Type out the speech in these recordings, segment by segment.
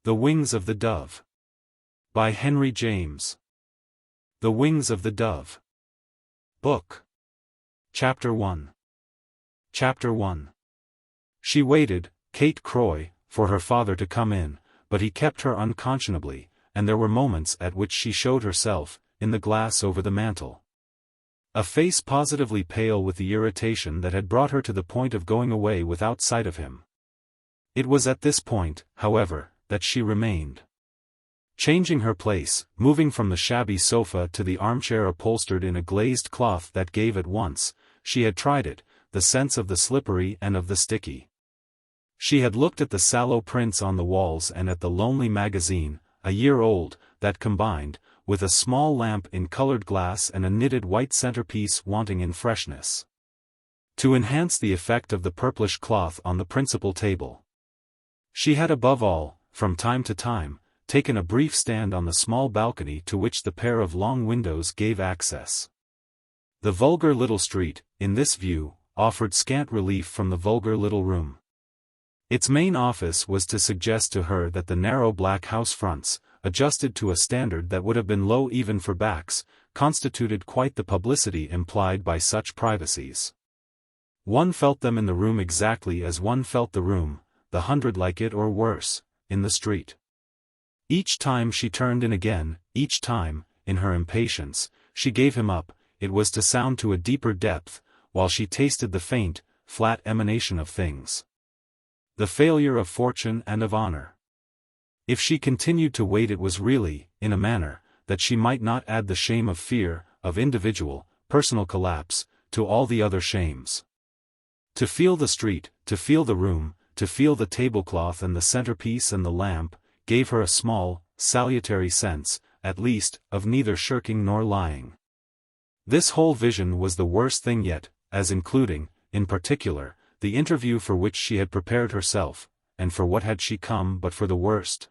The Wings of the Dove. By Henry James. The Wings of the Dove. Book. Chapter 1. Chapter 1. She waited, Kate Croy, for her father to come in, but he kept her unconscionably, and there were moments at which she showed herself, in the glass over the mantel. A face positively pale with the irritation that had brought her to the point of going away without sight of him. It was at this point, however, that she remained. Changing her place, moving from the shabby sofa to the armchair upholstered in a glazed cloth that gave at once, she had tried it, the sense of the slippery and of the sticky. She had looked at the sallow prints on the walls and at the lonely magazine, a year old, that combined, with a small lamp in colored glass and a knitted white centerpiece wanting in freshness, to enhance the effect of the purplish cloth on the principal table. She had above all, from time to time, taken a brief stand on the small balcony to which the pair of long windows gave access. The vulgar little street, in this view, offered scant relief from the vulgar little room. Its main office was to suggest to her that the narrow black house fronts, adjusted to a standard that would have been low even for backs, constituted quite the publicity implied by such privacies. One felt them in the room exactly as one felt the room, the hundred like it or worse, in the street. Each time she turned in again, each time, in her impatience, she gave him up, it was to sound to a deeper depth, while she tasted the faint, flat emanation of things. The failure of fortune and of honor. If she continued to wait, it was really, in a manner, that she might not add the shame of fear, of individual, personal collapse, to all the other shames. To feel the street, to feel the room, to feel the tablecloth and the centerpiece and the lamp, gave her a small, salutary sense, at least, of neither shirking nor lying. This whole vision was the worst thing yet, as including, in particular, the interview for which she had prepared herself, and for what had she come but for the worst?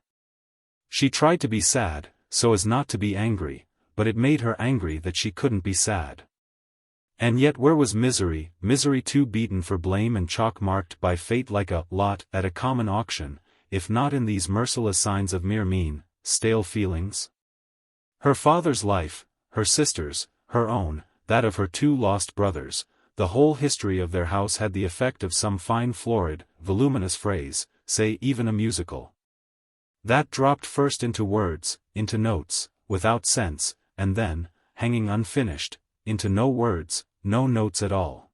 She tried to be sad, so as not to be angry, but it made her angry that she couldn't be sad. And yet where was misery, misery too beaten for blame and chalk-marked by fate like a lot at a common auction, if not in these merciless signs of mere mean, stale feelings? Her father's life, her sister's, her own, that of her two lost brothers, the whole history of their house had the effect of some fine florid, voluminous phrase, say even a musical. That dropped first into words, into notes, without sense, and then, hanging unfinished, into no words, no notes at all.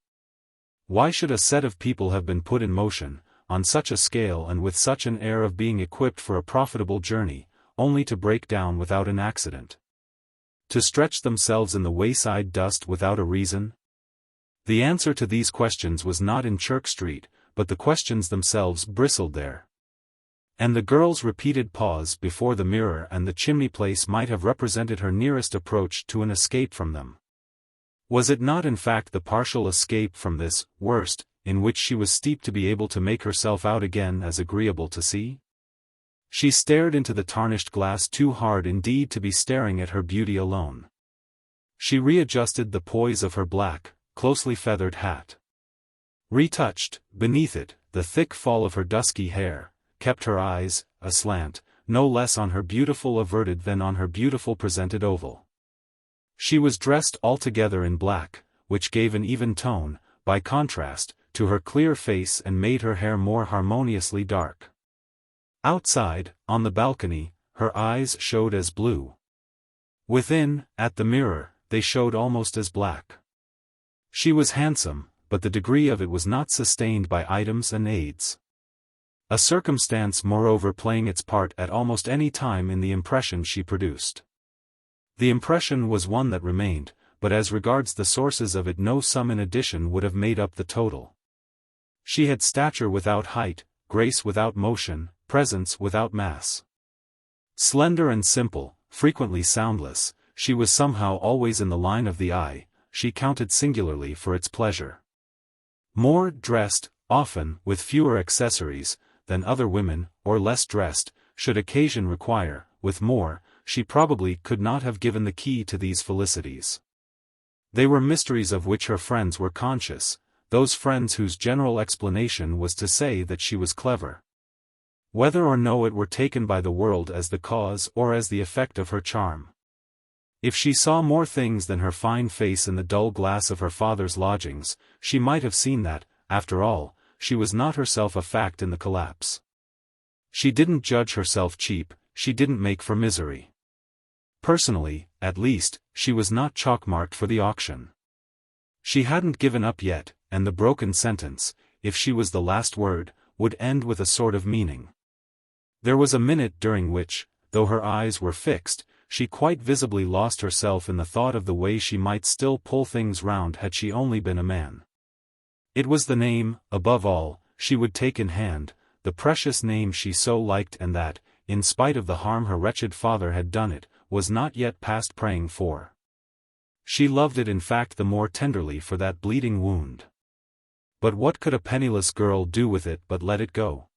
Why should a set of people have been put in motion, on such a scale and with such an air of being equipped for a profitable journey, only to break down without an accident? To stretch themselves in the wayside dust without a reason? The answer to these questions was not in Chirk Street, but the questions themselves bristled there. And the girl's repeated pause before the mirror and the chimney place might have represented her nearest approach to an escape from them. Was it not in fact the partial escape from this, worst, in which she was steeped to be able to make herself out again as agreeable to see? She stared into the tarnished glass too hard indeed to be staring at her beauty alone. She readjusted the poise of her black, closely feathered hat. Retouched, beneath it, the thick fall of her dusky hair, kept her eyes, aslant, no less on her beautiful averted than on her beautiful presented oval. She was dressed altogether in black, which gave an even tone, by contrast, to her clear face and made her hair more harmoniously dark. Outside, on the balcony, her eyes showed as blue. Within, at the mirror, they showed almost as black. She was handsome, but the degree of it was not sustained by items and aids. A circumstance moreover playing its part at almost any time in the impression she produced. The impression was one that remained, but as regards the sources of it no sum in addition would have made up the total. She had stature without height, grace without motion, presence without mass. Slender and simple, frequently soundless, she was somehow always in the line of the eye, she counted singularly for its pleasure. More dressed, often, with fewer accessories, than other women, or less dressed, should occasion require, with more, she probably could not have given the key to these felicities. They were mysteries of which her friends were conscious, those friends whose general explanation was to say that she was clever. whether or no it were taken by the world as the cause or as the effect of her charm. If she saw more things than her fine face in the dull glass of her father's lodgings, she might have seen that, after all, she was not herself a fact in the collapse. She didn't judge herself cheap, she didn't make for misery. Personally, at least, she was not chalk-marked for the auction. She hadn't given up yet, and the broken sentence, if she was the last word, would end with a sort of meaning. There was a minute during which, though her eyes were fixed, she quite visibly lost herself in the thought of the way she might still pull things round had she only been a man. It was the name, above all, she would take in hand, the precious name she so liked and that, in spite of the harm her wretched father had done it, was not yet past praying for. She loved it in fact the more tenderly for that bleeding wound. But what could a penniless girl do with it but let it go?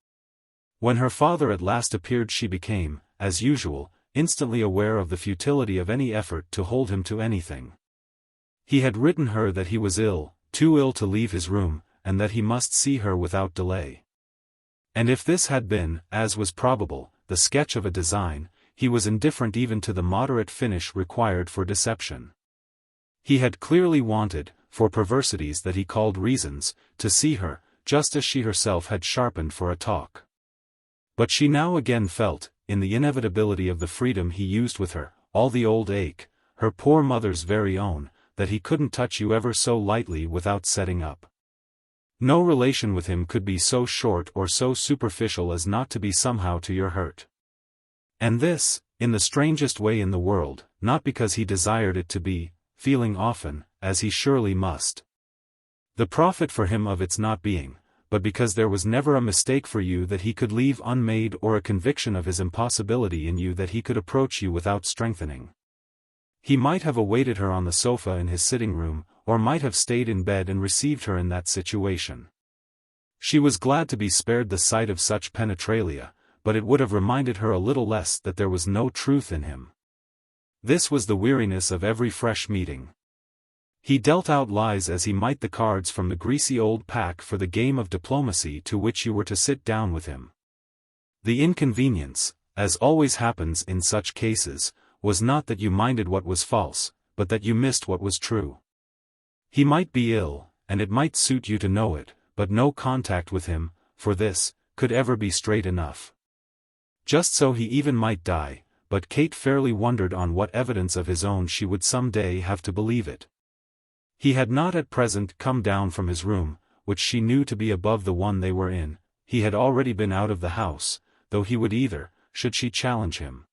When her father at last appeared she became, as usual, instantly aware of the futility of any effort to hold him to anything. He had written her that he was ill, too ill to leave his room, and that he must see her without delay. And if this had been, as was probable, the sketch of a design, he was indifferent even to the moderate finish required for deception. He had clearly wanted, for perversities that he called reasons, to see her, just as she herself had sharpened for a talk. But she now again felt, in the inevitability of the freedom he used with her, all the old ache, her poor mother's very own, that he couldn't touch you ever so lightly without setting up. No relation with him could be so short or so superficial as not to be somehow to your hurt. And this, in the strangest way in the world, not because he desired it to be, feeling often, as he surely must, the profit for him of its not being, but because there was never a mistake for you that he could leave unmade or a conviction of his impossibility in you that he could approach you without strengthening. He might have awaited her on the sofa in his sitting room, or might have stayed in bed and received her in that situation. She was glad to be spared the sight of such penetralia, but it would have reminded her a little less that there was no truth in him. This was the weariness of every fresh meeting. He dealt out lies as he might the cards from the greasy old pack for the game of diplomacy to which you were to sit down with him. The inconvenience, as always happens in such cases, was not that you minded what was false, but that you missed what was true. He might be ill, and it might suit you to know it, but no contact with him, for this, could ever be straight enough. Just so he even might die, but Kate fairly wondered on what evidence of his own she would some day have to believe it. He had not at present come down from his room, which she knew to be above the one they were in. He had already been out of the house, though he would either, should she challenge him,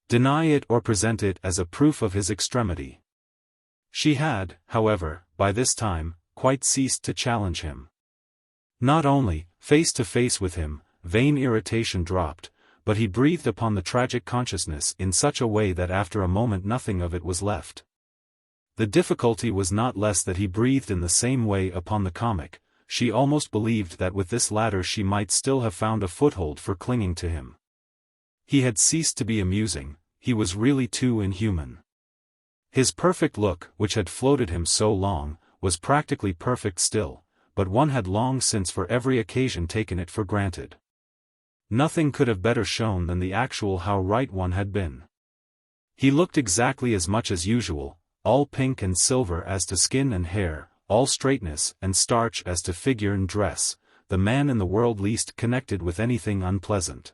deny it or present it as a proof of his extremity. She had, however, by this time, quite ceased to challenge him. Not only, face to face with him, vain irritation dropped, but he breathed upon the tragic consciousness in such a way that after a moment nothing of it was left. The difficulty was not less that he breathed in the same way upon the comic. She almost believed that with this latter she might still have found a foothold for clinging to him. He had ceased to be amusing, he was really too inhuman. His perfect look, which had floated him so long, was practically perfect still, but one had long since for every occasion taken it for granted. Nothing could have better shown than the actual how right one had been. He looked exactly as much as usual, all pink and silver as to skin and hair, all straightness and starch as to figure and dress, the man in the world least connected with anything unpleasant.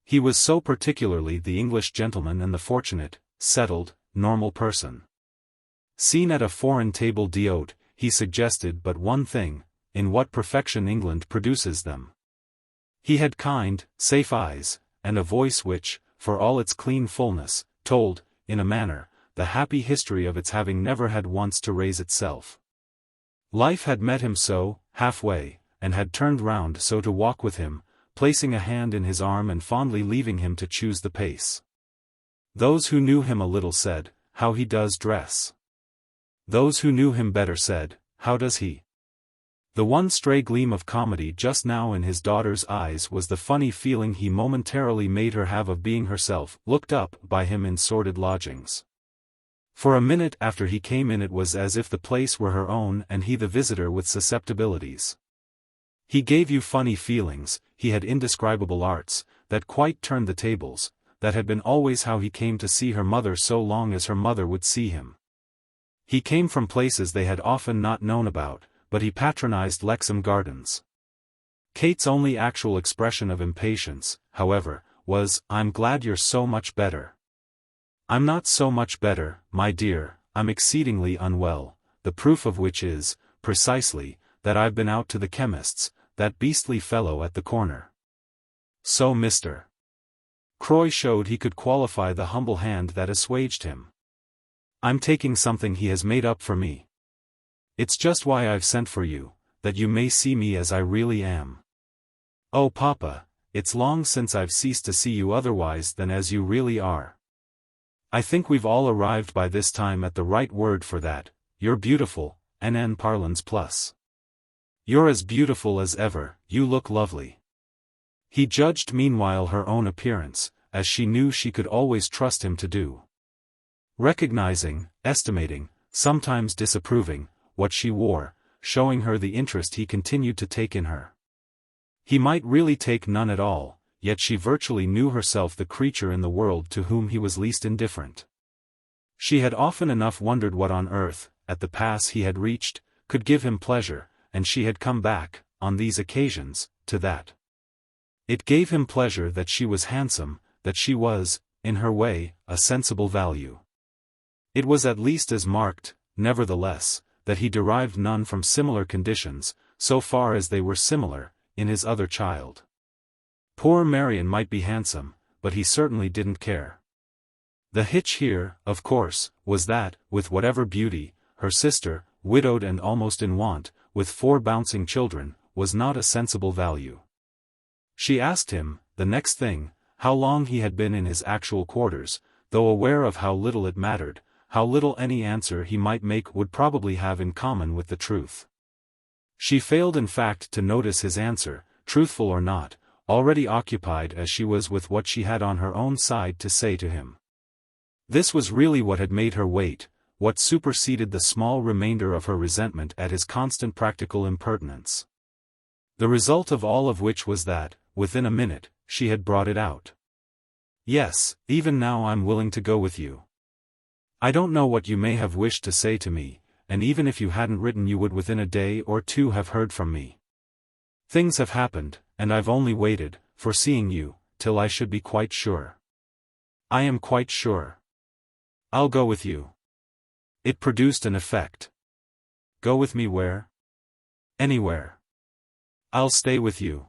He was so particularly the English gentleman and the fortunate, settled, normal person. Seen at a foreign table d'hôte, he suggested but one thing, in what perfection England produces them. He had kind, safe eyes, and a voice which, for all its clean fullness, told, in a manner, the happy history of its having never had once to raise itself. Life had met him so, halfway, and had turned round so to walk with him, placing a hand in his arm and fondly leaving him to choose the pace. Those who knew him a little said, "How he does dress." Those who knew him better said, "How does he?" The one stray gleam of comedy just now in his daughter's eyes was the funny feeling he momentarily made her have of being herself looked up by him in sordid lodgings. For a minute after he came in it was as if the place were her own and he the visitor with susceptibilities. He gave you funny feelings, he had indescribable arts, that quite turned the tables, that had been always how he came to see her mother so long as her mother would see him. He came from places they had often not known about, but he patronized Lexham Gardens. Kate's only actual expression of impatience, however, was, "I'm glad you're so much better." "I'm not so much better, my dear, I'm exceedingly unwell, the proof of which is, precisely, that I've been out to the chemist's, that beastly fellow at the corner." So Mr. Croy showed he could qualify the humble hand that assuaged him. "I'm taking something he has made up for me. It's just why I've sent for you, that you may see me as I really am." "Oh papa, it's long since I've ceased to see you otherwise than as you really are. I think we've all arrived by this time at the right word for that, you're beautiful, NN parlance plus. You're as beautiful as ever, you look lovely." He judged meanwhile her own appearance, as she knew she could always trust him to do. Recognizing, estimating, sometimes disapproving, what she wore, showing her the interest he continued to take in her. He might really take none at all, yet she virtually knew herself the creature in the world to whom he was least indifferent. She had often enough wondered what on earth, at the pass he had reached, could give him pleasure, and she had come back, on these occasions, to that. It gave him pleasure that she was handsome, that she was, in her way, a sensible value. It was at least as marked, nevertheless, that he derived none from similar conditions, so far as they were similar, in his other child. Poor Marion might be handsome, but he certainly didn't care. The hitch here, of course, was that, with whatever beauty, her sister, widowed and almost in want, with 4 bouncing children, was not a sensible value. She asked him, the next thing, how long he had been in his actual quarters, though aware of how little it mattered, how little any answer he might make would probably have in common with the truth. She failed in fact to notice his answer, truthful or not, already occupied as she was with what she had on her own side to say to him. This was really what had made her wait, what superseded the small remainder of her resentment at his constant practical impertinence. The result of all of which was that, within a minute, she had brought it out. "Yes, even now I'm willing to go with you. I don't know what you may have wished to say to me, and even if you hadn't written you would within a day or 2 have heard from me. Things have happened, and I've only waited, foreseeing you, till I should be quite sure. I am quite sure. I'll go with you." It produced an effect. "Go with me where?" "Anywhere. I'll stay with you.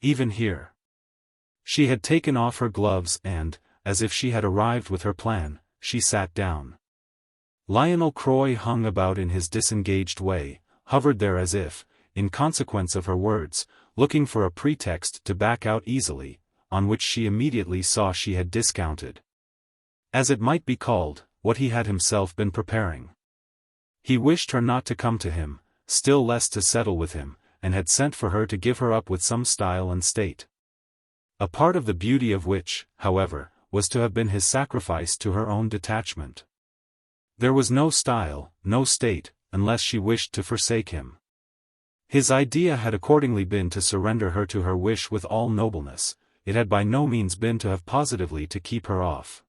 Even here." She had taken off her gloves and, as if she had arrived with her plan, she sat down. Lionel Croy hung about in his disengaged way, hovered there as if, in consequence of her words, looking for a pretext to back out easily, on which she immediately saw she had discounted, as it might be called, what he had himself been preparing. He wished her not to come to him, still less to settle with him, and had sent for her to give her up with some style and state. A part of the beauty of which, however, was to have been his sacrifice to her own detachment. There was no style, no state, unless she wished to forsake him. His idea had accordingly been to surrender her to her wish with all nobleness, it had by no means been to have positively to keep her off.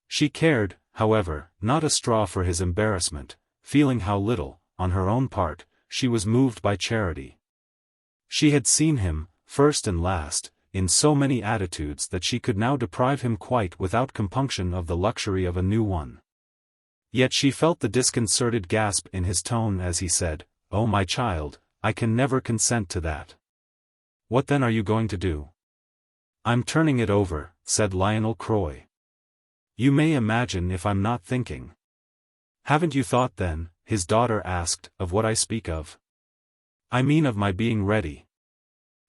She cared, however, not a straw for his embarrassment, feeling how little, on her own part, she was moved by charity. She had seen him, first and last, in so many attitudes that she could now deprive him quite without compunction of the luxury of a new one. Yet she felt the disconcerted gasp in his tone as he said, "Oh my child, I can never consent to that." "What then are you going to do?" "I'm turning it over," said Lionel Croy. "You may imagine if I'm not thinking." "Haven't you thought then," his daughter asked, "of what I speak of?" "I mean of my being ready."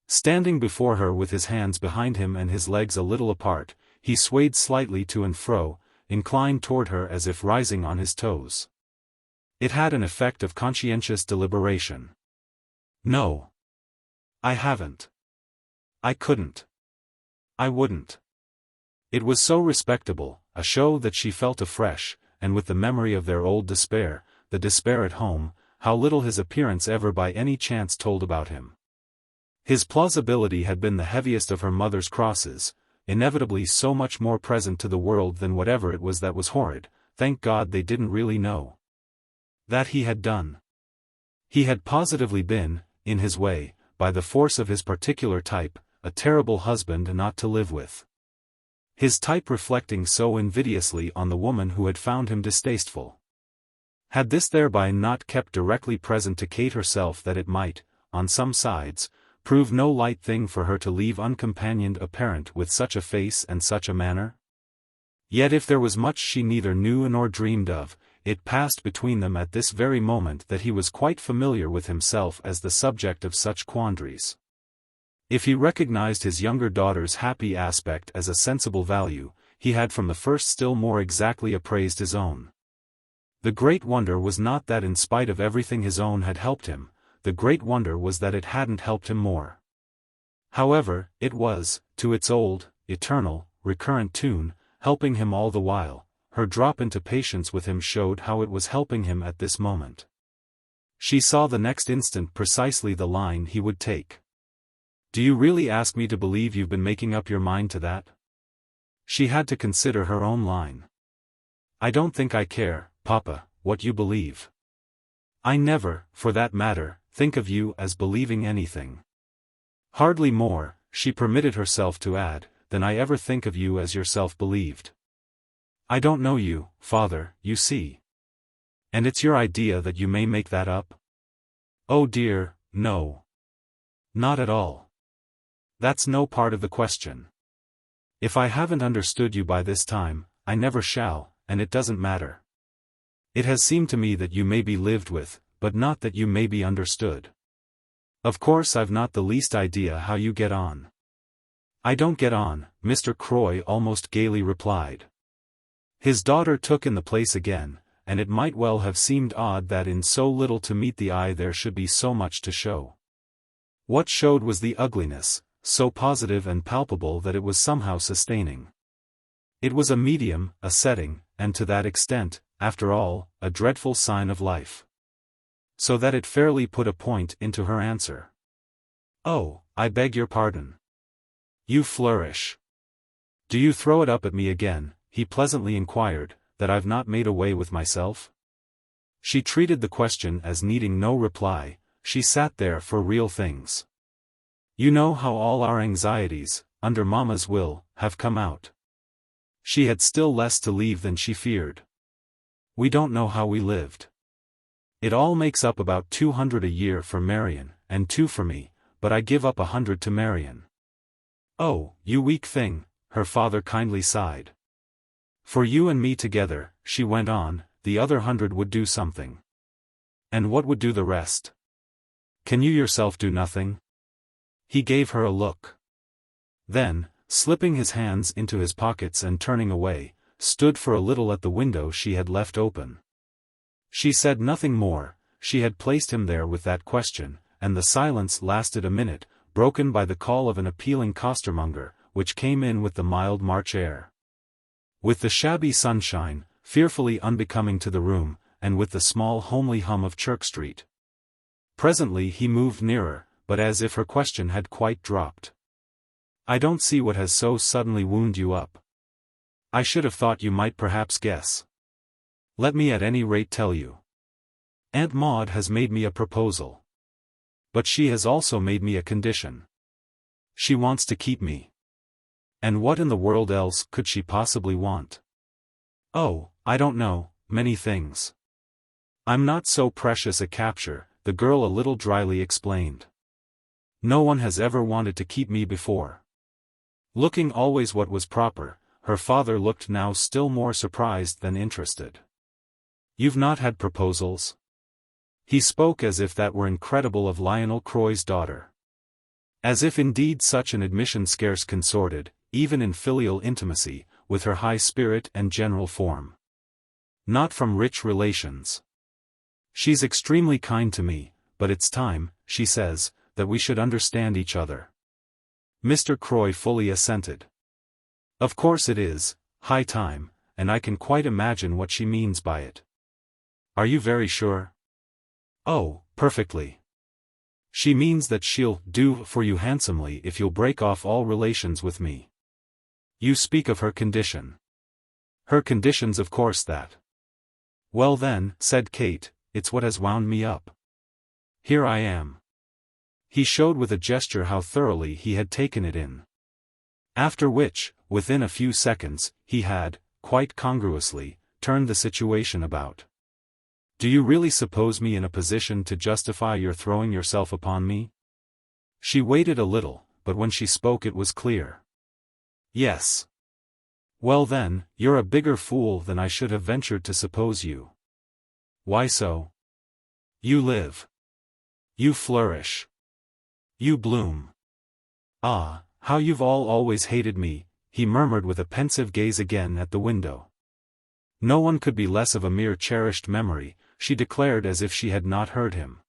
Standing before her with his hands behind him and his legs a little apart, he swayed slightly to and fro, inclined toward her as if rising on his toes. It had an effect of conscientious deliberation. "No. I haven't. I couldn't. I wouldn't." It was so respectable, a show that she felt afresh, and with the memory of their old despair, the despair at home, how little his appearance ever by any chance told about him. His plausibility had been the heaviest of her mother's crosses, inevitably so much more present to the world than whatever it was that was horrid. Thank God they didn't really know that he had done. He had positively been, in his way, by the force of his particular type, a terrible husband not to live with. His type reflecting so invidiously on the woman who had found him distasteful. Had this thereby not kept directly present to Kate herself that it might, on some sides, prove no light thing for her to leave uncompanioned a parent with such a face and such a manner? Yet if there was much she neither knew nor dreamed of, it passed between them at this very moment that he was quite familiar with himself as the subject of such quandaries. If he recognized his younger daughter's happy aspect as a sensible value, he had from the first still more exactly appraised his own. The great wonder was not that in spite of everything his own had helped him, the great wonder was that it hadn't helped him more. However, it was, to its old, eternal, recurrent tune, helping him all the while. Her drop into patience with him showed how it was helping him at this moment. She saw the next instant precisely the line he would take. "Do you really ask me to believe you've been making up your mind to that?" She had to consider her own line. "I don't think I care, Papa, what you believe. I never, for that matter, think of you as believing anything. Hardly more," she permitted herself to add, "than I ever think of you as yourself believed. I don't know you, Father, you see. And it's your idea that you may make that up?" "Oh dear, no. Not at all. That's no part of the question. If I haven't understood you by this time, I never shall, and it doesn't matter. It has seemed to me that you may be lived with, but not that you may be understood. Of course I've not the least idea how you get on." "I don't get on," Mr. Croy almost gaily replied. His daughter took in the place again, and it might well have seemed odd that in so little to meet the eye there should be so much to show. What showed was the ugliness, so positive and palpable that it was somehow sustaining. It was a medium, a setting, and to that extent, after all, a dreadful sign of life. So that it fairly put a point into her answer. "Oh, I beg your pardon. You flourish. Do you throw it up at me again," he pleasantly inquired, "that I've not made away with myself?" She treated the question as needing no reply. She sat there for real things. "You know how all our anxieties, under Mama's will, have come out." She had still less to leave than she feared. "We don't know how we lived. It all makes up about 200 a year for Marion, and 2 for me, but I give up 100 to Marion." "Oh, you weak thing," her father kindly sighed. "For you and me together," she went on, "the other 100 would do something." "And what would do the rest? Can you yourself do nothing?" He gave her a look. Then, slipping his hands into his pockets and turning away, stood for a little at the window she had left open. She said nothing more. She had placed him there with that question, and the silence lasted a minute, broken by the call of an appealing costermonger, which came in with the mild March air. With the shabby sunshine, fearfully unbecoming to the room, and with the small homely hum of Chirk Street. Presently he moved nearer, but as if her question had quite dropped. "I don't see what has so suddenly wound you up. I should have thought you might perhaps guess. Let me at any rate tell you. Aunt Maude has made me a proposal. But she has also made me a condition. She wants to keep me. And what in the world else could she possibly want?" "Oh, I don't know, many things. I'm not so precious a capture," the girl a little dryly explained. "No one has ever wanted to keep me before." Looking always what was proper, her father looked now still more surprised than interested. "You've not had proposals?" He spoke as if that were incredible of Lionel Croy's daughter. As if indeed such an admission scarce consorted, even in filial intimacy, with her high spirit and general form. "Not from rich relations. She's extremely kind to me, but it's time, she says, that we should understand each other." Mr. Croy fully assented. "Of course it is, high time, and I can quite imagine what she means by it." "Are you very sure?" "Oh, perfectly." She means that she'll do for you handsomely if you'll break off all relations with me. You speak of her condition. Her condition's of course that. Well then, said Kate, it's what has wound me up. Here I am. He showed with a gesture how thoroughly he had taken it in. After which, within a few seconds, he had, quite congruously, turned the situation about. Do you really suppose me in a position to justify your throwing yourself upon me? She waited a little, but when she spoke it was clear. Yes. Well then, you're a bigger fool than I should have ventured to suppose you. Why so? You live. You flourish. You bloom. Ah, how you've all always hated me, he murmured with a pensive gaze again at the window. No one could be less of a mere cherished memory, she declared as if she had not heard him.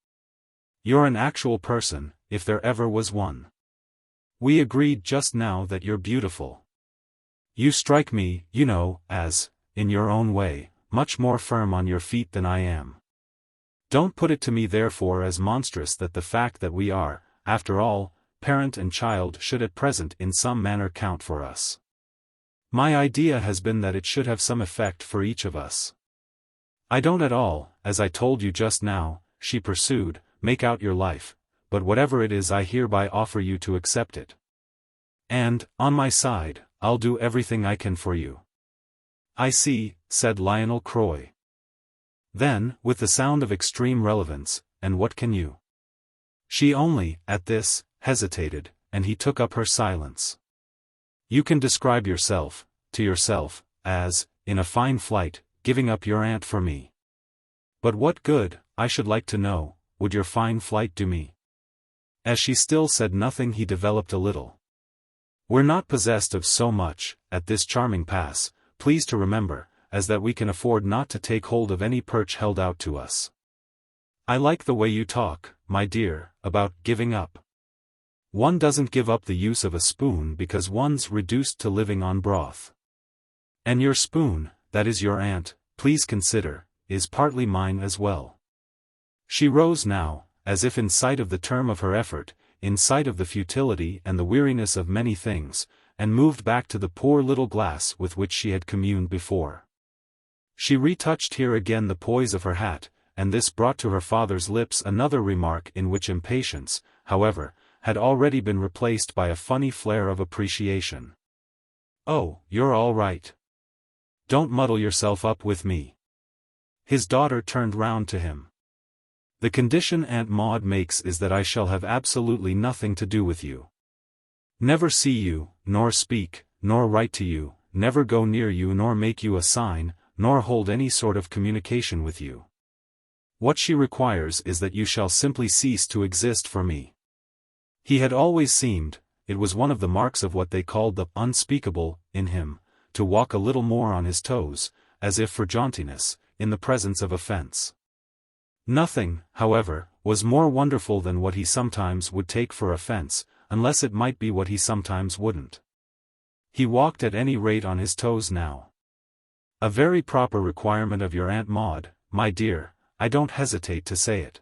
You're an actual person, if there ever was one. We agreed just now that you're beautiful. You strike me, you know, as, in your own way, much more firm on your feet than I am. Don't put it to me therefore as monstrous that the fact that we are, after all, parent and child should at present in some manner count for us. My idea has been that it should have some effect for each of us. I don't at all, as I told you just now, she pursued, make out your life, but whatever it is I hereby offer you to accept it. And, on my side, I'll do everything I can for you. I see, said Lionel Croy. Then, with the sound of extreme relevance, and what can you? She only, at this, hesitated, and he took up her silence. You can describe yourself, to yourself, as, in a fine flight, giving up your aunt for me. But what good, I should like to know, would your fine flight do me? As she still said nothing he developed a little. We're not possessed of so much, at this charming pass, please to remember, as that we can afford not to take hold of any perch held out to us. I like the way you talk, my dear, about giving up. One doesn't give up the use of a spoon because one's reduced to living on broth. And your spoon, that is your aunt, please consider, is partly mine as well. She rose now, as if in sight of the term of her effort, in sight of the futility and the weariness of many things, and moved back to the poor little glass with which she had communed before. She retouched here again the poise of her hat, and this brought to her father's lips another remark in which impatience, however, had already been replaced by a funny flare of appreciation. Oh, you're all right. Don't muddle yourself up with me. His daughter turned round to him. The condition Aunt Maude makes is that I shall have absolutely nothing to do with you. Never see you, nor speak, nor write to you, never go near you nor make you a sign, nor hold any sort of communication with you. What she requires is that you shall simply cease to exist for me. He had always seemed, it was one of the marks of what they called the unspeakable, in him, to walk a little more on his toes, as if for jauntiness, in the presence of offense. Nothing, however, was more wonderful than what he sometimes would take for offense, unless it might be what he sometimes wouldn't. He walked at any rate on his toes now. A very proper requirement of your Aunt Maude, my dear, I don't hesitate to say it.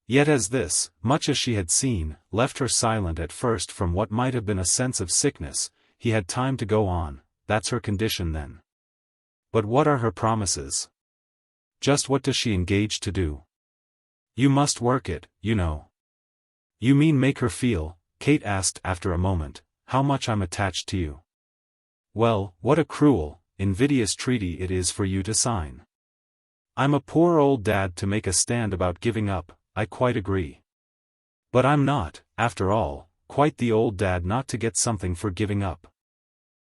Yet as this, much as she had seen, left her silent at first from what might have been a sense of sickness, he had time to go on, that's her condition then. But what are her promises? Just what does she engage to do? You must work it, you know. You mean make her feel, Kate asked after a moment, how much I'm attached to you. Well, what a cruel, invidious treaty it is for you to sign. I'm a poor old dad to make a stand about giving up, I quite agree. But I'm not, after all, quite the old dad not to get something for giving up.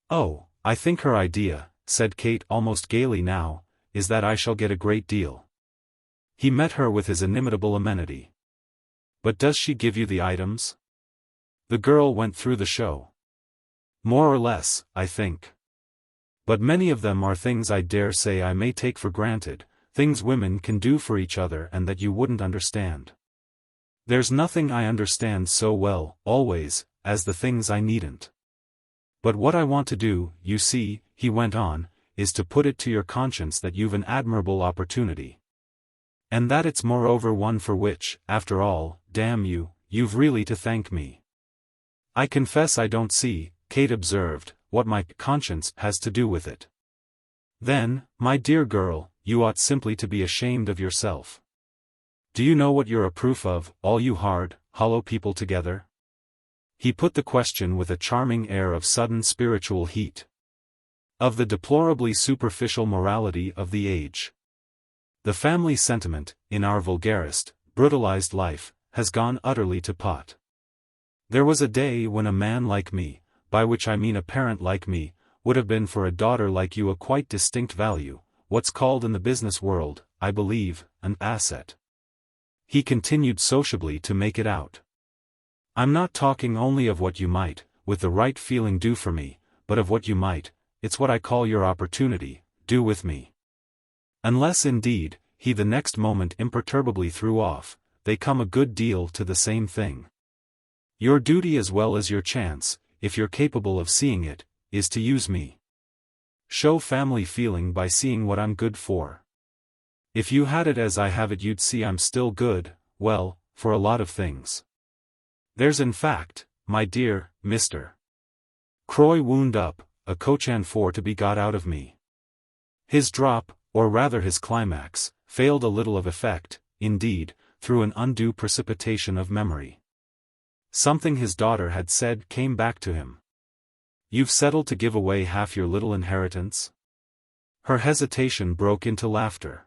Oh, I think her idea, said Kate almost gaily now, is that I shall get a great deal. He met her with his inimitable amenity. But does she give you the items? The girl went through the show. More or less, I think. But many of them are things I dare say I may take for granted, things women can do for each other and that you wouldn't understand. There's nothing I understand so well, always, as the things I needn't. But what I want to do, you see, he went on, is to put it to your conscience that you've an admirable opportunity. And that it's moreover one for which, after all, damn you, you've really to thank me. I confess I don't see, Kate observed, what my conscience has to do with it. Then, my dear girl, you ought simply to be ashamed of yourself. Do you know what you're a proof of, all you hard, hollow people together? He put the question with a charming air of sudden spiritual heat. Of the deplorably superficial morality of the age. The family sentiment, in our vulgarist, brutalized life, has gone utterly to pot. There was a day when a man like me, by which I mean a parent like me, would have been for a daughter like you a quite distinct value, what's called in the business world, I believe, an asset. He continued sociably to make it out. I'm not talking only of what you might, with the right feeling do for me, but of what you might, it's what I call your opportunity, do with me. Unless indeed, he the next moment imperturbably threw off, they come a good deal to the same thing. Your duty as well as your chance, if you're capable of seeing it, is to use me. Show family feeling by seeing what I'm good for. If you had it as I have it you'd see I'm still good, well, for a lot of things. There's in fact, my dear, Mr. Croy wound up, a cochan for to be got out of me. His drop, or rather his climax, failed a little of effect, indeed, through an undue precipitation of memory. Something his daughter had said came back to him. You've settled to give away half your little inheritance? Her hesitation broke into laughter.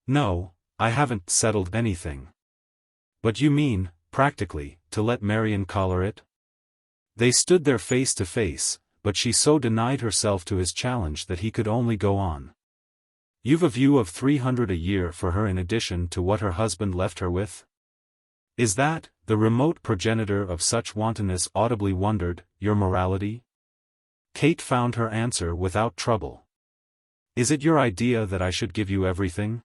No, I haven't settled anything. But you mean, practically, to let Marion collar it? They stood there face to face, but she so denied herself to his challenge that he could only go on. You've a view of 300 a year for her in addition to what her husband left her with? Is that, the remote progenitor of such wantonness audibly wondered, your morality? Kate found her answer without trouble. Is it your idea that I should give you everything?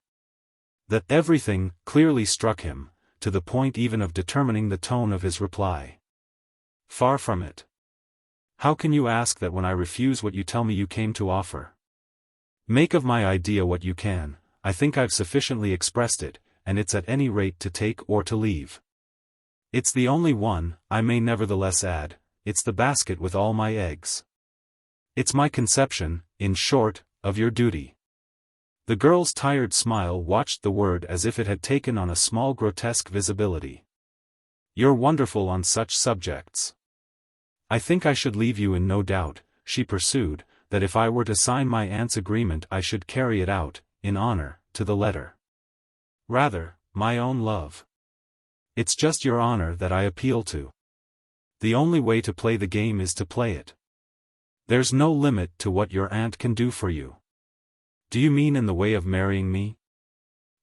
That everything clearly struck him, to the point even of determining the tone of his reply. Far from it. How can you ask that when I refuse what you tell me you came to offer? Make of my idea what you can, I think I've sufficiently expressed it, and it's at any rate to take or to leave. It's the only one, I may nevertheless add, it's the basket with all my eggs. It's my conception, in short, of your duty. The girl's tired smile watched the word as if it had taken on a small grotesque visibility. You're wonderful on such subjects. I think I should leave you in no doubt, she pursued, that if I were to sign my aunt's agreement I should carry it out, in honor, to the letter. Rather, my own love. It's just your honor that I appeal to. The only way to play the game is to play it. There's no limit to what your aunt can do for you. Do you mean in the way of marrying me?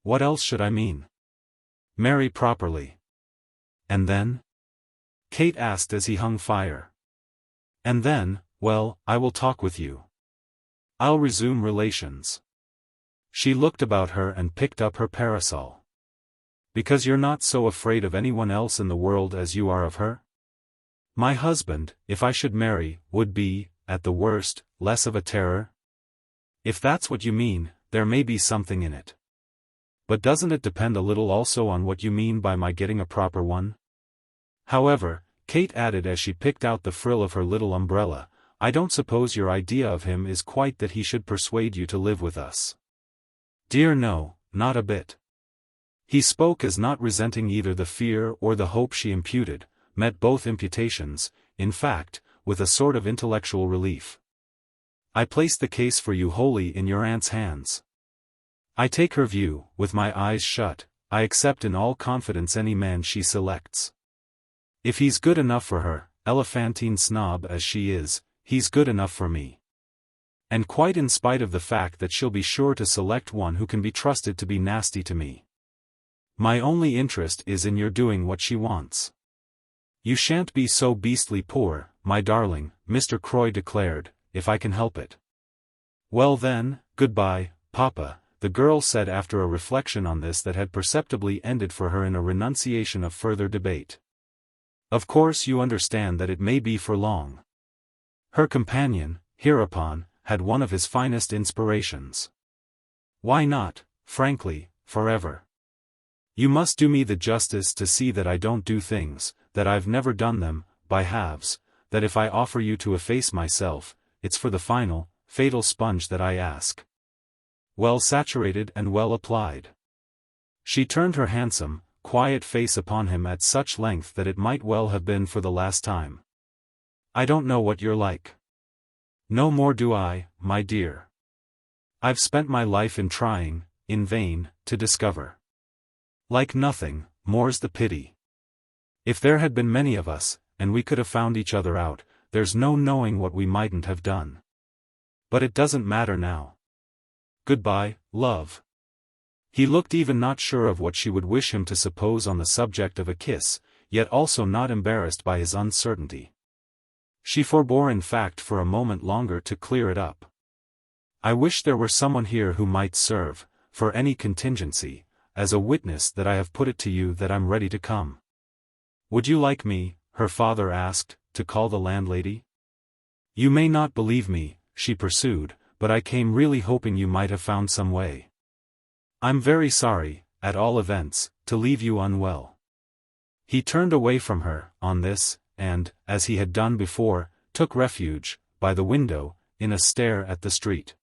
What else should I mean? Marry properly. And then? Kate asked as he hung fire. And then, well, I will talk with you. I'll resume relations. She looked about her and picked up her parasol. Because you're not so afraid of anyone else in the world as you are of her? My husband, if I should marry, would be, at the worst, less of a terror? If that's what you mean, there may be something in it. But doesn't it depend a little also on what you mean by my getting a proper one? However, Kate added as she picked out the frill of her little umbrella, I don't suppose your idea of him is quite that he should persuade you to live with us. Dear no, not a bit. He spoke as not resenting either the fear or the hope she imputed, met both imputations, in fact, with a sort of intellectual relief. I place the case for you wholly in your aunt's hands. I take her view, with my eyes shut, I accept in all confidence any man she selects. If he's good enough for her, elephantine snob as she is, he's good enough for me. And quite in spite of the fact that she'll be sure to select one who can be trusted to be nasty to me. My only interest is in your doing what she wants. You shan't be so beastly poor, my darling, Mr. Croy declared, if I can help it. Well then, goodbye, Papa, the girl said after a reflection on this that had perceptibly ended for her in a renunciation of further debate. Of course you understand that it may be for long. Her companion, hereupon, had one of his finest inspirations. Why not, frankly, forever. You must do me the justice to see that I don't do things, that I've never done them, by halves, that if I offer you to efface myself, it's for the final, fatal sponge that I ask. Well saturated and well applied. She turned her handsome, quiet face upon him at such length that it might well have been for the last time. I don't know what you're like. No more do I, my dear. I've spent my life in trying, in vain, to discover. Like nothing, more's the pity. If there had been many of us, and we could have found each other out, there's no knowing what we mightn't have done. But it doesn't matter now. Goodbye, love. He looked even not sure of what she would wish him to suppose on the subject of a kiss, yet also not embarrassed by his uncertainty. She forbore in fact for a moment longer to clear it up. I wish there were someone here who might serve, for any contingency, as a witness that I have put it to you that I'm ready to come. Would you like me, her father asked, to call the landlady? You may not believe me, she pursued, but I came really hoping you might have found some way. I'm very sorry, at all events, to leave you unwell. He turned away from her, on this, and, as he had done before, took refuge, by the window, in a stare at the street.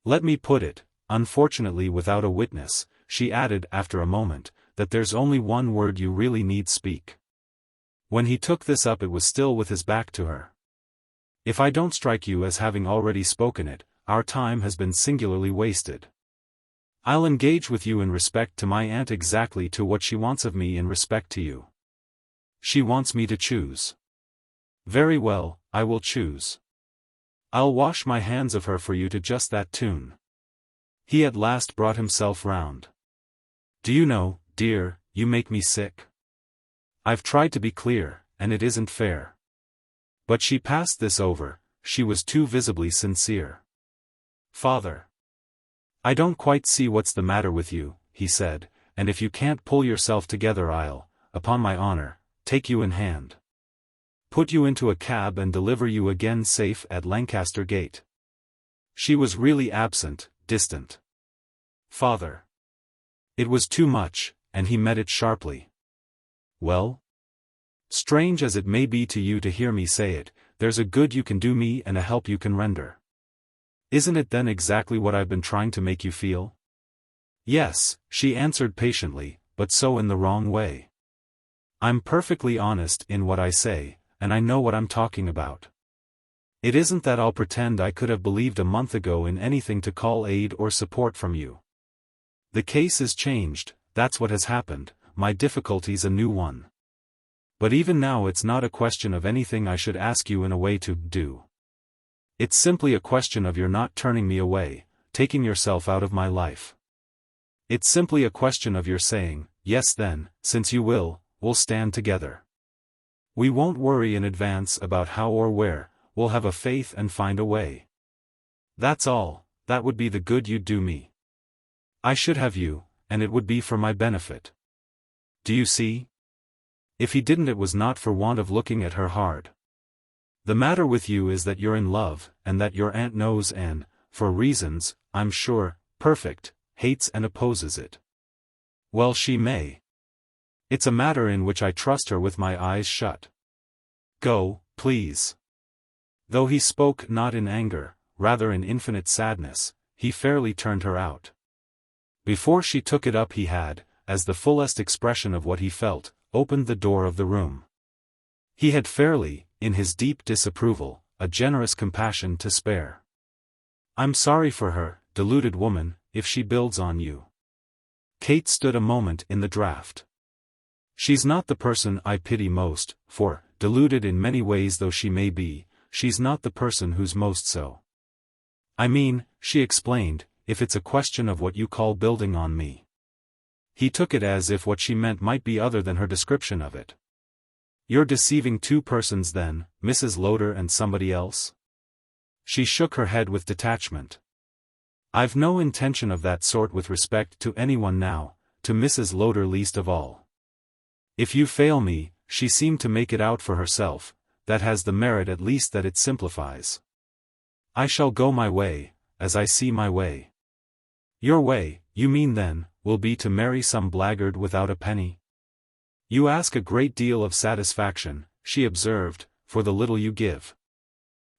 Let me put it, unfortunately without a witness, she added after a moment, that there's only one word you really need speak. When he took this up it was still with his back to her. If I don't strike you as having already spoken it, our time has been singularly wasted. I'll engage with you in respect to my aunt exactly to what she wants of me in respect to you. She wants me to choose. Very well, I will choose. I'll wash my hands of her for you to just that tune. He at last brought himself round. Do you know, dear, you make me sick. I've tried to be clear, and it isn't fair. But she passed this over, she was too visibly sincere. Father. I don't quite see what's the matter with you, he said, and if you can't pull yourself together I'll, upon my honor, take you in hand. Put you into a cab and deliver you again safe at Lancaster Gate. She was really absent, distant. Father. It was too much, and he met it sharply. Well? Strange as it may be to you to hear me say it, there's a good you can do me and a help you can render. Isn't it then exactly what I've been trying to make you feel? Yes, she answered patiently, but so in the wrong way. I'm perfectly honest in what I say, and I know what I'm talking about. It isn't that I'll pretend I could have believed a month ago in anything to call aid or support from you. The case is changed, that's what has happened, my difficulty's a new one. But even now it's not a question of anything I should ask you in a way to do. It's simply a question of your not turning me away, taking yourself out of my life. It's simply a question of your saying, yes then, since you will, we'll stand together. We won't worry in advance about how or where, we'll have a faith and find a way. That's all, that would be the good you'd do me. I should have you, and it would be for my benefit. Do you see? If he didn't it was not for want of looking at her hard. The matter with you is that you're in love, and that your aunt knows and, for reasons, I'm sure, perfect, hates and opposes it. Well she may. It's a matter in which I trust her with my eyes shut. Go, please. Though he spoke not in anger, rather in infinite sadness, he fairly turned her out. Before she took it up he had, as the fullest expression of what he felt, opened the door of the room. He had fairly, in his deep disapproval, a generous compassion to spare. I'm sorry for her, deluded woman, if she builds on you. Kate stood a moment in the draught. She's not the person I pity most, for, deluded in many ways though she may be, she's not the person who's most so. I mean, she explained, if it's a question of what you call building on me. He took it as if what she meant might be other than her description of it. You're deceiving two persons then, Mrs. Lowder and somebody else? She shook her head with detachment. I've no intention of that sort with respect to anyone now, to Mrs. Lowder least of all. If you fail me, she seemed to make it out for herself, that has the merit at least that it simplifies. I shall go my way, as I see my way. Your way, you mean then, will be to marry some blackguard without a penny? You ask a great deal of satisfaction, she observed, for the little you give.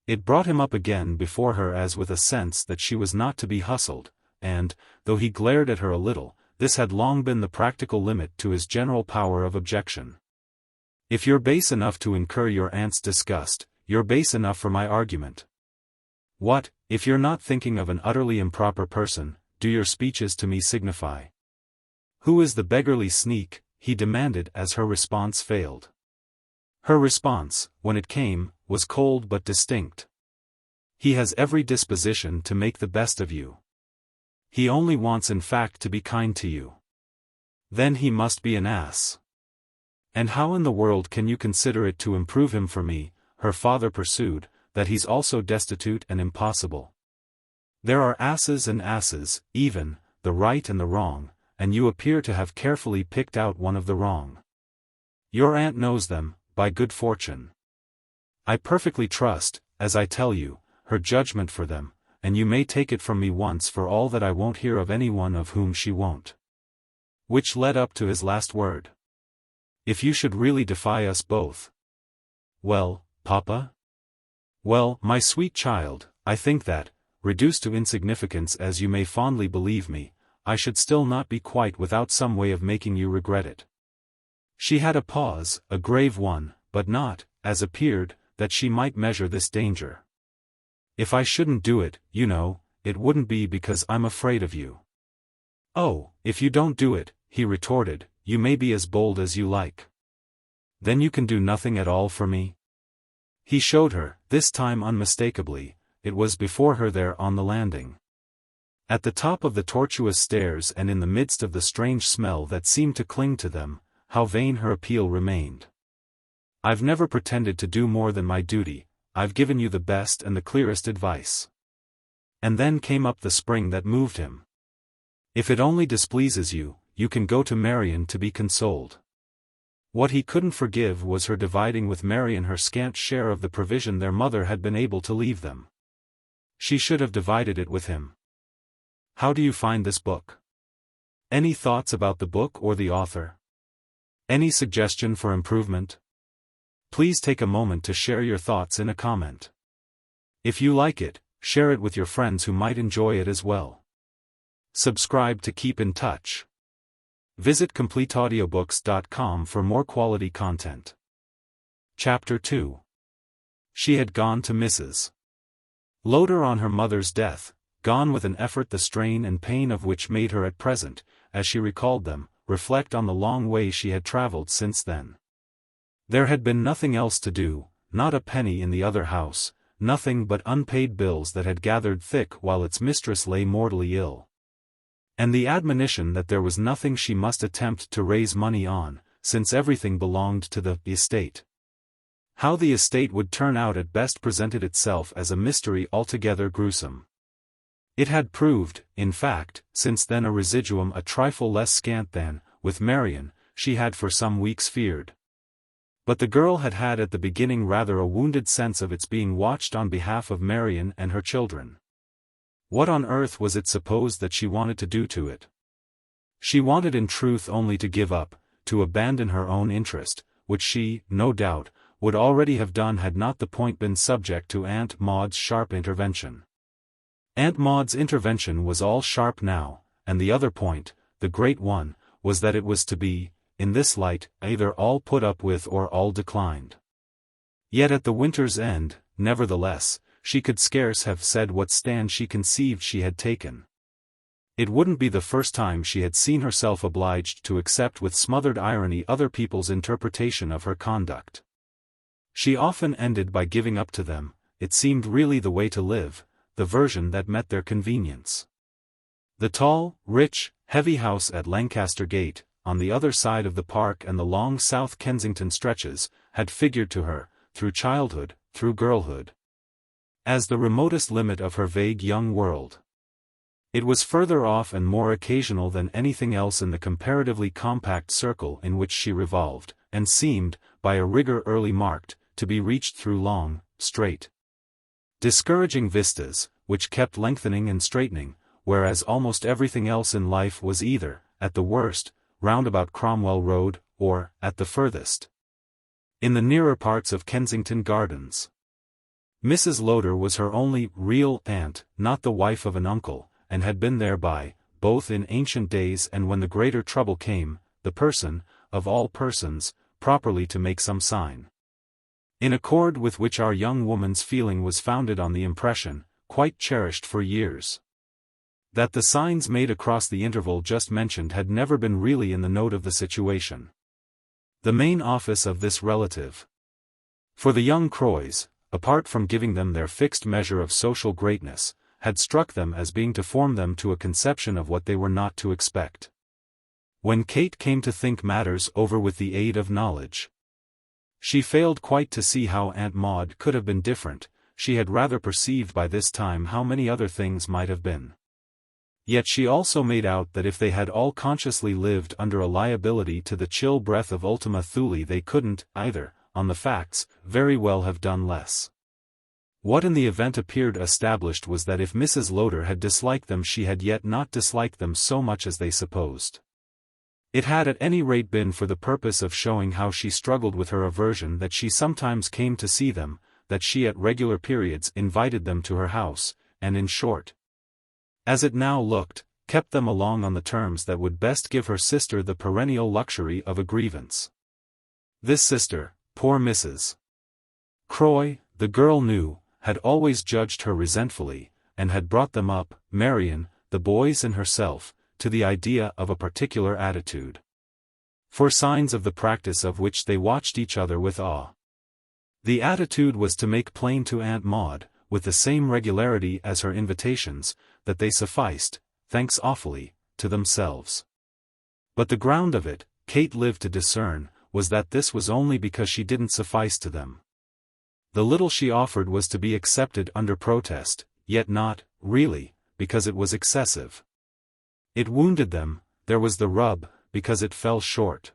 It brought him up again before her as with a sense that she was not to be hustled, and, though he glared at her a little, this had long been the practical limit to his general power of objection. If you're base enough to incur your aunt's disgust, you're base enough for my argument. What, if you're not thinking of an utterly improper person, do your speeches to me signify? Who is the beggarly sneak? He demanded as her response failed. Her response, when it came, was cold but distinct. He has every disposition to make the best of you. He only wants in fact to be kind to you. Then he must be an ass. And how in the world can you consider it to improve him for me, her father pursued, that he's also destitute and impossible? There are asses and asses, even, the right and the wrong, and you appear to have carefully picked out one of the wrong. Your aunt knows them, by good fortune. I perfectly trust, as I tell you, her judgment for them, and you may take it from me once for all that I won't hear of anyone of whom she won't. Which led up to his last word. If you should really defy us both. Well, Papa? Well, my sweet child, I think that, reduced to insignificance as you may fondly believe me, I should still not be quite without some way of making you regret it. She had a pause, a grave one, but not, as appeared, that she might measure this danger. If I shouldn't do it, you know, it wouldn't be because I'm afraid of you. Oh, if you don't do it, he retorted, you may be as bold as you like. Then you can do nothing at all for me? He showed her, this time unmistakably, it was before her there on the landing. At the top of the tortuous stairs and in the midst of the strange smell that seemed to cling to them, how vain her appeal remained. I've never pretended to do more than my duty, I've given you the best and the clearest advice. And then came up the spring that moved him. If it only displeases you, you can go to Marion to be consoled. What he couldn't forgive was her dividing with Marion her scant share of the provision their mother had been able to leave them. She should have divided it with him. How do you find this book? Any thoughts about the book or the author? Any suggestion for improvement? Please take a moment to share your thoughts in a comment. If you like it, share it with your friends who might enjoy it as well. Subscribe to keep in touch. Visit CompleteAudiobooks.com for more quality content. Chapter 2. She had gone to Mrs. Lowder on her mother's death, gone with an effort the strain and pain of which made her at present, as she recalled them, reflect on the long way she had traveled since then. There had been nothing else to do, not a penny in the other house, nothing but unpaid bills that had gathered thick while its mistress lay mortally ill. And the admonition that there was nothing she must attempt to raise money on, since everything belonged to the estate. How the estate would turn out at best presented itself as a mystery altogether gruesome. It had proved, in fact, since then a residuum a trifle less scant than, with Marion, she had for some weeks feared. But the girl had had at the beginning rather a wounded sense of its being watched on behalf of Marion and her children. What on earth was it supposed that she wanted to do to it? She wanted in truth only to give up, to abandon her own interest, which she, no doubt, would already have done had not the point been subject to Aunt Maude's sharp intervention. Aunt Maude's intervention was all sharp now, and the other point, the great one, was that it was to be, in this light, either all put up with or all declined. Yet at the winter's end, nevertheless, she could scarce have said what stand she conceived she had taken. It wouldn't be the first time she had seen herself obliged to accept with smothered irony other people's interpretation of her conduct. She often ended by giving up to them, it seemed really the way to live, the version that met their convenience. The tall, rich, heavy house at Lancaster Gate, on the other side of the park and the long South Kensington stretches, had figured to her, through childhood, through girlhood, as the remotest limit of her vague young world. It was further off and more occasional than anything else in the comparatively compact circle in which she revolved, and seemed, by a rigor early marked, to be reached through long, straight, discouraging vistas, which kept lengthening and straightening, whereas almost everything else in life was either, at the worst, round about Cromwell Road, or, at the furthest, in the nearer parts of Kensington Gardens. Mrs. Lowder was her only real aunt, not the wife of an uncle, and had been thereby, both in ancient days and when the greater trouble came, the person, of all persons, properly to make some sign. In accord with which our young woman's feeling was founded on the impression, quite cherished for years, that the signs made across the interval just mentioned had never been really in the note of the situation, the main office of this relative. For the young Croys, apart from giving them their fixed measure of social greatness, had struck them as being to form them to a conception of what they were not to expect. When Kate came to think matters over with the aid of knowledge, she failed quite to see how Aunt Maude could have been different. She had rather perceived by this time how many other things might have been. Yet she also made out that if they had all consciously lived under a liability to the chill breath of Ultima Thule, they couldn't, either, on the facts, very well have done less. What in the event appeared established was that if Mrs. Lowder had disliked them, she had yet not disliked them so much as they supposed. It had at any rate been for the purpose of showing how she struggled with her aversion that she sometimes came to see them, that she at regular periods invited them to her house, and in short, as it now looked, kept them along on the terms that would best give her sister the perennial luxury of a grievance. This sister, poor Mrs. Croy, the girl knew, had always judged her resentfully, and had brought them up, Marion, the boys and herself, to the idea of a particular attitude, for signs of the practice of which they watched each other with awe. The attitude was to make plain to Aunt Maude, with the same regularity as her invitations, that they sufficed, thanks awfully, to themselves. But the ground of it, Kate lived to discern, was that this was only because she didn't suffice to them. The little she offered was to be accepted under protest, yet not, really, because it was excessive. It wounded them, there was the rub, because it fell short.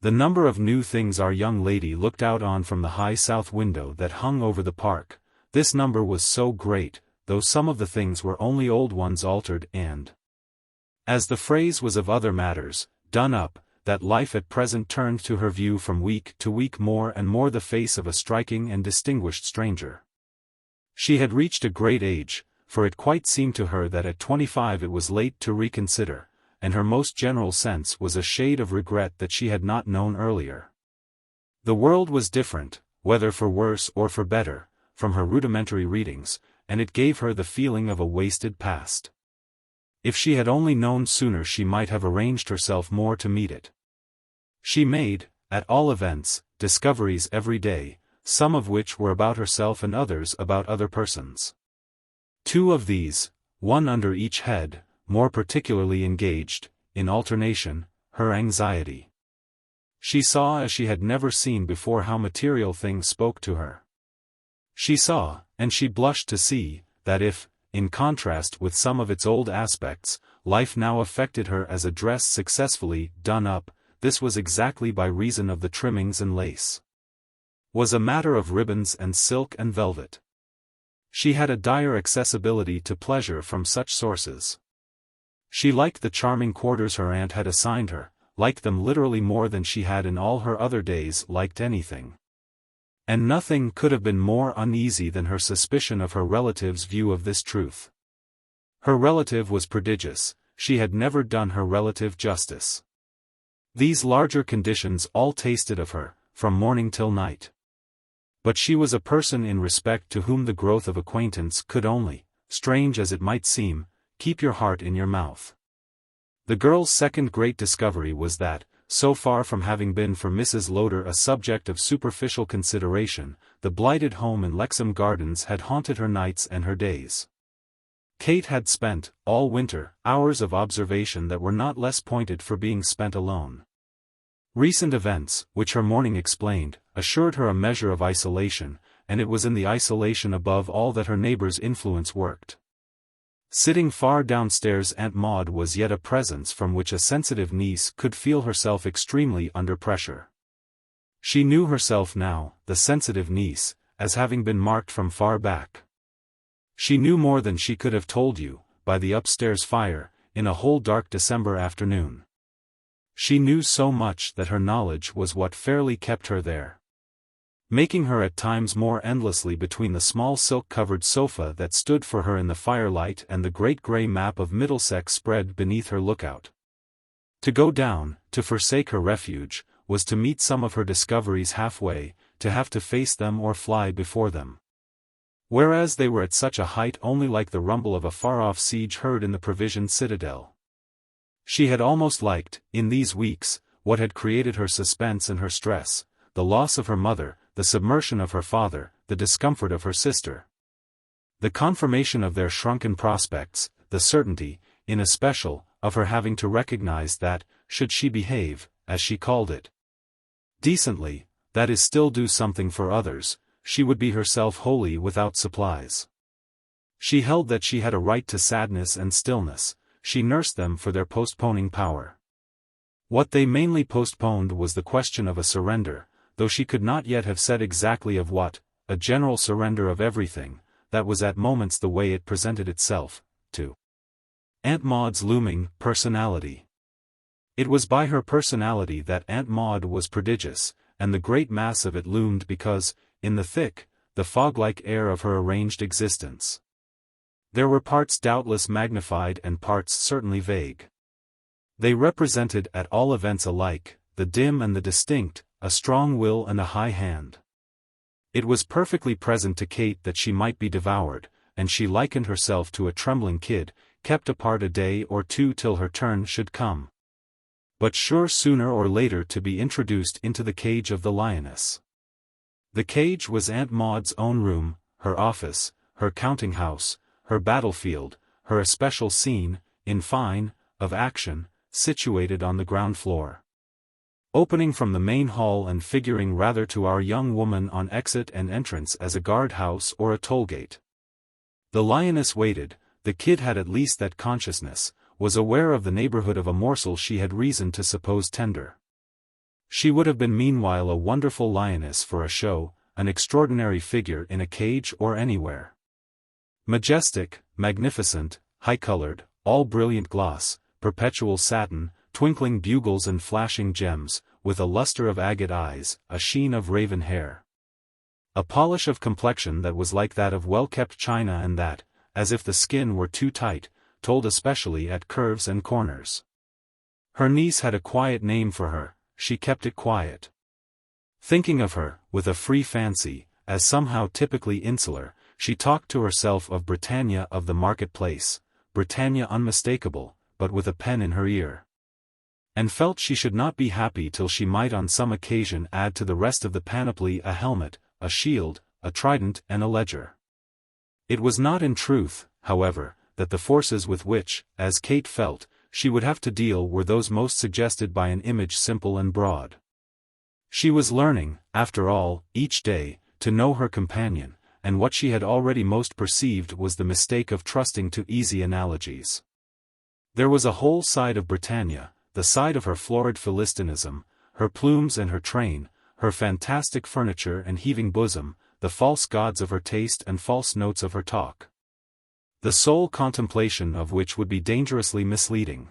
The number of new things our young lady looked out on from the high south window that hung over the park, this number was so great, though some of the things were only old ones altered and, as the phrase was of other matters, done up, that life at present turned to her view from week to week more and more the face of a striking and distinguished stranger. She had reached a great age, for it quite seemed to her that at 25 it was late to reconsider, and her most general sense was a shade of regret that she had not known earlier. The world was different, whether for worse or for better, from her rudimentary readings, and it gave her the feeling of a wasted past. If she had only known sooner, she might have arranged herself more to meet it. She made, at all events, discoveries every day, some of which were about herself and others about other persons. Two of these, one under each head, more particularly engaged, in alternation, her anxiety. She saw as she had never seen before how material things spoke to her. She saw, and she blushed to see, that if, in contrast with some of its old aspects, life now affected her as a dress successfully done up, this was exactly by reason of the trimmings and lace. Was a matter of ribbons and silk and velvet. She had a dire accessibility to pleasure from such sources. She liked the charming quarters her aunt had assigned her, liked them literally more than she had in all her other days liked anything. And nothing could have been more uneasy than her suspicion of her relative's view of this truth. Her relative was prodigious, she had never done her relative justice. These larger conditions all tasted of her, from morning till night. But she was a person in respect to whom the growth of acquaintance could only, strange as it might seem, keep your heart in your mouth. The girl's second great discovery was that, so far from having been for Mrs. Lowder a subject of superficial consideration, the blighted home in Lexham Gardens had haunted her nights and her days. Kate had spent, all winter, hours of observation that were not less pointed for being spent alone. Recent events, which her mourning explained, assured her a measure of isolation, and it was in the isolation above all that her neighbor's influence worked. Sitting far downstairs, Aunt Maude was yet a presence from which a sensitive niece could feel herself extremely under pressure. She knew herself now, the sensitive niece, as having been marked from far back. She knew more than she could have told you, by the upstairs fire, in a whole dark December afternoon. She knew so much that her knowledge was what fairly kept her there, making her at times more endlessly between the small silk-covered sofa that stood for her in the firelight and the great grey map of Middlesex spread beneath her lookout. To go down, to forsake her refuge, was to meet some of her discoveries halfway, to have to face them or fly before them. Whereas they were at such a height only like the rumble of a far-off siege heard in the provisioned citadel. She had almost liked, in these weeks, what had created her suspense and her stress, the loss of her mother, the submersion of her father, the discomfort of her sister. The confirmation of their shrunken prospects, the certainty, in especial, of her having to recognize that, should she behave, as she called it, decently, that is still do something for others, she would be herself wholly without supplies. She held that she had a right to sadness and stillness, she nursed them for their postponing power. What they mainly postponed was the question of a surrender, though she could not yet have said exactly of what, a general surrender of everything, that was at moments the way it presented itself, to Aunt Maude's looming personality. It was by her personality that Aunt Maude was prodigious, and the great mass of it loomed because, in the thick, the fog-like air of her arranged existence, there were parts doubtless magnified and parts certainly vague. They represented at all events alike, the dim and the distinct, a strong will and a high hand. It was perfectly present to Kate that she might be devoured, and she likened herself to a trembling kid, kept apart a day or two till her turn should come, but sure sooner or later to be introduced into the cage of the lioness. The cage was Aunt Maude's own room, her office, her counting-house, her battlefield, her especial scene, in fine, of action, situated on the ground floor, opening from the main hall and figuring rather to our young woman on exit and entrance as a guard-house or a toll-gate. The lioness waited, the kid had at least that consciousness, was aware of the neighborhood of a morsel she had reason to suppose tender. She would have been meanwhile a wonderful lioness for a show, an extraordinary figure in a cage or anywhere. Majestic, magnificent, high-colored, all brilliant gloss, perpetual satin, twinkling bugles and flashing gems, with a luster of agate eyes, a sheen of raven hair, a polish of complexion that was like that of well-kept china and that, as if the skin were too tight, told especially at curves and corners. Her niece had a quiet name for her, she kept it quiet. Thinking of her, with a free fancy, as somehow typically insular, she talked to herself of Britannia of the market-place, Britannia unmistakable, but with a pen in her ear, and felt she should not be happy till she might on some occasion add to the rest of the panoply a helmet, a shield, a trident and a ledger. It was not in truth, however, that the forces with which, as Kate felt, she would have to deal were those most suggested by an image simple and broad. She was learning, after all, each day, to know her companion, and what she had already most perceived was the mistake of trusting to easy analogies. There was a whole side of Britannia, the side of her florid philistinism, her plumes and her train, her fantastic furniture and heaving bosom, the false gods of her taste and false notes of her talk, the sole contemplation of which would be dangerously misleading.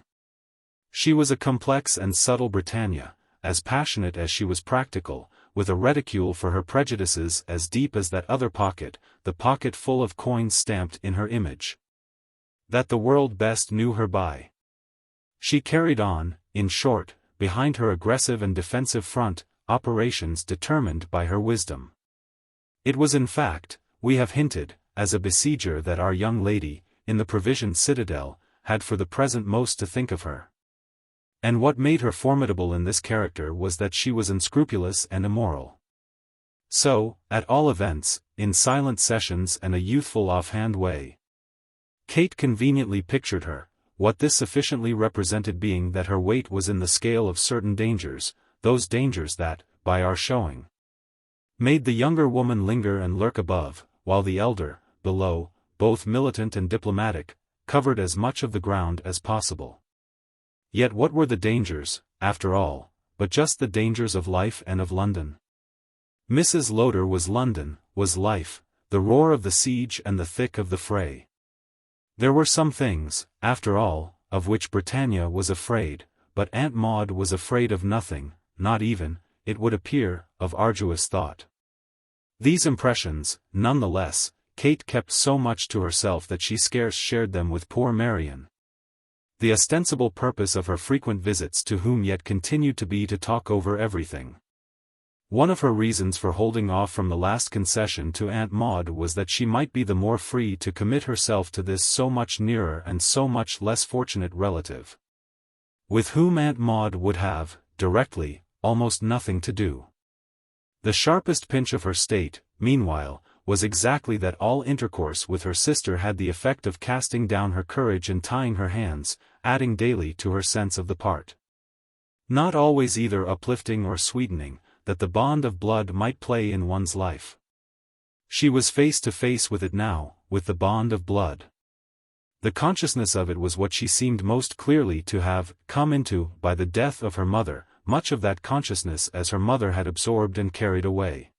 She was a complex and subtle Britannia, as passionate as she was practical, with a reticule for her prejudices as deep as that other pocket, the pocket full of coins stamped in her image, that the world best knew her by. She carried on, in short, behind her aggressive and defensive front, operations determined by her wisdom. It was in fact, we have hinted, as a besieger that our young lady, in the provisioned citadel, had for the present most to think of her. And what made her formidable in this character was that she was unscrupulous and immoral. So, at all events, in silent sessions and a youthful offhand way, Kate conveniently pictured her, what this sufficiently represented being that her weight was in the scale of certain dangers, those dangers that, by our showing, made the younger woman linger and lurk above, while the elder, below, both militant and diplomatic, covered as much of the ground as possible. Yet what were the dangers, after all, but just the dangers of life and of London? Mrs. Lowder was London, was life, the roar of the siege and the thick of the fray. There were some things, after all, of which Britannia was afraid, but Aunt Maude was afraid of nothing, not even, it would appear, of arduous thought. These impressions, nonetheless, Kate kept so much to herself that she scarce shared them with poor Marion. The ostensible purpose of her frequent visits to whom yet continued to be to talk over everything. One of her reasons for holding off from the last concession to Aunt Maude was that she might be the more free to commit herself to this so much nearer and so much less fortunate relative, with whom Aunt Maude would have, directly, almost nothing to do. The sharpest pinch of her state, meanwhile, was exactly that all intercourse with her sister had the effect of casting down her courage and tying her hands, adding daily to her sense of the part, not always either uplifting or sweetening, that the bond of blood might play in one's life. She was face to face with it now, with the bond of blood. The consciousness of it was what she seemed most clearly to have come into by the death of her mother, much of that consciousness as her mother had absorbed and carried away.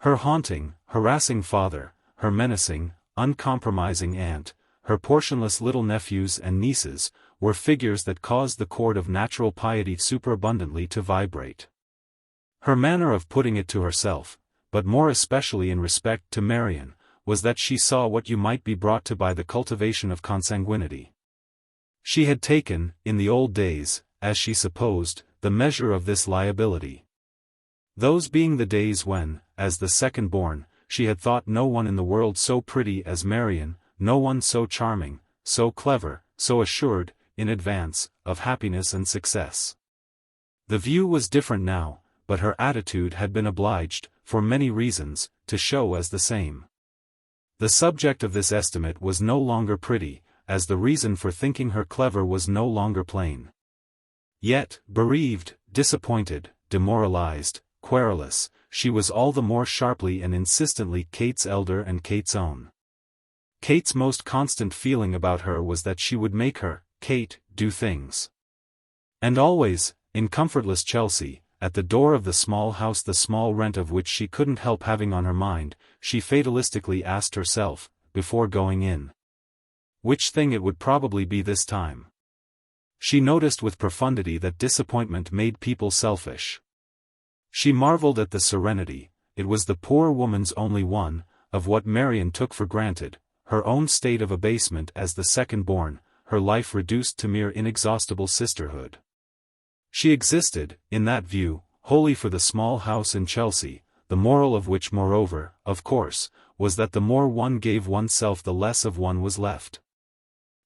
Her haunting, harassing father, her menacing, uncompromising aunt, her portionless little nephews and nieces, were figures that caused the chord of natural piety superabundantly to vibrate. Her manner of putting it to herself, but more especially in respect to Marion, was that she saw what you might be brought to by the cultivation of consanguinity. She had taken, in the old days, as she supposed, the measure of this liability. Those being the days when, as the second-born, she had thought no one in the world so pretty as Marion, no one so charming, so clever, so assured, in advance, of happiness and success. The view was different now, but her attitude had been obliged, for many reasons, to show as the same. The subject of this estimate was no longer pretty, as the reason for thinking her clever was no longer plain. Yet, bereaved, disappointed, demoralized, querulous, she was all the more sharply and insistently Kate's elder and Kate's own. Kate's most constant feeling about her was that she would make her, Kate, do things. And always, in comfortless Chelsea, at the door of the small house the small rent of which she couldn't help having on her mind, she fatalistically asked herself, before going in, which thing it would probably be this time. She noticed with profundity that disappointment made people selfish. She marveled at the serenity, it was the poor woman's only one, of what Marion took for granted, her own state of abasement as the second-born, her life reduced to mere inexhaustible sisterhood. She existed, in that view, wholly for the small house in Chelsea, the moral of which moreover, of course, was that the more one gave oneself the less of one was left.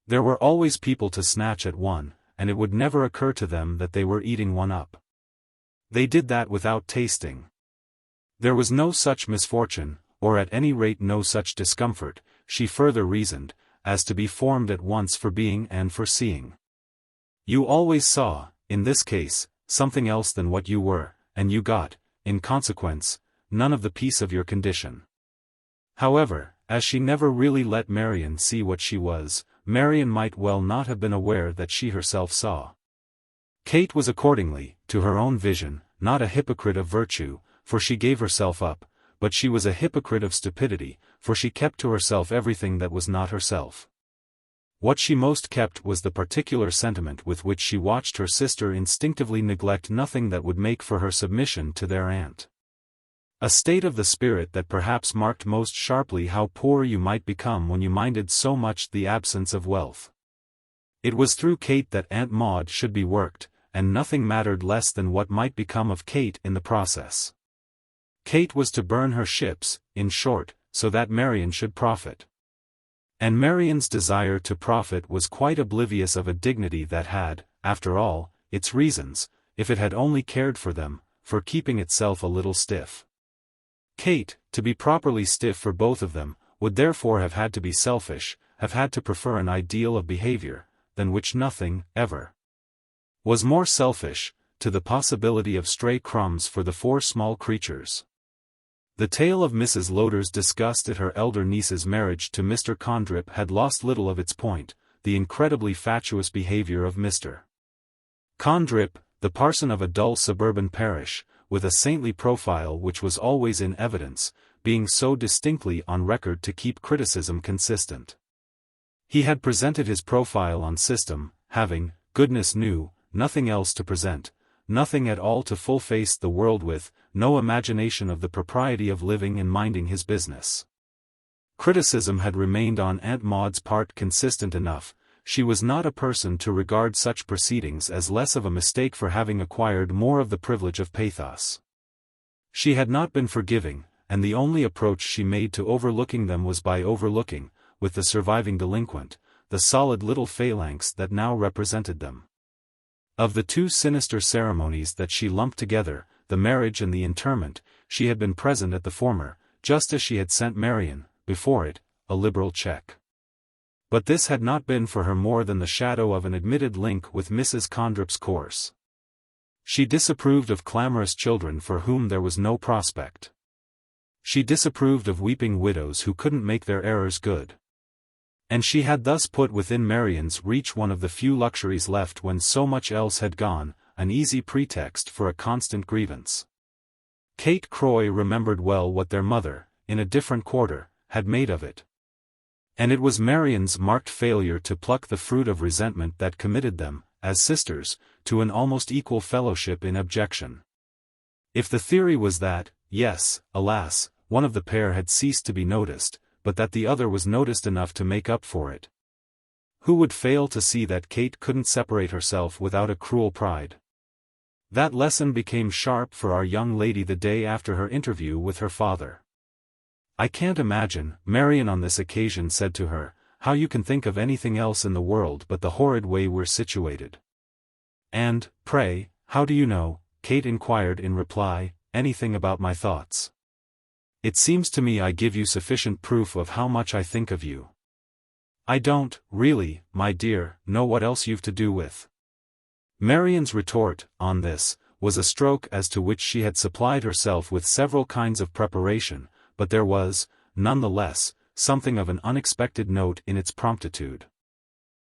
There were always people to snatch at one, and it would never occur to them that they were eating one up. They did that without tasting. There was no such misfortune, or at any rate no such discomfort, she further reasoned, as to be formed at once for being and for seeing. You always saw, in this case, something else than what you were, and you got, in consequence, none of the peace of your condition. However, as she never really let Marion see what she was, Marion might well not have been aware that she herself saw. Kate was accordingly, to her own vision, not a hypocrite of virtue, for she gave herself up, but she was a hypocrite of stupidity, for she kept to herself everything that was not herself. What she most kept was the particular sentiment with which she watched her sister instinctively neglect nothing that would make for her submission to their aunt. A state of the spirit that perhaps marked most sharply how poor you might become when you minded so much the absence of wealth. It was through Kate that Aunt Maude should be worked, and nothing mattered less than what might become of Kate in the process. Kate was to burn her ships, in short, so that Marion should profit. And Marion's desire to profit was quite oblivious of a dignity that had, after all, its reasons, if it had only cared for them, for keeping itself a little stiff. Kate, to be properly stiff for both of them, would therefore have had to be selfish, have had to prefer an ideal of behavior, than which nothing, ever, was more selfish, to the possibility of stray crumbs for the four small creatures. The tale of Mrs. Lowder's disgust at her elder niece's marriage to Mr. Condrip had lost little of its point, the incredibly fatuous behavior of Mr. Condrip, the parson of a dull suburban parish, with a saintly profile which was always in evidence, being so distinctly on record to keep criticism consistent. He had presented his profile on system, having, goodness knew, nothing else to present, nothing at all to full-face the world with, no imagination of the propriety of living and minding his business. Criticism had remained on Aunt Maude's part consistent enough. She was not a person to regard such proceedings as less of a mistake for having acquired more of the privilege of pathos. She had not been forgiving, and the only approach she made to overlooking them was by overlooking, with the surviving delinquent, the solid little phalanx that now represented them. Of the two sinister ceremonies that she lumped together, the marriage and the interment, she had been present at the former, just as she had sent Marion, before it, a liberal check. But this had not been for her more than the shadow of an admitted link with Mrs. Condrip's course. She disapproved of clamorous children for whom there was no prospect. She disapproved of weeping widows who couldn't make their errors good. And she had thus put within Marion's reach one of the few luxuries left when so much else had gone, an easy pretext for a constant grievance. Kate Croy remembered well what their mother, in a different quarter, had made of it. And it was Marion's marked failure to pluck the fruit of resentment that committed them, as sisters, to an almost equal fellowship in abjection. If the theory was that, yes, alas, one of the pair had ceased to be noticed, but that the other was noticed enough to make up for it. Who would fail to see that Kate couldn't separate herself without a cruel pride? That lesson became sharp for our young lady the day after her interview with her father. "I can't imagine," Marion on this occasion said to her, "how you can think of anything else in the world but the horrid way we're situated." "And, pray, how do you know," Kate inquired in reply, "anything about my thoughts? It seems to me I give you sufficient proof of how much I think of you." "I don't, really, my dear, know what else you've to do with." Marion's retort, on this, was a stroke as to which she had supplied herself with several kinds of preparation, but there was, none the less, something of an unexpected note in its promptitude.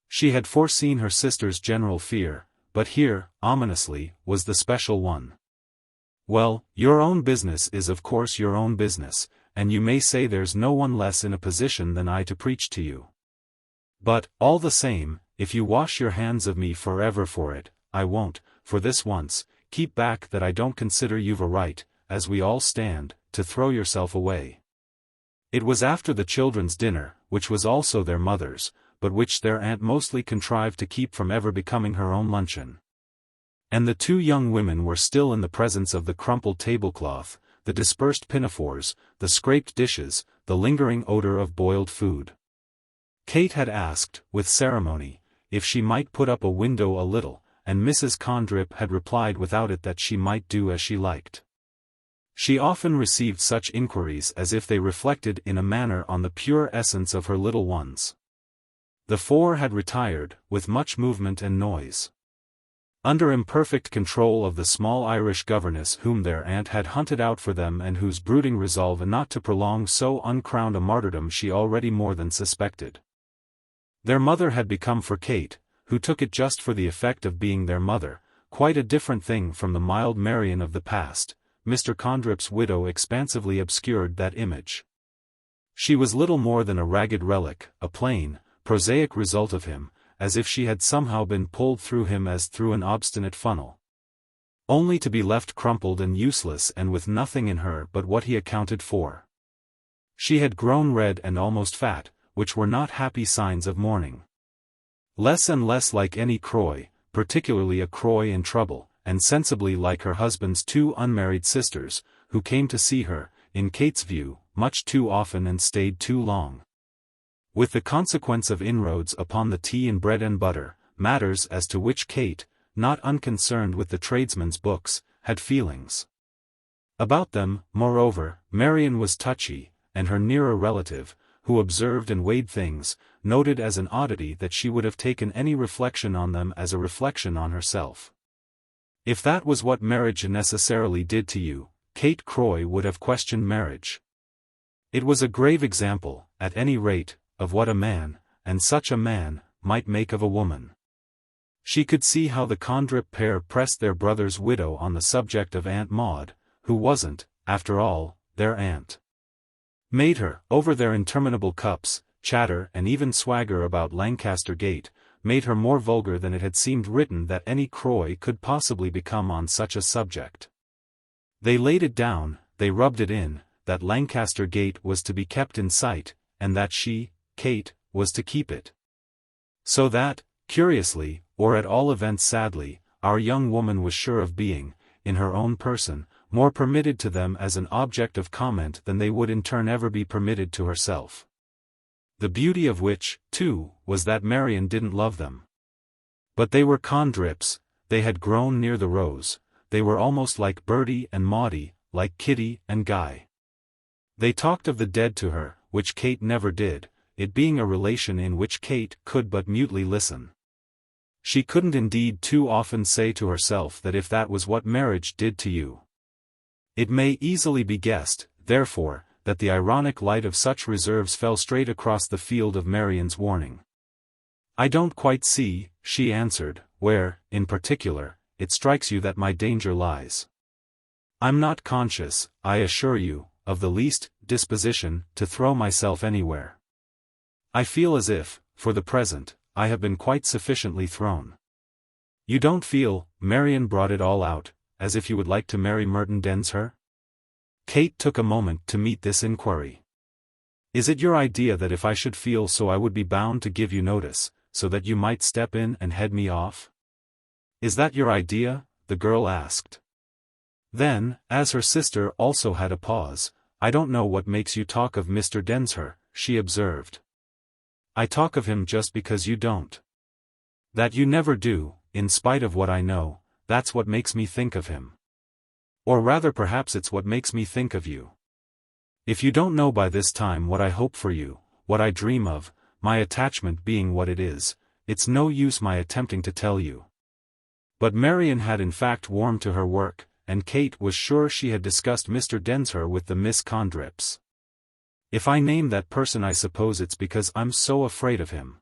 She had foreseen her sister's general fear, but here, ominously, was the special one. "Well, your own business is of course your own business, and you may say there's no one less in a position than I to preach to you. But, all the same, if you wash your hands of me forever for it, I won't, for this once, keep back that I don't consider you've a right, as we all stand, to throw yourself away." It was after the children's dinner, which was also their mother's, but which their aunt mostly contrived to keep from ever becoming her own luncheon. And the two young women were still in the presence of the crumpled tablecloth, the dispersed pinafores, the scraped dishes, the lingering odor of boiled food. Kate had asked, with ceremony, if she might put up a window a little, and Mrs. Condrip had replied without it that she might do as she liked. She often received such inquiries as if they reflected in a manner on the pure essence of her little ones. The four had retired, with much movement and noise. Under imperfect control of the small Irish governess whom their aunt had hunted out for them and whose brooding resolve not to prolong so uncrowned a martyrdom she already more than suspected. Their mother had become for Kate, who took it just for the effect of being their mother, quite a different thing from the mild Marion of the past. Mr. Condrip's widow expansively obscured that image. She was little more than a ragged relic, a plain, prosaic result of him, as if she had somehow been pulled through him as through an obstinate funnel. Only to be left crumpled and useless and with nothing in her but what he accounted for. She had grown red and almost fat, which were not happy signs of mourning. Less and less like any Croy, particularly a Croy in trouble, and sensibly like her husband's two unmarried sisters, who came to see her, in Kate's view, much too often and stayed too long. With the consequence of inroads upon the tea and bread and butter, matters as to which Kate, not unconcerned with the tradesmen's books, had feelings. About them, moreover, Marion was touchy, and her nearer relative, who observed and weighed things, noted as an oddity that she would have taken any reflection on them as a reflection on herself. If that was what marriage necessarily did to you, Kate Croy would have questioned marriage. It was a grave example, at any rate, of what a man, and such a man, might make of a woman. She could see how the Condrip pair pressed their brother's widow on the subject of Aunt Maude, who wasn't, after all, their aunt. Made her, over their interminable cups, chatter and even swagger about Lancaster Gate, made her more vulgar than it had seemed written that any Croy could possibly become on such a subject. They laid it down, they rubbed it in, that Lancaster Gate was to be kept in sight, and that she, Kate, was to keep it. So that, curiously, or at all events sadly, our young woman was sure of being, in her own person, more permitted to them as an object of comment than they would in turn ever be permitted to herself. The beauty of which, too, was that Marion didn't love them. But they were condrips, they had grown near the rose, they were almost like Bertie and Maudie, like Kitty and Guy. They talked of the dead to her, which Kate never did, it being a relation in which Kate could but mutely listen. She couldn't indeed too often say to herself that if that was what marriage did to you. It may easily be guessed, therefore, that the ironic light of such reserves fell straight across the field of Marion's warning. "I don't quite see," she answered, "where, in particular, it strikes you that my danger lies. I'm not conscious, I assure you, of the least disposition to throw myself anywhere. I feel as if, for the present, I have been quite sufficiently thrown." "You don't feel," Marion brought it all out, "as if you would like to marry Merton Densher?" Kate took a moment to meet this inquiry. "Is it your idea that if I should feel so I would be bound to give you notice, so that you might step in and head me off? Is that your idea?" the girl asked. Then, as her sister also had a pause, "I don't know what makes you talk of Mr. Densher," she observed. "I talk of him just because you don't. That you never do, in spite of what I know, that's what makes me think of him. Or rather perhaps it's what makes me think of you. If you don't know by this time what I hope for you, what I dream of, my attachment being what it is, it's no use my attempting to tell you." But Marion had in fact warmed to her work, and Kate was sure she had discussed Mr. Densher with the Miss Condrips. "If I name that person I suppose it's because I'm so afraid of him.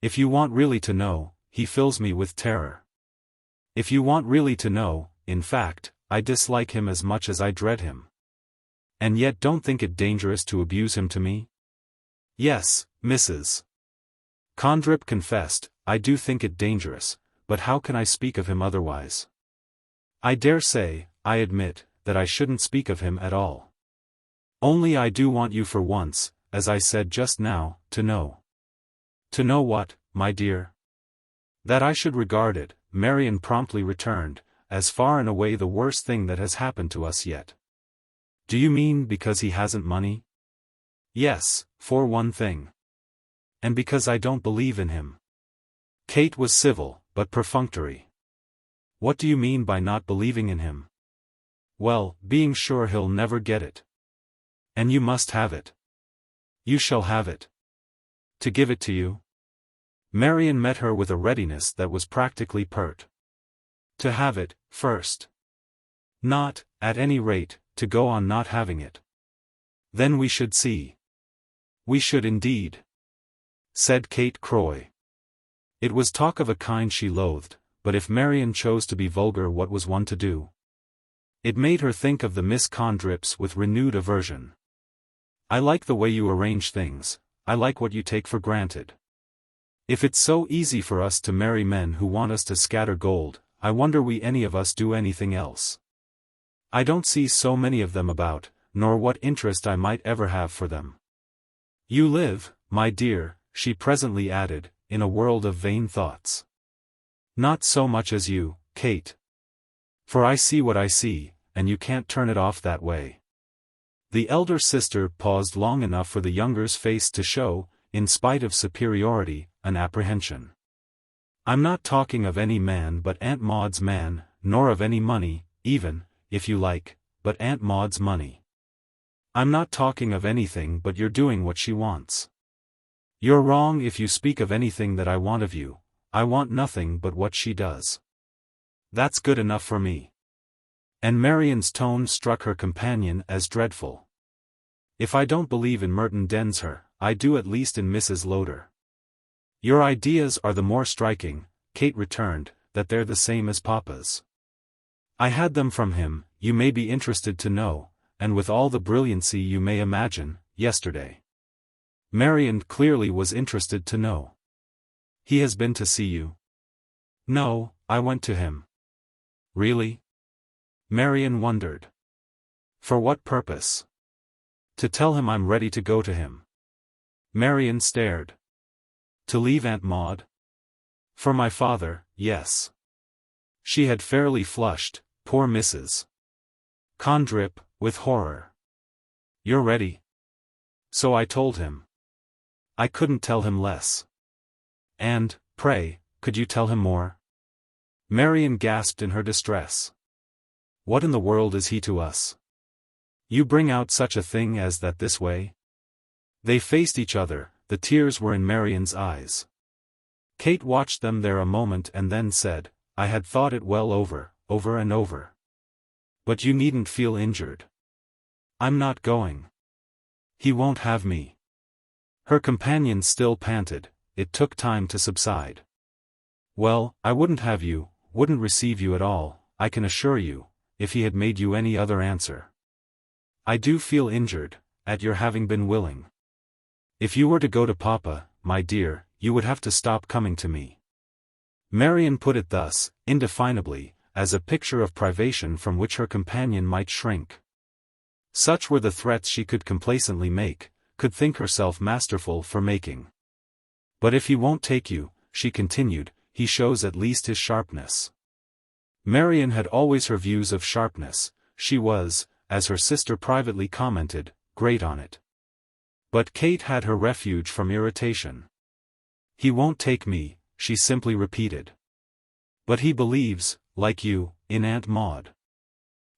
If you want really to know, he fills me with terror. If you want really to know, in fact, I dislike him as much as I dread him. And yet don't think it dangerous to abuse him to me?" "Yes, Mrs. Condrip confessed, I do think it dangerous, but how can I speak of him otherwise? I dare say, I admit, that I shouldn't speak of him at all. Only I do want you for once, as I said just now, to know." "To know what, my dear?" "That I should regard it," Marion promptly returned, "as far and away the worst thing that has happened to us yet." "Do you mean because he hasn't money?" "Yes, for one thing. And because I don't believe in him." Kate was civil, but perfunctory. "What do you mean by not believing in him?" "Well, being sure he'll never get it." "And you must have it." "You shall have it." "To give it to you?" Marion met her with a readiness that was practically pert. "To have it, first. Not, at any rate, to go on not having it. Then we should see." "We should indeed," said Kate Croy. It was talk of a kind she loathed, but if Marion chose to be vulgar what was one to do? It made her think of the Miss Condrips with renewed aversion. "I like the way you arrange things, I like what you take for granted. If it's so easy for us to marry men who want us to scatter gold, I wonder we any of us do anything else. I don't see so many of them about, nor what interest I might ever have for them. You live, my dear," she presently added, "in a world of vain thoughts. Not so much as you, Kate. For I see what I see, and you can't turn it off that way." The elder sister paused long enough for the younger's face to show, in spite of superiority, an apprehension. "I'm not talking of any man but Aunt Maude's man, nor of any money, even, if you like, but Aunt Maude's money. I'm not talking of anything but your doing what she wants. You're wrong if you speak of anything that I want of you. I want nothing but what she does. That's good enough for me." And Marion's tone struck her companion as dreadful. "If I don't believe in Merton Densher, I do at least in Mrs. Lowder." "Your ideas are the more striking," Kate returned, "that they're the same as Papa's. I had them from him, you may be interested to know, and with all the brilliancy you may imagine, yesterday." Marian clearly was interested to know. He has been to see you? No, I went to him. Really? Marian wondered. For what purpose? To tell him I'm ready to go to him. Marian stared. To leave Aunt Maude? For my father, yes. She had fairly flushed, poor Mrs. Condrip, with horror. You're ready? So I told him. I couldn't tell him less. And, pray, could you tell him more? Marian gasped in her distress. What in the world is he to us? You bring out such a thing as that this way? They faced each other, the tears were in Marian's eyes. Kate watched them there a moment and then said, I had thought it well over and over. But you needn't feel injured. I'm not going. He won't have me. Her companion still panted, it took time to subside. Well, I wouldn't have you, wouldn't receive you at all, I can assure you, if he had made you any other answer. I do feel injured, at your having been willing. If you were to go to Papa, my dear, you would have to stop coming to me. Marian put it thus, indefinably, as a picture of privation from which her companion might shrink. Such were the threats she could complacently make, could think herself masterful for making. But if he won't take you, she continued, he shows at least his sharpness. Marian had always her views of sharpness, she was, as her sister privately commented, great on it. But Kate had her refuge from irritation. He won't take me, she simply repeated. But he believes, like you, in Aunt Maude.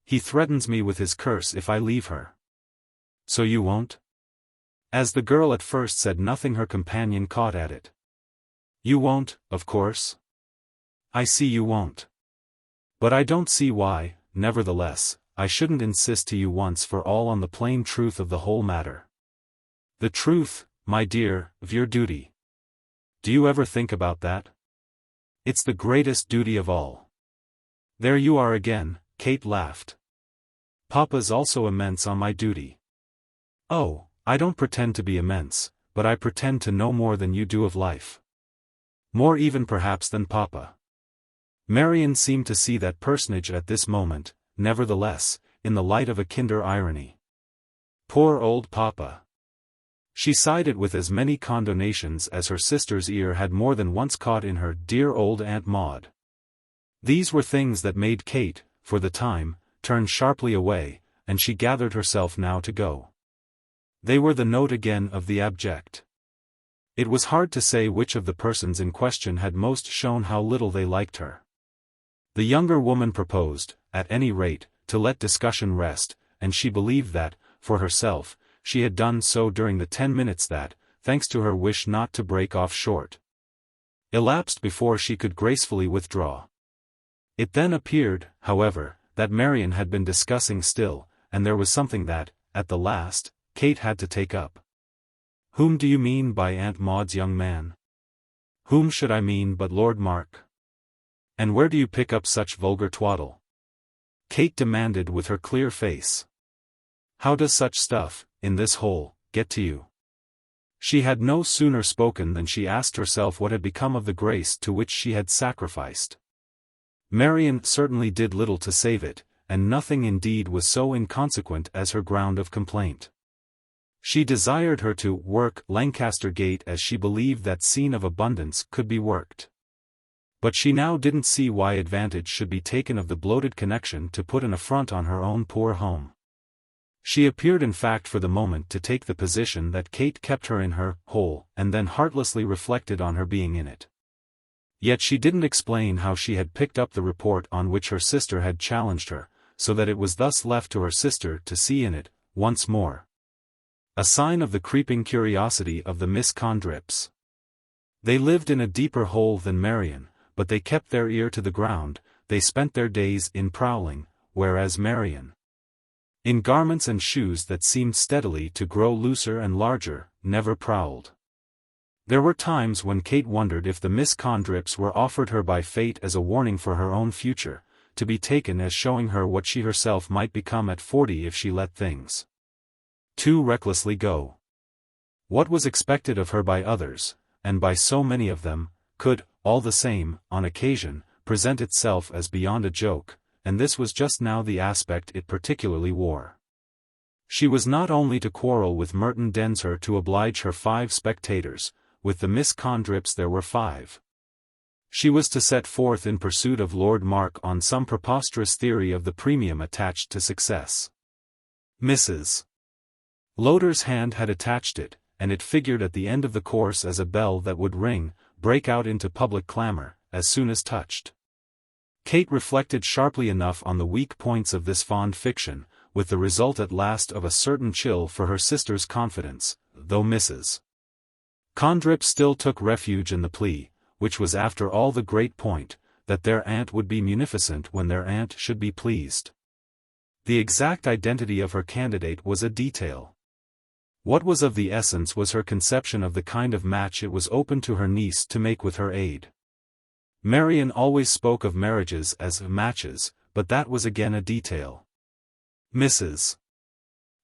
He threatens me with his curse if I leave her. So you won't? As the girl at first said nothing, her companion caught at it. You won't, of course. I see you won't. But I don't see why, nevertheless, I shouldn't insist to you once for all on the plain truth of the whole matter. The truth, my dear, of your duty. Do you ever think about that? It's the greatest duty of all. There you are again, Kate laughed. Papa's also immense on my duty. Oh, I don't pretend to be immense, but I pretend to know more than you do of life. More even perhaps than Papa. Marian seemed to see that personage at this moment, nevertheless, in the light of a kinder irony. Poor old Papa. She sighed it with as many condonations as her sister's ear had more than once caught in her dear old Aunt Maude. These were things that made Kate, for the time, turn sharply away, and she gathered herself now to go. They were the note again of the abject. It was hard to say which of the persons in question had most shown how little they liked her. The younger woman proposed, at any rate, to let discussion rest, and she believed that, for herself, she had done so during the 10 minutes that, thanks to her wish not to break off short, elapsed before she could gracefully withdraw. It then appeared, however, that Marian had been discussing still, and there was something that, at the last, Kate had to take up. Whom do you mean by Aunt Maude's young man? Whom should I mean but Lord Mark? And where do you pick up such vulgar twaddle? Kate demanded with her clear face. How does such stuff, in this hole, get to you? She had no sooner spoken than she asked herself what had become of the grace to which she had sacrificed. Marian certainly did little to save it, and nothing indeed was so inconsequent as her ground of complaint. She desired her to work Lancaster Gate as she believed that scene of abundance could be worked. But she now didn't see why advantage should be taken of the bloated connection to put an affront on her own poor home. She appeared in fact for the moment to take the position that Kate kept her in her hole, and then heartlessly reflected on her being in it. Yet she didn't explain how she had picked up the report on which her sister had challenged her, so that it was thus left to her sister to see in it, once more, a sign of the creeping curiosity of the Miss Condrips. They lived in a deeper hole than Marian, but they kept their ear to the ground, they spent their days in prowling, whereas Marian, in garments and shoes that seemed steadily to grow looser and larger, never prowled. There were times when Kate wondered if the Miss Condrips were offered her by fate as a warning for her own future, to be taken as showing her what she herself might become at 40 if she let things too recklessly go. What was expected of her by others, and by so many of them, could, all the same, on occasion, present itself as beyond a joke, and this was just now the aspect it particularly wore. She was not only to quarrel with Merton Densher to oblige her 5 spectators, with the Miss Condrips there were 5. She was to set forth in pursuit of Lord Mark on some preposterous theory of the premium attached to success. Mrs. Lowder's hand had attached it, and it figured at the end of the course as a bell that would ring, break out into public clamor, as soon as touched. Kate reflected sharply enough on the weak points of this fond fiction, with the result at last of a certain chill for her sister's confidence, though Mrs. Condrip still took refuge in the plea, which was after all the great point, that their aunt would be munificent when their aunt should be pleased. The exact identity of her candidate was a detail. What was of the essence was her conception of the kind of match it was open to her niece to make with her aid. Marian always spoke of marriages as matches, but that was again a detail. Mrs.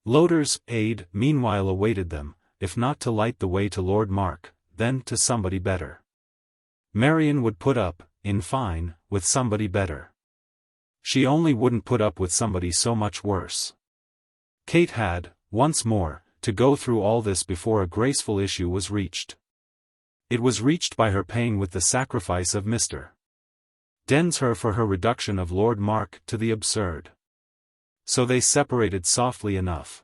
Lowder's aid meanwhile awaited them, if not to light the way to Lord Mark, then to somebody better. Marian would put up, in fine, with somebody better. She only wouldn't put up with somebody so much worse. Kate had, once more, to go through all this before a graceful issue was reached. It was reached by her paying with the sacrifice of Mr. Densher for her reduction of Lord Mark to the absurd. So they separated softly enough.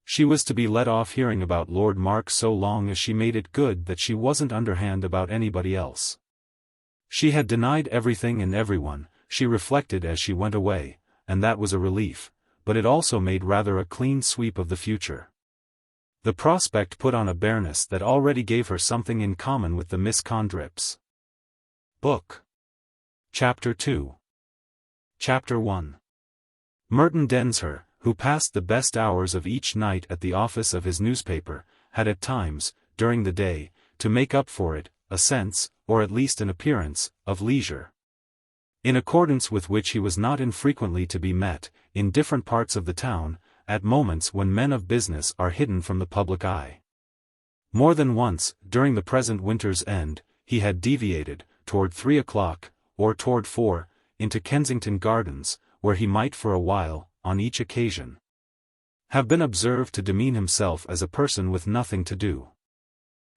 She was to be let off hearing about Lord Mark so long as she made it good that she wasn't underhand about anybody else. She had denied everything and everyone, she reflected as she went away, and that was a relief, but it also made rather a clean sweep of the future. The prospect put on a bareness that already gave her something in common with the Miss Condrips. Book. Chapter 2. Chapter 1. Merton Densher, who passed the best hours of each night at the office of his newspaper, had at times, during the day, to make up for it, a sense, or at least an appearance, of leisure. In accordance with which he was not infrequently to be met, in different parts of the town, at moments when men of business are hidden from the public eye. More than once, during the present winter's end, he had deviated, toward 3 o'clock, or toward 4, into Kensington Gardens, where he might for a while, on each occasion, have been observed to demean himself as a person with nothing to do.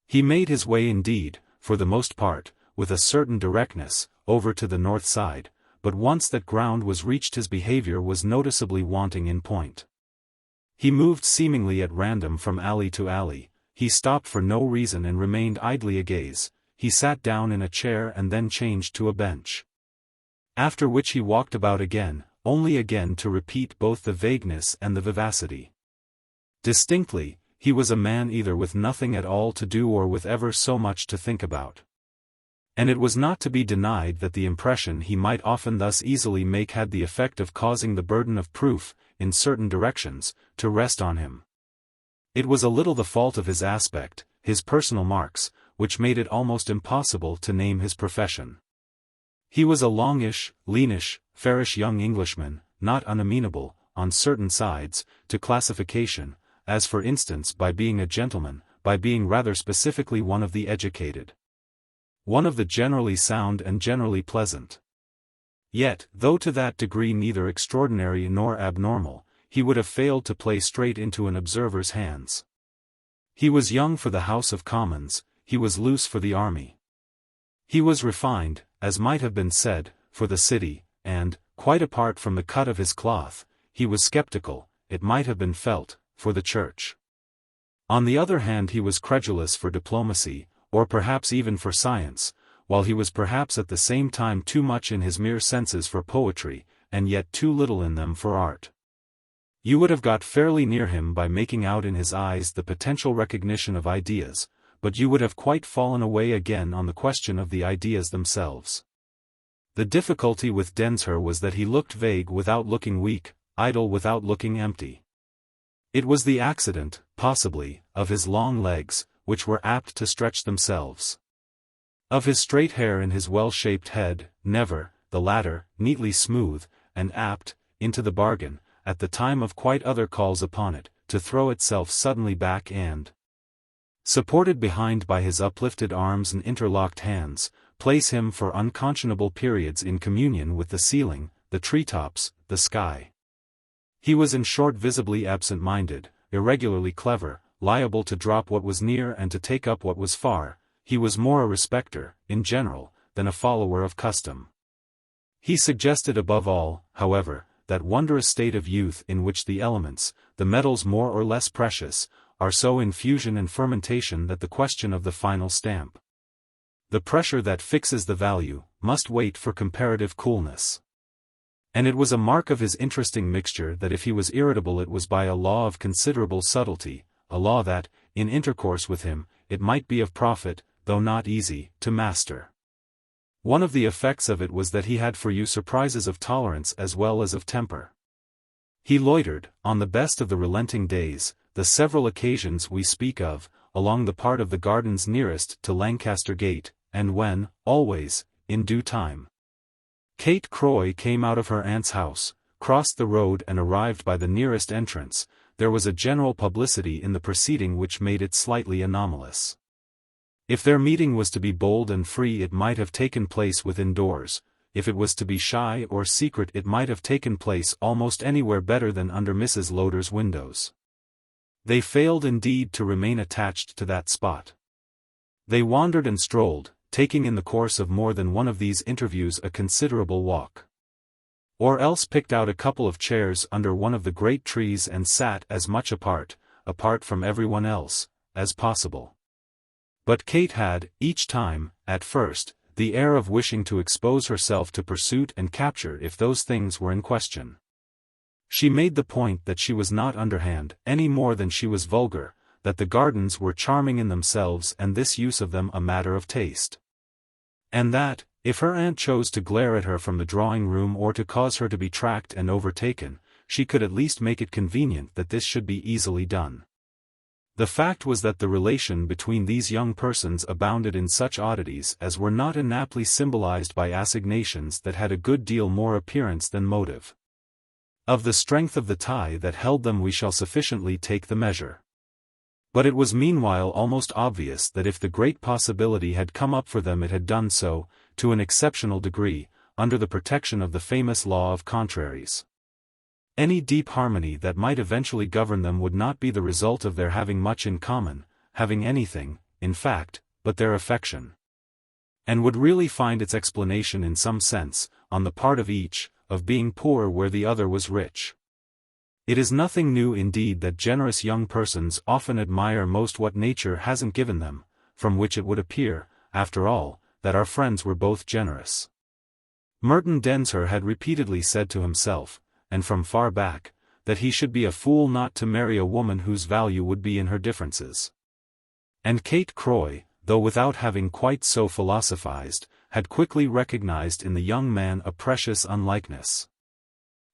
He made his way indeed, for the most part, with a certain directness, over to the north side, but once that ground was reached his behavior was noticeably wanting in point. He moved seemingly at random from alley to alley, he stopped for no reason and remained idly agaze, he sat down in a chair and then changed to a bench. After which he walked about again, only again to repeat both the vagueness and the vivacity. Distinctly, he was a man either with nothing at all to do or with ever so much to think about. And it was not to be denied that the impression he might often thus easily make had the effect of causing the burden of proof, in certain directions, to rest on him. It was a little the fault of his aspect, his personal marks, which made it almost impossible to name his profession. He was a longish, leanish, fairish young Englishman, not unamenable, on certain sides, to classification, as for instance by being a gentleman, by being rather specifically one of the educated. One of the generally sound and generally pleasant. Yet, though to that degree neither extraordinary nor abnormal, he would have failed to play straight into an observer's hands. He was young for the House of Commons, he was loose for the army. He was refined, as might have been said, for the city, and, quite apart from the cut of his cloth, he was sceptical, it might have been felt, for the church. On the other hand he was credulous for diplomacy, or perhaps even for science, while he was perhaps at the same time too much in his mere senses for poetry, and yet too little in them for art. You would have got fairly near him by making out in his eyes the potential recognition of ideas, but you would have quite fallen away again on the question of the ideas themselves. The difficulty with Densher was that he looked vague without looking weak, idle without looking empty. It was the accident, possibly, of his long legs, which were apt to stretch themselves. Of his straight hair and his well-shaped head, never, the latter, neatly smooth, and apt, into the bargain, at the time of quite other calls upon it, to throw itself suddenly back and supported behind by his uplifted arms and interlocked hands, place him for unconscionable periods in communion with the ceiling, the treetops, the sky. He was in short visibly absent-minded, irregularly clever, liable to drop what was near and to take up what was far. He was more a respecter, in general, than a follower of custom. He suggested above all, however, that wondrous state of youth in which the elements, the metals more or less precious, are so in fusion and fermentation that the question of the final stamp, the pressure that fixes the value, must wait for comparative coolness. And it was a mark of his interesting mixture that if he was irritable it was by a law of considerable subtlety, a law that, in intercourse with him, it might be of profit, though not easy, to master. One of the effects of it was that he had for you surprises of tolerance as well as of temper. He loitered, on the best of the relenting days, the several occasions we speak of, along the part of the gardens nearest to Lancaster Gate, and when, always, in due time, Kate Croy came out of her aunt's house, crossed the road and arrived by the nearest entrance, there was a general publicity in the proceeding which made it slightly anomalous. If their meeting was to be bold and free it might have taken place within doors, if it was to be shy or secret it might have taken place almost anywhere better than under Mrs. Lowder's windows. They failed indeed to remain attached to that spot. They wandered and strolled, taking in the course of more than one of these interviews a considerable walk. Or else picked out a couple of chairs under one of the great trees and sat as much apart from everyone else, as possible. But Kate had, each time, at first, the air of wishing to expose herself to pursuit and capture if those things were in question. She made the point that she was not underhand, any more than she was vulgar, that the gardens were charming in themselves and this use of them a matter of taste. And that, if her aunt chose to glare at her from the drawing-room or to cause her to be tracked and overtaken, she could at least make it convenient that this should be easily done. The fact was that the relation between these young persons abounded in such oddities as were not inaptly symbolized by assignations that had a good deal more appearance than motive. Of the strength of the tie that held them we shall sufficiently take the measure. But it was meanwhile almost obvious that if the great possibility had come up for them it had done so, to an exceptional degree, under the protection of the famous law of contraries. Any deep harmony that might eventually govern them would not be the result of their having much in common, having anything, in fact, but their affection. And would really find its explanation in some sense, on the part of each, of being poor where the other was rich. It is nothing new indeed that generous young persons often admire most what nature hasn't given them, from which it would appear, after all, that our friends were both generous. Merton Densher had repeatedly said to himself, and from far back, that he should be a fool not to marry a woman whose value would be in her differences. And Kate Croy, though without having quite so philosophized, had quickly recognized in the young man a precious unlikeness.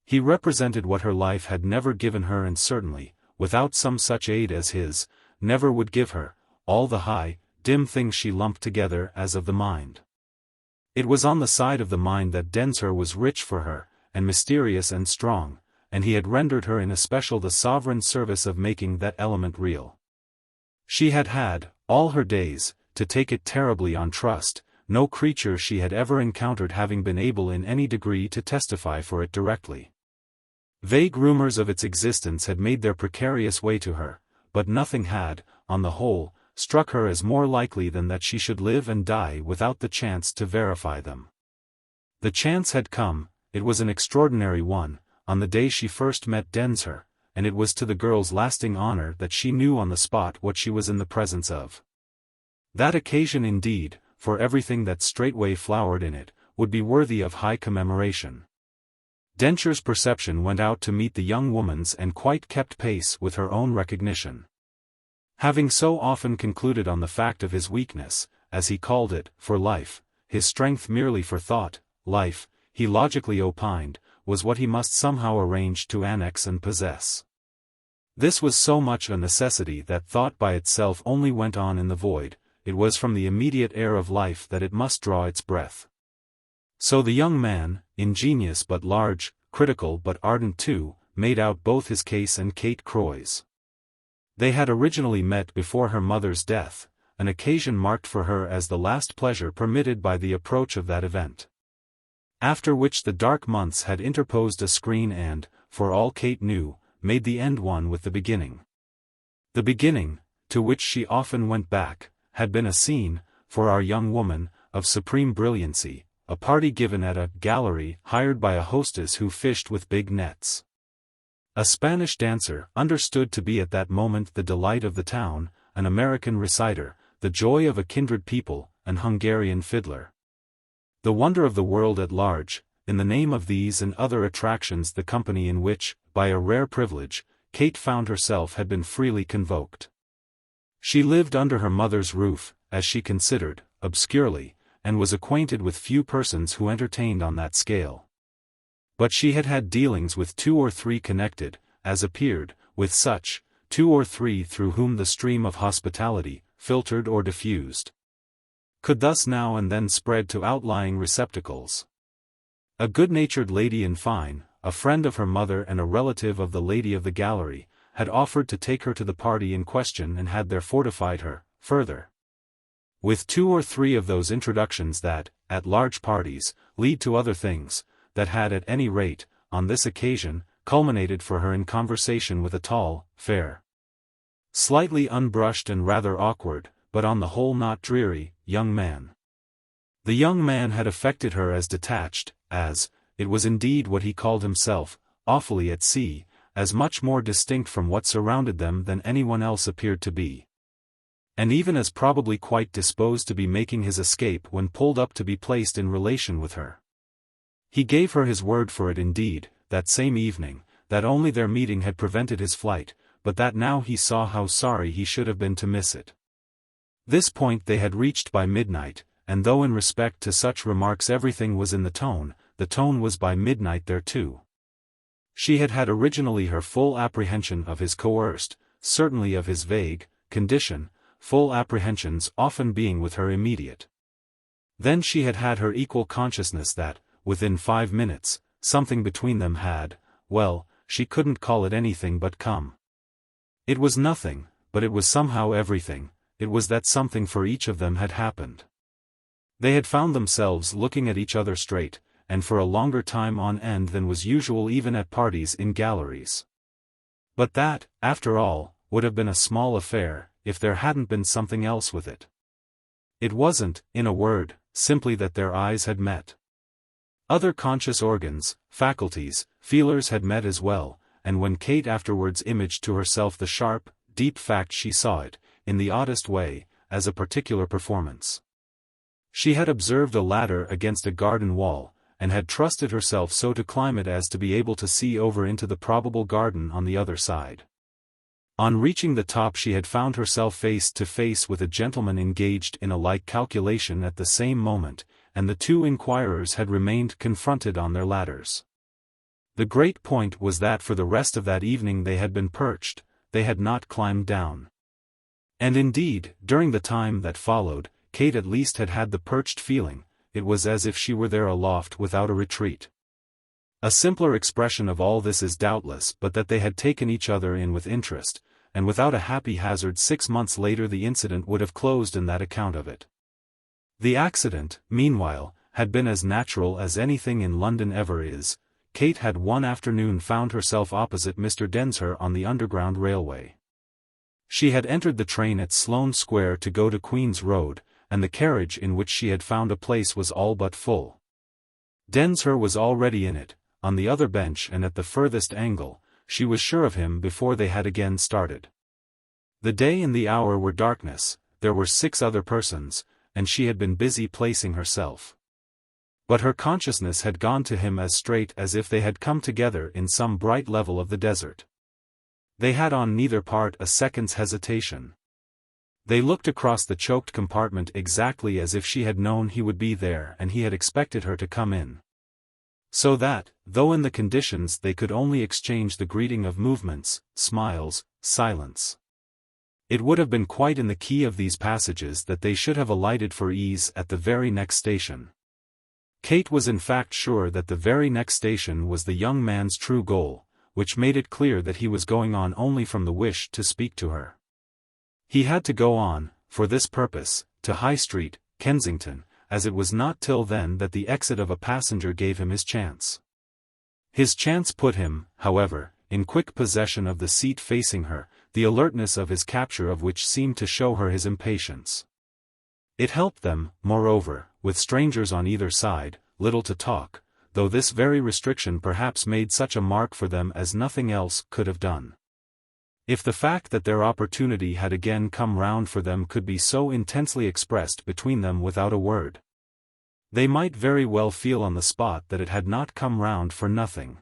He represented what her life had never given her and certainly, without some such aid as his, never would give her, all the high, dim things she lumped together as of the mind. It was on the side of the mind that Densher was rich for her, and mysterious and strong, and he had rendered her in especial the sovereign service of making that element real. She had had, all her days, to take it terribly on trust, no creature she had ever encountered having been able in any degree to testify for it directly. Vague rumors of its existence had made their precarious way to her, but nothing had, on the whole, struck her as more likely than that she should live and die without the chance to verify them. The chance had come. It was an extraordinary one, on the day she first met Densher, and it was to the girl's lasting honor that she knew on the spot what she was in the presence of. That occasion indeed, for everything that straightway flowered in it, would be worthy of high commemoration. Densher's perception went out to meet the young woman's and quite kept pace with her own recognition. Having so often concluded on the fact of his weakness, as he called it, for life, his strength merely for thought, life, he logically opined, was what he must somehow arrange to annex and possess. This was so much a necessity that thought by itself only went on in the void, it was from the immediate air of life that it must draw its breath. So the young man, ingenious but large, critical but ardent too, made out both his case and Kate Croy's. They had originally met before her mother's death, an occasion marked for her as the last pleasure permitted by the approach of that event. After which the dark months had interposed a screen and, for all Kate knew, made the end one with the beginning. The beginning, to which she often went back, had been a scene, for our young woman, of supreme brilliancy, a party given at a gallery hired by a hostess who fished with big nets. A Spanish dancer, understood to be at that moment the delight of the town, an American reciter, the joy of a kindred people, an Hungarian fiddler. The wonder of the world at large, in the name of these and other attractions the company in which, by a rare privilege, Kate found herself had been freely convoked. She lived under her mother's roof, as she considered, obscurely, and was acquainted with few persons who entertained on that scale. But she had had dealings with 2 or 3 connected, as appeared, with such, 2 or 3 through whom the stream of hospitality, filtered or diffused, could thus now and then spread to outlying receptacles. A good-natured lady in fine, a friend of her mother and a relative of the lady of the gallery, had offered to take her to the party in question and had there fortified her, further, with 2 or 3 of those introductions that, at large parties, lead to other things, that had at any rate, on this occasion, culminated for her in conversation with a tall, fair, slightly unbrushed and rather awkward, but on the whole not dreary, young man. The young man had affected her as detached, as, it was indeed what he called himself, awfully at sea, as much more distinct from what surrounded them than anyone else appeared to be. And even as probably quite disposed to be making his escape when pulled up to be placed in relation with her. He gave her his word for it indeed, that same evening, that only their meeting had prevented his flight, but that now he saw how sorry he should have been to miss it. This point they had reached by midnight, and though in respect to such remarks everything was in the tone was by midnight there too. She had had originally her full apprehension of his coerced, certainly of his vague, condition, full apprehensions often being with her immediate. Then she had had her equal consciousness that, within 5 minutes, something between them had, well, she couldn't call it anything but come. It was nothing, but it was somehow everything, it was that something for each of them had happened. They had found themselves looking at each other straight, and for a longer time on end than was usual even at parties in galleries. But that, after all, would have been a small affair, if there hadn't been something else with it. It wasn't, in a word, simply that their eyes had met. Other conscious organs, faculties, feelers had met as well, and when Kate afterwards imaged to herself the sharp, deep fact she saw it, in the oddest way, as a particular performance. She had observed a ladder against a garden wall, and had trusted herself so to climb it as to be able to see over into the probable garden on the other side. On reaching the top she had found herself face to face with a gentleman engaged in a like calculation at the same moment, and the 2 inquirers had remained confronted on their ladders. The great point was that for the rest of that evening they had been perched, they had not climbed down. And indeed, during the time that followed, Kate at least had had the perched feeling, it was as if she were there aloft without a retreat. A simpler expression of all this is doubtless but that they had taken each other in with interest, and without a happy hazard 6 months later the incident would have closed in that account of it. The accident, meanwhile, had been as natural as anything in London ever is. Kate had one afternoon found herself opposite Mr. Densher on the Underground Railway. She had entered the train at Sloane Square to go to Queen's Road, and the carriage in which she had found a place was all but full. Densher was already in it, on the other bench and at the furthest angle. She was sure of him before they had again started. The day and the hour were darkness, there were 6 other persons, and she had been busy placing herself. But her consciousness had gone to him as straight as if they had come together in some bright level of the desert. They had on neither part a second's hesitation. They looked across the choked compartment exactly as if she had known he would be there and he had expected her to come in. So that, though in the conditions they could only exchange the greeting of movements, smiles, silence. It would have been quite in the key of these passages that they should have alighted for ease at the very next station. Kate was in fact sure that the very next station was the young man's true goal, which made it clear that he was going on only from the wish to speak to her. He had to go on, for this purpose, to High Street, Kensington, as it was not till then that the exit of a passenger gave him his chance. His chance put him, however, in quick possession of the seat facing her, the alertness of his capture of which seemed to show her his impatience. It helped them, moreover, with strangers on either side, little to talk, though this very restriction perhaps made such a mark for them as nothing else could have done. If the fact that their opportunity had again come round for them could be so intensely expressed between them without a word, they might very well feel on the spot that it had not come round for nothing.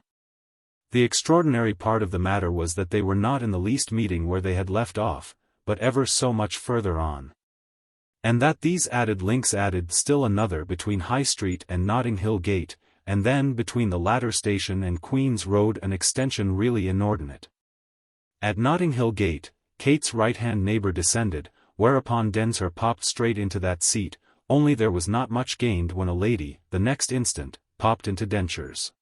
The extraordinary part of the matter was that they were not in the least meeting where they had left off, but ever so much further on. And that these added links added still another between High Street and Notting Hill Gate, and then between the latter station and Queen's Road an extension really inordinate. At Notting Hill Gate, Kate's right-hand neighbour descended, whereupon Densher popped straight into that seat, only there was not much gained when a lady, the next instant, popped into Densher's.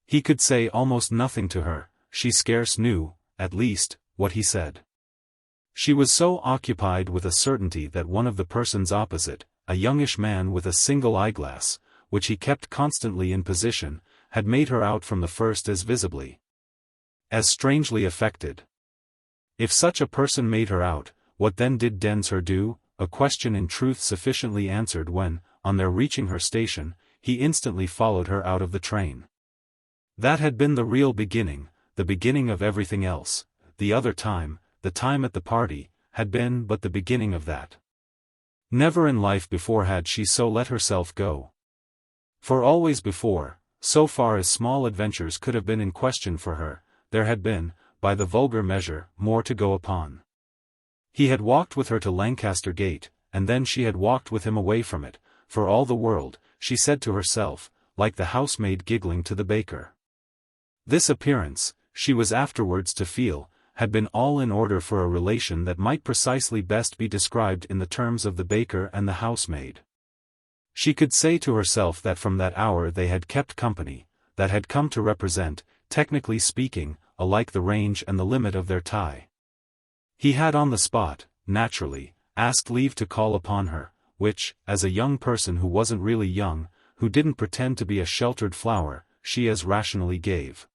He could say almost nothing to her, she scarce knew, at least, what he said. She was so occupied with a certainty that one of the persons opposite, a youngish man with a single eyeglass, which he kept constantly in position, had made her out from the first as visibly, as strangely affected. If such a person made her out, what then did Densher do? A question in truth sufficiently answered when, on their reaching her station, he instantly followed her out of the train. That had been the real beginning, the beginning of everything else. The other time, the time at the party, had been but the beginning of that. Never in life before had she so let herself go. For always before, so far as small adventures could have been in question for her, there had been, by the vulgar measure, more to go upon. He had walked with her to Lancaster Gate, and then she had walked with him away from it, for all the world, she said to herself, like the housemaid giggling to the baker. This appearance, she was afterwards to feel, had been all in order for a relation that might precisely best be described in the terms of the baker and the housemaid. She could say to herself that from that hour they had kept company, that had come to represent, technically speaking, alike the range and the limit of their tie. He had on the spot, naturally, asked leave to call upon her, which, as a young person who wasn't really young, who didn't pretend to be a sheltered flower, she as rationally gave.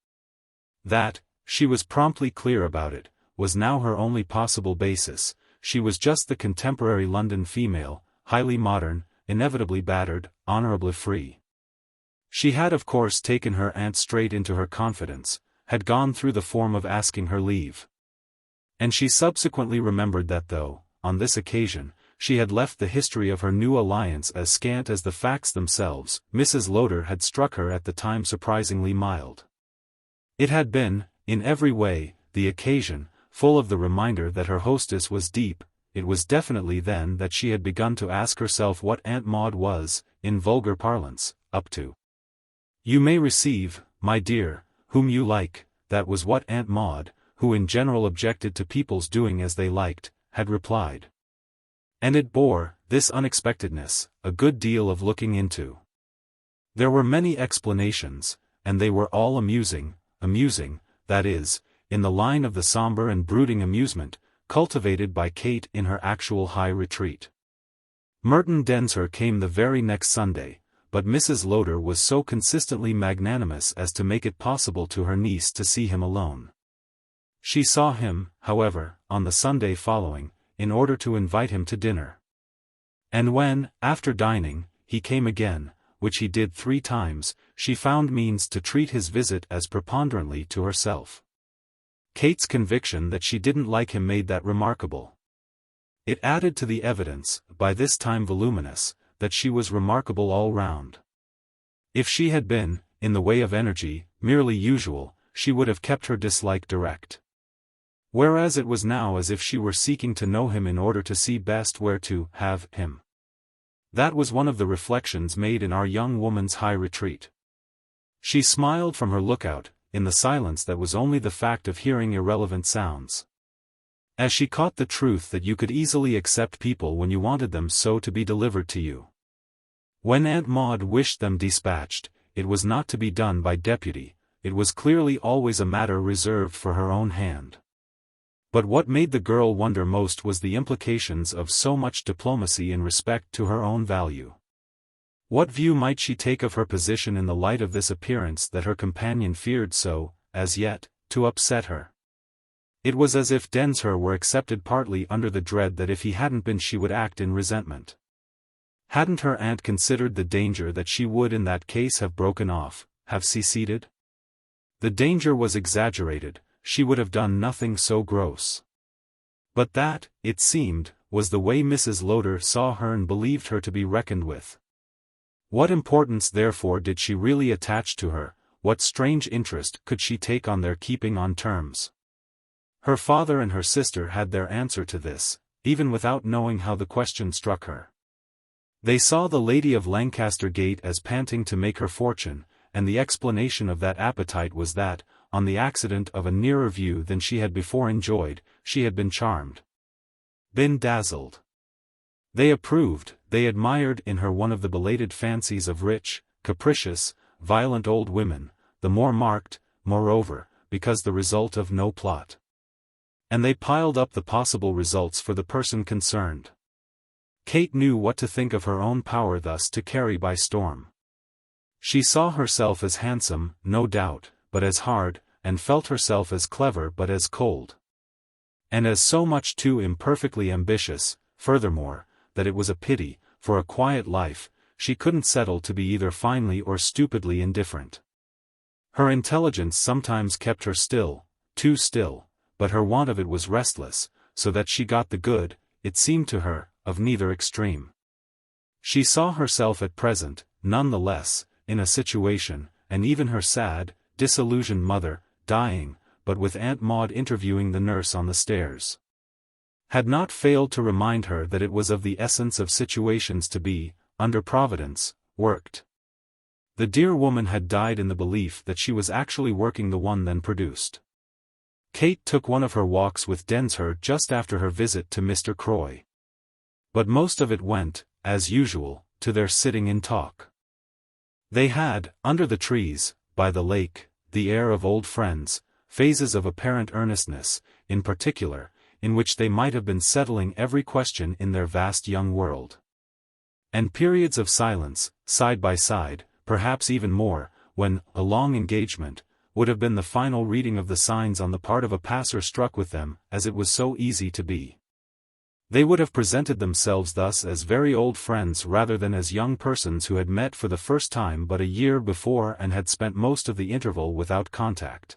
That, she was promptly clear about it, was now her only possible basis. She was just the contemporary London female, highly modern, inevitably battered, honourably free. She had of course taken her aunt straight into her confidence, had gone through the form of asking her leave. And she subsequently remembered that though, on this occasion, she had left the history of her new alliance as scant as the facts themselves, Mrs. Lowder had struck her at the time surprisingly mild. It had been, in every way, the occasion, full of the reminder that her hostess was deep. It was definitely then that she had begun to ask herself what Aunt Maude was, in vulgar parlance, up to. You may receive, my dear, whom you like, that was what Aunt Maude, who in general objected to people's doing as they liked, had replied. And it bore, this unexpectedness, a good deal of looking into. There were many explanations, and they were all amusing, that is, in the line of the sombre and brooding amusement, cultivated by Kate in her actual high retreat. Merton Densher came the very next Sunday, but Mrs. Lowder was so consistently magnanimous as to make it possible to her niece to see him alone. She saw him, however, on the Sunday following, in order to invite him to dinner. And when, after dining, he came again, which he did 3 times, she found means to treat his visit as preponderantly to herself. Kate's conviction that she didn't like him made that remarkable. It added to the evidence, by this time voluminous, that she was remarkable all round. If she had been, in the way of energy, merely usual, she would have kept her dislike direct. Whereas it was now as if she were seeking to know him in order to see best where to have him. That was one of the reflections made in our young woman's high retreat. She smiled from her lookout, in the silence that was only the fact of hearing irrelevant sounds. As she caught the truth that you could easily accept people when you wanted them so to be delivered to you. When Aunt Maude wished them dispatched, it was not to be done by deputy, it was clearly always a matter reserved for her own hand. But what made the girl wonder most was the implications of so much diplomacy in respect to her own value. What view might she take of her position in the light of this appearance that her companion feared so, as yet, to upset her? It was as if Densher were accepted partly under the dread that if he hadn't been she would act in resentment. Hadn't her aunt considered the danger that she would in that case have broken off, have seceded? The danger was exaggerated, she would have done nothing so gross. But that, it seemed, was the way Mrs. Lowder saw her and believed her to be reckoned with. What importance therefore did she really attach to her, what strange interest could she take on their keeping on terms? Her father and her sister had their answer to this, even without knowing how the question struck her. They saw the Lady of Lancaster Gate as panting to make her fortune, and the explanation of that appetite was that, on the accident of a nearer view than she had before enjoyed, she had been charmed. Been dazzled. They approved, they admired in her one of the belated fancies of rich, capricious, violent old women, the more marked, moreover, because the result of no plot. And they piled up the possible results for the person concerned. Kate knew what to think of her own power thus to carry by storm. She saw herself as handsome, no doubt, but as hard, and felt herself as clever but as cold. And as so much too imperfectly ambitious, furthermore, that it was a pity, for a quiet life, she couldn't settle to be either finely or stupidly indifferent. Her intelligence sometimes kept her still, too still, but her want of it was restless, so that she got the good, it seemed to her, of neither extreme. She saw herself at present, none the less, in a situation, and even her sad, disillusioned mother, dying, but with Aunt Maude interviewing the nurse on the stairs, had not failed to remind her that it was of the essence of situations to be, under Providence, worked. The dear woman had died in the belief that she was actually working the one then produced. Kate took one of her walks with Densher just after her visit to Mr. Croy. But most of it went, as usual, to their sitting in talk. They had, under the trees, by the lake, the air of old friends, phases of apparent earnestness, in particular, in which they might have been settling every question in their vast young world. And periods of silence, side by side, perhaps even more, when a long engagement would have been the final reading of the signs on the part of a passer struck with them, as it was so easy to be. They would have presented themselves thus as very old friends rather than as young persons who had met for the first time but a year before and had spent most of the interval without contact.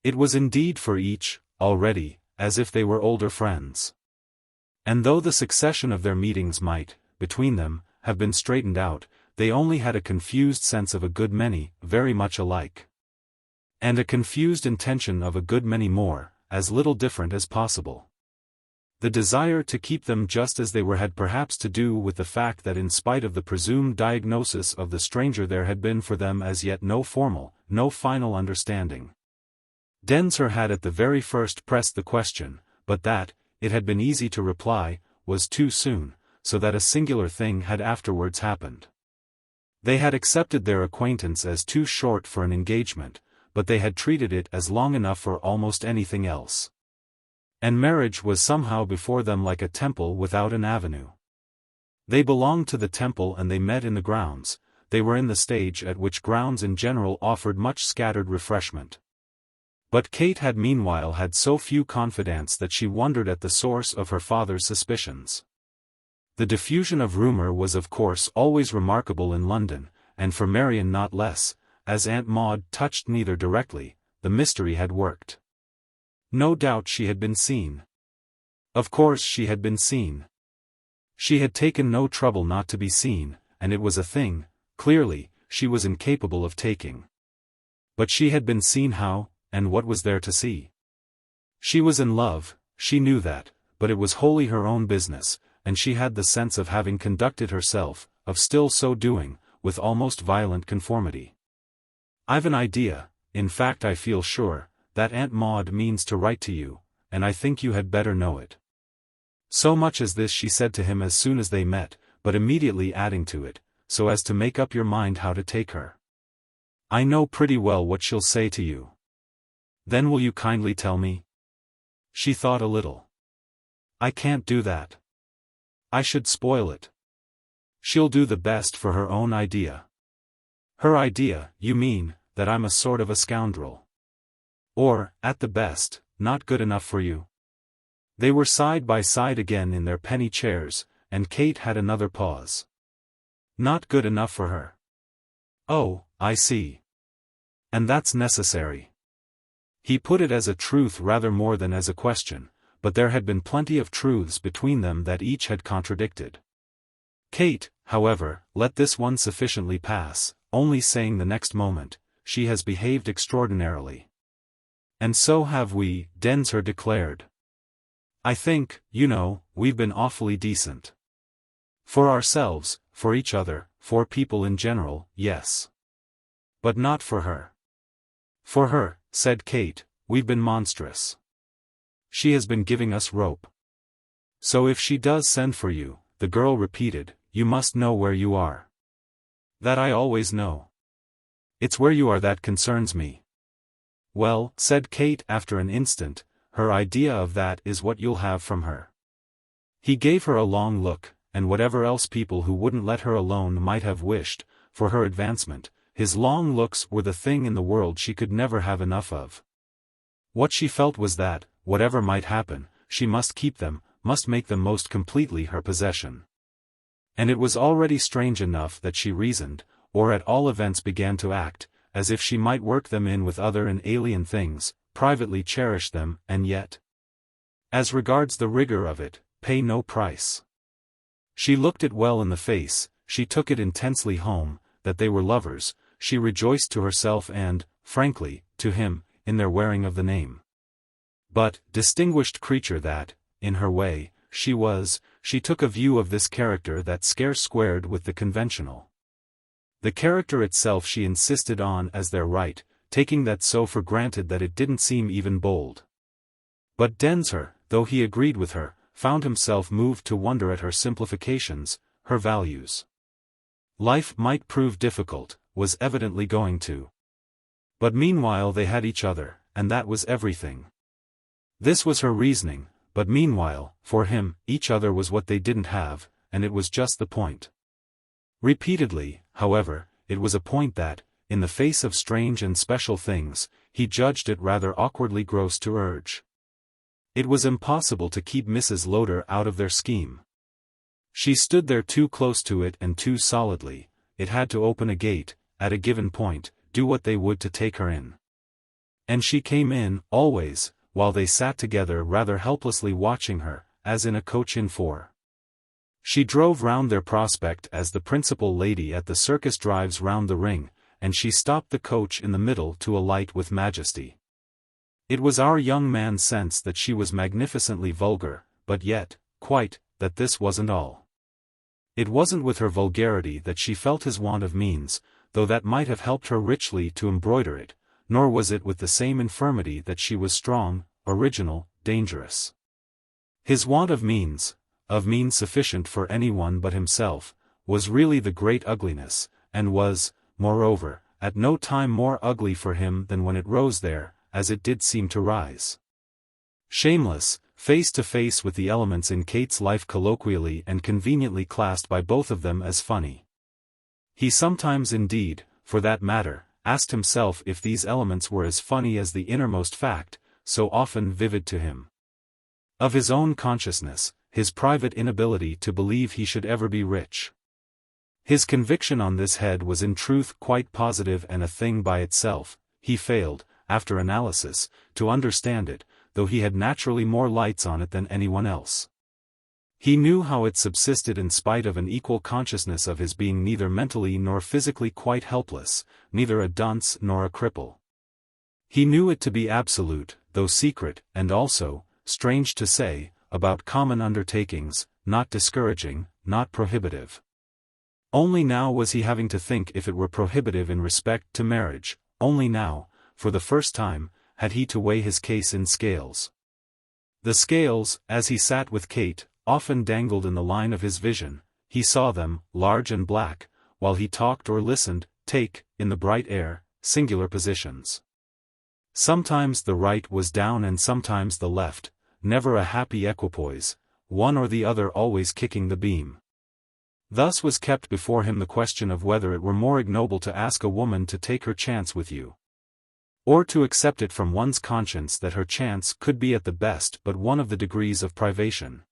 It was indeed for each, already, as if they were older friends. And though the succession of their meetings might, between them, have been straightened out, they only had a confused sense of a good many, very much alike. And a confused intention of a good many more, as little different as possible. The desire to keep them just as they were had perhaps to do with the fact that in spite of the presumed diagnosis of the stranger there had been for them as yet no formal, no final understanding. Densher had at the very first pressed the question, but that, it had been easy to reply, was too soon, so that a singular thing had afterwards happened. They had accepted their acquaintance as too short for an engagement, but they had treated it as long enough for almost anything else. And marriage was somehow before them like a temple without an avenue. They belonged to the temple and they met in the grounds, they were in the stage at which grounds in general offered much scattered refreshment. But Kate had meanwhile had so few confidants that she wondered at the source of her father's suspicions. The diffusion of rumor was of course always remarkable in London, and for Marian not less, as Aunt Maude touched neither directly, the mystery had worked. No doubt she had been seen. Of course she had been seen. She had taken no trouble not to be seen, and it was a thing, clearly, she was incapable of taking. But she had been seen how, and what was there to see? She was in love, she knew that, but it was wholly her own business, and she had the sense of having conducted herself, of still so doing, with almost violent conformity. I've an idea, in fact I feel sure, that Aunt Maude means to write to you, and I think you had better know it. So much as this she said to him as soon as they met, but immediately adding to it, so as to make up your mind how to take her. I know pretty well what she'll say to you. Then will you kindly tell me? She thought a little. I can't do that. I should spoil it. She'll do the best for her own idea. Her idea, you mean, that I'm a sort of a scoundrel. Or, at the best, not good enough for you. They were side by side again in their penny chairs, and Kate had another pause. Not good enough for her. Oh, I see. And that's necessary. He put it as a truth rather more than as a question, but there had been plenty of truths between them that each had contradicted. Kate, however, let this one sufficiently pass, only saying the next moment, she has behaved extraordinarily. And so have we, Densher declared. I think, you know, we've been awfully decent. For ourselves, for each other, for people in general, yes. But not for her. For her, said Kate, we've been monstrous. She has been giving us rope. So if she does send for you, the girl repeated, you must know where you are. That I always know. It's where you are that concerns me. Well, said Kate after an instant, her idea of that is what you'll have from her. He gave her a long look, and whatever else people who wouldn't let her alone might have wished, for her advancement, his long looks were the thing in the world she could never have enough of. What she felt was that, whatever might happen, she must keep them, must make them most completely her possession. And it was already strange enough that she reasoned, or at all events began to act, as if she might work them in with other and alien things, privately cherish them, and yet, as regards the rigor of it, pay no price. She looked it well in the face, she took it intensely home, that they were lovers, she rejoiced to herself and, frankly, to him, in their wearing of the name. But, distinguished creature that, in her way, she was, she took a view of this character that scarce squared with the conventional. The character itself she insisted on as their right, taking that so for granted that it didn't seem even bold. But Densher, though he agreed with her, found himself moved to wonder at her simplifications, her values. Life might prove difficult, was evidently going to. But meanwhile they had each other, and that was everything. This was her reasoning, but meanwhile, for him, each other was what they didn't have, and it was just the point. Repeatedly, however, it was a point that, in the face of strange and special things, he judged it rather awkwardly gross to urge. It was impossible to keep Mrs. Lowder out of their scheme. She stood there too close to it and too solidly, it had to open a gate, at a given point, do what they would to take her in. And she came in, always, while they sat together rather helplessly watching her, as in a coach in four. She drove round their prospect as the principal lady at the circus drives round the ring, and she stopped the coach in the middle to alight with majesty. It was our young man's sense that she was magnificently vulgar, but yet, quite, that this wasn't all. It wasn't with her vulgarity that she felt his want of means, though that might have helped her richly to embroider it, nor was it with the same infirmity that she was strong, original, dangerous. His want of means sufficient for anyone but himself, was really the great ugliness, and was, moreover, at no time more ugly for him than when it rose there, as it did seem to rise. Shameless, face to face with the elements in Kate's life colloquially and conveniently classed by both of them as funny. He sometimes indeed, for that matter, asked himself if these elements were as funny as the innermost fact, so often vivid to him. Of his own consciousness, his private inability to believe he should ever be rich. His conviction on this head was in truth quite positive and a thing by itself. He failed, after analysis, to understand it, though he had naturally more lights on it than anyone else. He knew how it subsisted in spite of an equal consciousness of his being neither mentally nor physically quite helpless, neither a dunce nor a cripple. He knew it to be absolute, though secret, and also, strange to say, about common undertakings, not discouraging, not prohibitive. Only now was he having to think if it were prohibitive in respect to marriage, only now, for the first time, had he to weigh his case in scales. The scales, as he sat with Kate, often dangled in the line of his vision, he saw them, large and black, while he talked or listened, take, in the bright air, singular positions. Sometimes the right was down and sometimes the left, never a happy equipoise, one or the other always kicking the beam. Thus was kept before him the question of whether it were more ignoble to ask a woman to take her chance with you, or to accept it from one's conscience that her chance could be at the best but one of the degrees of privation.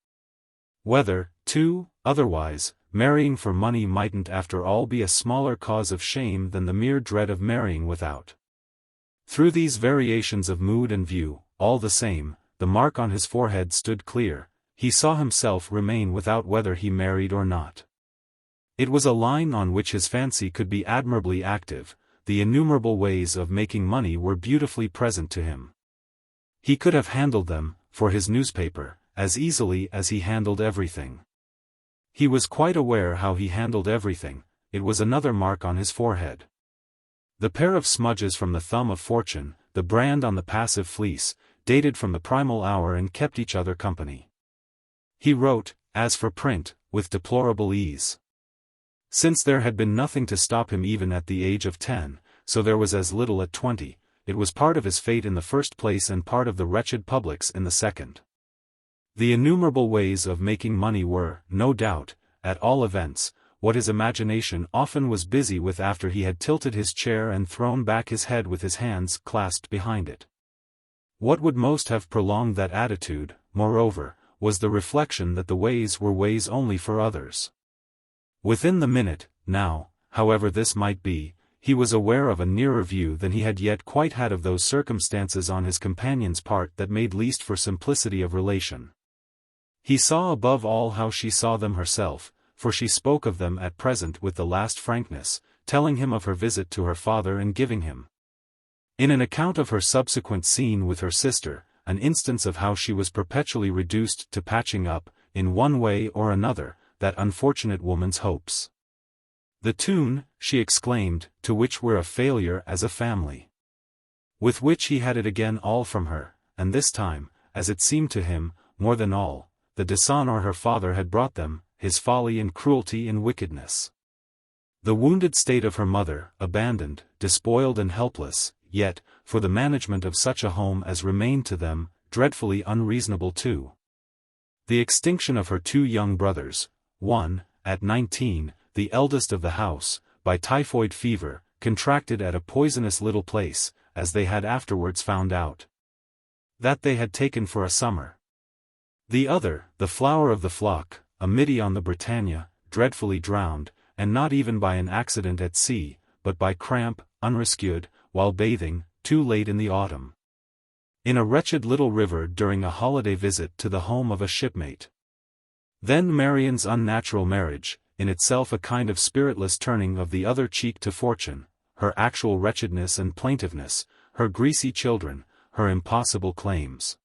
Whether, too, otherwise, marrying for money mightn't after all be a smaller cause of shame than the mere dread of marrying without. Through these variations of mood and view, all the same, the mark on his forehead stood clear. He saw himself remain without whether he married or not. It was a line on which his fancy could be admirably active. The innumerable ways of making money were beautifully present to him. He could have handled them, for his newspaper, as easily as he handled everything. He was quite aware how he handled everything. It was another mark on his forehead. The pair of smudges from the thumb of fortune, the brand on the passive fleece, dated from the primal hour and kept each other company. He wrote, as for print, with deplorable ease. Since there had been nothing to stop him even at the age of 10, so there was as little at 20, it was part of his fate in the first place and part of the wretched public's in the second. The innumerable ways of making money were, no doubt, at all events, what his imagination often was busy with after he had tilted his chair and thrown back his head with his hands clasped behind it. What would most have prolonged that attitude, moreover, was the reflection that the ways were ways only for others. Within the minute, now, however this might be, he was aware of a nearer view than he had yet quite had of those circumstances on his companion's part that made least for simplicity of relation. He saw above all how she saw them herself, for she spoke of them at present with the last frankness, telling him of her visit to her father and giving him, in an account of her subsequent scene with her sister, an instance of how she was perpetually reduced to patching up, in one way or another, that unfortunate woman's hopes. The tune, she exclaimed, to which we're a failure as a family. With which he had it again all from her, and this time, as it seemed to him, more than all, the dishonor her father had brought them, his folly and cruelty and wickedness. The wounded state of her mother, abandoned, despoiled and helpless, yet, for the management of such a home as remained to them, dreadfully unreasonable too. The extinction of her two young brothers, one, at 19, the eldest of the house, by typhoid fever, contracted at a poisonous little place, as they had afterwards found out, that they had taken for a summer. The other, the flower of the flock, a middy on the Britannia, dreadfully drowned, and not even by an accident at sea, but by cramp, unrescued, while bathing, too late in the autumn, in a wretched little river during a holiday visit to the home of a shipmate. Then Marian's unnatural marriage, in itself a kind of spiritless turning of the other cheek to fortune, her actual wretchedness and plaintiveness, her greasy children, her impossible claims,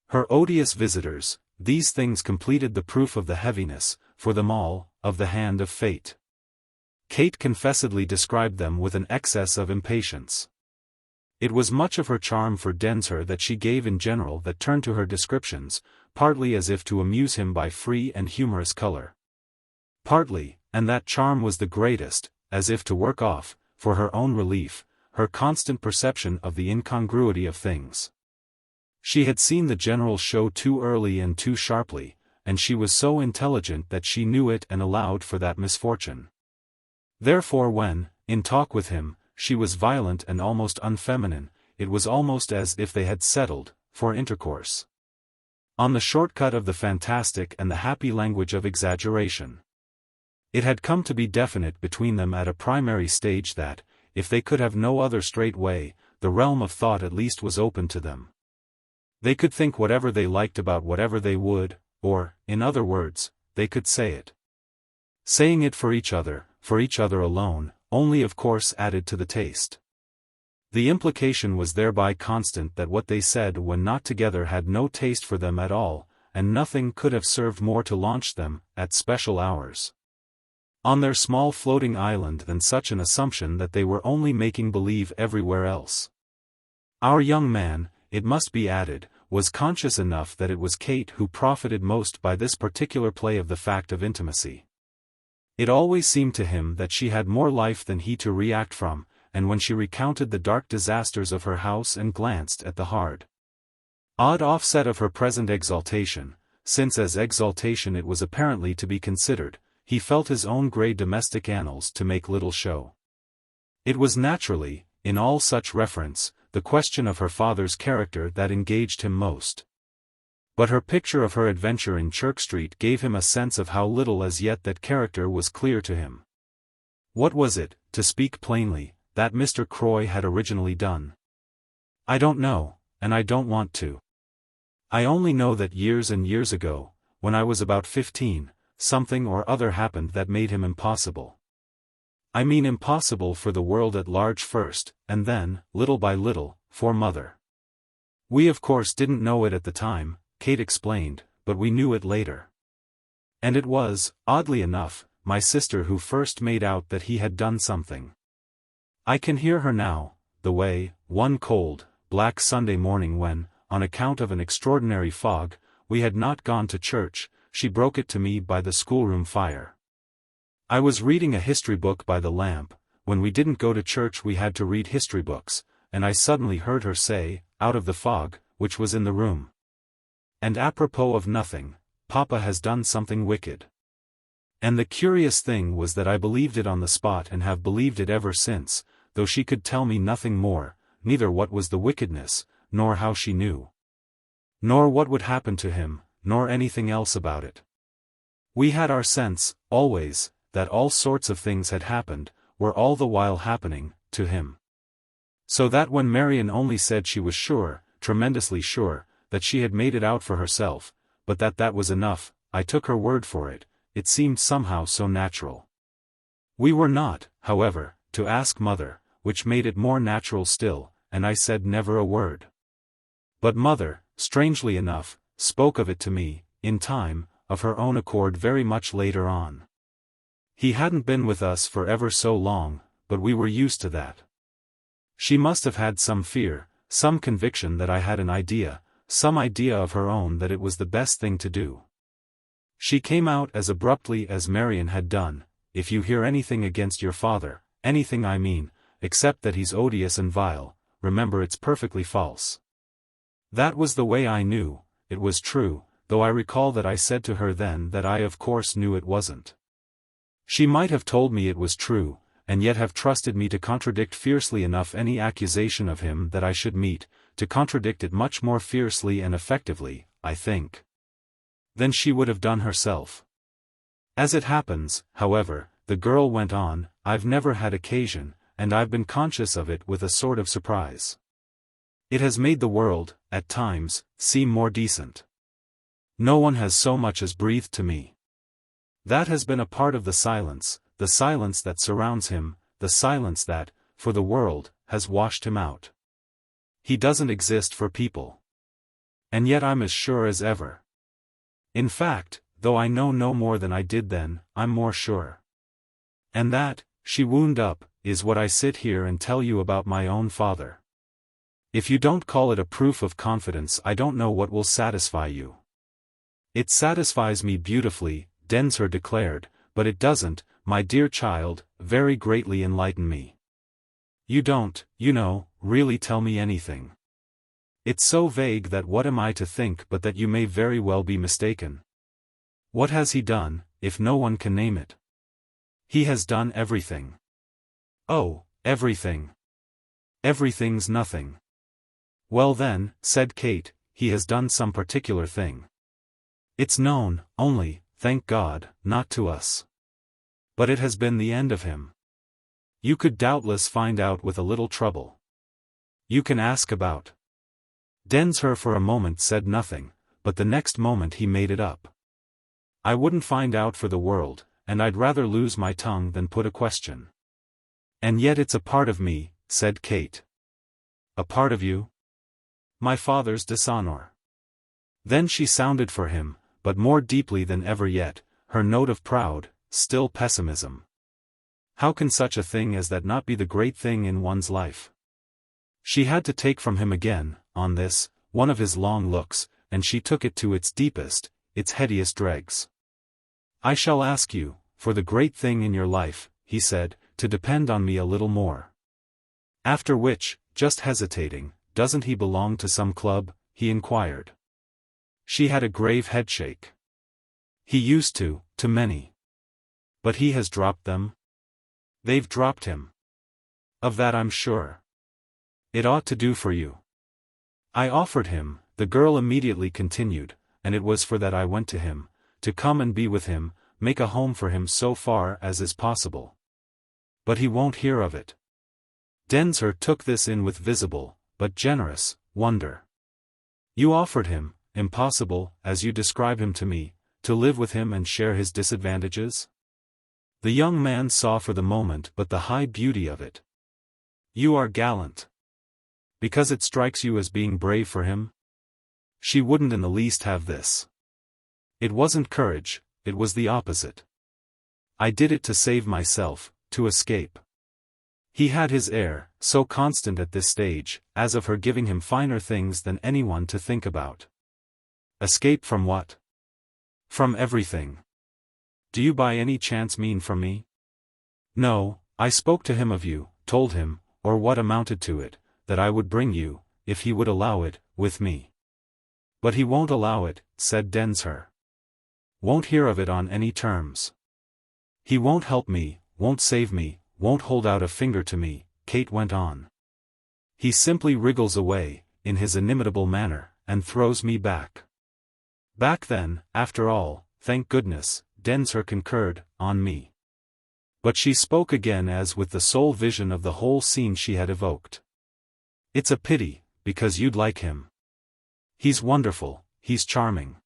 her odious visitors, these things completed the proof of the heaviness, for them all, of the hand of fate. Kate confessedly described them with an excess of impatience. It was much of her charm for Densher that she gave in general that turned to her descriptions, partly as if to amuse him by free and humorous color. Partly, and that charm was the greatest, as if to work off, for her own relief, her constant perception of the incongruity of things. She had seen the general show too early and too sharply, and she was so intelligent that she knew it and allowed for that misfortune. Therefore when, in talk with him, she was violent and almost unfeminine, it was almost as if they had settled, for intercourse, on the shortcut of the fantastic and the happy language of exaggeration. It had come to be definite between them at a primary stage that, if they could have no other straight way, the realm of thought at least was open to them. They could think whatever they liked about whatever they would, or, in other words, they could say it. Saying it for each other alone, only of course added to the taste. The implication was thereby constant that what they said when not together had no taste for them at all, and nothing could have served more to launch them, at special hours, on their small floating island than such an assumption that they were only making believe everywhere else. Our young man, it must be added, was conscious enough that it was Kate who profited most by this particular play of the fact of intimacy. It always seemed to him that she had more life than he to react from, and when she recounted the dark disasters of her house and glanced at the hard, odd offset of her present exaltation, since as exaltation it was apparently to be considered, he felt his own grey domestic annals to make little show. It was naturally, in all such reference, the question of her father's character that engaged him most. But her picture of her adventure in Chirk Street gave him a sense of how little as yet that character was clear to him. What was it, to speak plainly, that Mr. Croy had originally done? I don't know, and I don't want to. I only know that years and years ago, when I was about 15, something or other happened that made him impossible. I mean impossible for the world at large first, and then, little by little, for Mother. We of course didn't know it at the time, Kate explained, but we knew it later. And it was, oddly enough, my sister who first made out that he had done something. I can hear her now, the way, one cold, black Sunday morning when, on account of an extraordinary fog, we had not gone to church, she broke it to me by the schoolroom fire. I was reading a history book by the lamp. When we didn't go to church we had to read history books, and I suddenly heard her say, out of the fog, which was in the room. And apropos of nothing, Papa has done something wicked. And the curious thing was that I believed it on the spot and have believed it ever since, though she could tell me nothing more, neither what was the wickedness, nor how she knew, nor what would happen to him, nor anything else about it. We had our sense, always, that all sorts of things had happened, were all the while happening, to him. So that when Marion only said she was sure, tremendously sure, that she had made it out for herself, but that was enough, I took her word for it, it seemed somehow so natural. We were not, however, to ask Mother, which made it more natural still, and I said never a word. But Mother, strangely enough, spoke of it to me, in time, of her own accord very much later on. He hadn't been with us for ever so long, but we were used to that. She must have had some fear, some conviction that I had an idea, some idea of her own that it was the best thing to do. She came out as abruptly as Marion had done, if you hear anything against your father, anything I mean, except that he's odious and vile, remember it's perfectly false. That was the way I knew, it was true, though I recall that I said to her then that I of course knew it wasn't. She might have told me it was true, and yet have trusted me to contradict fiercely enough any accusation of him that I should meet, to contradict it much more fiercely and effectively, I think, than she would have done herself. As it happens, however, the girl went on, I've never had occasion, and I've been conscious of it with a sort of surprise. It has made the world, at times, seem more decent. No one has so much as breathed to me. That has been a part of the silence that surrounds him, the silence that, for the world, has washed him out. He doesn't exist for people. And yet I'm as sure as ever. In fact, though I know no more than I did then, I'm more sure. And that, she wound up, is what I sit here and tell you about my own father. If you don't call it a proof of confidence I don't know what will satisfy you. It satisfies me beautifully, Densher declared, but it doesn't, my dear child, very greatly enlighten me. You don't, you know, really tell me anything. It's so vague that what am I to think but that you may very well be mistaken. What has he done, if no one can name it? He has done everything. Oh, everything. Everything's nothing. Well then, said Kate, he has done some particular thing. It's known, only, thank God, not to us. But it has been the end of him. You could doubtless find out with a little trouble. You can ask about. Densher for a moment said nothing, but the next moment he made it up. I wouldn't find out for the world, and I'd rather lose my tongue than put a question. And yet it's a part of me, said Kate. A part of you? My father's dishonor. Then she sounded for him, but more deeply than ever yet, her note of proud, still pessimism. How can such a thing as that not be the great thing in one's life? She had to take from him again, on this, one of his long looks, and she took it to its deepest, its headiest dregs. I shall ask you, for the great thing in your life, he said, to depend on me a little more. After which, just hesitating, doesn't he belong to some club, he inquired. She had a grave headshake. He used to many. But he has dropped them? They've dropped him. Of that I'm sure. It ought to do for you. I offered him, the girl immediately continued, and it was for that I went to him, to come and be with him, make a home for him so far as is possible. But he won't hear of it. Densher took this in with visible, but generous, wonder. You offered him, impossible, as you describe him to me, to live with him and share his disadvantages? The young man saw for the moment but the high beauty of it. You are gallant. Because it strikes you as being brave for him? She wouldn't in the least have this. It wasn't courage, it was the opposite. I did it to save myself, to escape. He had his air, so constant at this stage, as of her giving him finer things than anyone to think about. Escape from what? From everything. Do you by any chance mean from me? No, I spoke to him of you, told him, or what amounted to it, that I would bring you, if he would allow it, with me. But he won't allow it, said Densher. Won't hear of it on any terms. He won't help me, won't save me, won't hold out a finger to me, Kate went on. He simply wriggles away, in his inimitable manner, and throws me back. Back then, after all, thank goodness, Densher concurred, on me. But she spoke again as with the sole vision of the whole scene she had evoked. It's a pity, because you'd like him. He's wonderful, he's charming.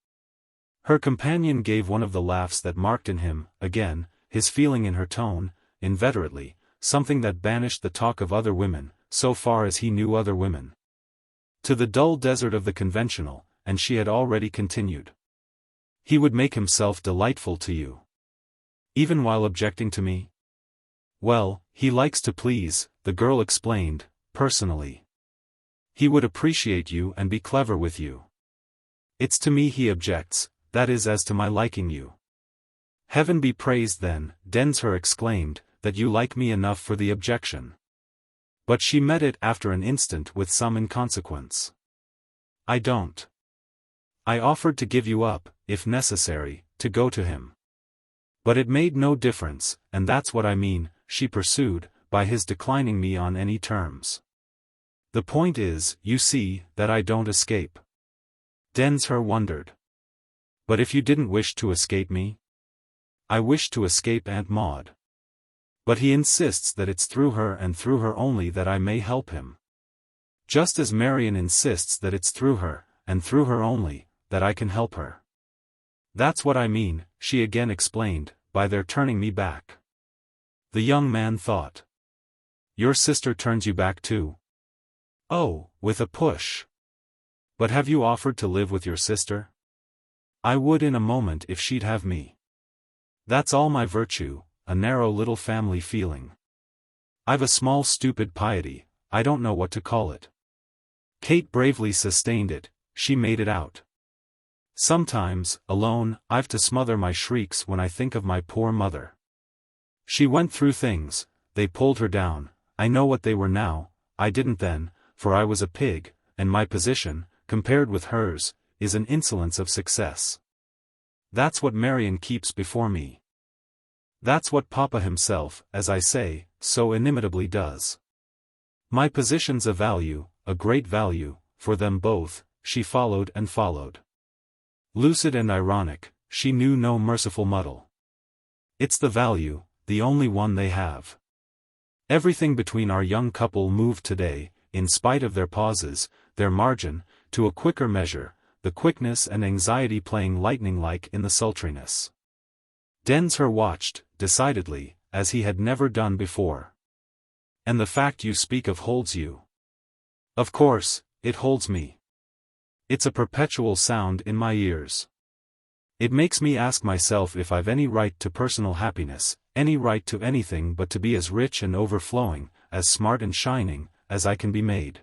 Her companion gave one of the laughs that marked in him, again, his feeling in her tone, inveterately, something that banished the talk of other women, so far as he knew other women, to the dull desert of the conventional, and she had already continued. He would make himself delightful to you. Even while objecting to me? Well, he likes to please, the girl explained, personally. He would appreciate you and be clever with you. It's to me he objects, that is as to my liking you. Heaven be praised then, Densher exclaimed, that you like me enough for the objection. But she met it after an instant with some inconsequence. I don't. I offered to give you up, if necessary, to go to him. But it made no difference, and that's what I mean, she pursued, by his declining me on any terms. The point is, you see, that I don't escape. Densher wondered. But if you didn't wish to escape me? I wish to escape Aunt Maude. But he insists that it's through her and through her only that I may help him. Just as Marion insists that it's through her, and through her only, that I can help her. That's what I mean, she again explained, by their turning me back. The young man thought. Your sister turns you back too? Oh, with a push. But have you offered to live with your sister? I would in a moment if she'd have me. That's all my virtue, a narrow little family feeling. I've a small stupid piety, I don't know what to call it. Kate bravely sustained it, she made it out. Sometimes, alone, I've to smother my shrieks when I think of my poor mother. She went through things, they pulled her down, I know what they were now, I didn't then, for I was a pig, and my position, compared with hers, is an insolence of success. That's what Marion keeps before me. That's what Papa himself, as I say, so inimitably does. My position's a value, a great value, for them both, she followed and followed. Lucid and ironic, she knew no merciful muddle. It's the value, the only one they have. Everything between our young couple moved today, in spite of their pauses, their margin, to a quicker measure, the quickness and anxiety playing lightning-like in the sultriness. Densher watched, decidedly, as he had never done before. And the fact you speak of holds you. Of course, it holds me. It's a perpetual sound in my ears. It makes me ask myself if I've any right to personal happiness, any right to anything but to be as rich and overflowing, as smart and shining, as I can be made.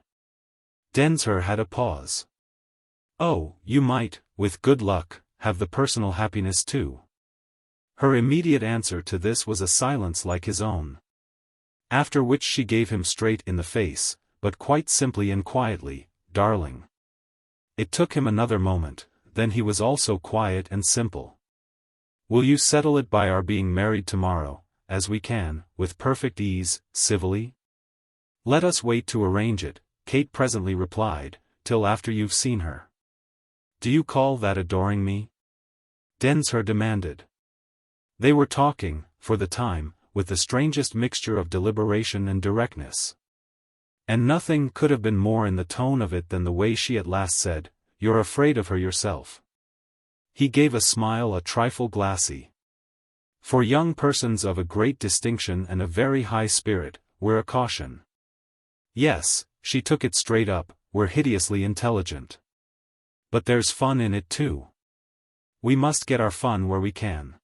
Densher had a pause. Oh, you might, with good luck, have the personal happiness too. Her immediate answer to this was a silence like his own. After which she gave him straight in the face, but quite simply and quietly, "Darling." It took him another moment, then he was also quiet and simple. "Will you settle it by our being married tomorrow, as we can, with perfect ease, civilly?" "Let us wait to arrange it," Kate presently replied, "till after you've seen her." "Do you call that adoring me?" Densher demanded. They were talking, for the time, with the strangest mixture of deliberation and directness. And nothing could have been more in the tone of it than the way she at last said, "You're afraid of her yourself." He gave a smile a trifle glassy. For young persons of a great distinction and a very high spirit, we're a caution. "Yes," she took it straight up, "we're hideously intelligent. But there's fun in it too. We must get our fun where we can.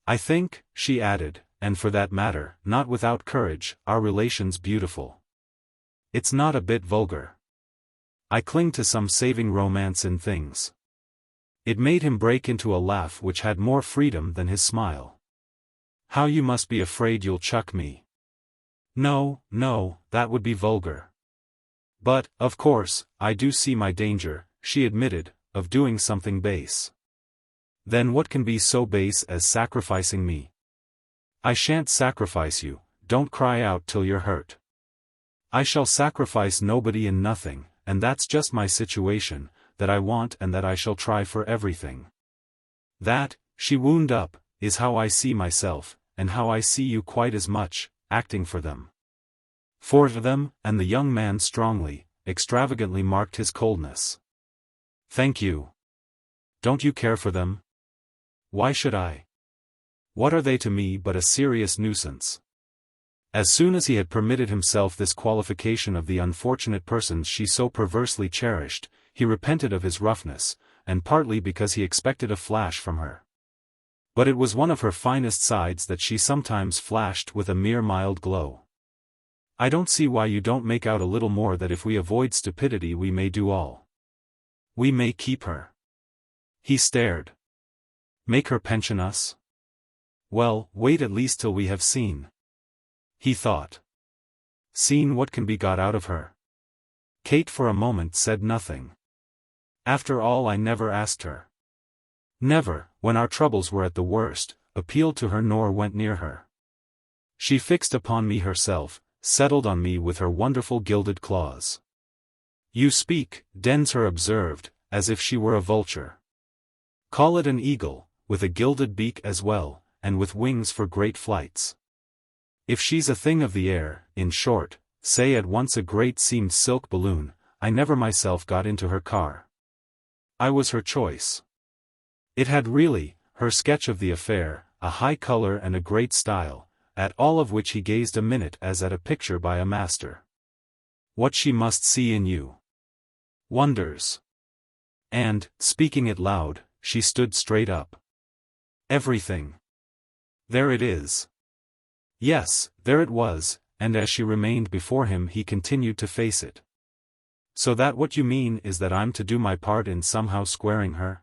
I think," she added, "and for that matter, not without courage, our relation's beautiful. It's not a bit vulgar. I cling to some saving romance in things." It made him break into a laugh which had more freedom than his smile. "How you must be afraid you'll chuck me." "No, no, that would be vulgar. But, of course, I do see my danger," she admitted, "of doing something base." "Then what can be so base as sacrificing me?" "I shan't sacrifice you, don't cry out till you're hurt. I shall sacrifice nobody and nothing, and that's just my situation, that I want and that I shall try for everything. That," she wound up, "is how I see myself, and how I see you quite as much, acting for them." "For them," and the young man strongly, extravagantly marked his coldness. "Thank you. Don't you care for them?" "Why should I? What are they to me but a serious nuisance?" As soon as he had permitted himself this qualification of the unfortunate persons she so perversely cherished, he repented of his roughness, and partly because he expected a flash from her. But it was one of her finest sides that she sometimes flashed with a mere mild glow. "I don't see why you don't make out a little more that if we avoid stupidity we may do all. We may keep her." He stared. "Make her pension us?" "Well, wait at least till we have seen." He thought. "Seen what can be got out of her?" Kate for a moment said nothing. "After all, I never asked her. Never, when our troubles were at the worst, appealed to her nor went near her. She fixed upon me herself, settled on me with her wonderful gilded claws." "You speak," Densher observed, "as if she were a vulture." "Call it an eagle, with a gilded beak as well, and with wings for great flights. If she's a thing of the air, in short, say at once a great seamed silk balloon, I never myself got into her car. I was her choice." It had really, her sketch of the affair, a high color and a great style, at all of which he gazed a minute as at a picture by a master. "What she must see in you. Wonders." And, speaking it loud, she stood straight up. "Everything. There it is." Yes, there it was, and as she remained before him he continued to face it. "So that what you mean is that I'm to do my part in somehow squaring her?"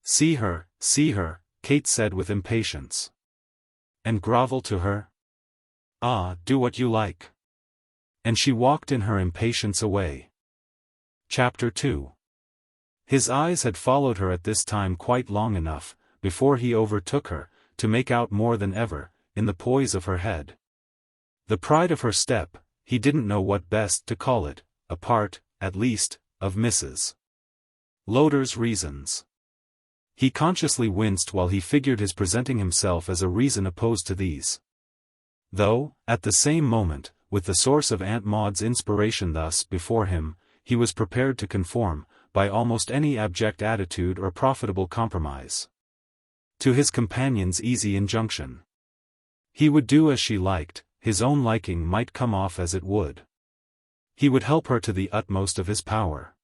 See her," Kate said with impatience. "And grovel to her?" "Ah, do what you like." And she walked in her impatience away. Chapter 2. His eyes had followed her at this time quite long enough, before he overtook her, to make out more than ever, in the poise of her head. The pride of her step, he didn't know what best to call it, a part, at least, of Mrs. Lowder's reasons. He consciously winced while he figured his presenting himself as a reason opposed to these. Though, at the same moment, with the source of Aunt Maude's inspiration thus before him, he was prepared to conform, by almost any abject attitude or profitable compromise, to his companion's easy injunction. He would do as she liked, his own liking might come off as it would. He would help her to the utmost of his power.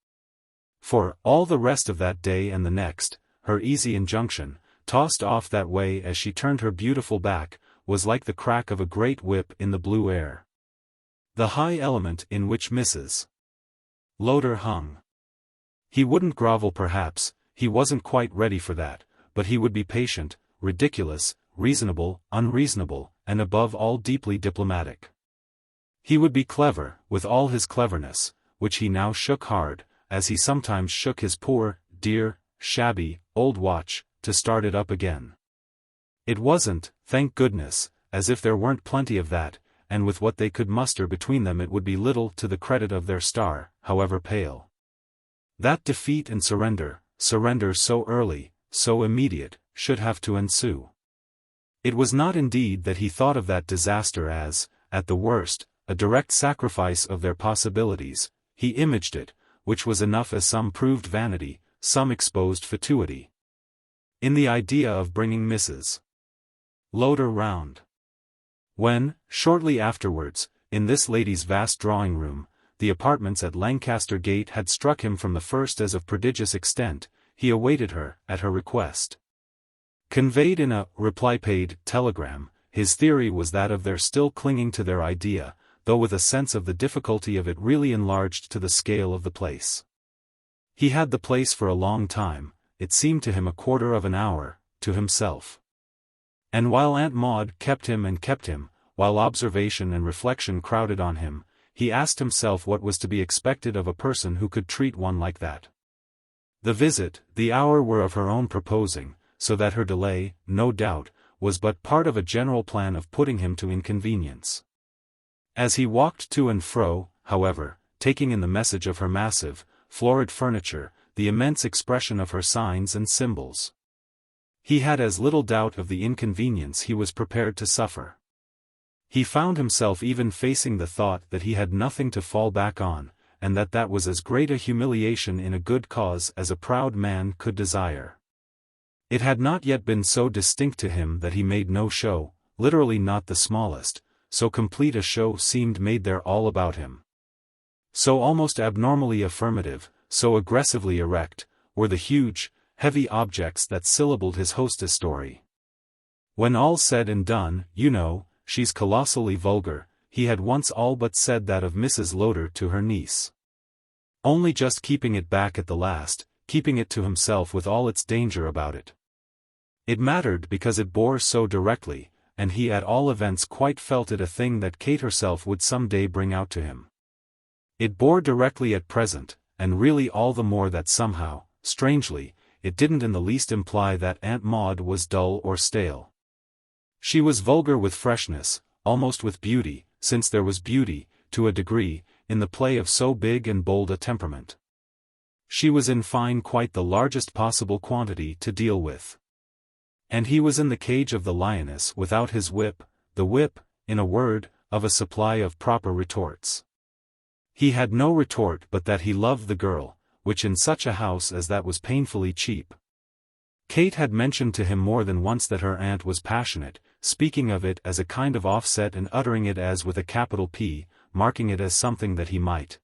For, all the rest of that day and the next, her easy injunction, tossed off that way as she turned her beautiful back, was like the crack of a great whip in the blue air. The high element in which Mrs. Lowder hung. He wouldn't grovel perhaps, he wasn't quite ready for that, but he would be patient, ridiculous, reasonable, unreasonable, and above all deeply diplomatic. He would be clever, with all his cleverness, which he now shook hard, as he sometimes shook his poor, dear, shabby, old watch, to start it up again. It wasn't, thank goodness, as if there weren't plenty of that, and with what they could muster between them it would be little to the credit of their star, however pale. That defeat and surrender so early, so immediate, should have to ensue. It was not indeed that he thought of that disaster as, at the worst, a direct sacrifice of their possibilities. He imaged it, which was enough as some proved vanity, some exposed fatuity. In the idea of bringing Mrs. Lowder round. When, shortly afterwards, in this lady's vast drawing-room, the apartments at Lancaster Gate had struck him from the first as of prodigious extent, he awaited her, at her request. Conveyed in a reply-paid telegram, his theory was that of their still clinging to their idea, though with a sense of the difficulty of it really enlarged to the scale of the place. He had the place for a long time, it seemed to him a quarter of an hour, to himself. And while Aunt Maude kept him, while observation and reflection crowded on him, he asked himself what was to be expected of a person who could treat one like that. The visit, the hour were of her own proposing, so that her delay, no doubt, was but part of a general plan of putting him to inconvenience. As he walked to and fro, however, taking in the message of her massive, florid furniture, the immense expression of her signs and symbols, he had as little doubt of the inconvenience he was prepared to suffer. He found himself even facing the thought that he had nothing to fall back on, and that was as great a humiliation in a good cause as a proud man could desire. It had not yet been so distinct to him that he made no show, literally not the smallest, so complete a show seemed made there all about him. So almost abnormally affirmative, so aggressively erect, were the huge, heavy objects that syllabled his hostess' story. When all's said and done, you know, she's colossally vulgar, he had once all but said that of Mrs. Lowder to her niece. Only just keeping it back at the last, keeping it to himself with all its danger about it. It mattered because it bore so directly, and he at all events quite felt it a thing that Kate herself would some day bring out to him. It bore directly at present, and really all the more that somehow, strangely, it didn't in the least imply that Aunt Maude was dull or stale. She was vulgar with freshness, almost with beauty, since there was beauty, to a degree, in the play of so big and bold a temperament. She was in fine quite the largest possible quantity to deal with. And he was in the cage of the lioness without his whip, the whip, in a word, of a supply of proper retorts. He had no retort but that he loved the girl, which in such a house as that was painfully cheap. Kate had mentioned to him more than once that her aunt was passionate, speaking of it as a kind of offset and uttering it as with a capital P, marking it as something that he might.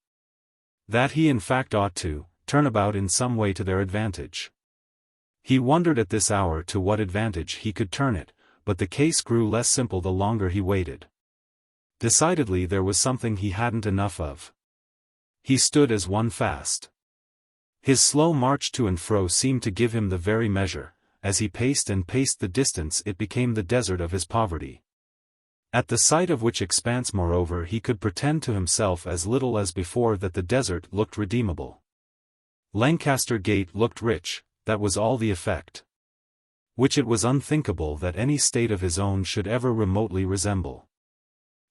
That he in fact ought to, turn about in some way to their advantage. He wondered at this hour to what advantage he could turn it, but the case grew less simple the longer he waited. Decidedly there was something he hadn't enough of. He stood as one fast. His slow march to and fro seemed to give him the very measure. As he paced and paced the distance it became the desert of his poverty. At the sight of which expanse moreover he could pretend to himself as little as before that the desert looked redeemable. Lancaster Gate looked rich, that was all the effect. Which it was unthinkable that any state of his own should ever remotely resemble.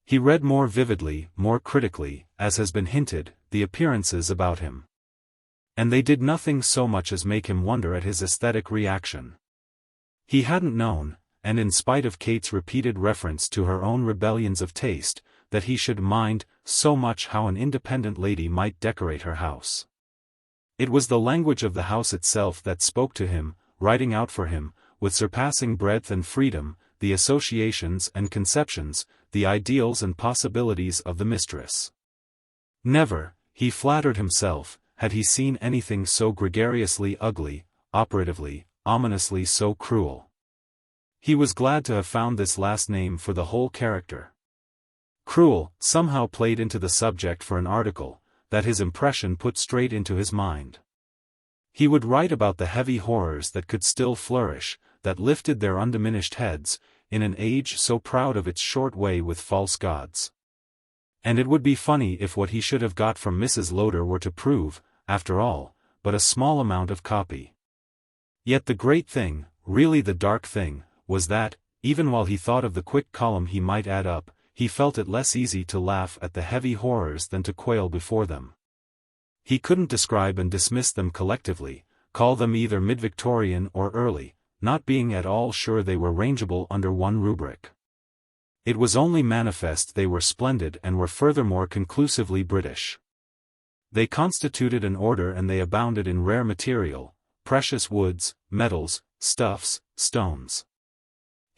He read more vividly, more critically, as has been hinted, the appearances about him. And they did nothing so much as make him wonder at his aesthetic reaction. He hadn't known, and in spite of Kate's repeated reference to her own rebellions of taste, that he should mind so much how an independent lady might decorate her house. It was the language of the house itself that spoke to him, writing out for him, with surpassing breadth and freedom, the associations and conceptions, the ideals and possibilities of the mistress. Never, he flattered himself, had he seen anything so gregariously ugly, operatively, ominously so cruel. He was glad to have found this last name for the whole character. Cruel, somehow played into the subject for an article, that his impression put straight into his mind. He would write about the heavy horrors that could still flourish, that lifted their undiminished heads, in an age so proud of its short way with false gods. And it would be funny if what he should have got from Mrs. Lowder were to prove, after all, but a small amount of copy. Yet the great thing, really the dark thing, was that, even while he thought of the quick column he might add up, he felt it less easy to laugh at the heavy horrors than to quail before them. He couldn't describe and dismiss them collectively, call them either mid-Victorian or early, not being at all sure they were rangeable under one rubric. It was only manifest they were splendid and were furthermore conclusively British. They constituted an order and they abounded in rare material, precious woods, metals, stuffs, stones.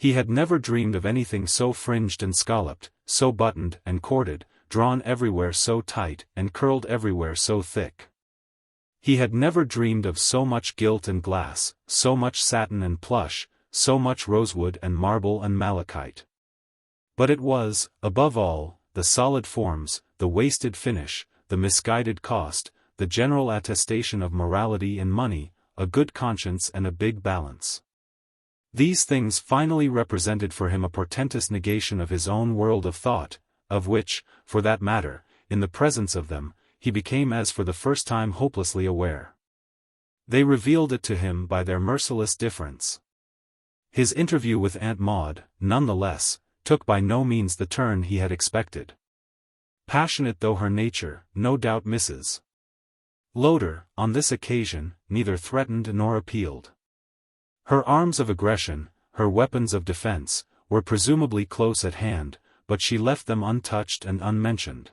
He had never dreamed of anything so fringed and scalloped, so buttoned and corded, drawn everywhere so tight and curled everywhere so thick. He had never dreamed of so much gilt and glass, so much satin and plush, so much rosewood and marble and malachite. But it was, above all, the solid forms, the wasted finish, the misguided cost, the general attestation of morality and money, a good conscience and a big balance. These things finally represented for him a portentous negation of his own world of thought, of which, for that matter, in the presence of them, he became as for the first time hopelessly aware. They revealed it to him by their merciless difference. His interview with Aunt Maude, nonetheless, took by no means the turn he had expected. Passionate though her nature, no doubt Mrs. Lowder, on this occasion, neither threatened nor appealed. Her arms of aggression, her weapons of defense, were presumably close at hand, but she left them untouched and unmentioned.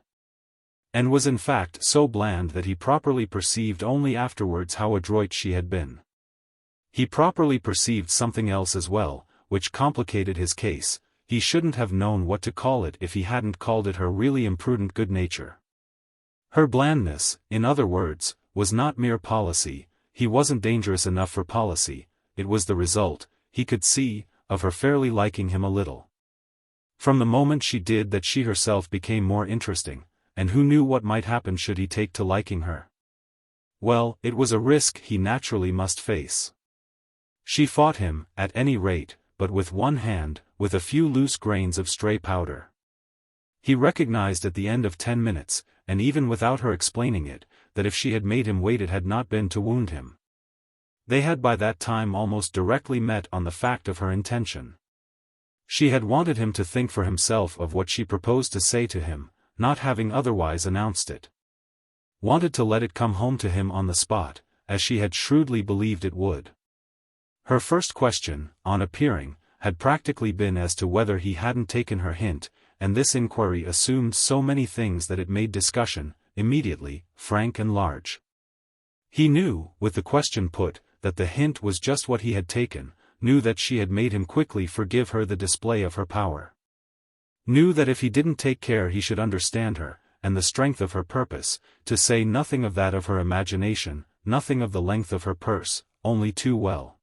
And was in fact so bland that he properly perceived only afterwards how adroit she had been. He properly perceived something else as well, which complicated his case. He shouldn't have known what to call it if he hadn't called it her really imprudent good nature. Her blandness, in other words, was not mere policy. He wasn't dangerous enough for policy, it was the result, he could see, of her fairly liking him a little. From the moment she did that she herself became more interesting, and who knew what might happen should he take to liking her? Well, it was a risk he naturally must face. She fought him, at any rate, but with one hand, with a few loose grains of stray powder. He recognized at the end of 10 minutes, and even without her explaining it, that if she had made him wait it had not been to wound him. They had by that time almost directly met on the fact of her intention. She had wanted him to think for himself of what she proposed to say to him, not having otherwise announced it. Wanted to let it come home to him on the spot, as she had shrewdly believed it would. Her first question, on appearing, had practically been as to whether he hadn't taken her hint, and this inquiry assumed so many things that it made discussion, immediately, frank and large. He knew, with the question put, that the hint was just what he had taken, knew that she had made him quickly forgive her the display of her power. Knew that if he didn't take care he should understand her, and the strength of her purpose, to say nothing of that of her imagination, nothing of the length of her purse, only too well.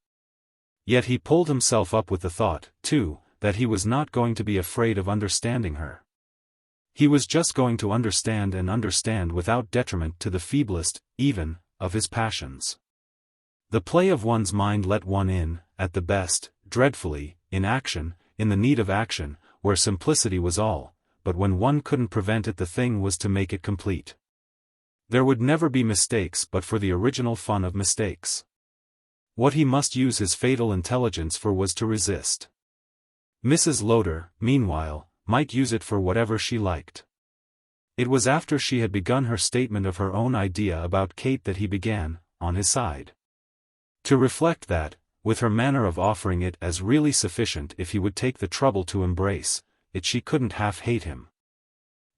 Yet he pulled himself up with the thought, too, that he was not going to be afraid of understanding her. He was just going to understand and understand without detriment to the feeblest, even, of his passions. The play of one's mind let one in, at the best, dreadfully, in action, in the need of action, where simplicity was all, but when one couldn't prevent it the thing was to make it complete. There would never be mistakes but for the original fun of mistakes. What he must use his fatal intelligence for was to resist. Mrs. Lowder, meanwhile, might use it for whatever she liked. It was after she had begun her statement of her own idea about Kate that he began, on his side, to reflect that, with her manner of offering it as really sufficient if he would take the trouble to embrace it, she couldn't half hate him.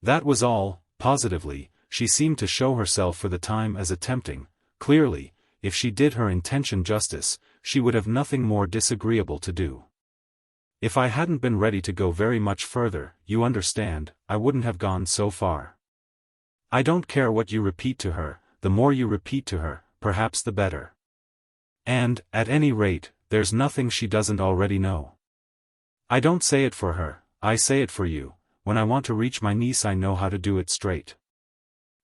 That was all. Positively, she seemed to show herself for the time as attempting, clearly, if she did her intention justice, she would have nothing more disagreeable to do. If I hadn't been ready to go very much further, you understand, I wouldn't have gone so far. I don't care what you repeat to her, the more you repeat to her, perhaps the better. And, at any rate, there's nothing she doesn't already know. I don't say it for her, I say it for you. When I want to reach my niece I know how to do it straight.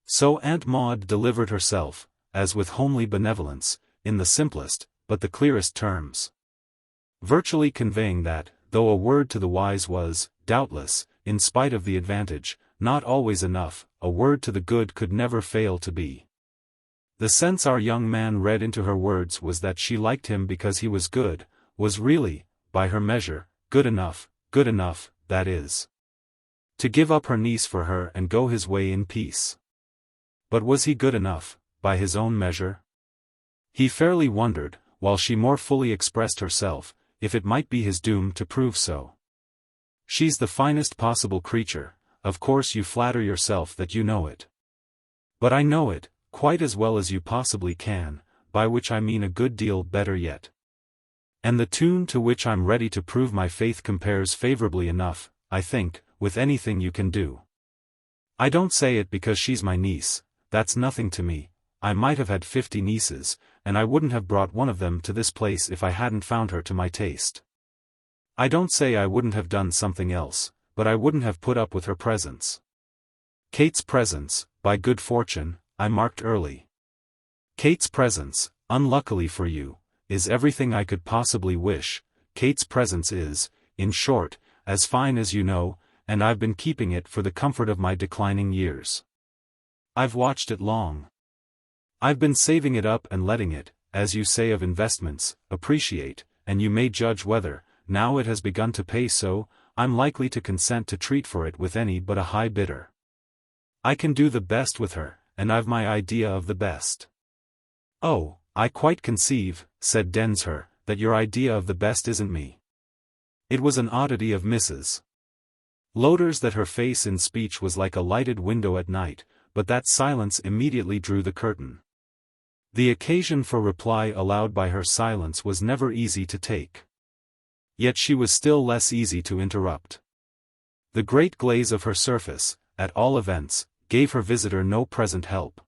So Aunt Maude delivered herself, as with homely benevolence, in the simplest, but the clearest terms. Virtually conveying that, though a word to the wise was, doubtless, in spite of the advantage, not always enough, a word to the good could never fail to be. The sense our young man read into her words was that she liked him because he was good, was really, by her measure, good enough, that is, to give up her niece for her and go his way in peace. But was he good enough, by his own measure? He fairly wondered, while she more fully expressed herself, if it might be his doom to prove so. She's the finest possible creature, of course you flatter yourself that you know it. But I know it, quite as well as you possibly can, by which I mean a good deal better yet. And the tune to which I'm ready to prove my faith compares favorably enough, I think, with anything you can do. I don't say it because she's my niece, that's nothing to me. I might have had 50 nieces, and I wouldn't have brought one of them to this place if I hadn't found her to my taste. I don't say I wouldn't have done something else, but I wouldn't have put up with her presence. Kate's presence, by good fortune, I marked early. Kate's presence, unluckily for you, is everything I could possibly wish. Kate's presence is, in short, as fine as you know, and I've been keeping it for the comfort of my declining years. I've watched it long. I've been saving it up and letting it, as you say of investments, appreciate, and you may judge whether, now it has begun to pay so, I'm likely to consent to treat for it with any but a high bidder. I can do the best with her, and I've my idea of the best. Oh, I quite conceive, said Densher, that your idea of the best isn't me. It was an oddity of Mrs. Lowder's that her face in speech was like a lighted window at night, but that silence immediately drew the curtain. The occasion for reply allowed by her silence was never easy to take. Yet she was still less easy to interrupt. The great glaze of her surface, at all events, gave her visitor no present help.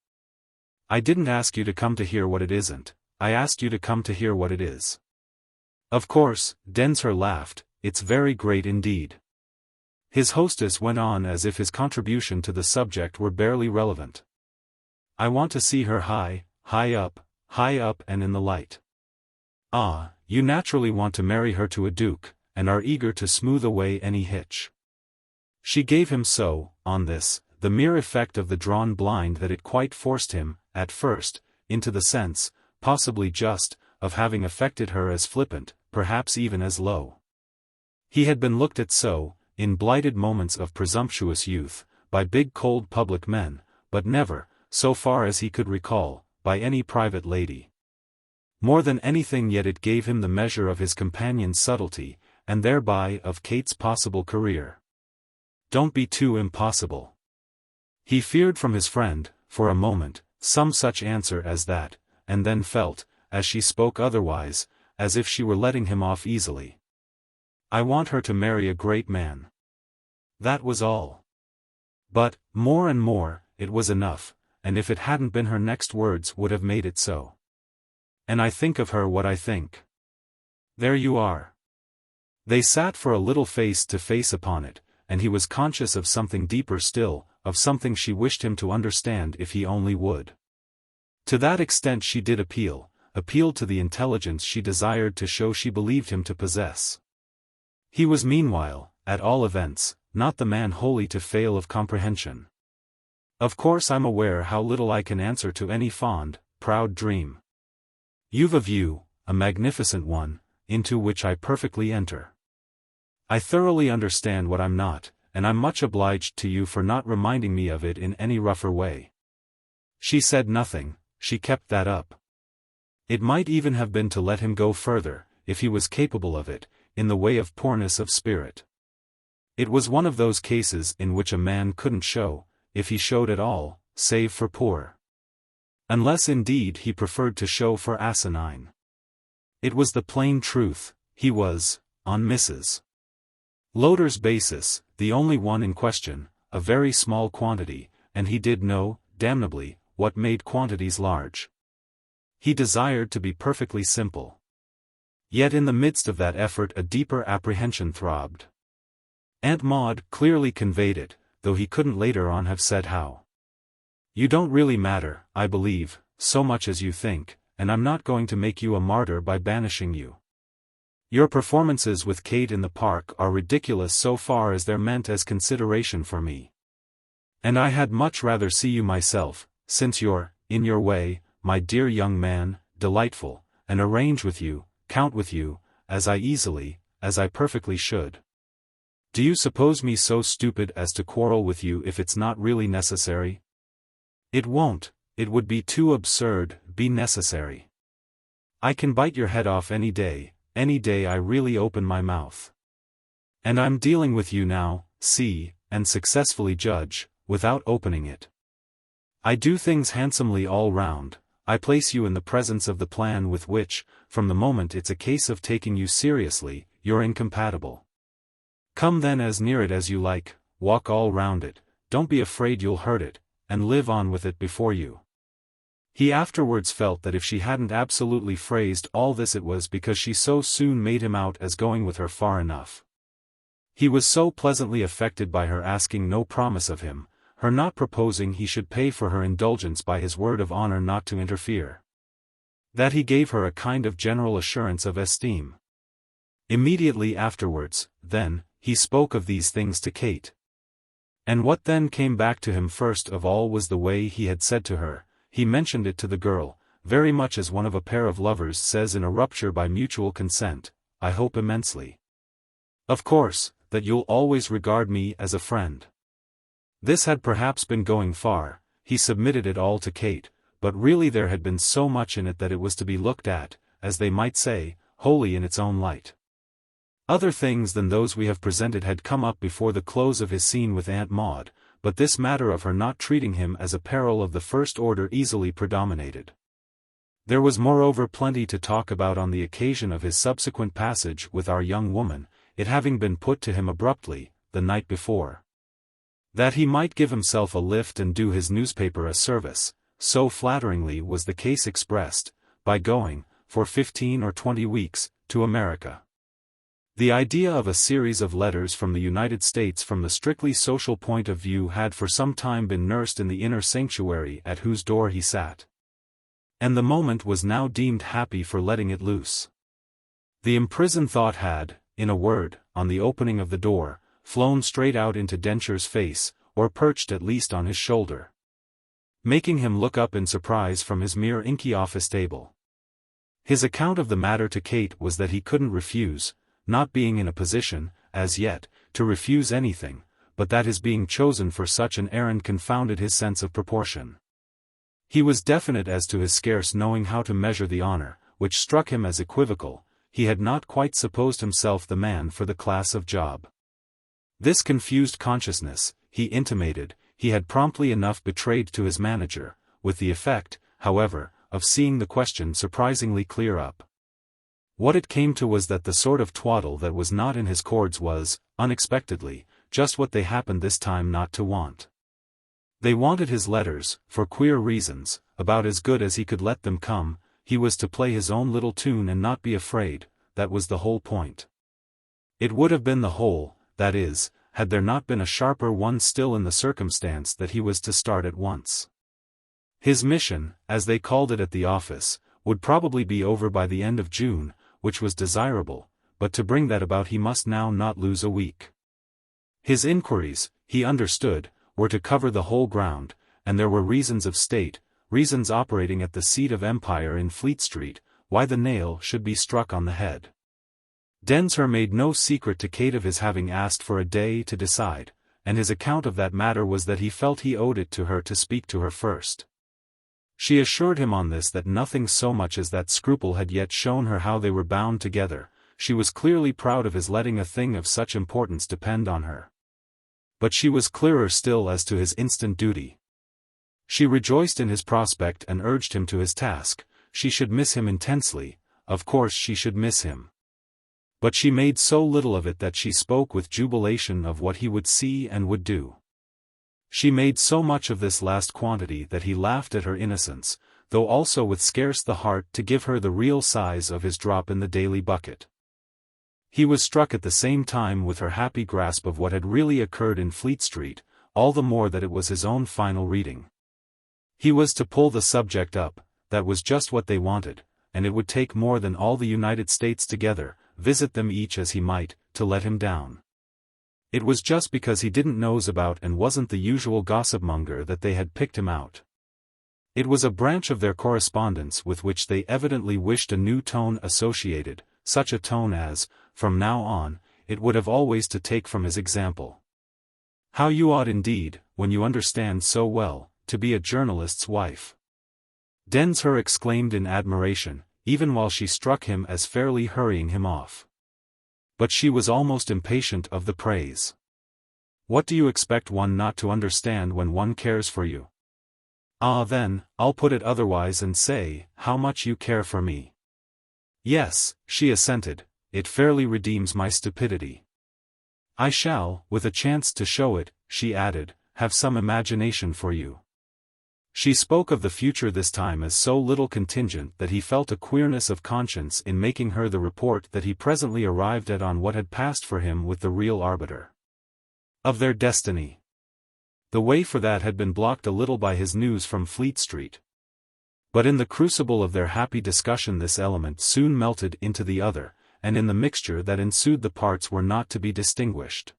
I didn't ask you to come to hear what it isn't, I asked you to come to hear what it is. Of course, Densher laughed, it's very great indeed. His hostess went on as if his contribution to the subject were barely relevant. I want to see her high up and in the light. Ah, you naturally want to marry her to a duke, and are eager to smooth away any hitch. She gave him so, on this, the mere effect of the drawn blind that it quite forced him, at first, into the sense, possibly just, of having affected her as flippant, perhaps even as low. He had been looked at so, in blighted moments of presumptuous youth, by big cold public men, but never, so far as he could recall, by any private lady. More than anything yet it gave him the measure of his companion's subtlety, and thereby of Kate's possible career. Don't be too impossible. He feared from his friend, for a moment, some such answer as that, and then felt, as she spoke otherwise, as if she were letting him off easily. I want her to marry a great man. That was all. But, more and more, it was enough, and if it hadn't been her next words would have made it so. And I think of her what I think. There you are. They sat for a little face to face upon it, and he was conscious of something deeper still, of something she wished him to understand if he only would. To that extent she did appeal to the intelligence she desired to show she believed him to possess. He was meanwhile, at all events, not the man wholly to fail of comprehension. Of course I'm aware how little I can answer to any fond, proud dream. You've a view, a magnificent one, into which I perfectly enter. I thoroughly understand what I'm not, and I'm much obliged to you for not reminding me of it in any rougher way. She said nothing, she kept that up. It might even have been to let him go further, if he was capable of it, in the way of poorness of spirit. It was one of those cases in which a man couldn't show, if he showed at all, save for poor. Unless indeed he preferred to show for asinine. It was the plain truth, he was, on Mrs. Lowder's basis, the only one in question, a very small quantity, and he did know, damnably, what made quantities large. He desired to be perfectly simple. Yet in the midst of that effort a deeper apprehension throbbed. Aunt Maude clearly conveyed it, though he couldn't later on have said how. You don't really matter, I believe, so much as you think, and I'm not going to make you a martyr by banishing you. Your performances with Kate in the park are ridiculous so far as they're meant as consideration for me. And I had much rather see you myself, since you're, in your way, my dear young man, delightful, and arrange with you, count with you, as I perfectly should. Do you suppose me so stupid as to quarrel with you if it's not really necessary? It won't, it would be too absurd, be necessary. I can bite your head off any day I really open my mouth. And I'm dealing with you now, see, and successfully judge, without opening it. I do things handsomely all round, I place you in the presence of the plan with which, from the moment it's a case of taking you seriously, you're incompatible. Come then as near it as you like, walk all round it, don't be afraid you'll hurt it, and live on with it before you. He afterwards felt that if she hadn't absolutely phrased all this it was because she so soon made him out as going with her far enough. He was so pleasantly affected by her asking no promise of him, her not proposing he should pay for her indulgence by his word of honor not to interfere, that he gave her a kind of general assurance of esteem. Immediately afterwards, then, he spoke of these things to Kate. And what then came back to him first of all was the way he had said to her. He mentioned it to the girl, very much as one of a pair of lovers says in a rupture by mutual consent, I hope immensely, of course, that you'll always regard me as a friend. This had perhaps been going far, he submitted it all to Kate, but really there had been so much in it that it was to be looked at, as they might say, wholly in its own light. Other things than those we have presented had come up before the close of his scene with Aunt Maude, but this matter of her not treating him as a peril of the first order easily predominated. There was moreover plenty to talk about on the occasion of his subsequent passage with our young woman, it having been put to him abruptly, the night before, that he might give himself a lift and do his newspaper a service, so flatteringly was the case expressed, by going, for 15 or 20 weeks, to America. The idea of a series of letters from the United States from the strictly social point of view had for some time been nursed in the inner sanctuary at whose door he sat. And the moment was now deemed happy for letting it loose. The imprisoned thought had, in a word, on the opening of the door, flown straight out into Densher's face, or perched at least on his shoulder, making him look up in surprise from his mere inky office table. His account of the matter to Kate was that he couldn't refuse, not being in a position, as yet, to refuse anything, but that his being chosen for such an errand confounded his sense of proportion. He was definite as to his scarce knowing how to measure the honor, which struck him as equivocal. He had not quite supposed himself the man for the class of job. This confused consciousness, he intimated, he had promptly enough betrayed to his manager, with the effect, however, of seeing the question surprisingly clear up. What it came to was that the sort of twaddle that was not in his chords was, unexpectedly, just what they happened this time not to want. They wanted his letters, for queer reasons, about as good as he could let them come. He was to play his own little tune and not be afraid, that was the whole point. It would have been the whole, that is, had there not been a sharper one still in the circumstance that he was to start at once. His mission, as they called it at the office, would probably be over by the end of June, which was desirable, but to bring that about he must now not lose a week. His inquiries, he understood, were to cover the whole ground, and there were reasons of state, reasons operating at the seat of empire in Fleet Street, why the nail should be struck on the head. Densher made no secret to Kate of his having asked for a day to decide, and his account of that matter was that he felt he owed it to her to speak to her first. She assured him on this that nothing so much as that scruple had yet shown her how they were bound together. She was clearly proud of his letting a thing of such importance depend on her. But she was clearer still as to his instant duty. She rejoiced in his prospect and urged him to his task. She should miss him intensely, of course she should miss him. But she made so little of it that she spoke with jubilation of what he would see and would do. She made so much of this last quantity that he laughed at her innocence, though also with scarce the heart to give her the real size of his drop in the daily bucket. He was struck at the same time with her happy grasp of what had really occurred in Fleet Street, all the more that it was his own final reading. He was to pull the subject up, that was just what they wanted, and it would take more than all the United States together, visit them each as he might, to let him down. It was just because he didn't nose about and wasn't the usual gossip-monger that they had picked him out. It was a branch of their correspondence with which they evidently wished a new tone associated, such a tone as, from now on, it would have always to take from his example. How you ought indeed, when you understand so well, to be a journalist's wife. Densher exclaimed in admiration, even while she struck him as fairly hurrying him off. But she was almost impatient of the praise. What do you expect one not to understand when one cares for you? Ah then, I'll put it otherwise and say, how much you care for me. Yes, she assented, it fairly redeems my stupidity. I shall, with a chance to show it, she added, have some imagination for you. She spoke of the future this time as so little contingent that he felt a queerness of conscience in making her the report that he presently arrived at on what had passed for him with the real arbiter of their destiny. The way for that had been blocked a little by his news from Fleet Street. But in the crucible of their happy discussion this element soon melted into the other, and in the mixture that ensued the parts were not to be distinguished.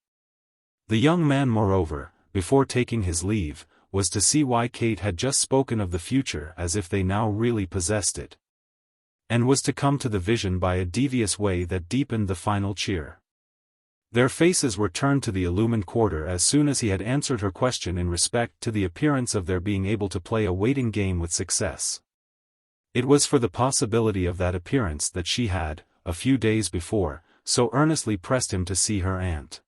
The young man moreover, before taking his leave, was to see why Kate had just spoken of the future as if they now really possessed it. And was to come to the vision by a devious way that deepened the final cheer. Their faces were turned to the illumined quarter as soon as he had answered her question in respect to the appearance of their being able to play a waiting game with success. It was for the possibility of that appearance that she had, a few days before, so earnestly pressed him to see her aunt.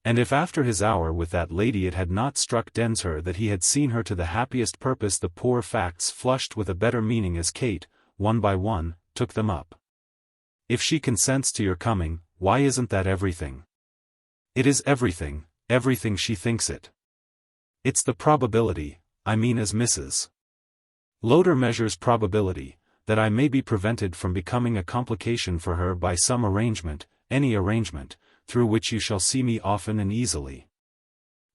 And if after his hour with that lady it had not struck Densher that he had seen her to the happiest purpose, the poor facts flushed with a better meaning as Kate, one by one, took them up. If she consents to your coming, why isn't that everything? It is everything, everything she thinks it. It's the probability, I mean as Mrs. Lowder measures probability, that I may be prevented from becoming a complication for her by some arrangement, any arrangement, through which you shall see me often and easily.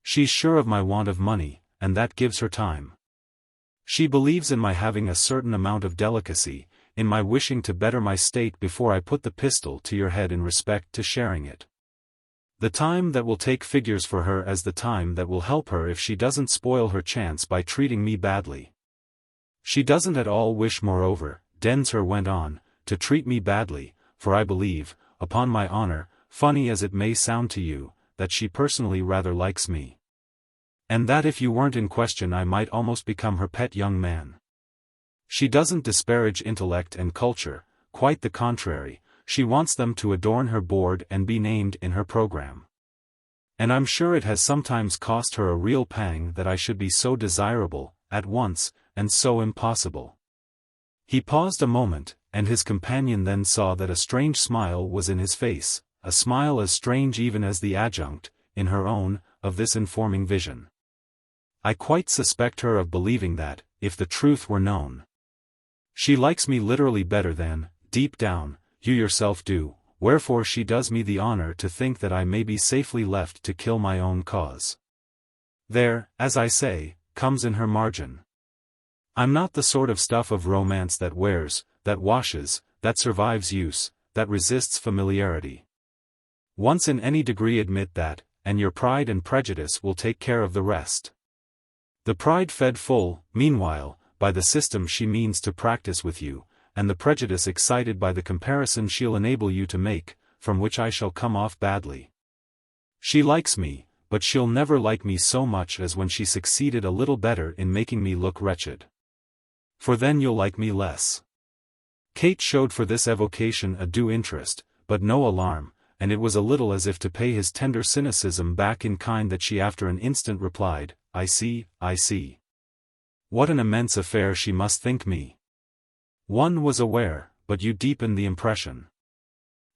She's sure of my want of money, and that gives her time. She believes in my having a certain amount of delicacy, in my wishing to better my state before I put the pistol to your head in respect to sharing it. The time that will take figures for her as the time that will help her if she doesn't spoil her chance by treating me badly. She doesn't at all wish moreover, Densher went on, to treat me badly, for I believe, upon my honor, funny as it may sound to you, that she personally rather likes me. And that if you weren't in question I might almost become her pet young man. She doesn't disparage intellect and culture, quite the contrary, she wants them to adorn her board and be named in her program. And I'm sure it has sometimes cost her a real pang that I should be so desirable, at once, and so impossible. He paused a moment, and his companion then saw that a strange smile was in his face, a smile as strange even as the adjunct, in her own, of this informing vision. I quite suspect her of believing that, if the truth were known, she likes me literally better than, deep down, you yourself do, wherefore she does me the honor to think that I may be safely left to kill my own cause. There, as I say, comes in her margin. I'm not the sort of stuff of romance that wears, that washes, that survives use, that resists familiarity. Once in any degree admit that, and your pride and prejudice will take care of the rest. The pride fed full, meanwhile, by the system she means to practice with you, and the prejudice excited by the comparison she'll enable you to make, from which I shall come off badly. She likes me, but she'll never like me so much as when she succeeded a little better in making me look wretched. For then you'll like me less. Kate showed for this evocation a due interest, but no alarm, and it was a little as if to pay his tender cynicism back in kind that she after an instant replied, I see, I see. What an immense affair she must think me. One was aware, but you deepen the impression.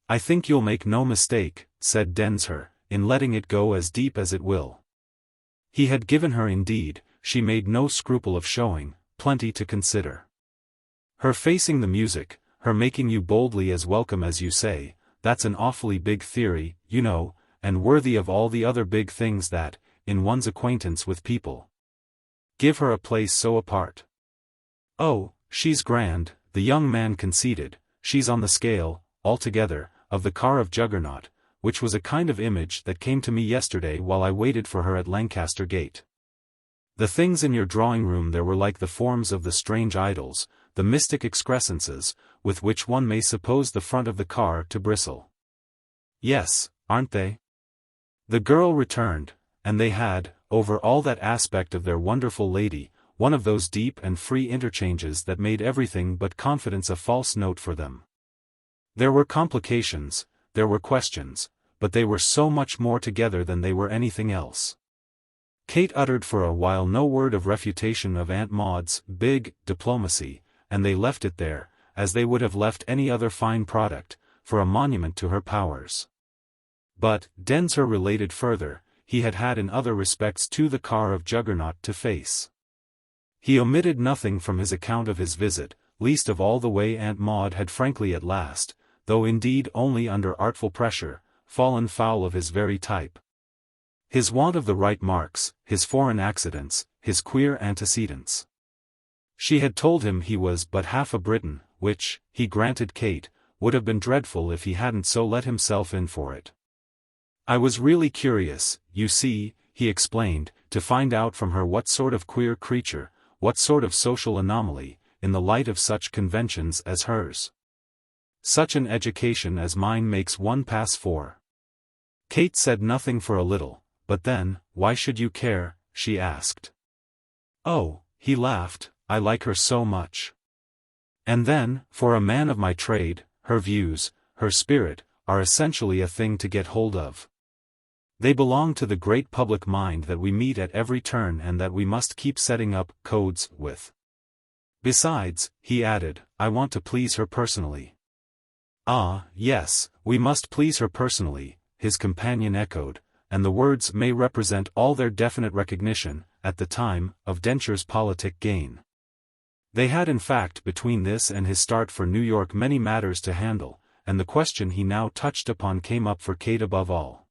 I think you'll make no mistake, said Densher, in letting it go as deep as it will. He had given her indeed, she made no scruple of showing, plenty to consider. Her facing the music, her making you boldly as welcome as you say, that's an awfully big theory, you know, and worthy of all the other big things that, in one's acquaintance with people, give her a place so apart. Oh, she's grand, the young man conceded, she's on the scale, altogether, of the car of Juggernaut, which was a kind of image that came to me yesterday while I waited for her at Lancaster Gate. The things in your drawing-room there were like the forms of the strange idols, the mystic excrescences, with which one may suppose the front of the car to bristle. Yes, aren't they? The girl returned, and they had, over all that aspect of their wonderful lady, one of those deep and free interchanges that made everything but confidence a false note for them. There were complications, there were questions, but they were so much more together than they were anything else. Kate uttered for a while no word of refutation of Aunt Maude's big diplomacy, and they left it there, as they would have left any other fine product, for a monument to her powers. But, Densher related further, he had had in other respects too the car of Juggernaut to face. He omitted nothing from his account of his visit, least of all the way Aunt Maude had frankly at last, though indeed only under artful pressure, fallen foul of his very type. His want of the right marks, his foreign accidents, his queer antecedents. She had told him he was but half a Briton, which, he granted Kate, would have been dreadful if he hadn't so let himself in for it. I was really curious, you see, he explained, to find out from her what sort of queer creature, what sort of social anomaly, in the light of such conventions as hers. Such an education as mine makes one pass for. Kate said nothing for a little, but then, why should you care, she asked. Oh, he laughed, I like her so much. And then, for a man of my trade, her views, her spirit, are essentially a thing to get hold of. They belong to the great public mind that we meet at every turn and that we must keep setting up codes with. Besides, he added, I want to please her personally. Ah, yes, we must please her personally, his companion echoed, and the words may represent all their definite recognition, at the time, of Densher's politic gain. They had in fact between this and his start for New York many matters to handle, and the question he now touched upon came up for Kate above all.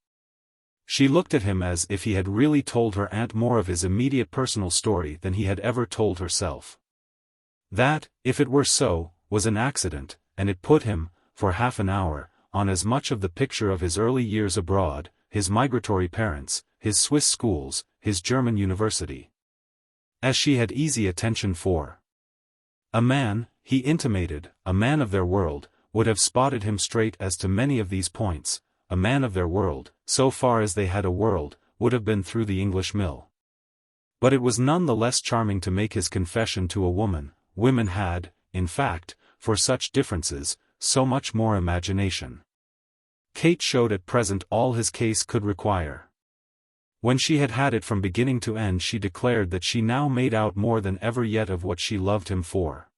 She looked at him as if he had really told her aunt more of his immediate personal story than he had ever told herself. That, if it were so, was an accident, and it put him, for half an hour, on as much of the picture of his early years abroad, his migratory parents, his Swiss schools, his German university, as she had easy attention for. A man, he intimated, a man of their world, would have spotted him straight as to many of these points. A man of their world, so far as they had a world, would have been through the English mill. But it was none the less charming to make his confession to a woman. Women had, in fact, for such differences, so much more imagination. Kate showed at present all his case could require. When she had had it from beginning to end she declared that she now made out more than ever yet of what she loved him for.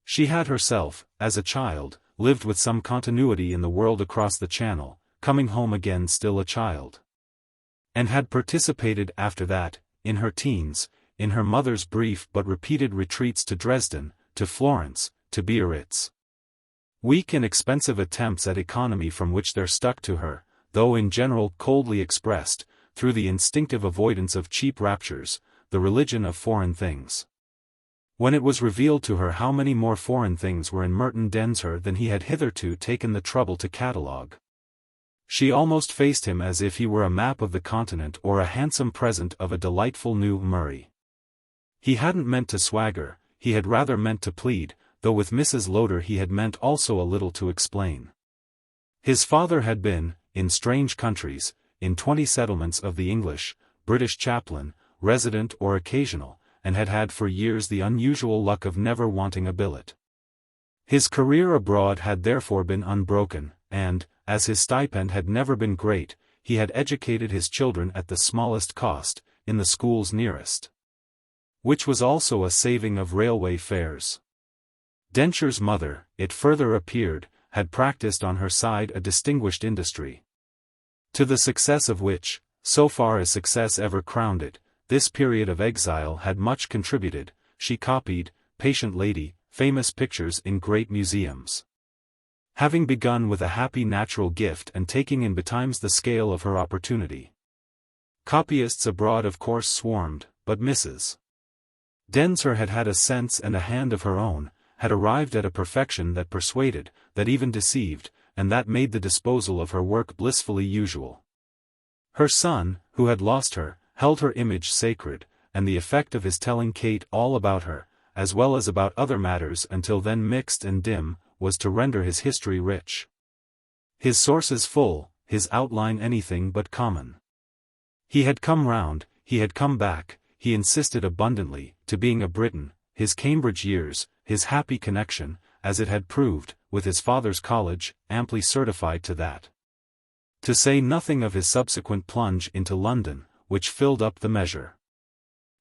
She had herself, as a child, lived with some continuity in the world across the Channel, coming home again still a child. And had participated after that, in her teens, in her mother's brief but repeated retreats to Dresden, to Florence, to Biarritz. Weak and expensive attempts at economy from which there stuck to her, though in general coldly expressed, through the instinctive avoidance of cheap raptures, the religion of foreign things. When it was revealed to her how many more foreign things were in Merton Densher than he had hitherto taken the trouble to catalogue, she almost faced him as if he were a map of the continent or a handsome present of a delightful new Murray. He hadn't meant to swagger, he had rather meant to plead, though with Mrs. Lowder he had meant also a little to explain. His father had been, in strange countries, in 20 settlements of the English, British chaplain, resident or occasional, and had had for years the unusual luck of never wanting a billet. His career abroad had therefore been unbroken, and, as his stipend had never been great, he had educated his children at the smallest cost, in the schools nearest. Which was also a saving of railway fares. Densher's mother, it further appeared, had practiced on her side a distinguished industry. To the success of which, so far as success ever crowned it, this period of exile had much contributed. She copied, patient lady, famous pictures in great museums. Having begun with a happy natural gift and taking in betimes the scale of her opportunity. Copyists abroad of course swarmed, but Mrs. Densher had had a sense and a hand of her own, had arrived at a perfection that persuaded, that even deceived, and that made the disposal of her work blissfully usual. Her son, who had lost her, held her image sacred, and the effect of his telling Kate all about her, as well as about other matters until then mixed and dim, was to render his history rich. His sources full, his outline anything but common. He had come round, he had come back, he insisted abundantly, to being a Briton, his Cambridge years, his happy connection, as it had proved, with his father's college, amply certified to that. To say nothing of his subsequent plunge into London, which filled up the measure.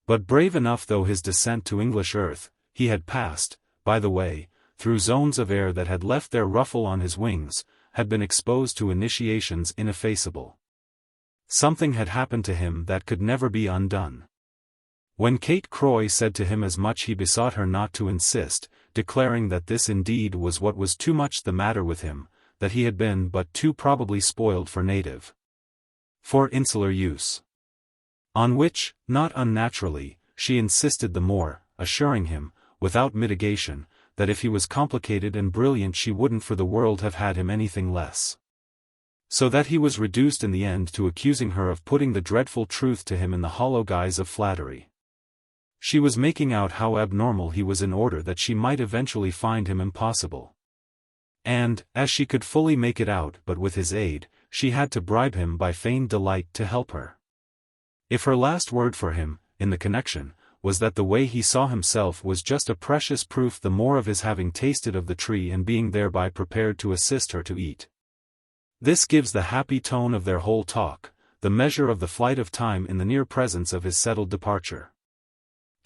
But brave enough though his descent to English earth, he had passed, by the way, through zones of air that had left their ruffle on his wings, had been exposed to initiations ineffaceable. Something had happened to him that could never be undone. When Kate Croy said to him as much he besought her not to insist, declaring that this indeed was what was too much the matter with him, that he had been but too probably spoiled for insular use. On which, not unnaturally, she insisted the more, assuring him, without mitigation, that if he was complicated and brilliant she wouldn't for the world have had him anything less. So that he was reduced in the end to accusing her of putting the dreadful truth to him in the hollow guise of flattery. She was making out how abnormal he was in order that she might eventually find him impossible. And, as she could fully make it out but with his aid, she had to bribe him by feigned delight to help her. If her last word for him, in the connection, was that the way he saw himself was just a precious proof the more of his having tasted of the tree and being thereby prepared to assist her to eat. This gives the happy tone of their whole talk, the measure of the flight of time in the near presence of his settled departure.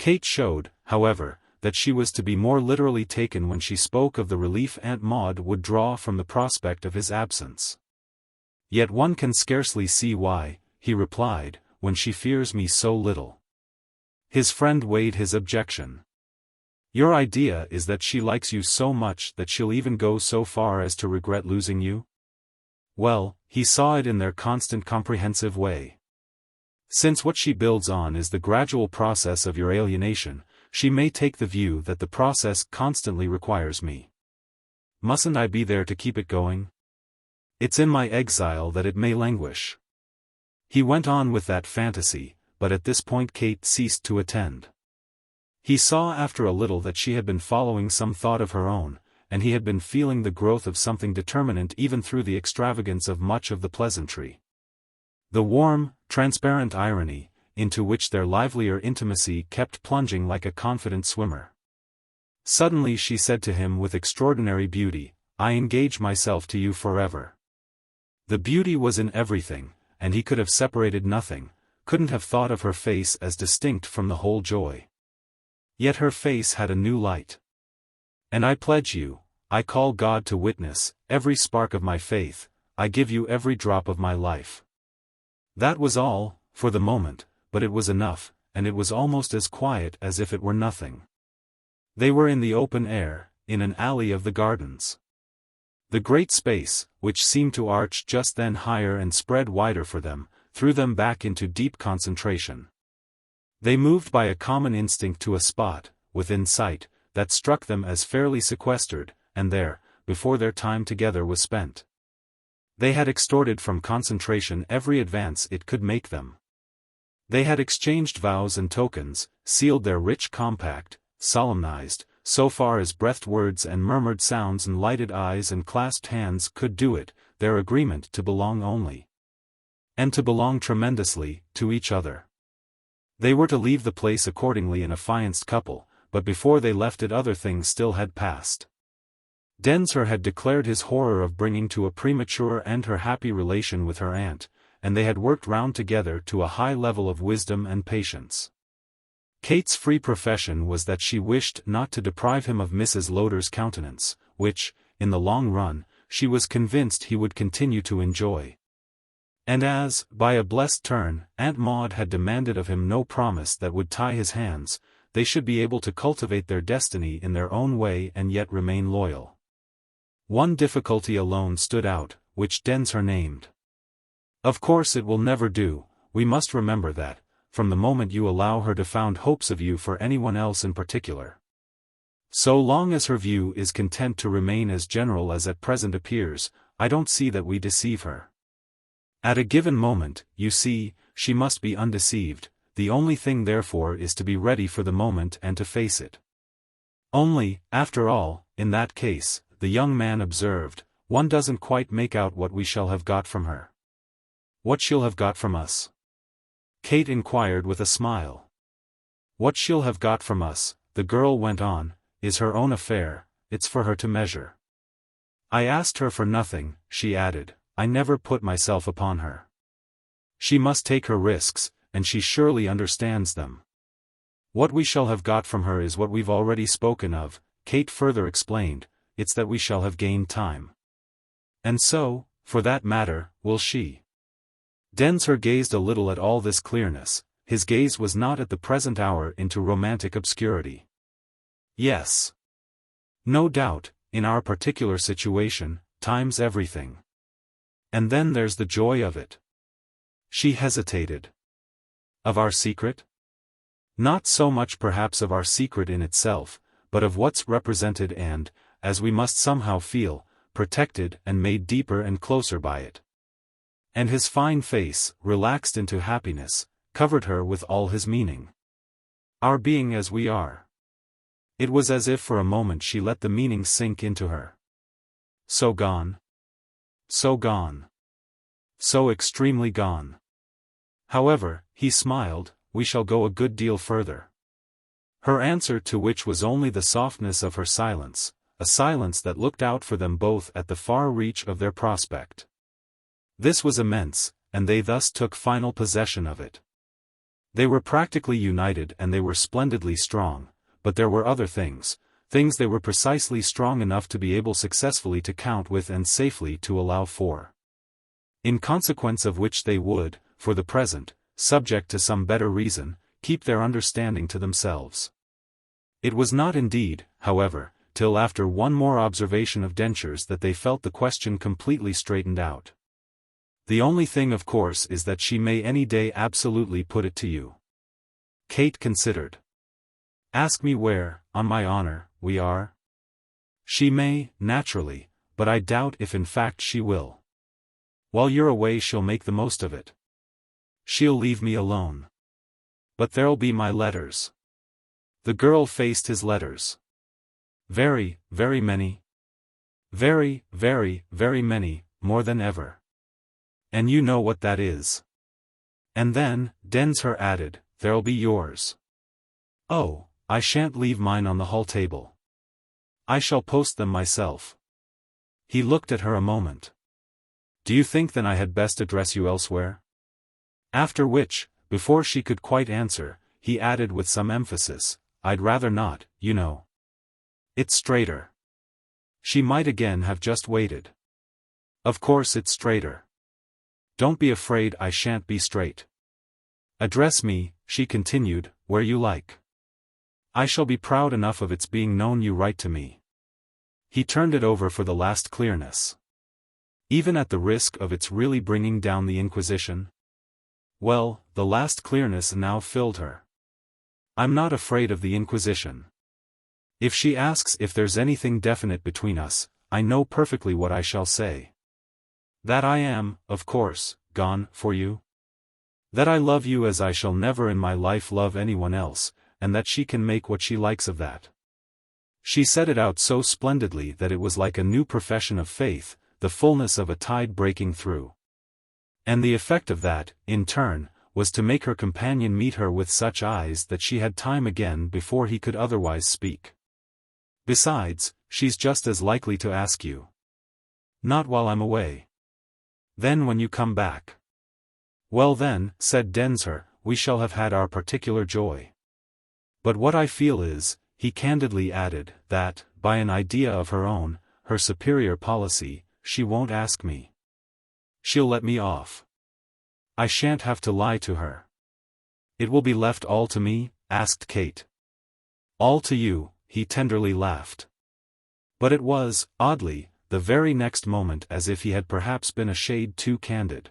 Kate showed, however, that she was to be more literally taken when she spoke of the relief Aunt Maude would draw from the prospect of his absence. Yet one can scarcely see why, he replied, when she fears me so little. His friend weighed his objection. Your idea is that she likes you so much that she'll even go so far as to regret losing you? Well, he saw it in their constant comprehensive way. Since what she builds on is the gradual process of your alienation, she may take the view that the process constantly requires me. Mustn't I be there to keep it going? It's in my exile that it may languish. He went on with that fantasy, but at this point Kate ceased to attend. He saw after a little that she had been following some thought of her own, and he had been feeling the growth of something determinant even through the extravagance of much of the pleasantry. The warm, transparent irony, into which their livelier intimacy kept plunging like a confident swimmer. Suddenly she said to him with extraordinary beauty, I engage myself to you forever. The beauty was in everything, and he could have separated nothing, couldn't have thought of her face as distinct from the whole joy. Yet her face had a new light. And I pledge you, I call God to witness, every spark of my faith, I give you every drop of my life. That was all, for the moment, but it was enough, and it was almost as quiet as if it were nothing. They were in the open air, in an alley of the gardens. The great space, which seemed to arch just then higher and spread wider for them, threw them back into deep concentration. They moved by a common instinct to a spot, within sight, that struck them as fairly sequestered, and there, before their time together was spent. They had extorted from concentration every advance it could make them. They had exchanged vows and tokens, sealed their rich compact, solemnized, so far as breathed words and murmured sounds and lighted eyes and clasped hands could do it, their agreement to belong only. And to belong tremendously, to each other. They were to leave the place accordingly an affianced couple, but before they left it other things still had passed. Densher had declared his horror of bringing to a premature end her happy relation with her aunt, and they had worked round together to a high level of wisdom and patience. Kate's free profession was that she wished not to deprive him of Mrs. Lowder's countenance, which, in the long run, she was convinced he would continue to enjoy. And as, by a blessed turn, Aunt Maude had demanded of him no promise that would tie his hands, they should be able to cultivate their destiny in their own way and yet remain loyal. One difficulty alone stood out, which Densher named. Of course it will never do, we must remember that, from the moment you allow her to found hopes of you for anyone else in particular. So long as her view is content to remain as general as at present appears, I don't see that we deceive her. At a given moment, you see, she must be undeceived, the only thing therefore is to be ready for the moment and to face it. Only, after all, in that case, the young man observed, one doesn't quite make out what we shall have got from her. What she'll have got from us? Kate inquired with a smile. What she'll have got from us, the girl went on, is her own affair, it's for her to measure. I asked her for nothing, she added, I never put myself upon her. She must take her risks, and she surely understands them. What we shall have got from her is what we've already spoken of, Kate further explained, it's that we shall have gained time. And so, for that matter, will she. Densher gazed a little at all this clearness, his gaze was not at the present hour into romantic obscurity. Yes. No doubt, in our particular situation, time's everything. And then there's the joy of it. She hesitated. Of our secret? Not so much perhaps of our secret in itself, but of what's represented and, as we must somehow feel, protected and made deeper and closer by it. And his fine face, relaxed into happiness, covered her with all his meaning. Our being as we are. It was as if for a moment she let the meaning sink into her. So gone. So gone. So extremely gone. However, he smiled, we shall go a good deal further. Her answer to which was only the softness of her silence, a silence that looked out for them both at the far reach of their prospect. This was immense, and they thus took final possession of it. They were practically united and they were splendidly strong, but there were other things they were precisely strong enough to be able successfully to count with and safely to allow for. In consequence of which they would, for the present, subject to some better reason, keep their understanding to themselves. It was not indeed, however, till after one more observation of Densher's that they felt the question completely straightened out. The only thing of course is that she may any day absolutely put it to you. Kate considered. Ask me where, on my honor, we are? She may, naturally, but I doubt if in fact she will. While you're away she'll make the most of it. She'll leave me alone. But there'll be my letters. The girl faced his letters. Very, very many. Very, very, very many, more than ever. And you know what that is. And then, Densher added, there'll be yours. Oh, I shan't leave mine on the hall table. I shall post them myself. He looked at her a moment. Do you think then I had best address you elsewhere? After which, before she could quite answer, he added with some emphasis, I'd rather not, you know. It's straighter. She might again have just waited. Of course it's straighter. Don't be afraid I shan't be straight. Address me, she continued, where you like. I shall be proud enough of its being known you write to me. He turned it over for the last clearness. Even at the risk of its really bringing down the Inquisition? Well, the last clearness now filled her. I'm not afraid of the Inquisition. If she asks if there's anything definite between us, I know perfectly what I shall say. That I am, of course, gone for you. That I love you as I shall never in my life love anyone else, and that she can make what she likes of that. She said it out so splendidly that it was like a new profession of faith, the fullness of a tide breaking through. And the effect of that, in turn, was to make her companion meet her with such eyes that she had time again before he could otherwise speak. Besides, she's just as likely to ask you. Not while I'm away. Then when you come back. Well then, said Densher, we shall have had our particular joy. But what I feel is, he candidly added, that, by an idea of her own, her superior policy, she won't ask me. She'll let me off. I shan't have to lie to her. It will be left all to me? Asked Kate. All to you, he tenderly laughed. But it was, oddly, the very next moment as if he had perhaps been a shade too candid.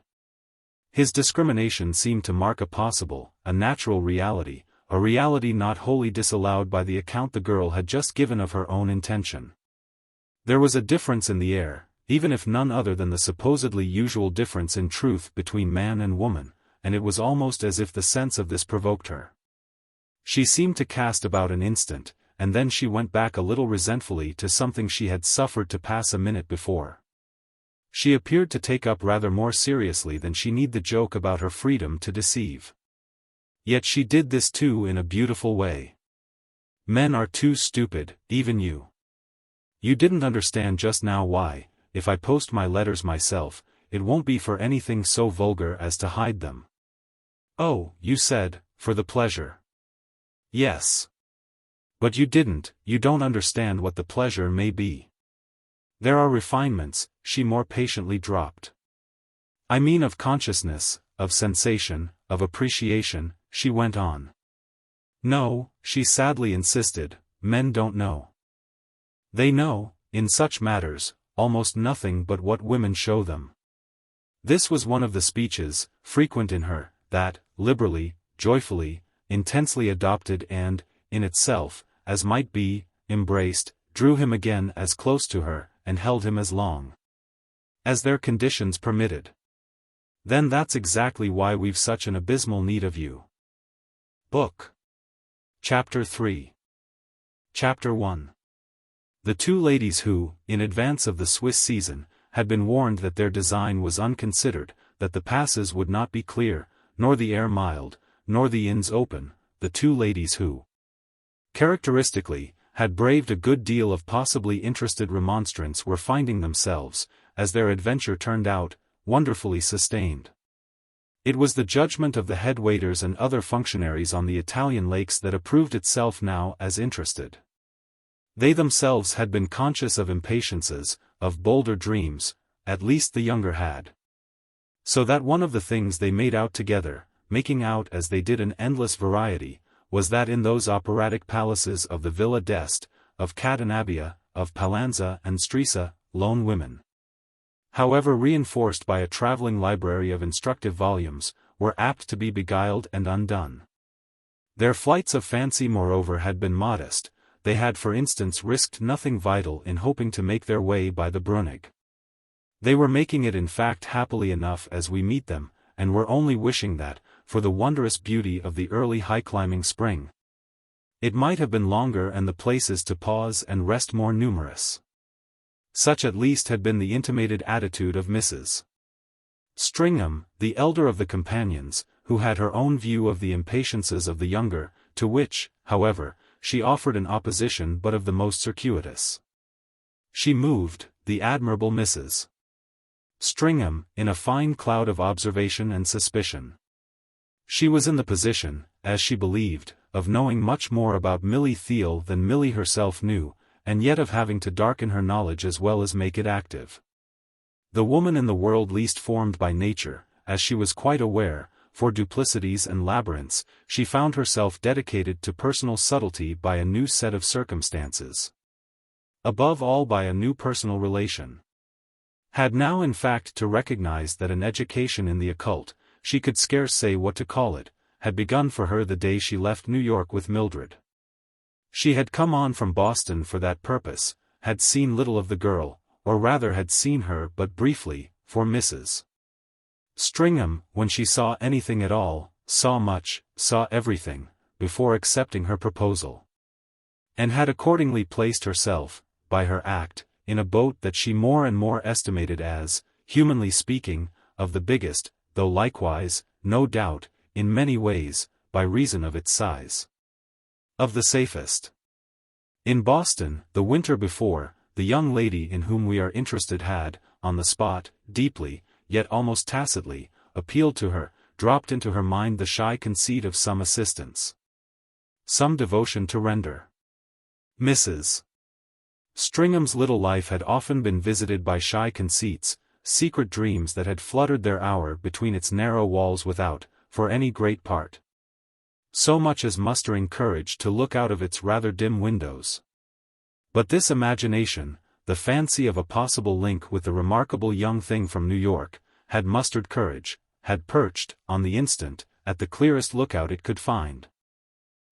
His discrimination seemed to mark a possible, a natural reality, a reality not wholly disallowed by the account the girl had just given of her own intention. There was a difference in the air, even if none other than the supposedly usual difference in truth between man and woman, and it was almost as if the sense of this provoked her. She seemed to cast about an instant, and then she went back a little resentfully to something she had suffered to pass a minute before. She appeared to take up rather more seriously than she need the joke about her freedom to deceive. Yet she did this too in a beautiful way. Men are too stupid, even you. You didn't understand just now why, if I post my letters myself, it won't be for anything so vulgar as to hide them. Oh, you said, for the pleasure. Yes. But you don't understand what the pleasure may be. There are refinements, she more patiently dropped. I mean of consciousness, of sensation, of appreciation, she went on. No, she sadly insisted, men don't know. They know, in such matters, almost nothing but what women show them. This was one of the speeches, frequent in her, that, liberally, joyfully, intensely adopted and, in itself, as might be, embraced, drew him again as close to her, and held him as long as their conditions permitted. Then that's exactly why we've such an abysmal need of you. Book. Chapter 3. Chapter 1. The two ladies who, in advance of the Swiss season, had been warned that their design was unconsidered, that the passes would not be clear, nor the air mild, nor the inns open, the two ladies who, characteristically, had braved a good deal of possibly interested remonstrance were finding themselves, as their adventure turned out, wonderfully sustained. It was the judgment of the head waiters and other functionaries on the Italian lakes that approved itself now as interested. They themselves had been conscious of impatiences, of bolder dreams, at least the younger had. So that one of the things they made out together, making out as they did an endless variety, was that in those operatic palaces of the Villa d'Este, of Cadenabbia, of Pallanza and Stresa, lone women, however reinforced by a travelling library of instructive volumes, were apt to be beguiled and undone. Their flights of fancy moreover had been modest, they had for instance risked nothing vital in hoping to make their way by the Brunig. They were making it in fact happily enough as we meet them, and were only wishing that, for the wondrous beauty of the early high-climbing spring, it might have been longer and the places to pause and rest more numerous. Such at least had been the intimated attitude of Mrs. Stringham, the elder of the companions, who had her own view of the impatiences of the younger, to which, however, she offered an opposition but of the most circuitous. She moved, the admirable Mrs. Stringham, in a fine cloud of observation and suspicion. She was in the position, as she believed, of knowing much more about Milly Theale than Milly herself knew, and yet of having to darken her knowledge as well as make it active. The woman in the world least formed by nature, as she was quite aware, for duplicities and labyrinths, she found herself dedicated to personal subtlety by a new set of circumstances. Above all by a new personal relation. Had now in fact to recognize that an education in the occult, she could scarce say what to call it, had begun for her the day she left New York with Mildred. She had come on from Boston for that purpose, had seen little of the girl, or rather had seen her but briefly, for Mrs. Stringham, when she saw anything at all, saw much, saw everything, before accepting her proposal. And had accordingly placed herself, by her act, in a boat that she more and more estimated as, humanly speaking, of the biggest, though likewise, no doubt, in many ways, by reason of its size, of the safest. In Boston, the winter before, the young lady in whom we are interested had, on the spot, deeply, yet almost tacitly, appealed to her, dropped into her mind the shy conceit of some assistance, some devotion to render. Mrs. Stringham's little life had often been visited by shy conceits, secret dreams that had fluttered their hour between its narrow walls without, for any great part, so much as mustering courage to look out of its rather dim windows. But this imagination, the fancy of a possible link with the remarkable young thing from New York, had mustered courage, had perched, on the instant, at the clearest lookout it could find,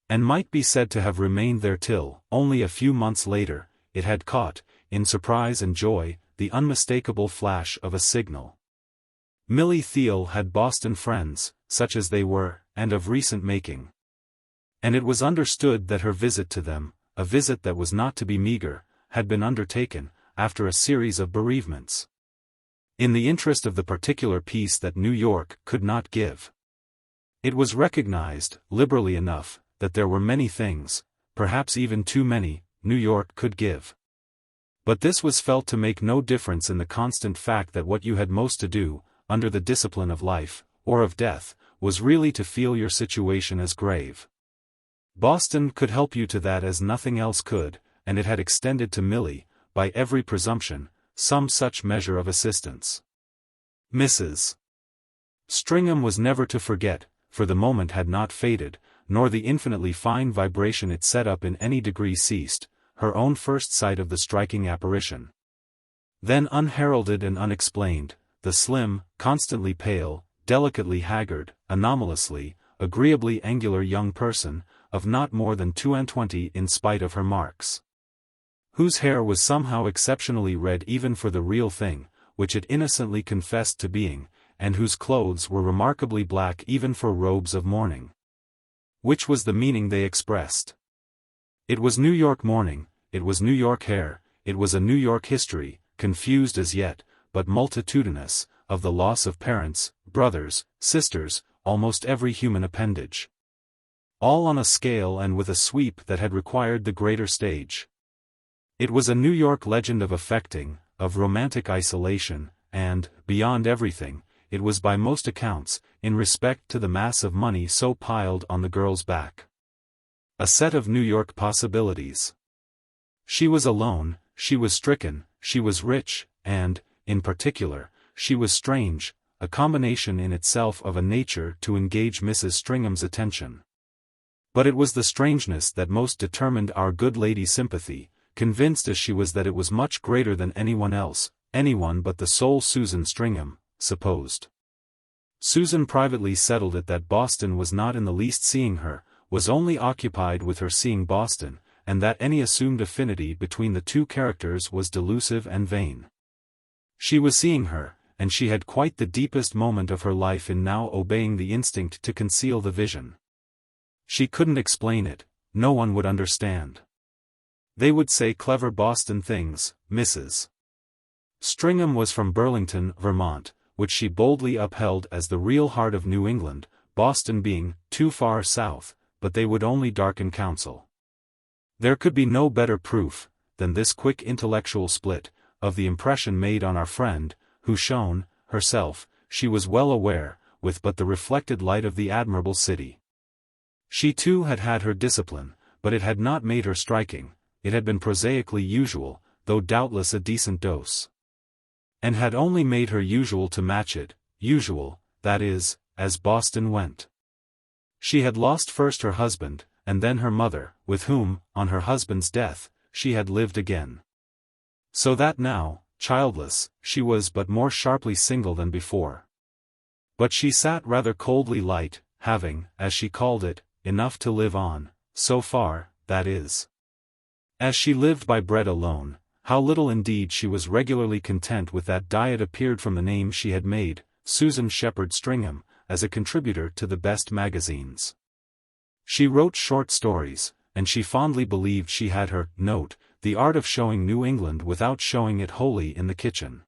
and might be said to have remained there till, only a few months later, it had caught, in surprise and joy, the unmistakable flash of a signal. Milly Theale had Boston friends, such as they were, and of recent making. And it was understood that her visit to them, a visit that was not to be meager, had been undertaken, after a series of bereavements. In the interest of the particular peace that New York could not give. It was recognized, liberally enough, that there were many things, perhaps even too many, New York could give. But this was felt to make no difference in the constant fact that what you had most to do, under the discipline of life, or of death, was really to feel your situation as grave. Boston could help you to that as nothing else could, and it had extended to Milly, by every presumption, some such measure of assistance. Mrs. Stringham was never to forget, for the moment had not faded, nor the infinitely fine vibration it set up in any degree ceased, her own first sight of the striking apparition. Then unheralded and unexplained, the slim, constantly pale, delicately haggard, anomalously, agreeably angular young person, of not more than 22 in spite of her marks. Whose hair was somehow exceptionally red even for the real thing, which it innocently confessed to being, and whose clothes were remarkably black even for robes of mourning. Which was the meaning they expressed. It was New York mourning, it was New York hair, it was a New York history, confused as yet, but multitudinous, of the loss of parents, brothers, sisters, almost every human appendage. All on a scale and with a sweep that had required the greater stage. It was a New York legend of affecting, of romantic isolation, and, beyond everything, it was by most accounts, in respect to the mass of money so piled on the girl's back. A set of New York possibilities. She was alone, she was stricken, she was rich, and, in particular, she was strange, a combination in itself of a nature to engage Mrs. Stringham's attention. But it was the strangeness that most determined our good lady's sympathy, convinced as she was that it was much greater than anyone else, anyone but the sole Susan Stringham, supposed. Susan privately settled it that Boston was not in the least seeing her, was only occupied with her seeing Boston, and that any assumed affinity between the two characters was delusive and vain. She was seeing her, and she had quite the deepest moment of her life in now obeying the instinct to conceal the vision. She couldn't explain it, no one would understand. They would say clever Boston things, Mrs. Stringham was from Burlington, Vermont, which she boldly upheld as the real heart of New England, Boston being too far south, but they would only darken counsel. There could be no better proof, than this quick intellectual split, of the impression made on our friend, who shone, herself, she was well aware, with but the reflected light of the admirable city. She too had had her discipline, but it had not made her striking, it had been prosaically usual, though doubtless a decent dose. And had only made her usual to match it, usual, that is, as Boston went. She had lost first her husband, and then her mother, with whom, on her husband's death, she had lived again. So that now, childless, she was but more sharply single than before. But she sat rather coldly light, having, as she called it, enough to live on, so far, that is. As she lived by bread alone, how little indeed she was regularly content with that diet appeared from the name she had made, Susan Shepherd Stringham, as a contributor to the best magazines. She wrote short stories, and she fondly believed she had her note, the art of showing New England without showing it wholly in the kitchen.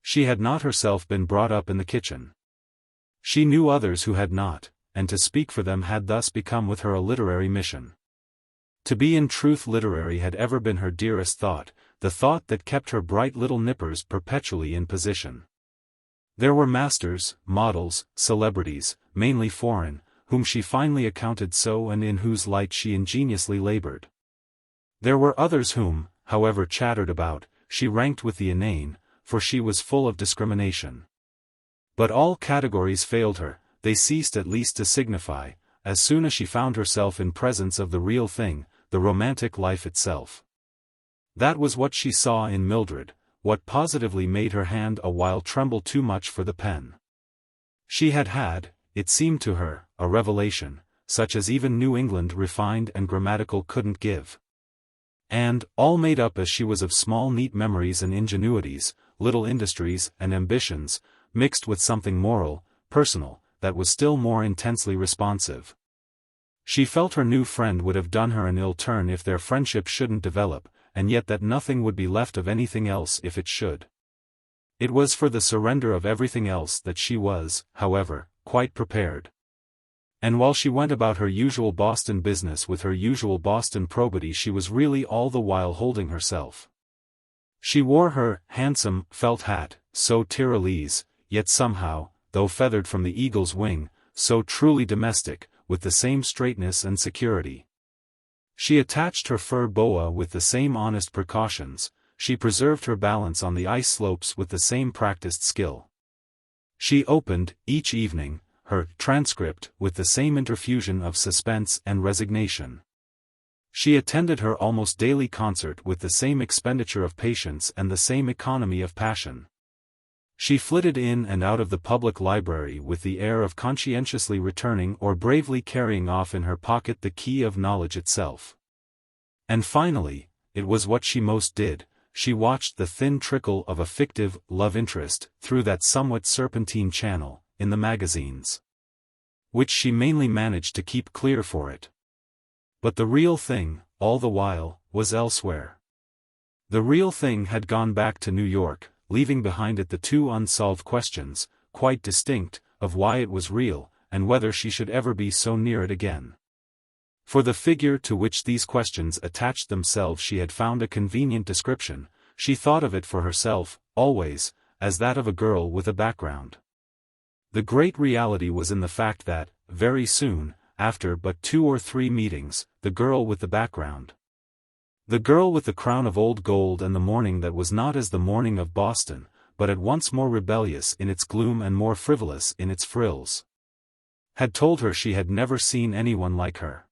She had not herself been brought up in the kitchen. She knew others who had not, and to speak for them had thus become with her a literary mission. To be in truth literary had ever been her dearest thought, the thought that kept her bright little nippers perpetually in position. There were masters, models, celebrities, mainly foreign, whom she finally accounted so and in whose light she ingeniously labored. There were others whom, however chattered about, she ranked with the inane, for she was full of discrimination. But all categories failed her, they ceased at least to signify, as soon as she found herself in presence of the real thing, the romantic life itself. That was what she saw in Mildred, what positively made her hand a while tremble too much for the pen. She had had, it seemed to her, a revelation, such as even New England refined and grammatical couldn't give. And, all made up as she was of small neat memories and ingenuities, little industries and ambitions, mixed with something moral, personal, that was still more intensely responsive. She felt her new friend would have done her an ill turn if their friendship shouldn't develop, and yet that nothing would be left of anything else if it should. It was for the surrender of everything else that she was, however, quite prepared. And while she went about her usual Boston business with her usual Boston probity, she was really all the while holding herself. She wore her handsome felt hat, so Tyrolese, yet somehow, though feathered from the eagle's wing, so truly domestic, with the same straightness and security. She attached her fur boa with the same honest precautions, she preserved her balance on the ice slopes with the same practiced skill. She opened, each evening, her transcript with the same interfusion of suspense and resignation. She attended her almost daily concert with the same expenditure of patience and the same economy of passion. She flitted in and out of the public library with the air of conscientiously returning or bravely carrying off in her pocket the key of knowledge itself. And finally, it was what she most did, she watched the thin trickle of a fictive love interest through that somewhat serpentine channel, in the magazines, which she mainly managed to keep clear for it. But the real thing, all the while, was elsewhere. The real thing had gone back to New York, leaving behind it the two unsolved questions, quite distinct, of why it was real, and whether she should ever be so near it again. For the figure to which these questions attached themselves she had found a convenient description, she thought of it for herself, always, as that of a girl with a background. The great reality was in the fact that, very soon, after but 2 or 3 meetings, the girl with the background, the girl with the crown of old gold and the morning that was not as the morning of Boston, but at once more rebellious in its gloom and more frivolous in its frills, had told her she had never seen anyone like her.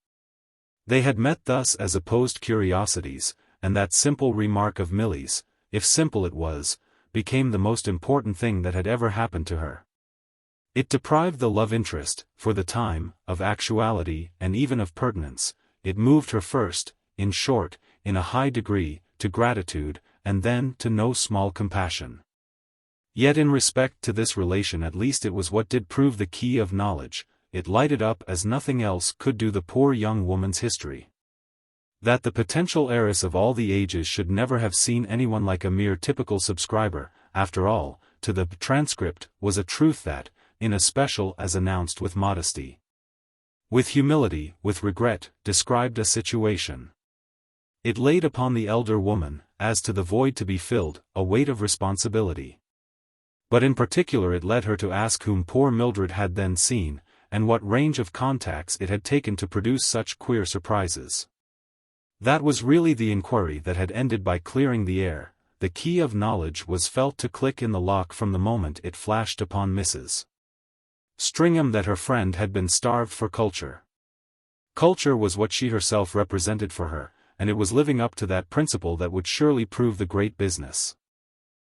They had met thus as opposed curiosities, and that simple remark of Milly's, if simple it was, became the most important thing that had ever happened to her. It deprived the love interest, for the time, of actuality and even of pertinence. It moved her first, in short, in a high degree, to gratitude, and then to no small compassion. Yet in respect to this relation at least it was what did prove the key of knowledge, it lighted up as nothing else could do the poor young woman's history. That the potential heiress of all the ages should never have seen anyone like a mere typical subscriber, after all, to the transcript, was a truth that, in especial as announced with modesty, with humility, with regret, described a situation. It laid upon the elder woman, as to the void to be filled, a weight of responsibility. But in particular it led her to ask whom poor Mildred had then seen, and what range of contacts it had taken to produce such queer surprises. That was really the inquiry that had ended by clearing the air. The key of knowledge was felt to click in the lock from the moment it flashed upon Mrs. Stringham that her friend had been starved for culture. Culture was what she herself represented for her, and it was living up to that principle that would surely prove the great business.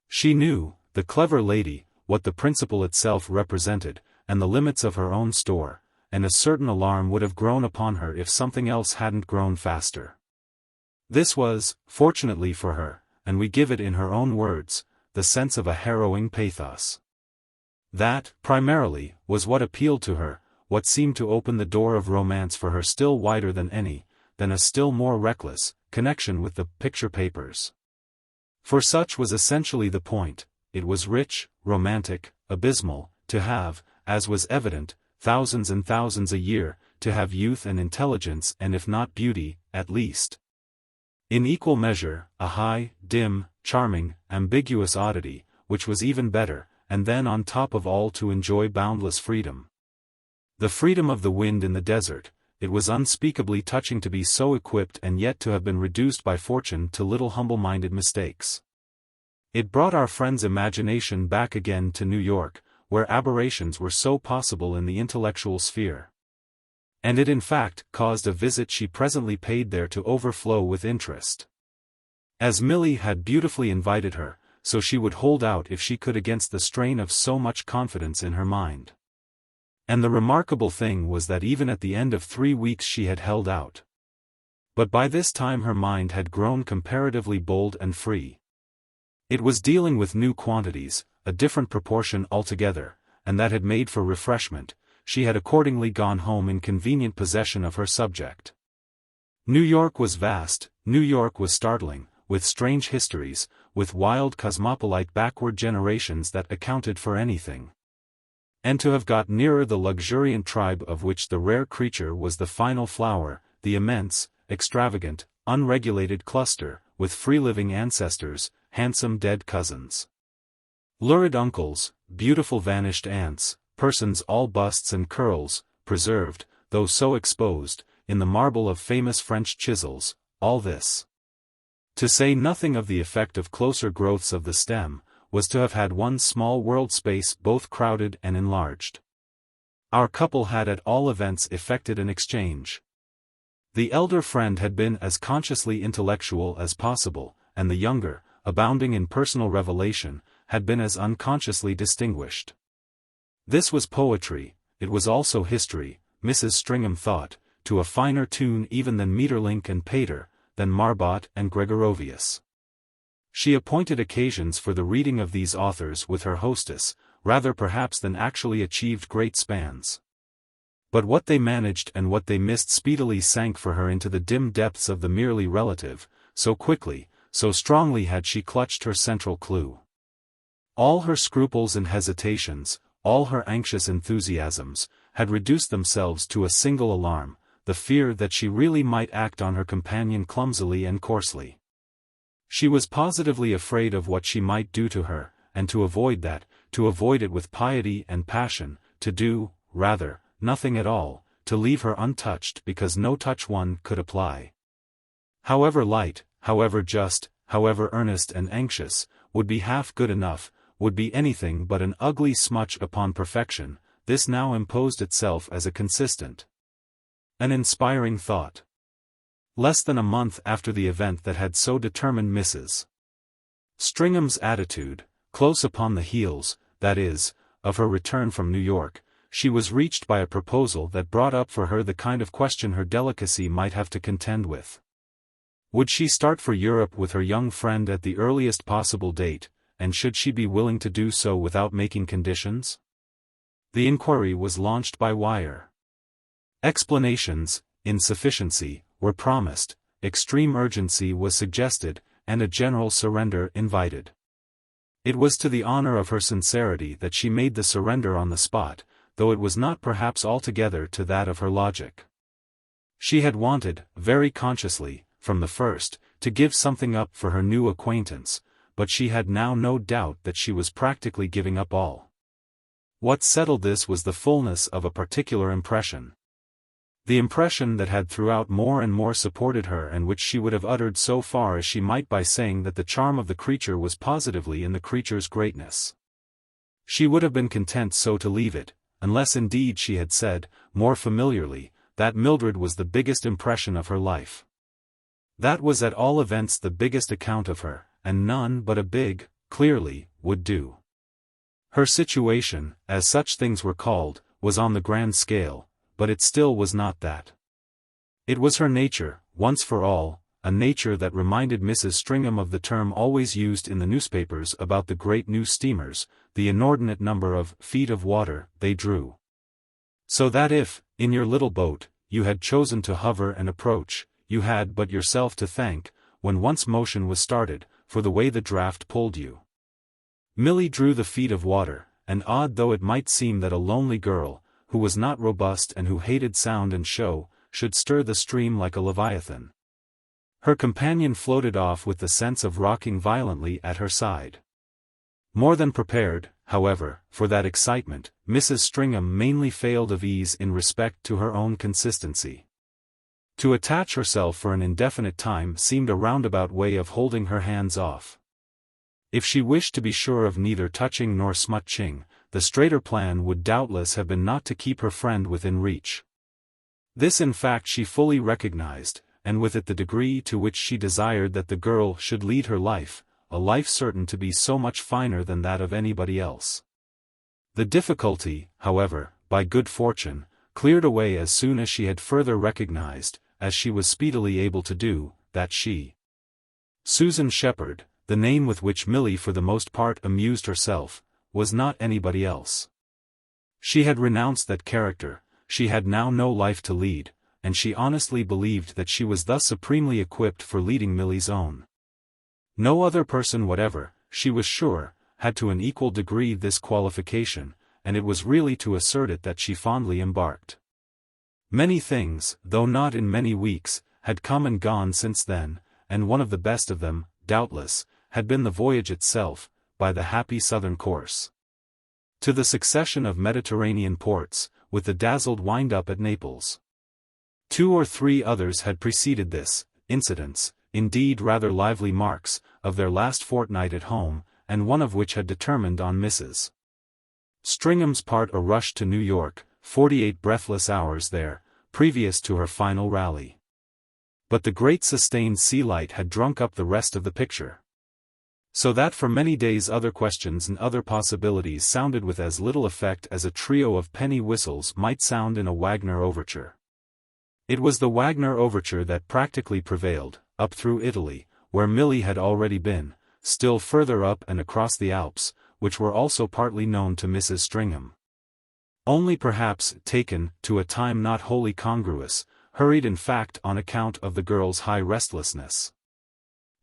She knew, the clever lady, what the principle itself represented, and the limits of her own store, and a certain alarm would have grown upon her if something else hadn't grown faster. This was, fortunately for her, and we give it in her own words, the sense of a harrowing pathos. That, primarily, was what appealed to her, what seemed to open the door of romance for her still wider than a still more reckless, connection with the picture papers. For such was essentially the point, it was rich, romantic, abysmal, to have, as was evident, thousands and thousands a year, to have youth and intelligence and if not beauty, at least, in equal measure, a high, dim, charming, ambiguous oddity, which was even better, and then on top of all to enjoy boundless freedom. The freedom of the wind in the desert. It was unspeakably touching to be so equipped and yet to have been reduced by fortune to little humble-minded mistakes. It brought our friend's imagination back again to New York, where aberrations were so possible in the intellectual sphere. And it in fact caused a visit she presently paid there to overflow with interest. As Milly had beautifully invited her, so she would hold out if she could against the strain of so much confidence in her mind. And the remarkable thing was that even at the end of 3 weeks she had held out. But by this time her mind had grown comparatively bold and free. It was dealing with new quantities, a different proportion altogether, and that had made for refreshment. She had accordingly gone home in convenient possession of her subject. New York was vast, New York was startling, with strange histories, with wild cosmopolite backward generations that accounted for anything. And to have got nearer the luxuriant tribe of which the rare creature was the final flower, the immense, extravagant, unregulated cluster, with free-living ancestors, handsome dead cousins, lurid uncles, beautiful vanished aunts, persons all busts and curls, preserved, though so exposed, in the marble of famous French chisels, all this, to say nothing of the effect of closer growths of the stem, was to have had one small world space both crowded and enlarged. Our couple had at all events effected an exchange. The elder friend had been as consciously intellectual as possible, and the younger, abounding in personal revelation, had been as unconsciously distinguished. This was poetry, it was also history, Mrs. Stringham thought, to a finer tune even than Maeterlinck and Pater, than Marbot and Gregorovius. She appointed occasions for the reading of these authors with her hostess, rather perhaps than actually achieved great spans. But what they managed and what they missed speedily sank for her into the dim depths of the merely relative, so quickly, so strongly had she clutched her central clue. All her scruples and hesitations, all her anxious enthusiasms, had reduced themselves to a single alarm, the fear that she really might act on her companion clumsily and coarsely. She was positively afraid of what she might do to her, and to avoid that, to avoid it with piety and passion, to do, rather, nothing at all, to leave her untouched because no touch one could apply. However light, however just, however earnest and anxious, would be half good enough, would be anything but an ugly smutch upon perfection. This now imposed itself as a consistent, an inspiring thought. Less than a month after the event that had so determined Mrs. Stringham's attitude, close upon the heels, that is, of her return from New York, she was reached by a proposal that brought up for her the kind of question her delicacy might have to contend with. Would she start for Europe with her young friend at the earliest possible date, and should she be willing to do so without making conditions? The inquiry was launched by wire. Explanations, insufficiency, were promised, extreme urgency was suggested, and a general surrender invited. It was to the honor of her sincerity that she made the surrender on the spot, though it was not perhaps altogether to that of her logic. She had wanted, very consciously, from the first, to give something up for her new acquaintance, but she had now no doubt that she was practically giving up all. What settled this was the fullness of a particular impression. The impression that had throughout more and more supported her and which she would have uttered so far as she might by saying that the charm of the creature was positively in the creature's greatness. She would have been content so to leave it, unless indeed she had said, more familiarly, that Mildred was the biggest impression of her life. That was at all events the biggest account of her, and none but a big, clearly, would do. Her situation, as such things were called, was on the grand scale, but it still was not that. It was her nature, once for all, a nature that reminded Mrs. Stringham of the term always used in the newspapers about the great new steamers, the inordinate number of feet of water they drew. So that if, in your little boat, you had chosen to hover and approach, you had but yourself to thank, when once motion was started, for the way the draught pulled you. Milly drew the feet of water, and odd though it might seem that a lonely girl, who was not robust and who hated sound and show, should stir the stream like a leviathan. Her companion floated off with the sense of rocking violently at her side. More than prepared, however, for that excitement, Mrs. Stringham mainly failed of ease in respect to her own consistency. To attach herself for an indefinite time seemed a roundabout way of holding her hands off. If she wished to be sure of neither touching nor smutching, the straighter plan would doubtless have been not to keep her friend within reach. This in fact she fully recognized, and with it the degree to which she desired that the girl should lead her life, a life certain to be so much finer than that of anybody else. The difficulty, however, by good fortune, cleared away as soon as she had further recognized, as she was speedily able to do, that she. Susan Shepherd, the name with which Milly for the most part amused herself, was not anybody else. She had renounced that character, she had now no life to lead, and she honestly believed that she was thus supremely equipped for leading Milly's own. No other person whatever, she was sure, had to an equal degree this qualification, and it was really to assert it that she fondly embarked. Many things, though not in many weeks, had come and gone since then, and one of the best of them, doubtless, had been the voyage itself, by the happy southern course. To the succession of Mediterranean ports, with the dazzled wind-up at Naples. 2 or 3 others had preceded this, incidents, indeed rather lively marks, of their last fortnight at home, and one of which had determined on Mrs. Stringham's part a rush to New York, 48 breathless hours there, previous to her final rally. But the great sustained sea light had drunk up the rest of the picture. So that for many days other questions and other possibilities sounded with as little effect as a trio of penny whistles might sound in a Wagner overture. It was the Wagner overture that practically prevailed, up through Italy, where Milly had already been, still further up and across the Alps, which were also partly known to Mrs. Stringham. Only perhaps, taken, to a time not wholly congruous, hurried in fact on account of the girl's high restlessness.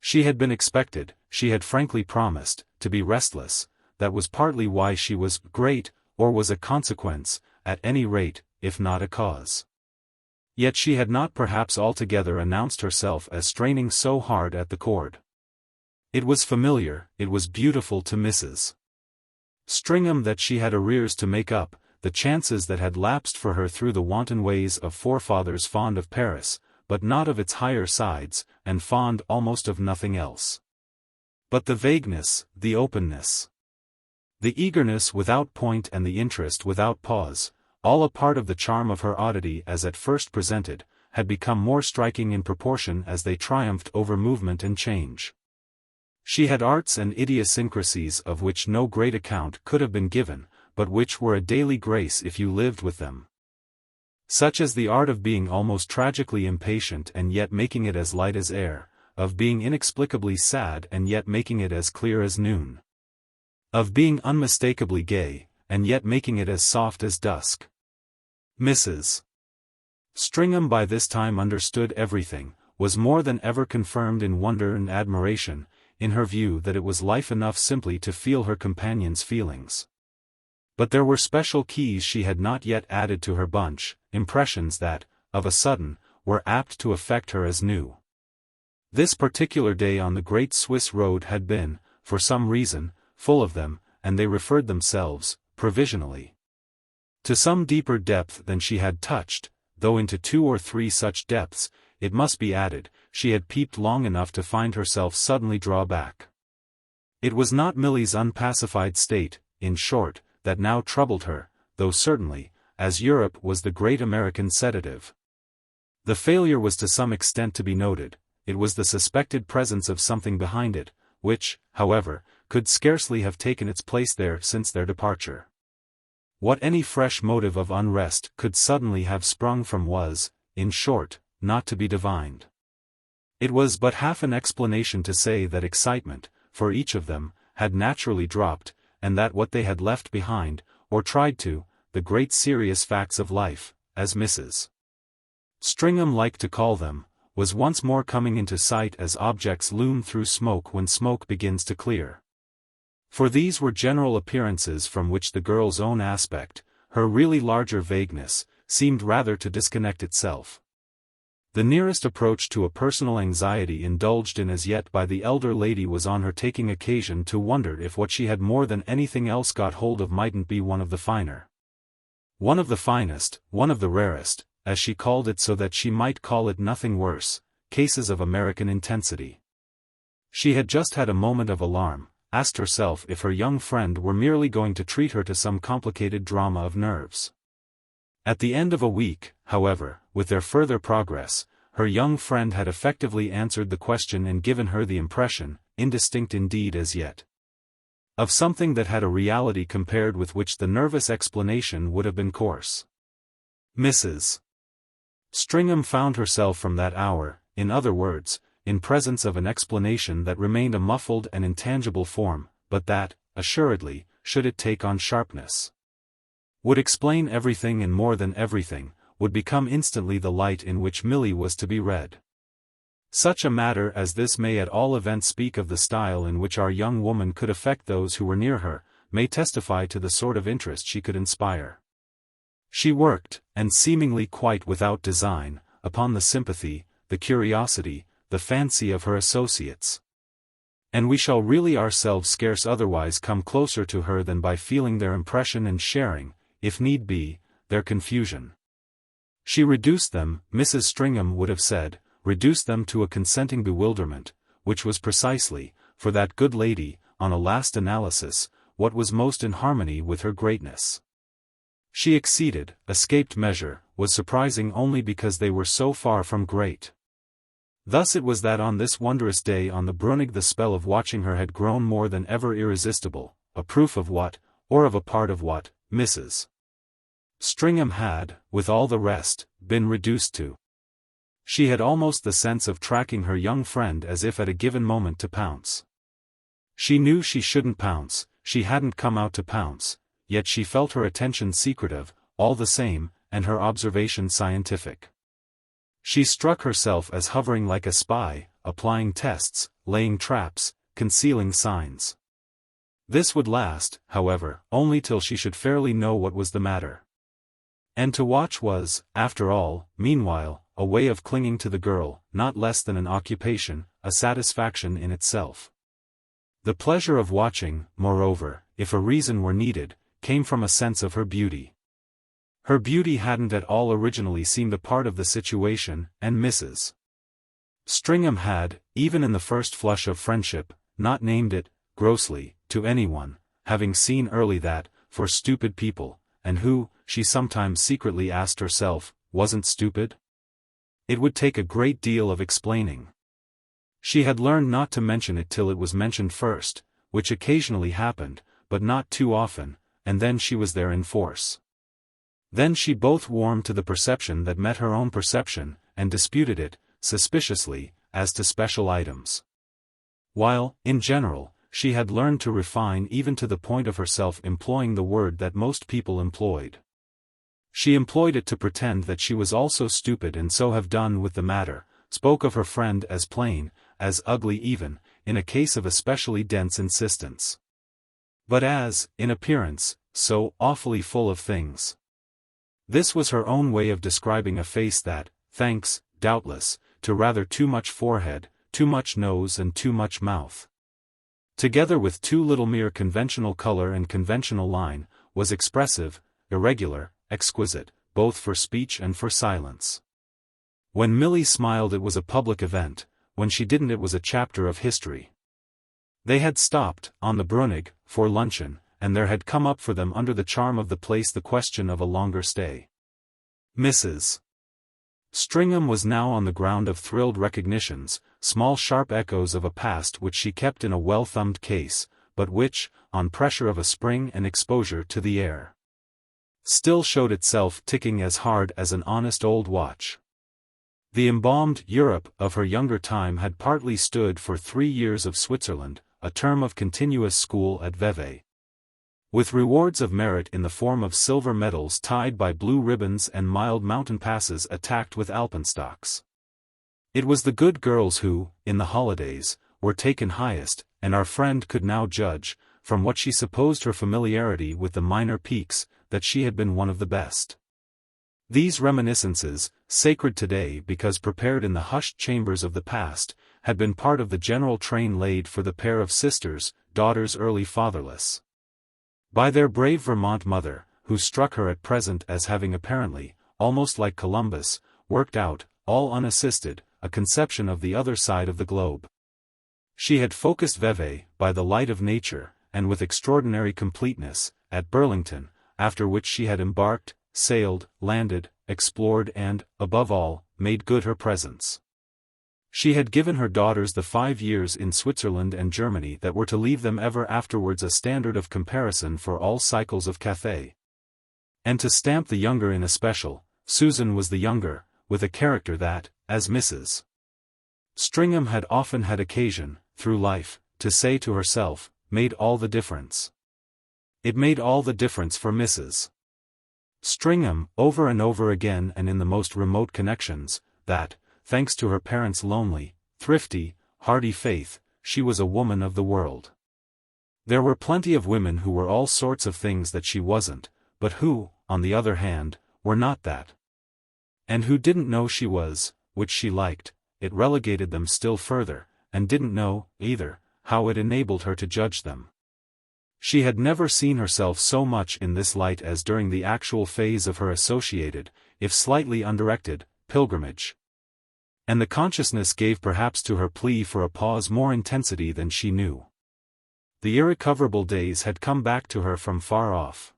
She had been expected, she had frankly promised, to be restless, that was partly why she was great, or was a consequence, at any rate, if not a cause. Yet she had not perhaps altogether announced herself as straining so hard at the cord. It was familiar, it was beautiful to Mrs. Stringham that she had arrears to make up, the chances that had lapsed for her through the wanton ways of forefathers fond of Paris, but not of its higher sides, and fond almost of nothing else. But the vagueness, the openness, the eagerness without point and the interest without pause, all a part of the charm of her oddity as at first presented, had become more striking in proportion as they triumphed over movement and change. She had arts and idiosyncrasies of which no great account could have been given, but which were a daily grace if you lived with them. Such as the art of being almost tragically impatient and yet making it as light as air, of being inexplicably sad and yet making it as clear as noon, of being unmistakably gay, and yet making it as soft as dusk. Mrs. Stringham by this time understood everything, was more than ever confirmed in wonder and admiration, in her view that it was life enough simply to feel her companion's feelings. But there were special keys she had not yet added to her bunch, impressions that, of a sudden, were apt to affect her as new. This particular day on the great Swiss road had been, for some reason, full of them, and they referred themselves, provisionally, to some deeper depth than she had touched, though into 2 or 3 such depths, it must be added, she had peeped long enough to find herself suddenly draw back. It was not Milly's unpacified state, in short, that now troubled her, though certainly, as Europe was the great American sedative, the failure was to some extent to be noted, it was the suspected presence of something behind it, which, however, could scarcely have taken its place there since their departure. What any fresh motive of unrest could suddenly have sprung from was, in short, not to be divined. It was but half an explanation to say that excitement, for each of them, had naturally dropped, and that what they had left behind, or tried to, the great serious facts of life, as Mrs. Stringham liked to call them, was once more coming into sight as objects loom through smoke when smoke begins to clear. For these were general appearances from which the girl's own aspect, her really larger vagueness, seemed rather to disconnect itself. The nearest approach to a personal anxiety indulged in as yet by the elder lady was on her taking occasion to wonder if what she had more than anything else got hold of mightn't be one of the finer. One of the finest, one of the rarest, as she called it so that she might call it nothing worse, cases of American intensity. She had just had a moment of alarm, asked herself if her young friend were merely going to treat her to some complicated drama of nerves. At the end of a week, however, with their further progress, her young friend had effectively answered the question and given her the impression, indistinct indeed as yet, of something that had a reality compared with which the nervous explanation would have been coarse. Mrs. Stringham found herself from that hour, in other words, in presence of an explanation that remained a muffled and intangible form, but that, assuredly, should it take on sharpness, would explain everything and more than everything, would become instantly the light in which Milly was to be read. Such a matter as this may at all events speak of the style in which our young woman could affect those who were near her, may testify to the sort of interest she could inspire. She worked, and seemingly quite without design, upon the sympathy, the curiosity, the fancy of her associates. And we shall really ourselves scarce otherwise come closer to her than by feeling their impression and sharing, if need be, their confusion. She reduced them, Mrs. Stringham would have said, reduced them to a consenting bewilderment, which was precisely, for that good lady, on a last analysis, what was most in harmony with her greatness. She exceeded, escaped measure, was surprising only because they were so far from great. Thus it was that on this wondrous day on the Brunig the spell of watching her had grown more than ever irresistible, a proof of what, or of a part of what, Mrs. Stringham had, with all the rest, been reduced to. She had almost the sense of tracking her young friend as if at a given moment to pounce. She knew she shouldn't pounce, she hadn't come out to pounce, yet she felt her attention secretive, all the same, and her observation scientific. She struck herself as hovering like a spy, applying tests, laying traps, concealing signs. This would last, however, only till she should fairly know what was the matter. And to watch was, after all, meanwhile, a way of clinging to the girl, not less than an occupation, a satisfaction in itself. The pleasure of watching, moreover, if a reason were needed, came from a sense of her beauty. Her beauty hadn't at all originally seemed a part of the situation, and Mrs. Stringham had, even in the first flush of friendship, not named it, grossly, to anyone, having seen early that, for stupid people, and who, she sometimes secretly asked herself, wasn't stupid? It would take a great deal of explaining. She had learned not to mention it till it was mentioned first, which occasionally happened, but not too often, and then she was there in force. Then she both warmed to the perception that met her own perception, and disputed it, suspiciously, as to special items. While, in general, she had learned to refine even to the point of herself employing the word that most people employed. She employed it to pretend that she was also stupid and so have done with the matter, spoke of her friend as plain, as ugly even, in a case of especially dense insistence. But as, in appearance, so awfully full of things. This was her own way of describing a face that, thanks, doubtless, to rather too much forehead, too much nose and too much mouth, together with too little mere conventional color and conventional line, was expressive, irregular, exquisite, both for speech and for silence. When Milly smiled it was a public event, when she didn't it was a chapter of history. They had stopped, on the Brunig, for luncheon, and there had come up for them under the charm of the place the question of a longer stay. Mrs. Stringham was now on the ground of thrilled recognitions, small sharp echoes of a past which she kept in a well-thumbed case, but which, on pressure of a spring and exposure to the air, still showed itself ticking as hard as an honest old watch. The embalmed Europe of her younger time had partly stood for 3 years of Switzerland, a term of continuous school at Vevey, with rewards of merit in the form of silver medals tied by blue ribbons and mild mountain passes attacked with alpenstocks. It was the good girls who, in the holidays, were taken highest, and our friend could now judge, from what she supposed her familiarity with the minor peaks, that she had been one of the best. These reminiscences, sacred today because prepared in the hushed chambers of the past, had been part of the general train laid for the pair of sisters, daughters early fatherless, by their brave Vermont mother, who struck her at present as having apparently, almost like Columbus, worked out, all unassisted, a conception of the other side of the globe. She had focused Vevey, by the light of nature, and with extraordinary completeness, at Burlington, after which she had embarked, sailed, landed, explored and, above all, made good her presence. She had given her daughters the 5 years in Switzerland and Germany that were to leave them ever afterwards a standard of comparison for all cycles of Cathay. And to stamp the younger in especial, Susan was the younger, with a character that, as Mrs. Stringham had often had occasion, through life, to say to herself, made all the difference. It made all the difference for Mrs. Stringham, over and over again and in the most remote connections, that, thanks to her parents' lonely, thrifty, hearty faith, she was a woman of the world. There were plenty of women who were all sorts of things that she wasn't, but who, on the other hand, were not that. And who didn't know she was, which she liked, it relegated them still further, and didn't know, either, how it enabled her to judge them. She had never seen herself so much in this light as during the actual phase of her associated, if slightly undirected, pilgrimage. And the consciousness gave perhaps to her plea for a pause more intensity than she knew. The irrecoverable days had come back to her from far off.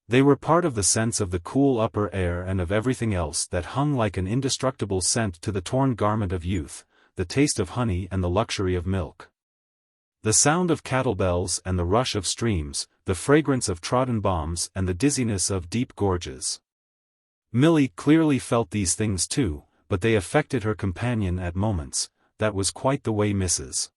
They were part of the sense of the cool upper air and of everything else that hung like an indestructible scent to the torn garment of youth, the taste of honey and the luxury of milk. The sound of cattle bells and the rush of streams, the fragrance of trodden bombs and the dizziness of deep gorges. Milly clearly felt these things too, but they affected her companion at moments. That was quite the way Mrs.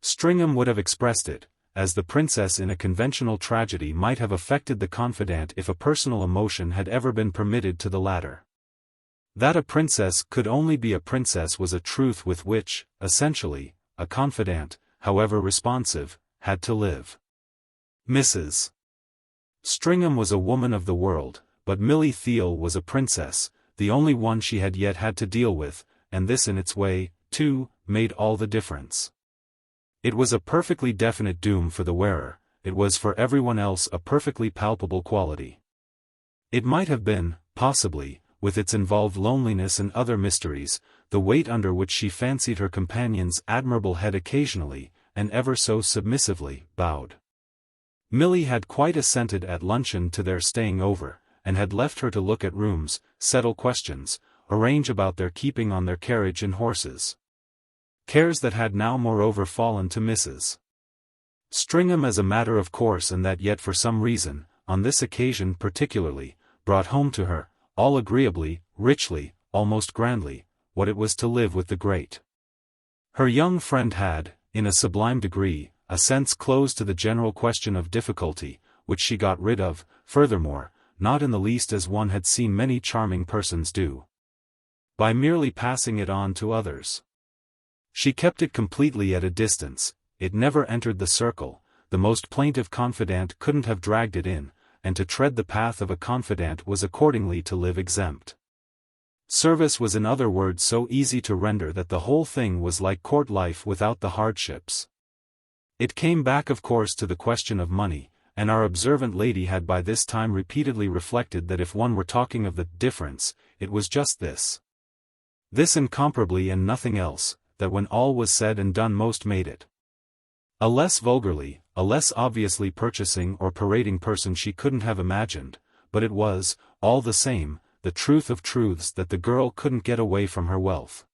Stringham would have expressed it, as the princess in a conventional tragedy might have affected the confidant if a personal emotion had ever been permitted to the latter. That a princess could only be a princess was a truth with which, essentially, a confidant, however responsive, had to live. Mrs. Stringham was a woman of the world, but Milly Theale was a princess, the only one she had yet had to deal with, and this in its way, too, made all the difference. It was a perfectly definite doom for the wearer, it was for everyone else a perfectly palpable quality. It might have been, possibly, with its involved loneliness and other mysteries, the weight under which she fancied her companion's admirable head occasionally, and ever so submissively, bowed. Milly had quite assented at luncheon to their staying over, and had left her to look at rooms, settle questions, arrange about their keeping on their carriage and horses. Cares that had now moreover fallen to Mrs. Stringham as a matter of course and that yet for some reason, on this occasion particularly, brought home to her, all agreeably, richly, almost grandly, what it was to live with the great. Her young friend had, in a sublime degree, a sense closed to the general question of difficulty, which she got rid of, furthermore, not in the least as one had seen many charming persons do. By merely passing it on to others. She kept it completely at a distance, it never entered the circle, the most plaintive confidant couldn't have dragged it in, and to tread the path of a confidant was accordingly to live exempt. Service was in other words so easy to render that the whole thing was like court life without the hardships. It came back of course to the question of money, and our observant lady had by this time repeatedly reflected that if one were talking of the difference, it was just this. This incomparably and nothing else, that when all was said and done most made it. A less vulgarly, a less obviously purchasing or parading person she couldn't have imagined, but it was, all the same, the truth of truths that the girl couldn't get away from her wealth.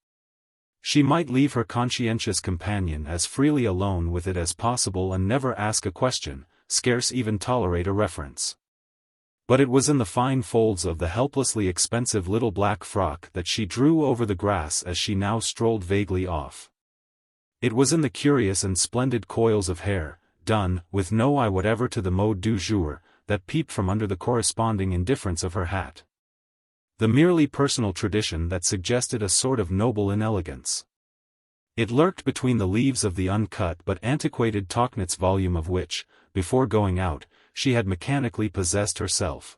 She might leave her conscientious companion as freely alone with it as possible and never ask a question, scarce even tolerate a reference. But it was in the fine folds of the helplessly expensive little black frock that she drew over the grass as she now strolled vaguely off. It was in the curious and splendid coils of hair, done, with no eye whatever to the mode du jour, that peeped from under the corresponding indifference of her hat. The merely personal tradition that suggested a sort of noble inelegance. It lurked between the leaves of the uncut but antiquated Tauchnitz volume of which, before going out, she had mechanically possessed herself.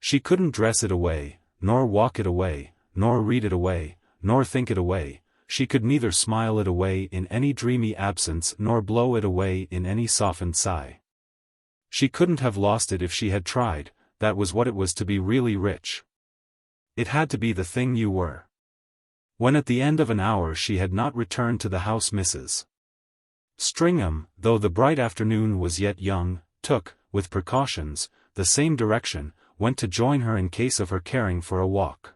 She couldn't dress it away, nor walk it away, nor read it away, nor think it away, she could neither smile it away in any dreamy absence nor blow it away in any softened sigh. She couldn't have lost it if she had tried, that was what it was to be really rich. It had to be the thing you were. When at the end of an hour she had not returned to the house Mrs. Stringham, though the bright afternoon was yet young, took, with precautions, the same direction, went to join her in case of her caring for a walk.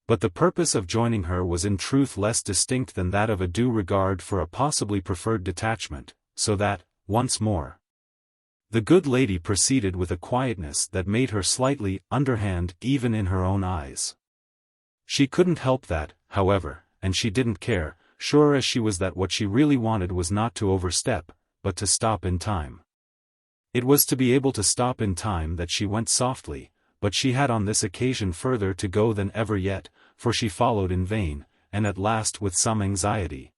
But the purpose of joining her was in truth less distinct than that of a due regard for a possibly preferred detachment, so that, once more, the good lady proceeded with a quietness that made her slightly underhand even in her own eyes. She couldn't help that, however, and she didn't care, sure as she was that what she really wanted was not to overstep, but to stop in time. It was to be able to stop in time that she went softly, but she had on this occasion further to go than ever yet, for she followed in vain, and at last with some anxiety.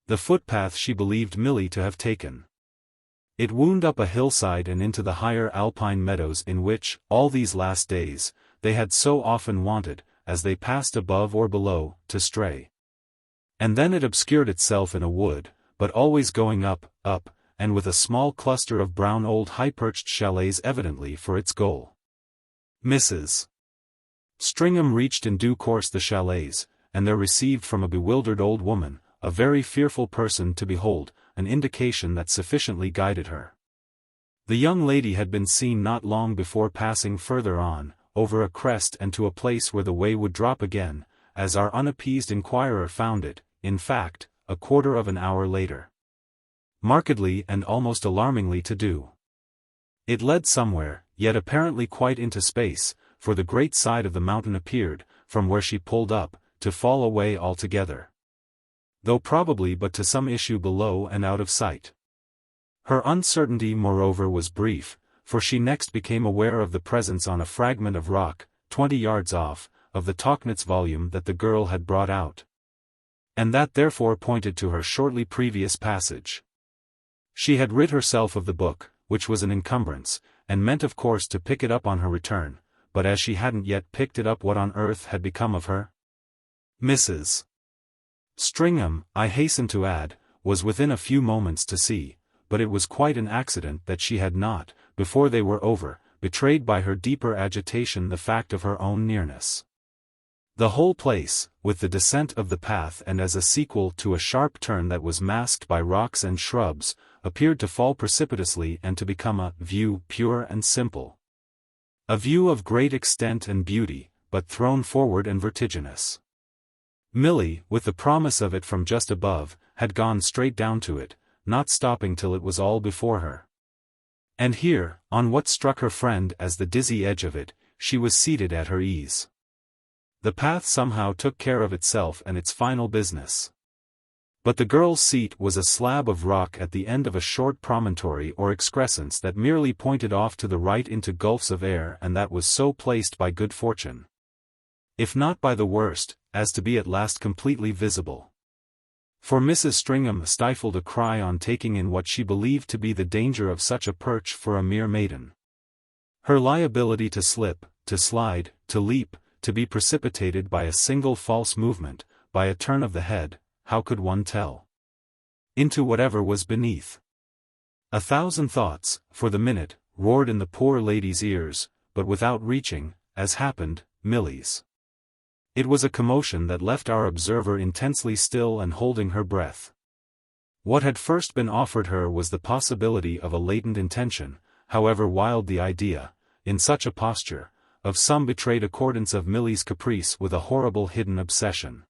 The footpath she believed Milly to have taken. It wound up a hillside and into the higher alpine meadows in which, all these last days, they had so often wanted, as they passed above or below, to stray. And then it obscured itself in a wood, but always going up, up, and with a small cluster of brown old high-perched chalets evidently for its goal. Mrs. Stringham reached in due course the chalets, and there received from a bewildered old woman, a very fearful person to behold, an indication that sufficiently guided her. The young lady had been seen not long before passing further on, over a crest and to a place where the way would drop again, as our unappeased inquirer found it, in fact, a quarter of an hour later. Markedly and almost alarmingly to do. It led somewhere, yet apparently quite into space, for the great side of the mountain appeared, from where she pulled up, to fall away altogether. Though probably but to some issue below and out of sight. Her uncertainty moreover was brief, for she next became aware of the presence on a fragment of rock, 20 yards off, of the Tauchnitz volume that the girl had brought out. And that therefore pointed to her shortly previous passage. She had rid herself of the book, which was an encumbrance, and meant of course to pick it up on her return, but as she hadn't yet picked it up, what on earth had become of her? Mrs. Stringham, I hasten to add, was within a few moments to see, but it was quite an accident that she had not, before they were over, betrayed by her deeper agitation the fact of her own nearness. The whole place, with the descent of the path and as a sequel to a sharp turn that was masked by rocks and shrubs, appeared to fall precipitously and to become a view pure and simple. A view of great extent and beauty, but thrown forward and vertiginous. Milly, with the promise of it from just above, had gone straight down to it, not stopping till it was all before her. And here, on what struck her friend as the dizzy edge of it, she was seated at her ease. The path somehow took care of itself and its final business. But the girl's seat was a slab of rock at the end of a short promontory or excrescence that merely pointed off to the right into gulfs of air, and that was so placed by good fortune, if not by the worst, as to be at last completely visible. For Mrs. Stringham stifled a cry on taking in what she believed to be the danger of such a perch for a mere maiden. Her liability to slip, to slide, to leap, to be precipitated by a single false movement, by a turn of the head, how could one tell? Into whatever was beneath. 1,000 thoughts, for the minute, roared in the poor lady's ears, but without reaching, as happened, Milly's. It was a commotion that left our observer intensely still and holding her breath. What had first been offered her was the possibility of a latent intention, however wild the idea, in such a posture, of some betrayed accordance of Milly's caprice with a horrible hidden obsession.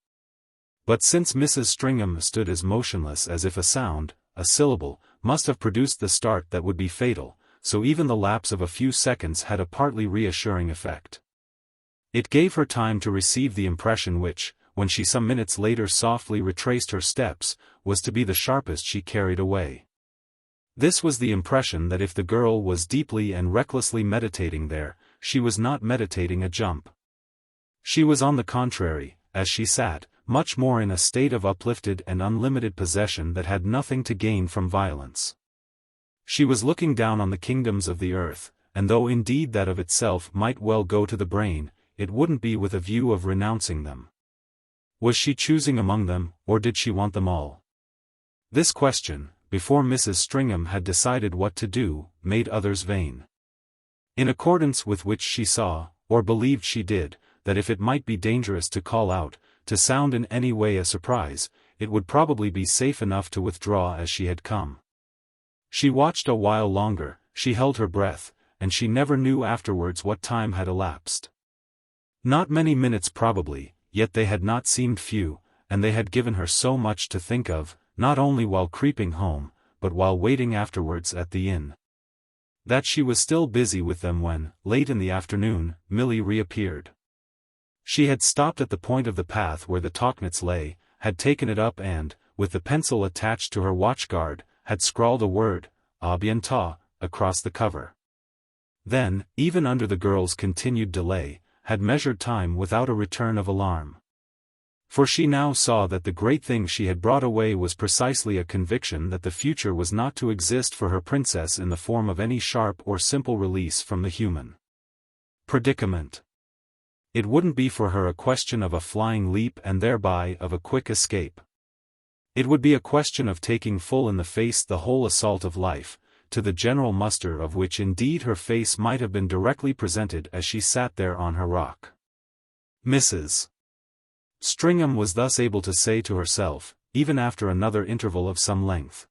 But since Mrs. Stringham stood as motionless as if a sound, a syllable, must have produced the start that would be fatal, so even the lapse of a few seconds had a partly reassuring effect. It gave her time to receive the impression which, when she some minutes later softly retraced her steps, was to be the sharpest she carried away. This was the impression that if the girl was deeply and recklessly meditating there, she was not meditating a jump. She was on the contrary, as she sat, much more in a state of uplifted and unlimited possession that had nothing to gain from violence. She was looking down on the kingdoms of the earth, and though indeed that of itself might well go to the brain, it wouldn't be with a view of renouncing them. Was she choosing among them, or did she want them all? This question, before Mrs. Stringham had decided what to do, made others vain. In accordance with which she saw, or believed she did, that if it might be dangerous to call out, to sound in any way a surprise, it would probably be safe enough to withdraw as she had come. She watched a while longer, she held her breath, and she never knew afterwards what time had elapsed. Not many minutes probably, yet they had not seemed few, and they had given her so much to think of, not only while creeping home, but while waiting afterwards at the inn, that she was still busy with them when, late in the afternoon, Milly reappeared. She had stopped at the point of the path where the Tauchnitz lay, had taken it up and, with the pencil attached to her watchguard, had scrawled a word, "A bientôt," across the cover. Then, even under the girl's continued delay, had measured time without a return of alarm. For she now saw that the great thing she had brought away was precisely a conviction that the future was not to exist for her princess in the form of any sharp or simple release from the human predicament. It wouldn't be for her a question of a flying leap and thereby of a quick escape. It would be a question of taking full in the face the whole assault of life, to the general muster of which indeed her face might have been directly presented as she sat there on her rock. Mrs. Stringham was thus able to say to herself, even after another interval of some length,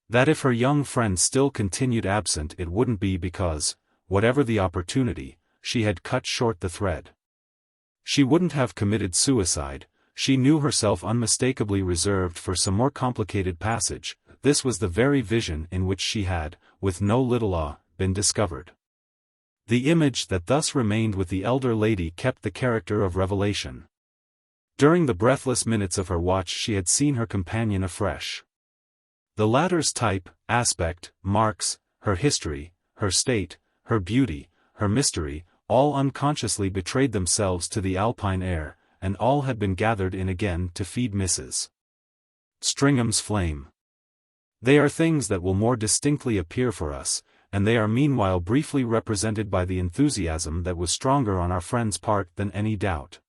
that if her young friend still continued absent it wouldn't be because, whatever the opportunity, she had cut short the thread. She wouldn't have committed suicide, she knew herself unmistakably reserved for some more complicated passage. This was the very vision in which she had, with no little awe, been discovered. The image that thus remained with the elder lady kept the character of revelation. During the breathless minutes of her watch she had seen her companion afresh. The latter's type, aspect, marks, her history, her state, her beauty, her mystery, all unconsciously betrayed themselves to the alpine air, and all had been gathered in again to feed Mrs. Stringham's flame. They are things that will more distinctly appear for us, and they are meanwhile briefly represented by the enthusiasm that was stronger on our friend's part than any doubt.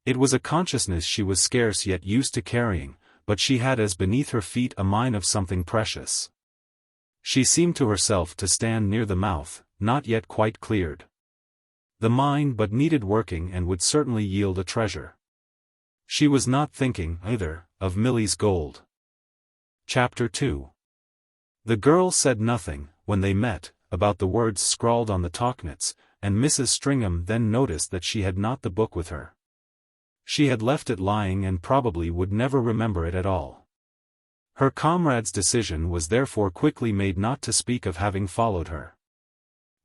It was a consciousness she was scarce yet used to carrying, but she had as beneath her feet a mine of something precious. She seemed to herself to stand near the mouth, not yet quite cleared. The mine but needed working and would certainly yield a treasure. She was not thinking, either, of Milly's gold. Chapter 2. The girl said nothing, when they met, about the words scrawled on the Tauchnitz, and Mrs. Stringham then noticed that she had not the book with her. She had left it lying and probably would never remember it at all. Her comrade's decision was therefore quickly made not to speak of having followed her.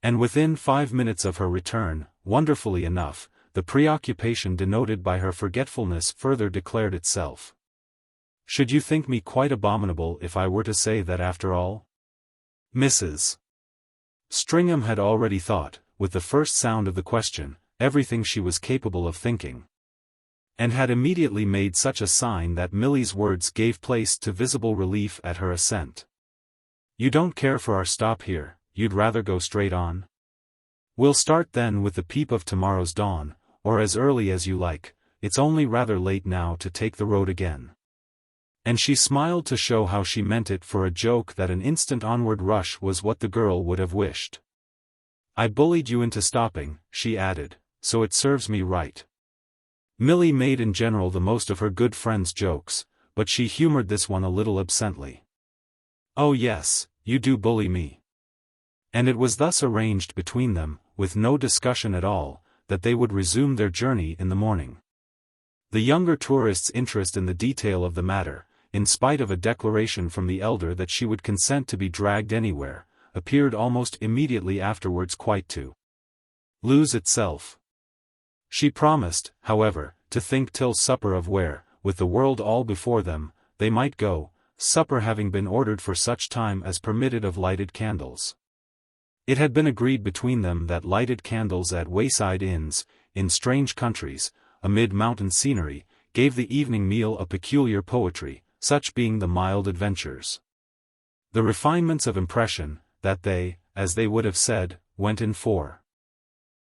And within 5 minutes of her return, wonderfully enough, the preoccupation denoted by her forgetfulness further declared itself. "Should you think me quite abominable if I were to say that after all?" Mrs. Stringham had already thought, with the first sound of the question, everything she was capable of thinking, and had immediately made such a sign that Milly's words gave place to visible relief at her assent. "You don't care for our stop here, you'd rather go straight on? We'll start then with the peep of tomorrow's dawn, or as early as you like, it's only rather late now to take the road again." And she smiled to show how she meant it for a joke that an instant onward rush was what the girl would have wished. "I bullied you into stopping," she added, "so it serves me right." Milly made in general the most of her good friend's jokes, but she humored this one a little absently. "Oh yes, you do bully me." And it was thus arranged between them, with no discussion at all, that they would resume their journey in the morning. The younger tourist's interest in the detail of the matter, in spite of a declaration from the elder that she would consent to be dragged anywhere, appeared almost immediately afterwards quite to lose itself. She promised, however, to think till supper of where, with the world all before them, they might go, supper having been ordered for such time as permitted of lighted candles. It had been agreed between them that lighted candles at wayside inns, in strange countries, amid mountain scenery, gave the evening meal a peculiar poetry, such being the mild adventures, the refinements of impression, that they, as they would have said, went in for.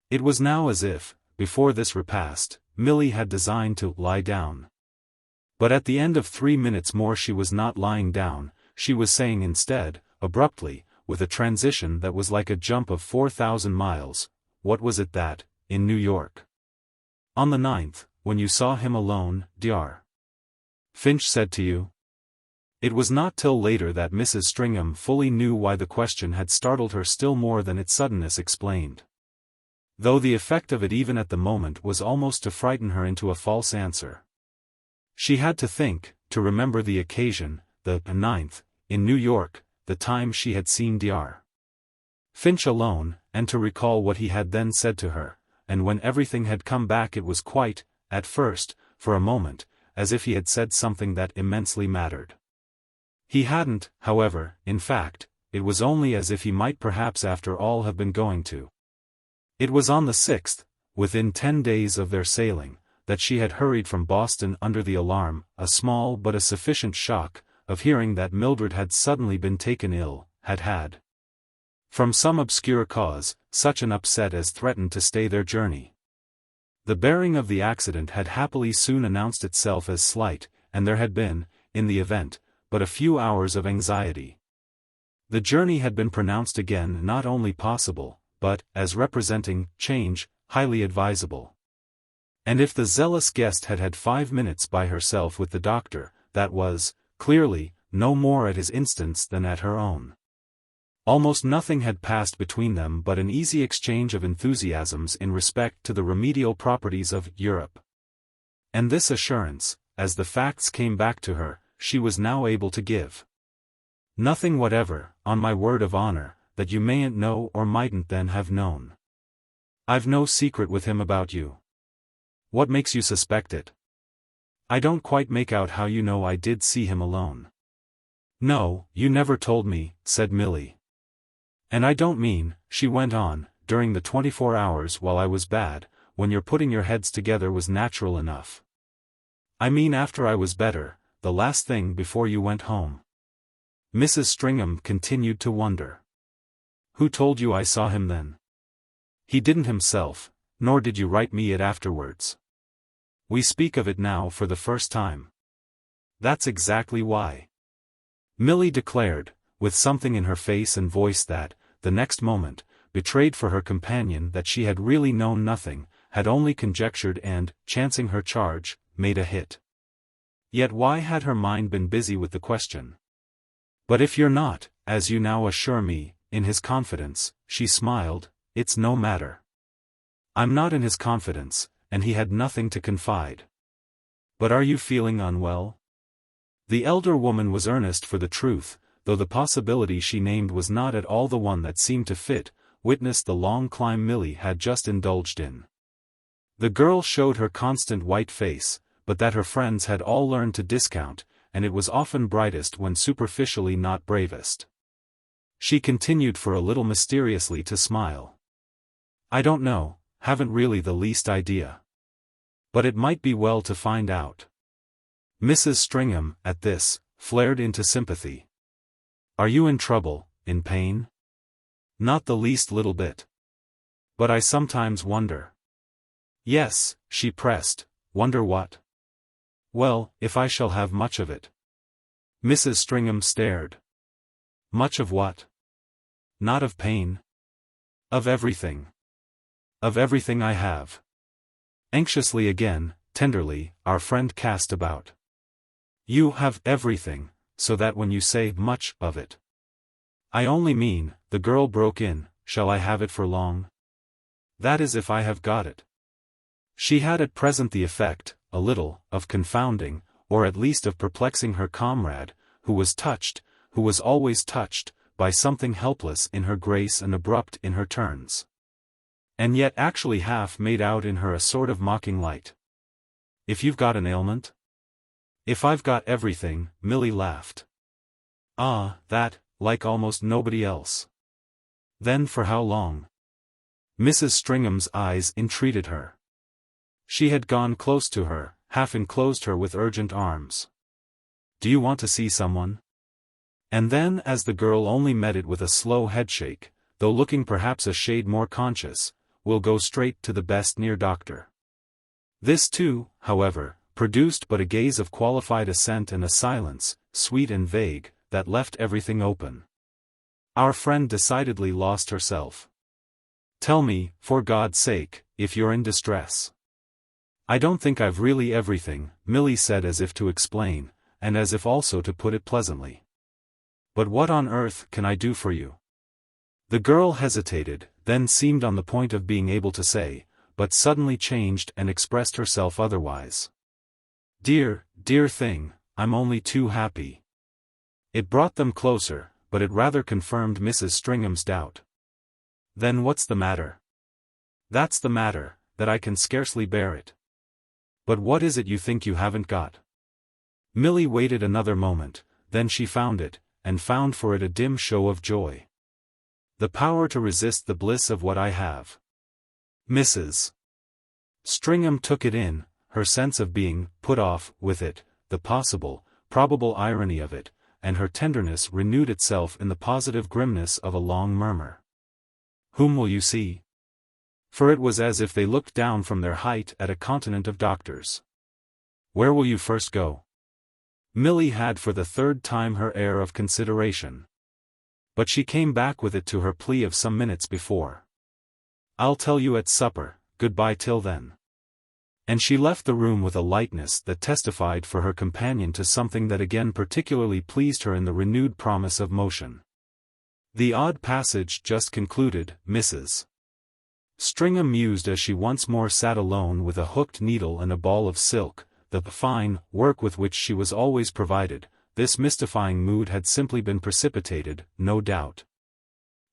It was now as if, before this repast, Milly had designed to lie down. But at the end of 3 minutes more she was not lying down, she was saying instead, abruptly, with a transition that was like a jump of 4,000 miles, "What was it that, in New York, on the 9th, when you saw him alone, Dr. Finch said to you?" It was not till later that Mrs. Stringham fully knew why the question had startled her still more than its suddenness explained. Though the effect of it even at the moment was almost to frighten her into a false answer. She had to think, to remember the occasion, the 9th, in New York, the time she had seen Dr. Finch alone, and to recall what he had then said to her, and when everything had come back it was quite, at first, for a moment, as if he had said something that immensely mattered. He hadn't, however, in fact, it was only as if he might perhaps after all have been going to. It was on the 6th, within 10 days of their sailing, that she had hurried from Boston under the alarm, a small but a sufficient shock, of hearing that Mildred had suddenly been taken ill, had, from some obscure cause, such an upset as threatened to stay their journey. The bearing of the accident had happily soon announced itself as slight, and there had been, in the event, but a few hours of anxiety. The journey had been pronounced again not only possible, but, as representing change, highly advisable. And if the zealous guest had had 5 minutes by herself with the doctor, that was, clearly, no more at his instance than at her own. Almost nothing had passed between them but an easy exchange of enthusiasms in respect to the remedial properties of Europe. And this assurance, as the facts came back to her, she was now able to give. Nothing whatever, on my word of honor, that you mayn't know or mightn't then have known. I've no secret with him about you. What makes you suspect it? I don't quite make out how you know I did see him alone. No, you never told me, said Milly. And I don't mean, she went on, during the 24 hours while I was bad, when your putting your heads together was natural enough. I mean after I was better, the last thing before you went home. Mrs. Stringham continued to wonder. Who told you I saw him then? He didn't himself, nor did you write me it afterwards. We speak of it now for the first time. That's exactly why. Milly declared, with something in her face and voice that, the next moment, betrayed for her companion that she had really known nothing, had only conjectured and, chancing her charge, made a hit. Yet why had her mind been busy with the question? But if you're not, as you now assure me, in his confidence, she smiled, it's no matter. I'm not in his confidence, and he had nothing to confide. But are you feeling unwell? The elder woman was earnest for the truth, though the possibility she named was not at all the one that seemed to fit, witness the long climb Milly had just indulged in. The girl showed her constant white face, but that her friends had all learned to discount, and it was often brightest when superficially not bravest. She continued for a little mysteriously to smile. I don't know, haven't really the least idea. But it might be well to find out. Mrs. Stringham, at this, flared into sympathy. Are you in trouble, in pain? Not the least little bit. But I sometimes wonder. Yes, she pressed, wonder what? Well, if I shall have much of it. Mrs. Stringham stared. Much of what? Not of pain. Of everything. Of everything I have. Anxiously again, tenderly, our friend cast about. You have everything, so that when you say much of it. I only mean, the girl broke in, shall I have it for long? That is if I have got it. She had at present the effect, a little, of confounding, or at least of perplexing her comrade, who was always touched, by something helpless in her grace and abrupt in her turns. And yet actually half made out in her a sort of mocking light. If you've got an ailment? If I've got everything, Milly laughed. Ah, that, like almost nobody else. Then for how long? Mrs. Stringham's eyes entreated her. She had gone close to her, half enclosed her with urgent arms. Do you want to see someone? And then as the girl only met it with a slow headshake, though looking perhaps a shade more conscious, we'll go straight to the best near doctor. This too, however, produced but a gaze of qualified assent and a silence, sweet and vague, that left everything open. Our friend decidedly lost herself. Tell me, for God's sake, if you're in distress. I don't think I've really everything, Milly said as if to explain, and as if also to put it pleasantly. But what on earth can I do for you? The girl hesitated, then seemed on the point of being able to say, but suddenly changed and expressed herself otherwise. Dear, dear thing, I'm only too happy. It brought them closer, but it rather confirmed Mrs. Stringham's doubt. Then what's the matter? That's the matter, that I can scarcely bear it. But what is it you think you haven't got? Milly waited another moment, then she found it, and found for it a dim show of joy. The power to resist the bliss of what I have. Mrs. Stringham took it in, her sense of being put off with it, the possible, probable irony of it, and her tenderness renewed itself in the positive grimness of a long murmur. Whom will you see? For it was as if they looked down from their height at a continent of doctors. Where will you first go? Milly had for the third time her air of consideration. But she came back with it to her plea of some minutes before. I'll tell you at supper, goodbye till then. And she left the room with a lightness that testified for her companion to something that again particularly pleased her in the renewed promise of motion. The odd passage just concluded, Mrs. Stringham mused as she once more sat alone with a hooked needle and a ball of silk, the fine work with which she was always provided. This mystifying mood had simply been precipitated, no doubt,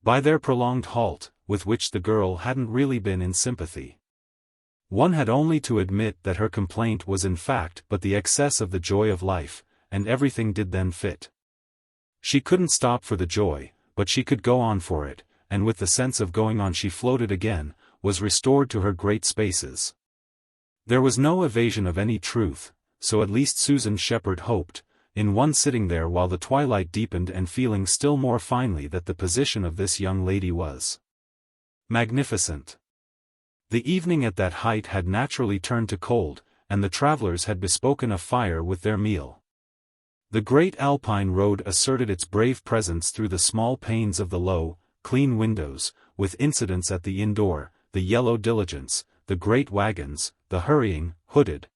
by their prolonged halt, with which the girl hadn't really been in sympathy. One had only to admit that her complaint was in fact but the excess of the joy of life, and everything did then fit. She couldn't stop for the joy, but she could go on for it, and with the sense of going on she floated again, was restored to her great spaces. There was no evasion of any truth, so at least Susan Shepherd hoped, in one sitting there while the twilight deepened and feeling still more finely that the position of this young lady was magnificent. The evening at that height had naturally turned to cold, and the travellers had bespoken a fire with their meal. The great Alpine road asserted its brave presence through the small panes of the low, clean windows, with incidents at the inn door, the yellow diligence, the great wagons, the hurrying, hooded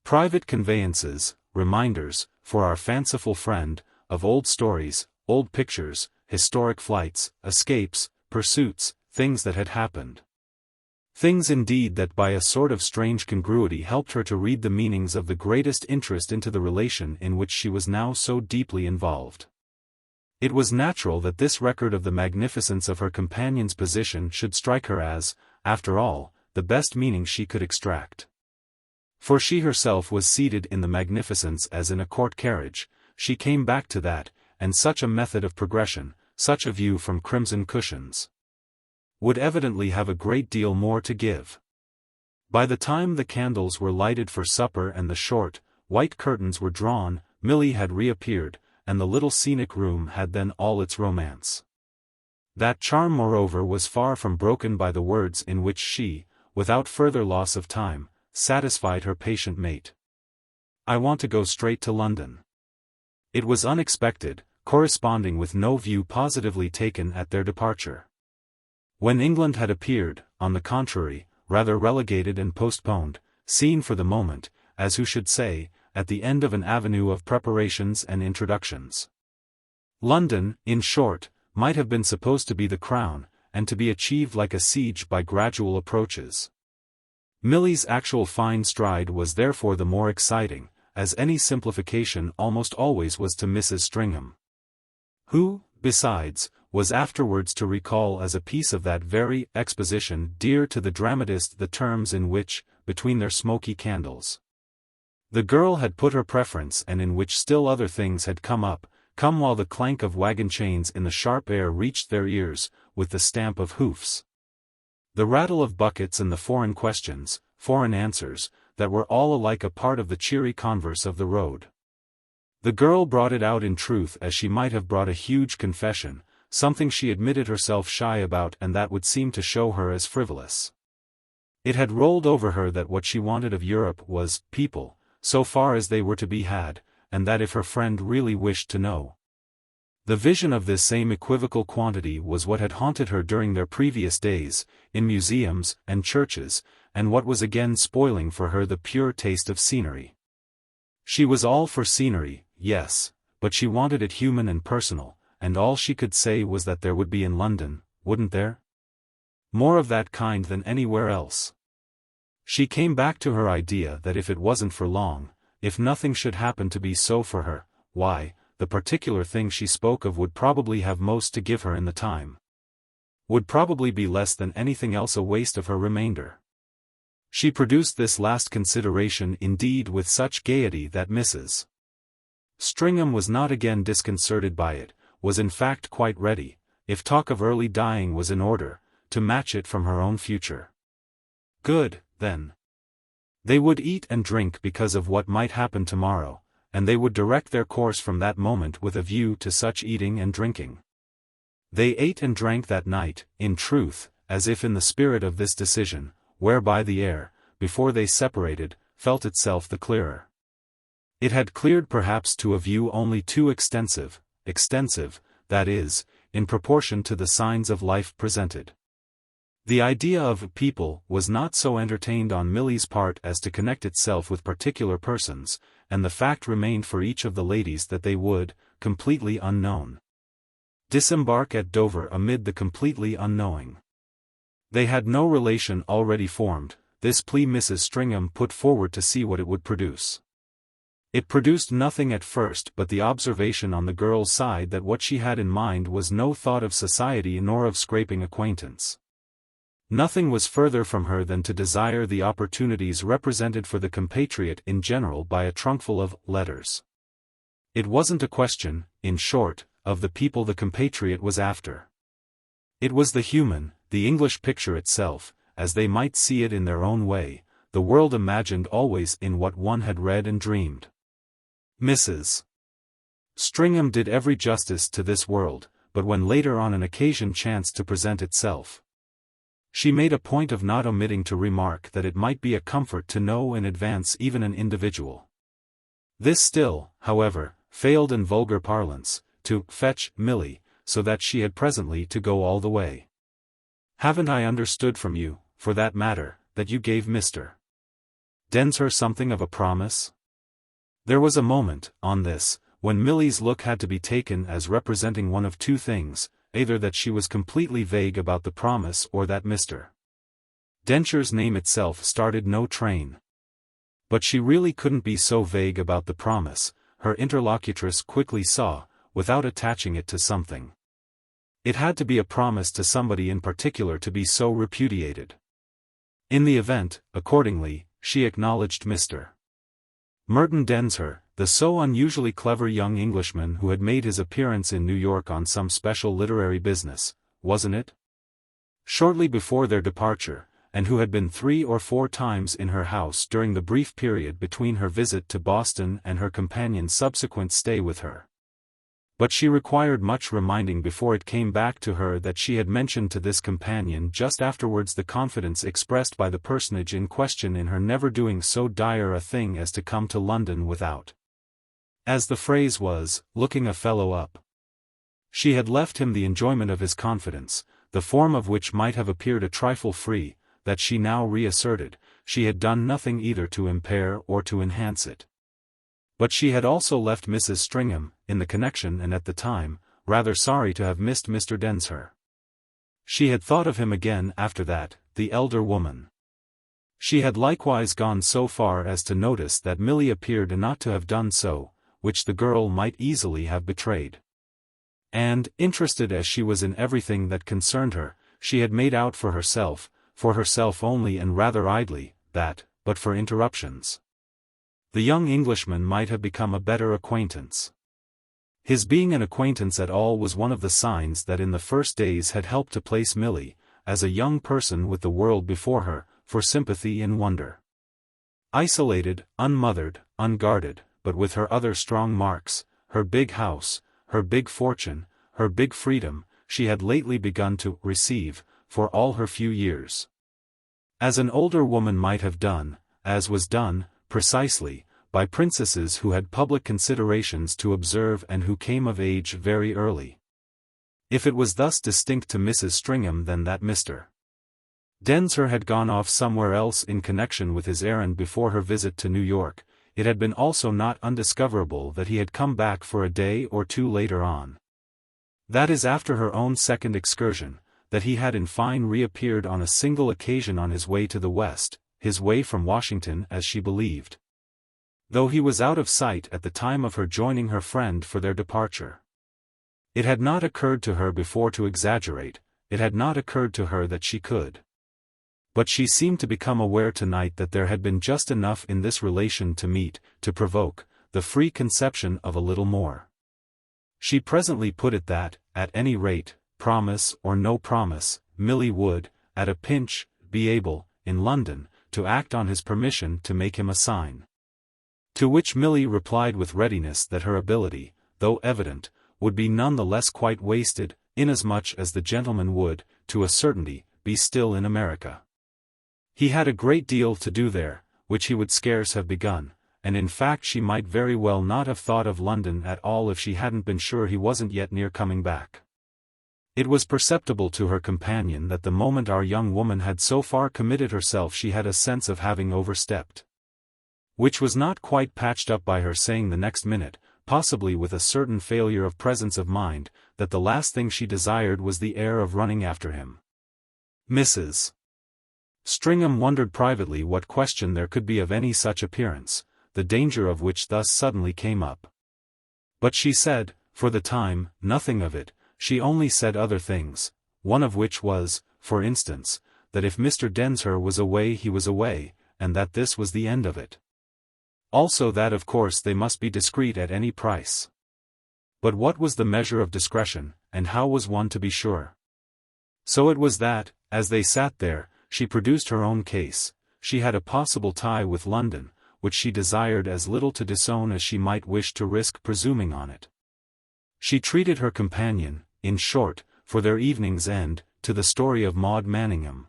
private conveyances, reminders, for our fanciful friend, of old stories, old pictures, historic flights, escapes, pursuits, things that had happened. Things indeed that by a sort of strange congruity helped her to read the meanings of the greatest interest into the relation in which she was now so deeply involved. It was natural that this record of the magnificence of her companion's position should strike her as, after all, the best meaning she could extract. For she herself was seated in the magnificence as in a court carriage, she came back to that, and such a method of progression, such a view from crimson cushions, would evidently have a great deal more to give. By the time the candles were lighted for supper and the short, white curtains were drawn, Milly had reappeared, and the little scenic room had then all its romance. That charm moreover was far from broken by the words in which she, without further loss of time, satisfied her patient mate. I want to go straight to London. It was unexpected, corresponding with no view positively taken at their departure. When England had appeared, on the contrary, rather relegated and postponed, seen for the moment, as who should say, at the end of an avenue of preparations and introductions. London, in short, might have been supposed to be the crown, and to be achieved like a siege by gradual approaches. Milly's actual fine stride was therefore the more exciting, as any simplification almost always was to Mrs. Stringham, who, besides, was afterwards to recall as a piece of that very exposition dear to the dramatist the terms in which, between their smoky candles, the girl had put her preference and in which still other things had come while the clank of wagon chains in the sharp air reached their ears, with the stamp of hoofs, the rattle of buckets and the foreign questions, foreign answers, that were all alike a part of the cheery converse of the road. The girl brought it out in truth as she might have brought a huge confession, something she admitted herself shy about and that would seem to show her as frivolous. It had rolled over her that what she wanted of Europe was people, so far as they were to be had, and that if her friend really wished to know. The vision of this same equivocal quantity was what had haunted her during their previous days, in museums and churches, and what was again spoiling for her the pure taste of scenery. She was all for scenery, yes, but she wanted it human and personal, and all she could say was that there would be in London, wouldn't there? More of that kind than anywhere else. She came back to her idea that if it wasn't for long, if nothing should happen to be so for her, why, the particular thing she spoke of would probably have most to give her in the time. would probably be less than anything else a waste of her remainder. She produced this last consideration indeed with such gaiety that Mrs. Stringham was not again disconcerted by it, was in fact quite ready, if talk of early dying was in order, to match it from her own future. Good, then. They would eat and drink because of what might happen tomorrow, and they would direct their course from that moment with a view to such eating and drinking. They ate and drank that night, in truth, as if in the spirit of this decision, whereby the air, before they separated, felt itself the clearer. It had cleared perhaps to a view only too extensive, that is, in proportion to the signs of life presented. The idea of people was not so entertained on Milly's part as to connect itself with particular persons, and the fact remained for each of the ladies that they would, completely unknown, disembark at Dover amid the completely unknowing. They had no relation already formed. This plea Mrs. Stringham put forward to see what it would produce. It produced nothing at first but the observation on the girl's side that what she had in mind was no thought of society nor of scraping acquaintance. Nothing was further from her than to desire the opportunities represented for the compatriot in general by a trunkful of letters. It wasn't a question, in short, of the people the compatriot was after. It was the human, the English picture itself, as they might see it in their own way, the world imagined always in what one had read and dreamed. Mrs. Stringham did every justice to this world, but when later on an occasion chanced to present itself, she made a point of not omitting to remark that it might be a comfort to know in advance even an individual. This still, however, failed in vulgar parlance, to fetch Milly, so that she had presently to go all the way. "Haven't I understood from you, for that matter, that you gave Mr. Densher something of a promise?" There was a moment, on this, when Milly's look had to be taken as representing one of two things, either that she was completely vague about the promise or that Mr. Densher's name itself started no train. But she really couldn't be so vague about the promise, her interlocutress quickly saw, without attaching it to something. It had to be a promise to somebody in particular to be so repudiated. In the event, accordingly, she acknowledged Mr. Merton Densher, the so unusually clever young Englishman who had made his appearance in New York on some special literary business, wasn't it? Shortly before their departure, and who had been 3 or 4 times in her house during the brief period between her visit to Boston and her companion's subsequent stay with her. But she required much reminding before it came back to her that she had mentioned to this companion just afterwards the confidence expressed by the personage in question in her never doing so dire a thing as to come to London without, as the phrase was, looking a fellow up. She had left him the enjoyment of his confidence, the form of which might have appeared a trifle free, that she now reasserted. She had done nothing either to impair or to enhance it. But she had also left Mrs. Stringham, in the connection and at the time, rather sorry to have missed Mr. Densher. She had thought of him again after that, the elder woman. She had likewise gone so far as to notice that Milly appeared not to have done so, which the girl might easily have betrayed. And, interested as she was in everything that concerned her, she had made out for herself only and rather idly, that, but for interruptions, the young Englishman might have become a better acquaintance. His being an acquaintance at all was one of the signs that in the first days had helped to place Milly, as a young person with the world before her, for sympathy and wonder. Isolated, unmothered, unguarded, but with her other strong marks, her big house, her big fortune, her big freedom, she had lately begun to receive, for all her few years, as an older woman might have done, as was done, precisely, by princesses who had public considerations to observe and who came of age very early. If it was thus distinct to Mrs. Stringham then that Mr. Densher had gone off somewhere else in connection with his errand before her visit to New York, it had been also not undiscoverable that he had come back for a day or two later on. That is after her own second excursion, that he had in fine reappeared on a single occasion on his way to the West, his way from Washington as she believed. Though he was out of sight at the time of her joining her friend for their departure. It had not occurred to her before to exaggerate, it had not occurred to her that she could. But she seemed to become aware tonight that there had been just enough in this relation to provoke, the free conception of a little more. She presently put it that, at any rate, promise or no promise, Milly would, at a pinch, be able, in London, to act on his permission to make him a sign. To which Milly replied with readiness that her ability, though evident, would be none the less quite wasted, inasmuch as the gentleman would, to a certainty, be still in America. He had a great deal to do there, which he would scarce have begun, and in fact she might very well not have thought of London at all if she hadn't been sure he wasn't yet near coming back. It was perceptible to her companion that the moment our young woman had so far committed herself she had a sense of having overstepped. Which was not quite patched up by her saying the next minute, possibly with a certain failure of presence of mind, that the last thing she desired was the air of running after him. Mrs. Stringham wondered privately what question there could be of any such appearance, the danger of which thus suddenly came up. But she said, for the time, nothing of it. She only said other things, one of which was, for instance, that if Mr. Densher was away he was away, and that this was the end of it. Also that of course they must be discreet at any price. But what was the measure of discretion, and how was one to be sure? So it was that, as they sat there, she produced her own case. She had a possible tie with London, which she desired as little to disown as she might wish to risk presuming on it. She treated her companion, in short, for their evening's end, to the story of Maud Manningham.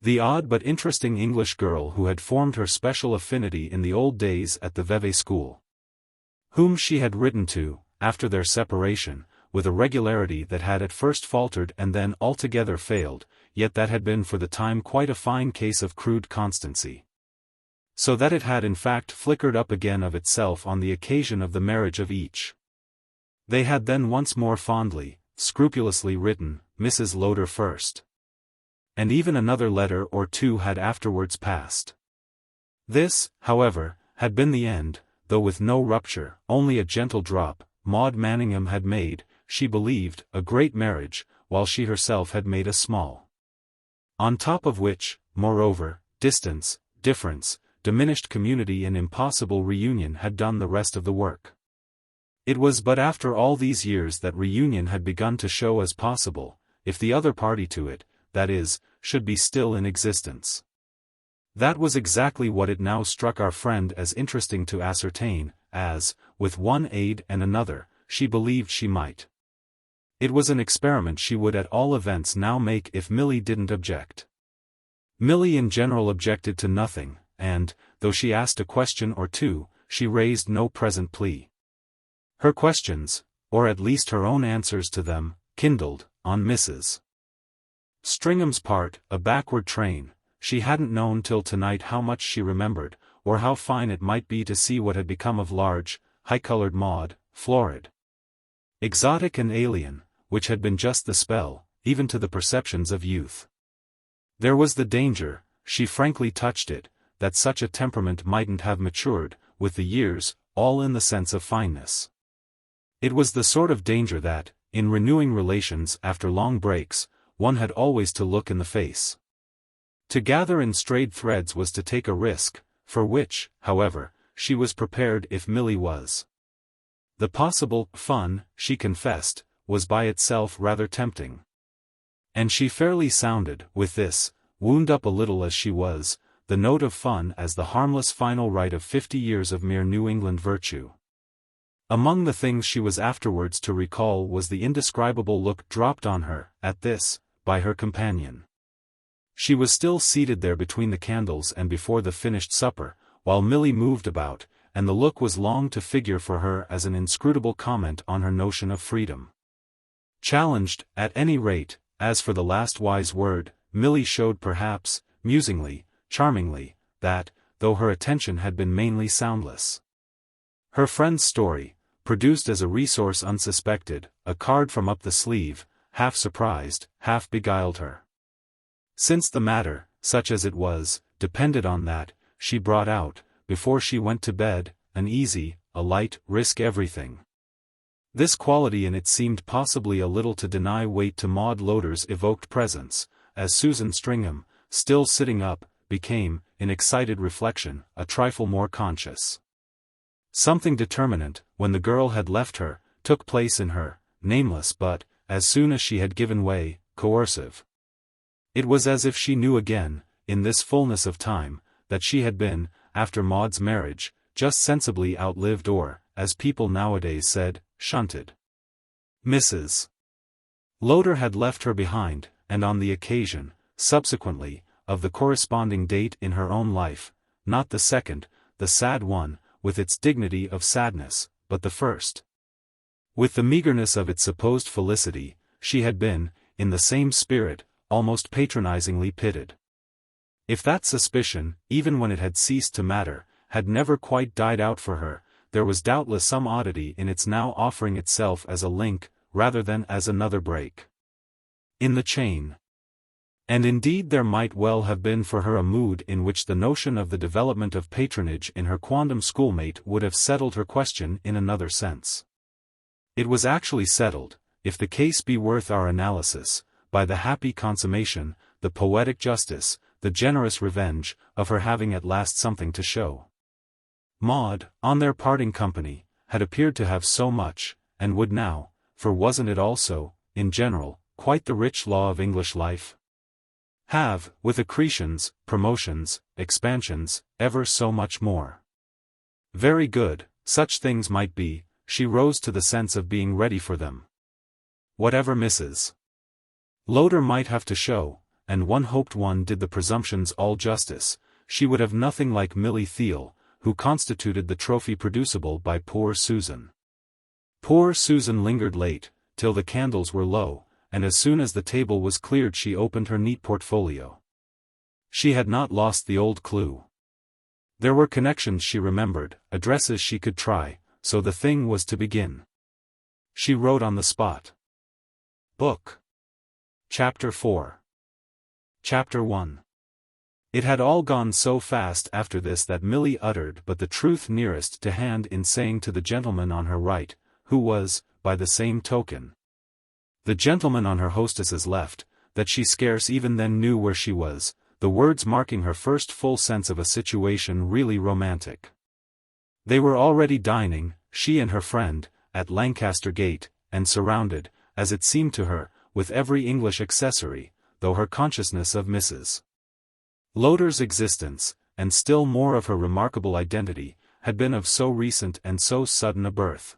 The odd but interesting English girl who had formed her special affinity in the old days at the Vevey school. Whom she had written to, after their separation, with a regularity that had at first faltered and then altogether failed, yet that had been for the time quite a fine case of crude constancy. So that it had in fact flickered up again of itself on the occasion of the marriage of each. They had then once more fondly, scrupulously written, Mrs. Lowder first. And even another letter or two had afterwards passed. This, however, had been the end, though with no rupture, only a gentle drop. Maud Manningham had made, she believed, a great marriage, while she herself had made a small. On top of which, moreover, distance, difference, diminished community and impossible reunion had done the rest of the work. It was but after all these years that reunion had begun to show as possible, if the other party to it, that is, should be still in existence. That was exactly what it now struck our friend as interesting to ascertain, as, with one aid and another, she believed she might. It was an experiment she would at all events now make if Milly didn't object. Milly in general objected to nothing, and, though she asked a question or two, she raised no present plea. Her questions, or at least her own answers to them, kindled, on Mrs. Stringham's part, a backward train. She hadn't known till tonight how much she remembered, or how fine it might be to see what had become of large, high-colored Maud, florid, exotic and alien, which had been just the spell, even to the perceptions of youth. There was the danger, she frankly touched it, that such a temperament mightn't have matured, with the years, all in the sense of fineness. It was the sort of danger that, in renewing relations after long breaks, one had always to look in the face. To gather in strayed threads was to take a risk, for which, however, she was prepared if Milly was. The possible fun, she confessed, was by itself rather tempting. And she fairly sounded, with this, wound up a little as she was, the note of fun as the harmless final rite of 50 years of mere New England virtue. Among the things she was afterwards to recall was the indescribable look dropped on her, at this, by her companion. She was still seated there between the candles and before the finished supper, while Milly moved about, and the look was long to figure for her as an inscrutable comment on her notion of freedom. Challenged, at any rate, as for the last wise word, Milly showed perhaps, musingly, charmingly, that, though her attention had been mainly soundless. Her friend's story, produced as a resource unsuspected, a card from up the sleeve, half surprised, half beguiled her. Since the matter, such as it was, depended on that, she brought out, before she went to bed, an easy, a light, risk everything. This quality in it seemed possibly a little to deny weight to Maude Lowder's evoked presence, as Susan Stringham, still sitting up, became, in excited reflection, a trifle more conscious. Something determinant, when the girl had left her, took place in her, nameless but, as soon as she had given way, coercive. It was as if she knew again, in this fullness of time, that she had been, after Maude's marriage, just sensibly outlived or, as people nowadays said, shunted. Mrs. Lowder had left her behind, and on the occasion, subsequently, of the corresponding date in her own life, not the second, the sad one, with its dignity of sadness, but the first. With the meagerness of its supposed felicity, she had been, in the same spirit, almost patronizingly pitted. If that suspicion, even when it had ceased to matter, had never quite died out for her, there was doubtless some oddity in its now offering itself as a link, rather than as another break in the chain. And indeed there might well have been for her a mood in which the notion of the development of patronage in her quondam schoolmate would have settled her question in another sense. It was actually settled, if the case be worth our analysis, by the happy consummation, the poetic justice, the generous revenge, of her having at last something to show. Maude, on their parting company, had appeared to have so much, and would now, for wasn't it also, in general, quite the rich law of English life? Have, with accretions, promotions, expansions, ever so much more. Very good, such things might be, she rose to the sense of being ready for them. Whatever Mrs. Lowder might have to show, and one hoped one did the presumptions all justice, she would have nothing like Milly Theale, who constituted the trophy producible by poor Susan. Poor Susan lingered late, till the candles were low, and as soon as the table was cleared she opened her neat portfolio. She had not lost the old clue. There were connections she remembered, addresses she could try, so the thing was to begin. She wrote on the spot. Book. Chapter 4. Chapter 1. It had all gone so fast after this that Milly uttered but the truth nearest to hand in saying to the gentleman on her right, who was, by the same token, the gentleman on her hostess's left, that she scarce even then knew where she was, the words marking her first full sense of a situation really romantic. They were already dining, she and her friend, at Lancaster Gate, and surrounded, as it seemed to her, with every English accessory, though her consciousness of Mrs. Lowder's existence, and still more of her remarkable identity, had been of so recent and so sudden a birth.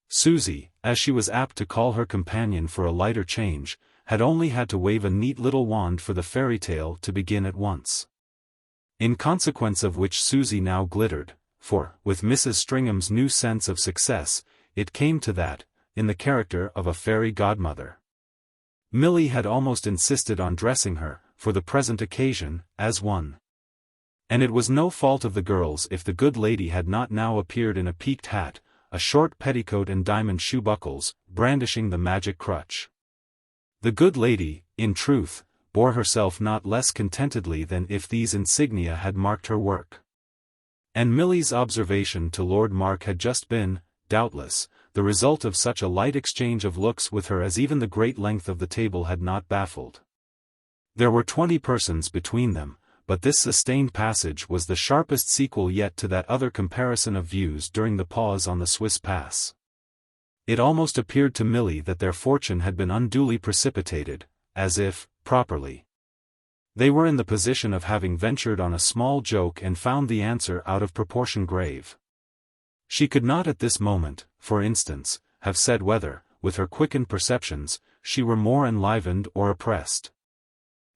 Susie, as she was apt to call her companion for a lighter change, had only had to wave a neat little wand for the fairy tale to begin at once. In consequence of which Susie now glittered, for, with Mrs. Stringham's new sense of success, it came to that, in the character of a fairy godmother. Milly had almost insisted on dressing her, for the present occasion, as one. And it was no fault of the girl's if the good lady had not now appeared in a peaked hat, a short petticoat and diamond shoe buckles, brandishing the magic crutch. The good lady, in truth, bore herself not less contentedly than if these insignia had marked her work. And Milly's observation to Lord Mark had just been, doubtless, the result of such a light exchange of looks with her as even the great length of the table had not baffled. There were 20 persons between them, but this sustained passage was the sharpest sequel yet to that other comparison of views during the pause on the Swiss pass. It almost appeared to Milly that their fortune had been unduly precipitated, as if, properly, they were in the position of having ventured on a small joke and found the answer out of proportion grave. She could not at this moment, for instance, have said whether, with her quickened perceptions, she were more enlivened or oppressed.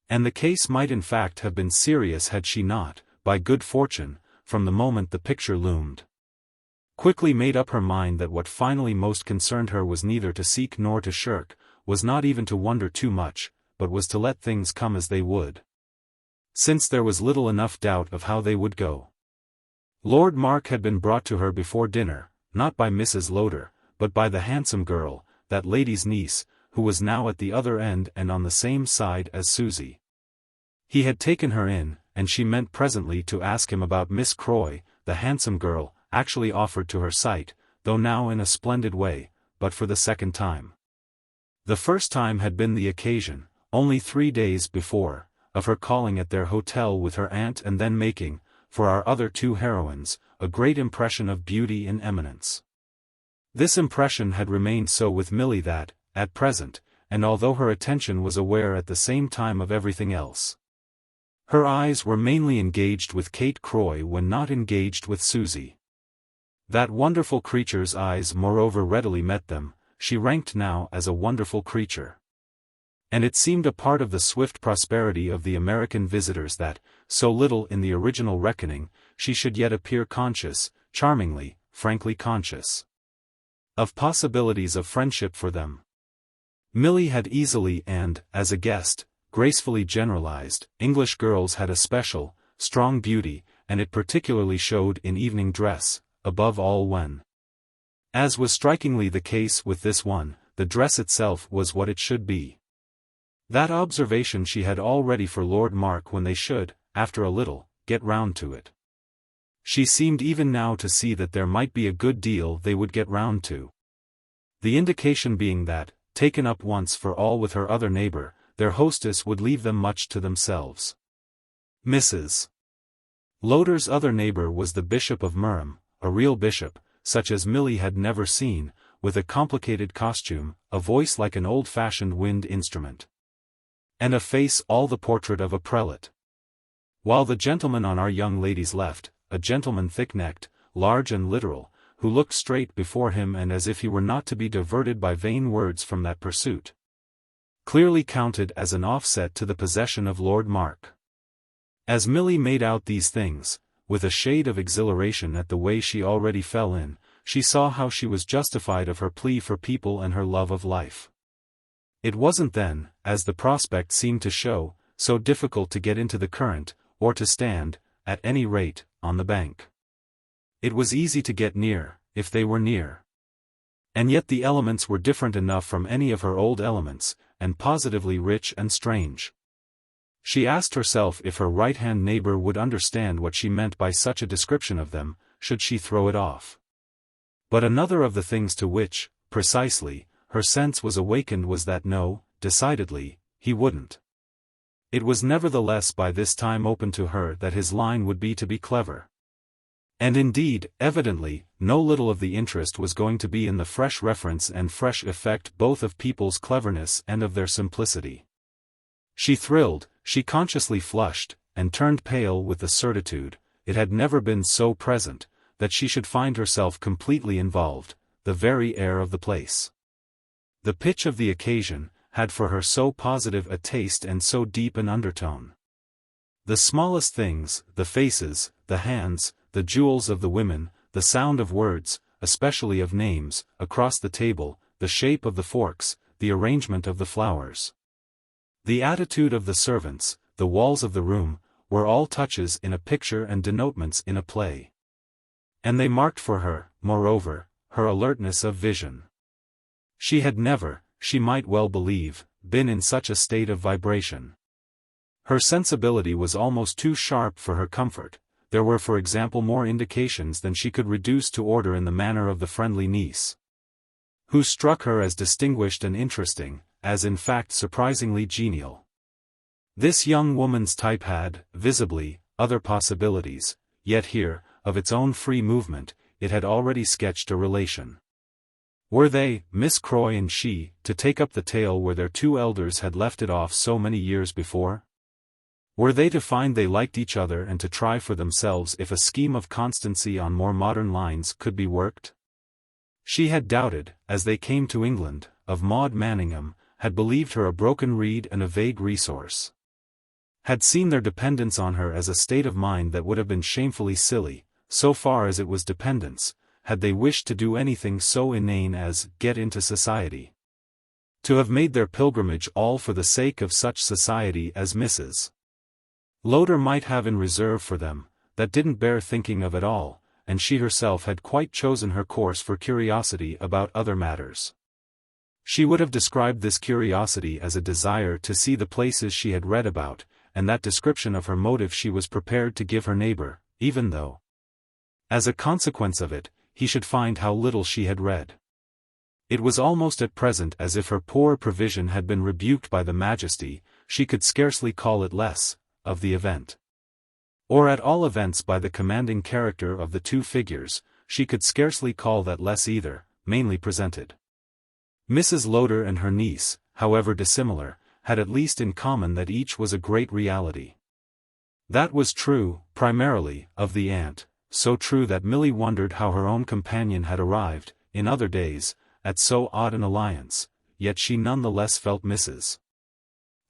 And the case might in fact have been serious had she not, by good fortune, from the moment the picture loomed, quickly made up her mind that what finally most concerned her was neither to seek nor to shirk, was not even to wonder too much, but was to let things come as they would. Since there was little enough doubt of how they would go. Lord Mark had been brought to her before dinner, not by Mrs. Lowder, but by the handsome girl, that lady's niece, who was now at the other end and on the same side as Susie. He had taken her in, and she meant presently to ask him about Miss Croy, the handsome girl, actually offered to her sight, though now in a splendid way, but for the second time. The first time had been the occasion, only 3 days before, of her calling at their hotel with her aunt and then making, for our other two heroines, a great impression of beauty and eminence. This impression had remained so with Milly that, at present, and although her attention was aware at the same time of everything else, her eyes were mainly engaged with Kate Croy when not engaged with Susie. That wonderful creature's eyes moreover readily met them. She ranked now as a wonderful creature. And it seemed a part of the swift prosperity of the American visitors that, so little in the original reckoning, she should yet appear conscious, charmingly, frankly conscious, of possibilities of friendship for them. Milly had easily and, as a guest, gracefully generalized, English girls had a special, strong beauty, and it particularly showed in evening dress, above all when, as was strikingly the case with this one, the dress itself was what it should be. That observation she had all ready for Lord Mark when they should, after a little, get round to it. She seemed even now to see that there might be a good deal they would get round to. The indication being that, taken up once for all with her other neighbor, their hostess would leave them much to themselves. Mrs. Lowder's other neighbor was the Bishop of Murham, a real bishop, such as Milly had never seen, with a complicated costume, a voice like an old-fashioned wind instrument, and a face all the portrait of a prelate. While the gentleman on our young lady's left, a gentleman thick-necked, large and literal, who looked straight before him and as if he were not to be diverted by vain words from that pursuit, clearly counted as an offset to the possession of Lord Mark. As Milly made out these things, with a shade of exhilaration at the way she already fell in, she saw how she was justified of her plea for people and her love of life. It wasn't then, as the prospect seemed to show, so difficult to get into the current, or to stand, at any rate, on the bank. It was easy to get near, if they were near. And yet the elements were different enough from any of her old elements, and positively rich and strange. She asked herself if her right-hand neighbor would understand what she meant by such a description of them, should she throw it off. But another of the things to which, precisely, her sense was awakened was that no, decidedly, he wouldn't. It was nevertheless by this time open to her that his line would be to be clever. And indeed, evidently, no little of the interest was going to be in the fresh reference and fresh effect both of people's cleverness and of their simplicity. She thrilled, she consciously flushed, and turned pale with the certitude, it had never been so present, that she should find herself completely involved, the very air of the place. The pitch of the occasion, had for her so positive a taste and so deep an undertone. The smallest things, the faces, the hands, the jewels of the women, the sound of words, especially of names, across the table, the shape of the forks, the arrangement of the flowers, the attitude of the servants, the walls of the room, were all touches in a picture and denotements in a play. And they marked for her, moreover, her alertness of vision. She had never, she might well believe, been in such a state of vibration. Her sensibility was almost too sharp for her comfort. There were for example more indications than she could reduce to order in the manner of the friendly niece, who struck her as distinguished and interesting, as in fact surprisingly genial. This young woman's type had, visibly, other possibilities, yet here, of its own free movement, it had already sketched a relation. Were they, Miss Croy and she, to take up the tale where their two elders had left it off so many years before? Were they to find they liked each other and to try for themselves if a scheme of constancy on more modern lines could be worked? She had doubted, as they came to England, of Maud Manningham, had believed her a broken reed and a vague resource, had seen their dependence on her as a state of mind that would have been shamefully silly, so far as it was dependence, had they wished to do anything so inane as get into society. To have made their pilgrimage all for the sake of such society as Mrs. Lowder might have in reserve for them, that didn't bear thinking of at all, and she herself had quite chosen her course for curiosity about other matters. She would have described this curiosity as a desire to see the places she had read about, and that description of her motive she was prepared to give her neighbor, even though, as a consequence of it, he should find how little she had read. It was almost at present as if her poor provision had been rebuked by the majesty, she could scarcely call it less, of the event. Or at all events by the commanding character of the two figures, she could scarcely call that less either, mainly presented. Mrs. Lowder and her niece, however dissimilar, had at least in common that each was a great reality. That was true, primarily, of the aunt, so true that Milly wondered how her own companion had arrived, in other days, at so odd an alliance, yet she none the less felt Mrs.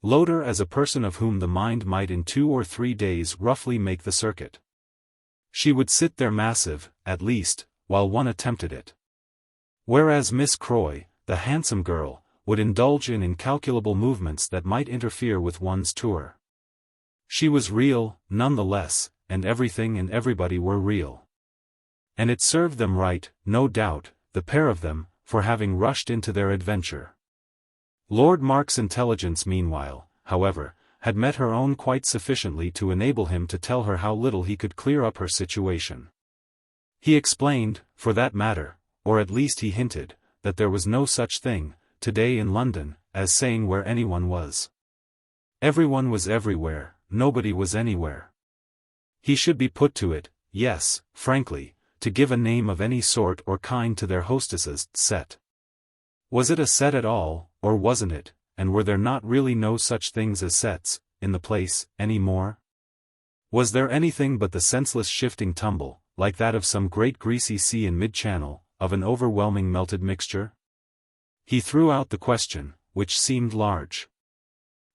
Lowder as a person of whom the mind might in 2 or 3 days roughly make the circuit. She would sit there massive, at least, while one attempted it. Whereas Miss Croy, the handsome girl, would indulge in incalculable movements that might interfere with one's tour. She was real, none the less, and everything and everybody were real. And it served them right, no doubt, the pair of them, for having rushed into their adventure. Lord Mark's intelligence meanwhile, however, had met her own quite sufficiently to enable him to tell her how little he could clear up her situation. He explained, for that matter, or at least he hinted, that there was no such thing, today in London, as saying where anyone was. Everyone was everywhere, nobody was anywhere. He should be put to it, yes, frankly, to give a name of any sort or kind to their hostess's set. Was it a set at all, or wasn't it, and were there not really no such things as sets, in the place, any more? Was there anything but the senseless shifting tumble, like that of some great greasy sea in mid-channel, of an overwhelming melted mixture? He threw out the question, which seemed large.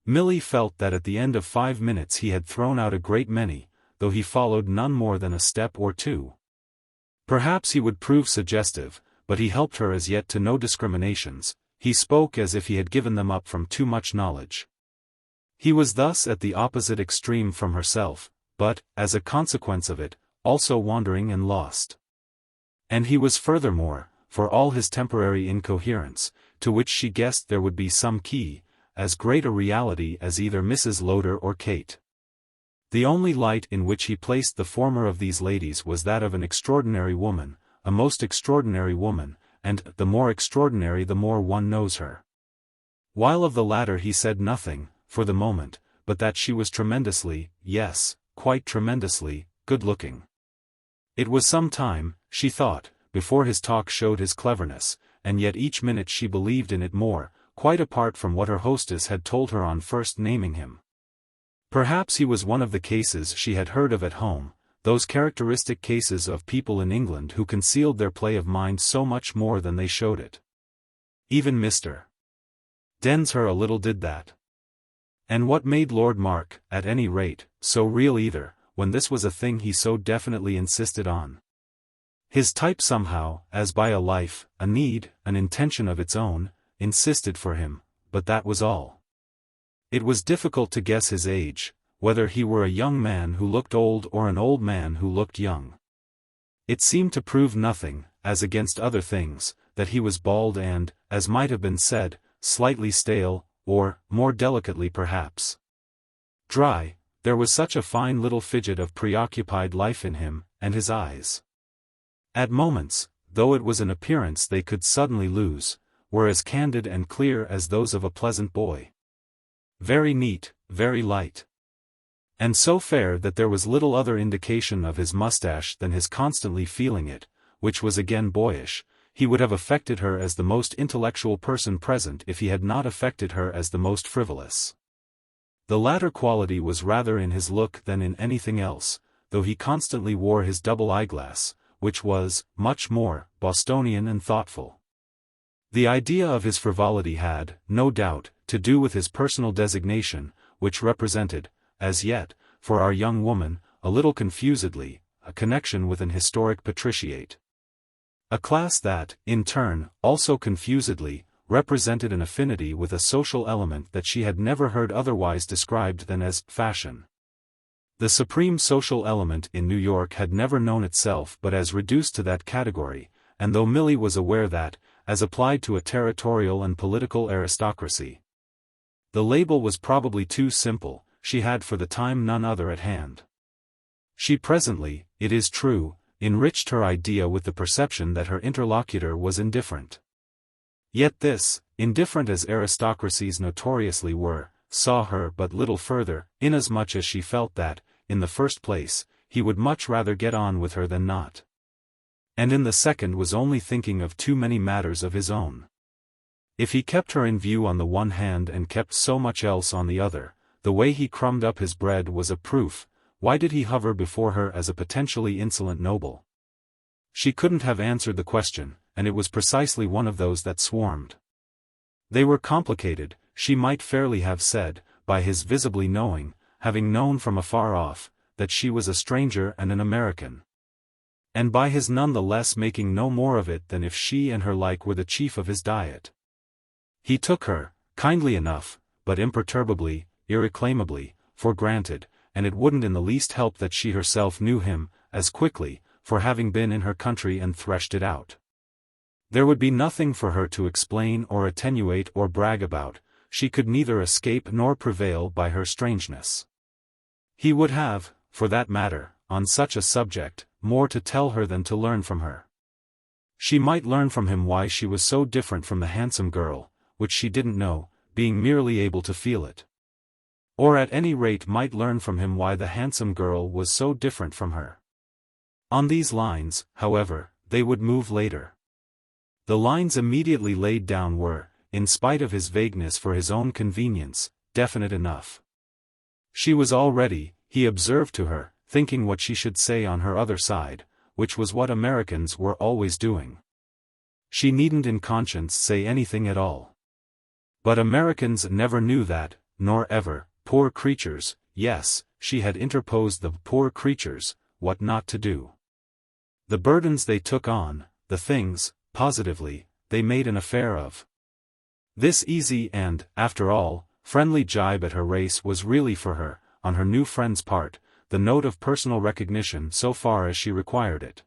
Milly felt that at the end of 5 minutes he had thrown out a great many, though he followed none more than a step or two. Perhaps he would prove suggestive, but he helped her as yet to no discriminations, he spoke as if he had given them up from too much knowledge. He was thus at the opposite extreme from herself, but, as a consequence of it, also wandering and lost. And he was furthermore, for all his temporary incoherence, to which she guessed there would be some key, as great a reality as either Mrs. Lowder or Kate. The only light in which he placed the former of these ladies was that of an extraordinary woman, a most extraordinary woman, and the more extraordinary the more one knows her. While of the latter he said nothing, for the moment, but that she was tremendously, yes, quite tremendously, good-looking. It was some time, she thought, before his talk showed his cleverness, and yet each minute she believed in it more, quite apart from what her hostess had told her on first naming him. Perhaps he was one of the cases she had heard of at home, those characteristic cases of people in England who concealed their play of mind so much more than they showed it. Even Mr. Densher a little did that. And what made Lord Mark, at any rate, so real either, when this was a thing he so definitely insisted on? His type somehow, as by a life, a need, an intention of its own, insisted for him, but that was all. It was difficult to guess his age, whether he were a young man who looked old or an old man who looked young. It seemed to prove nothing, as against other things, that he was bald and, as might have been said, slightly stale, or, more delicately perhaps, dry. There was such a fine little fidget of preoccupied life in him, and his eyes. At moments, though it was an appearance they could suddenly lose, were as candid and clear as those of a pleasant boy. Very neat, very light. And so fair that there was little other indication of his mustache than his constantly feeling it, which was again boyish. He would have affected her as the most intellectual person present if he had not affected her as the most frivolous. The latter quality was rather in his look than in anything else, though he constantly wore his double eyeglass, which was, much more, Bostonian and thoughtful. The idea of his frivolity had, no doubt, to do with his personal designation, which represented, as yet, for our young woman, a little confusedly, a connection with an historic patriciate. A class that, in turn, also confusedly, represented an affinity with a social element that she had never heard otherwise described than as fashion. The supreme social element in New York had never known itself but as reduced to that category, and though Milly was aware that, as applied to a territorial and political aristocracy, the label was probably too simple, she had for the time none other at hand. She presently, it is true, enriched her idea with the perception that her interlocutor was indifferent. Yet this, indifferent as aristocracies notoriously were, saw her but little further, inasmuch as she felt that, in the first place, he would much rather get on with her than not. And in the second was only thinking of too many matters of his own. If he kept her in view on the one hand and kept so much else on the other, the way he crumbed up his bread was a proof. Why did he hover before her as a potentially insolent noble? She couldn't have answered the question, and it was precisely one of those that swarmed. They were complicated, she might fairly have said, by his visibly knowing, having known from afar off, that she was a stranger and an American. And by his none the less making no more of it than if she and her like were the chief of his diet. He took her, kindly enough, but imperturbably, irreclaimably, for granted, and it wouldn't in the least help that she herself knew him, as quickly, for having been in her country and threshed it out. There would be nothing for her to explain or attenuate or brag about, she could neither escape nor prevail by her strangeness. He would have, for that matter, on such a subject, more to tell her than to learn from her. She might learn from him why she was so different from the handsome girl, which she didn't know, being merely able to feel it. Or at any rate might learn from him why the handsome girl was so different from her. On these lines, however, they would move later. The lines immediately laid down were, in spite of his vagueness for his own convenience, definite enough. She was already, he observed to her, thinking what she should say on her other side, which was what Americans were always doing. She needn't in conscience say anything at all. But Americans never knew that, nor ever, poor creatures, yes, she had interposed the poor creatures, what not to do. The burdens they took on, the things, positively, they made an affair of. This easy and, after all, friendly jibe at her race was really for her, on her new friend's part, the note of personal recognition so far as she required it.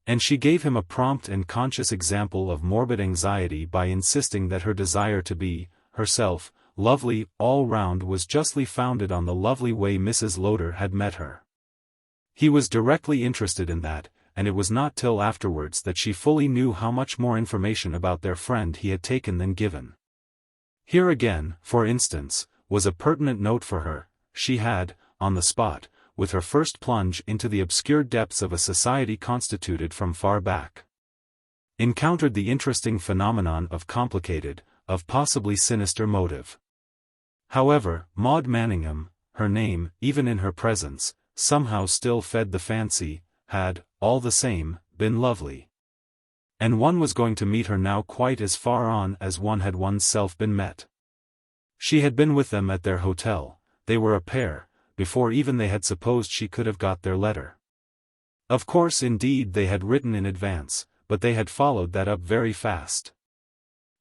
And she gave him a prompt and conscious example of morbid anxiety by insisting that her desire to be, herself, lovely all round was justly founded on the lovely way Mrs. Lowder had met her. He was directly interested in that, and it was not till afterwards that she fully knew how much more information about their friend he had taken than given. Here again, for instance, was a pertinent note for her. She had, on the spot, with her first plunge into the obscure depths of a society constituted from far back, encountered the interesting phenomenon of complicated, of possibly sinister motive. However, Maud Manningham, her name, even in her presence, somehow still fed the fancy, had, all the same, been lovely. And one was going to meet her now quite as far on as one had oneself been met. She had been with them at their hotel, they were a pair, before even they had supposed she could have got their letter. Of course indeed they had written in advance, but they had followed that up very fast.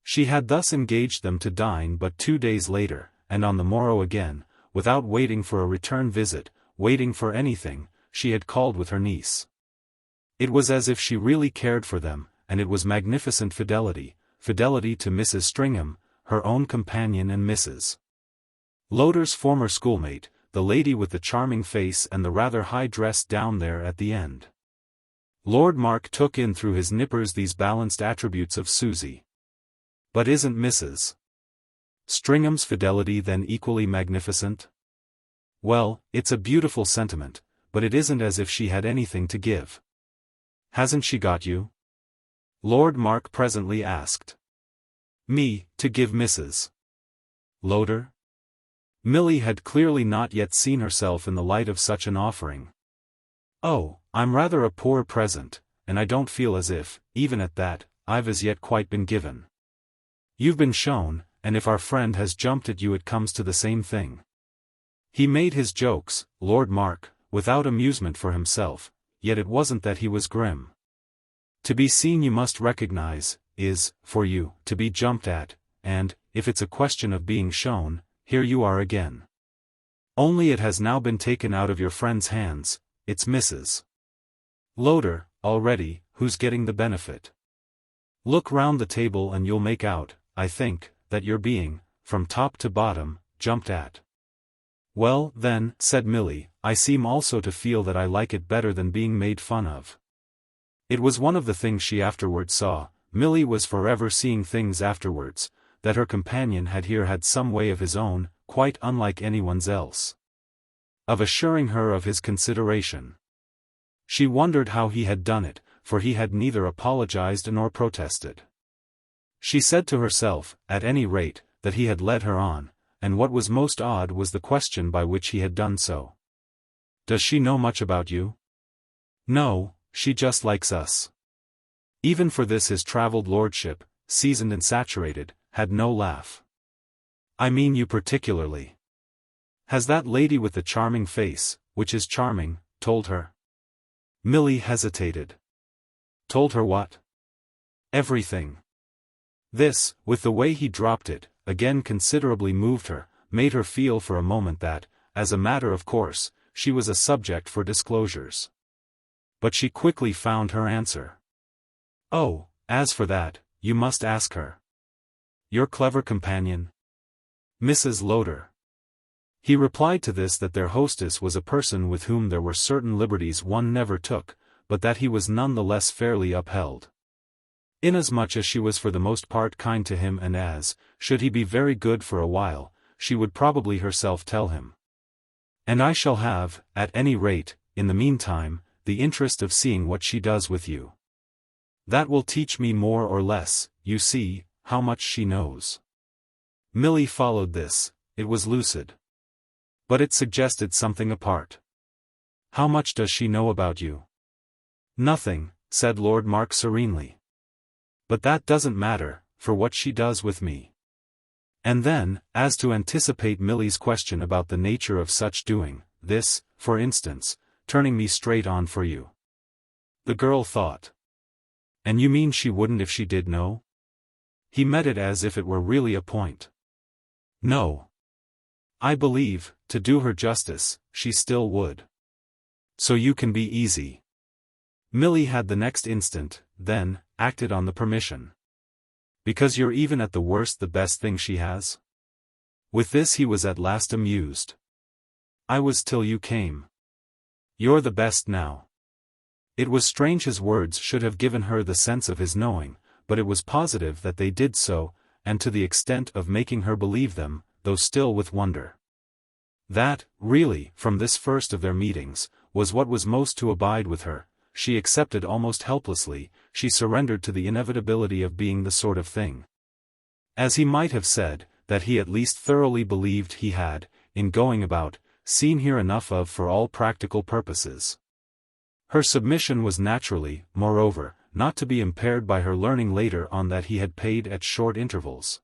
She had thus engaged them to dine but 2 days later, and on the morrow again, without waiting for a return visit, waiting for anything, she had called with her niece. It was as if she really cared for them, and it was magnificent fidelity, fidelity to Mrs. Stringham, her own companion and Mrs. Lowder's former schoolmate, the lady with the charming face and the rather high dress down there at the end. Lord Mark took in through his nippers these balanced attributes of Susie. But isn't Mrs. Stringham's fidelity then equally magnificent? Well, it's a beautiful sentiment, but it isn't as if she had anything to give. Hasn't she got you? Lord Mark presently asked. Me, to give Mrs. Lowder? Milly had clearly not yet seen herself in the light of such an offering. Oh, I'm rather a poor present, and I don't feel as if, even at that, I've as yet quite been given. You've been shown, and if our friend has jumped at you it comes to the same thing. He made his jokes, Lord Mark, without amusement for himself, yet it wasn't that he was grim. To be seen you must recognize, is, for you, to be jumped at, and, if it's a question of being shown, here you are again. Only it has now been taken out of your friend's hands, it's Mrs. Lowder, already, who's getting the benefit. Look round the table and you'll make out, I think, that you're being, from top to bottom, jumped at. Well, then, said Milly, I seem also to feel that I like it better than being made fun of. It was one of the things she afterwards saw, Milly was forever seeing things afterwards, that her companion had some way of his own, quite unlike anyone's else, of assuring her of his consideration. She wondered how he had done it, for he had neither apologized nor protested. She said to herself, at any rate, that he had led her on, and what was most odd was the question by which he had done so. "Does she know much about you?" "No, she just likes us." Even for this his travelled lordship, seasoned and saturated, had no laugh. "I mean you particularly. Has that lady with the charming face, which is charming, told her?" Milly hesitated. "Told her what?" "Everything." This, with the way he dropped it, again considerably moved her, made her feel for a moment that, as a matter of course, she was a subject for disclosures. But she quickly found her answer. "Oh, as for that, you must ask her. Your clever companion, Mrs. Lowder." He replied to this that their hostess was a person with whom there were certain liberties one never took, but that he was none the less fairly upheld. Inasmuch as she was for the most part kind to him, and as, should he be very good for a while, she would probably herself tell him. "And I shall have, at any rate, in the meantime, the interest of seeing what she does with you. That will teach me more or less, you see, how much she knows." Milly followed this. It was lucid. But it suggested something apart. "How much does she know about you?" "Nothing," said Lord Mark serenely. "But that doesn't matter, for what she does with me." And then, as to anticipate Milly's question about the nature of such doing, "This, for instance, turning me straight on for you." The girl thought. "And you mean she wouldn't if she did know?" He met it as if it were really a point. "No. I believe, to do her justice, she still would. So you can be easy." Milly had the next instant, then, acted on the permission. "Because you're even at the worst the best thing she has?" With this he was at last amused. "I was till you came. You're the best now." It was strange his words should have given her the sense of his knowing, but it was positive that they did so, and to the extent of making her believe them, though still with wonder. That, really, from this first of their meetings, was what was most to abide with her. She accepted almost helplessly, she surrendered to the inevitability of being the sort of thing. As he might have said, that he at least thoroughly believed he had, in going about, seen here enough of for all practical purposes. Her submission was naturally, moreover, not to be impaired by her learning later on that he had paid at short intervals,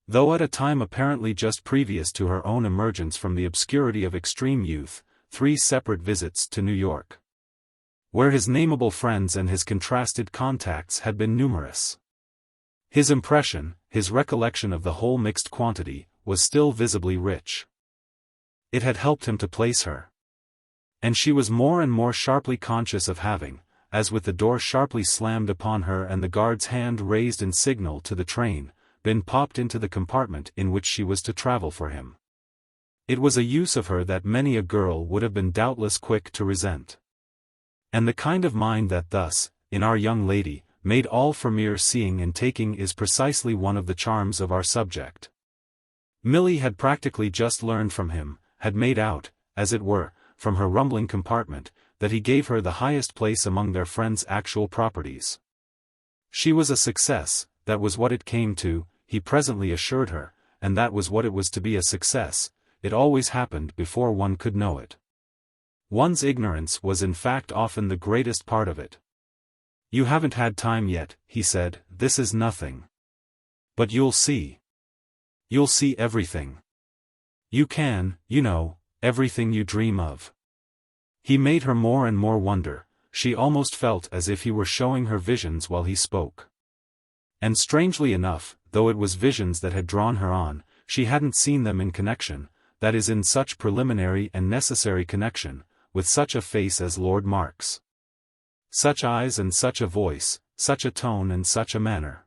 though at a time apparently just previous to her own emergence from the obscurity of extreme youth, 3 separate visits to New York, where his nameable friends and his contrasted contacts had been numerous. His impression, his recollection of the whole mixed quantity, was still visibly rich. It had helped him to place her. And she was more and more sharply conscious of having, as with the door sharply slammed upon her and the guard's hand raised in signal to the train, been popped into the compartment in which she was to travel for him. It was a use of her that many a girl would have been doubtless quick to resent. And the kind of mind that thus, in our young lady, made all for mere seeing and taking is precisely one of the charms of our subject. Milly had practically just learned from him, had made out, as it were, from her rumbling compartment, that he gave her the highest place among their friends' actual properties. She was a success, that was what it came to, he presently assured her, and that was what it was to be a success. It always happened before one could know it. One's ignorance was in fact often the greatest part of it. "You haven't had time yet," he said, "this is nothing. But you'll see. You'll see everything. You can, you know, everything you dream of." He made her more and more wonder, she almost felt as if he were showing her visions while he spoke. And strangely enough, though it was visions that had drawn her on, she hadn't seen them in connection, that is in such preliminary and necessary connection, with such a face as Lord Mark's. Such eyes and such a voice, such a tone and such a manner.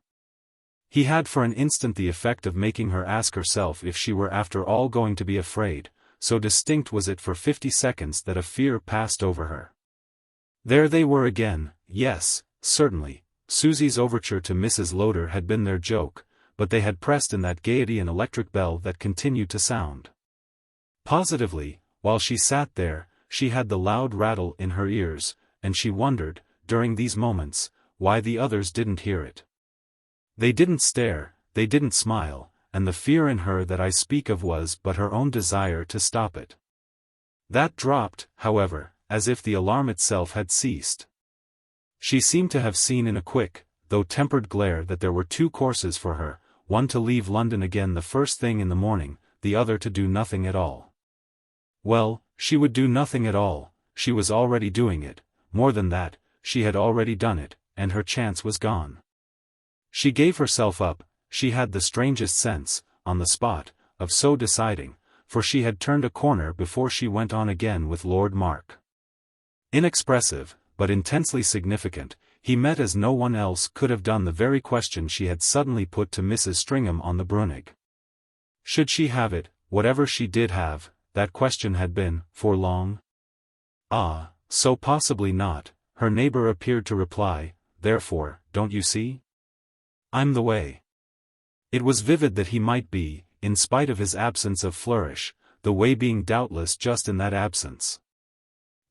He had for an instant the effect of making her ask herself if she were after all going to be afraid, so distinct was it for 50 seconds that a fear passed over her. There they were again, yes, certainly, Susie's overture to Mrs. Lowder had been their joke, but they had pressed in that gaiety an electric bell that continued to sound. Positively, while she sat there, she had the loud rattle in her ears, and she wondered, during these moments, why the others didn't hear it. They didn't stare, they didn't smile, and the fear in her that I speak of was but her own desire to stop it. That dropped, however, as if the alarm itself had ceased. She seemed to have seen in a quick, though tempered glare that there were two courses for her, one to leave London again the first thing in the morning, the other to do nothing at all. Well, she would do nothing at all, she was already doing it, more than that, she had already done it, and her chance was gone. She gave herself up, she had the strangest sense, on the spot, of so deciding, for she had turned a corner before she went on again with Lord Mark. Inexpressive, but intensely significant, he met as no one else could have done the very question she had suddenly put to Mrs. Stringham on the Brunig. Should she have it, whatever she did have, that question had been, for long? Ah, so possibly not, her neighbor appeared to reply, therefore, don't you see? I'm the way. It was vivid that he might be, in spite of his absence of flourish, the way being doubtless just in that absence.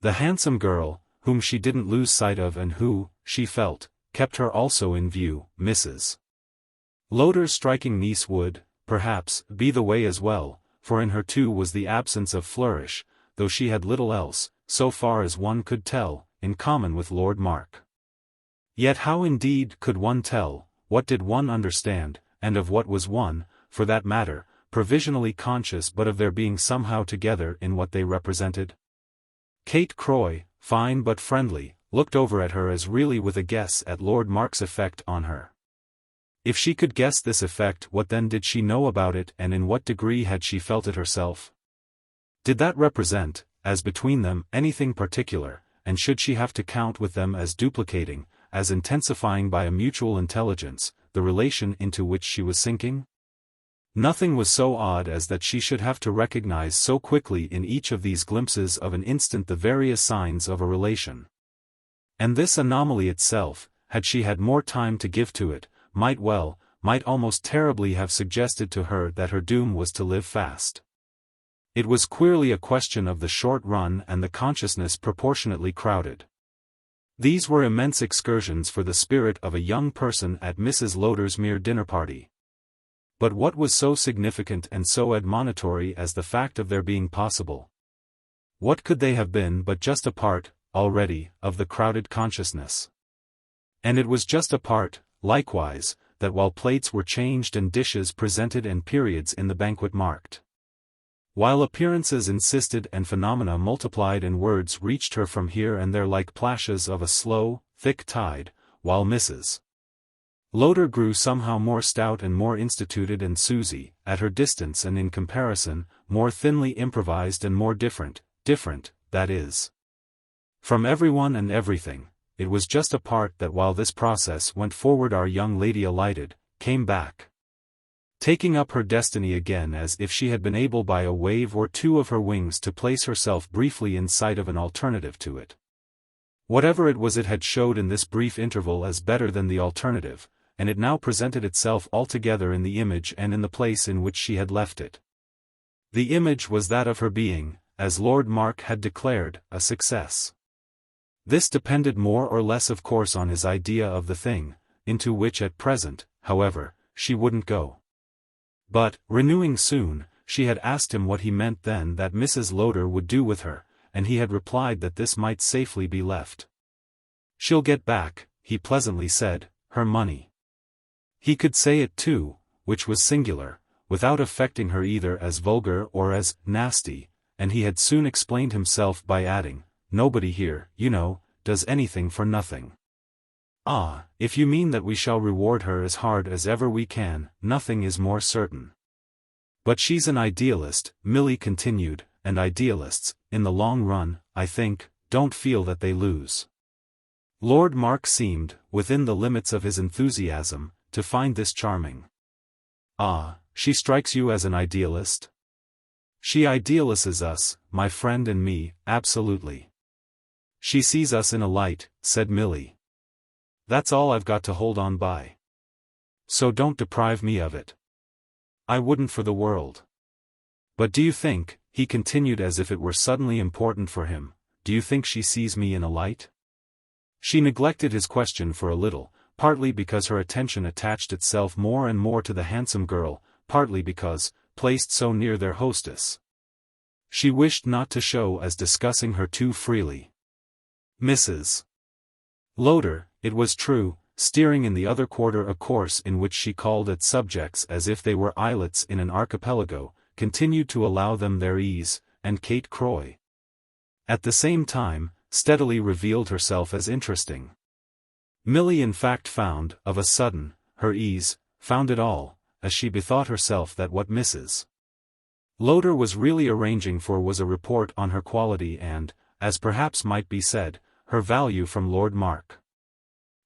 The handsome girl, whom she didn't lose sight of and who, she felt, kept her also in view, Mrs. Lowder's striking niece would, perhaps, be the way as well, for in her too was the absence of flourish, though she had little else, so far as one could tell, in common with Lord Mark. Yet how indeed could one tell, what did one understand, and of what was one, for that matter, provisionally conscious but of their being somehow together in what they represented? Kate Croy, fine but friendly, looked over at her as really with a guess at Lord Mark's effect on her. If she could guess this effect, what then did she know about it, and in what degree had she felt it herself? Did that represent, as between them, anything particular, and should she have to count with them as duplicating, as intensifying by a mutual intelligence, the relation into which she was sinking? Nothing was so odd as that she should have to recognize so quickly in each of these glimpses of an instant the various signs of a relation. And this anomaly itself, had she had more time to give to it, might almost terribly have suggested to her that her doom was to live fast. It was queerly a question of the short run and the consciousness proportionately crowded. These were immense excursions for the spirit of a young person at Mrs. Lowder's mere dinner party. But what was so significant and so admonitory as the fact of their being possible? What could they have been but just a part, already, of the crowded consciousness? And it was just a part, likewise, that while plates were changed and dishes presented and periods in the banquet marked. While appearances insisted and phenomena multiplied and words reached her from here and there like plashes of a slow, thick tide, while Mrs. Lowder grew somehow more stout and more instituted and Susie, at her distance and in comparison, more thinly improvised and more different, that is. From everyone and everything, it was just a part that while this process went forward our young lady alighted, came back. Taking up her destiny again as if she had been able by a wave or two of her wings to place herself briefly in sight of an alternative to it. Whatever it was it had showed in this brief interval as better than the alternative, and it now presented itself altogether in the image and in the place in which she had left it. The image was that of her being, as Lord Mark had declared, a success. This depended more or less of course on his idea of the thing, into which at present, however, she wouldn't go. But, renewing soon, she had asked him what he meant then that Mrs. Lowder would do with her, and he had replied that this might safely be left. She'll get back, he pleasantly said, her money. He could say it too, which was singular, without affecting her either as vulgar or as nasty, and he had soon explained himself by adding, nobody here, you know, does anything for nothing. Ah, if you mean that we shall reward her as hard as ever we can, nothing is more certain. But she's an idealist, Milly continued, and idealists, in the long run, I think, don't feel that they lose. Lord Mark seemed, within the limits of his enthusiasm, to find this charming. Ah, she strikes you as an idealist? She idealises us, my friend and me, absolutely. She sees us in a light, said Milly. That's all I've got to hold on by. So don't deprive me of it. I wouldn't for the world. But do you think," he continued as if it were suddenly important for him, "do you think she sees me in a light?" She neglected his question for a little, partly because her attention attached itself more and more to the handsome girl, partly because, placed so near their hostess, she wished not to show as discussing her too freely. Mrs. Lowder, it was true, steering in the other quarter a course in which she called at subjects as if they were islets in an archipelago, continued to allow them their ease, and Kate Croy, at the same time, steadily revealed herself as interesting. Milly in fact found, of a sudden, her ease, found it all, as she bethought herself that what Mrs. Lowder was really arranging for was a report on her quality and, as perhaps might be said, her value from Lord Mark.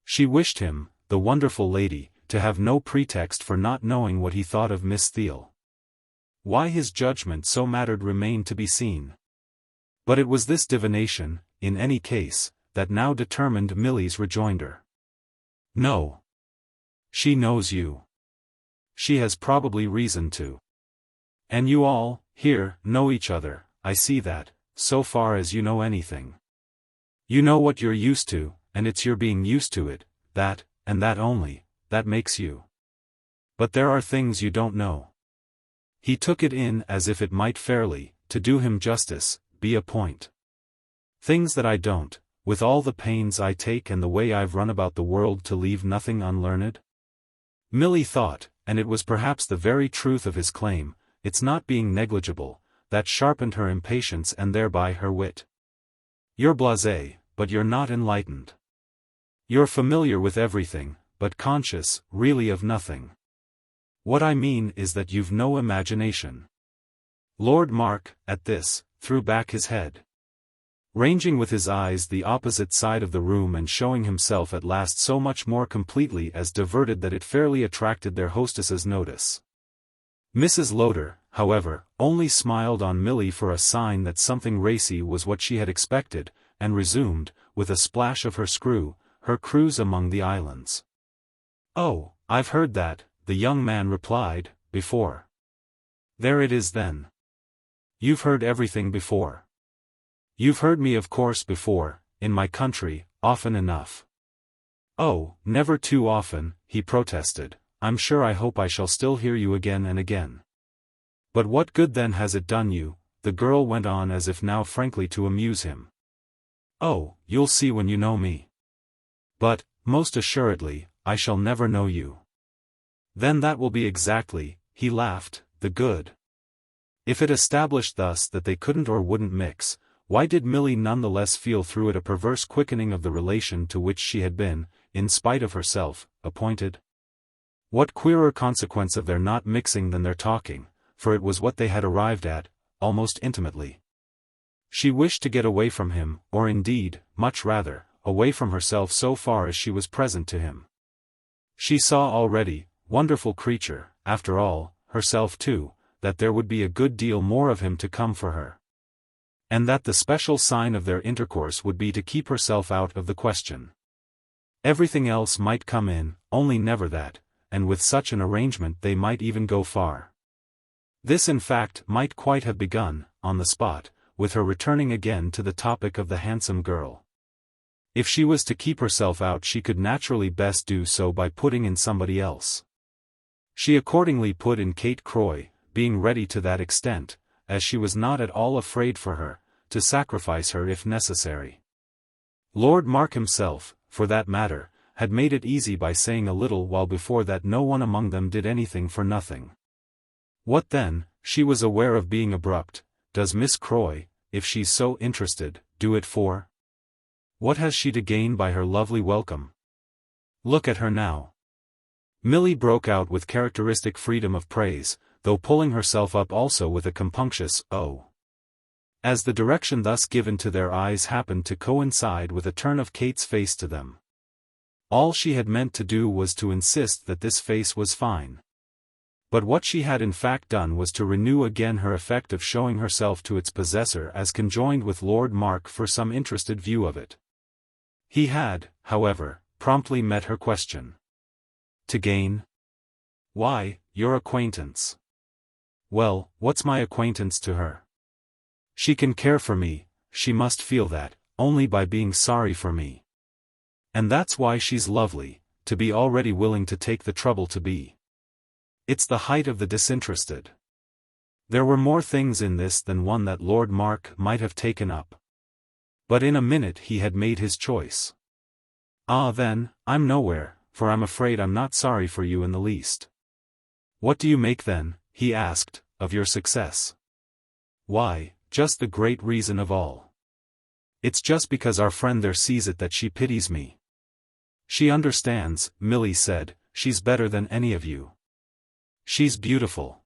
She wished him, the wonderful lady, to have no pretext for not knowing what he thought of Miss Theale. Why his judgment so mattered remained to be seen. But it was this divination, in any case, that now determined Milly's rejoinder. "No. She knows you. She has probably reason to. And you all, here, know each other, I see that, so far as you know anything. You know what you're used to, and it's your being used to it, that, and that only, that makes you. But there are things you don't know." He took it in as if it might fairly, to do him justice, be a point. "Things that I don't, with all the pains I take and the way I've run about the world to leave nothing unlearned?" Milly thought, and it was perhaps the very truth of his claim, its not being negligible, that sharpened her impatience and thereby her wit. "You're blasé, but you're not enlightened. You're familiar with everything, but conscious, really of nothing. What I mean is that you've no imagination." Lord Mark, at this, threw back his head, ranging with his eyes the opposite side of the room and showing himself at last so much more completely as diverted that it fairly attracted their hostess's notice. Mrs. Lowder, however, only smiled on Milly for a sign that something racy was what she had expected, and resumed, with a splash of her screw, her cruise among the islands. "Oh, I've heard that," the young man replied, "before." "There it is then. You've heard everything before. You've heard me of course before, in my country, often enough." "Oh, never too often," he protested. "I'm sure I hope I shall still hear you again and again." "But what good then has it done you?" the girl went on as if now frankly to amuse him. "Oh, you'll see when you know me. But, most assuredly, I shall never know you." "Then that will be exactly," he laughed, "the good." If it established thus that they couldn't or wouldn't mix, why did Milly none the less feel through it a perverse quickening of the relation to which she had been, in spite of herself, appointed? What queerer consequence of their not mixing than their talking, for it was what they had arrived at, almost intimately. She wished to get away from him, or indeed, much rather, away from herself so far as she was present to him. She saw already, wonderful creature, after all, herself too, that there would be a good deal more of him to come for her. And that the special sign of their intercourse would be to keep herself out of the question. Everything else might come in, only never that, and with such an arrangement they might even go far. This in fact might quite have begun, on the spot, with her returning again to the topic of the handsome girl. If she was to keep herself out she could naturally best do so by putting in somebody else. She accordingly put in Kate Croy, being ready to that extent, as she was not at all afraid for her, to sacrifice her if necessary. Lord Mark himself, for that matter, had made it easy by saying a little while before that no one among them did anything for nothing. What then? She was aware of being abrupt. Does Miss Croy, if she's so interested, do it for? What has she to gain by her lovely welcome? Look at her now. Milly broke out with characteristic freedom of praise, though pulling herself up also with a compunctious "oh." As the direction thus given to their eyes happened to coincide with a turn of Kate's face to them. All she had meant to do was to insist that this face was fine. But what she had in fact done was to renew again her effect of showing herself to its possessor as conjoined with Lord Mark for some interested view of it. He had, however, promptly met her question. To gain? Why, your acquaintance. Well, what's my acquaintance to her? She can care for me, she must feel that, only by being sorry for me. And that's why she's lovely, to be already willing to take the trouble to be. It's the height of the disinterested. There were more things in this than one that Lord Mark might have taken up. But in a minute he had made his choice. Ah then, I'm nowhere, for I'm afraid I'm not sorry for you in the least. What do you make then, he asked, of your success? Why, just the great reason of all. It's just because our friend there sees it that she pities me. She understands, Milly said, she's better than any of you. She's beautiful.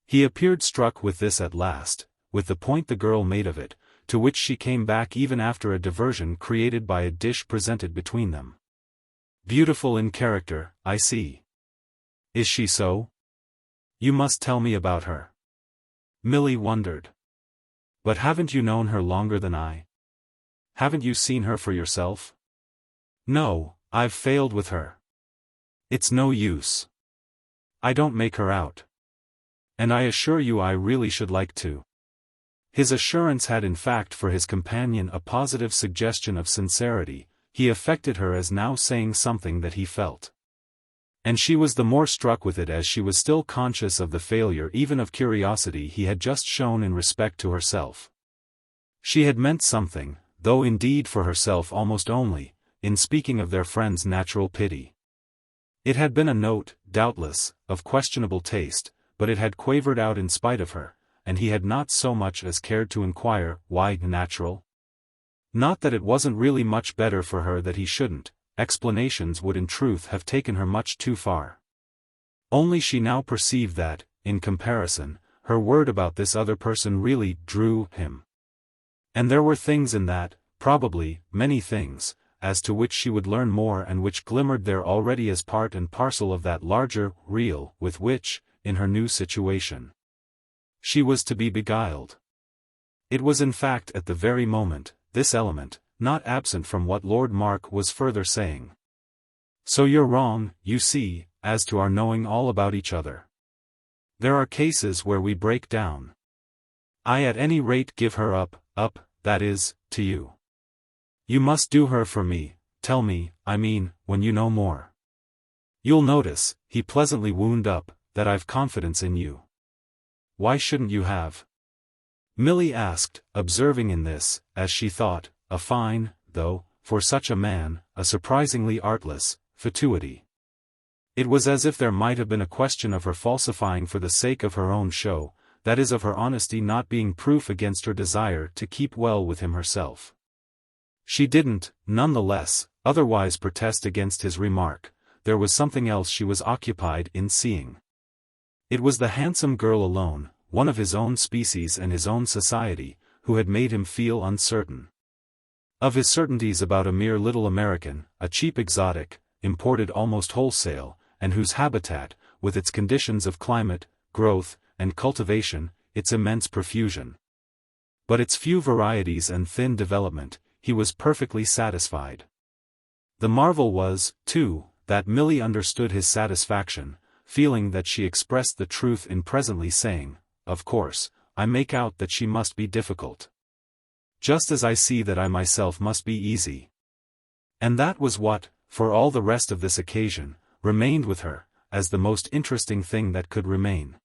He appeared struck with this at last, with the point the girl made of it, to which she came back even after a diversion created by a dish presented between them. Beautiful in character, I see. Is she so? You must tell me about her. Milly wondered. But haven't you known her longer than I? Haven't you seen her for yourself? No, I've failed with her. It's no use. I don't make her out. And I assure you I really should like to. His assurance had in fact for his companion a positive suggestion of sincerity. He affected her as now saying something that he felt. And she was the more struck with it as she was still conscious of the failure even of curiosity he had just shown in respect to herself. She had meant something, though indeed for herself almost only, in speaking of their friend's natural pity. It had been a note, doubtless, of questionable taste, but it had quavered out in spite of her, and he had not so much as cared to inquire, why natural? Not that it wasn't really much better for her that he shouldn't, explanations would in truth have taken her much too far. Only she now perceived that, in comparison, her word about this other person really drew him. And there were things in that, probably, many things, as to which she would learn more and which glimmered there already as part and parcel of that larger real with which, in her new situation, she was to be beguiled. It was in fact at the very moment, this element, not absent from what Lord Mark was further saying. So you're wrong, you see, as to our knowing all about each other. There are cases where we break down. I at any rate give her up, that is, to you. You must do her for me, tell me, I mean, when you know more. You'll notice, he pleasantly wound up, that I've confidence in you. Why shouldn't you have? Milly asked, observing in this, as she thought, a fine, though, for such a man, a surprisingly artless, fatuity. It was as if there might have been a question of her falsifying for the sake of her own show, that is of her honesty not being proof against her desire to keep well with him herself. She didn't, none the less, otherwise protest against his remark. There was something else she was occupied in seeing. It was the handsome girl alone, one of his own species and his own society, who had made him feel uncertain. Of his certainties about a mere little American, a cheap exotic, imported almost wholesale, and whose habitat, with its conditions of climate, growth, and cultivation, its immense profusion, but its few varieties and thin development, he was perfectly satisfied. The marvel was, too, that Milly understood his satisfaction, feeling that she expressed the truth in presently saying, of course, I make out that she must be difficult. Just as I see that I myself must be easy. And that was what, for all the rest of this occasion, remained with her, as the most interesting thing that could remain.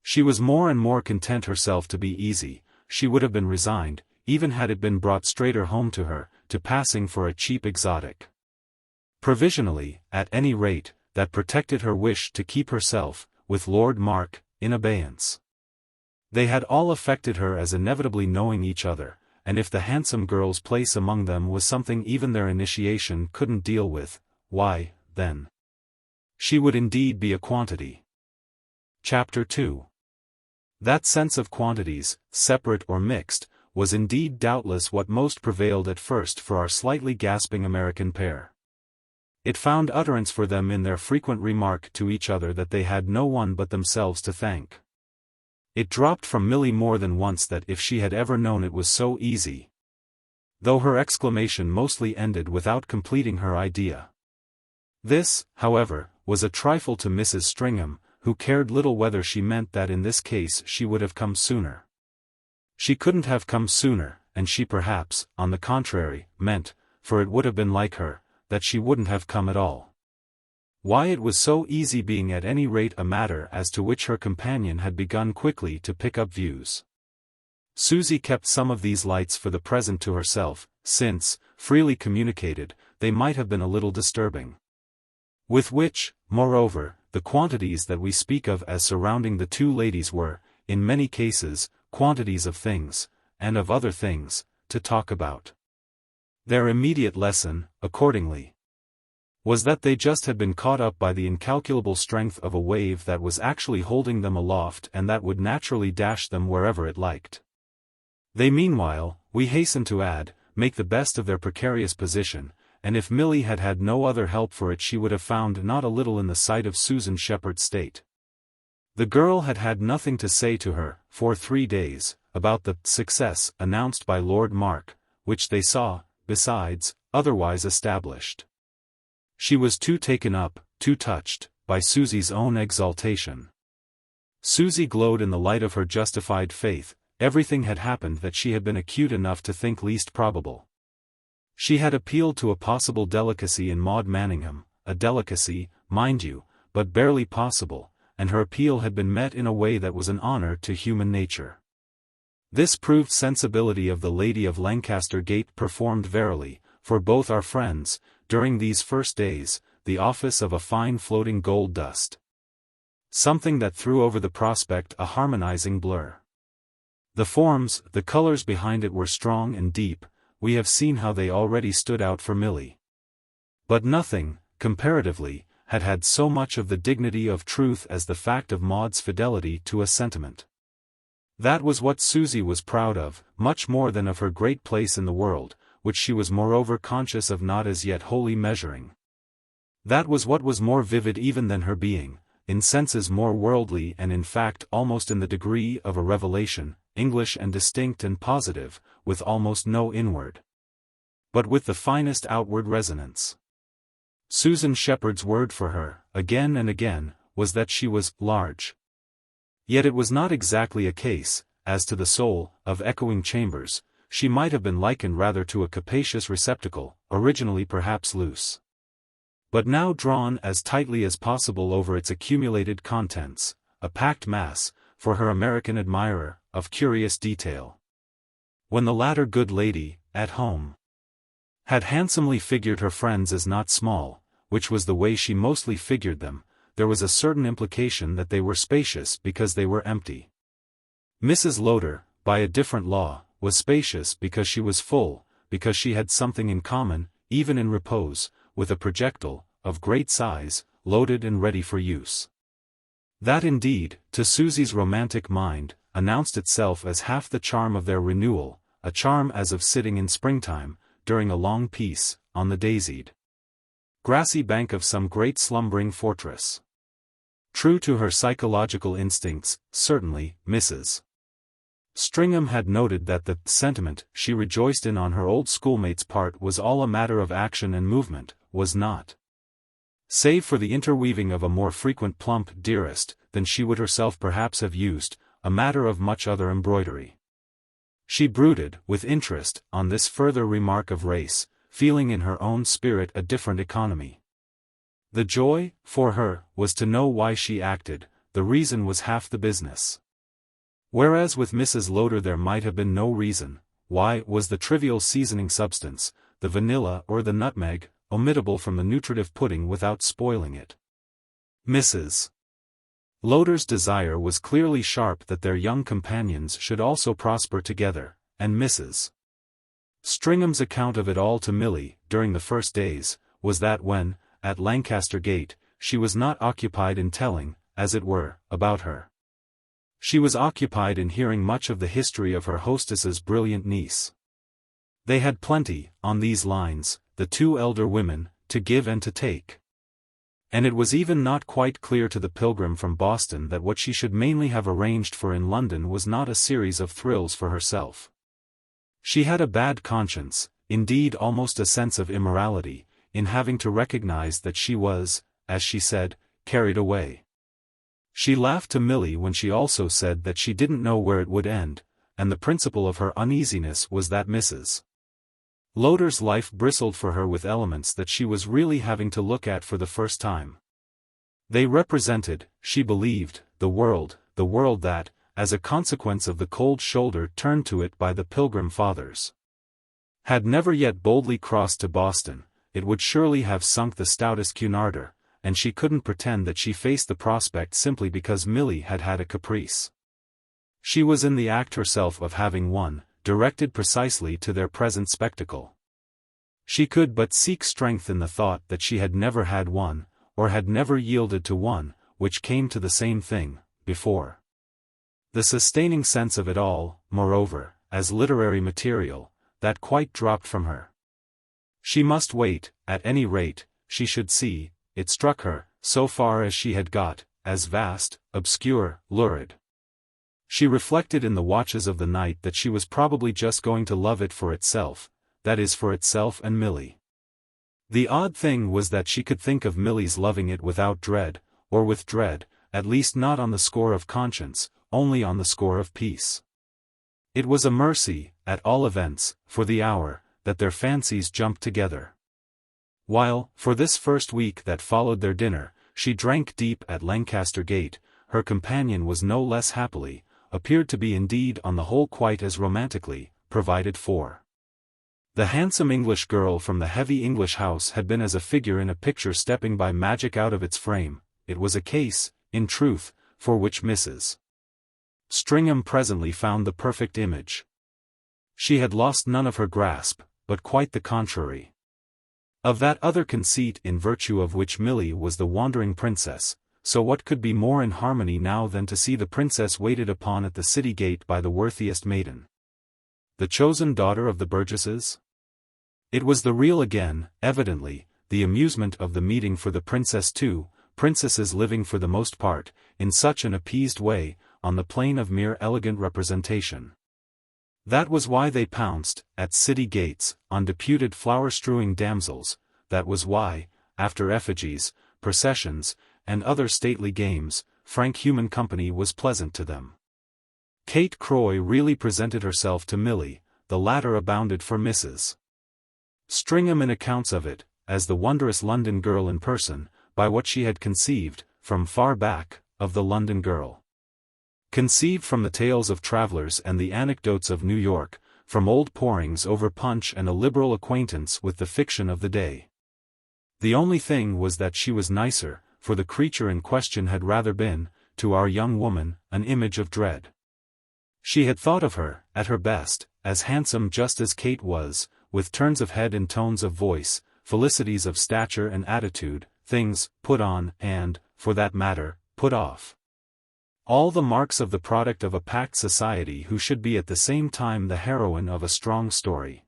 She was more and more content herself to be easy. She would have been resigned, even had it been brought straighter home to her, to passing for a cheap exotic. Provisionally, at any rate, that protected her wish to keep herself, with Lord Mark, in abeyance. They had all affected her as inevitably knowing each other, and if the handsome girl's place among them was something even their initiation couldn't deal with, why, then, she would indeed be a quantity. Chapter 2. That sense of quantities, separate or mixed, was indeed doubtless what most prevailed at first for our slightly gasping American pair. It found utterance for them in their frequent remark to each other that they had no one but themselves to thank. It dropped from Milly more than once that if she had ever known it was so easy. though her exclamation mostly ended without completing her idea. This, however, was a trifle to Mrs. Stringham, who cared little whether she meant that in this case she would have come sooner. She couldn't have come sooner, and she perhaps, on the contrary, meant, for it would have been like her, that she wouldn't have come at all. Why it was so easy being at any rate a matter as to which her companion had begun quickly to pick up views. Susie kept some of these lights for the present to herself, since, freely communicated, they might have been a little disturbing. With which, moreover, the quantities that we speak of as surrounding the two ladies were, in many cases, quantities of things, and of other things, to talk about. Their immediate lesson, accordingly, was that they just had been caught up by the incalculable strength of a wave that was actually holding them aloft and that would naturally dash them wherever it liked. They meanwhile, we hasten to add, make the best of their precarious position, and if Milly had had no other help for it she would have found not a little in the sight of Susan Shepherd's state. The girl had had nothing to say to her, for 3 days, about the success announced by Lord Mark, which they saw, besides, otherwise established. She was too taken up, too touched, by Susie's own exaltation. Susie glowed in the light of her justified faith. Everything had happened that she had been acute enough to think least probable. She had appealed to a possible delicacy in Maud Manningham, a delicacy, mind you, but barely possible, and her appeal had been met in a way that was an honor to human nature. This proved sensibility of the Lady of Lancaster Gate performed verily, for both our friends, during these first days, the office of a fine floating gold dust. Something that threw over the prospect a harmonizing blur. The forms, the colors behind it were strong and deep, we have seen how they already stood out for Milly. But nothing, comparatively, had had so much of the dignity of truth as the fact of Maud's fidelity to a sentiment. That was what Susie was proud of, much more than of her great place in the world, which she was moreover conscious of not as yet wholly measuring. That was what was more vivid even than her being, in senses more worldly and in fact almost in the degree of a revelation, English and distinct and positive, with almost no inward, but with the finest outward resonance. Susan Shepherd's word for her, again and again, was that she was large. Yet it was not exactly a case, as to the soul, of echoing chambers. She might have been likened rather to a capacious receptacle, originally perhaps loose, but now drawn as tightly as possible over its accumulated contents, a packed mass, for her American admirer, of curious detail. When the latter good lady, at home, had handsomely figured her friends as not small, which was the way she mostly figured them, there was a certain implication that they were spacious because they were empty. Mrs. Lowder, by a different law, was spacious because she was full, because she had something in common, even in repose, with a projectile, of great size, loaded and ready for use. That indeed, to Susie's romantic mind, announced itself as half the charm of their renewal, a charm as of sitting in springtime, during a long peace, on the daisied grassy bank of some great slumbering fortress. True to her psychological instincts, certainly, Mrs. Stringham had noted that the sentiment she rejoiced in on her old schoolmate's part was all a matter of action and movement, was not, save for the interweaving of a more frequent plump dearest than she would herself perhaps have used, a matter of much other embroidery. She brooded, with interest, on this further remark of race, feeling in her own spirit a different economy. The joy, for her, was to know why she acted, the reason was half the business. Whereas with Mrs. Lowder there might have been no reason, why was the trivial seasoning substance, the vanilla or the nutmeg, omittable from the nutritive pudding without spoiling it. Mrs. Lowder's desire was clearly sharp that their young companions should also prosper together, and Mrs. Stringham's account of it all to Milly, during the first days, was that when, at Lancaster Gate, she was not occupied in telling, as it were, about her. She was occupied in hearing much of the history of her hostess's brilliant niece. They had plenty, on these lines, the two elder women, to give and to take. And it was even not quite clear to the pilgrim from Boston that what she should mainly have arranged for in London was not a series of thrills for herself. She had a bad conscience, indeed almost a sense of immorality, in having to recognize that she was, as she said, carried away. She laughed to Milly when she also said that she didn't know where it would end, and the principle of her uneasiness was that Mrs. Lowder's life bristled for her with elements that she was really having to look at for the first time. They represented, she believed, the world that, as a consequence of the cold shoulder turned to it by the Pilgrim Fathers, had never yet boldly crossed to Boston. It would surely have sunk the stoutest Cunarder, and she couldn't pretend that she faced the prospect simply because Milly had had a caprice. She was in the act herself of having one, directed precisely to their present spectacle. She could but seek strength in the thought that she had never had one, or had never yielded to one, which came to the same thing, before. The sustaining sense of it all, moreover, as literary material, that quite dropped from her. She must wait, at any rate, she should see, it struck her, so far as she had got, as vast, obscure, lurid. She reflected in the watches of the night that she was probably just going to love it for itself, that is for itself and Milly. The odd thing was that she could think of Milly's loving it without dread, or with dread, at least not on the score of conscience, only on the score of peace. It was a mercy, at all events, for the hour, that their fancies jumped together. While, for this first week that followed their dinner, she drank deep at Lancaster Gate, her companion was no less happily, appeared to be indeed on the whole quite as romantically, provided for. The handsome English girl from the heavy English house had been as a figure in a picture stepping by magic out of its frame. It was a case, in truth, for which Mrs. Stringham presently found the perfect image. She had lost none of her grasp, but quite the contrary. Of that other conceit in virtue of which Milly was the wandering princess, so what could be more in harmony now than to see the princess waited upon at the city gate by the worthiest maiden? The chosen daughter of the Burgesses? It was the real again, evidently, the amusement of the meeting for the princess too, princesses living for the most part, in such an appeased way, on the plane of mere elegant representation. That was why they pounced, at city gates, on deputed flower-strewing damsels, that was why, after effigies, processions, and other stately games, frank human company was pleasant to them. Kate Croy really presented herself to Milly, the latter abounded for Mrs. Stringham in accounts of it, as the wondrous London girl in person, by what she had conceived, from far back, of the London girl. Conceived from the tales of travellers and the anecdotes of New York, from old porings over punch and a liberal acquaintance with the fiction of the day. The only thing was that she was nicer, for the creature in question had rather been, to our young woman, an image of dread. She had thought of her, at her best, as handsome just as Kate was, with turns of head and tones of voice, felicities of stature and attitude, things put on and, for that matter, put off. All the marks of the product of a packed society who should be at the same time the heroine of a strong story.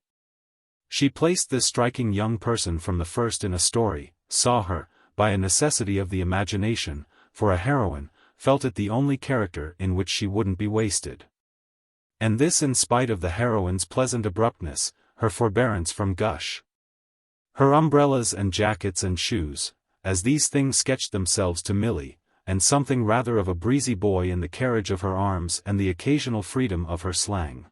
She placed this striking young person from the first in a story, saw her, by a necessity of the imagination, for a heroine, felt it the only character in which she wouldn't be wasted. And this in spite of the heroine's pleasant abruptness, her forbearance from gush. Her umbrellas and jackets and shoes, as these things sketched themselves to Milly, and something rather of a breezy boy in the carriage of her arms and the occasional freedom of her slang.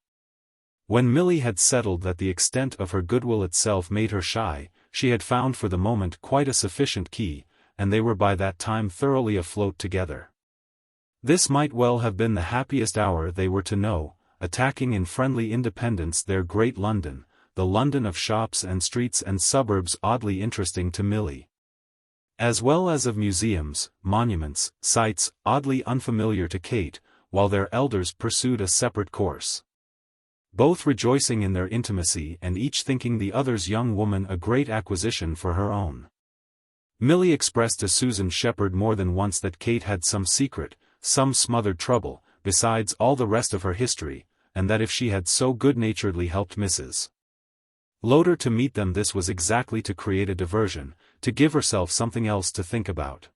When Milly had settled that the extent of her goodwill itself made her shy, she had found for the moment quite a sufficient key, and they were by that time thoroughly afloat together. This might well have been the happiest hour they were to know, attacking in friendly independence their great London, the London of shops and streets and suburbs oddly interesting to Milly, as well as of museums, monuments, sights oddly unfamiliar to Kate, while their elders pursued a separate course. Both rejoicing in their intimacy and each thinking the other's young woman a great acquisition for her own. Milly expressed to Susan Shepherd more than once that Kate had some secret, some smothered trouble, besides all the rest of her history, and that if she had so good-naturedly helped Mrs. Lowder to meet them, this was exactly to create a diversion, to give herself something else to think about.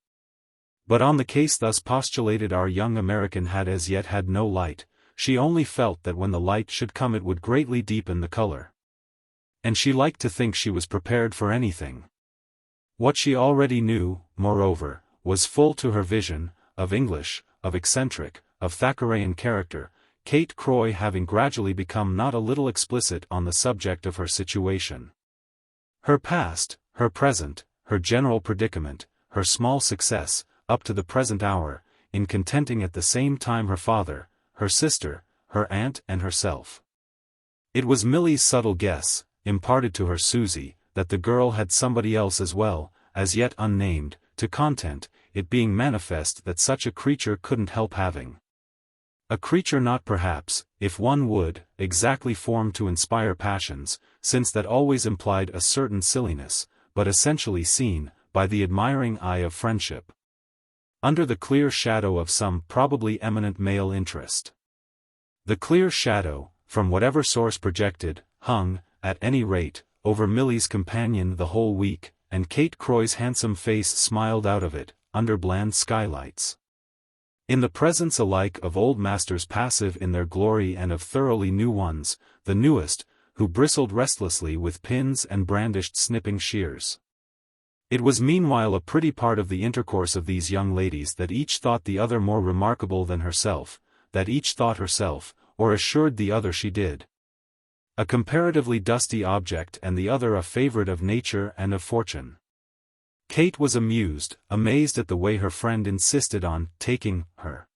But on the case thus postulated our young American had as yet had no light, she only felt that when the light should come it would greatly deepen the color. And she liked to think she was prepared for anything. What she already knew, moreover, was full to her vision, of English, of eccentric, of Thackerayan character, Kate Croy having gradually become not a little explicit on the subject of her situation. Her past, her present, her general predicament, her small success, up to the present hour, in contenting at the same time her father, her sister, her aunt and herself. It was Milly's subtle guess, imparted to her Susie, that the girl had somebody else as well, as yet unnamed, to content, it being manifest that such a creature couldn't help having. A creature not perhaps, if one would, exactly formed to inspire passions, since that always implied a certain silliness, but essentially seen, by the admiring eye of friendship, under the clear shadow of some probably eminent male interest. The clear shadow, from whatever source projected, hung, at any rate, over Milly's companion the whole week, and Kate Croy's handsome face smiled out of it, under bland skylights. In the presence alike of old masters passive in their glory and of thoroughly new ones, the newest, who bristled restlessly with pins and brandished snipping shears. It was meanwhile a pretty part of the intercourse of these young ladies that each thought the other more remarkable than herself, that each thought herself, or assured the other she did, a comparatively dusty object and the other a favorite of nature and of fortune. Kate was amused, amazed at the way her friend insisted on taking her.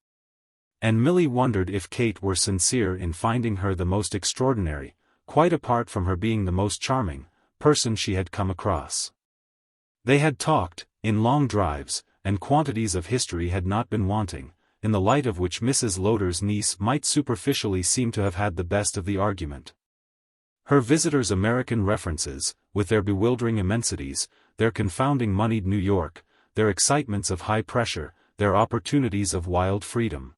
And Milly wondered if Kate were sincere in finding her the most extraordinary, quite apart from her being the most charming, person she had come across. They had talked, in long drives, and quantities of history had not been wanting, in the light of which Mrs. Lowder's niece might superficially seem to have had the best of the argument. Her visitor's American references, with their bewildering immensities, their confounding moneyed New York, their excitements of high pressure, their opportunities of wild freedom.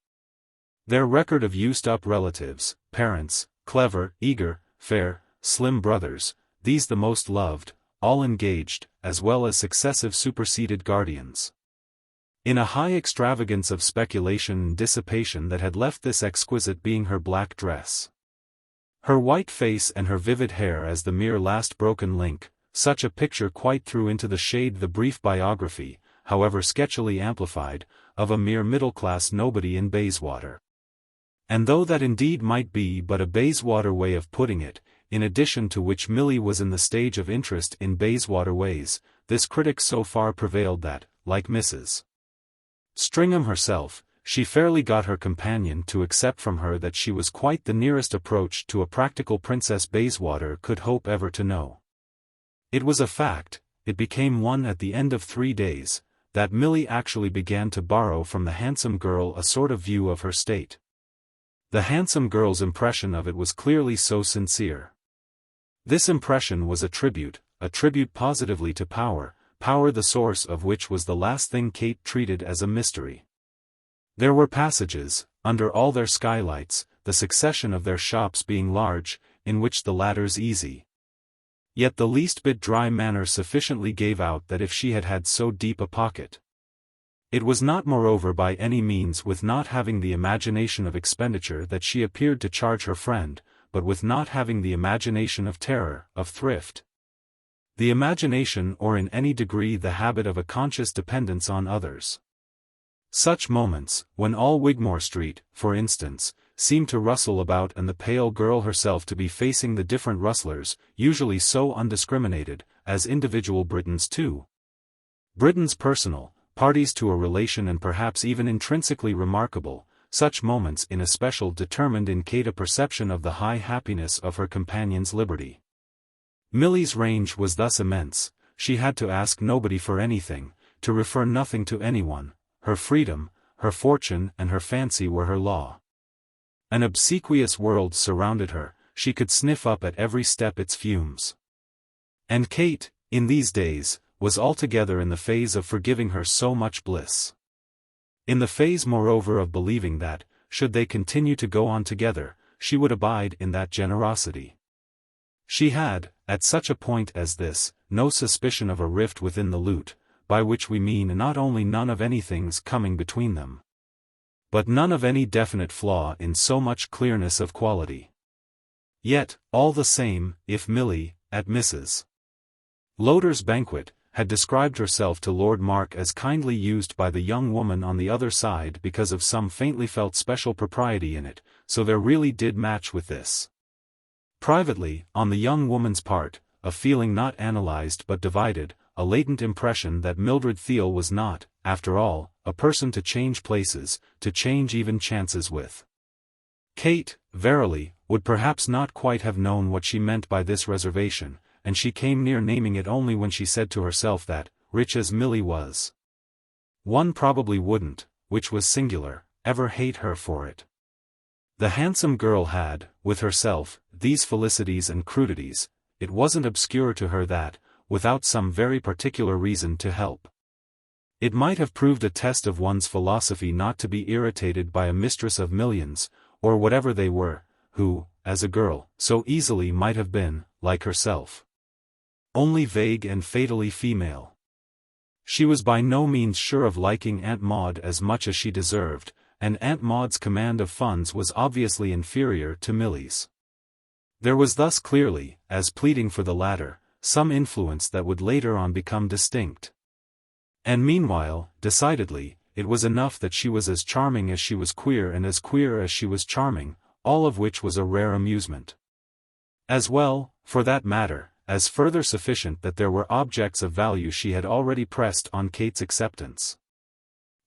Their record of used-up relatives, parents, clever, eager, fair, slim brothers, these the most loved, all engaged, as well as successive superseded guardians. In a high extravagance of speculation and dissipation that had left this exquisite being her black dress, her white face and her vivid hair as the mere last broken link, such a picture quite threw into the shade the brief biography, however sketchily amplified, of a mere middle-class nobody in Bayswater. And though that indeed might be but a Bayswater way of putting it, in addition to which Milly was in the stage of interest in Bayswater ways, this critic so far prevailed that, like Mrs. Stringham herself, she fairly got her companion to accept from her that she was quite the nearest approach to a practical Princess Bayswater could hope ever to know. It was a fact, it became one at the end of 3 days, that Milly actually began to borrow from the handsome girl a sort of view of her state. The handsome girl's impression of it was clearly so sincere. This impression was a tribute positively to power the source of which was the last thing Kate treated as a mystery. There were passages, under all their skylights, the succession of their shops being large, in which the latter's easy. Yet the least bit dry manner sufficiently gave out that if she had had so deep a pocket, it was not moreover by any means with not having the imagination of expenditure that she appeared to charge her friend, but with not having the imagination of terror, of thrift. The imagination or in any degree the habit of a conscious dependence on others. Such moments, when all Wigmore Street, for instance, seemed to rustle about and the pale girl herself to be facing the different rustlers, usually so undiscriminated, as individual Britons too. Britons personal, parties to a relation and perhaps even intrinsically remarkable, such moments in especial determined in Kate a perception of the high happiness of her companion's liberty. Milly's range was thus immense, she had to ask nobody for anything, to refer nothing to anyone. Her freedom, her fortune and her fancy were her law. An obsequious world surrounded her, she could sniff up at every step its fumes. And Kate, in these days, was altogether in the phase of forgiving her so much bliss. In the phase moreover of believing that, should they continue to go on together, she would abide in that generosity. She had, at such a point as this, no suspicion of a rift within the lute, by which we mean not only none of anything's coming between them, but none of any definite flaw in so much clearness of quality. Yet, all the same, if Milly, at Mrs. Lowder's banquet, had described herself to Lord Mark as kindly used by the young woman on the other side because of some faintly felt special propriety in it, so there really did match with this. Privately, on the young woman's part, a feeling not analyzed but divided, a latent impression that Milly Theale was not, after all, a person to change places, to change even chances with. Kate, verily, would perhaps not quite have known what she meant by this reservation, and she came near naming it only when she said to herself that, rich as Milly was, one probably wouldn't, which was singular, ever hate her for it. The handsome girl had, with herself, these felicities and crudities. It wasn't obscure to her that, without some very particular reason to help, it might have proved a test of one's philosophy not to be irritated by a mistress of millions, or whatever they were, who, as a girl, so easily might have been, like herself, only vague and fatally female. She was by no means sure of liking Aunt Maude as much as she deserved, and Aunt Maude's command of funds was obviously inferior to Milly's. There was thus clearly, as pleading for the latter, some influence that would later on become distinct. And meanwhile, decidedly, it was enough that she was as charming as she was queer and as queer as she was charming, all of which was a rare amusement. As well, for that matter, as further sufficient that there were objects of value she had already pressed on Kate's acceptance.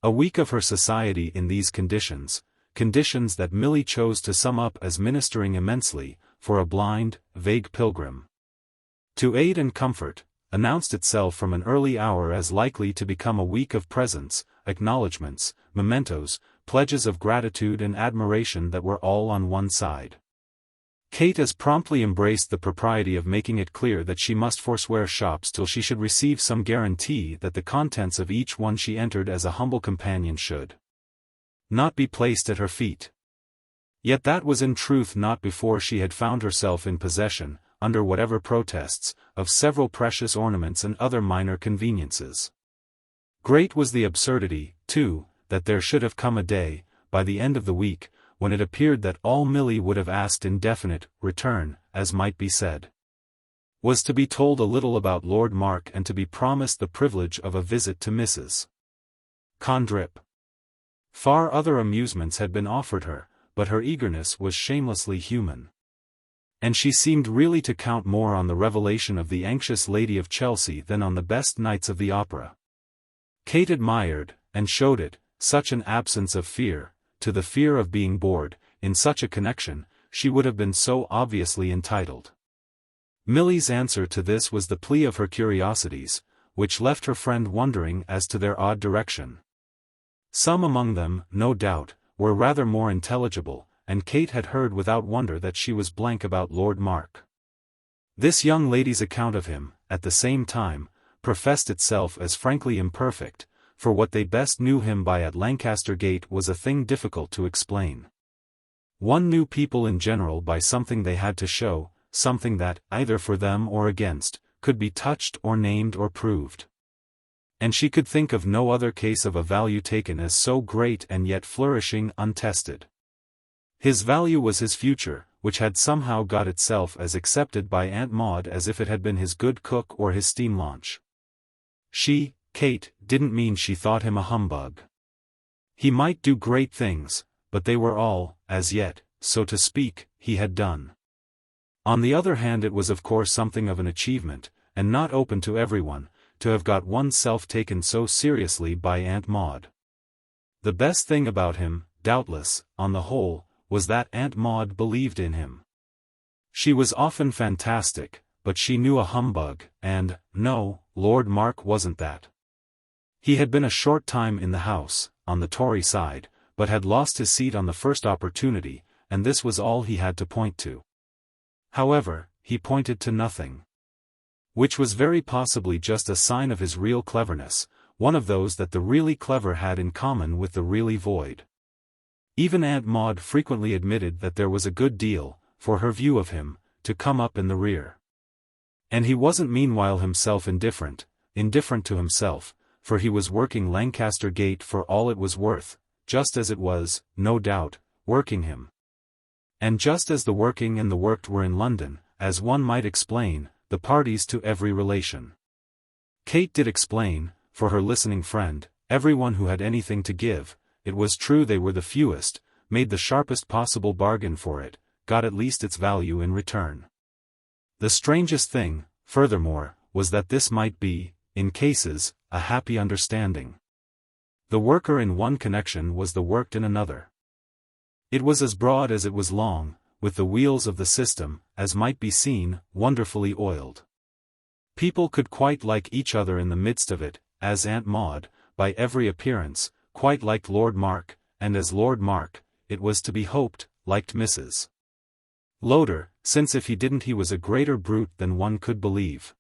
A week of her society in these conditions that Milly chose to sum up as ministering immensely, for a blind, vague pilgrim, to aid and comfort, announced itself from an early hour as likely to become a week of presents, acknowledgments, mementos, pledges of gratitude and admiration that were all on one side. Kate as promptly embraced the propriety of making it clear that she must forswear shops till she should receive some guarantee that the contents of each one she entered as a humble companion should not be placed at her feet. Yet that was in truth not before she had found herself in possession, under whatever protests, of several precious ornaments and other minor conveniences. Great was the absurdity, too, that there should have come a day, by the end of the week, when it appeared that all Milly would have asked in definite return, as might be said, was to be told a little about Lord Mark and to be promised the privilege of a visit to Mrs. Condrip. Far other amusements had been offered her, but her eagerness was shamelessly human. And she seemed really to count more on the revelation of the anxious lady of Chelsea than on the best nights of the opera. Kate admired, and showed it, such an absence of fear, to the fear of being bored, in such a connection, she would have been so obviously entitled. Milly's answer to this was the plea of her curiosities, which left her friend wondering as to their odd direction. Some among them, no doubt, were rather more intelligible, and Kate had heard without wonder that she was blank about Lord Mark. This young lady's account of him, at the same time, professed itself as frankly imperfect, for what they best knew him by at Lancaster Gate was a thing difficult to explain. One knew people in general by something they had to show, something that, either for them or against, could be touched or named or proved. And she could think of no other case of a value taken as so great and yet flourishing untested. His value was his future, which had somehow got itself as accepted by Aunt Maude as if it had been his good cook or his steam launch. She, Kate, didn't mean she thought him a humbug. He might do great things, but they were all, as yet, so to speak, he had done. On the other hand, it was of course something of an achievement, and not open to everyone, to have got oneself taken so seriously by Aunt Maude. The best thing about him, doubtless, on the whole, was that Aunt Maude believed in him. She was often fantastic, but she knew a humbug, and, no, Lord Mark wasn't that. He had been a short time in the House, on the Tory side, but had lost his seat on the first opportunity, and this was all he had to point to. However, he pointed to nothing. Which was very possibly just a sign of his real cleverness, one of those that the really clever had in common with the really void. Even Aunt Maude frequently admitted that there was a good deal, for her view of him, to come up in the rear. And he wasn't meanwhile himself indifferent to himself, for he was working Lancaster Gate for all it was worth, just as it was, no doubt, working him. And just as the working and the worked were in London, as one might explain, the parties to every relation. Kate did explain, for her listening friend, everyone who had anything to give, it was true they were the fewest, made the sharpest possible bargain for it, got at least its value in return. The strangest thing, furthermore, was that this might be, in cases, a happy understanding. The worker in one connection was the worked in another. It was as broad as it was long, with the wheels of the system, as might be seen, wonderfully oiled. People could quite like each other in the midst of it, as Aunt Maude, by every appearance, quite liked Lord Mark, and as Lord Mark, it was to be hoped, liked Mrs. Lowder, since if he didn't he was a greater brute than one could believe.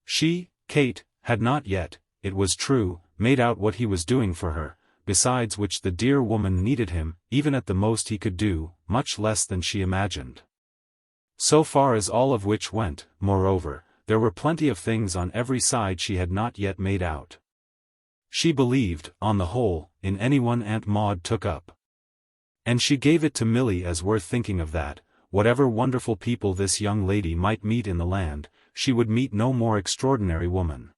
She, Kate, had not yet, it was true, made out what he was doing for her, besides which the dear woman needed him, even at the most he could do, much less than she imagined. So far as all of which went, moreover, there were plenty of things on every side she had not yet made out. She believed, on the whole, in anyone Aunt Maude took up. And she gave it to Milly as worth thinking of that, whatever wonderful people this young lady might meet in the land, she would meet no more extraordinary woman.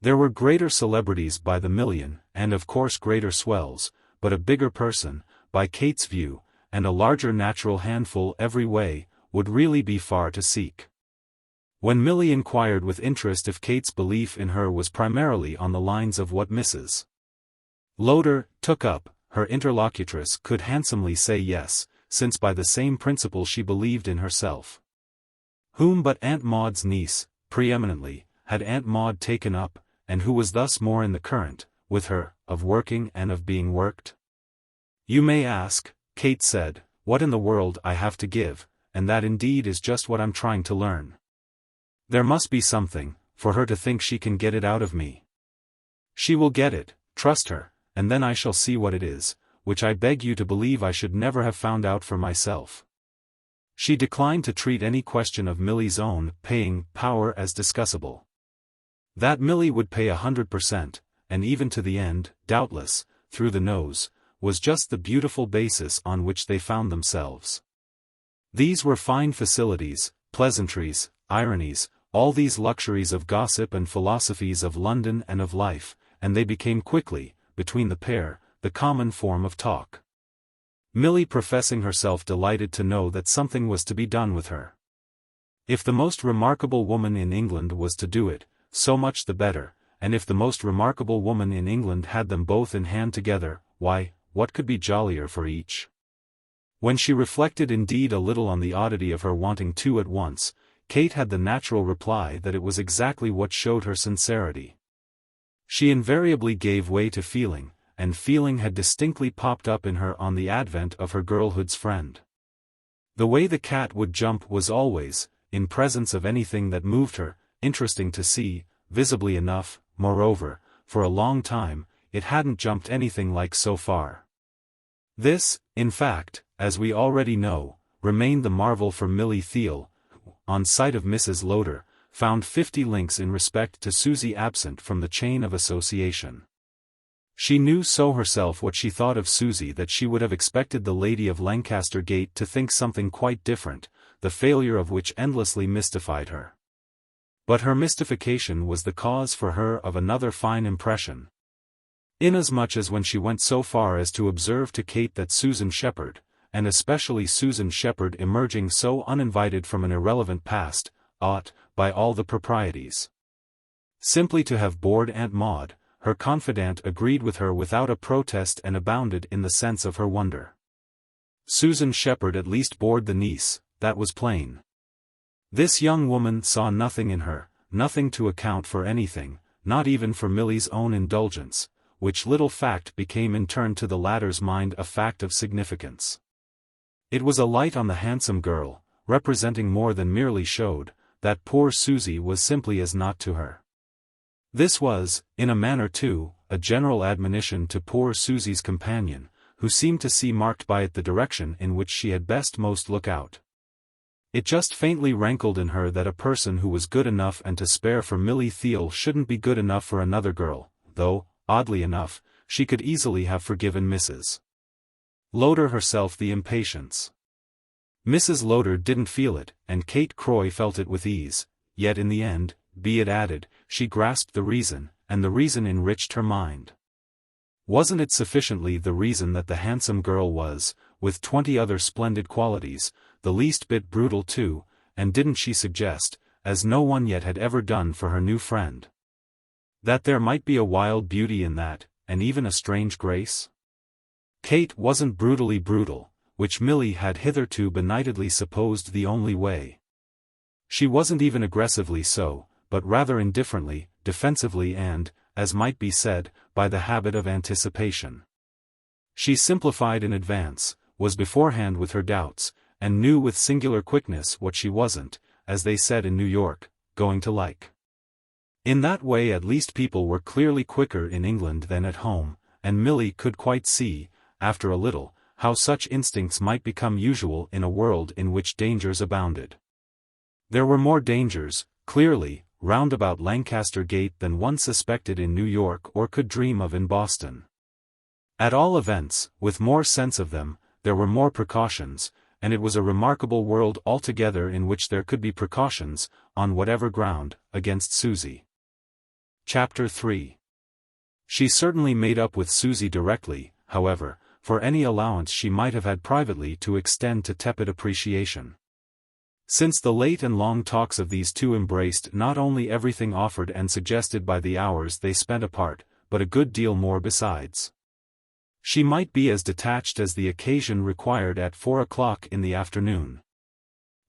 There were greater celebrities by the million, and of course greater swells, but a bigger person, by Kate's view, and a larger natural handful every way, would really be far to seek. When Milly inquired with interest if Kate's belief in her was primarily on the lines of what Mrs. Lowder took up, her interlocutress could handsomely say yes, since by the same principle she believed in herself. Whom but Aunt Maude's niece, preeminently, had Aunt Maude taken up, and who was thus more in the current, with her, of working and of being worked? You may ask, Kate said, what in the world I have to give, and that indeed is just what I'm trying to learn. There must be something, for her to think she can get it out of me. She will get it, trust her, and then I shall see what it is, which I beg you to believe I should never have found out for myself. She declined to treat any question of Milly's own paying power as discussable. That Milly would pay 100%, and even to the end, doubtless, through the nose, was just the beautiful basis on which they found themselves. These were fine facilities, pleasantries, ironies, all these luxuries of gossip and philosophies of London and of life, and they became quickly, between the pair, the common form of talk. Milly professing herself delighted to know that something was to be done with her. If the most remarkable woman in England was to do it, so much the better, and if the most remarkable woman in England had them both in hand together, why, what could be jollier for each? When she reflected indeed a little on the oddity of her wanting two at once, Kate had the natural reply that it was exactly what showed her sincerity. She invariably gave way to feeling, and feeling had distinctly popped up in her on the advent of her girlhood's friend. The way the cat would jump was always, in presence of anything that moved her, interesting to see, visibly enough, moreover, for a long time, it hadn't jumped anything like so far. This, in fact, as we already know, remained the marvel for Milly Theale, who, on sight of Mrs. Lowder, found 50 links in respect to Susie absent from the chain of association. She knew so herself what she thought of Susie that she would have expected the lady of Lancaster Gate to think something quite different, the failure of which endlessly mystified her. But her mystification was the cause for her of another fine impression. Inasmuch as when she went so far as to observe to Kate that Susan Shepherd, and especially Susan Shepherd emerging so uninvited from an irrelevant past, ought, by all the proprieties, simply to have bored Aunt Maude, her confidante agreed with her without a protest and abounded in the sense of her wonder. Susan Shepherd at least bored the niece, that was plain. This young woman saw nothing in her, nothing to account for anything, not even for Milly's own indulgence, which little fact became in turn to the latter's mind a fact of significance. It was a light on the handsome girl, representing more than merely showed, that poor Susie was simply as naught to her. This was, in a manner too, a general admonition to poor Susie's companion, who seemed to see marked by it the direction in which she had best most look out. It just faintly rankled in her that a person who was good enough and to spare for Milly Theale shouldn't be good enough for another girl, though, oddly enough, she could easily have forgiven Mrs. Lowder herself the impatience. Mrs. Lowder didn't feel it, and Kate Croy felt it with ease, yet in the end, be it added, she grasped the reason, and the reason enriched her mind. Wasn't it sufficiently the reason that the handsome girl was, with 20 other splendid qualities, the least bit brutal too, and didn't she suggest, as no one yet had ever done for her new friend, that there might be a wild beauty in that, and even a strange grace? Kate wasn't brutally brutal, which Milly had hitherto benightedly supposed the only way. She wasn't even aggressively so, but rather indifferently, defensively and, as might be said, by the habit of anticipation. She simplified in advance, was beforehand with her doubts, and knew with singular quickness what she wasn't, as they said in New York, going to like. In that way at least people were clearly quicker in England than at home, and Milly could quite see, after a little, how such instincts might become usual in a world in which dangers abounded. There were more dangers, clearly, round about Lancaster Gate than one suspected in New York or could dream of in Boston. At all events, with more sense of them, there were more precautions, and it was a remarkable world altogether in which there could be precautions, on whatever ground, against Susie. Chapter 3. She certainly made up with Susie directly, however, for any allowance she might have had privately to extend to tepid appreciation. Since the late and long talks of these two embraced not only everything offered and suggested by the hours they spent apart, but a good deal more besides. She might be as detached as the occasion required at 4 o'clock in the afternoon.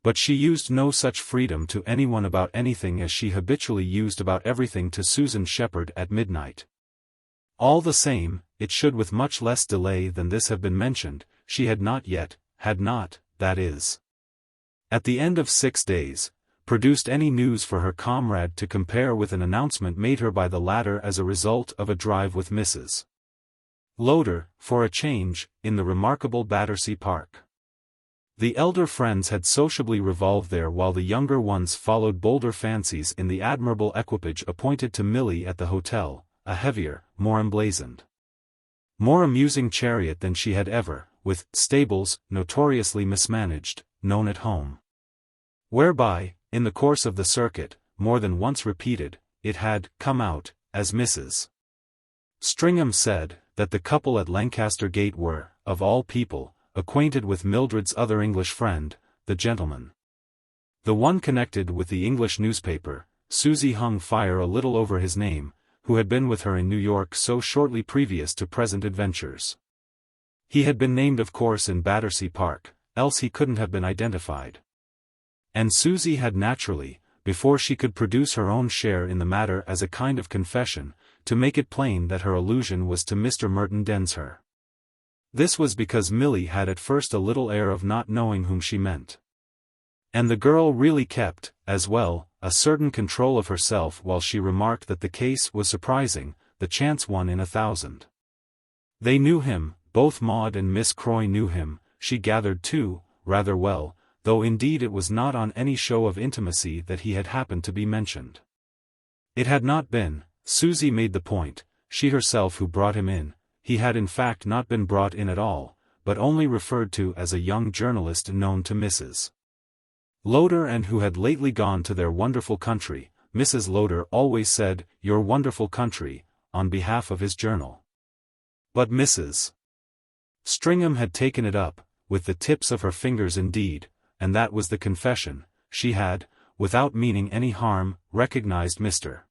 But she used no such freedom to anyone about anything as she habitually used about everything to Susan Shepherd at midnight. All the same, it should with much less delay than this have been mentioned, she had not yet, that is, at the end of 6 days, produced any news for her comrade to compare with an announcement made her by the latter as a result of a drive with Mrs. Lowder, for a change, in the remarkable Battersea Park. The elder friends had sociably revolved there while the younger ones followed bolder fancies in the admirable equipage appointed to Milly at the hotel, a heavier, more emblazoned, more amusing chariot than she had ever, with stables, notoriously mismanaged, known at home. Whereby, in the course of the circuit, more than once repeated, it had come out, as Mrs. Stringham said, that the couple at Lancaster Gate were, of all people, acquainted with Mildred's other English friend, the gentleman. The one connected with the English newspaper, Susie hung fire a little over his name, who had been with her in New York so shortly previous to present adventures. He had been named of course in Battersea Park, else he couldn't have been identified. And Susie had naturally, before she could produce her own share in the matter as a kind of confession, to make it plain that her allusion was to Mr. Merton Densher. This was because Milly had at first a little air of not knowing whom she meant. And the girl really kept, as well, a certain control of herself while she remarked that the case was surprising, the chance 1 in 1,000. They knew him, both Maude and Miss Croy knew him, she gathered too, rather well, though indeed it was not on any show of intimacy that he had happened to be mentioned. It had not been, Susie made the point, she herself who brought him in. He had in fact not been brought in at all, but only referred to as a young journalist known to Mrs. Lowder and who had lately gone to their wonderful country. Mrs. Lowder always said, "your wonderful country," on behalf of his journal. But Mrs. Stringham had taken it up, with the tips of her fingers indeed, and that was the confession, she had, without meaning any harm, recognized Mr.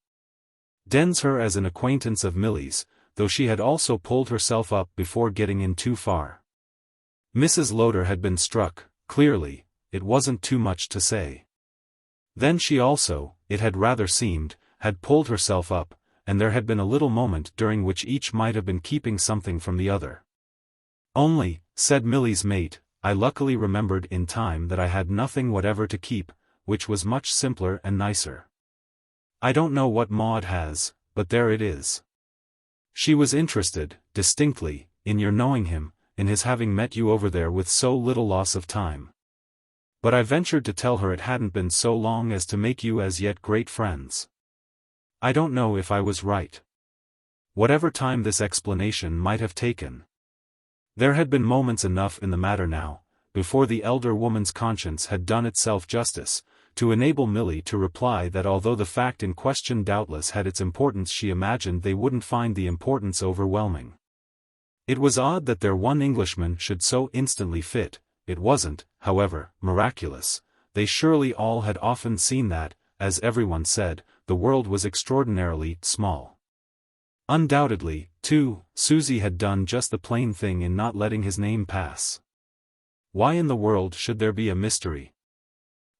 Densher as an acquaintance of Milly's, though she had also pulled herself up before getting in too far. Mrs. Lowder had been struck, clearly, it wasn't too much to say. Then she also, it had rather seemed, had pulled herself up, and there had been a little moment during which each might have been keeping something from the other. "Only," said Milly's mate, "I luckily remembered in time that I had nothing whatever to keep, which was much simpler and nicer. I don't know what Maude has, but there it is. She was interested, distinctly, in your knowing him, in his having met you over there with so little loss of time. But I ventured to tell her it hadn't been so long as to make you as yet great friends. I don't know if I was right." whatever time this explanation might have taken. There had been moments enough in the matter now, before the elder woman's conscience had done itself justice, to enable Milly to reply that although the fact in question doubtless had its importance, she imagined they wouldn't find the importance overwhelming. It was odd that their one Englishman should so instantly fit. It wasn't, however, miraculous. They surely all had often seen that, as everyone said, the world was extraordinarily small. Undoubtedly, too, Susie had done just the plain thing in not letting his name pass. Why in the world should there be a mystery?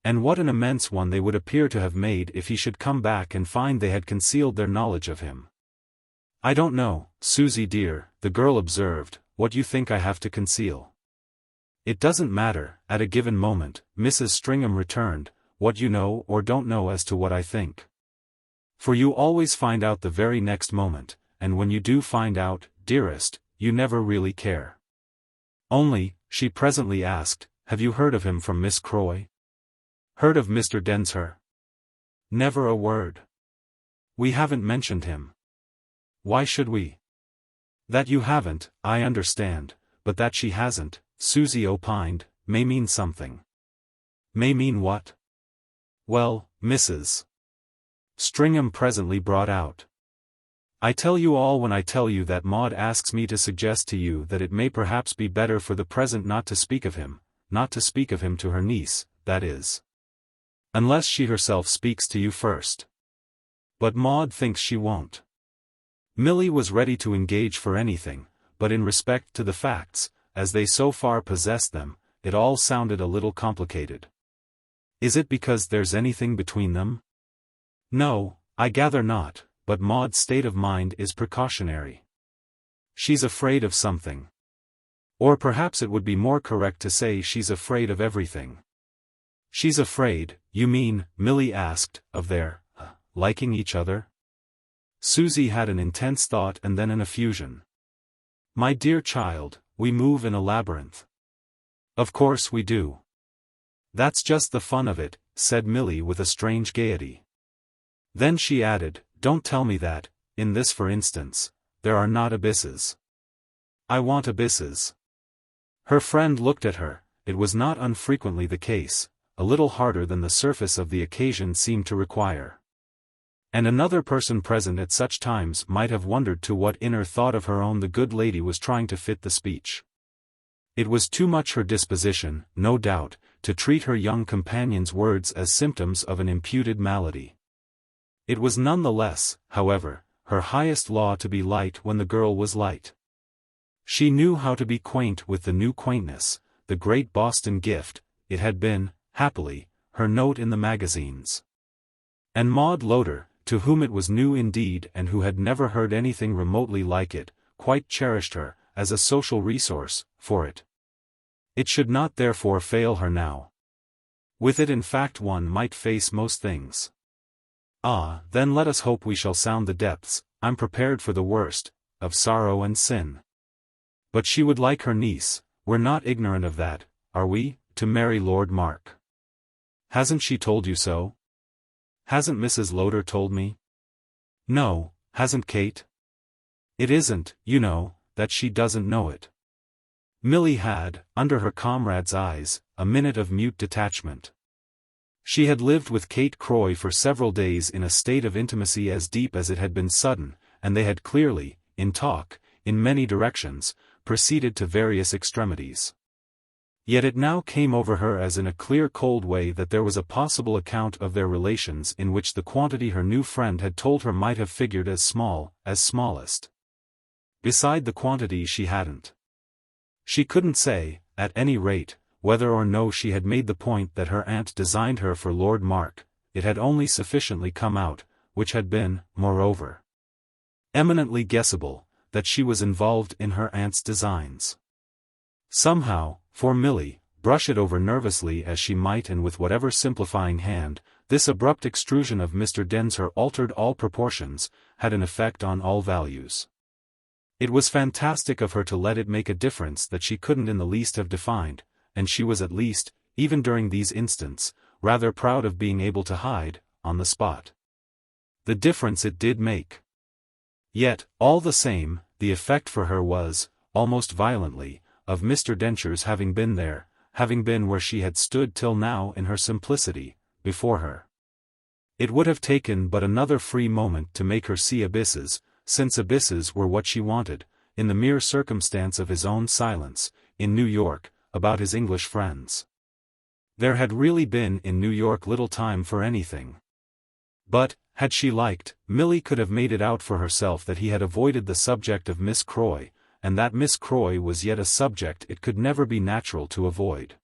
And what an immense one they would appear to have made if he should come back and find they had concealed their knowledge of him. "I don't know, Susie dear," the girl observed, "what you think I have to conceal." "It doesn't matter, at a given moment," Mrs. Stringham returned, "what you know or don't know as to what I think. For you always find out the very next moment, and when you do find out, dearest, you never really care." "Only," she presently asked, "have you heard of him from Miss Croy? Heard of Mr. Densher?" "Never a word. We haven't mentioned him." "Why should we?" "That you haven't, I understand, but that she hasn't," Susie opined, "may mean something." "May mean what?" "Well, Mrs. Stringham presently brought out. "I tell you all when I tell you that Maude asks me to suggest to you that it may perhaps be better for the present not to speak of him to her niece, that is. Unless she herself speaks to you first. But Maude thinks she won't." Milly was ready to engage for anything, but in respect to the facts, as they so far possessed them, it all sounded a little complicated. "Is it because there's anything between them?" "No, I gather not, but Maude's state of mind is precautionary. She's afraid of something. Or perhaps it would be more correct to say she's afraid of everything." "She's afraid, you mean," Milly asked, "of their liking each other?" Susie had an intense thought and then an effusion. "My dear child, we move in a labyrinth." "Of course we do. That's just the fun of it," said Milly with a strange gaiety. Then she added, "Don't tell me that, in this for instance, there are not abysses." "I want abysses." Her friend looked at her. It was not unfrequently the case, a little harder than the surface of the occasion seemed to require. And another person present at such times might have wondered to what inner thought of her own the good lady was trying to fit the speech. It was too much her disposition, no doubt, to treat her young companion's words as symptoms of an imputed malady. It was none the less, however, her highest law to be light when the girl was light. She knew how to be quaint with the new quaintness, the great Boston gift. It had been, happily, her note in the magazines. And Maude Lowder, to whom it was new indeed and who had never heard anything remotely like it, quite cherished her, as a social resource, for it. It should not therefore fail her now. With it in fact one might face most things. "Ah, then let us hope we shall sound the depths, I'm prepared for the worst, of sorrow and sin." But she would like her niece, we're not ignorant of that, are we, to marry Lord Mark. Hasn't she told you so? Hasn't Mrs. Lowder told me? No, hasn't Kate? It isn't, you know, that she doesn't know it. Milly had, under her comrade's eyes, a minute of mute detachment. She had lived with Kate Croy for several days in a state of intimacy as deep as it had been sudden, and they had clearly, in talk, in many directions, proceeded to various extremities. Yet it now came over her as in a clear cold way that there was a possible account of their relations in which the quantity her new friend had told her might have figured as small, as smallest. Beside the quantity she hadn't. She couldn't say, at any rate, whether or no she had made the point that her aunt designed her for Lord Mark. It had only sufficiently come out, which had been, moreover, eminently guessable, that she was involved in her aunt's designs. Somehow, for Milly, brush it over nervously as she might and with whatever simplifying hand, this abrupt extrusion of Mr. Densher altered all proportions, had an effect on all values. It was fantastic of her to let it make a difference that she couldn't in the least have defined, and she was at least, even during these instants, rather proud of being able to hide, on the spot, the difference it did make. Yet, all the same, the effect for her was, almost violently, of Mr. Densher's having been there, having been where she had stood till now in her simplicity, before her. It would have taken but another free moment to make her see abysses, since abysses were what she wanted, in the mere circumstance of his own silence, in New York, about his English friends. There had really been in New York little time for anything. But, had she liked, Milly could have made it out for herself that he had avoided the subject of Miss Croy, and that Miss Croy was yet a subject it could never be natural to avoid.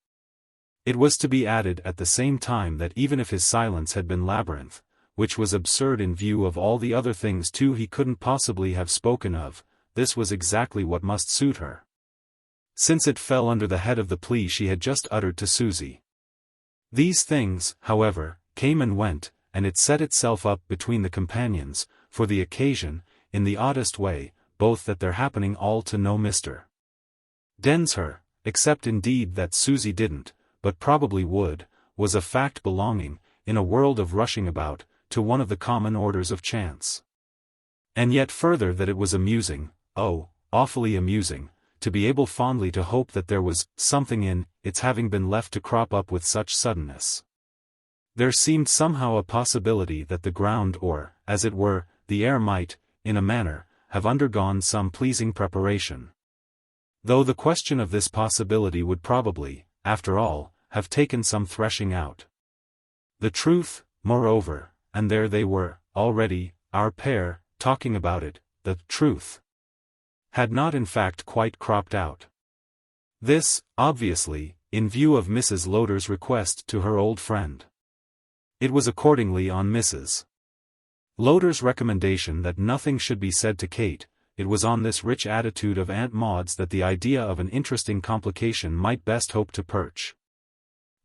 It was to be added at the same time that even if his silence had been labyrinth, which was absurd in view of all the other things too he couldn't possibly have spoken of, this was exactly what must suit her. Since it fell under the head of the plea she had just uttered to Susie. These things, however, came and went, and it set itself up between the companions, for the occasion, in the oddest way, both that they're happening all to know Mr. Densher, except indeed that Susie didn't, but probably would, was a fact belonging, in a world of rushing about, to one of the common orders of chance. And yet further that it was amusing, oh, awfully amusing, to be able fondly to hope that there was something in its having been left to crop up with such suddenness. There seemed somehow a possibility that the ground or, as it were, the air might, in a manner, have undergone some pleasing preparation. Though the question of this possibility would probably, after all, have taken some threshing out. The truth, moreover, and there they were, already, our pair, talking about it, the truth had not in fact quite cropped out. This, obviously, in view of Mrs. Lowder's request to her old friend. It was accordingly on Mrs. Lowder's recommendation that nothing should be said to Kate, it was on this rich attitude of Aunt Maude's that the idea of an interesting complication might best hope to perch.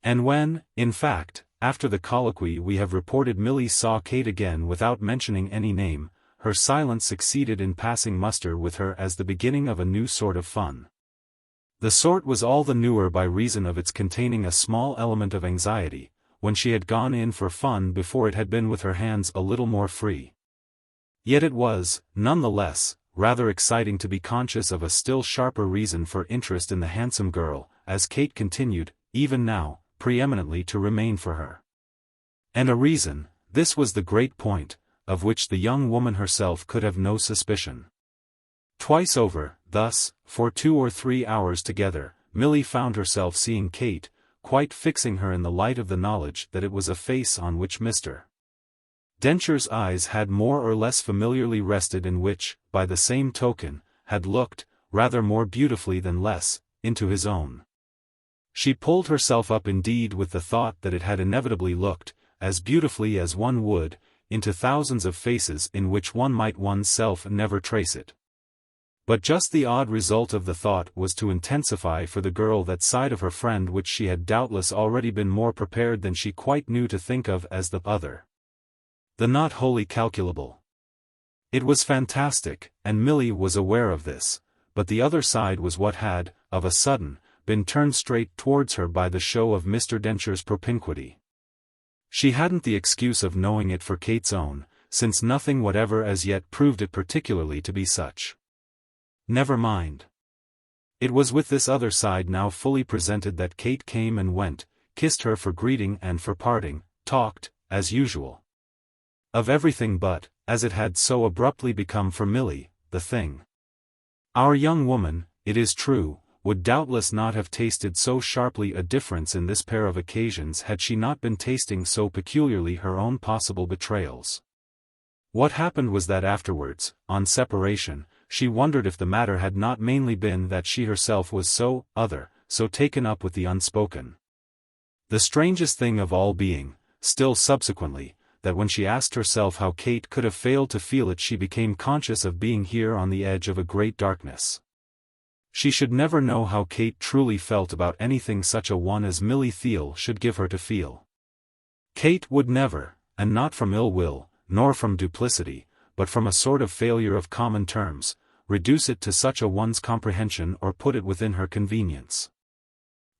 And when, in fact, after the colloquy we have reported Milly saw Kate again without mentioning any name, her silence succeeded in passing muster with her as the beginning of a new sort of fun. The sort was all the newer by reason of its containing a small element of anxiety, when she had gone in for fun before it had been with her hands a little more free. Yet it was, none the less, rather exciting to be conscious of a still sharper reason for interest in the handsome girl, as Kate continued, even now, preeminently to remain for her. And a reason, this was the great point, of which the young woman herself could have no suspicion. Twice over, thus, for 2 or 3 hours together, Milly found herself seeing Kate, quite fixing her in the light of the knowledge that it was a face on which Mr. Densher's eyes had more or less familiarly rested and which, by the same token, had looked, rather more beautifully than less, into his own. She pulled herself up indeed with the thought that it had inevitably looked, as beautifully as one would, into thousands of faces in which one might one's self never trace it. But just the odd result of the thought was to intensify for the girl that side of her friend which she had doubtless already been more prepared than she quite knew to think of as the other. The not wholly calculable. It was fantastic, and Milly was aware of this, but the other side was what had, of a sudden, been turned straight towards her by the show of Mr. Densher's propinquity. She hadn't the excuse of knowing it for Kate's own, since nothing whatever as yet proved it particularly to be such. Never mind. It was with this other side now fully presented that Kate came and went, kissed her for greeting and for parting, talked, as usual, of everything but, as it had so abruptly become for Milly, the thing. Our young woman, it is true, would doubtless not have tasted so sharply a difference in this pair of occasions had she not been tasting so peculiarly her own possible betrayals. What happened was that afterwards, on separation, she wondered if the matter had not mainly been that she herself was so taken up with the unspoken. The strangest thing of all being, still subsequently, that when she asked herself how Kate could have failed to feel it she became conscious of being here on the edge of a great darkness. She should never know how Kate truly felt about anything such a one as Milly Theale should give her to feel. Kate would never, and not from ill will, nor from duplicity, but from a sort of failure of common terms, reduce it to such a one's comprehension or put it within her convenience.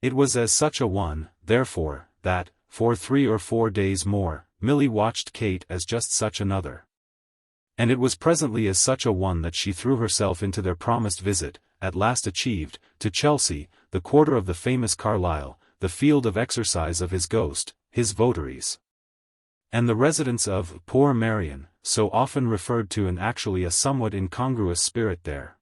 It was as such a one, therefore, that, for 3 or 4 days more, Milly watched Kate as just such another. And it was presently as such a one that she threw herself into their promised visit, at last achieved, to Chelsea, the quarter of the famous Carlyle, the field of exercise of his ghost, his votaries. And the residence of poor Marian, so often referred to in actually a somewhat incongruous spirit there.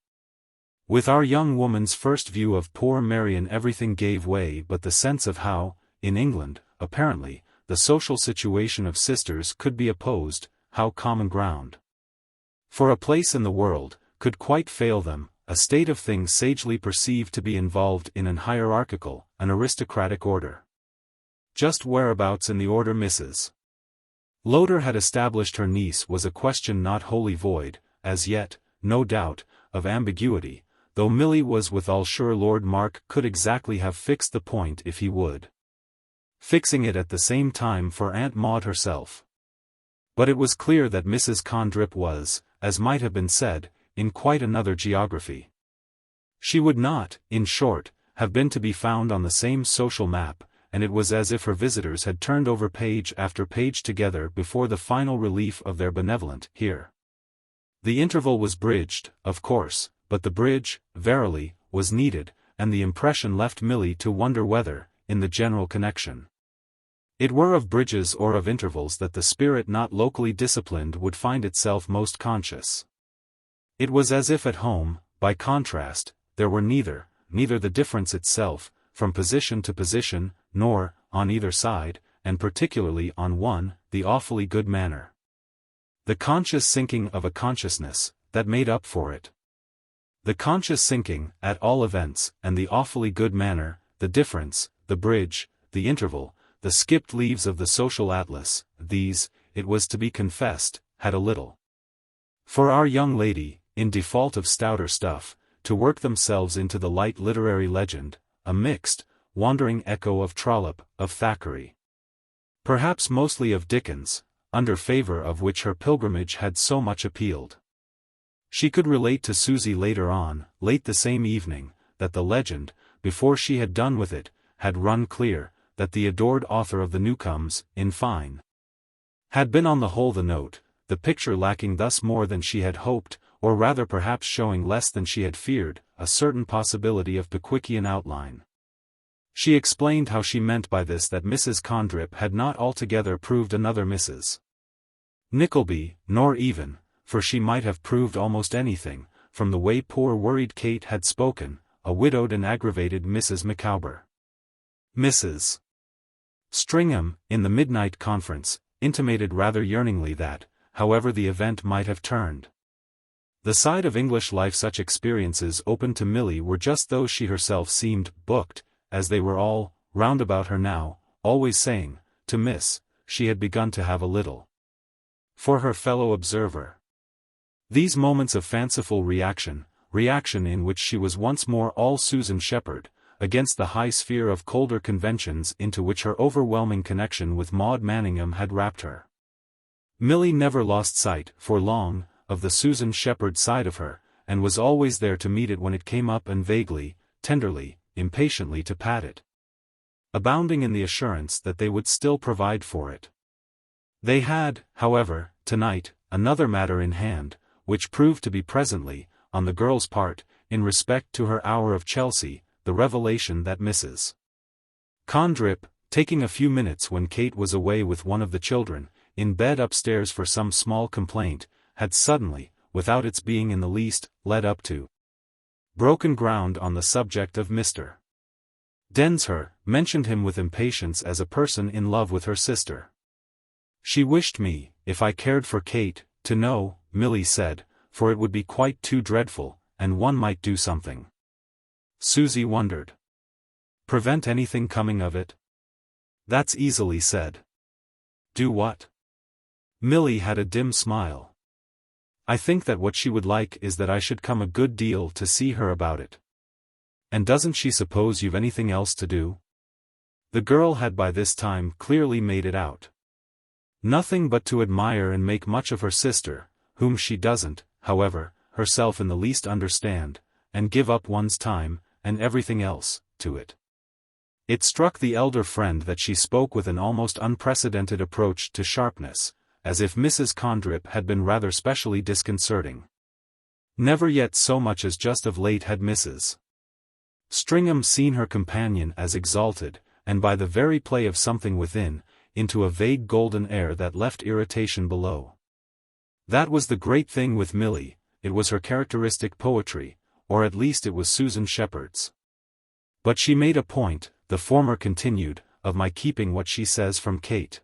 With our young woman's first view of poor Marian everything gave way but the sense of how, in England, apparently, the social situation of sisters could be opposed, how common ground, for a place in the world, could quite fail them, a state of things sagely perceived to be involved in an hierarchical, an aristocratic order. Just whereabouts in the order Mrs. Lowder had established her niece was a question not wholly void, as yet, no doubt, of ambiguity, though Milly was withal sure Lord Mark could exactly have fixed the point if he would. Fixing it at the same time for Aunt Maude herself. But it was clear that Mrs. Condrip was, as might have been said, in quite another geography. She would not, in short, have been to be found on the same social map, and it was as if her visitors had turned over page after page together before the final relief of their benevolent here. The interval was bridged, of course, but the bridge, verily, was needed, and the impression left Milly to wonder whether, in the general connection, it were of bridges or of intervals that the spirit not locally disciplined would find itself most conscious. It was as if at home, by contrast, there were neither the difference itself, from position to position, nor, on either side, and particularly on one, the awfully good manner. The conscious sinking of a consciousness, that made up for it. The conscious sinking, at all events, and the awfully good manner, the difference, the bridge, the interval, the skipped leaves of the social atlas, these, it was to be confessed, had a little. For our young lady, in default of stouter stuff, to work themselves into the light literary legend, a mixed, wandering echo of Trollope, of Thackeray. Perhaps mostly of Dickens, under favour of which her pilgrimage had so much appealed. She could relate to Susie later on, late the same evening, that the legend, before she had done with it, had run clear, that the adored author of the Newcomes, in fine, had been on the whole the note, the picture lacking thus more than she had hoped, or rather perhaps showing less than she had feared, a certain possibility of Pickwickian outline. She explained how she meant by this that Mrs. Condrip had not altogether proved another Mrs. Nickleby, nor even, for she might have proved almost anything, from the way poor worried Kate had spoken, a widowed and aggravated Mrs. Micawber. Mrs. Stringham, in the midnight conference, intimated rather yearningly that, however the event might have turned, the side of English life such experiences open to Milly were just those she herself seemed booked, as they were all, round about her now, always saying, to miss, she had begun to have a little for her fellow observer. These moments of fanciful reaction in which she was once more all Susan Shepherd, against the high sphere of colder conventions into which her overwhelming connection with Maud Manningham had wrapped her. Milly never lost sight, for long, of the Susan Shepherd side of her, and was always there to meet it when it came up and vaguely, tenderly, impatiently to pat it, abounding in the assurance that they would still provide for it. They had, however, tonight, another matter in hand, which proved to be presently, on the girl's part, in respect to her hour of Chelsea, the revelation that Mrs. Condrip, taking a few minutes when Kate was away with one of the children, in bed upstairs for some small complaint, had suddenly, without its being in the least, led up to broken ground on the subject of Mr. Densher, mentioned him with impatience as a person in love with her sister. She wished me, if I cared for Kate, to know, Milly said, for it would be quite too dreadful, and one might do something. Susie wondered. Prevent anything coming of it? That's easily said. Do what? Milly had a dim smile. I think that what she would like is that I should come a good deal to see her about it. And doesn't she suppose you've anything else to do? The girl had by this time clearly made it out. Nothing but to admire and make much of her sister, whom she doesn't, however, herself in the least understand, and give up one's time, and everything else, to it. It struck the elder friend that she spoke with an almost unprecedented approach to sharpness, as if Mrs. Condrip had been rather specially disconcerting. Never yet so much as just of late had Mrs. Stringham seen her companion as exalted, and by the very play of something within, into a vague golden air that left irritation below. That was the great thing with Milly, it was her characteristic poetry, or at least it was Susan Shepherd's. But she made a point, the former continued, of my keeping what she says from Kate.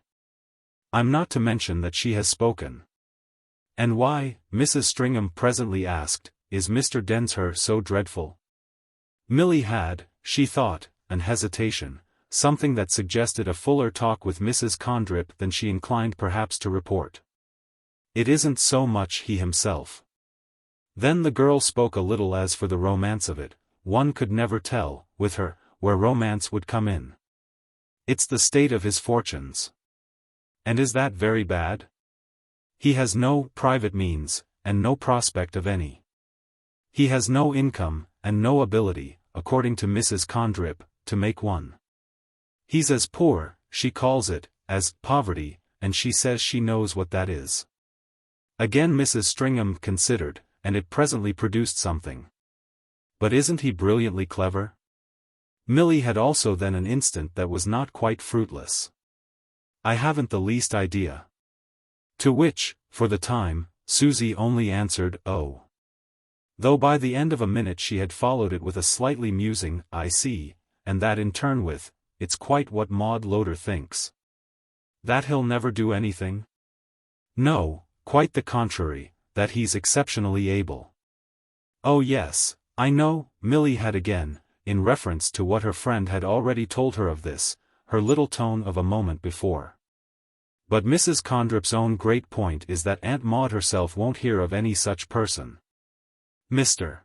I'm not to mention that she has spoken. And why, Mrs. Stringham presently asked, is Mr. Densher so dreadful? Milly had, she thought, an hesitation, something that suggested a fuller talk with Mrs. Condrip than she inclined perhaps to report. It isn't so much he himself. Then the girl spoke a little. As for the romance of it, one could never tell, with her, where romance would come in. It's the state of his fortunes. And is that very bad? He has no private means, and no prospect of any. He has no income, and no ability, according to Mrs. Condrip, to make one. He's as poor, she calls it, as poverty, and she says she knows what that is. Again Mrs. Stringham considered, and it presently produced something. But isn't he brilliantly clever? Milly had also then an instant that was not quite fruitless. I haven't the least idea. To which, for the time, Susie only answered, oh. Though by the end of a minute she had followed it with a slightly musing, I see, and that in turn with, it's quite what Maude Lowder thinks. That he'll never do anything? No, quite the contrary, that he's exceptionally able. Oh yes, I know, Milly had again, in reference to what her friend had already told her of this, her little tone of a moment before. But Mrs. Condrip's own great point is that Aunt Maude herself won't hear of any such person. Mr.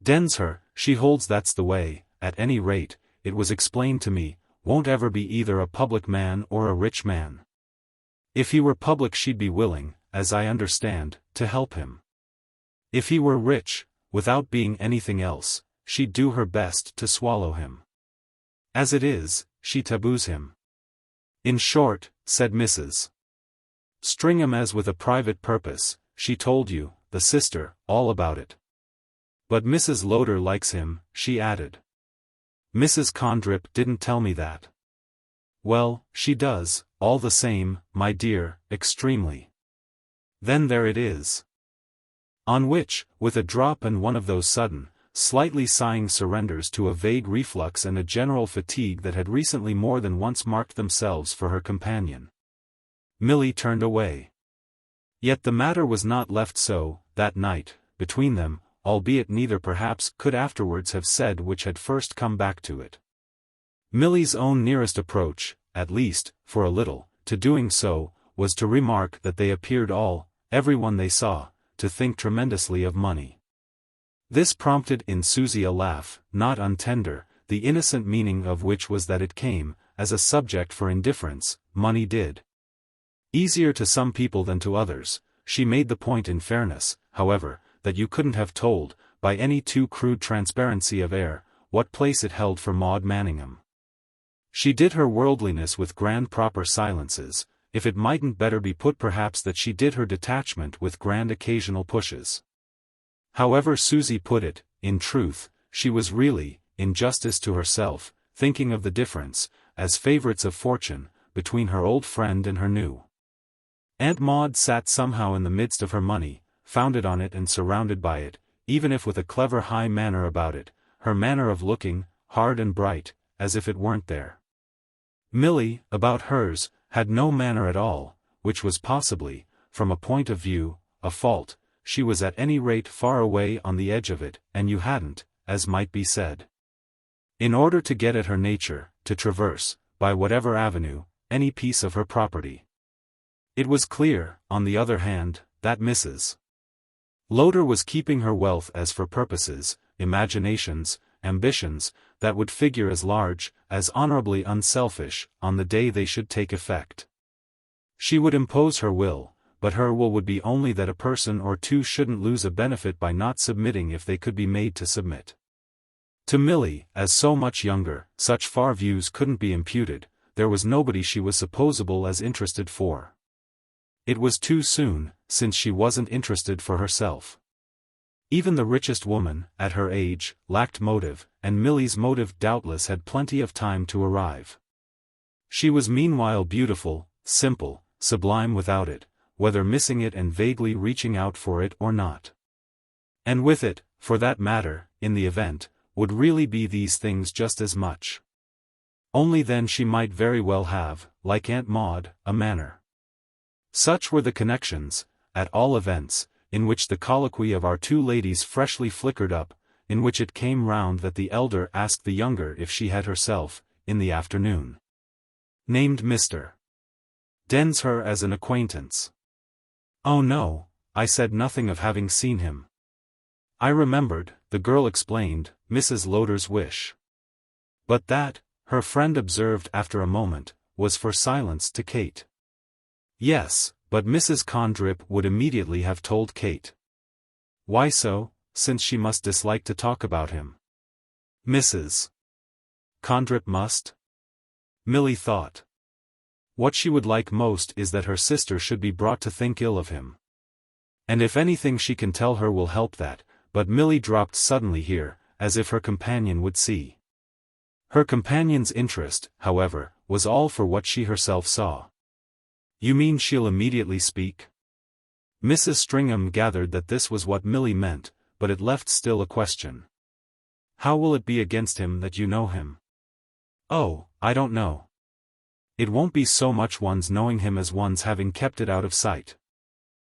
Densher, she holds that's the way, at any rate, it was explained to me, won't ever be either a public man or a rich man. If he were public she'd be willing, as I understand, to help him. If he were rich, without being anything else, she'd do her best to swallow him. As it is, she taboos him. In short, said Mrs. Stringham as with a private purpose, she told you, the sister, all about it. But Mrs. Lowder likes him, she added. Mrs. Condrip didn't tell me that. Well, she does, all the same, my dear, extremely. Then there it is. On which, with a drop and one of those sudden, slightly sighing surrenders to a vague reflux and a general fatigue that had recently more than once marked themselves for her companion, Milly turned away. Yet the matter was not left so, that night, between them, albeit neither perhaps could afterwards have said which had first come back to it. Milly's own nearest approach, at least, for a little, to doing so, was to remark that they appeared all, everyone they saw, to think tremendously of money. This prompted in Susie a laugh, not untender, the innocent meaning of which was that it came, as a subject for indifference, money did. Easier to some people than to others, she made the point in fairness, however, that you couldn't have told, by any too crude transparency of air, what place it held for Maud Manningham. She did her worldliness with grand proper silences, if it mightn't better be put perhaps that she did her detachment with grand occasional pushes. However Susie put it, in truth, she was really, in justice to herself, thinking of the difference, as favourites of fortune, between her old friend and her new. Aunt Maude sat somehow in the midst of her money, founded on it and surrounded by it, even if with a clever high manner about it, her manner of looking, hard and bright, as if it weren't there. Milly, about hers, had no manner at all, which was possibly, from a point of view, a fault. She was at any rate far away on the edge of it, and you hadn't, as might be said. In order to get at her nature, to traverse, by whatever avenue, any piece of her property. It was clear, on the other hand, that Mrs. Lowder was keeping her wealth as for purposes, imaginations, ambitions, that would figure as large, as honorably unselfish, on the day they should take effect. She would impose her will, but her will would be only that a person or two shouldn't lose a benefit by not submitting if they could be made to submit. To Milly, as so much younger, such far views couldn't be imputed, there was nobody she was supposable as interested for. It was too soon, since she wasn't interested for herself. Even the richest woman, at her age, lacked motive, and Milly's motive doubtless had plenty of time to arrive. She was meanwhile beautiful, simple, sublime without it, whether missing it and vaguely reaching out for it or not. And with it, for that matter, in the event, would really be these things just as much. Only then she might very well have, like Aunt Maude, a manner. Such were the connections, at all events, in which the colloquy of our two ladies freshly flickered up, in which it came round that the elder asked the younger if she had herself, in the afternoon, named Mr. Densher as an acquaintance. Oh no, I said nothing of having seen him. I remembered, the girl explained, Mrs. Lowder's wish. But that, her friend observed after a moment, was for silence to Kate. Yes, but Mrs. Condrip would immediately have told Kate. Why so, since she must dislike to talk about him? Mrs. Condrip must? Milly thought. What she would like most is that her sister should be brought to think ill of him. And if anything she can tell her will help that, but Milly dropped suddenly here, as if her companion would see. Her companion's interest, however, was all for what she herself saw. You mean she'll immediately speak? Mrs. Stringham gathered that this was what Milly meant, but it left still a question. How will it be against him that you know him? Oh, I don't know. It won't be so much one's knowing him as one's having kept it out of sight.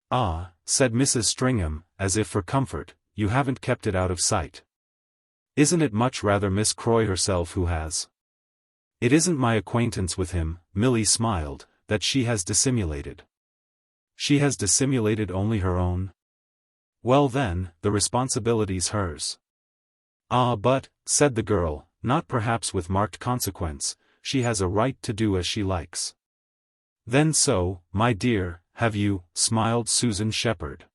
Ah, said Mrs. Stringham, as if for comfort, you haven't kept it out of sight. Isn't it much rather Miss Croy herself who has? It isn't my acquaintance with him, Milly smiled, that she has dissimulated. She has dissimulated only her own? Well then, the responsibility's hers. Ah but, said the girl, not perhaps with marked consequence, she has a right to do as she likes. Then so, my dear, have you, smiled Susan Shepherd.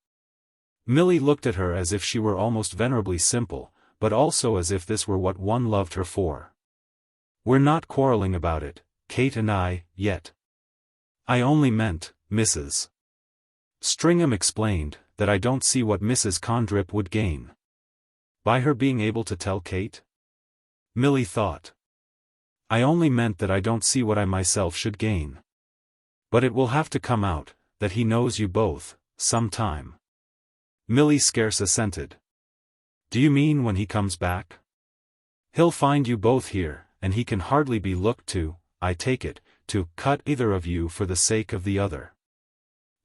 Milly looked at her as if she were almost venerably simple, but also as if this were what one loved her for. We're not quarreling about it, Kate and I, yet. I only meant, Mrs. Stringham explained, that I don't see what Mrs. Condrip would gain. By her being able to tell Kate? Milly thought. I only meant that I don't see what I myself should gain. But it will have to come out, that he knows you both, some time. Milly scarce assented. Do you mean when he comes back? He'll find you both here, and he can hardly be looked to, I take it, to cut either of you for the sake of the other.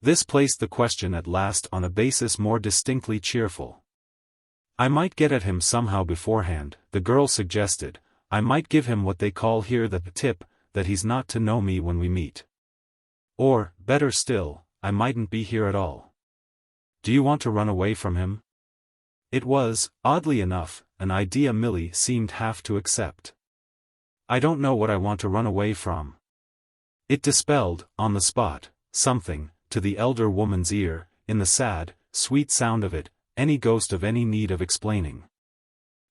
This placed the question at last on a basis more distinctly cheerful. I might get at him somehow beforehand, the girl suggested. I might give him what they call here the tip, that he's not to know me when we meet. Or, better still, I mightn't be here at all. Do you want to run away from him? It was, oddly enough, an idea Milly seemed half to accept. I don't know what I want to run away from. It dispelled, on the spot, something, to the elder woman's ear, in the sad, sweet sound of it, any ghost of any need of explaining.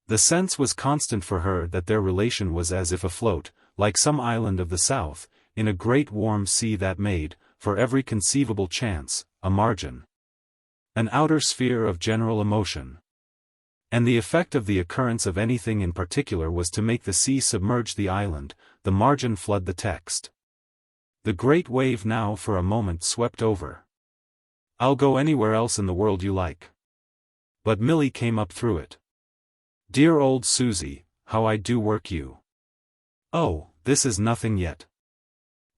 The sense was constant for her that their relation was as if afloat, like some island of the south, in a great warm sea that made, for every conceivable chance, a margin. An outer sphere of general emotion. And the effect of the occurrence of anything in particular was to make the sea submerge the island, the margin flood the text. The great wave now for a moment swept over. I'll go anywhere else in the world you like. But Milly came up through it. Dear old Susie, how I do work you. Oh, this is nothing yet.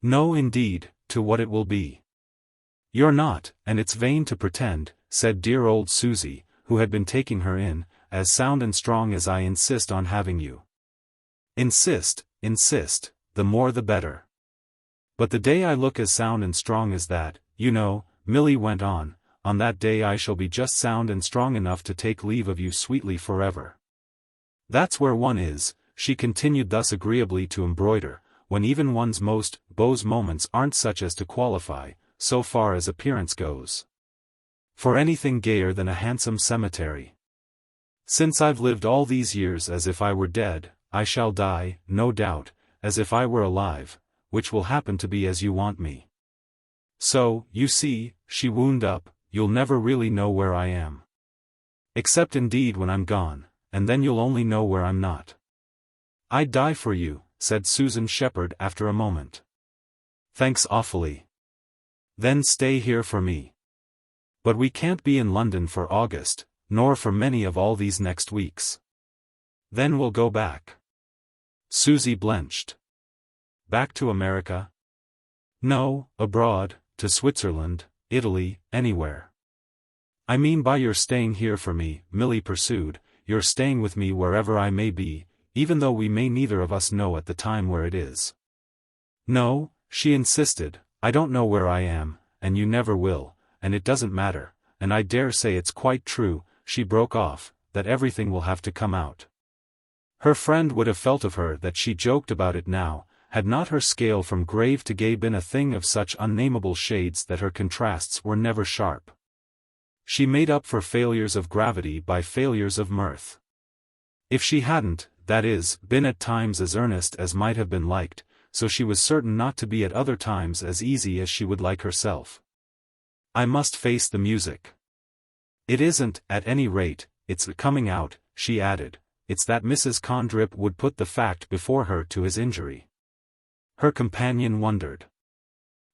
No indeed, to what it will be. You're not, and it's vain to pretend, said dear old Susie, who had been taking her in, as sound and strong as I insist on having you. Insist, the more the better. But the day I look as sound and strong as that, you know, Milly went on that day I shall be just sound and strong enough to take leave of you sweetly forever. That's where one is, she continued thus agreeably to embroider, when even one's most beaux moments aren't such as to qualify, so far as appearance goes, for anything gayer than a handsome cemetery. Since I've lived all these years as if I were dead, I shall die, no doubt, as if I were alive, which will happen to be as you want me. So, you see, she wound up, you'll never really know where I am. Except indeed when I'm gone, and then you'll only know where I'm not. I'd die for you, said Susan Shepherd after a moment. Thanks awfully. Then stay here for me. But we can't be in London for August, nor for many of all these next weeks. Then we'll go back. Susie blenched. Back to America? No, abroad, to Switzerland, Italy, anywhere. I mean by your staying here for me, Milly pursued, you're staying with me wherever I may be, even though we may neither of us know at the time where it is. No, she insisted, I don't know where I am, and you never will, and it doesn't matter, and I dare say it's quite true, she broke off, that everything will have to come out. Her friend would have felt of her that she joked about it now, had not her scale from grave to gay been a thing of such unnameable shades that her contrasts were never sharp. She made up for failures of gravity by failures of mirth. If she hadn't, that is, been at times as earnest as might have been liked, so she was certain not to be at other times as easy as she would like herself. I must face the music. It isn't, at any rate, it's coming out, she added, it's that Mrs. Condrip would put the fact before her to his injury. Her companion wondered.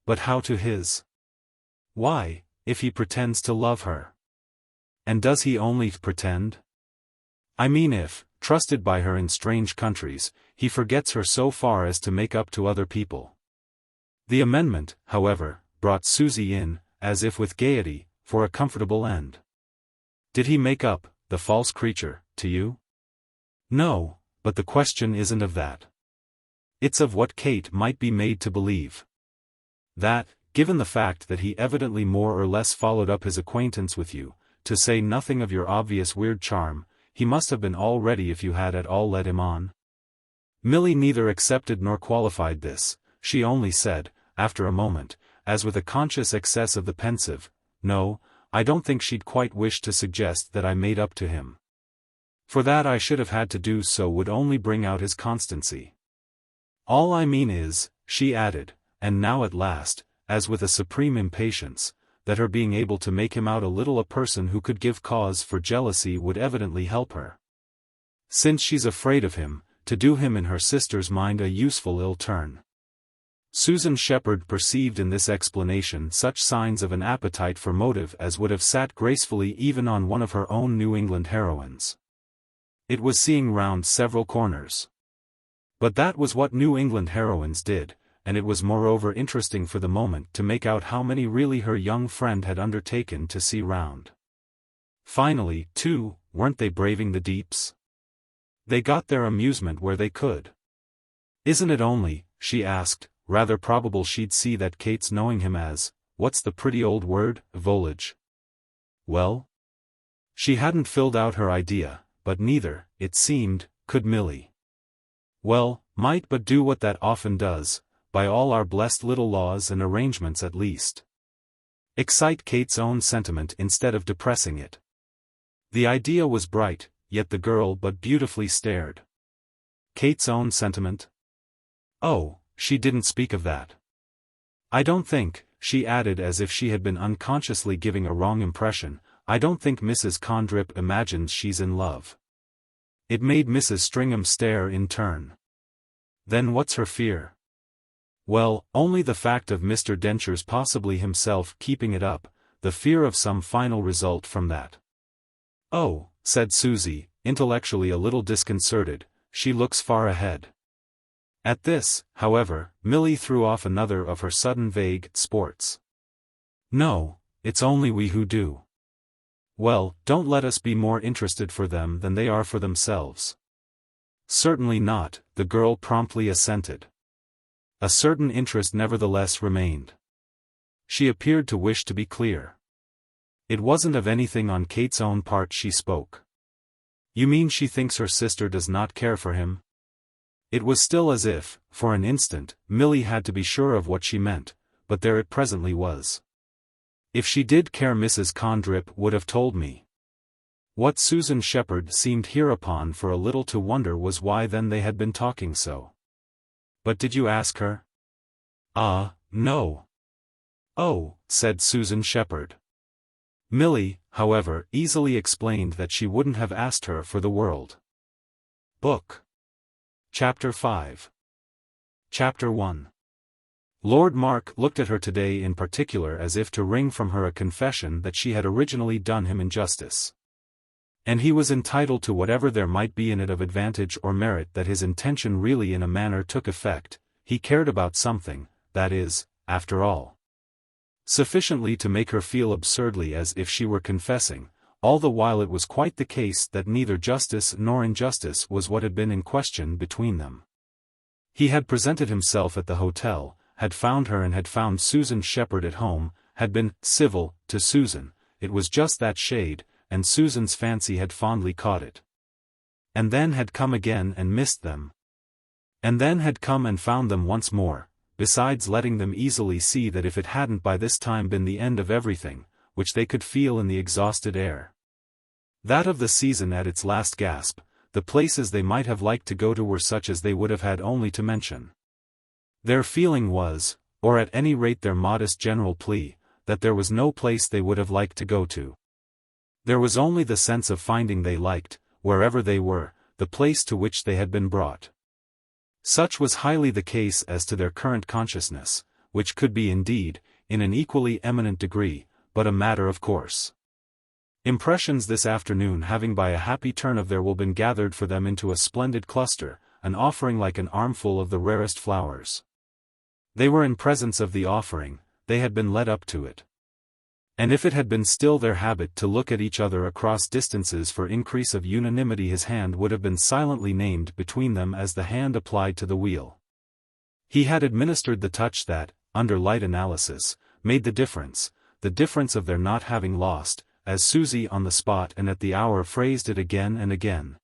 But how to his? Why, if he pretends to love her? And does he only pretend? I mean if, trusted by her in strange countries, he forgets her so far as to make up to other people. The amendment, however, brought Susie in, as if with gaiety, for a comfortable end. Did he make up, the false creature, to you? No, but the question isn't of that. It's of what Kate might be made to believe. That, given the fact that he evidently more or less followed up his acquaintance with you, to say nothing of your obvious weird charm, he must have been all ready if you had at all led him on. Milly neither accepted nor qualified this, she only said, after a moment, as with a conscious excess of the pensive, no, I don't think she'd quite wish to suggest that I made up to him. For that I should have had to do so would only bring out his constancy. All I mean is, she added, and now at last, as with a supreme impatience, that her being able to make him out a little a person who could give cause for jealousy would evidently help her. Since she's afraid of him, to do him in her sister's mind a useful ill turn. Susan Shepherd perceived in this explanation such signs of an appetite for motive as would have sat gracefully even on one of her own New England heroines. It was seeing round several corners. But that was what New England heroines did, and it was moreover interesting for the moment to make out how many really her young friend had undertaken to see round. Finally, too, weren't they braving the deeps? They got their amusement where they could. Isn't it only, she asked, rather probable she'd see that Kate's knowing him as, what's the pretty old word, volage? Well? She hadn't filled out her idea, but neither, it seemed, could Milly. Well, might but do what that often does, by all our blessed little laws and arrangements at least. Excite Kate's own sentiment instead of depressing it. The idea was bright, yet the girl but beautifully stared. Kate's own sentiment? Oh, she didn't speak of that. I don't think, she added as if she had been unconsciously giving a wrong impression, I don't think Mrs. Condrip imagines she's in love. It made Mrs. Stringham stare in turn. Then what's her fear? Well, only the fact of Mr. Densher's possibly himself keeping it up, the fear of some final result from that. Oh, said Susie, intellectually a little disconcerted, she looks far ahead. At this, however, Milly threw off another of her sudden vague sports. No, it's only we who do. Well, don't let us be more interested for them than they are for themselves. Certainly not, the girl promptly assented. A certain interest nevertheless remained. She appeared to wish to be clear. It wasn't of anything on Kate's own part she spoke. You mean she thinks her sister does not care for him? It was still as if, for an instant, Milly had to be sure of what she meant, but there it presently was. If she did care Mrs. Condrip would have told me. What Susan Shepherd seemed hereupon for a little to wonder was why then they had been talking so. But did you ask her? Ah, no. "Oh," said Susan Shepherd. Milly, however, easily explained that she wouldn't have asked her for the world. Book. Chapter 5. Chapter 1. Lord Mark looked at her today in particular as if to wring from her a confession that she had originally done him injustice. And he was entitled to whatever there might be in it of advantage or merit that his intention really in a manner took effect. He cared about something, that is, after all, sufficiently to make her feel absurdly as if she were confessing, all the while it was quite the case that neither justice nor injustice was what had been in question between them. He had presented himself at the hotel, had found her and had found Susan Shepherd at home, had been civil to Susan. It was just that shade, and Susan's fancy had fondly caught it. And then had come again and missed them. And then had come and found them once more, besides letting them easily see that if it hadn't by this time been the end of everything, which they could feel in the exhausted air, that of the season at its last gasp, the places they might have liked to go to were such as they would have had only to mention. Their feeling was, or at any rate their modest general plea, that there was no place they would have liked to go to. There was only the sense of finding they liked, wherever they were, the place to which they had been brought. Such was highly the case as to their current consciousness, which could be indeed, in an equally eminent degree, but a matter of course. Impressions this afternoon having by a happy turn of their will been gathered for them into a splendid cluster, an offering like an armful of the rarest flowers. They were in presence of the offering, they had been led up to it. And if it had been still their habit to look at each other across distances for increase of unanimity, his hand would have been silently named between them as the hand applied to the wheel. He had administered the touch that, under light analysis, made the difference of their not having lost, as Susie on the spot and at the hour phrased it again and again.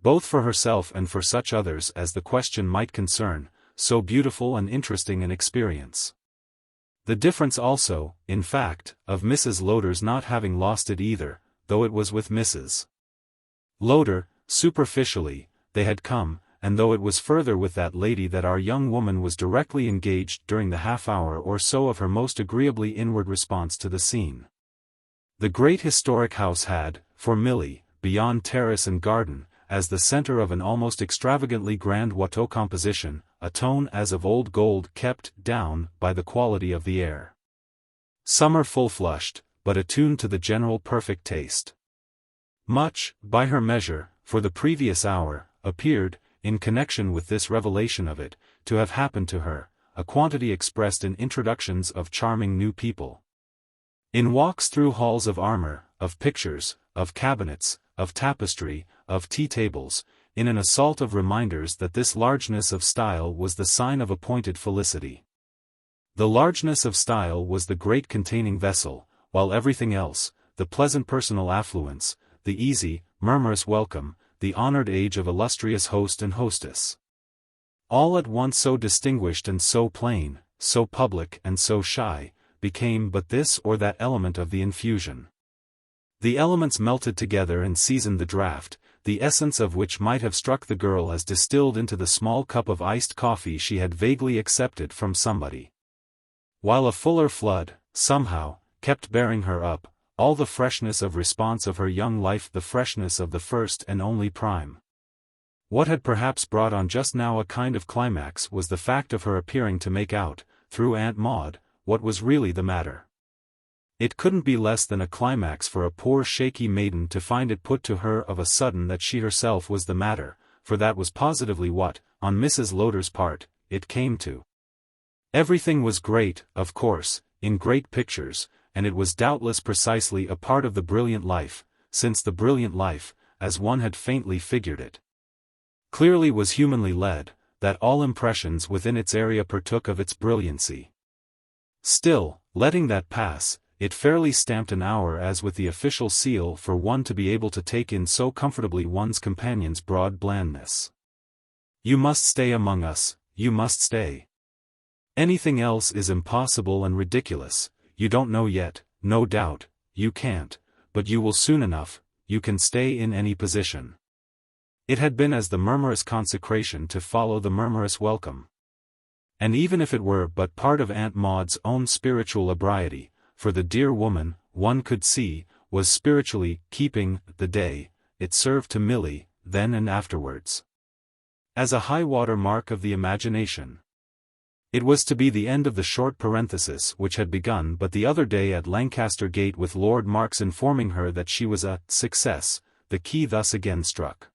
Both for herself and for such others as the question might concern, so beautiful and interesting an experience. The difference also, in fact, of Mrs. Lowder's not having lost it either, though it was with Mrs. Lowder, superficially, they had come, and though it was further with that lady that our young woman was directly engaged during the half-hour or so of her most agreeably inward response to the scene. The great historic house had, for Milly, beyond terrace and garden, as the center of an almost extravagantly grand Watteau composition, a tone as of old gold kept down by the quality of the air. Summer full-flushed, but attuned to the general perfect taste. Much, by her measure, for the previous hour, appeared, in connection with this revelation of it, to have happened to her, a quantity expressed in introductions of charming new people. In walks through halls of armor, of pictures, of cabinets, of tapestry, of tea-tables, in an assault of reminders that this largeness of style was the sign of appointed felicity. The largeness of style was the great containing vessel, while everything else, the pleasant personal affluence, the easy, murmurous welcome, the honored age of illustrious host and hostess, all at once so distinguished and so plain, so public and so shy, became but this or that element of the infusion. The elements melted together and seasoned the draught, the essence of which might have struck the girl as distilled into the small cup of iced coffee she had vaguely accepted from somebody. While a fuller flood, somehow, kept bearing her up, all the freshness of response of her young life, the freshness of the first and only prime. What had perhaps brought on just now a kind of climax was the fact of her appearing to make out, through Aunt Maude, what was really the matter. It couldn't be less than a climax for a poor shaky maiden to find it put to her of a sudden that she herself was the matter, for that was positively what, on Mrs. Lowder's part, it came to. Everything was great, of course, in great pictures, and it was doubtless precisely a part of the brilliant life, since the brilliant life, as one had faintly figured it, clearly was humanly led, that all impressions within its area partook of its brilliancy. Still, letting that pass, it fairly stamped an hour as with the official seal for one to be able to take in so comfortably one's companion's broad blandness. You must stay among us, you must stay. Anything else is impossible and ridiculous. You don't know yet, no doubt, you can't, but you will soon enough, you can stay in any position. It had been as the murmurous consecration to follow the murmurous welcome. And even if it were but part of Aunt Maude's own spiritual ebriety, for the dear woman, one could see, was spiritually keeping the day, it served to Milly, then and afterwards, as a high-water mark of the imagination. It was to be the end of the short parenthesis which had begun but the other day at Lancaster Gate with Lord Mark's informing her that she was a success, the key thus again struck.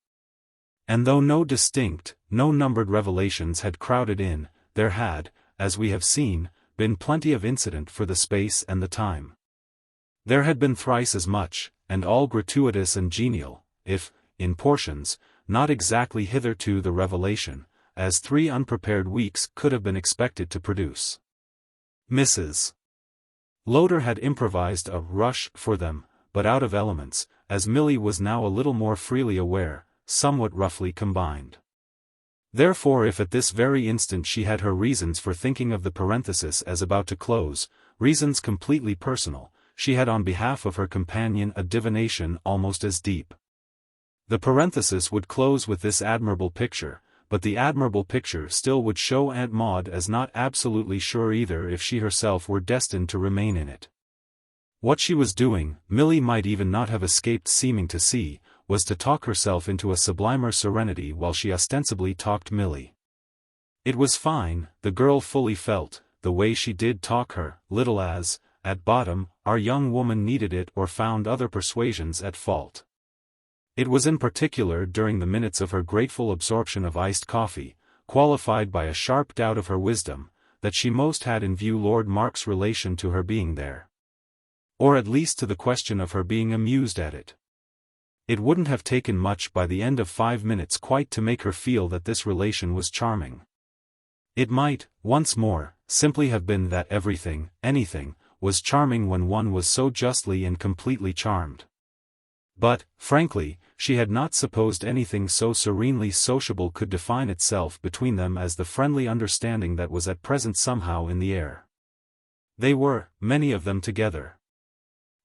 And though no distinct, no numbered revelations had crowded in, there had, as we have seen, been plenty of incident for the space and the time. There had been thrice as much, and all gratuitous and genial, if, in portions, not exactly hitherto the revelation, as 3 unprepared weeks could have been expected to produce. Mrs. Lowder had improvised a rush for them, but out of elements, as Milly was now a little more freely aware, somewhat roughly combined. Therefore if at this very instant she had her reasons for thinking of the parenthesis as about to close, reasons completely personal, she had on behalf of her companion a divination almost as deep. The parenthesis would close with this admirable picture, but the admirable picture still would show Aunt Maude as not absolutely sure either if she herself were destined to remain in it. What she was doing, Milly might even not have escaped seeming to see, was to talk herself into a sublimer serenity while she ostensibly talked Milly. It was fine, the girl fully felt, the way she did talk her, little as, at bottom, our young woman needed it or found other persuasions at fault. It was in particular during the minutes of her grateful absorption of iced coffee, qualified by a sharp doubt of her wisdom, that she most had in view Lord Mark's relation to her being there. Or at least to the question of her being amused at it. It wouldn't have taken much by the end of 5 minutes quite to make her feel that this relation was charming. It might, once more, simply have been that everything, anything, was charming when one was so justly and completely charmed. But, frankly, she had not supposed anything so serenely sociable could define itself between them as the friendly understanding that was at present somehow in the air. They were, many of them together,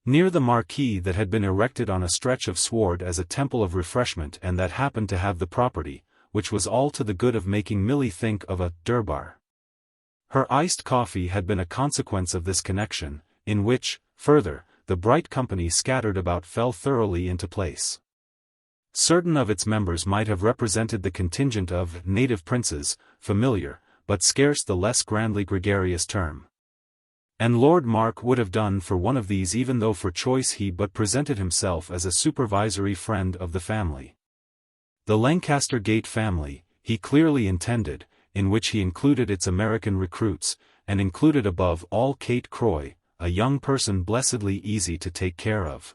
near the marquee that had been erected on a stretch of sward as a temple of refreshment and that happened to have the property, which was all to the good of making Milly think of a durbar. Her iced coffee had been a consequence of this connection, in which, further, the bright company scattered about fell thoroughly into place. Certain of its members might have represented the contingent of native princes, familiar, but scarce the less grandly gregarious term. And Lord Mark would have done for one of these even though for choice he but presented himself as a supervisory friend of the family. The Lancaster Gate family, he clearly intended, in which he included its American recruits, and included above all Kate Croy, a young person blessedly easy to take care of.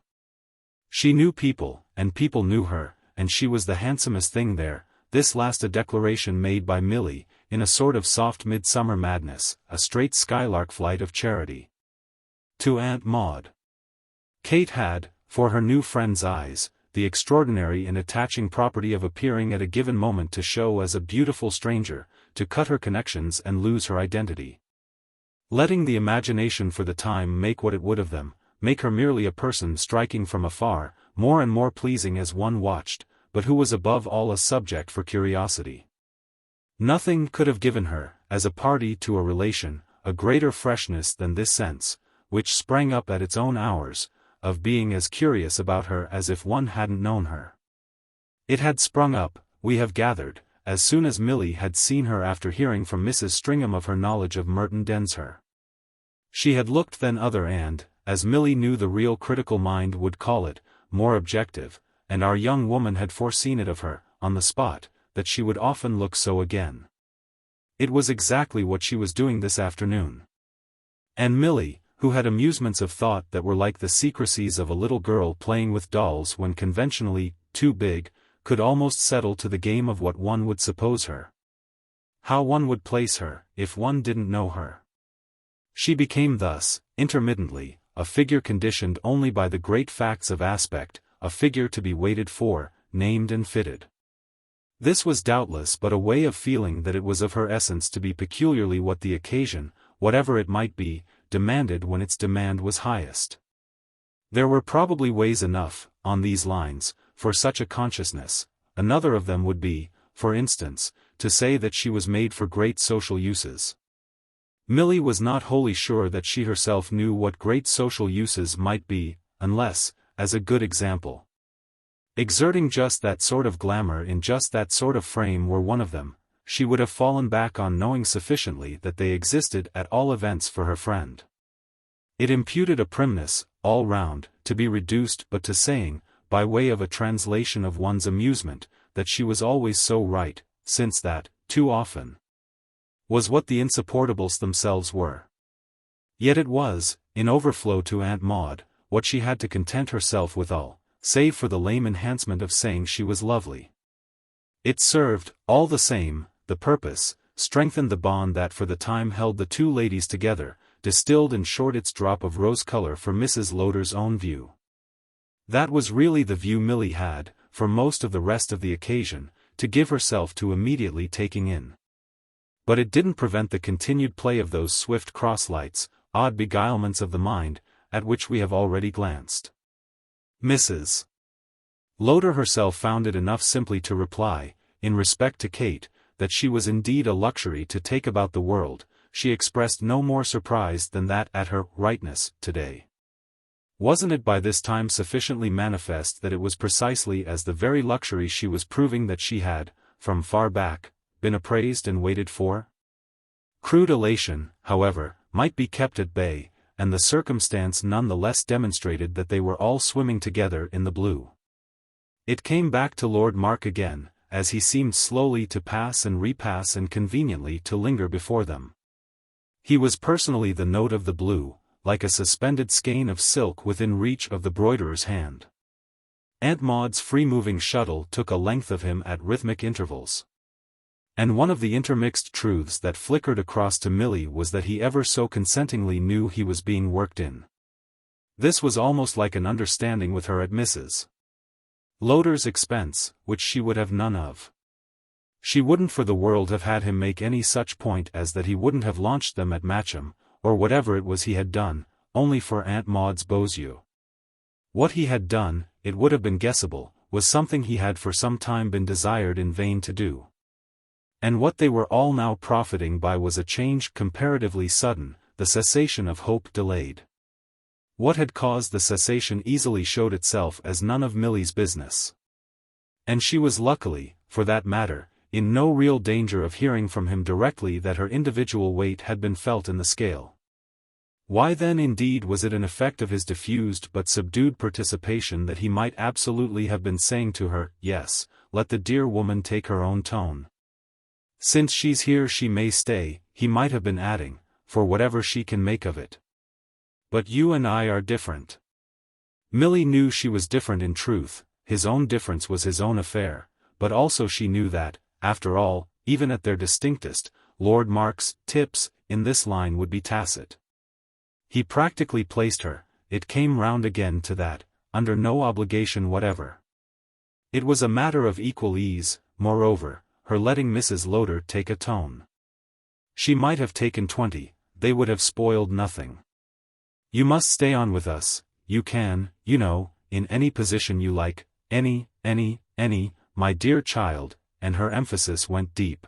She knew people, and people knew her, and she was the handsomest thing there, this last a declaration made by Milly, in a sort of soft midsummer madness, a straight skylark flight of charity. To Aunt Maude. Kate had, for her new friend's eyes, the extraordinary and attaching property of appearing at a given moment to show as a beautiful stranger, to cut her connections and lose her identity. Letting the imagination for the time make what it would of them, make her merely a person striking from afar, more and more pleasing as one watched, but who was above all a subject for curiosity. Nothing could have given her, as a party to a relation, a greater freshness than this sense, which sprang up at its own hours, of being as curious about her as if one hadn't known her. It had sprung up, we have gathered, as soon as Milly had seen her after hearing from Mrs. Stringham of her knowledge of Merton Densher. She had looked then other and, as Milly knew the real critical mind would call it, more objective, and our young woman had foreseen it of her, on the spot, that she would often look so again. It was exactly what she was doing this afternoon. And Milly, who had amusements of thought that were like the secrecies of a little girl playing with dolls when conventionally too big, could almost settle to the game of what one would suppose her. How one would place her, if one didn't know her. She became thus, intermittently, a figure conditioned only by the great facts of aspect, a figure to be waited for, named and fitted. This was doubtless but a way of feeling that it was of her essence to be peculiarly what the occasion, whatever it might be, demanded when its demand was highest. There were probably ways enough, on these lines, for such a consciousness. Another of them would be, for instance, to say that she was made for great social uses. Milly was not wholly sure that she herself knew what great social uses might be, unless, as a good example, exerting just that sort of glamour in just that sort of frame were one of them, she would have fallen back on knowing sufficiently that they existed at all events for her friend. It imputed a primness, all round, to be reduced but to saying, by way of a translation of one's amusement, that she was always so right, since that, too often, was what the insupportables themselves were. Yet it was, in overflow to Aunt Maude, what she had to content herself withal, save for the lame enhancement of saying she was lovely. It served, all the same, the purpose, strengthened the bond that for the time held the two ladies together, distilled in short its drop of rose color for Mrs. Lowder's own view. That was really the view Milly had, for most of the rest of the occasion, to give herself to immediately taking in. But it didn't prevent the continued play of those swift cross-lights, odd beguilements of the mind, at which we have already glanced. Mrs. Lowder herself found it enough simply to reply, in respect to Kate, that she was indeed a luxury to take about the world. She expressed no more surprise than that at her rightness today. Wasn't it by this time sufficiently manifest that it was precisely as the very luxury she was proving that she had, from far back, been appraised and waited for? Crude elation, however, might be kept at bay, and the circumstance none the less demonstrated that they were all swimming together in the blue. It came back to Lord Mark again, as he seemed slowly to pass and repass and conveniently to linger before them. He was personally the note of the blue, like a suspended skein of silk within reach of the broiderer's hand. Aunt Maude's free-moving shuttle took a length of him at rhythmic intervals. And one of the intermixed truths that flickered across to Milly was that he ever so consentingly knew he was being worked in. This was almost like an understanding with her at Mrs. Lowder's expense, which she would have none of. She wouldn't for the world have had him make any such point as that he wouldn't have launched them at Matcham, or whatever it was he had done, only for Aunt Maude's beaux yeux. What he had done, it would have been guessable, was something he had for some time been desired in vain to do. And what they were all now profiting by was a change comparatively sudden, the cessation of hope delayed. What had caused the cessation easily showed itself as none of Milly's business. And she was luckily, for that matter, in no real danger of hearing from him directly that her individual weight had been felt in the scale. Why then indeed was it an effect of his diffused but subdued participation that he might absolutely have been saying to her, yes, let the dear woman take her own tone. Since she's here she may stay, he might have been adding, for whatever she can make of it. But you and I are different. Milly knew she was different in truth, his own difference was his own affair, but also she knew that, after all, even at their distinctest, Lord Mark's tips in this line would be tacit. He practically placed her, it came round again to that, under no obligation whatever. It was a matter of equal ease, moreover, her letting Mrs. Lowder take a tone. She might have taken 20, they would have spoiled nothing. You must stay on with us, you can, you know, in any position you like, any, my dear child, and her emphasis went deep.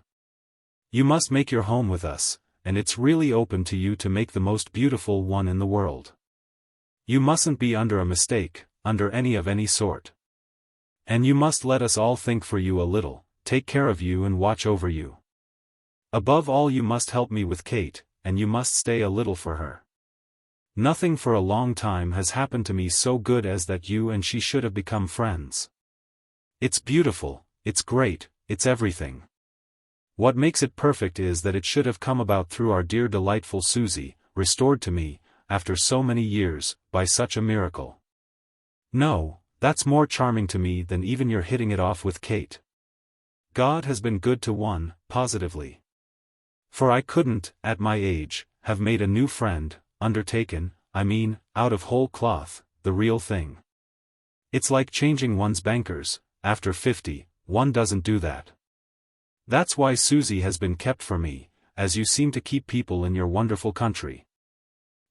You must make your home with us, and it's really open to you to make the most beautiful one in the world. You mustn't be under a mistake, under any sort. And you must let us all think for you a little, take care of you and watch over you. Above all you must help me with Kate, and you must stay a little for her. Nothing for a long time has happened to me so good as that you and she should have become friends. It's beautiful, it's great, it's everything. What makes it perfect is that it should have come about through our dear delightful Susie, restored to me, after so many years, by such a miracle. No, that's more charming to me than even your hitting it off with Kate. God has been good to one, positively. For I couldn't, at my age, have made a new friend, undertaken, I mean, out of whole cloth, the real thing. It's like changing one's bankers, after 50, one doesn't do that. That's why Susie has been kept for me, as you seem to keep people in your wonderful country.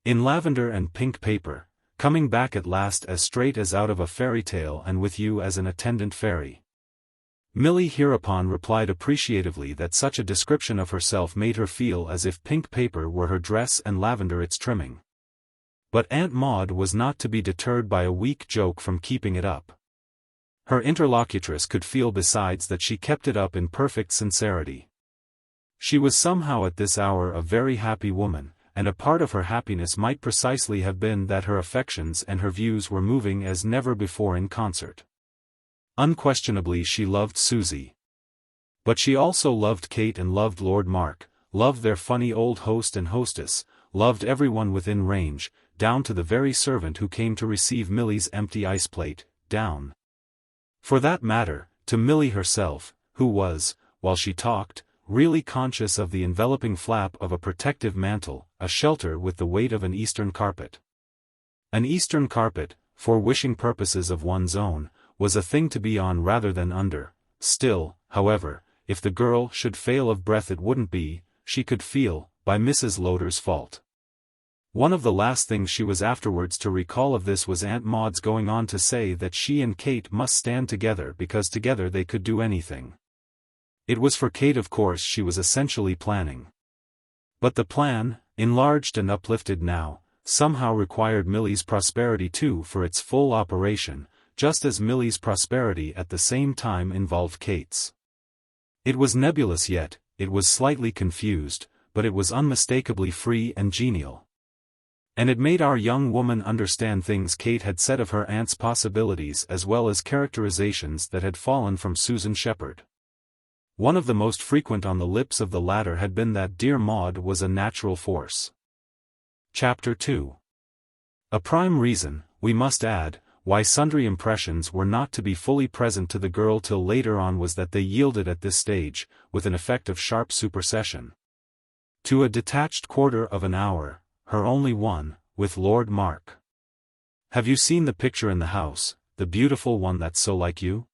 In lavender and pink paper, coming back at last as straight as out of a fairy tale and with you as an attendant fairy. Milly hereupon replied appreciatively that such a description of herself made her feel as if pink paper were her dress and lavender its trimming. But Aunt Maude was not to be deterred by a weak joke from keeping it up. Her interlocutress could feel besides that she kept it up in perfect sincerity. She was somehow at this hour a very happy woman, and a part of her happiness might precisely have been that her affections and her views were moving as never before in concert. Unquestionably she loved Susie. But she also loved Kate and loved Lord Mark, loved their funny old host and hostess, loved everyone within range, down to the very servant who came to receive Milly's empty ice plate, down, for that matter, to Milly herself, who was, while she talked, really conscious of the enveloping flap of a protective mantle, a shelter with the weight of an Eastern carpet. An Eastern carpet, for wishing purposes of one's own, was a thing to be on rather than under. Still, however, if the girl should fail of breath it wouldn't be, she could feel, by Mrs. Lowder's fault. One of the last things she was afterwards to recall of this was Aunt Maude's going on to say that she and Kate must stand together because together they could do anything. It was for Kate of course she was essentially planning. But the plan, enlarged and uplifted now, somehow required Milly's prosperity too for its full operation, just as Milly's prosperity at the same time involved Kate's. It was nebulous yet, it was slightly confused, but it was unmistakably free and genial. And it made our young woman understand things Kate had said of her aunt's possibilities as well as characterizations that had fallen from Susan Shepherd. One of the most frequent on the lips of the latter had been that dear Maude was a natural force. Chapter 2. A prime reason, we must add, why sundry impressions were not to be fully present to the girl till later on was that they yielded at this stage, with an effect of sharp supersession, to a detached quarter of an hour, her only one, with Lord Mark. "Have you seen the picture in the house, the beautiful one that's so like you?"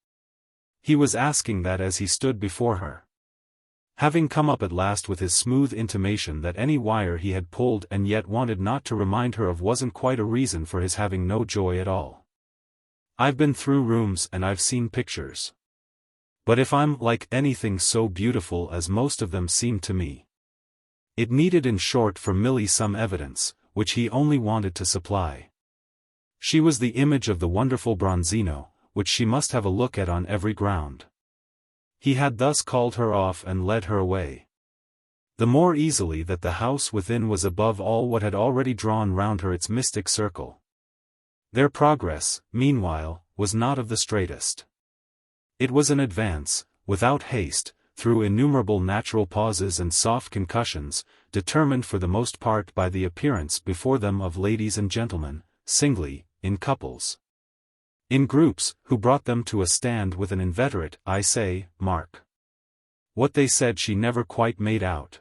He was asking that as he stood before her. Having come up at last with his smooth intimation that any wire he had pulled and yet wanted not to remind her of wasn't quite a reason for his having no joy at all. "I've been through rooms and I've seen pictures. But if I'm like anything so beautiful as most of them seem to me." It needed in short for Milly some evidence, which he only wanted to supply. She was the image of the wonderful Bronzino, which she must have a look at on every ground. He had thus called her off and led her away. The more easily that the house within was above all what had already drawn round her its mystic circle. Their progress, meanwhile, was not of the straightest. It was an advance, without haste, through innumerable natural pauses and soft concussions, determined for the most part by the appearance before them of ladies and gentlemen, singly, in couples, in groups, who brought them to a stand with an inveterate, "I say, Mark." What they said she never quite made out.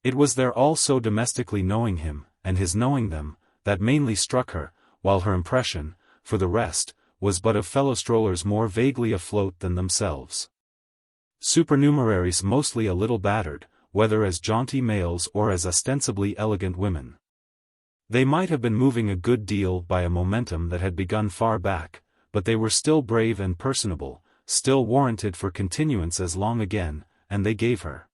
It was their all so domestically knowing him, and his knowing them, that mainly struck her, while her impression, for the rest, was but of fellow strollers more vaguely afloat than themselves. Supernumeraries mostly a little battered, whether as jaunty males or as ostensibly elegant women. They might have been moving a good deal by a momentum that had begun far back, but they were still brave and personable, still warranted for continuance as long again, and they gave her,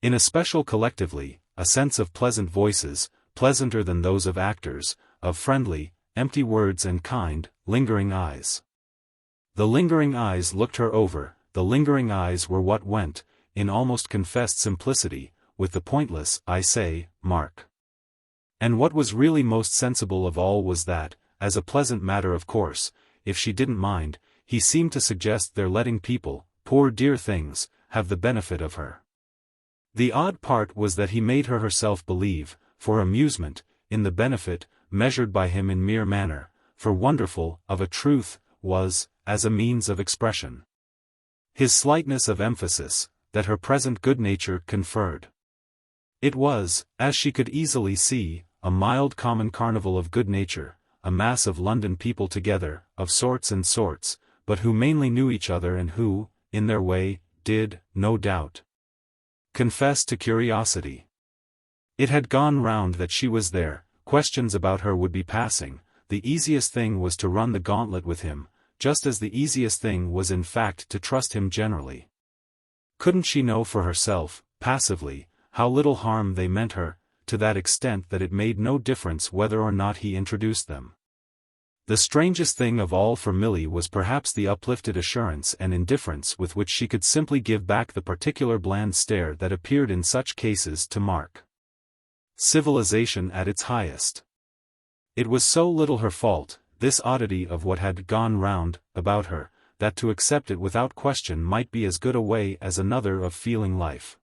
in especial collectively, a sense of pleasant voices, pleasanter than those of actors, of friendly, empty words and kind, lingering eyes. The lingering eyes looked her over. The lingering eyes were what went, in almost confessed simplicity, with the pointless, "I say, Mark." And what was really most sensible of all was that, as a pleasant matter of course, if she didn't mind, he seemed to suggest their letting people, poor dear things, have the benefit of her. The odd part was that he made her herself believe, for amusement, in the benefit, measured by him in mere manner, for wonderful, of a truth, was, as a means of expression. His slightness of emphasis, that her present good nature conferred. It was, as she could easily see, a mild common carnival of good nature, a mass of London people together, of sorts and sorts, but who mainly knew each other and who, in their way, did, no doubt, confess to curiosity. It had gone round that she was there, questions about her would be passing, the easiest thing was to run the gauntlet with him, just as the easiest thing was in fact to trust him generally. Couldn't she know for herself, passively, how little harm they meant her, to that extent that it made no difference whether or not he introduced them? The strangest thing of all for Milly was perhaps the uplifted assurance and indifference with which she could simply give back the particular bland stare that appeared in such cases to mark civilization at its highest. It was so little her fault, this oddity of what had gone round about her, that to accept it without question might be as good a way as another of feeling life.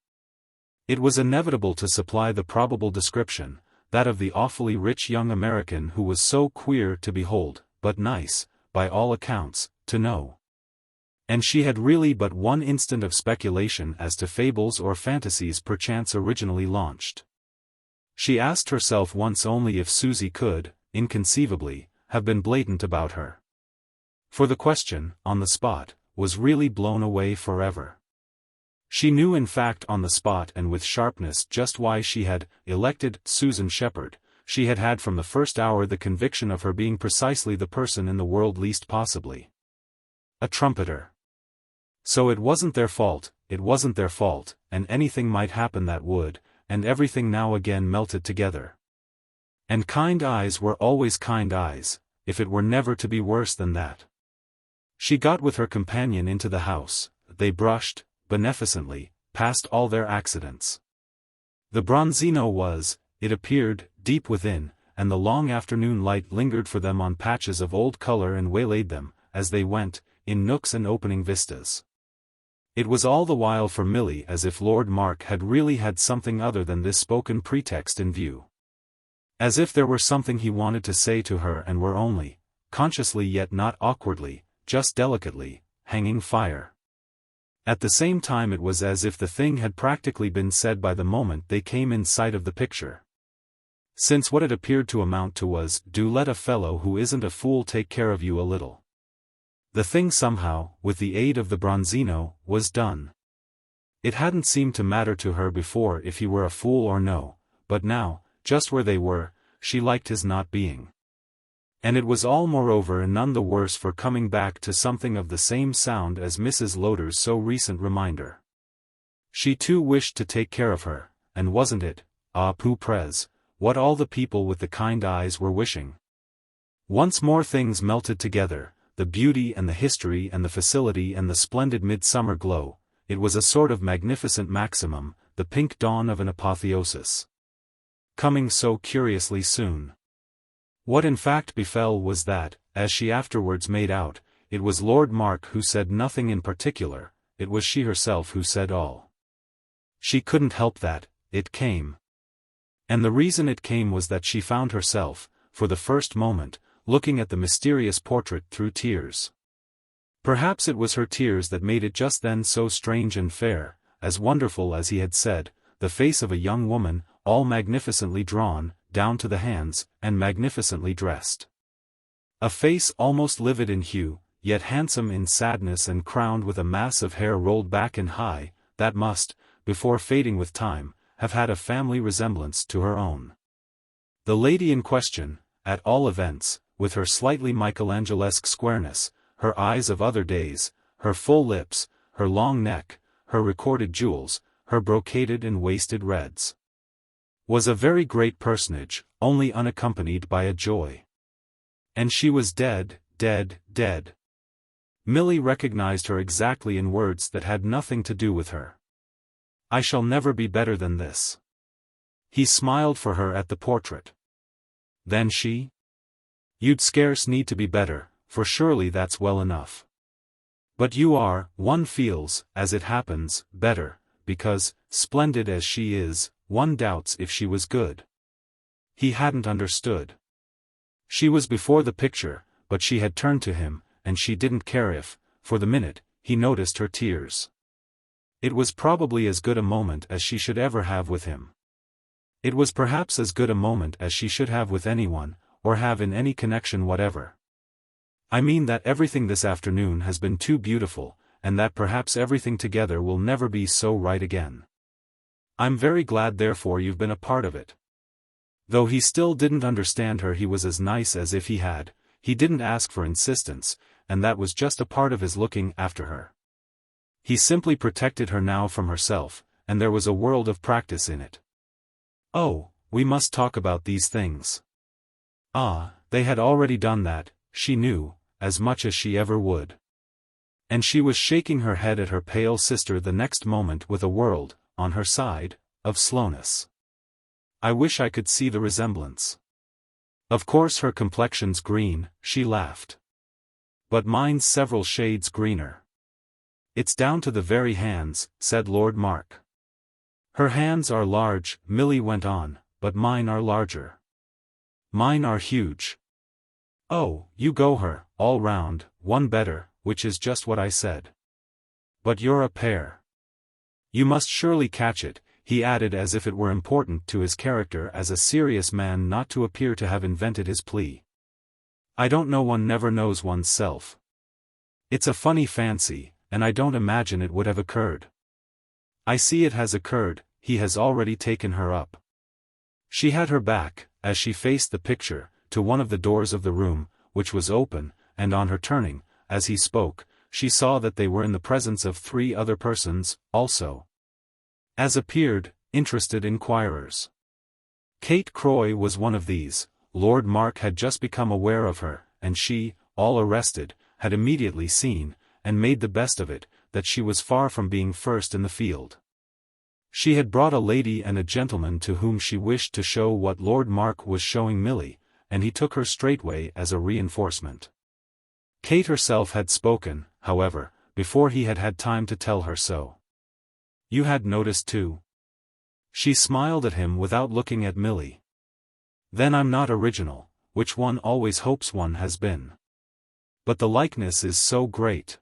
It was inevitable to supply the probable description, that of the awfully rich young American who was so queer to behold, but nice, by all accounts, to know. And she had really but one instant of speculation as to fables or fantasies perchance originally launched. She asked herself once only if Susie could, inconceivably, have been blatant about her. For the question, on the spot, was really blown away forever. She knew in fact on the spot and with sharpness just why she had elected Susan Shepherd. She had had from the first hour the conviction of her being precisely the person in the world least possibly a trumpeter. So it wasn't their fault, and anything might happen that would, and everything now again melted together. And kind eyes were always kind eyes, if it were never to be worse than that. She got with her companion into the house. They brushed, beneficently, past all their accidents. The Bronzino was, it appeared, deep within, and the long afternoon light lingered for them on patches of old color and waylaid them, as they went, in nooks and opening vistas. It was all the while for Milly as if Lord Mark had really had something other than this spoken pretext in view. As if there were something he wanted to say to her and were only, consciously yet not awkwardly, just delicately, hanging fire. At the same time it was as if the thing had practically been said by the moment they came in sight of the picture. Since what it appeared to amount to was, do let a fellow who isn't a fool take care of you a little. The thing somehow, with the aid of the Bronzino, was done. It hadn't seemed to matter to her before if he were a fool or no, but now, just where they were, she liked his not being. And it was all moreover none the worse for coming back to something of the same sound as Mrs. Lowder's so recent reminder. She too wished to take care of her, and wasn't it, à peu près, what all the people with the kind eyes were wishing? Once more things melted together, the beauty and the history and the facility and the splendid midsummer glow. It was a sort of magnificent maximum, the pink dawn of an apotheosis. Coming so curiously soon. What in fact befell was that, as she afterwards made out, it was Lord Mark who said nothing in particular, it was she herself who said all. She couldn't help that, it came. And the reason it came was that she found herself, for the first moment, looking at the mysterious portrait through tears. Perhaps it was her tears that made it just then so strange and fair, as wonderful as he had said, the face of a young woman, all magnificently drawn, down to the hands, and magnificently dressed. A face almost livid in hue, yet handsome in sadness and crowned with a mass of hair rolled back and high, that must, before fading with time, have had a family resemblance to her own. The lady in question, at all events, with her slightly Michelangelesque squareness, her eyes of other days, her full lips, her long neck, her recorded jewels, her brocaded and wasted reds, was a very great personage, only unaccompanied by a joy. And she was dead, dead, dead. Milly recognized her exactly in words that had nothing to do with her. I shall never be better than this. He smiled for her at the portrait. Then she? You'd scarce need to be better, for surely that's well enough. But you are, one feels, as it happens, better, because, splendid as she is, one doubts if she was good. He hadn't understood. She was before the picture, but she had turned to him, and she didn't care if, for the minute, he noticed her tears. It was probably as good a moment as she should ever have with him. It was perhaps as good a moment as she should have with anyone, or have in any connection whatever. I mean that everything this afternoon has been too beautiful, and that perhaps everything together will never be so right again. I'm very glad therefore you've been a part of it. Though he still didn't understand her, he was as nice as if he didn't ask for insistence, and that was just a part of his looking after her. He simply protected her now from herself, and there was a world of practice in it. Oh, we must talk about these things. Ah, they had already done that, she knew, as much as she ever would. And she was shaking her head at her pale sister the next moment with a world, on her side, of slowness. I wish I could see the resemblance. Of course her complexion's green, she laughed. But mine's several shades greener. It's down to the very hands, said Lord Mark. Her hands are large, Milly went on, but mine are larger. Mine are huge. Oh, you go her, all round, one better, which is just what I said. But you're a pair. You must surely catch it, he added as if it were important to his character as a serious man not to appear to have invented his plea. I don't know, one never knows one's self. It's a funny fancy, and I don't imagine it would have occurred. I see it has occurred, he has already taken her up. She had her back, as she faced the picture, to one of the doors of the room, which was open, and on her turning, as he spoke, she saw that they were in the presence of 3 other persons, also. As appeared, interested inquirers. Kate Croy was one of these. Lord Mark had just become aware of her, and she, all arrested, had immediately seen, and made the best of it, that she was far from being first in the field. She had brought a lady and a gentleman to whom she wished to show what Lord Mark was showing Milly, and he took her straightway as a reinforcement. Kate herself had spoken, however, before he had had time to tell her so. You had noticed too? She smiled at him without looking at Milly. Then I'm not original, which one always hopes one has been. But the likeness is so great.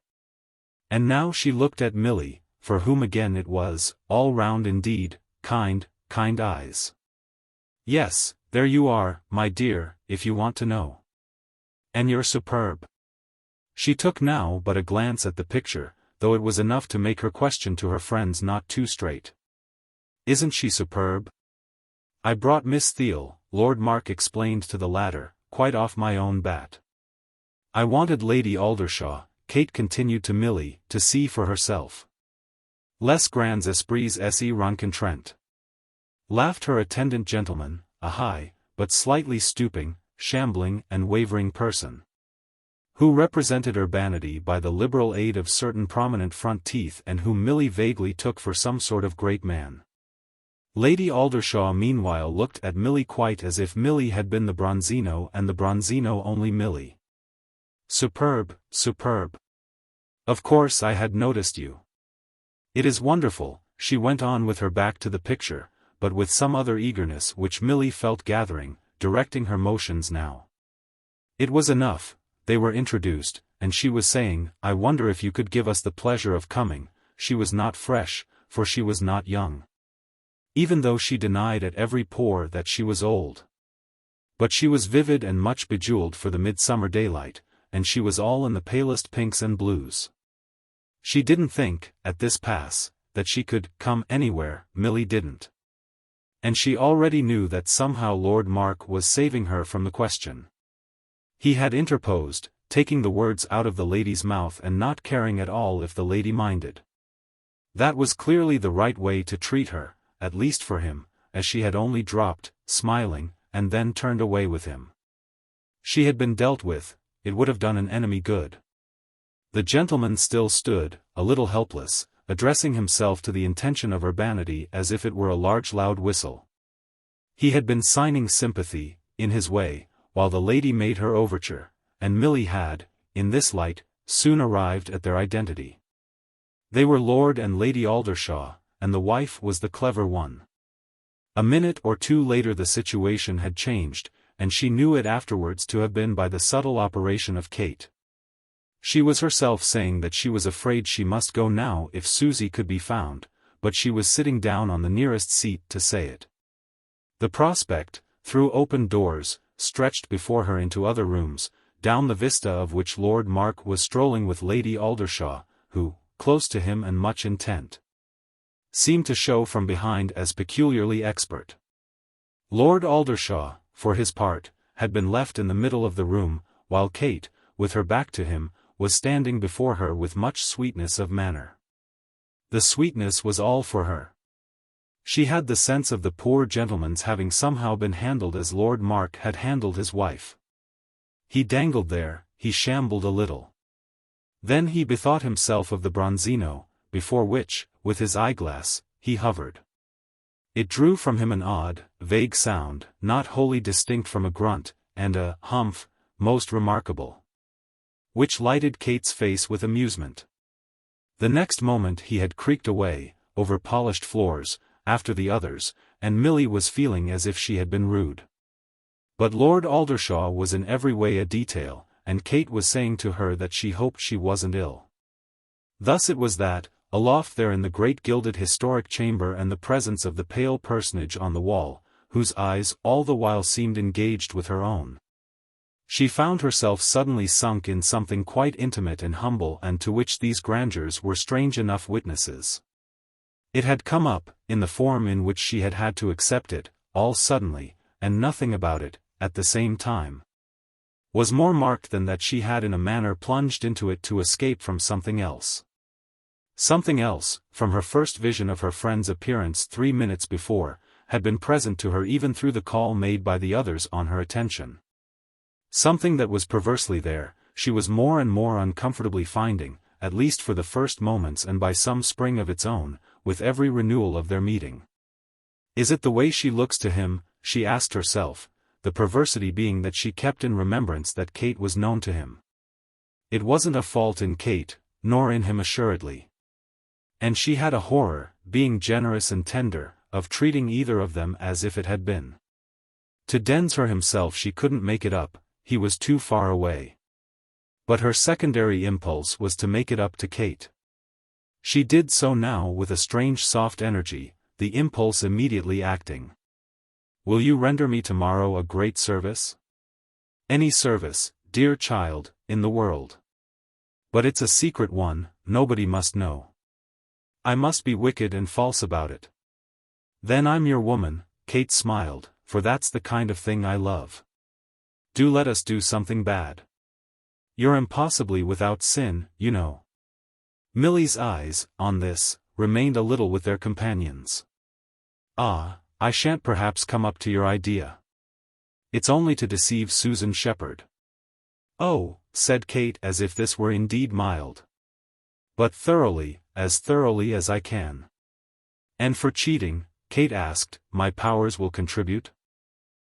And now she looked at Milly, for whom again it was, all round indeed, kind eyes. Yes, there you are, my dear, if you want to know. And you're superb. She took now but a glance at the picture, though it was enough to make her question to her friends not too straight. Isn't she superb? I brought Miss Theale, Lord Mark explained to the latter, quite off my own bat. I wanted Lady Aldershaw, Kate continued to Milly, to see for herself. Les grands esprits s'y rencontrent. Laughed her attendant gentleman, a high, but slightly stooping, shambling and wavering person, who represented urbanity by the liberal aid of certain prominent front teeth and whom Milly vaguely took for some sort of great man. Lady Aldershaw meanwhile looked at Milly quite as if Milly had been the Bronzino and the Bronzino only Milly. Superb, superb. Of course I had noticed you. It is wonderful, she went on with her back to the picture, but with some other eagerness which Milly felt gathering, directing her motions now. It was enough, they were introduced, and she was saying, I wonder if you could give us the pleasure of coming. She was not fresh, for she was not young. Even though she denied at every pore that she was old. But she was vivid and much bejeweled for the midsummer daylight, and she was all in the palest pinks and blues. She didn't think, at this pass, that she could come anywhere, Milly didn't. And she already knew that somehow Lord Mark was saving her from the question. He had interposed, taking the words out of the lady's mouth and not caring at all if the lady minded. That was clearly the right way to treat her, at least for him, as she had only dropped, smiling, and then turned away with him. She had been dealt with, it would have done an enemy good. The gentleman still stood, a little helpless, addressing himself to the intention of urbanity as if it were a large loud whistle. He had been signing sympathy, in his way, while the lady made her overture, and Milly had, in this light, soon arrived at their identity. They were Lord and Lady Aldershaw, and the wife was the clever one. A minute or two later the situation had changed, and she knew it afterwards to have been by the subtle operation of Kate. She was herself saying that she was afraid she must go now if Susie could be found, but she was sitting down on the nearest seat to say it. The prospect, through open doors, stretched before her into other rooms, down the vista of which Lord Mark was strolling with Lady Aldershaw, who, close to him and much intent, seemed to show from behind as peculiarly expert. Lord Aldershaw, for his part, had been left in the middle of the room, while Kate, with her back to him, was standing before her with much sweetness of manner. The sweetness was all for her. She had the sense of the poor gentleman's having somehow been handled as Lord Mark had handled his wife. He dangled there, he shambled a little. Then he bethought himself of the Bronzino, before which, with his eyeglass, he hovered. It drew from him an odd, vague sound, not wholly distinct from a grunt, and a humph, most remarkable, which lighted Kate's face with amusement. The next moment he had creaked away, over polished floors, after the others, and Milly was feeling as if she had been rude. But Lord Aldershaw was in every way a detail, and Kate was saying to her that she hoped she wasn't ill. Thus it was that, aloft there in the great gilded historic chamber and the presence of the pale personage on the wall, whose eyes all the while seemed engaged with her own, she found herself suddenly sunk in something quite intimate and humble, and to which these grandeurs were strange enough witnesses. It had come up, in the form in which she had had to accept it, all suddenly, and nothing about it, at the same time, was more marked than that she had in a manner plunged into it to escape from something else. Something else, from her first vision of her friend's appearance 3 minutes before, had been present to her even through the call made by the others on her attention. Something that was perversely there, she was more and more uncomfortably finding, at least for the first moments and by some spring of its own, with every renewal of their meeting. Is it the way she looks to him, she asked herself, the perversity being that she kept in remembrance that Kate was known to him. It wasn't a fault in Kate, nor in him assuredly. And she had a horror, being generous and tender, of treating either of them as if it had been. To Densher himself she couldn't make it up, he was too far away. But her secondary impulse was to make it up to Kate. She did so now with a strange soft energy, the impulse immediately acting. "Will you render me tomorrow a great service?" "Any service, dear child, in the world. But it's a secret one, nobody must know. I must be wicked and false about it." "Then I'm your woman," Kate smiled, "for that's the kind of thing I love. Do let us do something bad. You're impossibly without sin, you know." Milly's eyes, on this, remained a little with their companions. "Ah, I shan't perhaps come up to your idea. It's only to deceive Susan Shepherd." "Oh," said Kate as if this were indeed mild. "But thoroughly as I can." "And for cheating," Kate asked, "my powers will contribute?"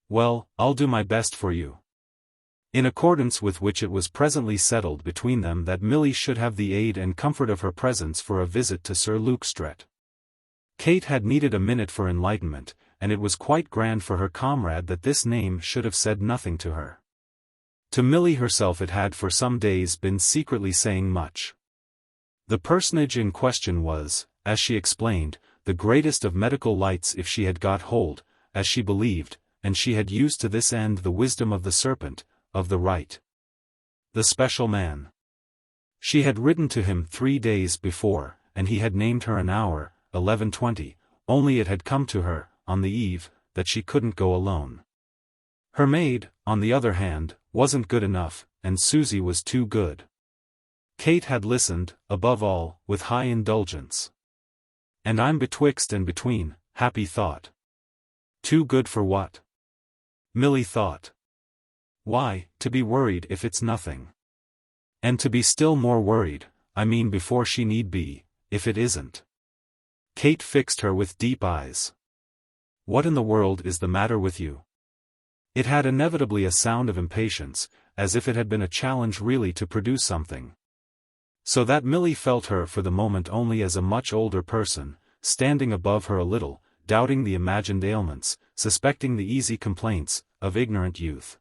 "Well, I'll do my best for you." In accordance with which it was presently settled between them that Milly should have the aid and comfort of her presence for a visit to Sir Luke Strett. Kate had needed a minute for enlightenment, and it was quite grand for her comrade that this name should have said nothing to her. To Milly herself it had for some days been secretly saying much. The personage in question was, as she explained, the greatest of medical lights if she had got hold, as she believed, and she had used to this end the wisdom of the serpent, of the right. The special man. She had written to him 3 days before, and he had named her an hour, 11:20, only it had come to her, on the eve, that she couldn't go alone. Her maid, on the other hand, wasn't good enough, and Susie was too good. Kate had listened, above all, with high indulgence. "And I'm betwixt and between," happy thought. Too good for what? Milly thought. Why, to be worried if it's nothing. And to be still more worried, I mean before she need be, if it isn't. Kate fixed her with deep eyes. "What in the world is the matter with you?" It had inevitably a sound of impatience, as if it had been a challenge really to produce something. So that Milly felt her for the moment only as a much older person, standing above her a little, doubting the imagined ailments, suspecting the easy complaints, of ignorant youth.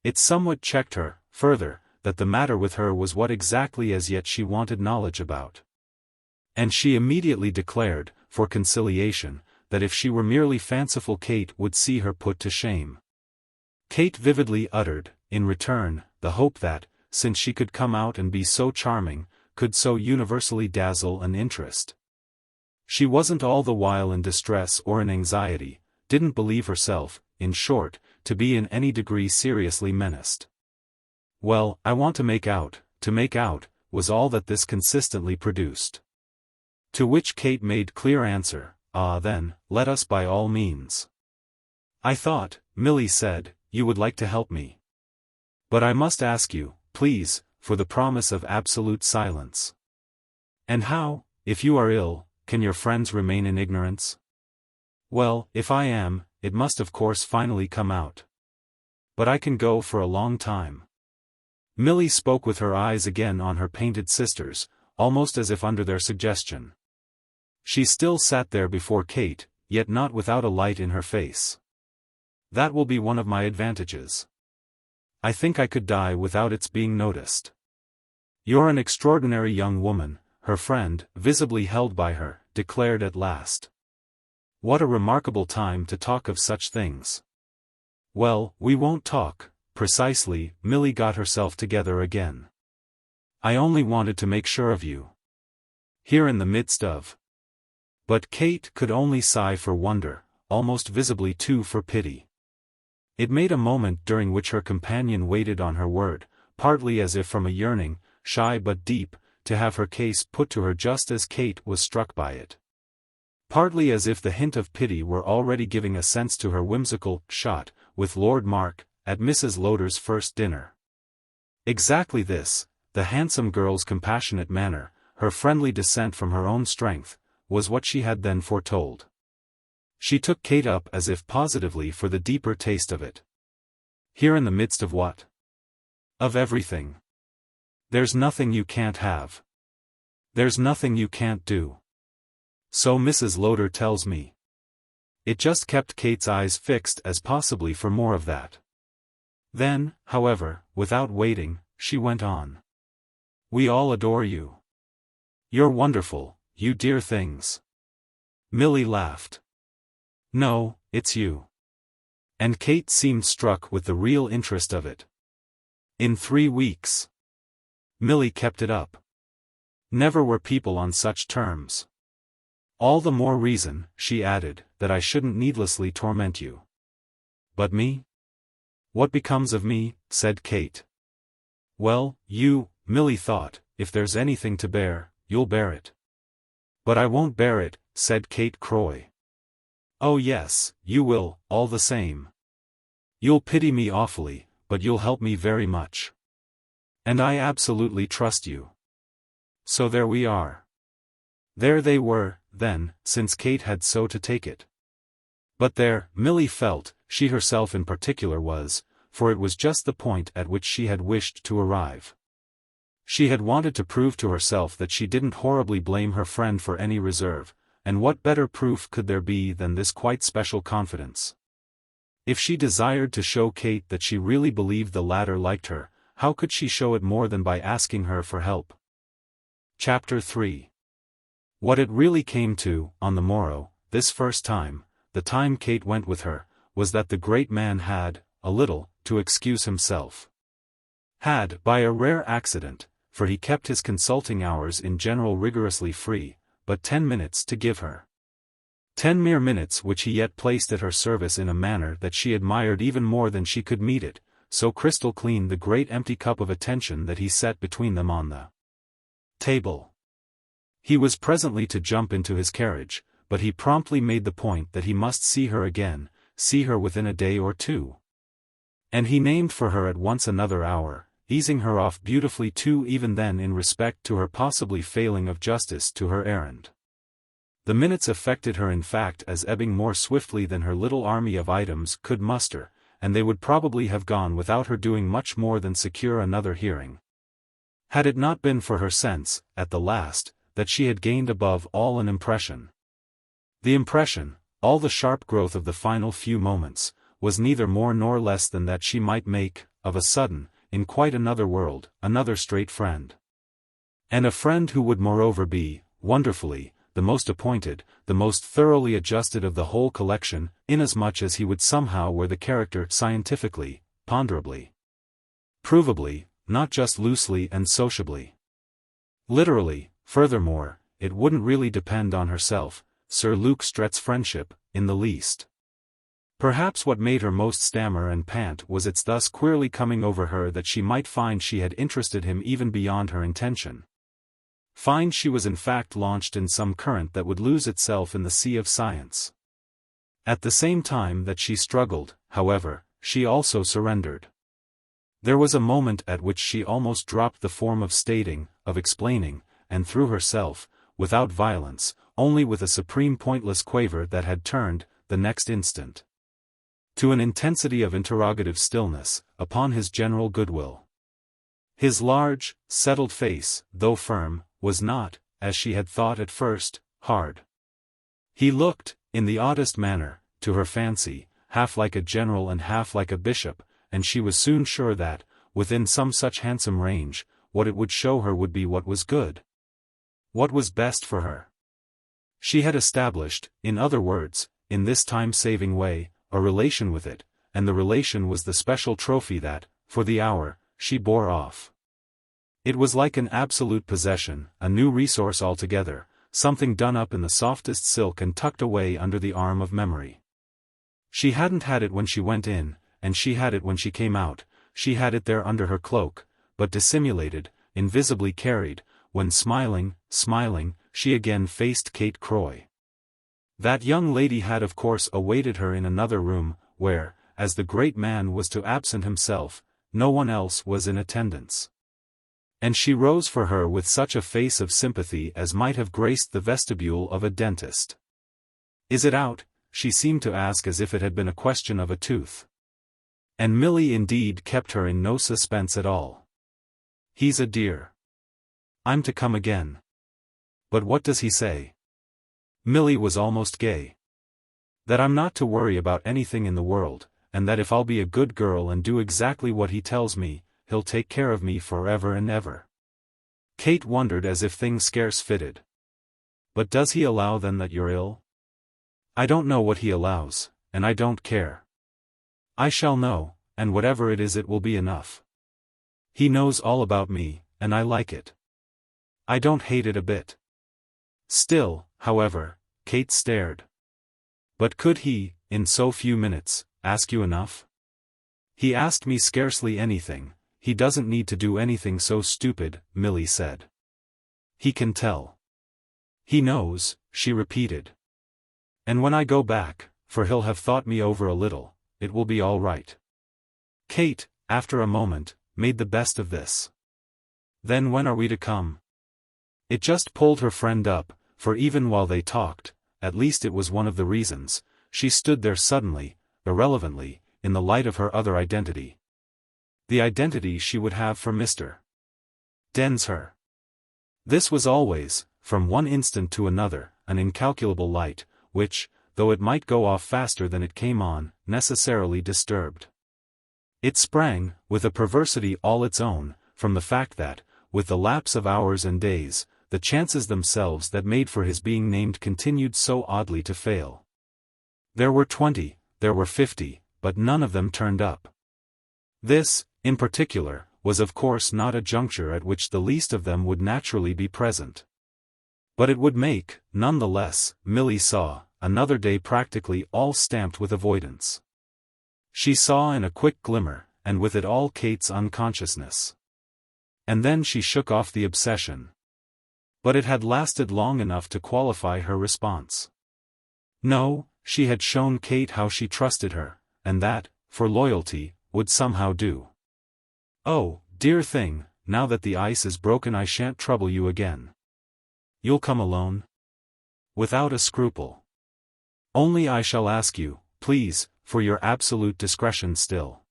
It somewhat checked her, further, that the matter with her was what exactly as yet she wanted knowledge about. And she immediately declared, for conciliation, that if she were merely fanciful Kate would see her put to shame. Kate vividly uttered, in return, the hope that, since she could come out and be so charming, could so universally dazzle and interest. She wasn't all the while in distress or in anxiety, didn't believe herself, in short, to be in any degree seriously menaced. "Well, I want to make out," to make out, was all that this consistently produced. To which Kate made clear answer, "Ah then, let us by all means." "I thought," Milly said, "you would like to help me. But I must ask you, please, for the promise of absolute silence." "And how, if you are ill, can your friends remain in ignorance?" "Well, if I am, it must of course finally come out. But I can go for a long time." Milly spoke with her eyes again on her painted sisters, almost as if under their suggestion. She still sat there before Kate, yet not without a light in her face. "That will be one of my advantages. I think I could die without its being noticed." "You're an extraordinary young woman," her friend, visibly held by her, declared at last. "What a remarkable time to talk of such things." "Well, we won't talk, precisely," Milly got herself together again. "I only wanted to make sure of you. Here in the midst of—" But Kate could only sigh for wonder, almost visibly too for pity. It made a moment during which her companion waited on her word, partly as if from a yearning, shy but deep, to have her case put to her just as Kate was struck by it. Partly as if the hint of pity were already giving a sense to her whimsical shot, with Lord Mark, at Mrs. Lowder's first dinner. Exactly this, the handsome girl's compassionate manner, her friendly descent from her own strength, was what she had then foretold. She took Kate up as if positively for the deeper taste of it. "Here in the midst of what?" "Of everything. There's nothing you can't have. There's nothing you can't do. So Mrs. Lowder tells me." It just kept Kate's eyes fixed as possibly for more of that. Then, however, without waiting, she went on. "We all adore you. You're wonderful, you dear things." Milly laughed. "No, it's you." And Kate seemed struck with the real interest of it. "In 3 weeks." Milly kept it up. "Never were people on such terms. All the more reason," she added, "that I shouldn't needlessly torment you." "But me? What becomes of me?" said Kate. "Well, you," Milly thought, "if there's anything to bear, you'll bear it." "But I won't bear it," said Kate Croy. "Oh yes, you will, all the same. You'll pity me awfully, but you'll help me very much. And I absolutely trust you. So there we are." There they were, then, since Kate had so to take it. But there, Milly felt, she herself in particular was, for it was just the point at which she had wished to arrive. She had wanted to prove to herself that she didn't horribly blame her friend for any reserve, and what better proof could there be than this quite special confidence? If she desired to show Kate that she really believed the latter liked her, how could she show it more than by asking her for help? Chapter 3. What it really came to, on the morrow, this first time, the time Kate went with her, was that the great man had, a little, to excuse himself. Had, by a rare accident, for he kept his consulting hours in general rigorously free, but 10 minutes to give her. 10 mere minutes which he yet placed at her service in a manner that she admired even more than she could meet it, so crystal clean the great empty cup of attention that he set between them on the table. He was presently to jump into his carriage, but he promptly made the point that he must see her again, see her within a day or 2. And he named for her at once another hour, easing her off beautifully too even then in respect to her possibly failing of justice to her errand. The minutes affected her in fact as ebbing more swiftly than her little army of items could muster, and they would probably have gone without her doing much more than secure another hearing. Had it not been for her sense, at the last, that she had gained above all an impression. The impression, all the sharp growth of the final few moments, was neither more nor less than that she might make, of a sudden, in quite another world, another straight friend. And a friend who would moreover be, wonderfully, the most appointed, the most thoroughly adjusted of the whole collection, inasmuch as he would somehow wear the character scientifically, ponderably, provably, not just loosely and sociably. Literally, furthermore, it wouldn't really depend on herself, Sir Luke Strett's friendship, in the least. Perhaps what made her most stammer and pant was its thus queerly coming over her that she might find she had interested him even beyond her intention. Find she was in fact launched in some current that would lose itself in the sea of science. At the same time that she struggled, however, she also surrendered. There was a moment at which she almost dropped the form of stating, of explaining, and threw herself, without violence, only with a supreme pointless quaver that had turned, the next instant, to an intensity of interrogative stillness, upon his general goodwill. His large, settled face, though firm, was not, as she had thought at first, hard. He looked, in the oddest manner, to her fancy, half like a general and half like a bishop, and she was soon sure that, within some such handsome range, what it would show her would be what was good. What was best for her. She had established, in other words, in this time-saving way, a relation with it, and the relation was the special trophy that, for the hour, she bore off. It was like an absolute possession, a new resource altogether, something done up in the softest silk and tucked away under the arm of memory. She hadn't had it when she went in, and she had it when she came out, she had it there under her cloak, but dissimulated, invisibly carried, when smiling, she again faced Kate Croy. That young lady had of course awaited her in another room, where, as the great man was to absent himself, no one else was in attendance. And she rose for her with such a face of sympathy as might have graced the vestibule of a dentist. "Is it out?" she seemed to ask as if it had been a question of a tooth. And Milly indeed kept her in no suspense at all. "He's a dear. I'm to come again. But what does he say?" Milly was almost gay. "That I'm not to worry about anything in the world, and that if I'll be a good girl and do exactly what he tells me, he'll take care of me forever and ever." Kate wondered as if things scarce fitted. "But does he allow then that you're ill?" "I don't know what he allows, and I don't care. I shall know, and whatever it is it will be enough. He knows all about me, and I like it. I don't hate it a bit." Still, however, Kate stared. "But could he, in so few minutes, ask you enough?" "He asked me scarcely anything. He doesn't need to do anything so stupid," Milly said. "He can tell. He knows," she repeated. "And when I go back, for he'll have thought me over a little, it will be all right." Kate, after a moment, made the best of this. "Then when are we to come?" It just pulled her friend up, for even while they talked, at least it was one of the reasons, she stood there suddenly, irrelevantly, in the light of her other identity. The identity she would have for Mr. Densher. This was always, from one instant to another, an incalculable light, which, though it might go off faster than it came on, necessarily disturbed. It sprang, with a perversity all its own, from the fact that, with the lapse of hours and days, the chances themselves that made for his being named continued so oddly to fail. There were 20, there were 50, but none of them turned up. This, in particular, was of course not a juncture at which the least of them would naturally be present. But it would make, none the less, Milly saw, another day practically all stamped with avoidance. She saw in a quick glimmer, and with it all Kate's unconsciousness. And then she shook off the obsession. But it had lasted long enough to qualify her response. No, she had shown Kate how she trusted her, and that, for loyalty, would somehow do. "Oh, dear thing, now that the ice is broken I shan't trouble you again. You'll come alone?" "Without a scruple. Only I shall ask you, please, for your absolute discretion still."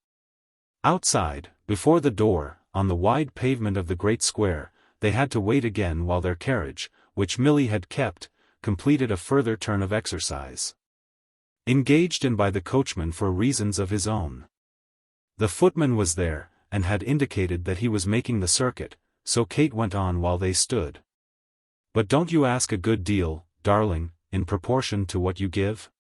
Outside, before the door, on the wide pavement of the great square, they had to wait again while their carriage, which Milly had kept, completed a further turn of exercise. Engaged in by the coachman for reasons of his own. The footman was there, and had indicated that he was making the circuit, so Kate went on while they stood. "But don't you ask a good deal, darling, in proportion to what you give?"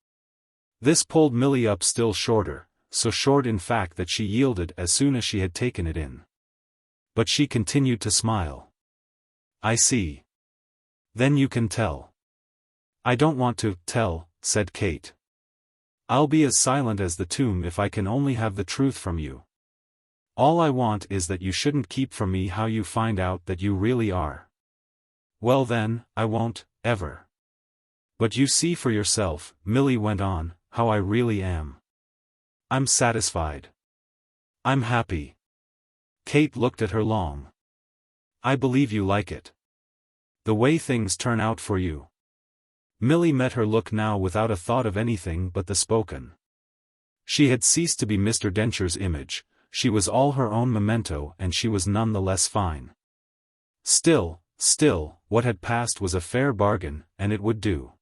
This pulled Milly up still shorter, so short in fact that she yielded as soon as she had taken it in. But she continued to smile. "I see. Then you can tell." "I don't want to tell," said Kate. I'll be as silent as the tomb if I can only have the truth from you. All I want is that you shouldn't keep from me how you find out that you really are. Well then, I won't, ever. But you see for yourself, Milly went on, how I really am. I'm satisfied. I'm happy. Kate looked at her long. I believe you like it. The way things turn out for you. Milly met her look now without a thought of anything but the spoken. She had ceased to be Mr. Densher's image, she was all her own memento, and she was none the less fine. Still, what had passed was a fair bargain, and it would do.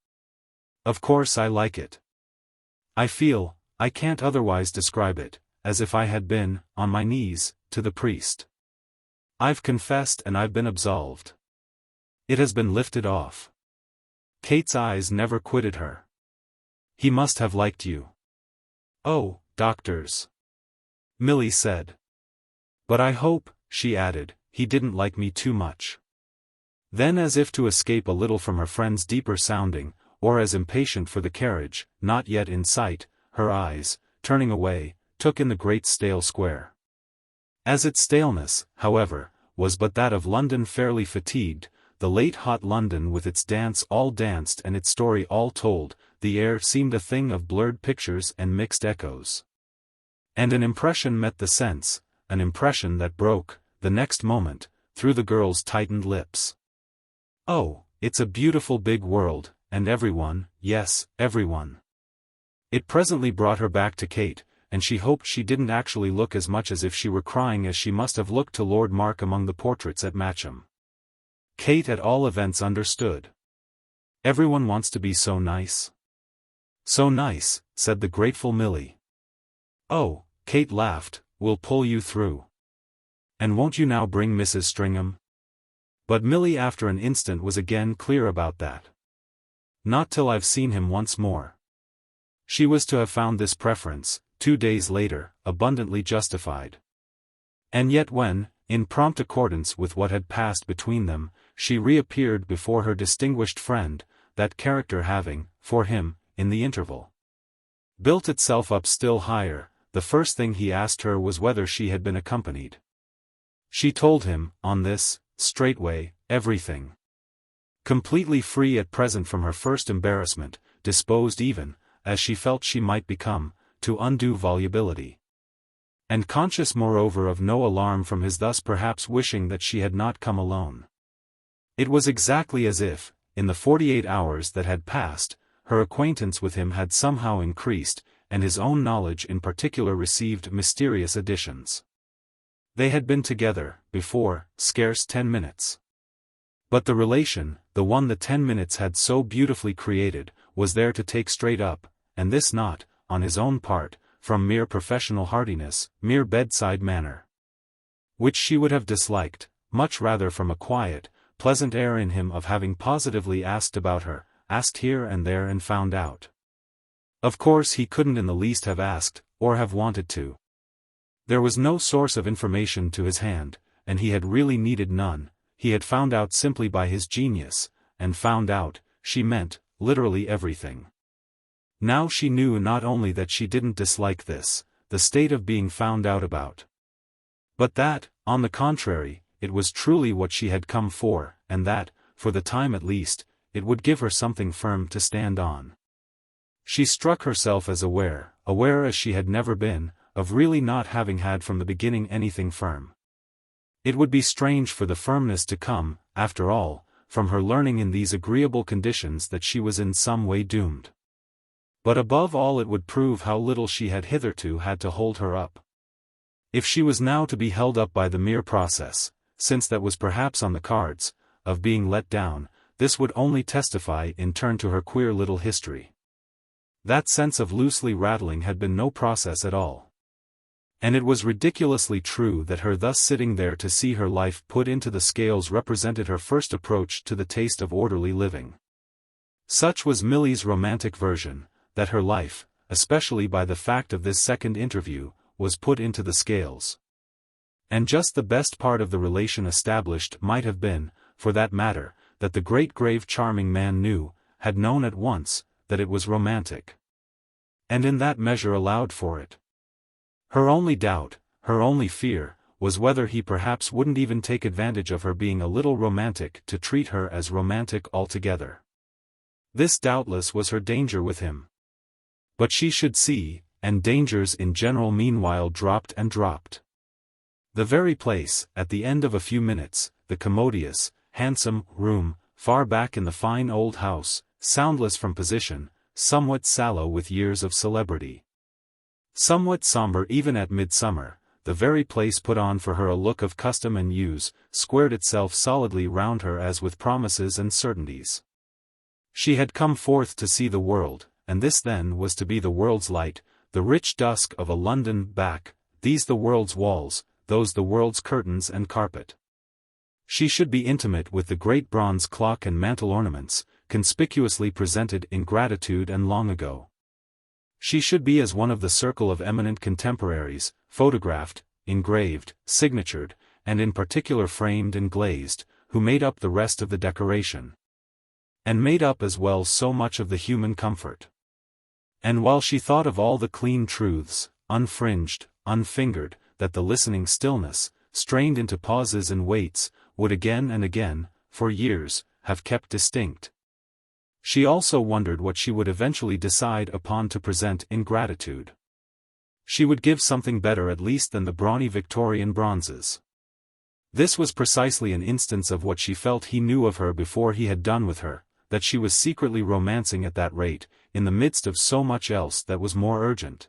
Of course I like it. I feel, I can't otherwise describe it, as if I had been, on my knees, to the priest. I've confessed and I've been absolved. It has been lifted off. Kate's eyes never quitted her. He must have liked you. Oh, doctors. Milly said. But I hope, she added, he didn't like me too much. Then, as if to escape a little from her friend's deeper sounding, or as impatient for the carriage, not yet in sight, her eyes, turning away, took in the great stale square. As its staleness, however, was but that of London fairly fatigued, the late hot London with its dance all danced and its story all told, the air seemed a thing of blurred pictures and mixed echoes. And an impression met the sense, an impression that broke, the next moment, through the girl's tightened lips. Oh, it's a beautiful big world, and everyone, yes, everyone. It presently brought her back to Kate, and she hoped she didn't actually look as much as if she were crying as she must have looked to Lord Mark among the portraits at Matcham. Kate at all events understood. Everyone wants to be so nice. So nice, said the grateful Milly. Oh, Kate laughed, we'll pull you through. And won't you now bring Mrs. Stringham? But Milly after an instant was again clear about that. Not till I've seen him once more. She was to have found this preference, 2 days later, abundantly justified. And yet when, in prompt accordance with what had passed between them, she reappeared before her distinguished friend, that character having, for him, in the interval, built itself up still higher, the first thing he asked her was whether she had been accompanied. She told him, on this, straightway, everything. Completely free at present from her first embarrassment, disposed even, as she felt she might become, to undue volubility. And conscious moreover of no alarm from his thus perhaps wishing that she had not come alone. It was exactly as if, in the 48 hours that had passed, her acquaintance with him had somehow increased, and his own knowledge in particular received mysterious additions. They had been together, before, scarce 10 minutes. But the relation, the one the 10 minutes had so beautifully created, was there to take straight up, and this not, on his own part, from mere professional heartiness, mere bedside manner. Which she would have disliked, much rather from a quiet, pleasant air in him of having positively asked about her, asked here and there and found out. Of course he couldn't in the least have asked, or have wanted to. There was no source of information to his hand, and he had really needed none, he had found out simply by his genius, and found out, she meant, literally everything. Now she knew not only that she didn't dislike this, the state of being found out about, but that, on the contrary, it was truly what she had come for, and that, for the time at least, it would give her something firm to stand on. She struck herself as aware as she had never been, of really not having had from the beginning anything firm. It would be strange for the firmness to come, after all, from her learning in these agreeable conditions that she was in some way doomed. But above all it would prove how little she had hitherto had to hold her up. If she was now to be held up by the mere process, since that was perhaps on the cards, of being let down, this would only testify in turn to her queer little history. That sense of loosely rattling had been no process at all. And it was ridiculously true that her thus sitting there to see her life put into the scales represented her first approach to the taste of orderly living. Such was Milly's romantic version, that her life, especially by the fact of this second interview, was put into the scales. And just the best part of the relation established might have been, for that matter, that the great grave charming man knew, had known at once, that it was romantic. and in that measure allowed for it. Her only doubt, her only fear, was whether he perhaps wouldn't even take advantage of her being a little romantic to treat her as romantic altogether. This doubtless was her danger with him. But she should see, and dangers in general meanwhile dropped and dropped. The very place, at the end of a few minutes, the commodious, handsome room, far back in the fine old house, soundless from position, somewhat sallow with years of celebrity. Somewhat somber even at midsummer, the very place put on for her a look of custom and use, squared itself solidly round her as with promises and certainties. She had come forth to see the world, and this then was to be the world's light, the rich dusk of a London back, these the world's walls, those the world's curtains and carpet. She should be intimate with the great bronze clock and mantel ornaments, conspicuously presented in gratitude and long ago. She should be as one of the circle of eminent contemporaries, photographed, engraved, signatured, and in particular framed and glazed, who made up the rest of the decoration. And made up as well so much of the human comfort. And while she thought of all the clean truths, unfringed, unfingered, that the listening stillness, strained into pauses and waits, would again and again, for years, have kept distinct. She also wondered what she would eventually decide upon to present in gratitude. She would give something better at least than the brawny Victorian bronzes. This was precisely an instance of what she felt he knew of her before he had done with her, that she was secretly romancing at that rate, in the midst of so much else that was more urgent.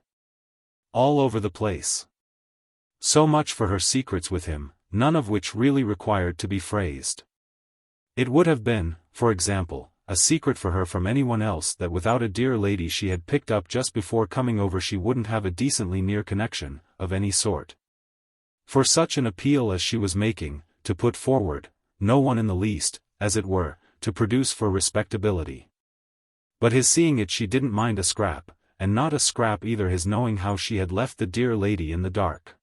All over the place. So much for her secrets with him, none of which really required to be phrased. It would have been, for example, a secret for her from anyone else that without a dear lady she had picked up just before coming over she wouldn't have a decently near connection, of any sort. For such an appeal as she was making, to put forward, no one in the least, as it were, to produce for respectability. But his seeing it she didn't mind a scrap, and not a scrap either his knowing how she had left the dear lady in the dark.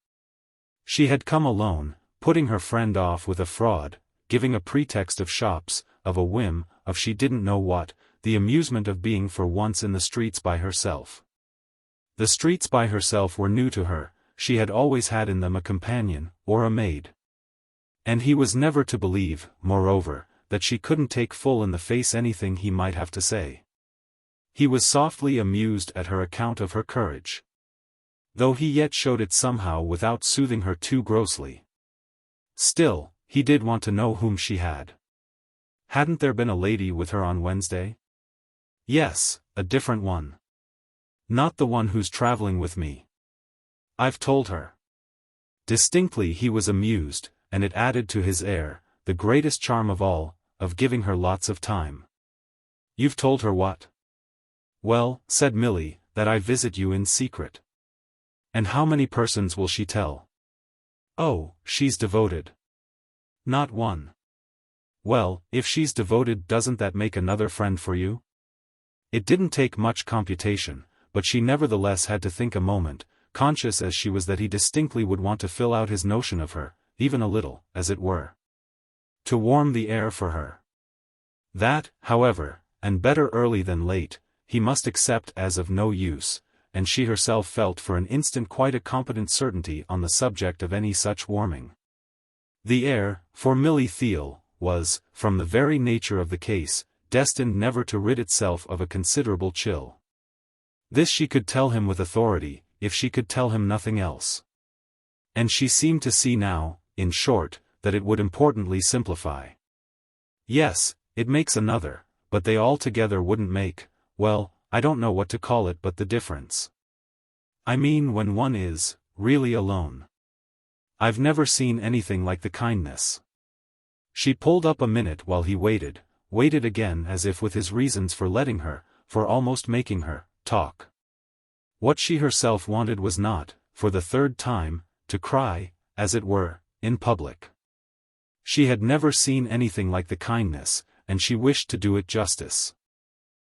She had come alone, putting her friend off with a fraud, giving a pretext of shops, of a whim, of she didn't know what, the amusement of being for once in the streets by herself. The streets by herself were new to her, she had always had in them a companion, or a maid. And he was never to believe, moreover, that she couldn't take full in the face anything he might have to say. He was softly amused at her account of her courage. Though he yet showed it somehow without soothing her too grossly. Still, he did want to know whom she had. Hadn't there been a lady with her on Wednesday? Yes, a different one. Not the one who's traveling with me. I've told her. Distinctly he was amused, and it added to his air, the greatest charm of all, of giving her lots of time. You've told her what? Well, said Milly, that I visit you in secret. And how many persons will she tell? Oh, she's devoted. Not one. Well, if she's devoted, doesn't that make another friend for you? It didn't take much computation, but she nevertheless had to think a moment, conscious as she was that he distinctly would want to fill out his notion of her, even a little, as it were. To warm the air for her. That, however, and better early than late, he must accept as of no use, and she herself felt for an instant quite a competent certainty on the subject of any such warming. The air, for Milly Theale, was, from the very nature of the case, destined never to rid itself of a considerable chill. This she could tell him with authority, if she could tell him nothing else. And she seemed to see now, in short, that it would importantly simplify. Yes, it makes another, but they all together wouldn't make, well, I don't know what to call it but the difference. I mean when one is, really alone. I've never seen anything like the kindness. She pulled up a minute while he waited again as if with his reasons for letting her, for almost making her, talk. What she herself wanted was not, for the third time, to cry, as it were, in public. She had never seen anything like the kindness, and she wished to do it justice.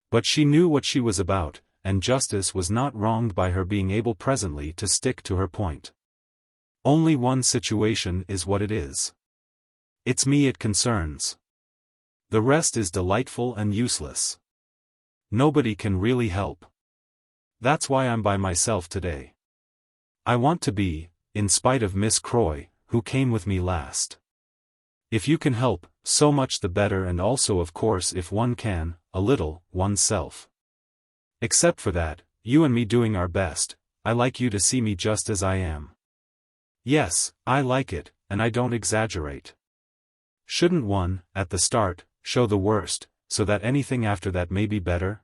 But she knew what she was about, and justice was not wronged by her being able presently to stick to her point. Only one situation is what it is. It's me it concerns. The rest is delightful and useless. Nobody can really help. That's why I'm by myself today. I want to be, in spite of Miss Croy, who came with me last. If you can help, so much the better, and also of course if one can, a little, oneself. Except for that, you and me doing our best, I like you to see me just as I am. Yes, I like it, and I don't exaggerate. Shouldn't one, at the start, show the worst, so that anything after that may be better?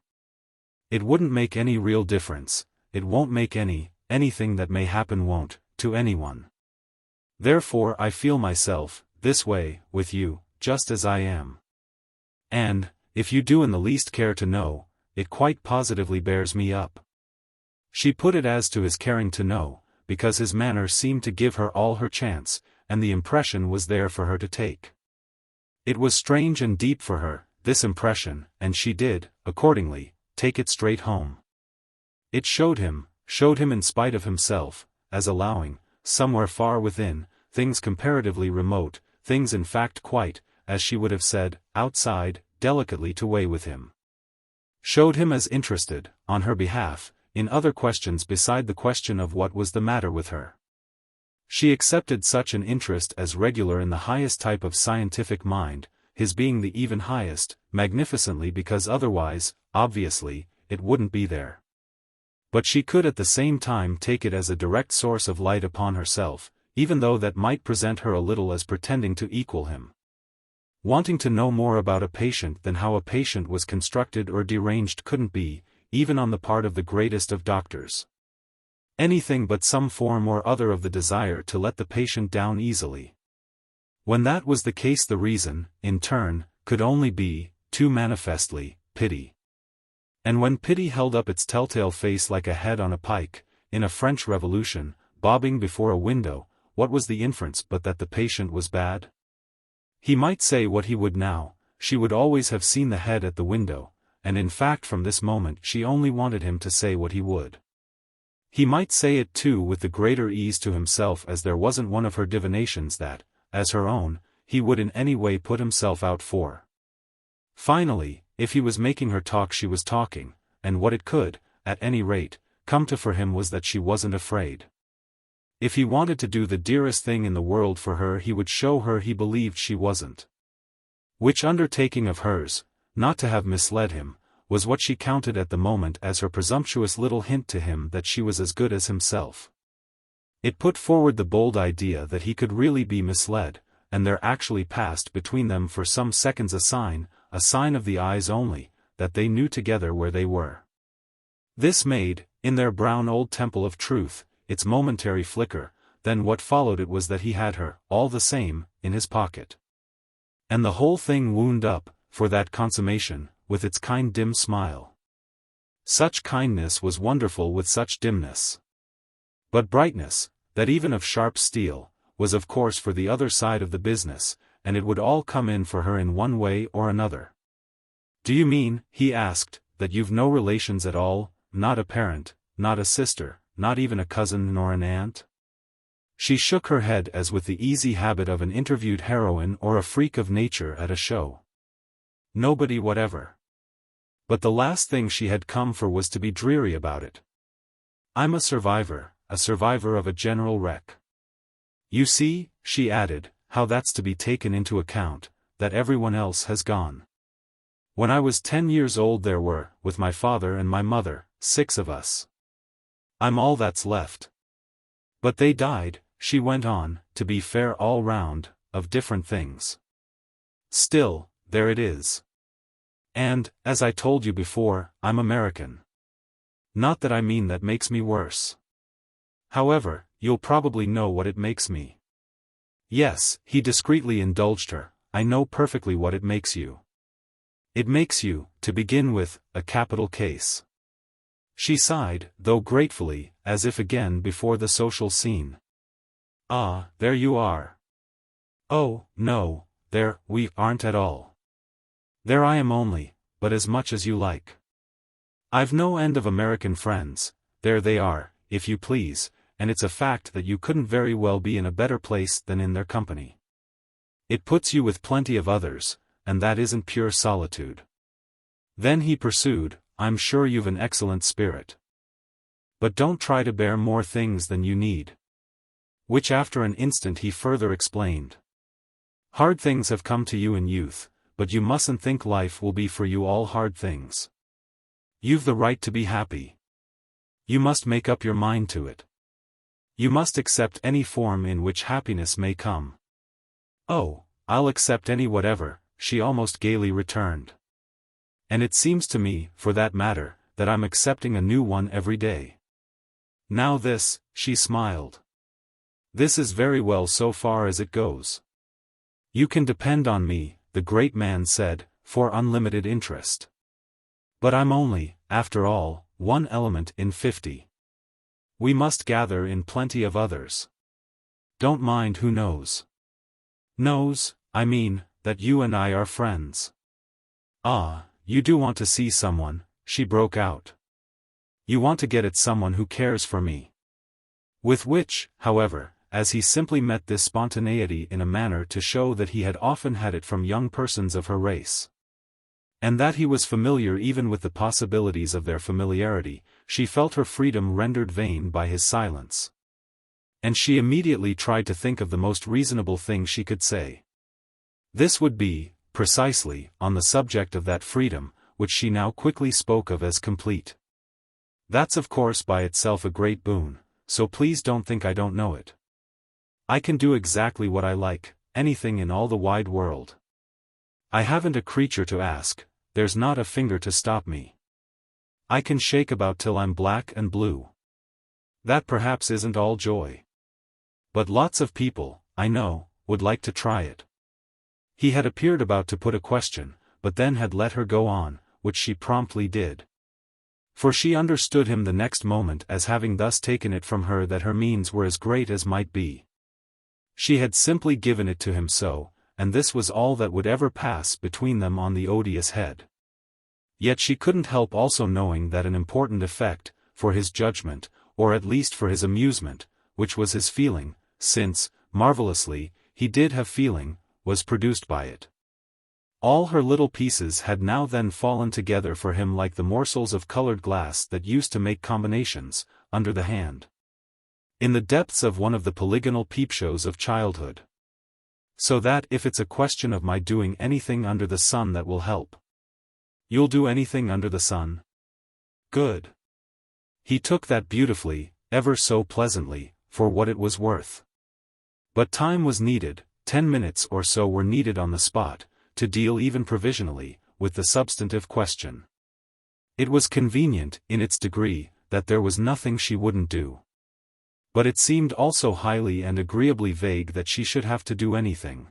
It wouldn't make any real difference, it won't make anything that may happen won't, to anyone. Therefore I feel myself, this way, with you, just as I am. And, if you do in the least care to know, it quite positively bears me up. She put it as to his caring to know, because his manner seemed to give her all her chance, and the impression was there for her to take. It was strange and deep for her, this impression, and she did, accordingly, take it straight home. It showed him in spite of himself, as allowing, somewhere far within, things comparatively remote, things in fact quite, as she would have said, outside, delicately to weigh with him. Showed him as interested, on her behalf, in other questions beside the question of what was the matter with her. She accepted such an interest as regular in the highest type of scientific mind, his being the even highest, magnificently, because otherwise, obviously, it wouldn't be there. But she could at the same time take it as a direct source of light upon herself, even though that might present her a little as pretending to equal him. Wanting to know more about a patient than how a patient was constructed or deranged couldn't be, even on the part of the greatest of doctors, anything but some form or other of the desire to let the patient down easily. When that was the case, the reason, in turn, could only be, too manifestly, pity. And when pity held up its telltale face like a head on a pike, in a French Revolution, bobbing before a window, what was the inference but that the patient was bad? He might say what he would now, she would always have seen the head at the window, and in fact from this moment she only wanted him to say what he would. He might say it too with the greater ease to himself, as there wasn't one of her divinations that, as her own, he would in any way put himself out for. Finally, if he was making her talk, she was talking, and what it could, at any rate, come to for him was that she wasn't afraid. If he wanted to do the dearest thing in the world for her, he would show her he believed she wasn't. Which undertaking of hers, not to have misled him, was what she counted at the moment as her presumptuous little hint to him that she was as good as himself. It put forward the bold idea that he could really be misled, and there actually passed between them for some seconds a sign of the eyes only, that they knew together where they were. This made, in their brown old temple of truth, its momentary flicker, then what followed it was that he had her, all the same, in his pocket. And the whole thing wound up, for that consummation, with its kind dim smile. Such kindness was wonderful with such dimness. But brightness, that even of sharp steel, was of course for the other side of the business, and it would all come in for her in one way or another. "Do you mean," he asked, "that you've no relations at all, not a parent, not a sister, not even a cousin nor an aunt?" She shook her head as with the easy habit of an interviewed heroine or a freak of nature at a show. Nobody whatever. But the last thing she had come for was to be dreary about it. "I'm a survivor of a general wreck. You see," she added, "how that's to be taken into account, that everyone else has gone. When I was 10 years old there were, with my father and my mother, 6 of us. I'm all that's left. But they died," she went on, "to be fair all round, of different things. Still, there it is. And, as I told you before, I'm American. Not that I mean that makes me worse. However, you'll probably know what it makes me." "Yes," he discreetly indulged her, "I know perfectly what it makes you. It makes you, to begin with, a capital case." She sighed, though gratefully, as if again before the social scene. "Ah, there you are." "Oh, no, there, we aren't at all. There I am only, but as much as you like. I've no end of American friends, there they are, if you please, and it's a fact that you couldn't very well be in a better place than in their company. It puts you with plenty of others, and that isn't pure solitude." Then he pursued, "I'm sure you've an excellent spirit. But don't try to bear more things than you need. Which after an instant he further explained. Hard things have come to you in youth, but you mustn't think life will be for you all hard things. You've the right to be happy. You must make up your mind to it. You must accept any form in which happiness may come. Oh, I'll accept any whatever, she almost gaily returned. And it seems to me, for that matter, that I'm accepting a new one every day. Now this, she smiled. This is very well so far as it goes. You can depend on me, the great man said, for unlimited interest. But I'm only, after all, one element in 50. We must gather in plenty of others. Don't mind who knows. Knows, I mean, that you and I are friends. Ah, you do want to see someone, she broke out. You want to get at someone who cares for me. With which, however, as he simply met this spontaneity in a manner to show that he had often had it from young persons of her race. And that he was familiar even with the possibilities of their familiarity, she felt her freedom rendered vain by his silence. And she immediately tried to think of the most reasonable thing she could say. This would be, precisely, on the subject of that freedom, which she now quickly spoke of as complete. That's of course by itself a great boon, so please don't think I don't know it. I can do exactly what I like, anything in all the wide world. I haven't a creature to ask, there's not a finger to stop me. I can shake about till I'm black and blue. That perhaps isn't all joy. But lots of people, I know, would like to try it. He had appeared about to put a question, but then had let her go on, which she promptly did. For she understood him the next moment as having thus taken it from her that her means were as great as might be. She had simply given it to him so, and this was all that would ever pass between them on the odious head. Yet she couldn't help also knowing that an important effect, for his judgment, or at least for his amusement, which was his feeling, since, marvellously, he did have feeling, was produced by it. All her little pieces had now then fallen together for him like the morsels of colored glass that used to make combinations, under the hand. In the depths of one of the polygonal peep-shows of childhood. So that if it's a question of my doing anything under the sun that will help. You'll do anything under the sun? Good. He took that beautifully, ever so pleasantly, for what it was worth. But time was needed, 10 minutes or so were needed on the spot, to deal even provisionally, with the substantive question. It was convenient, in its degree, that there was nothing she wouldn't do. But it seemed also highly and agreeably vague that she should have to do anything.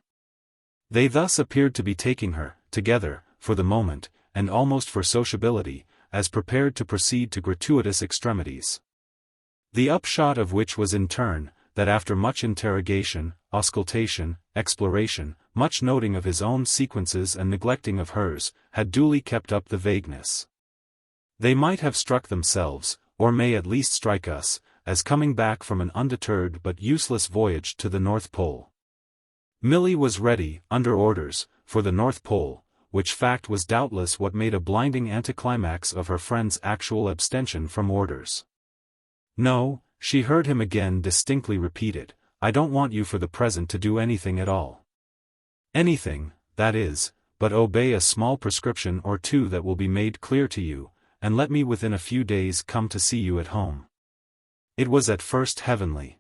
They thus appeared to be taking her, together, for the moment, and almost for sociability, as prepared to proceed to gratuitous extremities. The upshot of which was in turn, that after much interrogation, auscultation, exploration, much noting of his own sequences and neglecting of hers, had duly kept up the vagueness. They might have struck themselves, or may at least strike us, as coming back from an undeterred but useless voyage to the North Pole. Milly was ready, under orders, for the North Pole, which fact was doubtless what made a blinding anticlimax of her friend's actual abstention from orders. No, she heard him again distinctly repeat it, I don't want you for the present to do anything at all. Anything, that is, but obey a small prescription or two that will be made clear to you, and let me within a few days come to see you at home. It was at first heavenly.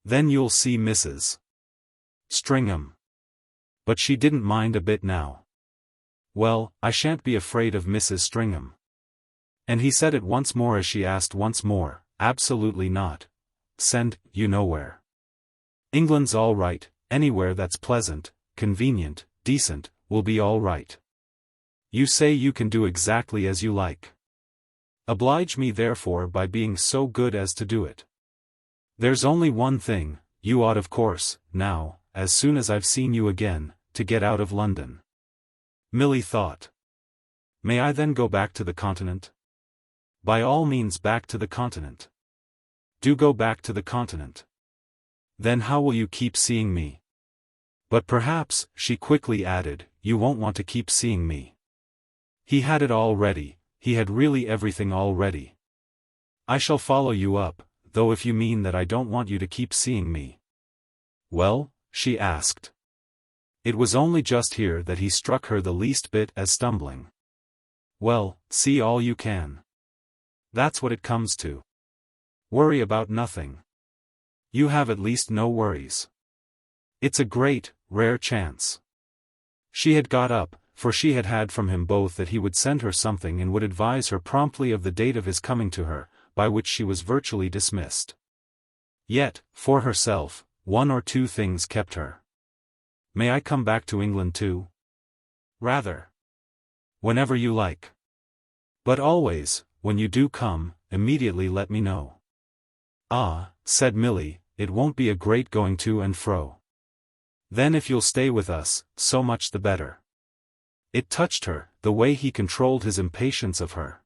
Then you'll see Mrs. Stringham. But she didn't mind a bit now. Well, I shan't be afraid of Mrs. Stringham. And he said it once more as she asked once more, absolutely not. Send you nowhere. England's all right, anywhere that's pleasant, convenient, decent, will be all right. You say you can do exactly as you like. Oblige me therefore by being so good as to do it. There's only one thing, you ought of course, now, as soon as I've seen you again, to get out of London. Milly thought. May I then go back to the continent? By all means back to the continent. Do go back to the continent. Then how will you keep seeing me? But perhaps, she quickly added, you won't want to keep seeing me. He had it all ready, he had really everything all ready. I shall follow you up, though if you mean that I don't want you to keep seeing me. Well? She asked. It was only just here that he struck her the least bit as stumbling. Well, see all you can. That's what it comes to. Worry about nothing. You have at least no worries. It's a great, rare chance. She had got up, for she had had from him both that he would send her something and would advise her promptly of the date of his coming to her, by which she was virtually dismissed. Yet, for herself, one or two things kept her. May I come back to England too? Rather. Whenever you like. But always, when you do come, immediately let me know. Ah, said Milly, it won't be a great going to and fro. Then if you'll stay with us, so much the better. It touched her, the way he controlled his impatience of her.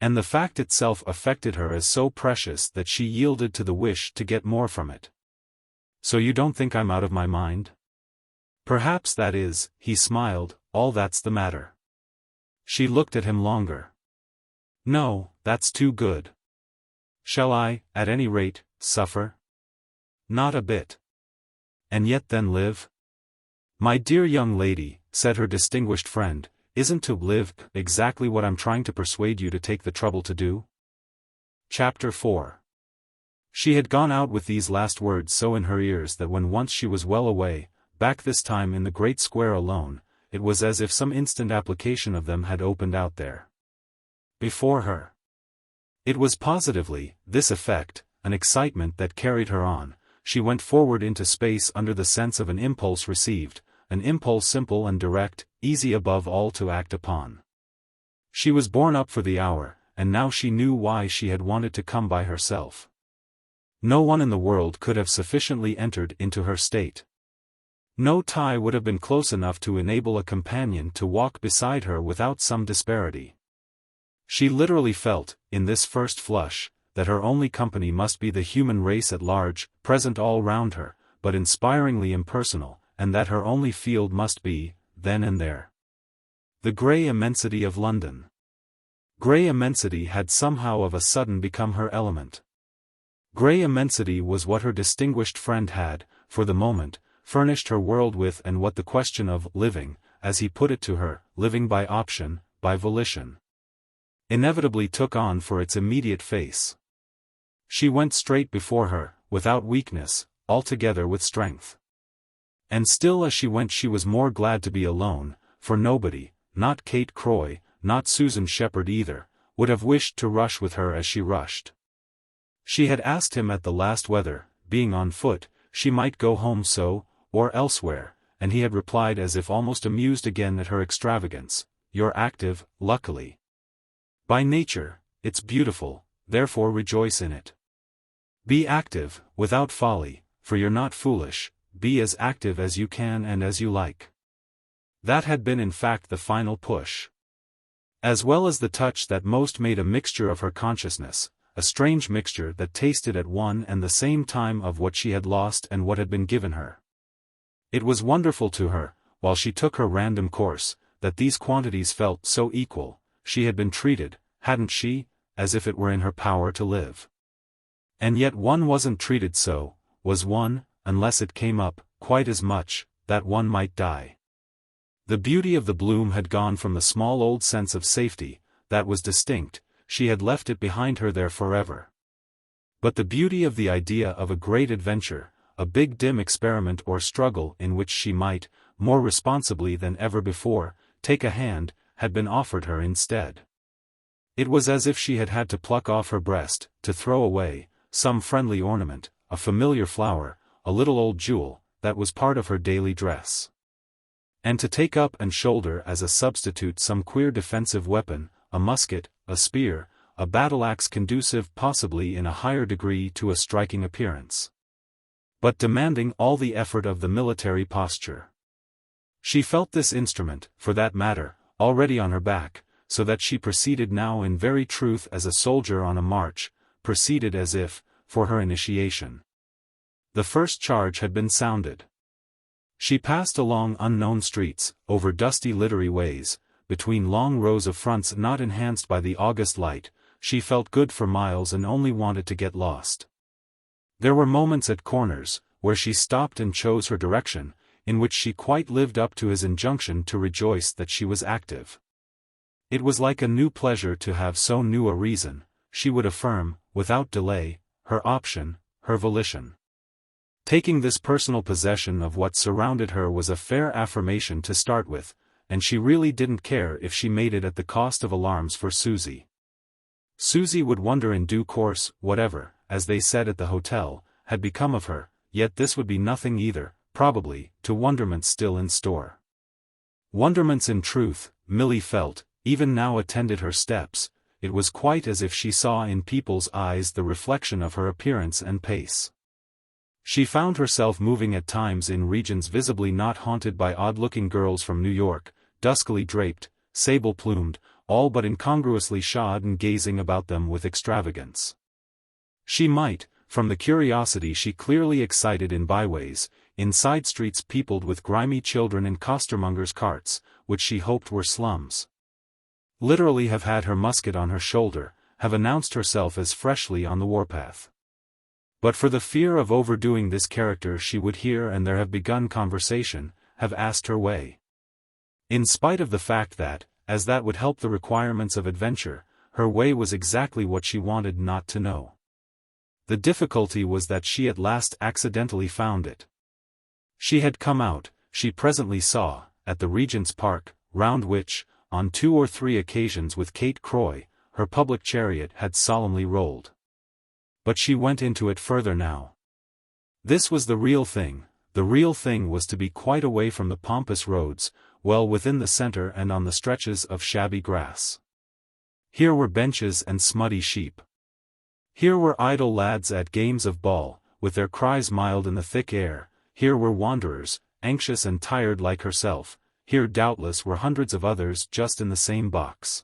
And the fact itself affected her as so precious that she yielded to the wish to get more from it. So you don't think I'm out of my mind? Perhaps that is, he smiled, all that's the matter. She looked at him longer. No, that's too good. Shall I, at any rate, suffer? Not a bit. And yet then live? My dear young lady, said her distinguished friend, isn't to live exactly what I'm trying to persuade you to take the trouble to do? Chapter 4. She had gone out with these last words so in her ears that when once she was well away, back this time in the great square alone, it was as if some instant application of them had opened out there. Before her. It was positively, this effect, an excitement that carried her on. She went forward into space under the sense of an impulse received, an impulse simple and direct, easy above all to act upon. She was borne up for the hour, and now she knew why she had wanted to come by herself. No one in the world could have sufficiently entered into her state. No tie would have been close enough to enable a companion to walk beside her without some disparity. She literally felt, in this first flush, that her only company must be the human race at large, present all round her, but inspiringly impersonal, and that her only field must be, then and there, the grey immensity of London. Grey immensity had somehow of a sudden become her element. Grey immensity was what her distinguished friend had, for the moment, furnished her world with, and what the question of living, as he put it to her, living by option, by volition, inevitably took on for its immediate face. She went straight before her, without weakness, altogether with strength. And still as she went she was more glad to be alone, for nobody, not Kate Croy, not Susan Shepherd either, would have wished to rush with her as she rushed. She had asked him at the last whether, being on foot, she might go home so, or elsewhere, and he had replied as if almost amused again at her extravagance, "You're active, luckily. By nature, it's beautiful, therefore rejoice in it. Be active, without folly, for you're not foolish, be as active as you can and as you like." That had been in fact the final push. As well as the touch that most made a mixture of her consciousness, a strange mixture that tasted at one and the same time of what she had lost and what had been given her. It was wonderful to her, while she took her random course, that these quantities felt so equal. She had been treated, hadn't she, as if it were in her power to live. And yet one wasn't treated so, was one, unless it came up, quite as much, that one might die. The beauty of the bloom had gone from the small old sense of safety, that was distinct, she had left it behind her there forever. But the beauty of the idea of a great adventure, a big dim experiment or struggle in which she might, more responsibly than ever before, take a hand, had been offered her instead. It was as if she had had to pluck off her breast, to throw away, some friendly ornament, a familiar flower, a little old jewel, that was part of her daily dress. And to take up and shoulder as a substitute some queer defensive weapon, a musket, a spear, a battle-axe conducive possibly in a higher degree to a striking appearance, but demanding all the effort of the military posture. She felt this instrument, for that matter, already on her back, so that she proceeded now in very truth as a soldier on a march, proceeded as if, for her initiation, the first charge had been sounded. She passed along unknown streets, over dusty littery ways, between long rows of fronts not enhanced by the August light, she felt good for miles and only wanted to get lost. There were moments at corners, where she stopped and chose her direction, in which she quite lived up to his injunction to rejoice that she was active. It was like a new pleasure to have so new a reason, she would affirm, without delay, her option, her volition. Taking this personal possession of what surrounded her was a fair affirmation to start with, and she really didn't care if she made it at the cost of alarms for Susie. Susie would wonder in due course, whatever, as they said at the hotel, had become of her, yet this would be nothing either, probably, to wonderments still in store. Wonderments in truth, Milly felt, even now attended her steps. It was quite as if she saw in people's eyes the reflection of her appearance and pace. She found herself moving at times in regions visibly not haunted by odd-looking girls from New York, duskily draped, sable-plumed, all but incongruously shod and gazing about them with extravagance. She might, from the curiosity she clearly excited in byways, in side streets peopled with grimy children in costermongers' carts, which she hoped were slums, literally have had her musket on her shoulder, have announced herself as freshly on the warpath. But for the fear of overdoing this character she would hear and there have begun conversation, have asked her way. In spite of the fact that, as that would help the requirements of adventure, her way was exactly what she wanted not to know. The difficulty was that she at last accidentally found it. She had come out, she presently saw, at the Regent's Park, round which, on 2 or 3 occasions with Kate Croy, her public chariot had solemnly rolled. But she went into it further now. This was the real thing was to be quite away from the pompous roads, well within the center and on the stretches of shabby grass. Here were benches and smutty sheep. Here were idle lads at games of ball, with their cries mild in the thick air. Here were wanderers, anxious and tired like herself. Here doubtless were hundreds of others just in the same box.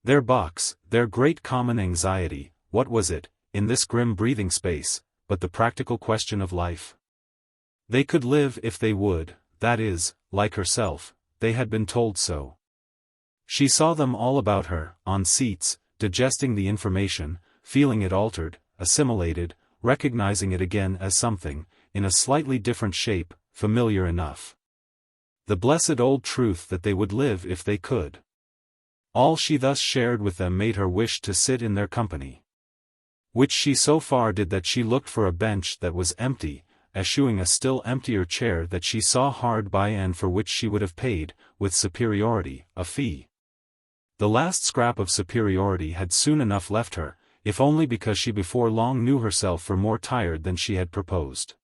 Their box, their great common anxiety, what was it, in this grim breathing space, but the practical question of life? They could live if they would, that is, like herself, they had been told so. She saw them all about her, on seats, digesting the information, feeling it altered, assimilated, recognizing it again as something, in a slightly different shape, familiar enough. The blessed old truth that they would live if they could. All she thus shared with them made her wish to sit in their company. Which she so far did that she looked for a bench that was empty, eschewing a still emptier chair that she saw hard by and for which she would have paid, with superiority, a fee. The last scrap of superiority had soon enough left her, if only because she before long knew herself for more tired than she had proposed.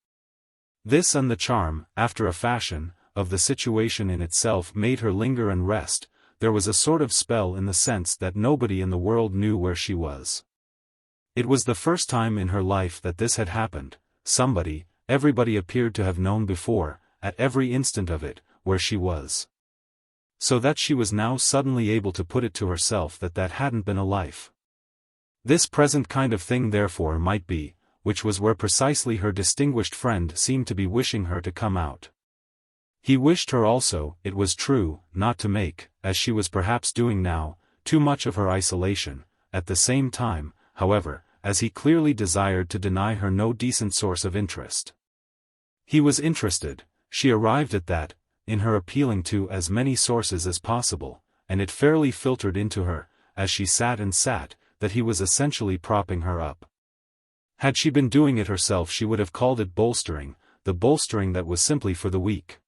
This and the charm, after a fashion, of the situation in itself made her linger and rest. There was a sort of spell in the sense that nobody in the world knew where she was. It was the first time in her life that this had happened. Somebody, everybody appeared to have known before, at every instant of it, where she was. So that she was now suddenly able to put it to herself that that hadn't been a life. This present kind of thing therefore might be, which was where precisely her distinguished friend seemed to be wishing her to come out. He wished her also, it was true, not to make, as she was perhaps doing now, too much of her isolation, at the same time, however, as he clearly desired to deny her no decent source of interest. He was interested, she arrived at that, in her appealing to as many sources as possible, and it fairly filtered into her, as she sat and sat, that he was essentially propping her up. Had she been doing it herself she would have called it bolstering, the bolstering that was simply for the weak.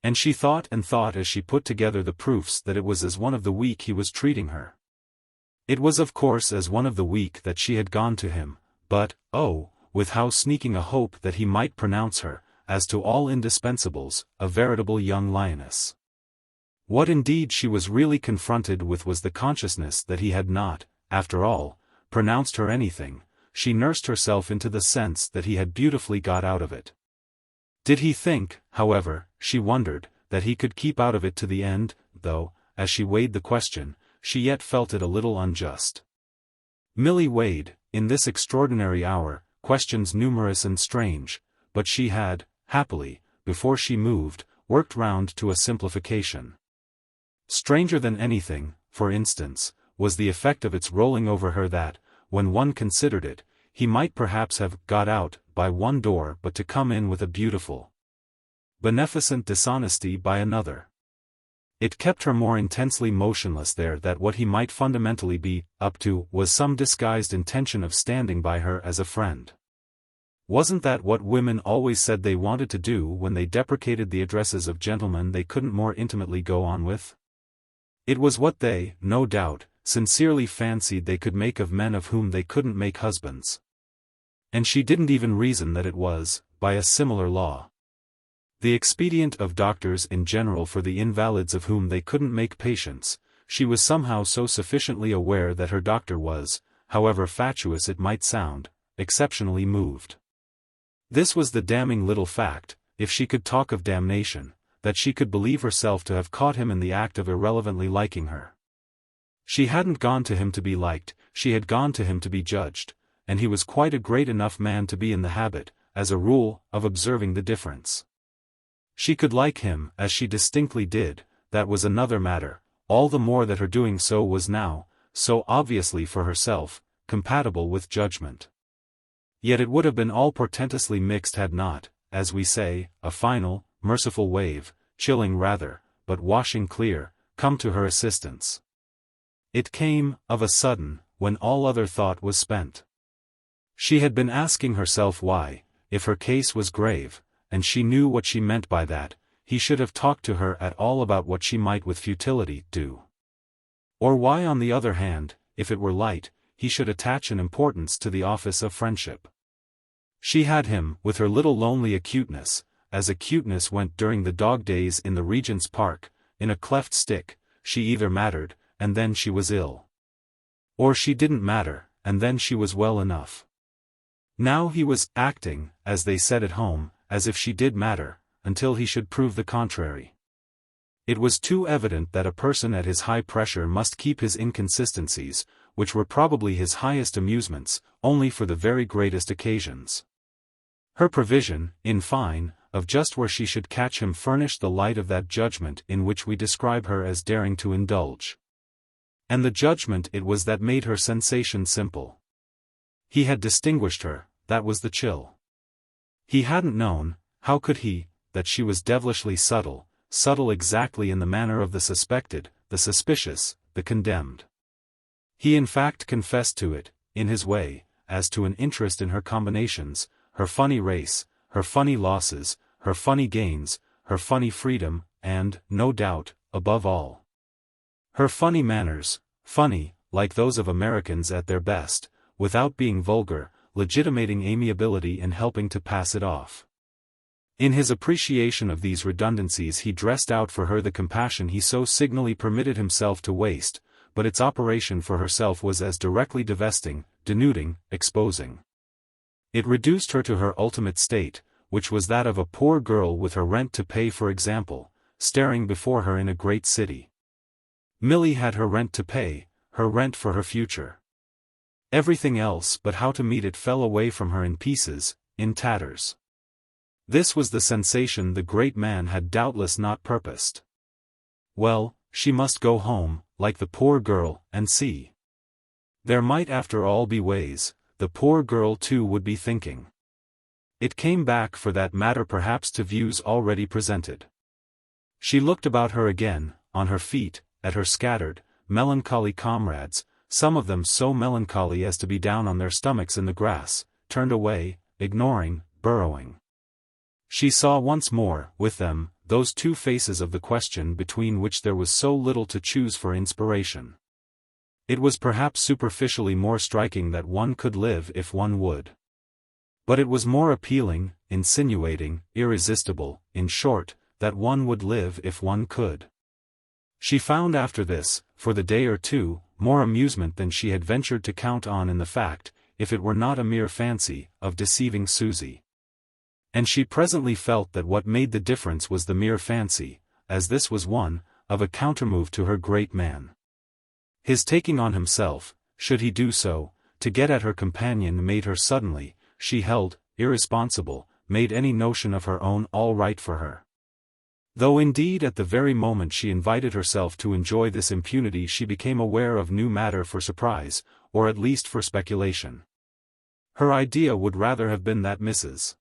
And she thought and thought as she put together the proofs that it was as one of the weak he was treating her. It was of course as one of the weak that she had gone to him, but, oh, with how sneaking a hope that he might pronounce her, as to all indispensables, a veritable young lioness. What indeed she was really confronted with was the consciousness that he had not, after all, pronounced her anything. She nursed herself into the sense that he had beautifully got out of it. Did he think, however, she wondered, that he could keep out of it to the end, though, as she weighed the question, she yet felt it a little unjust. Milly weighed, in this extraordinary hour, questions numerous and strange, but she had, happily, before she moved, worked round to a simplification. Stranger than anything, for instance, was the effect of its rolling over her that, when one considered it, he might perhaps have got out by one door but to come in with a beautiful, beneficent dishonesty by another. It kept her more intensely motionless there that what he might fundamentally be up to was some disguised intention of standing by her as a friend. Wasn't that what women always said they wanted to do when they deprecated the addresses of gentlemen they couldn't more intimately go on with? It was what they, no doubt, sincerely fancied they could make of men of whom they couldn't make husbands. And she didn't even reason that it was, by a similar law, the expedient of doctors in general for the invalids of whom they couldn't make patients. She was somehow so sufficiently aware that her doctor was, however fatuous it might sound, exceptionally moved. This was the damning little fact, if she could talk of damnation, that she could believe herself to have caught him in the act of irrelevantly liking her. She hadn't gone to him to be liked, she had gone to him to be judged, and he was quite a great enough man to be in the habit, as a rule, of observing the difference. She could like him, as she distinctly did, that was another matter, all the more that her doing so was now, so obviously for herself, compatible with judgment. Yet it would have been all portentously mixed had not, as we say, a final, merciful wave, chilling rather, but washing clear, come to her assistance. It came, of a sudden, when all other thought was spent. She had been asking herself why, if her case was grave, and she knew what she meant by that, he should have talked to her at all about what she might with futility do. Or why on the other hand, if it were light, he should attach an importance to the office of friendship. She had him, with her little lonely acuteness, as acuteness went during the dog days in the Regent's Park, in a cleft stick. She either mattered, and then she was ill. Or she didn't matter, and then she was well enough. Now he was acting, as they said at home, as if she did matter, until he should prove the contrary. It was too evident that a person at his high pressure must keep his inconsistencies, which were probably his highest amusements, only for the very greatest occasions. Her provision, in fine, of just where she should catch him furnished the light of that judgment in which we describe her as daring to indulge. And the judgment it was that made her sensation simple. He had distinguished her, that was the chill. He hadn't known, how could he, that she was devilishly subtle, subtle exactly in the manner of the suspected, the suspicious, the condemned. He in fact confessed to it, in his way, as to an interest in her combinations, her funny race, her funny losses, her funny gains, her funny freedom, and, no doubt, above all, her funny manners, funny, like those of Americans at their best, without being vulgar, legitimating amiability and helping to pass it off. In his appreciation of these redundancies he dressed out for her the compassion he so signally permitted himself to waste, but its operation for herself was as directly divesting, denuding, exposing. It reduced her to her ultimate state, which was that of a poor girl with her rent to pay, for example, staring before her in a great city. Milly had her rent to pay, her rent for her future. Everything else but how to meet it fell away from her in pieces, in tatters. This was the sensation the great man had doubtless not purposed. Well, she must go home, like the poor girl, and see. There might after all be ways, the poor girl too would be thinking. It came back for that matter perhaps to views already presented. She looked about her again, on her feet, at her scattered, melancholy comrades, some of them so melancholy as to be down on their stomachs in the grass, turned away, ignoring, burrowing. She saw once more, with them, those two faces of the question between which there was so little to choose for inspiration. It was perhaps superficially more striking that one could live if one would. But it was more appealing, insinuating, irresistible, in short, that one would live if one could. She found after this, for the day or two, more amusement than she had ventured to count on in the fact, if it were not a mere fancy, of deceiving Susie. And she presently felt that what made the difference was the mere fancy, as this was one, of a countermove to her great man. His taking on himself, should he do so, to get at her companion made her suddenly, she held, irresponsible, made any notion of her own all right for her. Though indeed at the very moment she invited herself to enjoy this impunity she became aware of new matter for surprise, or at least for speculation. Her idea would rather have been that Mrs.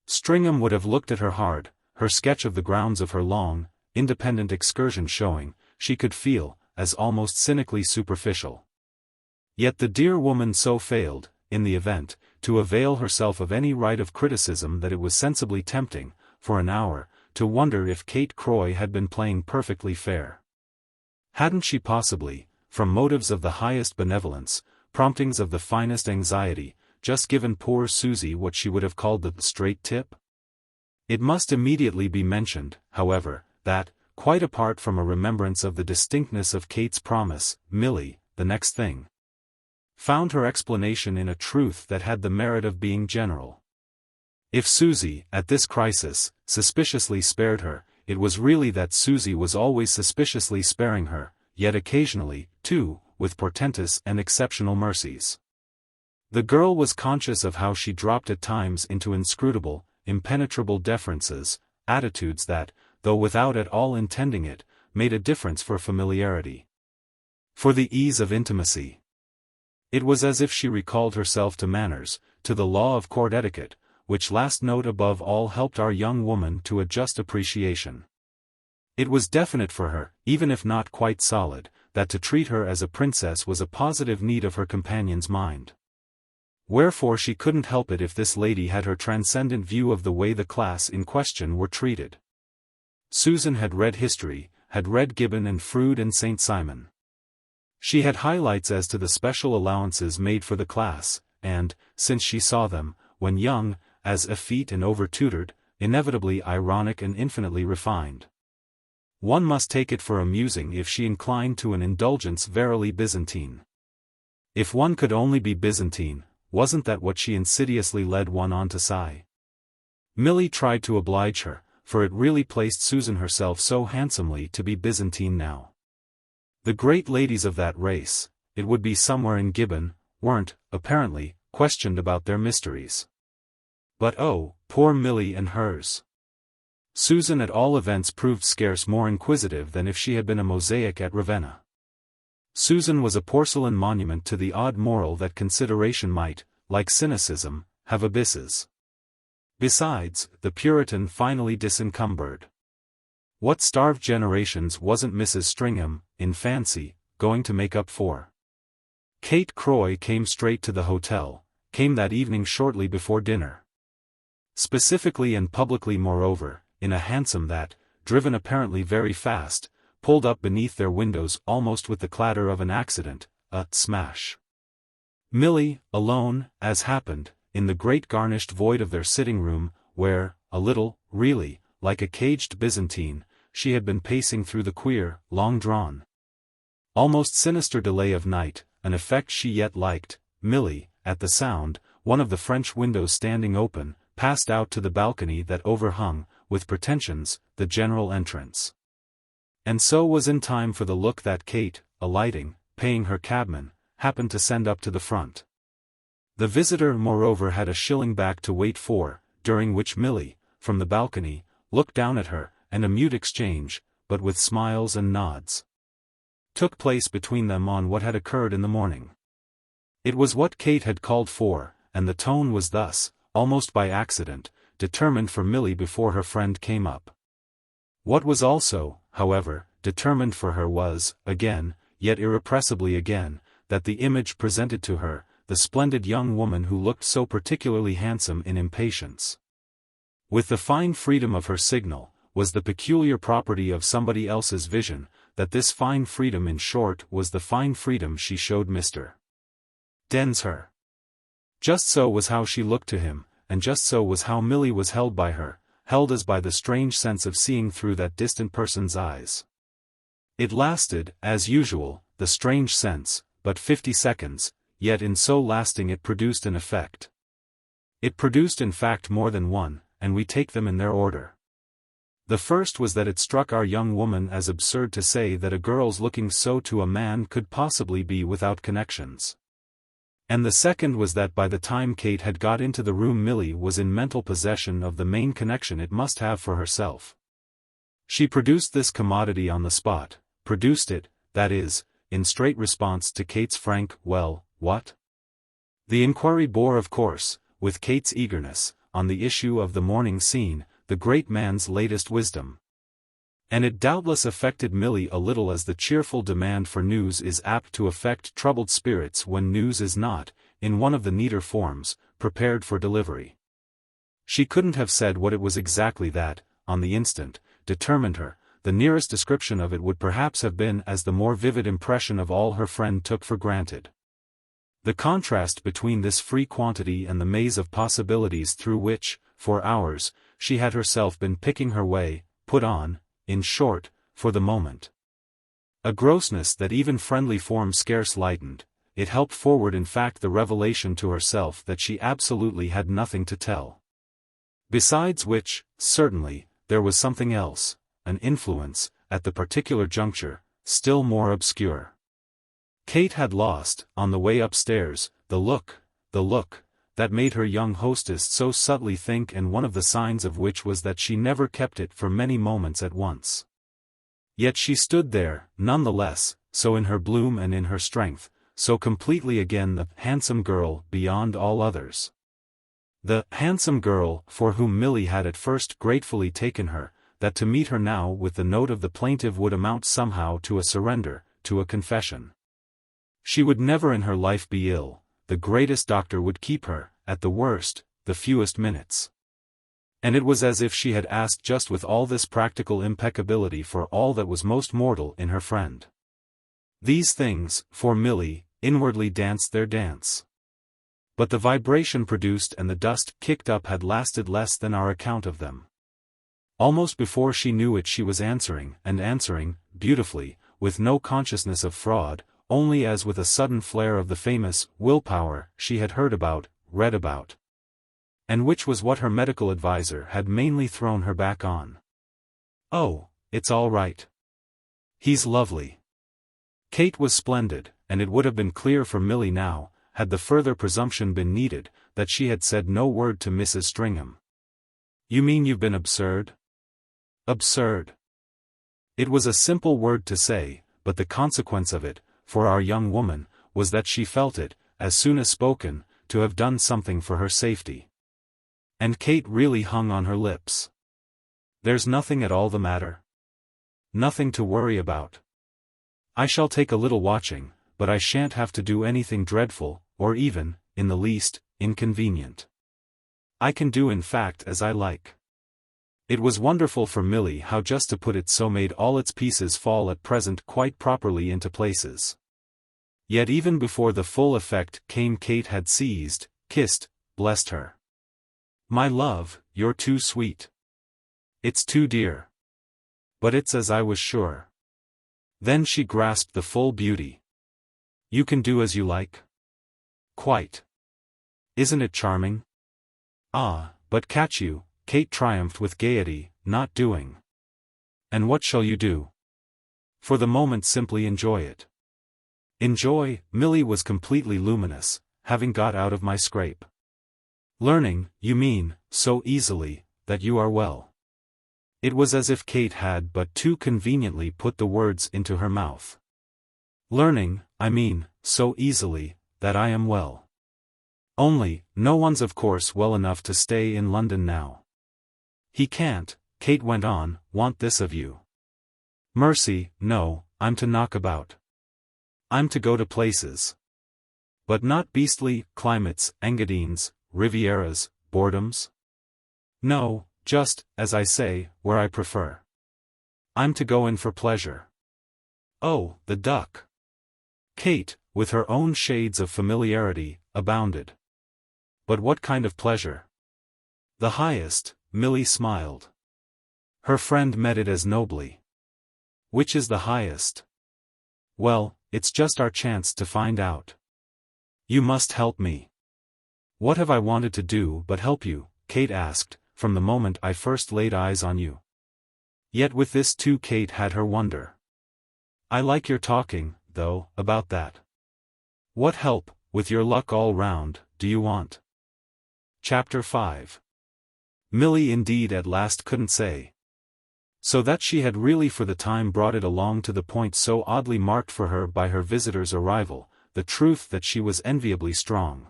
Stringham would have looked at her hard, her sketch of the grounds of her long, independent excursion showing, she could feel, as almost cynically superficial. Yet the dear woman so failed, in the event, to avail herself of any right of criticism that it was sensibly tempting, for an hour, to wonder if Kate Croy had been playing perfectly fair. Hadn't she possibly, from motives of the highest benevolence, promptings of the finest anxiety, just given poor Susie what she would have called the straight tip? It must immediately be mentioned, however, that, quite apart from a remembrance of the distinctness of Kate's promise, Milly, the next thing, found her explanation in a truth that had the merit of being general. If Susie, at this crisis, suspiciously spared her, it was really that Susie was always suspiciously sparing her, yet occasionally, too, with portentous and exceptional mercies. The girl was conscious of how she dropped at times into inscrutable, impenetrable deferences, attitudes that, though without at all intending it, made a difference for familiarity, for the ease of intimacy. It was as if she recalled herself to manners, to the law of court etiquette, which last note above all helped our young woman to a just appreciation. It was definite for her, even if not quite solid, that to treat her as a princess was a positive need of her companion's mind. Wherefore she couldn't help it if this lady had her transcendent view of the way the class in question were treated. Susan had read history, had read Gibbon and Froude and St. Simon. She had highlights as to the special allowances made for the class, and, since she saw them, when young, as effete and over-tutored, inevitably ironic and infinitely refined. One must take it for amusing if she inclined to an indulgence verily Byzantine. If one could only be Byzantine, wasn't that what she insidiously led one on to sigh? Milly tried to oblige her, for it really placed Susan herself so handsomely to be Byzantine now. The great ladies of that race, it would be somewhere in Gibbon, weren't, apparently, questioned about their mysteries. But oh, poor Milly and hers. Susan at all events proved scarce more inquisitive than if she had been a mosaic at Ravenna. Susan was a porcelain monument to the odd moral that consideration might, like cynicism, have abysses. Besides, the Puritan finally disencumbered. What starved generations wasn't Mrs. Stringham, in fancy, going to make up for? Kate Croy came straight to the hotel, came that evening shortly before dinner. Specifically and publicly moreover, in a hansom that, driven apparently very fast, pulled up beneath their windows almost with the clatter of an accident, a smash. Milly, alone, as happened, in the great garnished void of their sitting room, where, a little, really, like a caged Byzantine, she had been pacing through the queer, long-drawn, almost sinister delay of night, an effect she yet liked. Milly, at the sound, one of the French windows standing open, passed out to the balcony that overhung, with pretensions, the general entrance. And so was in time for the look that Kate, alighting, paying her cabman, happened to send up to the front. The visitor moreover had a shilling back to wait for, during which Milly, from the balcony, looked down at her, and a mute exchange, but with smiles and nods, took place between them on what had occurred in the morning. It was what Kate had called for, and the tone was thus, almost by accident, determined for Milly before her friend came up. What was also, however, determined for her was, again, yet irrepressibly again, that the image presented to her, the splendid young woman who looked so particularly handsome in impatience, with the fine freedom of her signal, was the peculiar property of somebody else's vision, that this fine freedom in short was the fine freedom she showed Mr. Densher. Just so was how she looked to him, and just so was how Milly was held by her, held as by the strange sense of seeing through that distant person's eyes. It lasted, as usual, the strange sense, but 50 seconds, yet in so lasting it produced an effect. It produced in fact more than one, and we take them in their order. The first was that it struck our young woman as absurd to say that a girl's looking so to a man could possibly be without connections. And the second was that by the time Kate had got into the room Milly was in mental possession of the main connection it must have for herself. She produced this commodity on the spot, produced it, that is, in straight response to Kate's frank, "Well, what?" The inquiry bore of course, with Kate's eagerness, on the issue of the morning scene, the great man's latest wisdom. And it doubtless affected Milly a little, as the cheerful demand for news is apt to affect troubled spirits when news is not, in one of the neater forms, prepared for delivery. She couldn't have said what it was exactly that, on the instant, determined her. The nearest description of it would perhaps have been as the more vivid impression of all her friend took for granted. The contrast between this free quantity and the maze of possibilities through which, for hours, she had herself been picking her way, put on, in short, for the moment, a grossness that even friendly form scarce lightened. It helped forward in fact the revelation to herself that she absolutely had nothing to tell. Besides which, certainly, there was something else, an influence, at the particular juncture, still more obscure. Kate had lost, on the way upstairs, the look, that made her young hostess so subtly think, and one of the signs of which was that she never kept it for many moments at once. Yet she stood there, none the less, so in her bloom and in her strength, so completely again the handsome girl beyond all others. The handsome girl for whom Milly had at first gratefully taken her, that to meet her now with the note of the plaintive would amount somehow to a surrender, to a confession. She would never in her life be ill, the greatest doctor would keep her, at the worst, the fewest minutes. And it was as if she had asked just with all this practical impeccability for all that was most mortal in her friend. These things, for Milly, inwardly danced their dance. But the vibration produced and the dust kicked up had lasted less than our account of them. Almost before she knew it she was answering, and answering, beautifully, with no consciousness of fraud, only as with a sudden flare of the famous willpower she had heard about, read about. And which was what her medical adviser had mainly thrown her back on. "Oh, it's all right. He's lovely." Kate was splendid, and it would have been clear for Milly now, had the further presumption been needed, that she had said no word to Mrs. Stringham. "You mean you've been absurd?" Absurd. It was a simple word to say, but the consequence of it, for our young woman, was that she felt it, as soon as spoken, to have done something for her safety. And Kate really hung on her lips. "There's nothing at all the matter? Nothing to worry about? I shall take a little watching, but I shan't have to do anything dreadful, or even, in the least, inconvenient. I can do in fact as I like." It was wonderful for Milly how just to put it so made all its pieces fall at present quite properly into places. Yet even before the full effect came Kate had seized, kissed, blessed her. "My love, you're too sweet. It's too dear. But it's as I was sure." Then she grasped the full beauty. "You can do as you like?" "Quite. Isn't it charming?" "Ah, but catch you," Kate triumphed with gaiety, "not doing." "And what shall you do?" "For the moment simply enjoy it." "Enjoy?" Milly was completely luminous, "having got out of my scrape." "Learning, you mean, so easily, that you are well." It was as if Kate had but too conveniently put the words into her mouth. "Learning, I mean, so easily, that I am well. Only, no one's of course well enough to stay in London now." "He can't," Kate went on, "want this of you." "Mercy, no, I'm to knock about. I'm to go to places. But not beastly climates, Engadines, Rivieras, boredoms? No, just, as I say, where I prefer. I'm to go in for pleasure." "Oh, the duck!" Kate, with her own shades of familiarity, abounded. "But what kind of pleasure?" "The highest," Milly smiled. Her friend met it as nobly. "Which is the highest?" "Well, it's just our chance to find out." "You must help me." "What have I wanted to do but help you?" Kate asked, "from the moment I first laid eyes on you." Yet with this too Kate had her wonder. "I like your talking, though, about that. What help, with your luck all round, do you want?" Chapter 5. Milly indeed at last couldn't say. So that she had really for the time brought it along to the point so oddly marked for her by her visitor's arrival, the truth that she was enviably strong.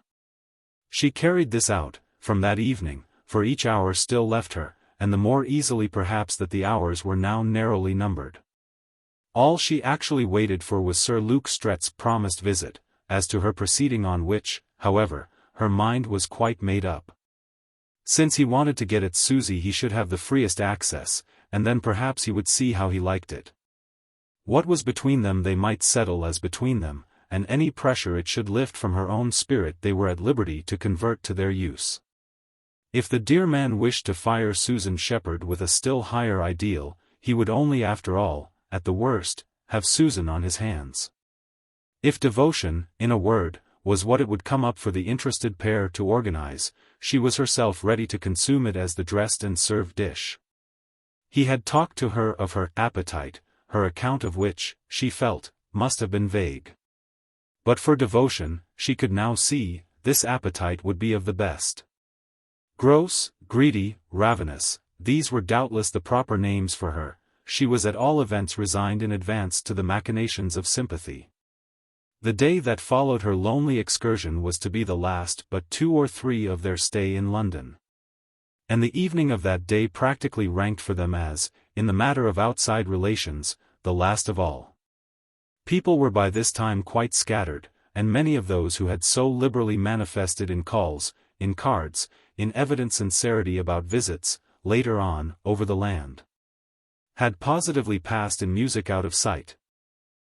She carried this out, from that evening, for each hour still left her, and the more easily perhaps that the hours were now narrowly numbered. All she actually waited for was Sir Luke Strett's promised visit, as to her proceeding on which, however, her mind was quite made up. Since he wanted to get at Susie he should have the freest access, and then perhaps he would see how he liked it. What was between them they might settle as between them, and any pressure it should lift from her own spirit they were at liberty to convert to their use. If the dear man wished to fire Susan Shepherd with a still higher ideal, he would only after all, at the worst, have Susan on his hands. If devotion, in a word, was what it would come up for the interested pair to organize, she was herself ready to consume it as the dressed and served dish. He had talked to her of her appetite, her account of which, she felt, must have been vague. But for devotion, she could now see, this appetite would be of the best. Gross, greedy, ravenous, these were doubtless the proper names for her. She was at all events resigned in advance to the machinations of sympathy. The day that followed her lonely excursion was to be the last but 2 or 3 of their stay in London. And the evening of that day practically ranked for them as, in the matter of outside relations, the last of all. People were by this time quite scattered, and many of those who had so liberally manifested in calls, in cards, in evident sincerity about visits, later on, over the land, had positively passed in music out of sight.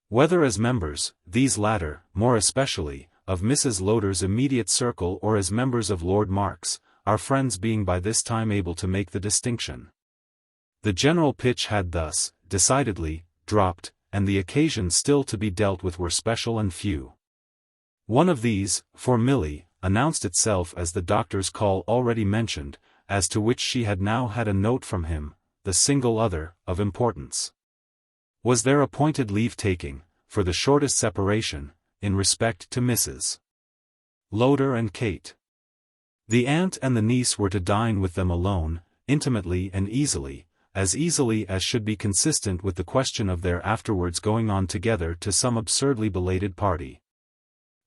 Whether as members, these latter, more especially, of Mrs. Lowder's immediate circle or as members of Lord Mark's, our friends being by this time able to make the distinction. The general pitch had thus, decidedly, dropped, and the occasions still to be dealt with were special and few. One of these, for Milly, announced itself as the doctor's call already mentioned, as to which she had now had a note from him. The single other, of importance, was their appointed leave-taking, for the shortest separation, in respect to Mrs. Lowder and Kate. The aunt and the niece were to dine with them alone, intimately and easily as should be consistent with the question of their afterwards going on together to some absurdly belated party,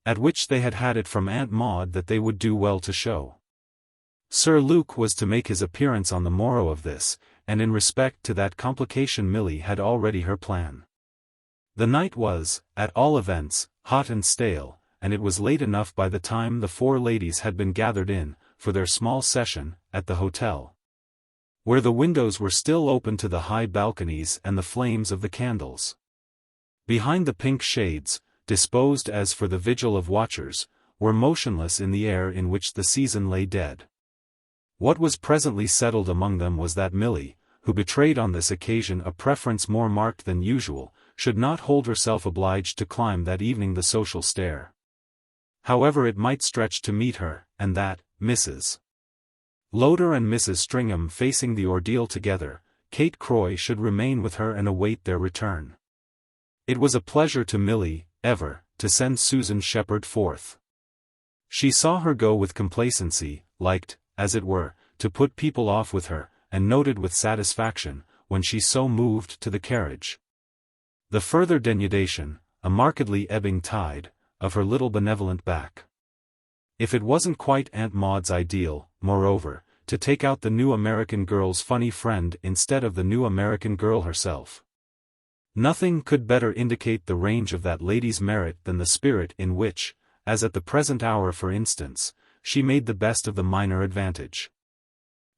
at which they had it from Aunt Maude that they would do well to show. Sir Luke was to make his appearance on the morrow of this, and in respect to that complication Milly had already her plan. The night was, at all events, hot and stale, and it was late enough by the time the 4 ladies had been gathered in, for their small session, at the hotel, where the windows were still open to the high balconies and the flames of the candles, behind the pink shades, disposed as for the vigil of watchers, were motionless in the air in which the season lay dead. What was presently settled among them was that Milly, who betrayed on this occasion a preference more marked than usual, should not hold herself obliged to climb that evening the social stair, however it might stretch to meet her, and that, Mrs. Lowder and Mrs. Stringham facing the ordeal together, Kate Croy should remain with her and await their return. It was a pleasure to Milly, ever, to send Susan Shepherd forth. She saw her go with complacency, liked, as it were, to put people off with her, and noted with satisfaction, when she so moved to the carriage, the further denudation, a markedly ebbing tide, of her little benevolent back. If it wasn't quite Aunt Maude's ideal, moreover, to take out the new American girl's funny friend instead of the new American girl herself, nothing could better indicate the range of that lady's merit than the spirit in which, as at the present hour for instance, she made the best of the minor advantage.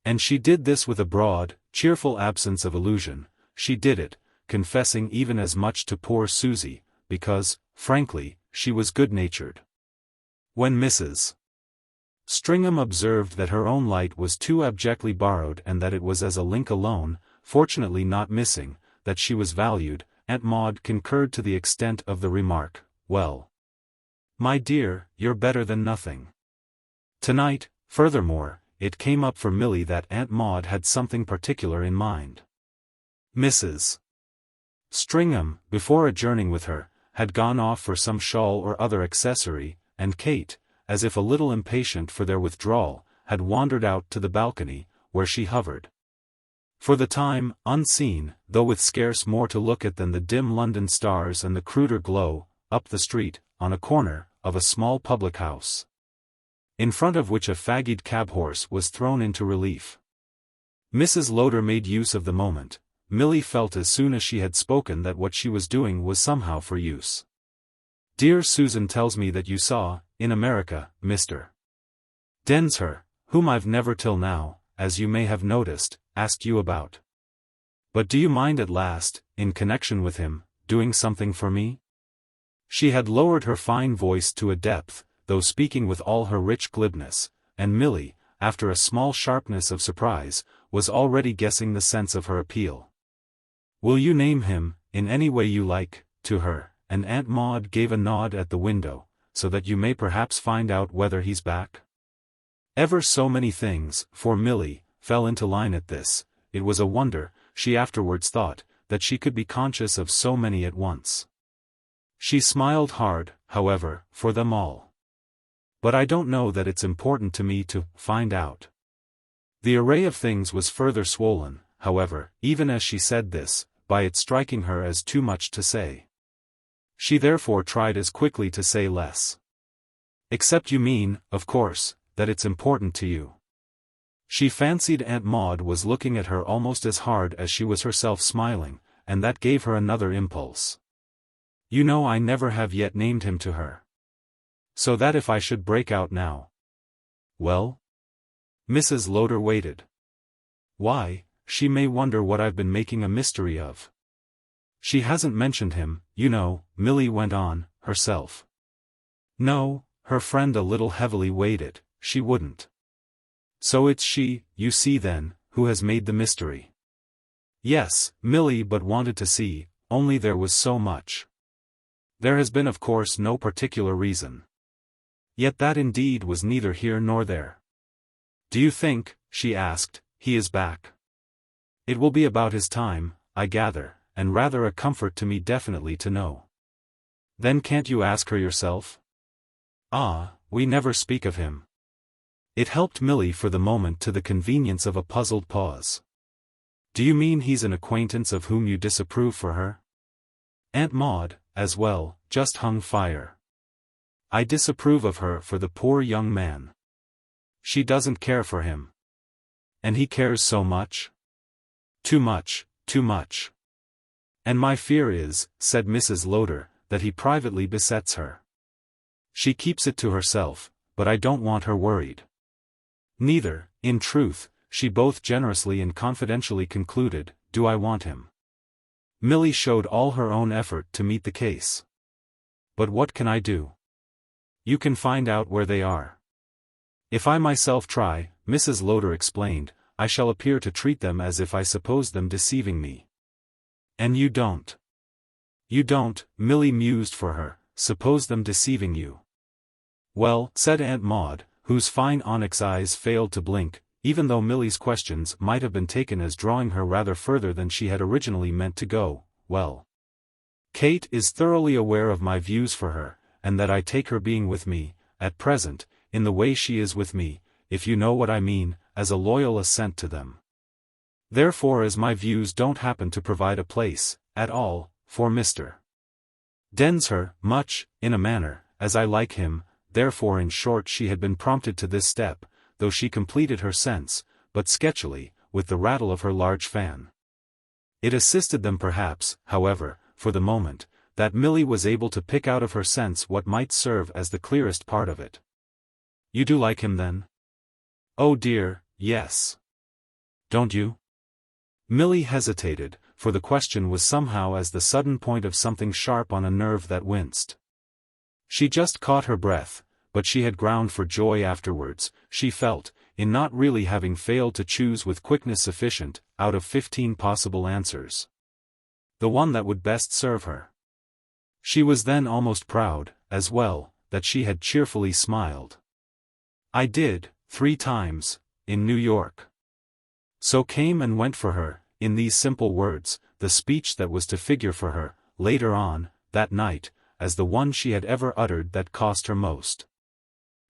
And she did this with a broad, cheerful absence of illusion. She did it, confessing even as much to poor Susie, because, frankly, she was good-natured. When Mrs. Stringham observed that her own light was too abjectly borrowed and that it was as a link alone, fortunately not missing, that she was valued, Aunt Maude concurred to the extent of the remark, "Well, my dear, you're better than nothing." Tonight, furthermore, it came up for Milly that Aunt Maude had something particular in mind. Mrs. Stringham, before adjourning with her, had gone off for some shawl or other accessory, and Kate, as if a little impatient for their withdrawal, had wandered out to the balcony, where she hovered For the time, unseen, though with scarce more to look at than the dim London stars and the cruder glow, up the street, on a corner, of a small public house, in front of which a fagged cab-horse was thrown into relief. Mrs. Lowder made use of the moment. Milly felt as soon as she had spoken that what she was doing was somehow for use. "Dear Susan tells me that you saw, in America, Mr. Densher, whom I've never till now, as you may have noticed, asked you about. But do you mind at last, in connection with him, doing something for me?" She had lowered her fine voice to a depth, though speaking with all her rich glibness, and Milly, after a small sharpness of surprise, was already guessing the sense of her appeal. "Will you name him, in any way you like, to her?" And Aunt Maude gave a nod at the window, "so that you may perhaps find out whether he's back?" Ever so many things, for Milly, fell into line at this. It was a wonder, she afterwards thought, that she could be conscious of so many at once. She smiled hard, however, for them all. "But I don't know that it's important to me to find out." The array of things was further swollen, however, even as she said this, by its striking her as too much to say. She therefore tried as quickly to say less. "Except you mean, of course, that it's important to you." She fancied Aunt Maude was looking at her almost as hard as she was herself smiling, and that gave her another impulse. "You know I never have yet named him to her. So that if I should break out now—" "Well?" Mrs. Lowder waited. "Why, she may wonder what I've been making a mystery of." "She hasn't mentioned him, you know," Milly went on, herself. "No," her friend a little heavily weighed it, "she wouldn't." "So it's she, you see then, who has made the mystery." Yes, Milly but wanted to see, only there was so much. There has been of course no particular reason. Yet that indeed was neither here nor there. "Do you think," she asked, "he is back? It will be about his time, I gather, and rather a comfort to me definitely to know." "Then can't you ask her yourself?" "Ah, we never speak of him." It helped Milly for the moment to the convenience of a puzzled pause. "Do you mean he's an acquaintance of whom you disapprove for her?" Aunt Maude, as well, just hung fire. "I disapprove of her for the poor young man. She doesn't care for him. And he cares so much? Too much, too much. And my fear is," said Mrs. Lowder, "that he privately besets her. She keeps it to herself, but I don't want her worried." Neither, in truth, she both generously and confidentially concluded, "do I want him." Milly showed all her own effort to meet the case. "But what can I do?" "You can find out where they are." "If I myself try," Mrs. Lowder explained, "I shall appear to treat them as if I supposed them deceiving me." "And you don't?" "You don't," Milly mused for her, "suppose them deceiving you." "Well," said Aunt Maude, whose fine onyx eyes failed to blink, even though Milly's questions might have been taken as drawing her rather further than she had originally meant to go, "well, Kate is thoroughly aware of my views for her, and that I take her being with me, at present, in the way she is with me, if you know what I mean, as a loyal assent to them. Therefore as my views don't happen to provide a place, at all, for Mr. Densher, much, in a manner, as I like him, therefore in short she had been prompted to this step, though she completed her sense, but sketchily, with the rattle of her large fan. It assisted them perhaps, however, for the moment, that Milly was able to pick out of her sense what might serve as the clearest part of it. "You do like him then?" "Oh dear, yes." "Don't you?" Milly hesitated, for the question was somehow as the sudden point of something sharp on a nerve that winced. She just caught her breath, but she had ground for joy afterwards, she felt, in not really having failed to choose with quickness sufficient, out of 15 possible answers, the one that would best serve her. She was then almost proud, as well, that she had cheerfully smiled. "I did, 3 times, in New York." So came and went for her, in these simple words, the speech that was to figure for her, later on, that night, as the one she had ever uttered that cost her most.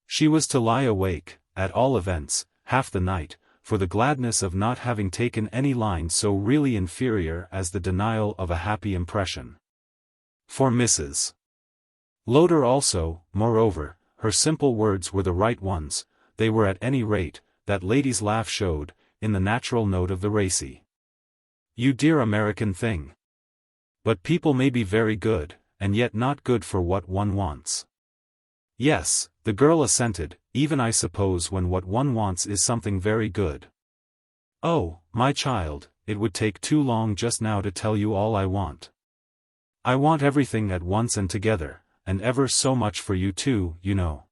She was to lie awake, at all events, half the night, for the gladness of not having taken any line so really inferior as the denial of a happy impression. For Mrs. Lowder also, moreover, her simple words were the right ones, they were at any rate, that lady's laugh showed, in the natural note of the racy. You dear American thing. But people may be very good, and yet not good for what one wants. Yes, the girl assented, even I suppose when what one wants is something very good. Oh, my child, it would take too long just now to tell you all I want. I want everything at once and together, and ever so much for you too, you know.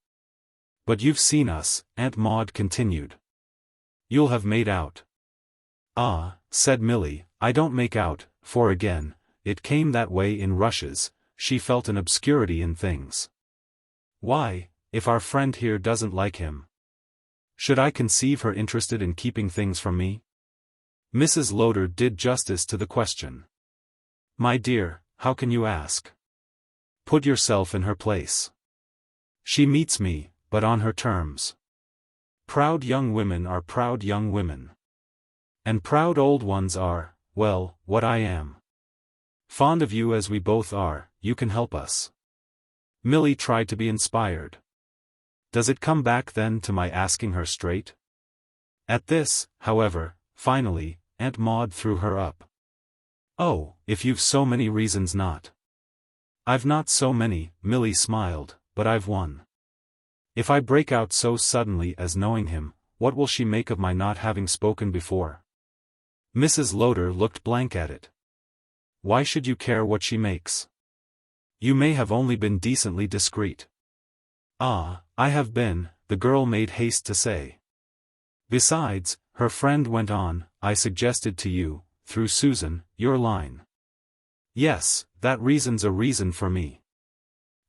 But you've seen us, Aunt Maude continued. You'll have made out. Ah, said Milly, I don't make out, for again, it came that way in rushes, she felt an obscurity in things. Why, if our friend here doesn't like him? Should I conceive her interested in keeping things from me? Mrs. Lowder did justice to the question. My dear, how can you ask? Put yourself in her place. She meets me, but on her terms. Proud young women are proud young women. And proud old ones are, well, what I am. Fond of you as we both are, you can help us. Milly tried to be inspired. Does it come back then to my asking her straight? At this, however, finally, Aunt Maude threw her up. Oh, if you've so many reasons not. I've not so many, Milly smiled, but I've one. If I break out so suddenly as knowing him, what will she make of my not having spoken before? Mrs. Lowder looked blank at it. Why should you care what she makes? You may have only been decently discreet. Ah, I have been, the girl made haste to say. Besides, her friend went on, I suggested to you, through Susan, your line. Yes, that reason's a reason for me.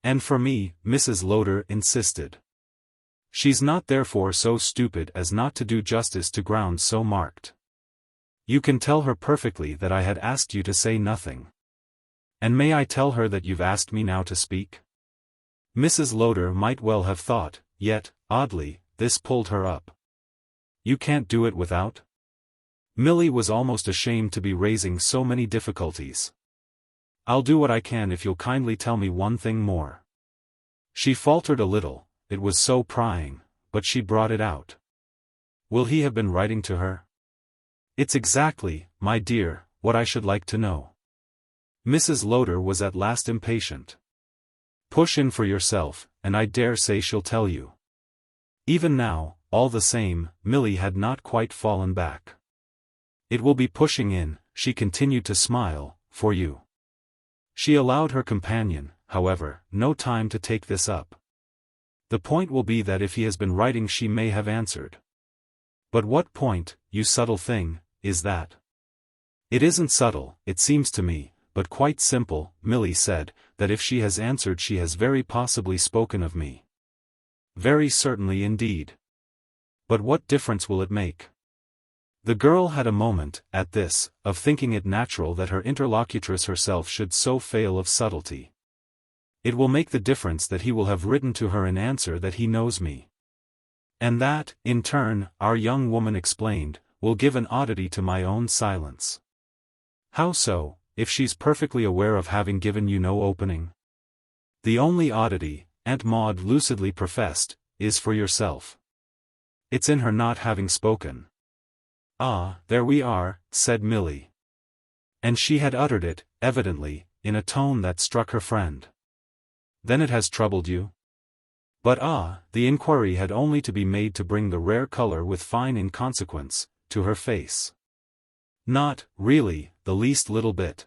And for me, Mrs. Lowder insisted. She's not therefore so stupid as not to do justice to grounds so marked. You can tell her perfectly that I had asked you to say nothing. And may I tell her that you've asked me now to speak? Mrs. Lowder might well have thought, yet, oddly, this pulled her up. You can't do it without? Milly was almost ashamed to be raising so many difficulties. I'll do what I can if you'll kindly tell me one thing more. She faltered a little, it was so prying, but she brought it out. Will he have been writing to her? It's exactly, my dear, what I should like to know. Mrs. Lowder was at last impatient. Push in for yourself, and I dare say she'll tell you. Even now, all the same, Milly had not quite fallen back. It will be pushing in, she continued to smile, for you. She allowed her companion, however, no time to take this up. The point will be that if he has been writing she may have answered. But what point, you subtle thing, is that? It isn't subtle, it seems to me, but quite simple, Milly said, that if she has answered she has very possibly spoken of me. Very certainly indeed. But what difference will it make? The girl had a moment, at this, of thinking it natural that her interlocutress herself should so fail of subtlety. It will make the difference that he will have written to her in answer that he knows me. And that, in turn, our young woman explained, will give an oddity to my own silence. How so, if she's perfectly aware of having given you no opening? The only oddity, Aunt Maude lucidly professed, is for yourself. It's in her not having spoken. Ah, there we are, said Milly. And she had uttered it, evidently, in a tone that struck her friend. Then it has troubled you? But the inquiry had only to be made to bring the rare color with fine inconsequence, to her face. Not, really, the least little bit.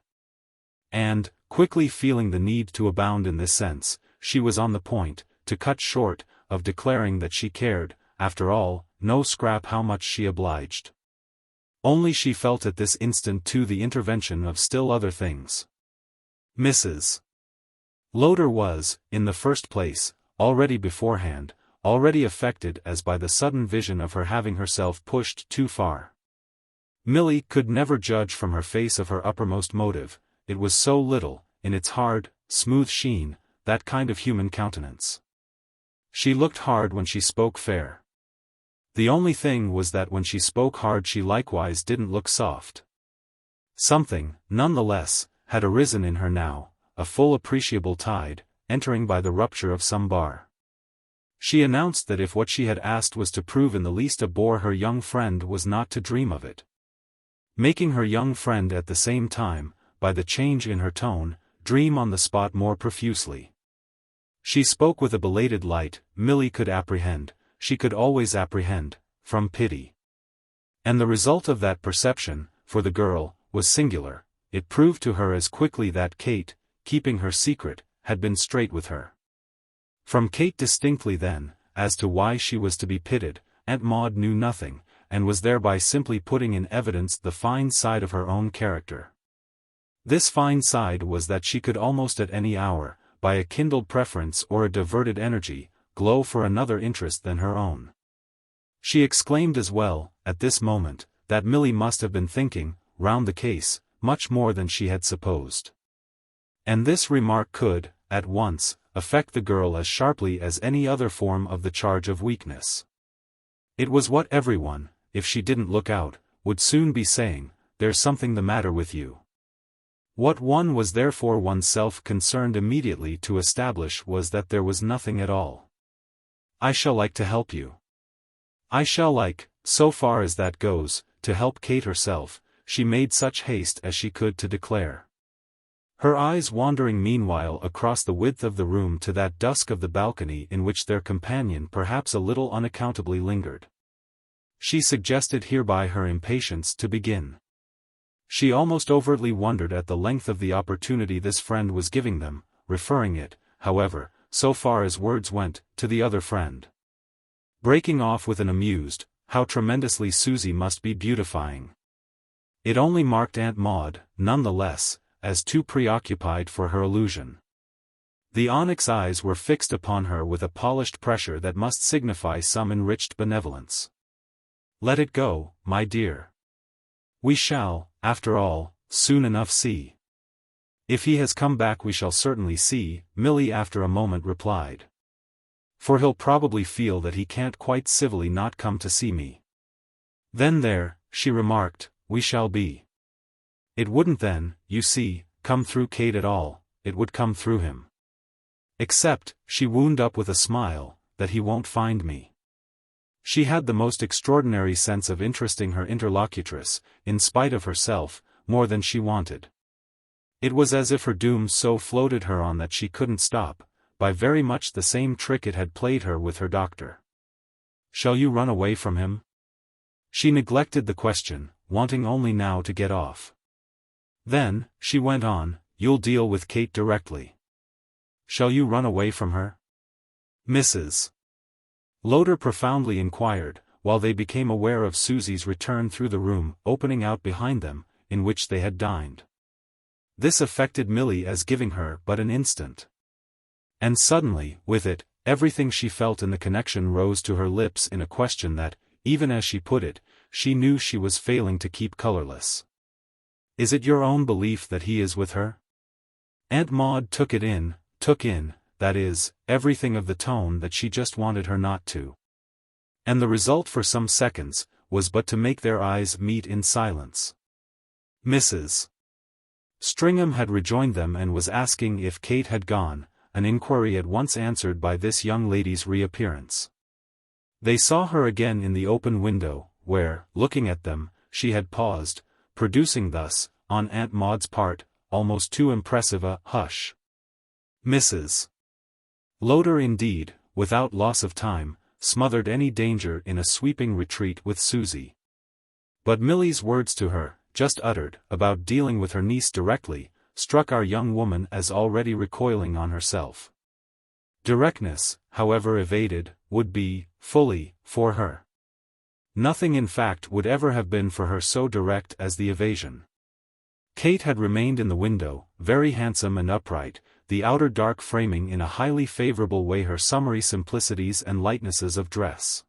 And, quickly feeling the need to abound in this sense, she was on the point, to cut short, of declaring that she cared, after all, no scrap how much she obliged. Only she felt at this instant too the intervention of still other things. Mrs. Lowder was, in the first place, already beforehand, already affected as by the sudden vision of her having herself pushed too far. Milly could never judge from her face of her uppermost motive, it was so little, in its hard, smooth sheen, that kind of human countenance. She looked hard when she spoke fair. The only thing was that when she spoke hard she likewise didn't look soft. Something, nonetheless, had arisen in her now, a full appreciable tide, entering by the rupture of some bar. She announced that if what she had asked was to prove in the least a bore her young friend was not to dream of it. Making her young friend at the same time, by the change in her tone, dream on the spot more profusely. She spoke with a belated light Milly could apprehend, she could always apprehend, from pity. And the result of that perception, for the girl, was singular. It proved to her as quickly that Kate, keeping her secret, had been straight with her. From Kate distinctly then, as to why she was to be pitied, Aunt Maude knew nothing, and was thereby simply putting in evidence the fine side of her own character. This fine side was that she could almost at any hour, by a kindled preference or a diverted energy, glow for another interest than her own. She exclaimed as well, at this moment, that Milly must have been thinking, round the case, much more than she had supposed. And this remark could, at once, affect the girl as sharply as any other form of the charge of weakness. It was what everyone, if she didn't look out, would soon be saying, "There's something the matter with you." What one was therefore oneself concerned immediately to establish was that there was nothing at all. "I shall like to help you. I shall like, so far as that goes, to help Kate herself," she made such haste as she could to declare. Her eyes wandering meanwhile across the width of the room to that dusk of the balcony in which their companion perhaps a little unaccountably lingered. She suggested hereby her impatience to begin. She almost overtly wondered at the length of the opportunity this friend was giving them, referring it, however, so far as words went, to the other friend. Breaking off with an amused, "How tremendously Susie must be beautifying." It only marked Aunt Maude, none the less, as too preoccupied for her allusion. The onyx eyes were fixed upon her with a polished pressure that must signify some enriched benevolence. "Let it go, my dear. We shall, after all, soon enough see." "If he has come back we shall certainly see," Milly after a moment replied. "For he'll probably feel that he can't quite civilly not come to see me." "Then there," she remarked, "we shall be. It wouldn't then, you see, come through Kate at all, it would come through him. Except," she wound up with a smile, "that he won't find me." She had the most extraordinary sense of interesting her interlocutress, in spite of herself, more than she wanted. It was as if her doom so floated her on that she couldn't stop, by very much the same trick it had played her with her doctor. "Shall you run away from him?" She neglected the question, wanting only now to get off. "Then," she went on, "you'll deal with Kate directly." "Shall you run away from her?" Mrs. Lowder profoundly inquired, while they became aware of Susie's return through the room opening out behind them, in which they had dined. This affected Milly as giving her but an instant. And suddenly, with it, everything she felt in the connection rose to her lips in a question that, even as she put it, she knew she was failing to keep colorless. "Is it your own belief that he is with her?" Aunt Maude took in, that is, everything of the tone that she just wanted her not to. And the result for some seconds, was but to make their eyes meet in silence. Mrs. Stringham had rejoined them and was asking if Kate had gone, an inquiry at once answered by this young lady's reappearance. They saw her again in the open window, where, looking at them, she had paused, producing thus, on Aunt Maude's part, almost too impressive a hush. Mrs. Lowder indeed, without loss of time, smothered any danger in a sweeping retreat with Susie. But Milly's words to her, just uttered, about dealing with her niece directly, struck our young woman as already recoiling on herself. Directness, however evaded, would be, fully, for her. Nothing in fact would ever have been for her so direct as the evasion. Kate had remained in the window, very handsome and upright, the outer dark framing in a highly favorable way her summery simplicities and lightnesses of dress.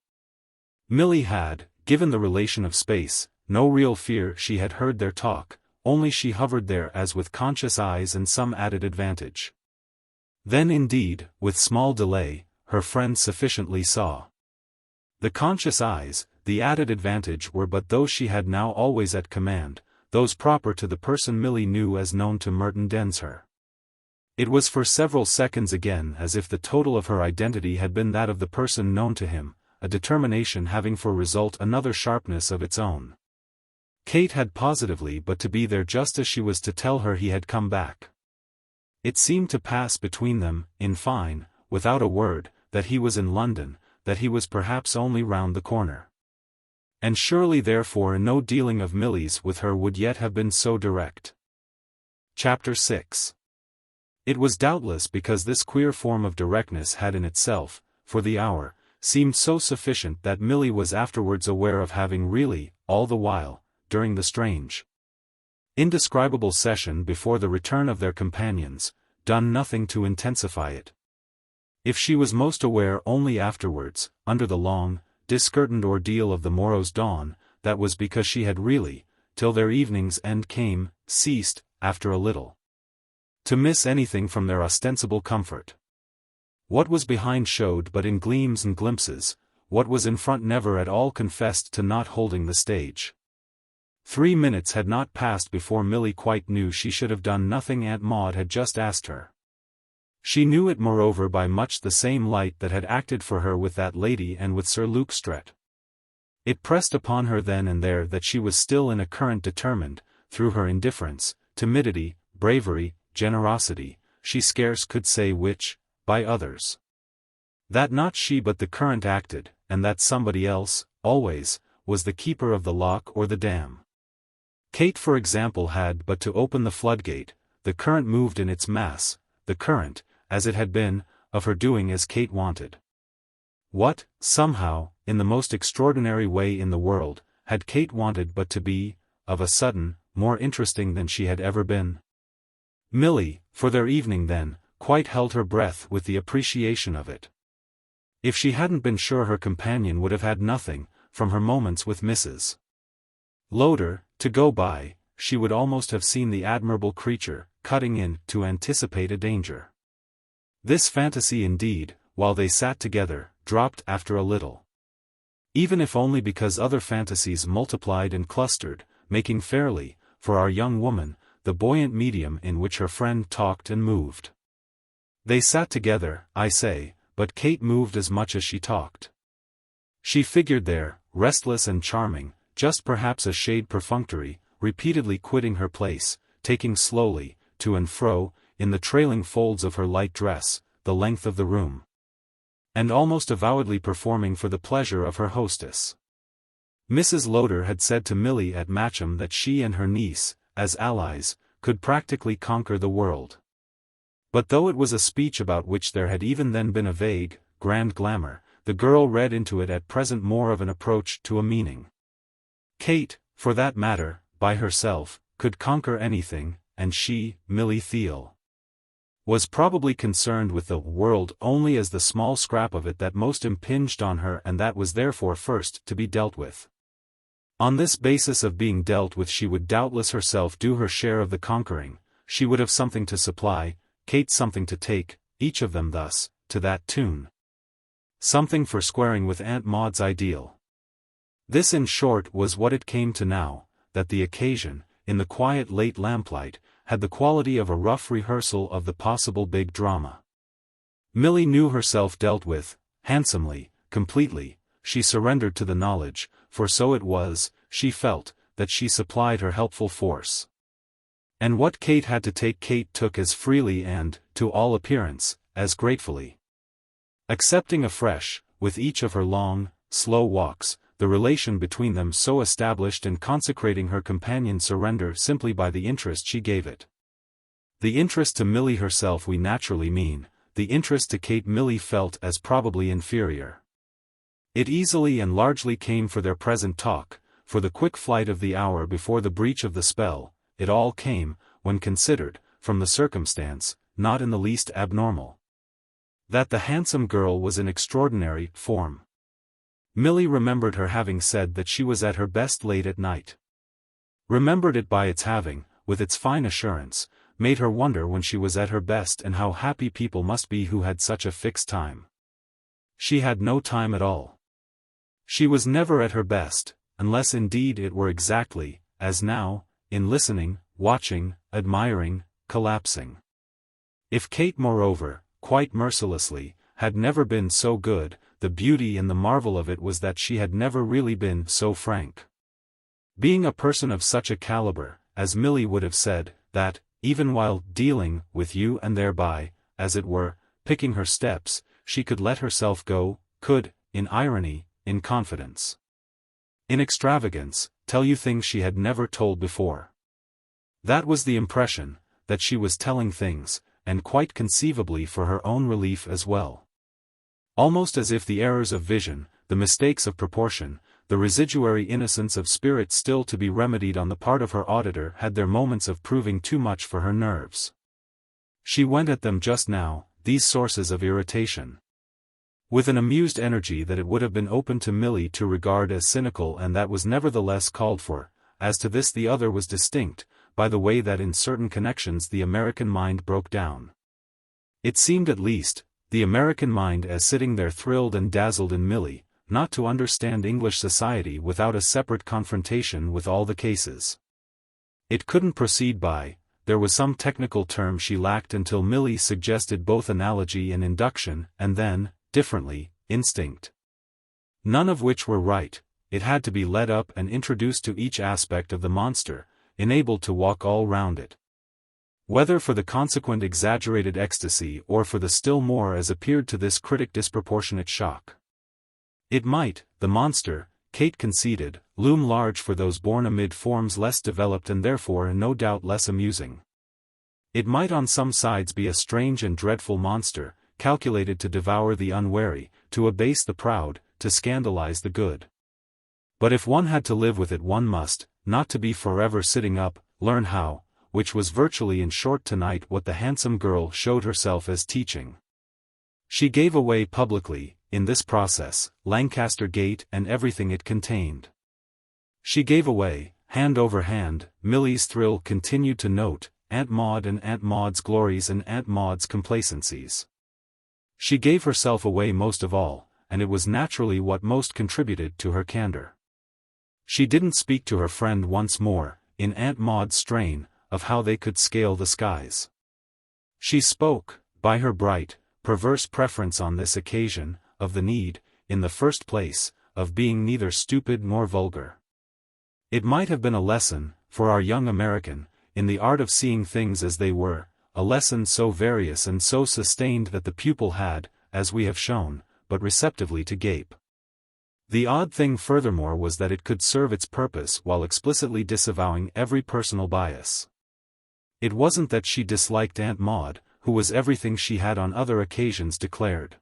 Milly had, given the relation of space, no real fear she had heard their talk, only she hovered there as with conscious eyes and some added advantage. Then indeed, with small delay, her friend sufficiently saw. The conscious eyes, the added advantage were but those she had now always at command, those proper to the person Milly knew as known to Merton Densher. It was for several seconds again as if the total of her identity had been that of the person known to him, a determination having for result another sharpness of its own. Kate had positively but to be there just as she was to tell her he had come back. It seemed to pass between them, in fine, without a word, that he was in London, that he was perhaps only round the corner. And surely therefore no dealing of Milly's with her would yet have been so direct. Chapter 6. It was doubtless because this queer form of directness had in itself, for the hour, seemed so sufficient that Milly was afterwards aware of having really, all the while, during the strange, indescribable session before the return of their companions, done nothing to intensify it. If she was most aware only afterwards, under the long, discurtained ordeal of the morrow's dawn, that was because she had really, till their evening's end came, ceased, after a little, to miss anything from their ostensible comfort. What was behind showed but in gleams and glimpses, what was in front never at all confessed to not holding the stage. 3 minutes had not passed before Milly quite knew she should have done nothing Aunt Maude had just asked her. She knew it moreover by much the same light that had acted for her with that lady and with Sir Luke Strett. It pressed upon her then and there that she was still in a current determined, through her indifference, timidity, bravery, generosity, she scarce could say which, by others. That not she but the current acted, and that somebody else, always, was the keeper of the lock or the dam. Kate for example had but to open the floodgate, the current moved in its mass, the current, as it had been, of her doing as Kate wanted. What, somehow, in the most extraordinary way in the world, had Kate wanted but to be, of a sudden, more interesting than she had ever been? Milly, for their evening then, quite held her breath with the appreciation of it. If she hadn't been sure her companion would have had nothing, from her moments with Mrs. Lowder, to go by, she would almost have seen the admirable creature, cutting in, to anticipate a danger. This fantasy indeed, while they sat together, dropped after a little. Even if only because other fantasies multiplied and clustered, making fairly, for our young woman, the buoyant medium in which her friend talked and moved. They sat together, I say, but Kate moved as much as she talked. She figured there, restless and charming, just perhaps a shade perfunctory, repeatedly quitting her place, taking slowly, to and fro, in the trailing folds of her light dress, the length of the room. And almost avowedly performing for the pleasure of her hostess. Mrs. Lowder had said to Milly at Matcham that she and her niece, as allies, could practically conquer the world. But though it was a speech about which there had even then been a vague, grand glamour, the girl read into it at present more of an approach to a meaning. Kate, for that matter, by herself, could conquer anything, and she, Milly Theale, was probably concerned with the world only as the small scrap of it that most impinged on her and that was therefore first to be dealt with. On this basis of being dealt with she would doubtless herself do her share of the conquering, she would have something to supply, Kate something to take, each of them thus, to that tune. Something for squaring with Aunt Maude's ideal. This in short was what it came to now, that the occasion, in the quiet late lamplight, had the quality of a rough rehearsal of the possible big drama. Milly knew herself dealt with, handsomely, completely, she surrendered to the knowledge, for so it was, she felt, that she supplied her helpful force. And what Kate had to take Kate took as freely and, to all appearance, as gratefully. Accepting afresh, with each of her long, slow walks, the relation between them so established and consecrating her companion's surrender simply by the interest she gave it. The interest to Milly herself we naturally mean, the interest to Kate Milly felt as probably inferior. It easily and largely came for their present talk, for the quick flight of the hour before the breach of the spell, it all came, when considered, from the circumstance, not in the least abnormal, that the handsome girl was in extraordinary form. Milly remembered her having said that she was at her best late at night. Remembered it by its having, with its fine assurance, made her wonder when she was at her best and how happy people must be who had such a fixed time. She had no time at all. She was never at her best, unless indeed it were exactly, as now, in listening, watching, admiring, collapsing. If Kate moreover, quite mercilessly, had never been so good, the beauty and the marvel of it was that she had never really been so frank. Being a person of such a caliber, as Milly would have said, that, even while dealing with you and thereby, as it were, picking her steps, she could let herself go, could, in irony, in confidence, in extravagance, tell you things she had never told before. That was the impression, that she was telling things, and quite conceivably for her own relief as well. Almost as if the errors of vision, the mistakes of proportion, the residuary innocence of spirit still to be remedied on the part of her auditor had their moments of proving too much for her nerves. She went at them just now, these sources of irritation, with an amused energy that it would have been open to Milly to regard as cynical, and that was nevertheless called for. As to this the other was distinct, by the way that in certain connections the American mind broke down. It seemed at least, the American mind as sitting there thrilled and dazzled in Milly, not to understand English society without a separate confrontation with all the cases. It couldn't proceed by, there was some technical term she lacked until Milly suggested both analogy and induction, and then, differently, instinct. None of which were right, it had to be led up and introduced to each aspect of the monster, enabled to walk all round it. Whether for the consequent exaggerated ecstasy or for the still more as appeared to this critic disproportionate shock. It might, the monster, Kate conceded, loom large for those born amid forms less developed and therefore no doubt less amusing. It might on some sides be a strange and dreadful monster, calculated to devour the unwary, to abase the proud, to scandalize the good. But if one had to live with it one must, not to be forever sitting up, learn how, which was virtually in short tonight what the handsome girl showed herself as teaching. She gave away publicly, in this process, Lancaster Gate and everything it contained. She gave away, hand over hand, Milly's thrill continued to note, Aunt Maude and Aunt Maude's glories and Aunt Maude's complacencies. She gave herself away most of all, and it was naturally what most contributed to her candor. She didn't speak to her friend once more, in Aunt Maude's strain, of how they could scale the skies. She spoke, by her bright, perverse preference on this occasion, of the need, in the first place, of being neither stupid nor vulgar. It might have been a lesson, for our young American, in the art of seeing things as they were, a lesson so various and so sustained that the pupil had, as we have shown, but receptively to gape. The odd thing furthermore was that it could serve its purpose while explicitly disavowing every personal bias. It wasn't that she disliked Aunt Maude, who was everything she had on other occasions declared.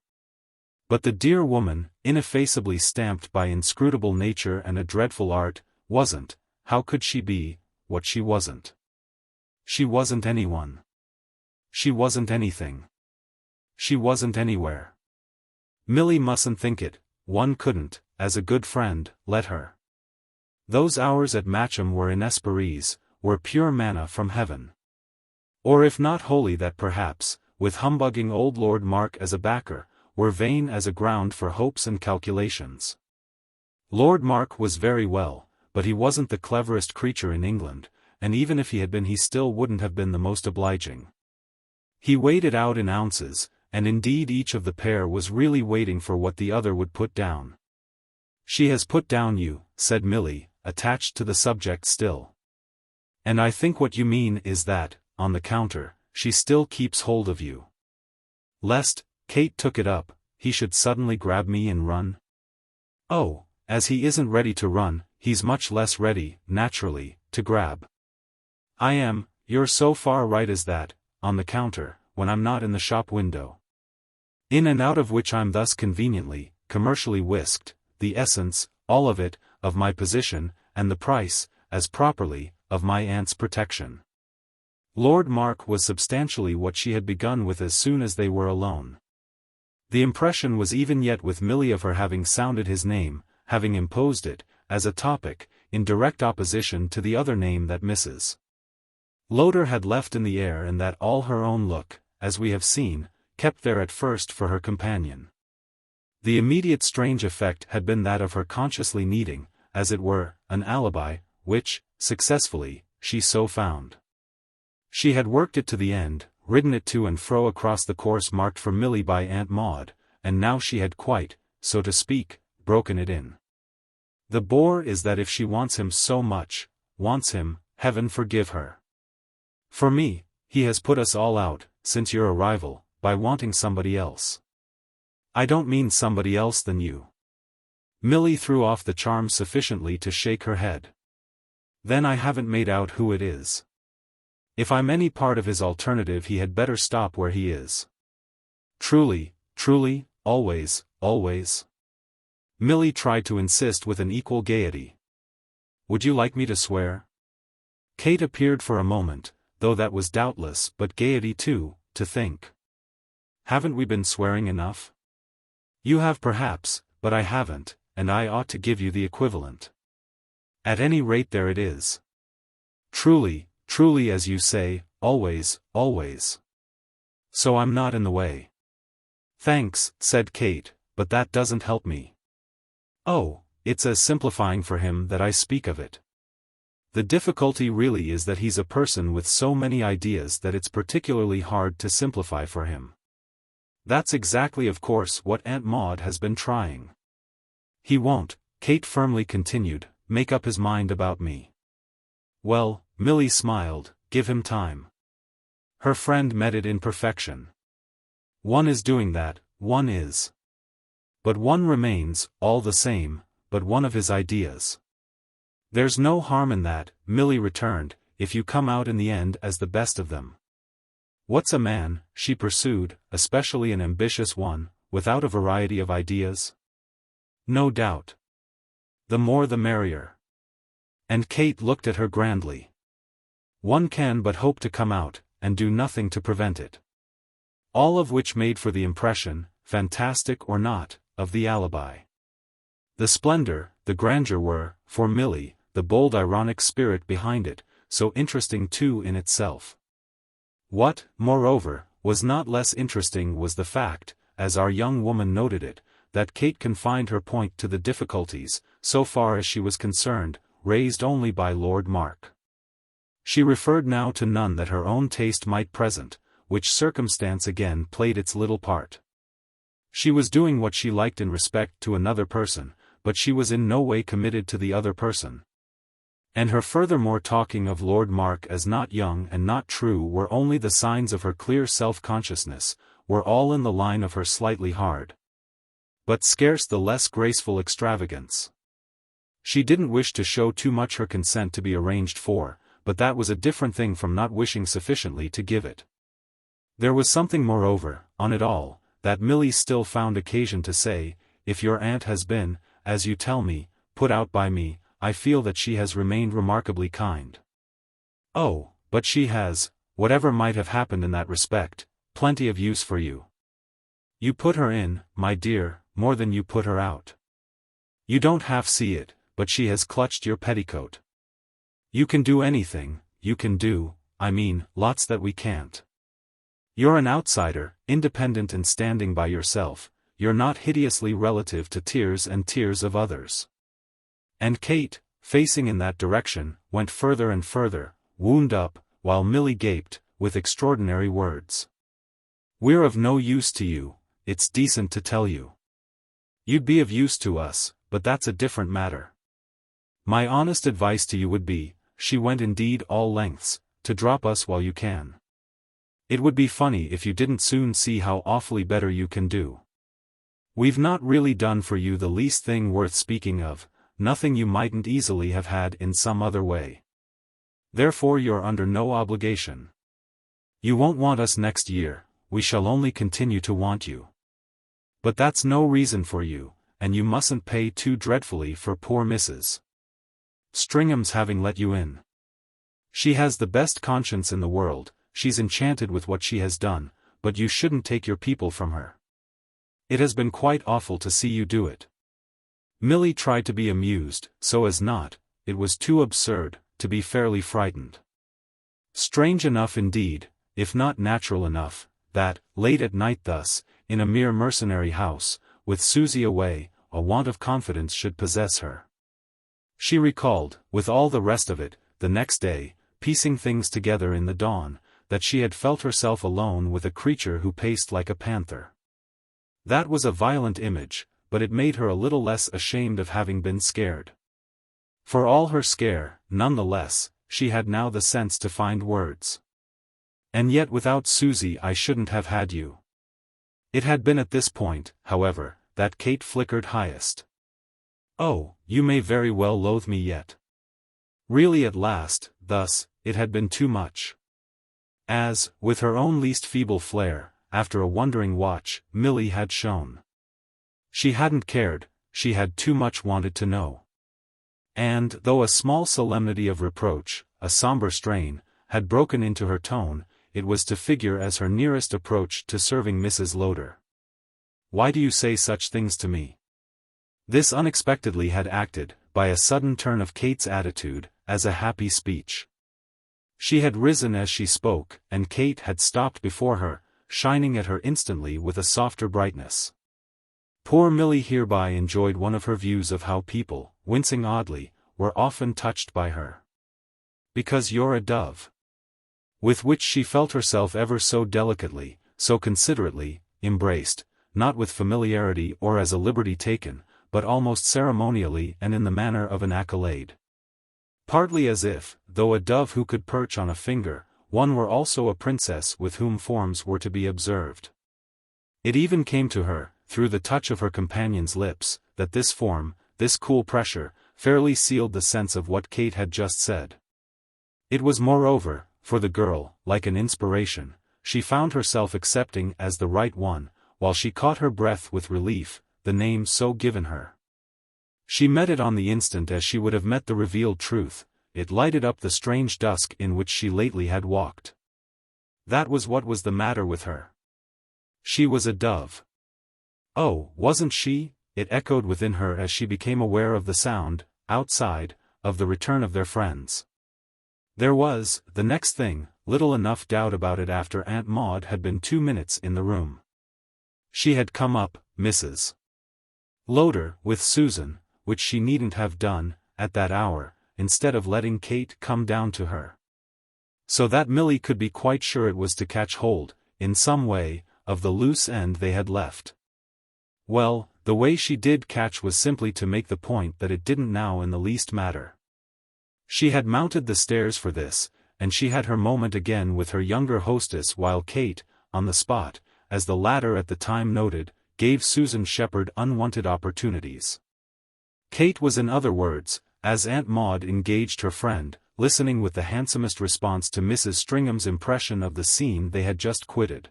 But the dear woman, ineffaceably stamped by inscrutable nature and a dreadful art, wasn't, how could she be, what she wasn't? She wasn't anyone. She wasn't anything. She wasn't anywhere. Milly mustn't think it, one couldn't, as a good friend, let her. Those hours at Matcham were inespérées, were pure manna from heaven. Or if not wholly that perhaps, with humbugging old Lord Mark as a backer, were vain as a ground for hopes and calculations. Lord Mark was very well, but he wasn't the cleverest creature in England, and even if he had been he still wouldn't have been the most obliging. He weighed it out in ounces, and indeed each of the pair was really waiting for what the other would put down. "She has put down you," said Milly, attached to the subject still. "And I think what you mean is that, on the counter, she still keeps hold of you. Lest," Kate took it up, "he should suddenly grab me and run?" "Oh, as he isn't ready to run, he's much less ready, naturally, to grab. You're so far right as that, on the counter, when I'm not in the shop window. In and out of which I'm thus conveniently, commercially whisked, the essence, all of it, of my position, and the price, as properly, of my aunt's protection." Lord Mark was substantially what she had begun with as soon as they were alone. The impression was even yet with Milly of her having sounded his name, having imposed it, as a topic, in direct opposition to the other name that Mrs. Lowder had left in the air, and that all her own look, as we have seen, kept there at first for her companion. The immediate strange effect had been that of her consciously needing, as it were, an alibi, which, successfully, she so found. She had worked it to the end, ridden it to and fro across the course marked for Milly by Aunt Maude, and now she had quite, so to speak, broken it in. The bore is that if she wants him so much, wants him, heaven forgive her. For me, he has put us all out, since your arrival, by wanting somebody else. I don't mean somebody else than you. Milly threw off the charm sufficiently to shake her head. Then I haven't made out who it is. If I'm any part of his alternative, he had better stop where he is. Truly, truly, always, always. Milly tried to insist with an equal gaiety. Would you like me to swear? Kate appeared for a moment, though that was doubtless but gaiety too, to think. Haven't we been swearing enough? You have perhaps, but I haven't, and I ought to give you the equivalent. At any rate there it is. Truly, truly as you say, always, always. So I'm not in the way. Thanks, said Kate, but that doesn't help me. Oh, it's as simplifying for him that I speak of it. The difficulty really is that he's a person with so many ideas that it's particularly hard to simplify for him. That's exactly of course what Aunt Maude has been trying. He won't, Kate firmly continued, make up his mind about me. Well, Milly smiled, give him time. Her friend met it in perfection. One is doing that, one is. But one remains, all the same, but one of his ideas. There's no harm in that, Milly returned, if you come out in the end as the best of them. What's a man, she pursued, especially an ambitious one, without a variety of ideas? No doubt. The more the merrier. And Kate looked at her grandly. One can but hope to come out, and do nothing to prevent it. All of which made for the impression, fantastic or not, of the alibi. The splendor, the grandeur were, for Milly, the bold ironic spirit behind it, so interesting too in itself. What, moreover, was not less interesting was the fact, as our young woman noted it, that Kate confined her point to the difficulties, so far as she was concerned, raised only by Lord Mark. She referred now to none that her own taste might present, which circumstance again played its little part. She was doing what she liked in respect to another person, but she was in no way committed to the other person. And her furthermore talking of Lord Mark as not young and not true were only the signs of her clear self-consciousness, were all in the line of her slightly hard, but scarce the less graceful extravagance. She didn't wish to show too much her consent to be arranged for, but that was a different thing from not wishing sufficiently to give it. There was something moreover, on it all, that Milly still found occasion to say, if your aunt has been, as you tell me, put out by me, I feel that she has remained remarkably kind. Oh, but she has, whatever might have happened in that respect, plenty of use for you. You put her in, my dear, more than you put her out. You don't half see it, but she has clutched your petticoat. You can do anything, you can do, I mean, lots that we can't. You're an outsider, independent and standing by yourself, you're not hideously relative to tears and tears of others. And Kate, facing in that direction, went further and further, wound up, while Milly gaped, with extraordinary words. We're of no use to you, it's decent to tell you. You'd be of use to us, but that's a different matter. My honest advice to you would be, she went indeed all lengths, to drop us while you can. It would be funny if you didn't soon see how awfully better you can do. We've not really done for you the least thing worth speaking of, nothing you mightn't easily have had in some other way. Therefore you're under no obligation. You won't want us next year, we shall only continue to want you. But that's no reason for you, and you mustn't pay too dreadfully for poor Mrs. Stringham's having let you in. She has the best conscience in the world, she's enchanted with what she has done, but you shouldn't take your people from her. It has been quite awful to see you do it. Milly tried to be amused, so as not, it was too absurd, to be fairly frightened. Strange enough indeed, if not natural enough, that, late at night thus, in a mere mercenary house, with Susie away, a want of confidence should possess her. She recalled, with all the rest of it, the next day, piecing things together in the dawn, that she had felt herself alone with a creature who paced like a panther. That was a violent image, but it made her a little less ashamed of having been scared. For all her scare, nonetheless, she had now the sense to find words. And yet without Susie I shouldn't have had you. It had been at this point, however, that Kate flickered highest. Oh, you may very well loathe me yet. Really at last, thus, it had been too much. As, with her own least feeble flare, after a wondering watch, Milly had shown. She hadn't cared, she had too much wanted to know. And, though a small solemnity of reproach, a somber strain, had broken into her tone, it was to figure as her nearest approach to serving Mrs. Lowder. Why do you say such things to me? This unexpectedly had acted, by a sudden turn of Kate's attitude, as a happy speech. She had risen as she spoke, and Kate had stopped before her, shining at her instantly with a softer brightness. Poor Milly hereby enjoyed one of her views of how people, wincing oddly, were often touched by her. Because you're a dove. With which she felt herself ever so delicately, so considerately, embraced, not with familiarity or as a liberty taken, but almost ceremonially and in the manner of an accolade. Partly as if, though a dove who could perch on a finger, one were also a princess with whom forms were to be observed. It even came to her, through the touch of her companion's lips, that this form, this cool pressure, fairly sealed the sense of what Kate had just said. It was moreover, for the girl, like an inspiration, she found herself accepting as the right one, while she caught her breath with relief, the name so given her. She met it on the instant as she would have met the revealed truth, it lighted up the strange dusk in which she lately had walked. That was what was the matter with her. She was a dove. Oh, wasn't she? It echoed within her as she became aware of the sound, outside, of the return of their friends. There was, the next thing, little enough doubt about it after Aunt Maude had been 2 minutes in the room. She had come up, Mrs. Lowder, with Susan, which she needn't have done, at that hour, instead of letting Kate come down to her. So that Milly could be quite sure it was to catch hold, in some way, of the loose end they had left. Well, the way she did catch was simply to make the point that it didn't now in the least matter. She had mounted the stairs for this, and she had her moment again with her younger hostess while Kate, on the spot, as the latter at the time noted, gave Susan Shepherd unwanted opportunities. Kate was in other words, as Aunt Maude engaged her friend, listening with the handsomest response to Mrs. Stringham's impression of the scene they had just quitted.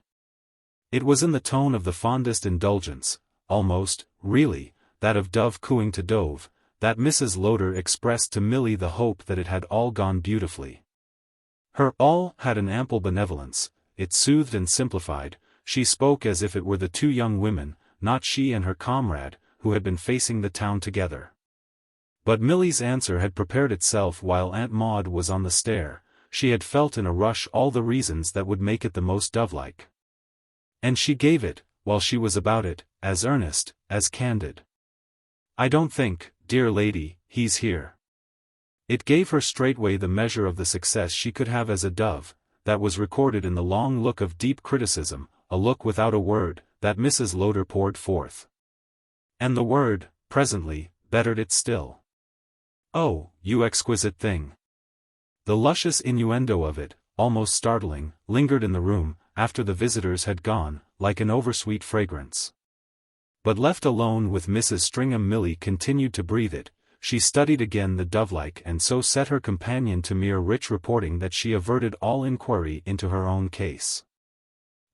It was in the tone of the fondest indulgence, almost, really, that of dove cooing to dove, that Mrs. Lowder expressed to Milly the hope that it had all gone beautifully. Her all had an ample benevolence, it soothed and simplified, she spoke as if it were the two young women, not she and her comrade, who had been facing the town together. But Milly's answer had prepared itself while Aunt Maude was on the stair, she had felt in a rush all the reasons that would make it the most dove-like. And she gave it, while she was about it, as earnest, as candid. I don't think, dear lady, he's here. It gave her straightway the measure of the success she could have as a dove, that was recorded in the long look of deep criticism, a look without a word, that Mrs. Lowder poured forth. And the word, presently, bettered it still. Oh, you exquisite thing. The luscious innuendo of it, almost startling, lingered in the room, after the visitors had gone, like an oversweet fragrance. But left alone with Mrs. Stringham, Milly continued to breathe it, she studied again the dove-like and so set her companion to mere rich reporting that she averted all inquiry into her own case.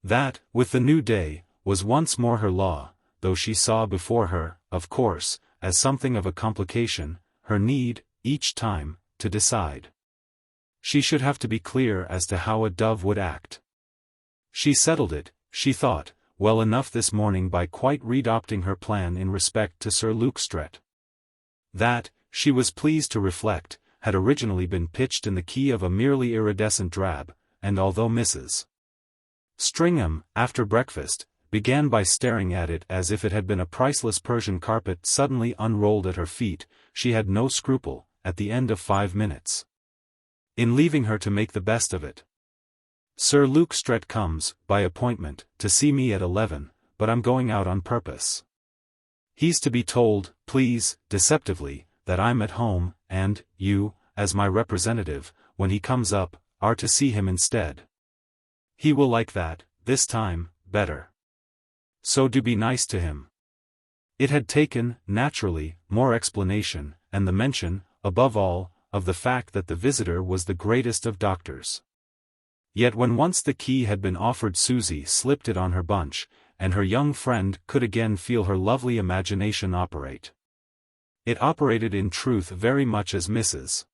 That, with the new day, was once more her law, though she saw before her, of course, as something of a complication, her need, each time, to decide. She should have to be clear as to how a dove would act. She settled it, she thought, well enough this morning by quite redopting her plan in respect to Sir Luke Strett. That, she was pleased to reflect, had originally been pitched in the key of a merely iridescent drab, and although Mrs. Stringham, after breakfast, began by staring at it as if it had been a priceless Persian carpet suddenly unrolled at her feet. She had no scruple, at the end of 5 minutes, in leaving her to make the best of it. "Sir Luke Strett comes, by appointment, to see me at 11, but I'm going out on purpose. He's to be told, please," deceptively, "that I'm at home, and you, as my representative, when he comes up, are to see him instead. He will like that, this time, better. So do be nice to him." It had taken, naturally, more explanation, and the mention, above all, of the fact that the visitor was the greatest of doctors. Yet when once the key had been offered, Susie slipped it on her bunch, and her young friend could again feel her lovely imagination operate. It operated in truth very much as Mrs.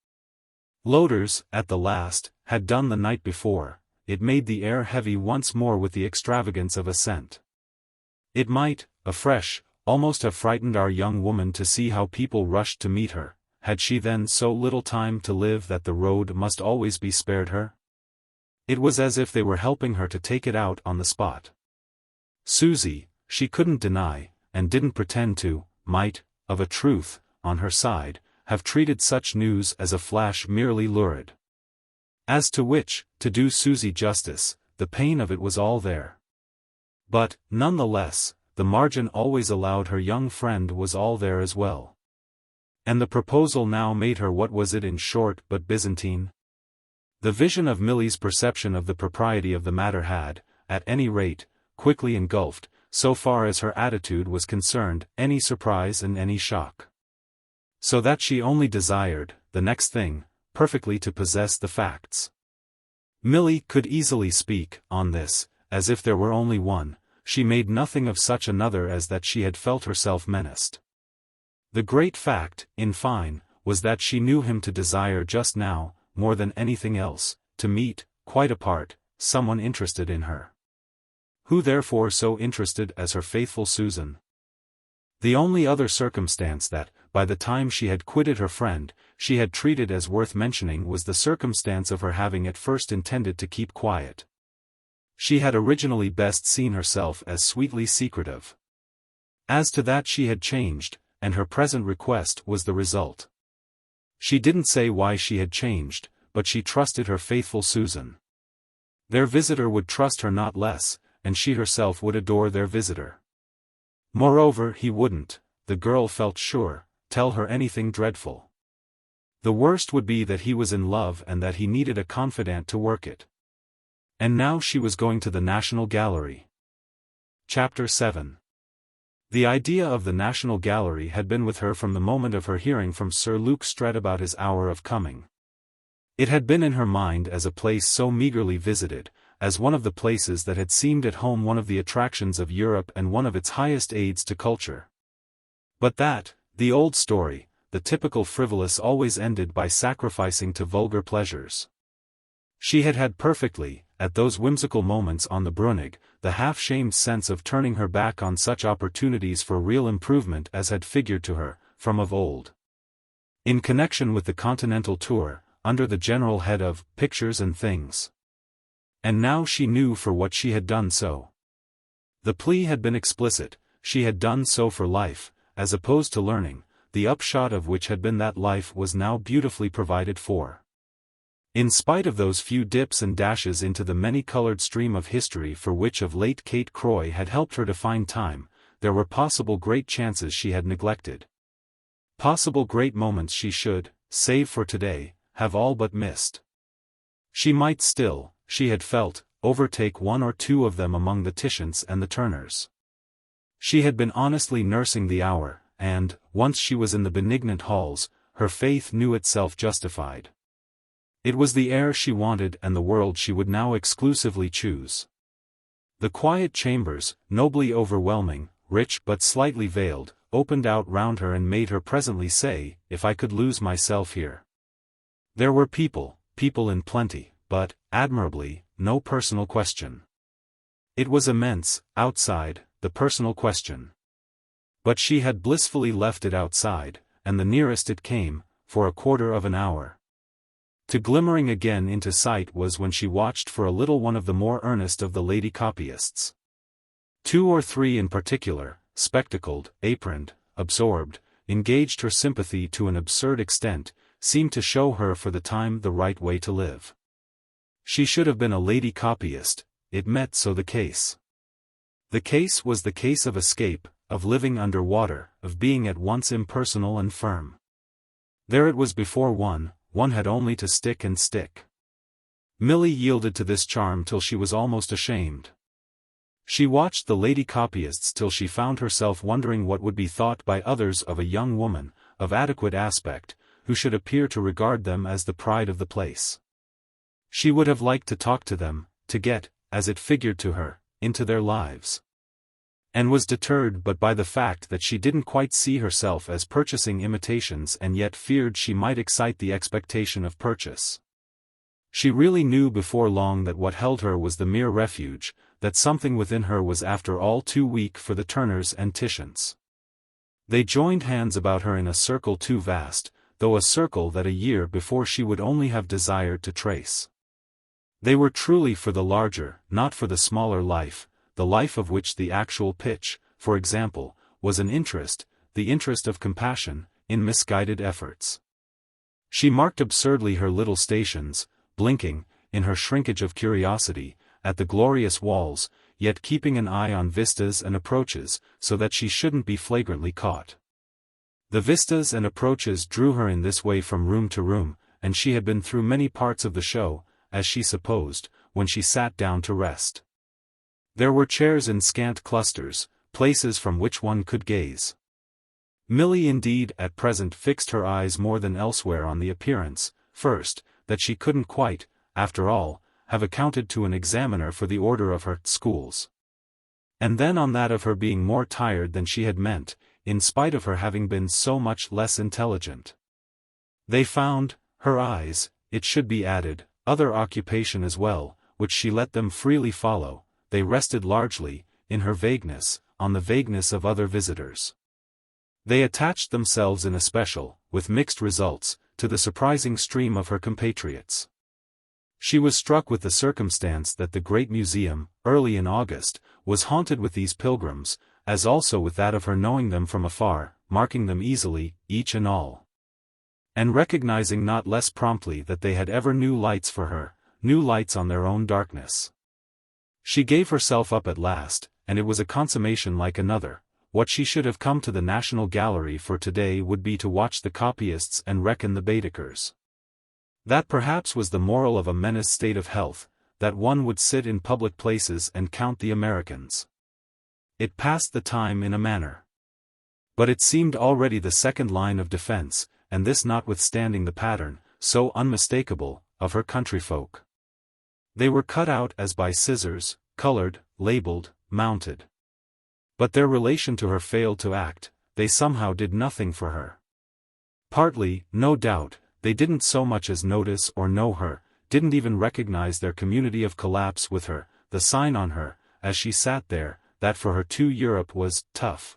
Lowder's, at the last, had done the night before. It made the air heavy once more with the extravagance of assent. It might, afresh, almost have frightened our young woman to see how people rushed to meet her. Had she then so little time to live that the road must always be spared her? It was as if they were helping her to take it out on the spot. Susie, she couldn't deny, and didn't pretend to, might, of a truth, on her side, have treated such news as a flash merely lurid. As to which, to do Susie justice, the pain of it was all there. But, none the less, the margin always allowed her young friend was all there as well. And the proposal now made her, what was it in short but Byzantine? The vision of Milly's perception of the propriety of the matter had, at any rate, quickly engulfed, so far as her attitude was concerned, any surprise and any shock. So that she only desired, the next thing, perfectly to possess the facts. Milly could easily speak, on this, as if there were only one. She made nothing of such another as that she had felt herself menaced. The great fact, in fine, was that she knew him to desire just now, more than anything else, to meet, quite apart, someone interested in her. Who therefore so interested as her faithful Susan? The only other circumstance that, by the time she had quitted her friend, she had treated as worth mentioning was the circumstance of her having at first intended to keep quiet. She had originally best seen herself as sweetly secretive. As to that she had changed, and her present request was the result. She didn't say why she had changed, but she trusted her faithful Susan. Their visitor would trust her not less, and she herself would adore their visitor. Moreover, he wouldn't, the girl felt sure, tell her anything dreadful. The worst would be that he was in love and that he needed a confidant to work it. And now she was going to the National Gallery. Chapter 7. The idea of the National Gallery had been with her from the moment of her hearing from Sir Luke Strett about his hour of coming. It had been in her mind as a place so meagerly visited, as one of the places that had seemed at home, one of the attractions of Europe and one of its highest aids to culture. But that, the old story, the typical frivolous always ended by sacrificing to vulgar pleasures. She had had perfectly, at those whimsical moments on the Brunig, the half-shamed sense of turning her back on such opportunities for real improvement as had figured to her, from of old. In connection with the Continental tour, under the general head of Pictures and Things. And now she knew for what she had done so. The plea had been explicit, she had done so for life, as opposed to learning, the upshot of which had been that life was now beautifully provided for. In spite of those few dips and dashes into the many-colored stream of history for which of late Kate Croy had helped her to find time, there were possible great chances she had neglected. Possible great moments she should, save for today, have all but missed. She might still, she had felt, overtake one or two of them among the Titians and the Turners. She had been honestly nursing the hour, and, once she was in the benignant halls, her faith knew itself justified. It was the air she wanted and the world she would now exclusively choose. The quiet chambers, nobly overwhelming, rich but slightly veiled, opened out round her and made her presently say, "If I could lose myself here." There were people in plenty, but, admirably, no personal question. It was immense, outside, the personal question. But she had blissfully left it outside, and the nearest it came, for a quarter of an hour, to glimmering again into sight was when she watched for a little one of the more earnest of the lady copyists. 2 or 3 in particular, spectacled, aproned, absorbed, engaged her sympathy to an absurd extent, seemed to show her for the time the right way to live. She should have been a lady copyist, it met so the case. The case was the case of escape, of living under water, of being at once impersonal and firm. There it was before one had only to stick and stick. Milly yielded to this charm till she was almost ashamed. She watched the lady copyists till she found herself wondering what would be thought by others of a young woman, of adequate aspect, who should appear to regard them as the pride of the place. She would have liked to talk to them, to get, as it figured to her, into their lives. And was deterred but by the fact that she didn't quite see herself as purchasing imitations and yet feared she might excite the expectation of purchase. She really knew before long that what held her was the mere refuge, that something within her was after all too weak for the Turners and Titians. They joined hands about her in a circle too vast, though a circle that a year before she would only have desired to trace. They were truly for the larger, not for the smaller life, the life of which the actual pitch, for example, was an interest, the interest of compassion, in misguided efforts. She marked absurdly her little stations, blinking, in her shrinkage of curiosity, at the glorious walls, yet keeping an eye on vistas and approaches, so that she shouldn't be flagrantly caught. The vistas and approaches drew her in this way from room to room, and she had been through many parts of the show, as she supposed, when she sat down to rest. There were chairs in scant clusters, places from which one could gaze. Milly indeed at present fixed her eyes more than elsewhere on the appearance, first, that she couldn't quite, after all, have accounted to an examiner for the order of her schools. And then on that of her being more tired than she had meant, in spite of her having been so much less intelligent. They found, her eyes, it should be added, other occupation as well, which she let them freely follow. They rested largely, in her vagueness, on the vagueness of other visitors. They attached themselves in especial, with mixed results, to the surprising stream of her compatriots. She was struck with the circumstance that the great museum, early in August, was haunted with these pilgrims, as also with that of her knowing them from afar, marking them easily, each and all. And recognizing not less promptly that they had ever new lights for her, new lights on their own darkness. She gave herself up at last, and it was a consummation like another. What she should have come to the National Gallery for today would be to watch the copyists and reckon the Baedekers. That perhaps was the moral of a menaced state of health, that one would sit in public places and count the Americans. It passed the time in a manner. But it seemed already the second line of defense, and this notwithstanding the pattern, so unmistakable, of her countryfolk. They were cut out as by scissors, colored, labeled, mounted. But their relation to her failed to act, they somehow did nothing for her. Partly, no doubt, they didn't so much as notice or know her, didn't even recognize their community of collapse with her, the sign on her, as she sat there, that for her too Europe was tough.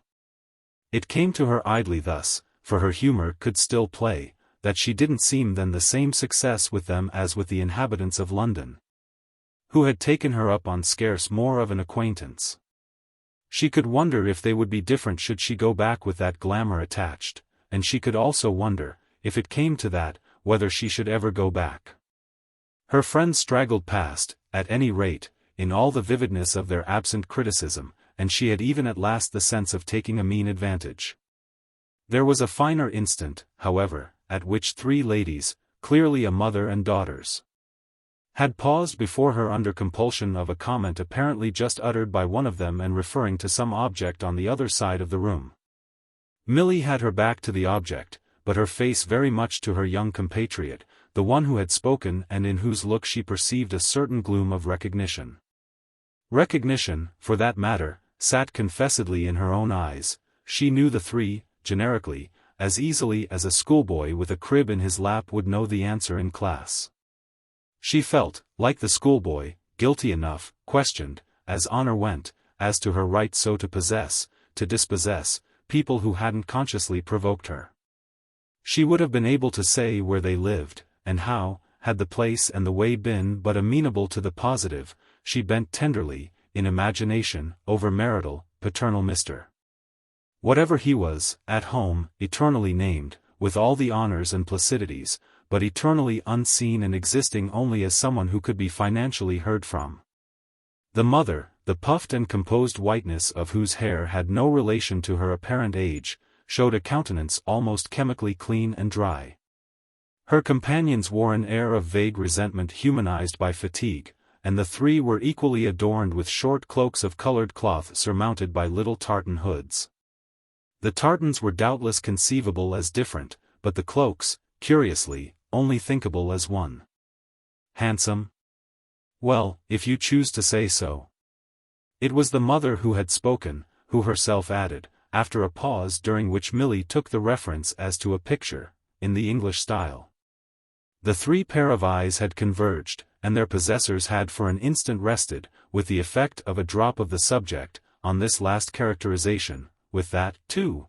It came to her idly thus, for her humor could still play, that she didn't seem then the same success with them as with the inhabitants of London, who had taken her up on scarce more of an acquaintance. She could wonder if they would be different should she go back with that glamour attached, and she could also wonder, if it came to that, whether she should ever go back. Her friends straggled past, at any rate, in all the vividness of their absent criticism, and she had even at last the sense of taking a mean advantage. There was a finer instant, however, at which 3 ladies, clearly a mother and daughters, had paused before her under compulsion of a comment apparently just uttered by one of them and referring to some object on the other side of the room. Milly had her back to the object, but her face very much to her young compatriot, the one who had spoken and in whose look she perceived a certain gloom of recognition. Recognition, for that matter, sat confessedly in her own eyes. She knew the 3, generically, as easily as a schoolboy with a crib in his lap would know the answer in class. She felt, like the schoolboy, guilty enough, questioned, as honor went, as to her right so to possess, to dispossess, people who hadn't consciously provoked her. She would have been able to say where they lived, and how, had the place and the way been but amenable to the positive. She bent tenderly, in imagination, over marital, paternal Mr. Whatever he was, at home, eternally named, with all the honors and placidities, but eternally unseen and existing only as someone who could be financially heard from. The mother, the puffed and composed whiteness of whose hair had no relation to her apparent age, showed a countenance almost chemically clean and dry. Her companions wore an air of vague resentment humanized by fatigue, and the three were equally adorned with short cloaks of colored cloth surmounted by little tartan hoods. The tartans were doubtless conceivable as different, but the cloaks, curiously, only thinkable as one. Handsome? Well, if you choose to say so. It was the mother who had spoken, who herself added, after a pause during which Milly took the reference as to a picture, in the English style. The three pair of eyes had converged, and their possessors had for an instant rested, with the effect of a drop of the subject, on this last characterization, with that, too,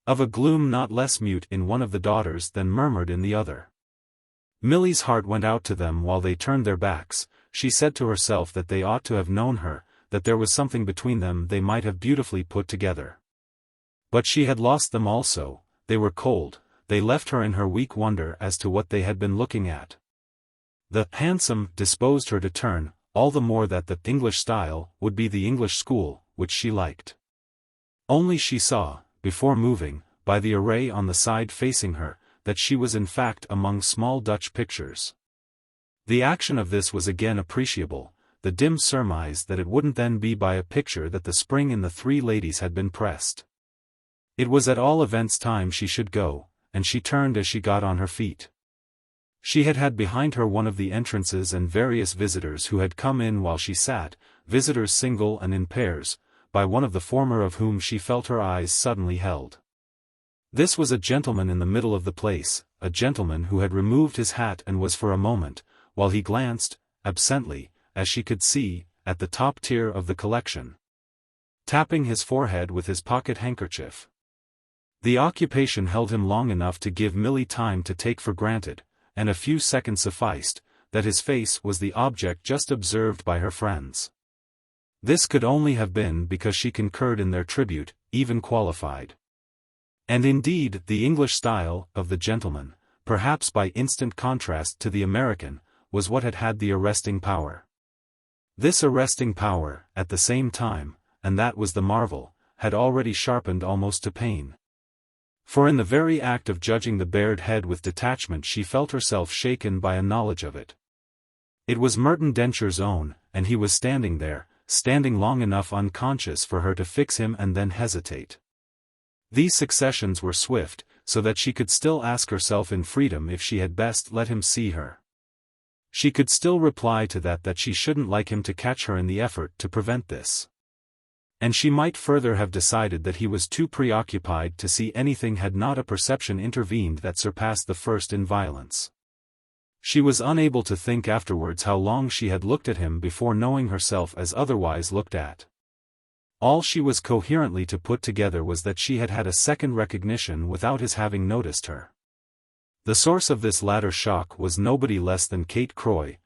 of a gloom not less mute in one of the daughters than murmured in the other. Milly's heart went out to them while they turned their backs. She said to herself that they ought to have known her, that there was something between them they might have beautifully put together. But she had lost them also, they were cold, they left her in her weak wonder as to what they had been looking at. The handsome disposed her to turn, all the more that the English style would be the English school, which she liked. Only she saw, before moving, by the array on the side facing her, that she was in fact among small Dutch pictures. The action of this was again appreciable, the dim surmise that it wouldn't then be by a picture that the spring in the three ladies had been pressed. It was at all events time she should go, and she turned as she got on her feet. She had had behind her one of the entrances and various visitors who had come in while she sat, visitors single and in pairs, by one of the former of whom she felt her eyes suddenly held. This was a gentleman in the middle of the place, a gentleman who had removed his hat and was for a moment, while he glanced, absently, as she could see, at the top tier of the collection, tapping his forehead with his pocket handkerchief. The occupation held him long enough to give Milly time to take for granted, and a few seconds sufficed, that his face was the object just observed by her friends. This could only have been because she concurred in their tribute, even qualified. And indeed the English style of the gentleman, perhaps by instant contrast to the American, was what had had the arresting power. This arresting power, at the same time, and that was the marvel, had already sharpened almost to pain. For in the very act of judging the bared head with detachment she felt herself shaken by a knowledge of it. It was Merton Densher's own, and he was standing there, standing long enough unconscious for her to fix him and then hesitate. These successions were swift, so that she could still ask herself in freedom if she had best let him see her. She could still reply to that she shouldn't like him to catch her in the effort to prevent this. And she might further have decided that he was too preoccupied to see anything had not a perception intervened that surpassed the first in violence. She was unable to think afterwards how long she had looked at him before knowing herself as otherwise looked at. All she was coherently to put together was that she had had a second recognition without his having noticed her. The source of this latter shock was nobody less than Kate Croy,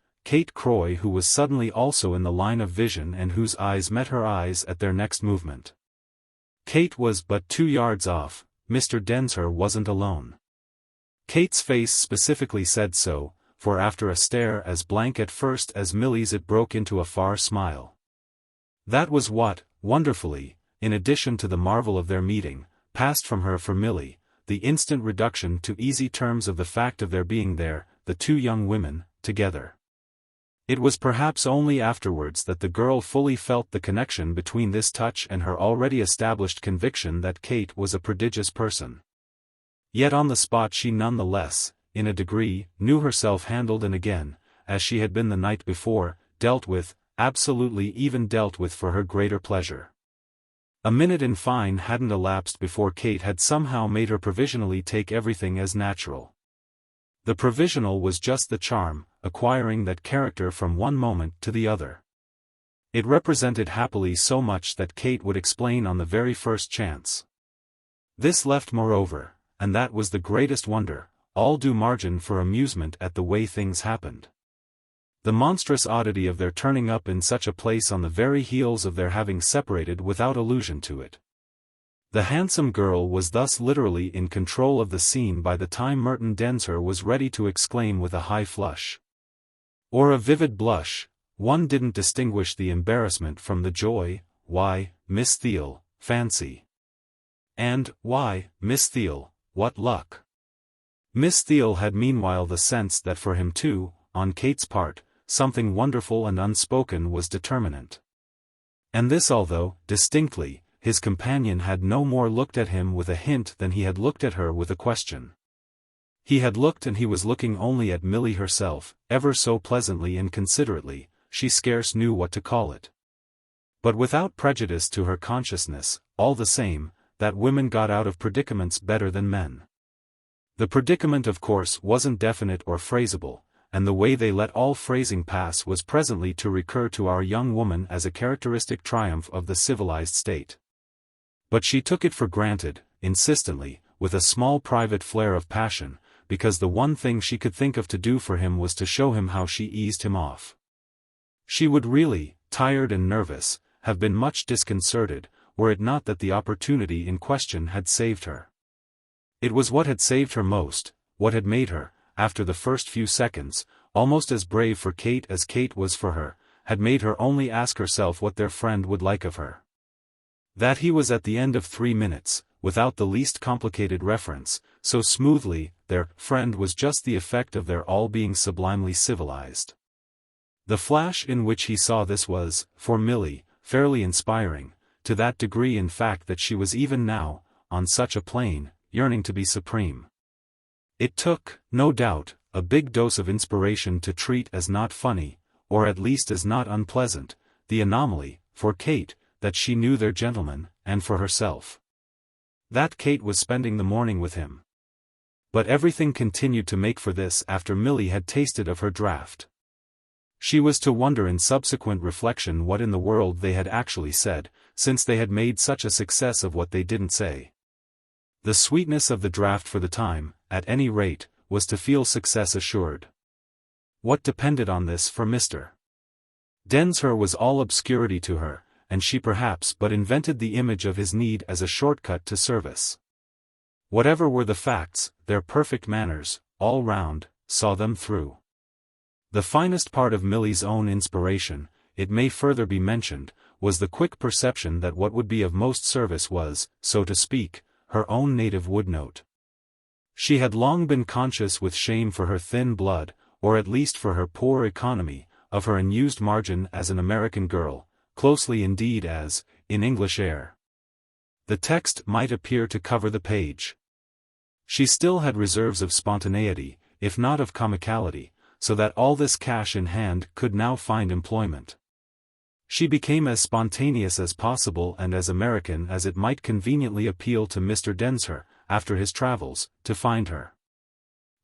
who was suddenly also in the line of vision and whose eyes met her eyes at their next movement. Kate was but 2 yards off, Mr. Densher wasn't alone. Kate's face specifically said so, for after a stare as blank at first as Milly's it broke into a far smile. That was what, wonderfully, in addition to the marvel of their meeting, passed from her for Milly, the instant reduction to easy terms of the fact of their being there, the two young women, together. It was perhaps only afterwards that the girl fully felt the connection between this touch and her already established conviction that Kate was a prodigious person. Yet on the spot she none the less, in a degree, knew herself handled and again, as she had been the night before, dealt with, absolutely even dealt with for her greater pleasure. A minute in fine hadn't elapsed before Kate had somehow made her provisionally take everything as natural. The provisional was just the charm, acquiring that character from one moment to the other. It represented happily so much that Kate would explain on the very first chance. This left moreover, and that was the greatest wonder, all due margin for amusement at the way things happened. The monstrous oddity of their turning up in such a place on the very heels of their having separated without allusion to it. The handsome girl was thus literally in control of the scene by the time Merton Densher was ready to exclaim with a high flush. Or a vivid blush, one didn't distinguish the embarrassment from the joy. "Why, Miss Theale, fancy." And, "Why, Miss Theale, what luck." Miss Theale had meanwhile the sense that for him too, on Kate's part, something wonderful and unspoken was determinant. And this although, distinctly, his companion had no more looked at him with a hint than he had looked at her with a question. He had looked and he was looking only at Milly herself, ever so pleasantly and considerately, she scarce knew what to call it. But without prejudice to her consciousness, all the same, that women got out of predicaments better than men. The predicament of course wasn't definite or phraseable, and the way they let all phrasing pass was presently to recur to our young woman as a characteristic triumph of the civilized state. But she took it for granted, insistently, with a small private flare of passion, because the one thing she could think of to do for him was to show him how she eased him off. She would really, tired and nervous, have been much disconcerted, were it not that the opportunity in question had saved her. It was what had saved her most, what had made her, after the first few seconds, almost as brave for Kate as Kate was for her, had made her only ask herself what their friend would like of her. That he was at the end of 3 minutes, without the least complicated reference, so smoothly, their friend was just the effect of their all being sublimely civilized. The flash in which he saw this was, for Milly, fairly inspiring, to that degree in fact that she was even now, on such a plane, yearning to be supreme. It took, no doubt, a big dose of inspiration to treat as not funny, or at least as not unpleasant, the anomaly, for Kate, that she knew their gentleman, and for herself, that Kate was spending the morning with him. But everything continued to make for this after Milly had tasted of her draught. She was to wonder in subsequent reflection what in the world they had actually said, since they had made such a success of what they didn't say. The sweetness of the draught for the time, at any rate, was to feel success assured. What depended on this for Mr. Densher was all obscurity to her, and she perhaps but invented the image of his need as a shortcut to service. Whatever were the facts, their perfect manners, all round, saw them through. The finest part of Milly's own inspiration, it may further be mentioned, was the quick perception that what would be of most service was, so to speak, her own native woodnote. She had long been conscious with shame for her thin blood, or at least for her poor economy, of her unused margin as an American girl, closely indeed as, in English air, the text might appear to cover the page. She still had reserves of spontaneity, if not of comicality, so that all this cash in hand could now find employment. She became as spontaneous as possible and as American as it might conveniently appeal to Mr. Densher, after his travels, to find her.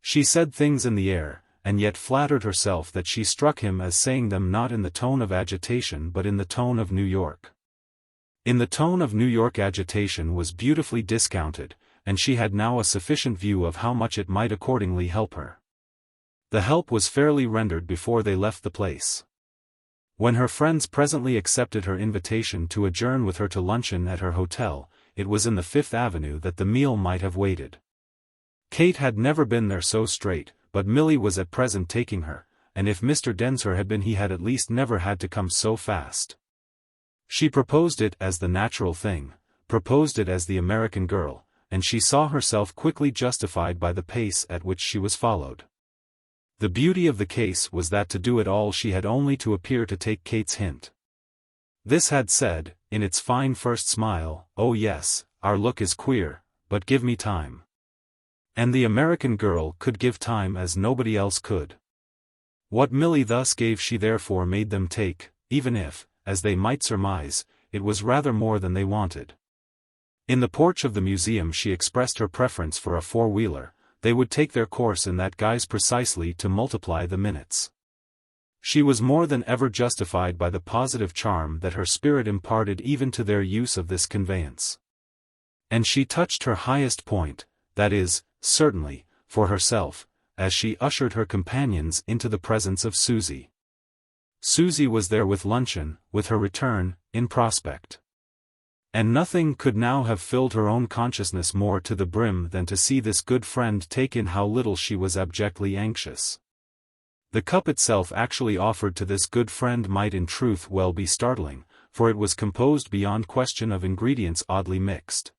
She said things in the air, and yet flattered herself that she struck him as saying them not in the tone of agitation but in the tone of New York. In the tone of New York agitation was beautifully discounted, and she had now a sufficient view of how much it might accordingly help her. The help was fairly rendered before they left the place. When her friends presently accepted her invitation to adjourn with her to luncheon at her hotel, it was in the Fifth Avenue that the meal might have waited. Kate had never been there so straight, but Milly was at present taking her, and if Mr. Densher had been he had at least never had to come so fast. She proposed it as the natural thing, proposed it as the American girl, and she saw herself quickly justified by the pace at which she was followed. The beauty of the case was that to do it all she had only to appear to take Kate's hint. This had said, in its fine first smile, "Oh yes, our look is queer, but give me time." And the American girl could give time as nobody else could. What Milly thus gave she therefore made them take, even if, as they might surmise, it was rather more than they wanted. In the porch of the museum she expressed her preference for a four-wheeler. They would take their course in that guise precisely to multiply the minutes. She was more than ever justified by the positive charm that her spirit imparted even to their use of this conveyance. And she touched her highest point, that is, certainly, for herself, as she ushered her companions into the presence of Susie. Susie was there with luncheon, with her return, in prospect. And nothing could now have filled her own consciousness more to the brim than to see this good friend take in how little she was abjectly anxious. The cup itself actually offered to this good friend might in truth well be startling, for it was composed beyond question of ingredients oddly mixed.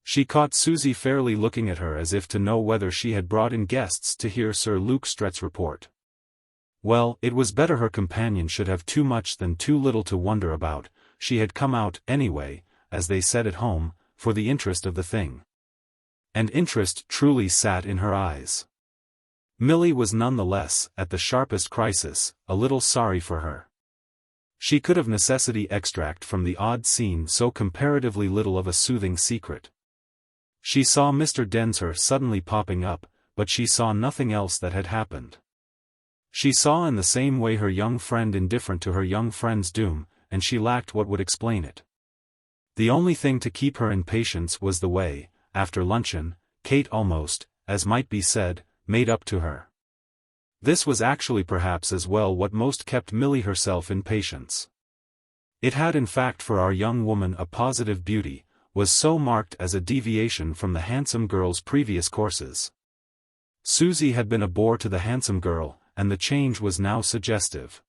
She caught Susie fairly looking at her as if to know whether she had brought in guests to hear Sir Luke Strett's report. Well, it was better her companion should have too much than too little to wonder about. She had come out, anyway, as they said at home, for the interest of the thing. And interest truly sat in her eyes. Milly was none the less, at the sharpest crisis, a little sorry for her. She could of necessity extract from the odd scene so comparatively little of a soothing secret. She saw Mr. Densher suddenly popping up, but she saw nothing else that had happened. She saw in the same way her young friend indifferent to her young friend's doom, and she lacked what would explain it. The only thing to keep her in patience was the way, after luncheon, Kate almost, as might be said, made up to her. This was actually perhaps as well what most kept Milly herself in patience. It had in fact for our young woman a positive beauty, was so marked as a deviation from the handsome girl's previous courses. Susie had been a bore to the handsome girl, and the change was now suggestive.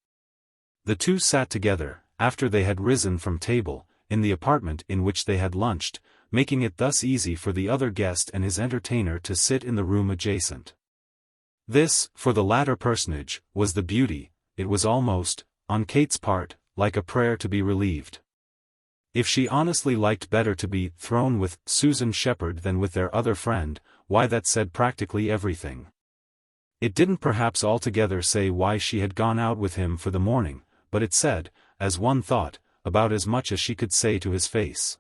The two sat together, after they had risen from table, in the apartment in which they had lunched, making it thus easy for the other guest and his entertainer to sit in the room adjacent. This, for the latter personage, was the beauty. It was almost, on Kate's part, like a prayer to be relieved. If she honestly liked better to be thrown with Susan Shepherd than with their other friend, why that said practically everything. It didn't perhaps altogether say why she had gone out with him for the morning, but it said, as one thought, about as much as she could say to his face.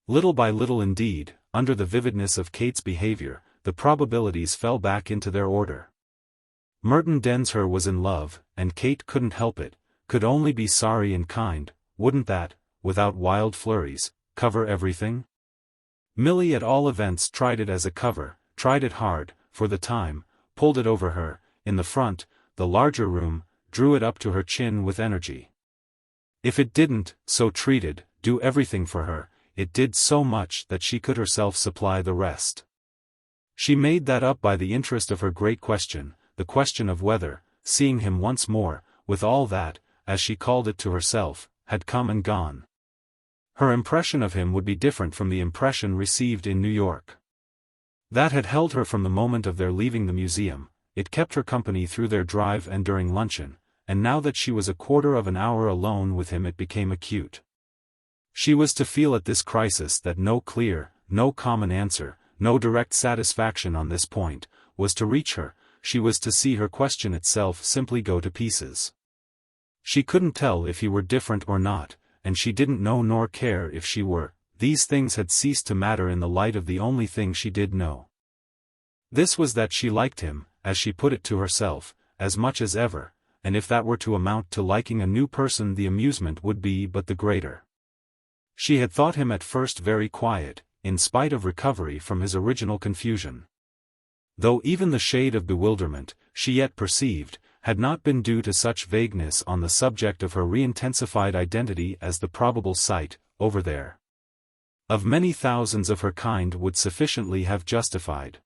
Little by little indeed, under the vividness of Kate's behavior, the probabilities fell back into their order. Merton Densher was in love, and Kate couldn't help it, could only be sorry and kind. Wouldn't that, without wild flurries, cover everything? Milly at all events tried it as a cover, tried it hard, for the time, pulled it over her, in the front, the larger room, drew it up to her chin with energy. If it didn't, so treated, do everything for her, it did so much that she could herself supply the rest. She made that up by the interest of her great question, the question of whether, seeing him once more, with all that, as she called it to herself, had come and gone. Her impression of him would be different from the impression received in New York. That had held her from the moment of their leaving the museum, it kept her company through their drive and during luncheon, and now that she was a quarter of an hour alone with him it became acute. She was to feel at this crisis that no clear, no common answer, no direct satisfaction on this point, was to reach her. She was to see her question itself simply go to pieces. She couldn't tell if he were different or not, and she didn't know nor care if she were. These things had ceased to matter in the light of the only thing she did know. This was that she liked him, as she put it to herself, as much as ever, and if that were to amount to liking a new person the amusement would be but the greater. She had thought him at first very quiet, in spite of recovery from his original confusion. Though even the shade of bewilderment, she yet perceived, had not been due to such vagueness on the subject of her re-intensified identity as the probable sight, over there, of many thousands of her kind would sufficiently have justified.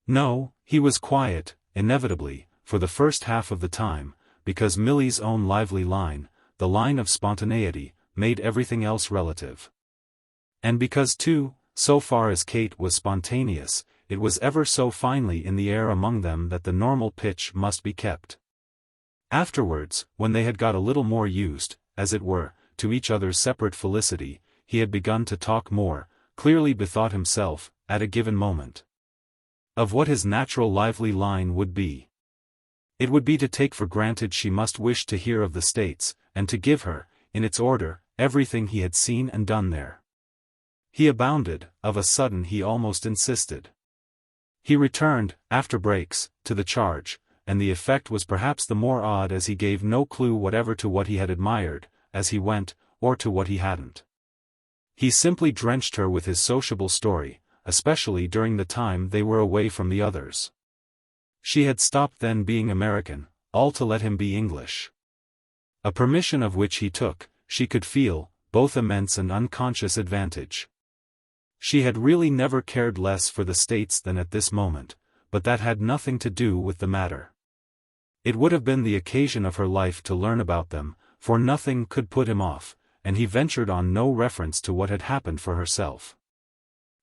No, he was quiet, inevitably, for the first half of the time, because Milly's own lively line, the line of spontaneity, made everything else relative. And because too, so far as Kate was spontaneous, it was ever so finely in the air among them that the normal pitch must be kept. Afterwards, when they had got a little more used, as it were, to each other's separate felicity, he had begun to talk more, clearly bethought himself, at a given moment, of what his natural lively line would be. It would be to take for granted she must wish to hear of the States, and to give her, in its order, everything he had seen and done there. He abounded, of a sudden he almost insisted. He returned, after breaks, to the charge, and the effect was perhaps the more odd as he gave no clue whatever to what he had admired, as he went, or to what he hadn't. He simply drenched her with his sociable story, especially during the time they were away from the others. She had stopped then being American, all to let him be English. A permission of which he took, she could feel, both immense and unconscious advantage. She had really never cared less for the States than at this moment, but that had nothing to do with the matter. It would have been the occasion of her life to learn about them, for nothing could put him off, and he ventured on no reference to what had happened for herself.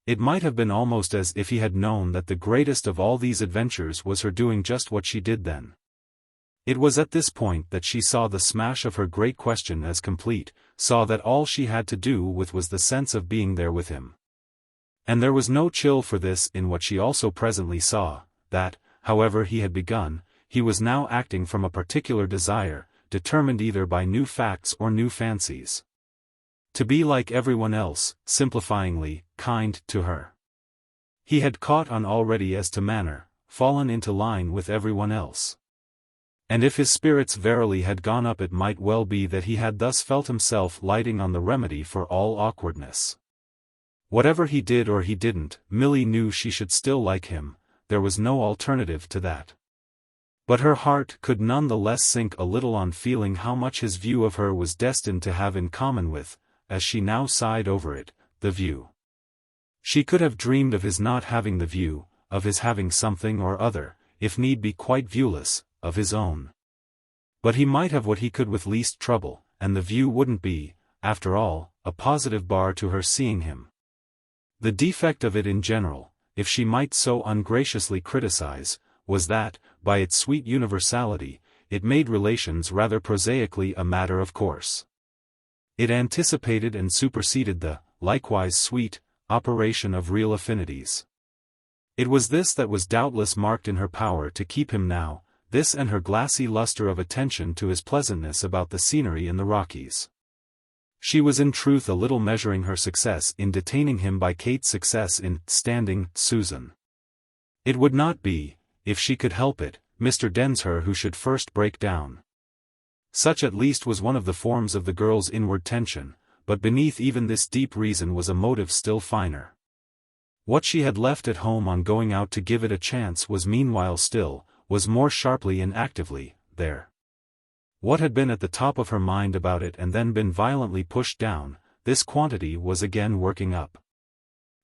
It might have been almost as if he had known that the greatest of all these adventures was her doing just what she did then. It was at this point that she saw the smash of her great question as complete, saw that all she had to do with was the sense of being there with him. And there was no chill for this in what she also presently saw, that, however he had begun, he was now acting from a particular desire, determined either by new facts or new fancies. To be like everyone else, simplifyingly, kind to her. He had caught on already as to manner, fallen into line with everyone else. And if his spirits verily had gone up, it might well be that he had thus felt himself lighting on the remedy for all awkwardness. Whatever he did or he didn't, Milly knew she should still like him, there was no alternative to that. But her heart could none the less sink a little on feeling how much his view of her was destined to have in common with, as she now sighed over it, the view. She could have dreamed of his not having the view, of his having something or other, if need be quite viewless, of his own. But he might have what he could with least trouble, and the view wouldn't be, after all, a positive bar to her seeing him. The defect of it in general, if she might so ungraciously criticize, was that, by its sweet universality, it made relations rather prosaically a matter of course. It anticipated and superseded the, likewise sweet, operation of real affinities. It was this that was doubtless marked in her power to keep him now, this and her glassy luster of attention to his pleasantness about the scenery in the Rockies. She was in truth a little measuring her success in detaining him by Kate's success in standing Susan. It would not be, if she could help it, Mr. Densher who should first break down. Such at least was one of the forms of the girl's inward tension, but beneath even this deep reason was a motive still finer. What she had left at home on going out to give it a chance was meanwhile still, was more sharply and actively, there. What had been at the top of her mind about it and then been violently pushed down, this quantity was again working up.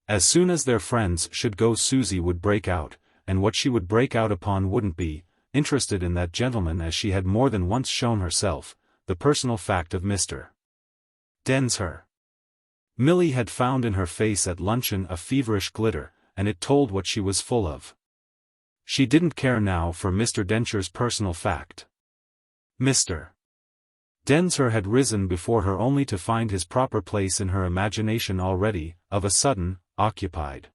As soon as their friends should go, Susie would break out, and what she would break out upon wouldn't be, interested in that gentleman as she had more than once shown herself, the personal fact of Mr. Densher. Milly had found in her face at luncheon a feverish glitter, and it told what she was full of. She didn't care now for Mr. Densher's personal fact. Mr. Densher had risen before her only to find his proper place in her imagination already, of a sudden, occupied.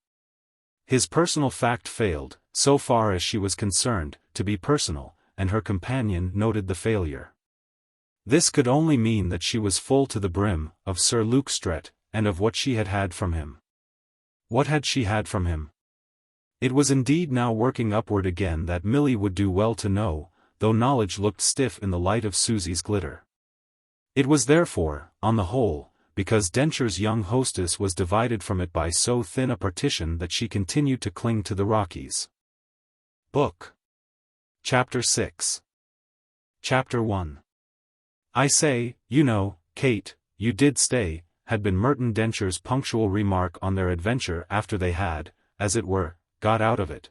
His personal fact failed, so far as she was concerned, to be personal, and her companion noted the failure. This could only mean that she was full to the brim, of Sir Luke Strett, and of what she had had from him. What had she had from him? It was indeed now working upward again that Milly would do well to know, though knowledge looked stiff in the light of Susie's glitter. It was therefore, on the whole, because Densher's young hostess was divided from it by so thin a partition that she continued to cling to the Rockies. Book. Chapter 6. Chapter 1. "I say, you know, Kate, you did stay," had been Merton Densher's punctual remark on their adventure after they had, as it were, got out of it.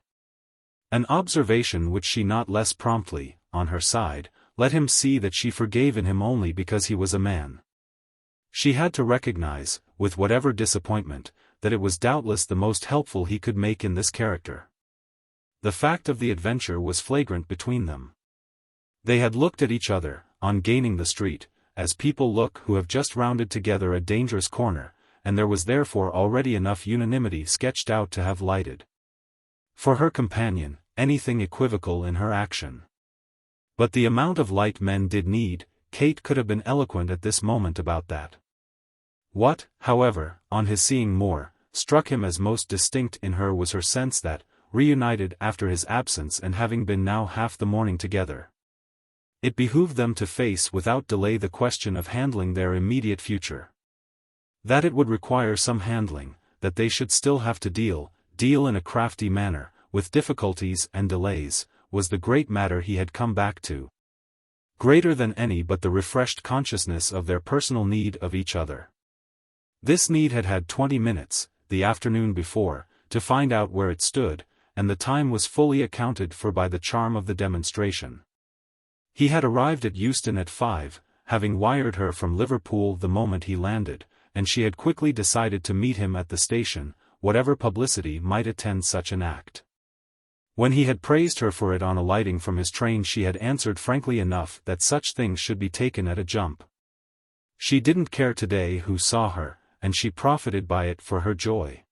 An observation which she not less promptly, on her side, let him see that she forgave in him only because he was a man. She had to recognize, with whatever disappointment, that it was doubtless the most helpful he could make in this character. The fact of the adventure was flagrant between them. They had looked at each other, on gaining the street, as people look who have just rounded together a dangerous corner, and there was therefore already enough unanimity sketched out to have lighted, for her companion, anything equivocal in her action. But the amount of light men did need, Kate could have been eloquent at this moment about that. What, however, on his seeing more, struck him as most distinct in her was her sense that, reunited after his absence and having been now half the morning together, it behooved them to face without delay the question of handling their immediate future. That it would require some handling, that they should still have to deal in a crafty manner, with difficulties and delays, was the great matter he had come back to. greater than any but the refreshed consciousness of their personal need of each other. This need had had 20 minutes, the afternoon before, to find out where it stood, and the time was fully accounted for by the charm of the demonstration. He had arrived at Euston at 5, having wired her from Liverpool the moment he landed, and she had quickly decided to meet him at the station, whatever publicity might attend such an act. When he had praised her for it on alighting from his train, she had answered frankly enough that such things should be taken at a jump. She didn't care today who saw her, and she profited by it for her joy.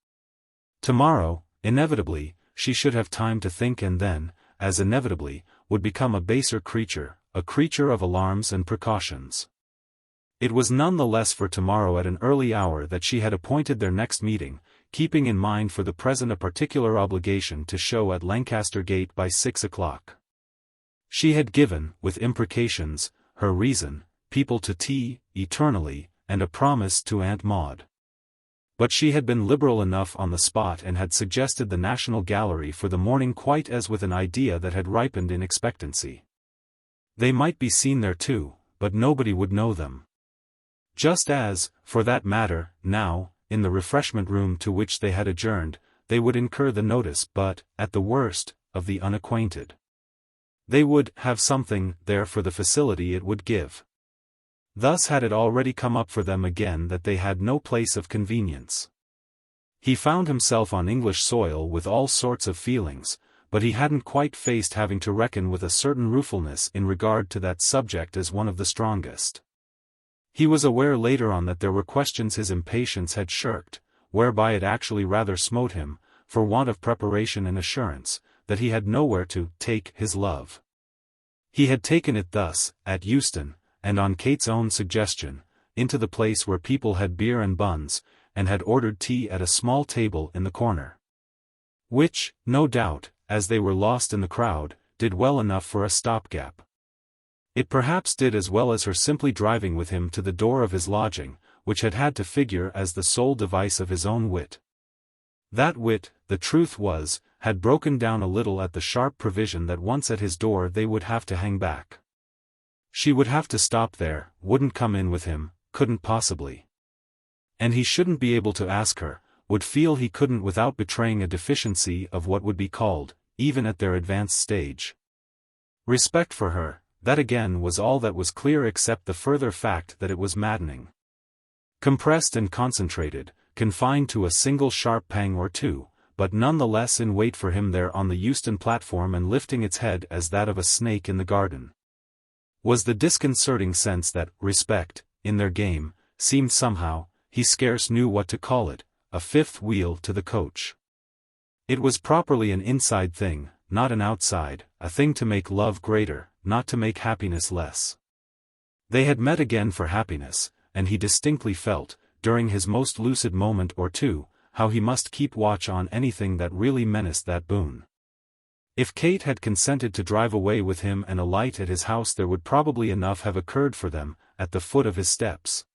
Tomorrow, inevitably, she should have time to think, and then, as inevitably, would become a baser creature, a creature of alarms and precautions. It was none the less for tomorrow at an early hour that she had appointed their next meeting, keeping in mind for the present a particular obligation to show at Lancaster Gate by 6 o'clock. She had given, with imprecations, her reason, people to tea, eternally, and a promise to Aunt Maude. But she had been liberal enough on the spot and had suggested the National Gallery for the morning quite as with an idea that had ripened in expectancy. They might be seen there too, but nobody would know them. Just as, for that matter, now, in the refreshment room to which they had adjourned, they would incur the notice but, at the worst, of the unacquainted. They would have something there for the facility it would give. Thus had it already come up for them again that they had no place of convenience. He found himself on English soil with all sorts of feelings, but he hadn't quite faced having to reckon with a certain ruefulness in regard to that subject as one of the strongest. He was aware later on that there were questions his impatience had shirked, whereby it actually rather smote him, for want of preparation and assurance, that he had nowhere to take his love. He had taken it thus, at Euston, and on Kate's own suggestion, into the place where people had beer and buns, and had ordered tea at a small table in the corner. Which, no doubt, as they were lost in the crowd, did well enough for a stopgap. It perhaps did as well as her simply driving with him to the door of his lodging, which had had to figure as the sole device of his own wit. That wit, the truth was, had broken down a little at the sharp provision that once at his door they would have to hang back. She would have to stop there, wouldn't come in with him, couldn't possibly. And he shouldn't be able to ask her, would feel he couldn't without betraying a deficiency of what would be called, even at their advanced stage, respect for her. That again was all that was clear except the further fact that it was maddening. Compressed and concentrated, confined to a single sharp pang or two, but none the less in wait for him there on the Euston platform and lifting its head as that of a snake in the garden. Was the disconcerting sense that respect, in their game, seemed somehow, he scarce knew what to call it, a fifth wheel to the coach. It was properly an inside thing, not an outside, a thing to make love greater, not to make happiness less. They had met again for happiness, and he distinctly felt, during his most lucid moment or two, how he must keep watch on anything that really menaced that boon. If Kate had consented to drive away with him and alight at his house, there would probably enough have occurred for them, at the foot of his steps.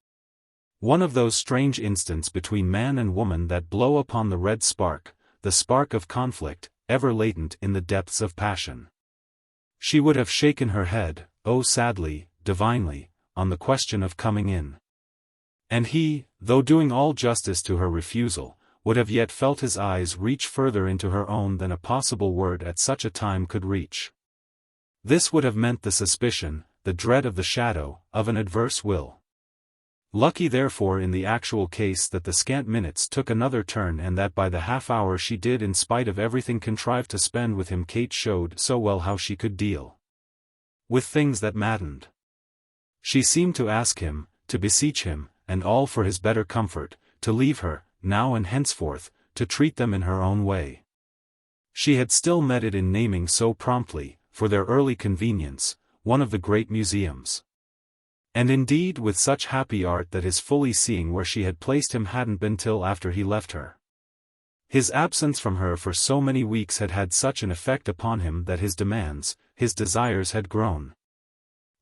One of those strange instants between man and woman that blow upon the red spark, the spark of conflict, ever latent in the depths of passion. She would have shaken her head, oh sadly, divinely, on the question of coming in. And he, though doing all justice to her refusal, would have yet felt his eyes reach further into her own than a possible word at such a time could reach. This would have meant the suspicion, the dread of the shadow, of an adverse will. Lucky therefore in the actual case that the scant minutes took another turn and that by the half-hour she did in spite of everything contrive to spend with him. Kate showed so well how she could deal with things that maddened. She seemed to ask him, to beseech him, and all for his better comfort, to leave her, now and henceforth, to treat them in her own way. She had still met it in naming so promptly, for their early convenience, one of the great museums. And indeed with such happy art that his fully seeing where she had placed him hadn't been till after he left her. His absence from her for so many weeks had had such an effect upon him that his demands, his desires had grown.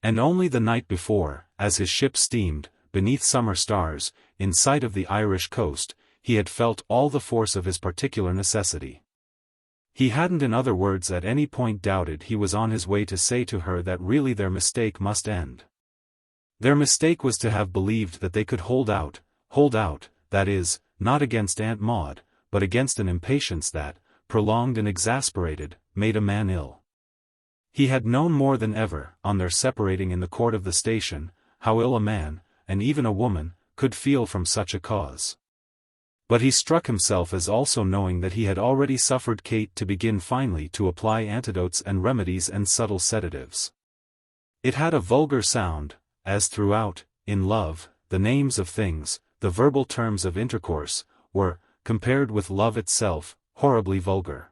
And only the night before, as his ship steamed, beneath summer stars, in sight of the Irish coast, he had felt all the force of his particular necessity. He hadn't in other words at any point doubted he was on his way to say to her that really their mistake must end. Their mistake was to have believed that they could hold out, that is, not against Aunt Maude, but against an impatience that, prolonged and exasperated, made a man ill. He had known more than ever, on their separating in the court of the station, how ill a man, and even a woman, could feel from such a cause. But he struck himself as also knowing that he had already suffered Kate to begin finally to apply antidotes and remedies and subtle sedatives. It had a vulgar sound, as throughout, in love, the names of things, the verbal terms of intercourse, were, compared with love itself, horribly vulgar.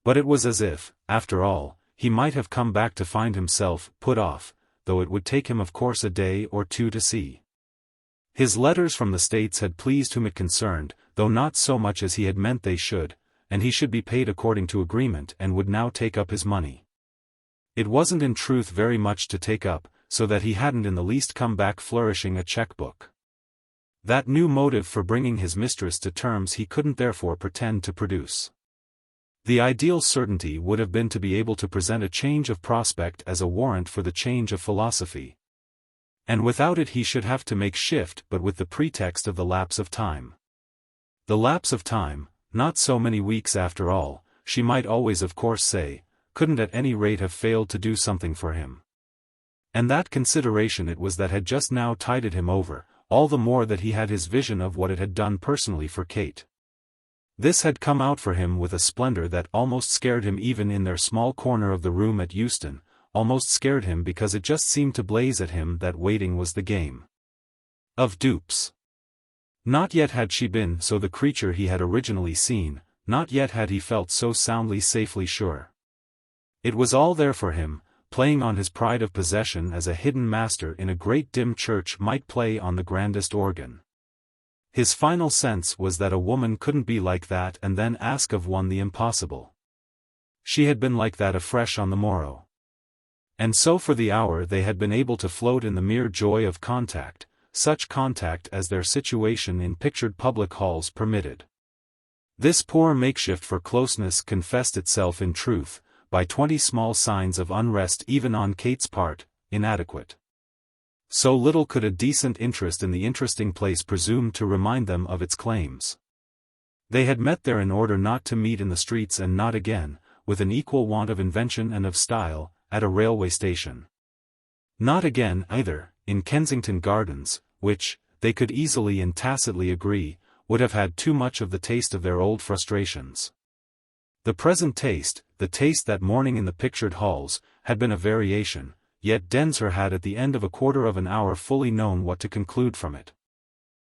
But it was as if, after all, he might have come back to find himself put off, though it would take him of course a day or two to see. His letters from the States had pleased whom it concerned, though not so much as he had meant they should, and he should be paid according to agreement and would now take up his money. It wasn't in truth very much to take up, so that he hadn't in the least come back flourishing a checkbook. That new motive for bringing his mistress to terms he couldn't therefore pretend to produce. The ideal certainty would have been to be able to present a change of prospect as a warrant for the change of philosophy. And without it he should have to make shift but with the pretext of the lapse of time. The lapse of time, not so many weeks after all, she might always of course say, couldn't at any rate have failed to do something for him. And that consideration it was that had just now tided him over, all the more that he had his vision of what it had done personally for Kate. This had come out for him with a splendor that almost scared him even in their small corner of the room at Euston, almost scared him because it just seemed to blaze at him that waiting was the game of dupes. Not yet had she been so the creature he had originally seen, not yet had he felt so soundly safely sure. It was all there for him, playing on his pride of possession as a hidden master in a great dim church might play on the grandest organ. His final sense was that a woman couldn't be like that and then ask of one the impossible. She had been like that afresh on the morrow. And so for the hour they had been able to float in the mere joy of contact, such contact as their situation in pictured public halls permitted. This poor makeshift for closeness confessed itself in truth, by 20 small signs of unrest even on Kate's part, inadequate. So little could a decent interest in the interesting place presume to remind them of its claims. They had met there in order not to meet in the streets and not again, with an equal want of invention and of style, at a railway station. Not again, either, in Kensington Gardens, which, they could easily and tacitly agree, would have had too much of the taste of their old frustrations. The present taste, the taste that morning in the pictured halls, had been a variation, yet Densher had at the end of a quarter of an hour fully known what to conclude from it.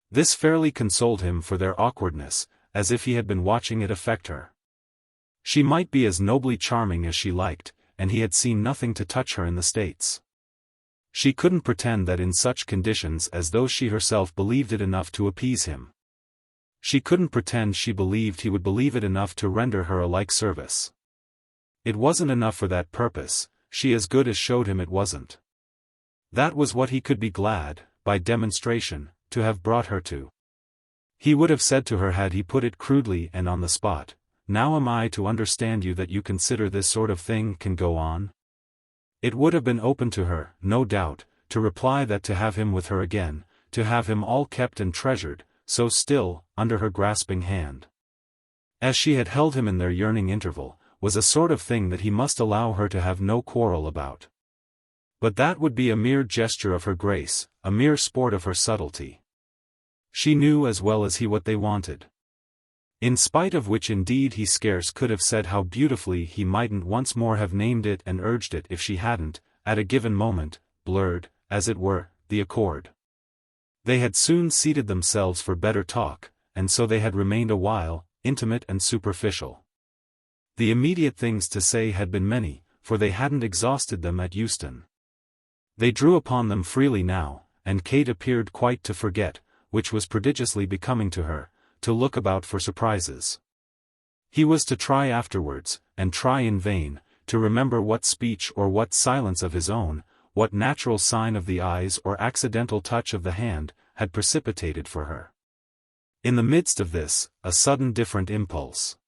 This fairly consoled him for their awkwardness, as if he had been watching it affect her. She might be as nobly charming as she liked, and he had seen nothing to touch her in the States. She couldn't pretend that in such conditions as those she herself believed it enough to appease him. She couldn't pretend she believed he would believe it enough to render her a like service. It wasn't enough for that purpose, she as good as showed him it wasn't. That was what he could be glad, by demonstration, to have brought her to. He would have said to her had he put it crudely and on the spot, "Now am I to understand you that you consider this sort of thing can go on?" It would have been open to her, no doubt, to reply that to have him with her again, to have him all kept and treasured, so still, under her grasping hand, as she had held him in their yearning interval, was a sort of thing that he must allow her to have no quarrel about. But that would be a mere gesture of her grace, a mere sport of her subtlety. She knew as well as he what they wanted. In spite of which indeed he scarce could have said how beautifully he mightn't once more have named it and urged it if she hadn't, at a given moment, blurred, as it were, the accord. They had soon seated themselves for better talk, and so they had remained a while, intimate and superficial. The immediate things to say had been many, for they hadn't exhausted them at Euston. They drew upon them freely now, and Kate appeared quite to forget, which was prodigiously becoming to her, to look about for surprises. He was to try afterwards, and try in vain, to remember what speech or what silence of his own, what natural sign of the eyes or accidental touch of the hand, had precipitated for her. In the midst of this, a sudden different impulse.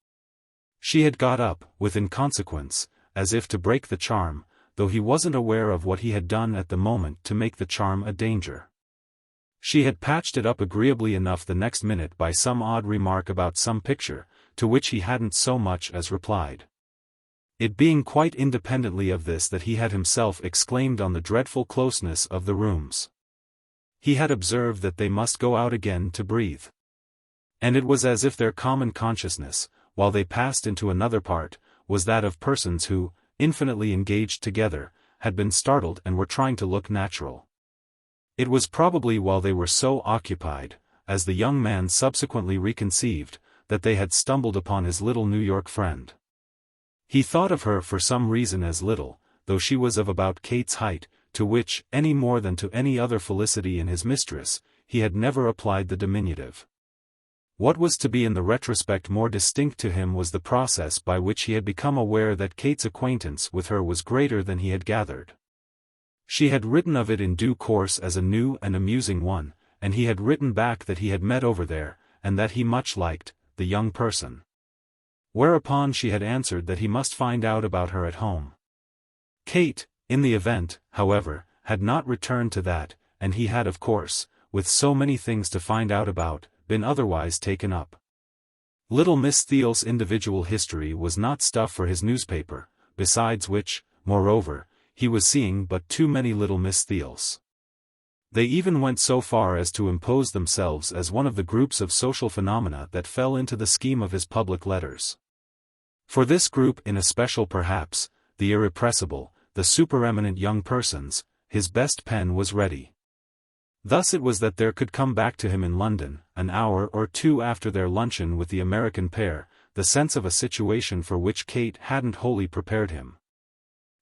She had got up, with inconsequence, as if to break the charm, though he wasn't aware of what he had done at the moment to make the charm a danger. She had patched it up agreeably enough the next minute by some odd remark about some picture, to which he hadn't so much as replied. It being quite independently of this that he had himself exclaimed on the dreadful closeness of the rooms. He had observed that they must go out again to breathe. And it was as if their common consciousness, while they passed into another part, was that of persons who, infinitely engaged together, had been startled and were trying to look natural. It was probably while they were so occupied, as the young man subsequently reconceived, that they had stumbled upon his little New York friend. He thought of her for some reason as little, though she was of about Kate's height, to which, any more than to any other felicity in his mistress, he had never applied the diminutive. What was to be in the retrospect more distinct to him was the process by which he had become aware that Kate's acquaintance with her was greater than he had gathered. She had written of it in due course as a new and amusing one, and he had written back that he had met over there, and that he much liked the young person. Whereupon she had answered that he must find out about her at home. Kate, in the event, however, had not returned to that, and he had of course, with so many things to find out about, been otherwise taken up. Little Miss Theale's individual history was not stuff for his newspaper, besides which, moreover, he was seeing but too many little Miss Theales. They even went so far as to impose themselves as one of the groups of social phenomena that fell into the scheme of his public letters. For this group in especial perhaps, the irrepressible, the supereminent young persons, his best pen was ready. Thus it was that there could come back to him in London, an hour or two after their luncheon with the American pair, the sense of a situation for which Kate hadn't wholly prepared him.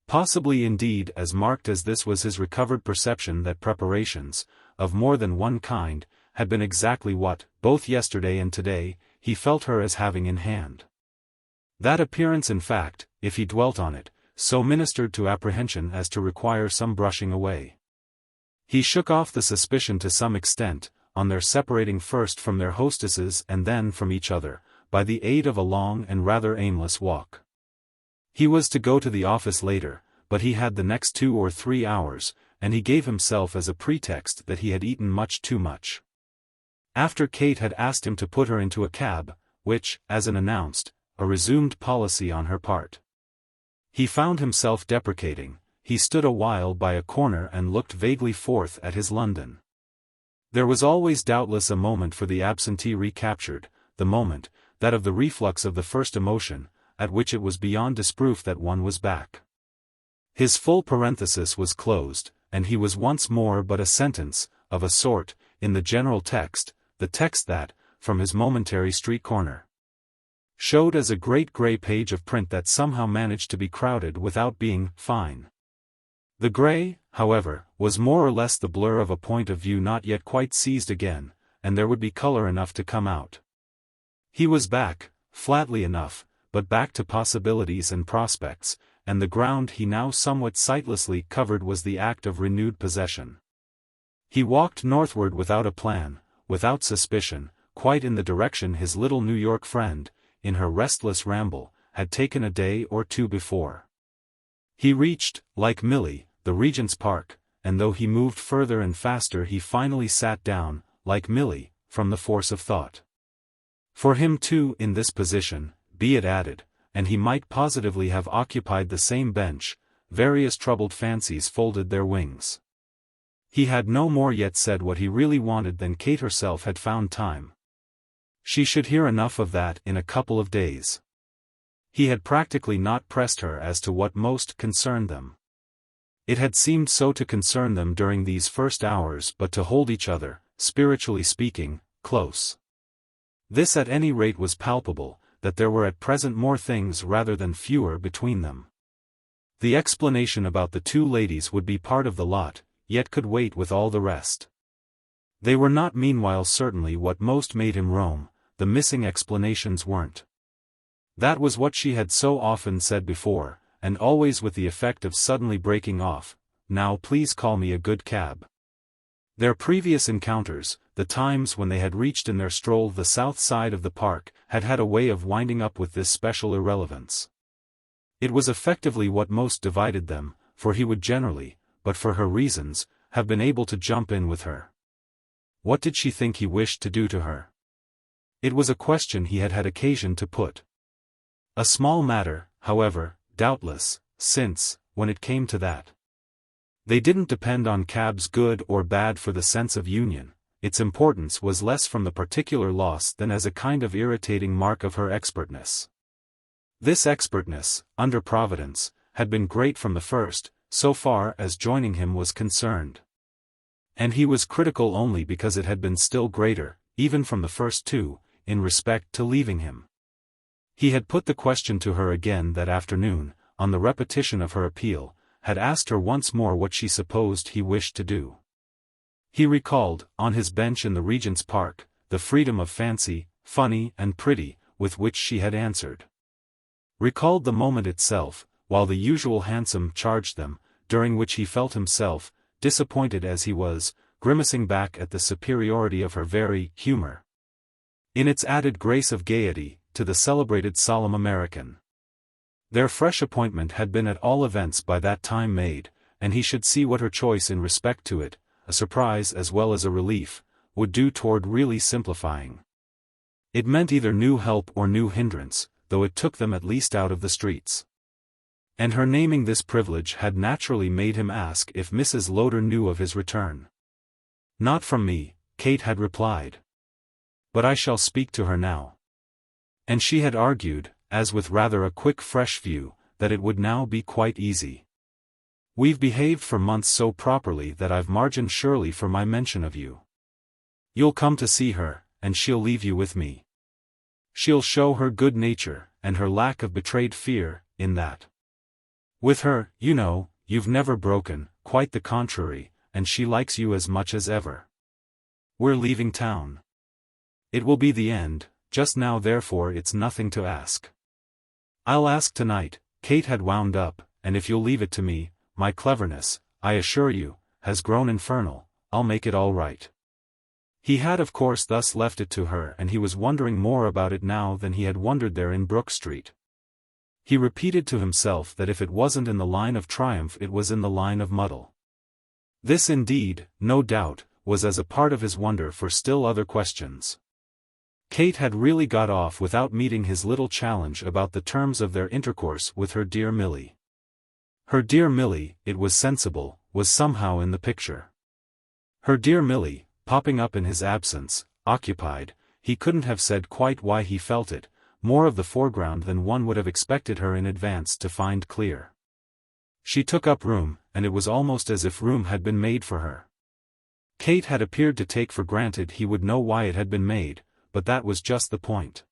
Possibly indeed as marked as this was his recovered perception that preparations, of more than one kind, had been exactly what, both yesterday and today, he felt her as having in hand. That appearance in fact, if he dwelt on it, so ministered to apprehension as to require some brushing away. He shook off the suspicion to some extent, on their separating first from their hostesses and then from each other, by the aid of a long and rather aimless walk. He was to go to the office later, but he had the next 2 or 3 hours, and he gave himself as a pretext that he had eaten much too much. After Kate had asked him to put her into a cab, which, as an announced, a resumed policy on her part. He found himself deprecating. He stood a while by a corner and looked vaguely forth at his London. There was always doubtless a moment for the absentee recaptured, the moment, that of the reflux of the first emotion, at which it was beyond disproof that one was back. His full parenthesis was closed, and he was once more but a sentence, of a sort, in the general text, the text that, from his momentary street corner, showed as a great grey page of print that somehow managed to be crowded without being fine. The grey, however, was more or less the blur of a point of view not yet quite seized again, and there would be colour enough to come out. He was back, flatly enough, but back to possibilities and prospects, and the ground he now somewhat sightlessly covered was the act of renewed possession. He walked northward without a plan, without suspicion, quite in the direction his little New York friend, in her restless ramble, had taken a day or two before. He reached, like Milly, the Regent's Park, and though he moved further and faster he finally sat down, like Milly, from the force of thought. For him too in this position, be it added, and he might positively have occupied the same bench, various troubled fancies folded their wings. He had no more yet said what he really wanted than Kate herself had found time. She should hear enough of that in a couple of days. He had practically not pressed her as to what most concerned them. It had seemed so to concern them during these first hours but to hold each other, spiritually speaking, close. This at any rate was palpable, that there were at present more things rather than fewer between them. The explanation about the two ladies would be part of the lot, yet could wait with all the rest. They were not meanwhile certainly what most made him roam, the missing explanations weren't. That was what she had so often said before, and always with the effect of suddenly breaking off, "Now please call me a good cab." Their previous encounters, the times when they had reached in their stroll the south side of the park had had a way of winding up with this special irrelevance. It was effectively what most divided them, for he would generally, but for her reasons, have been able to jump in with her. What did she think he wished to do to her? It was a question he had had occasion to put. A small matter, however, doubtless, since, when it came to that, they didn't depend on cabs good or bad for the sense of union. Its importance was less from the particular loss than as a kind of irritating mark of her expertness. This expertness, under Providence, had been great from the first, so far as joining him was concerned. And he was critical only because it had been still greater, even from the first too, in respect to leaving him. He had put the question to her again that afternoon, on the repetition of her appeal, had asked her once more what she supposed he wished to do. He recalled, on his bench in the Regent's Park, the freedom of fancy, funny and pretty, with which she had answered. Recalled the moment itself, while the usual hansom charged them, during which he felt himself, disappointed as he was, grimacing back at the superiority of her very humor, in its added grace of gaiety, to the celebrated solemn American. Their fresh appointment had been at all events by that time made, and he should see what her choice in respect to it, a surprise as well as a relief, would do toward really simplifying. It meant either new help or new hindrance, though it took them at least out of the streets. And her naming this privilege had naturally made him ask if Mrs. Lowder knew of his return. Not from me, Kate had replied. But I shall speak to her now. And she had argued, as with rather a quick fresh view, that it would now be quite easy. We've behaved for months so properly that I've margin surely for my mention of you. You'll come to see her, and she'll leave you with me. She'll show her good nature, and her lack of betrayed fear, in that. With her, you know, you've never broken, quite the contrary, and she likes you as much as ever. We're leaving town. It will be the end, just now therefore it's nothing to ask. I'll ask tonight, Kate had wound up, and if you'll leave it to me, my cleverness, I assure you, has grown infernal, I'll make it all right. He had of course thus left it to her and he was wondering more about it now than he had wondered there in Brook Street. He repeated to himself that if it wasn't in the line of triumph it was in the line of muddle. This indeed, no doubt, was as a part of his wonder for still other questions. Kate had really got off without meeting his little challenge about the terms of their intercourse with her dear Milly. Her dear Milly, it was sensible, was somehow in the picture. Her dear Milly, popping up in his absence, occupied, he couldn't have said quite why he felt it, more of the foreground than one would have expected her in advance to find clear. She took up room, and it was almost as if room had been made for her. Kate had appeared to take for granted he would know why it had been made, but that was just the point.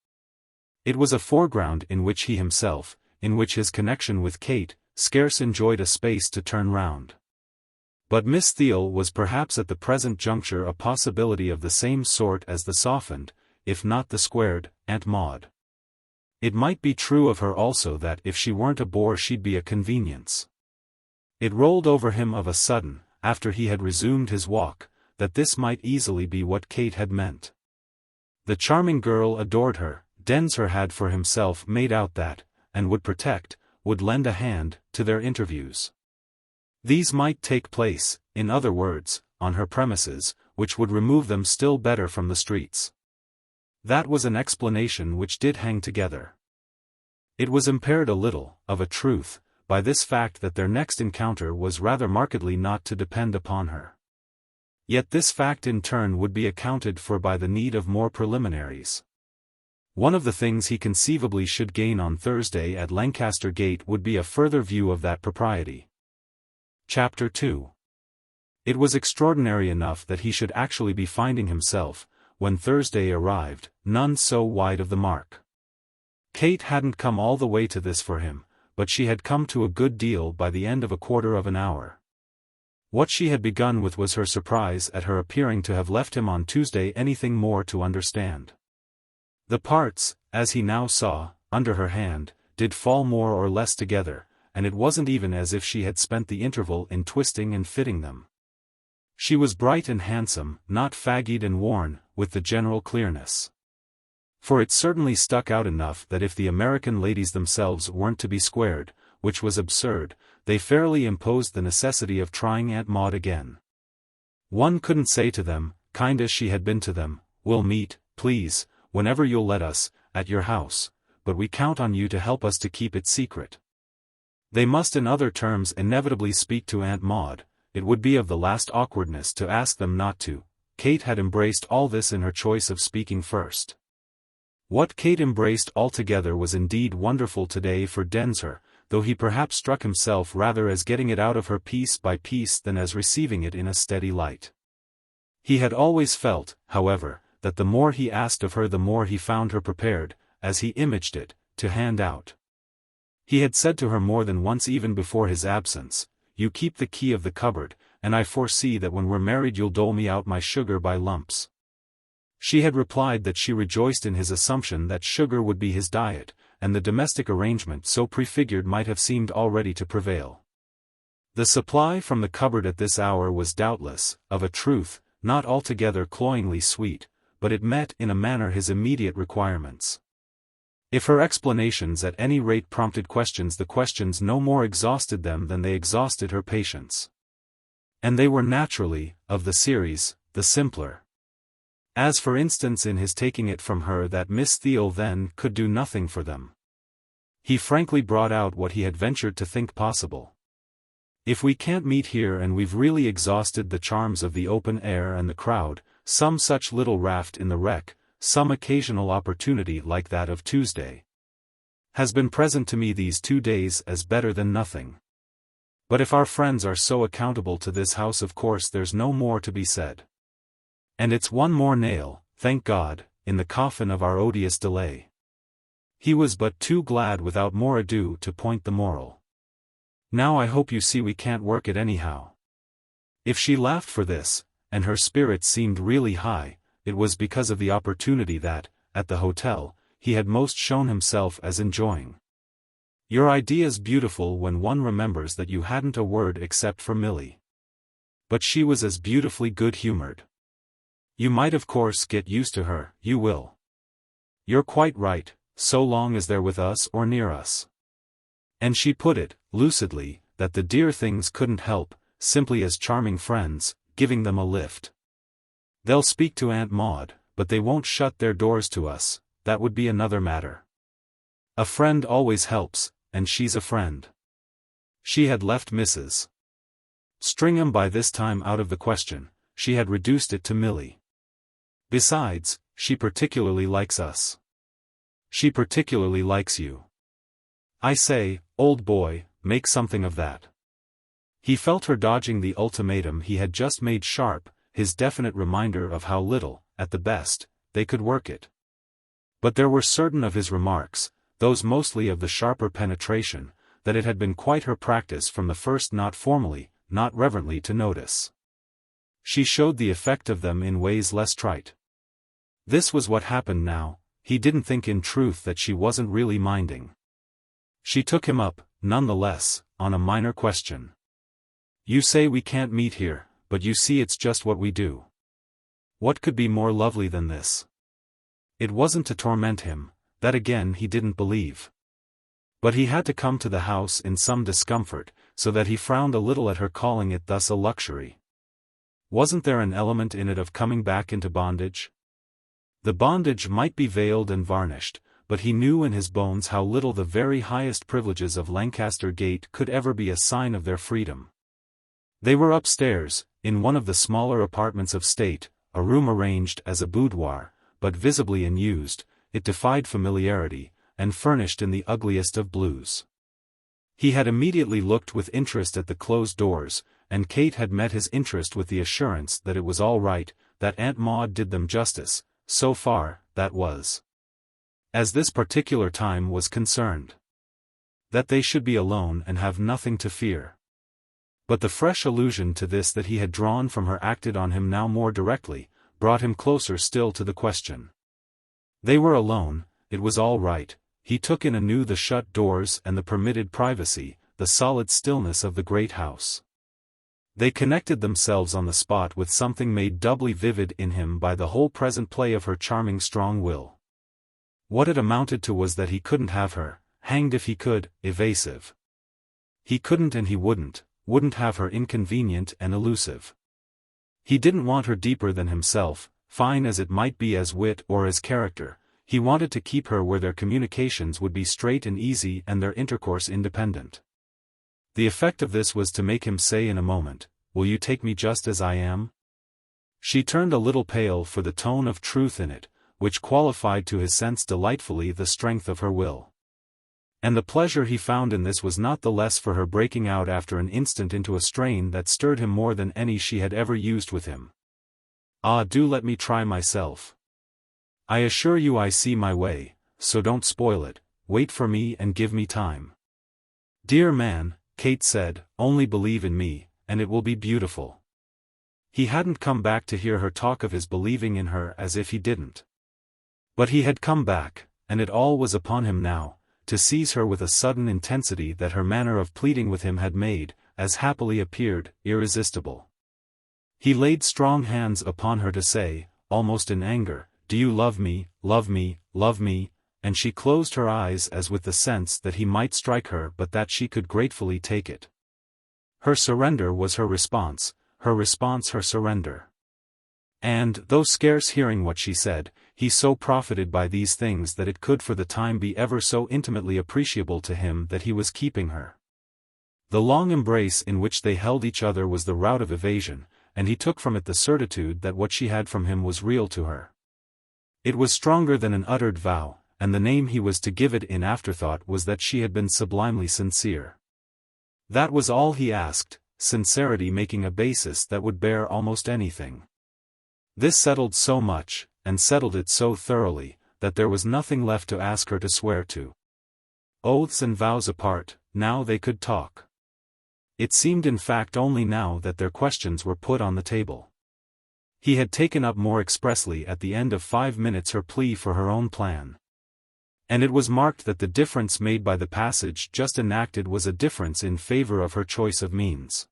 It was a foreground in which he himself, in which his connection with Kate, scarce enjoyed a space to turn round. But Miss Theale was perhaps at the present juncture a possibility of the same sort as the softened, if not the squared, Aunt Maude. It might be true of her also that if she weren't a bore she'd be a convenience. It rolled over him of a sudden, after he had resumed his walk, that this might easily be what Kate had meant. The charming girl adored her, Densher had for himself made out that, and would protect, would lend a hand, to their interviews. These might take place, in other words, on her premises, which would remove them still better from the streets. That was an explanation which did hang together. It was impaired a little, of a truth, by this fact that their next encounter was rather markedly not to depend upon her. Yet this fact in turn would be accounted for by the need of more preliminaries. One of the things he conceivably should gain on Thursday at Lancaster Gate would be a further view of that propriety. Chapter 2. It was extraordinary enough that he should actually be finding himself, when Thursday arrived, none so wide of the mark. Kate hadn't come all the way to this for him, but she had come to a good deal by the end of a quarter of an hour. What she had begun with was her surprise at her appearing to have left him on Tuesday anything more to understand. The parts, as he now saw, under her hand, did fall more or less together, and it wasn't even as if she had spent the interval in twisting and fitting them. She was bright and handsome, not faggied and worn, with the general clearness. For it certainly stuck out enough that if the American ladies themselves weren't to be squared, which was absurd, they fairly imposed the necessity of trying Aunt Maude again. One couldn't say to them, kind as she had been to them, "We'll meet, please, whenever you'll let us, at your house, but we count on you to help us to keep it secret." They must in other terms inevitably speak to Aunt Maude. It would be of the last awkwardness to ask them not to. Kate had embraced all this in her choice of speaking first. What Kate embraced altogether was indeed wonderful today for Densher, though he perhaps struck himself rather as getting it out of her piece by piece than as receiving it in a steady light. He had always felt, however, that the more he asked of her the more he found her prepared, as he imaged it, to hand out. He had said to her more than once even before his absence, "You keep the key of the cupboard, and I foresee that when we're married you'll dole me out my sugar by lumps." She had replied that she rejoiced in his assumption that sugar would be his diet, and the domestic arrangement so prefigured might have seemed already to prevail. The supply from the cupboard at this hour was doubtless, of a truth, not altogether cloyingly sweet, but it met in a manner his immediate requirements. If her explanations at any rate prompted questions, the questions no more exhausted them than they exhausted her patience. And they were naturally, of the series, the simpler. As for instance in his taking it from her that Miss Theale then could do nothing for them. He frankly brought out what he had ventured to think possible. "If we can't meet here and we've really exhausted the charms of the open air and the crowd, some such little raft in the wreck, some occasional opportunity like that of Tuesday, has been present to me these 2 days as better than nothing. But if our friends are so accountable to this house of course there's no more to be said. And it's one more nail, thank God, in the coffin of our odious delay." He was but too glad without more ado to point the moral. "Now I hope you see we can't work it anyhow." If she laughed for this, and her spirits seemed really high, it was because of the opportunity that, at the hotel, he had most shown himself as enjoying. "Your idea's beautiful when one remembers that you hadn't a word except for Milly." But she was as beautifully good-humored. "You might of course get used to her, you will. You're quite right, so long as they're with us or near us." And she put it, lucidly, that the dear things couldn't help, simply as charming friends, giving them a lift. "They'll speak to Aunt Maude, but they won't shut their doors to us, that would be another matter. A friend always helps, and she's a friend." She had left Mrs. Stringham by this time out of the question, she had reduced it to Milly. "Besides, she particularly likes us. She particularly likes you. I say, old boy, make something of that." He felt her dodging the ultimatum he had just made sharp, his definite reminder of how little, at the best, they could work it. But there were certain of his remarks, those mostly of the sharper penetration, that it had been quite her practice from the first not formally, not reverently to notice. She showed the effect of them in ways less trite. This was what happened now, he didn't think in truth that she wasn't really minding. She took him up, none the less, on a minor question. "You say we can't meet here, but you see it's just what we do. What could be more lovely than this?" It wasn't to torment him, that again he didn't believe. But he had to come to the house in some discomfort, so that he frowned a little at her calling it thus a luxury. Wasn't there an element in it of coming back into bondage? The bondage might be veiled and varnished, but he knew in his bones how little the very highest privileges of Lancaster Gate could ever be a sign of their freedom. They were upstairs, in one of the smaller apartments of state, a room arranged as a boudoir, but visibly unused, it defied familiarity, and furnished in the ugliest of blues. He had immediately looked with interest at the closed doors, and Kate had met his interest with the assurance that it was all right, that Aunt Maude did them justice, so far, that was. As this particular time was concerned. That they should be alone and have nothing to fear. But the fresh allusion to this that he had drawn from her acted on him now more directly, brought him closer still to the question. They were alone, it was all right, he took in anew the shut doors and the permitted privacy, the solid stillness of the great house. They connected themselves on the spot with something made doubly vivid in him by the whole present play of her charming strong will. What it amounted to was that he couldn't have her, hanged if he could, evasive. He couldn't and he wouldn't have her inconvenient and elusive. He didn't want her deeper than himself, fine as it might be as wit or as character. He wanted to keep her where their communications would be straight and easy and their intercourse independent. The effect of this was to make him say in a moment, "Will you take me just as I am?" She turned a little pale for the tone of truth in it, which qualified to his sense delightfully the strength of her will. And the pleasure he found in this was not the less for her breaking out after an instant into a strain that stirred him more than any she had ever used with him. "Ah, do let me try myself. I assure you I see my way, so don't spoil it, wait for me and give me time." "Dear man," Kate said, "only believe in me, and it will be beautiful." He hadn't come back to hear her talk of his believing in her as if he didn't. But he had come back, and it all was upon him now, to seize her with a sudden intensity that her manner of pleading with him had made, as happily appeared, irresistible. He laid strong hands upon her to say, almost in anger, "Do you love me, love me, love me?" And she closed her eyes as with the sense that he might strike her but that she could gratefully take it. Her surrender was her response her surrender. And, though scarce hearing what she said, he so profited by these things that it could for the time be ever so intimately appreciable to him that he was keeping her. The long embrace in which they held each other was the route of evasion, and he took from it the certitude that what she had from him was real to her. It was stronger than an uttered vow, and the name he was to give it in afterthought was that she had been sublimely sincere. That was all he asked, sincerity making a basis that would bear almost anything. This settled so much, and settled it so thoroughly, that there was nothing left to ask her to swear to. Oaths and vows apart, now they could talk. It seemed in fact only now that their questions were put on the table. He had taken up more expressly at the end of 5 minutes her plea for her own plan. And it was marked that the difference made by the passage just enacted was a difference in favor of her choice of means.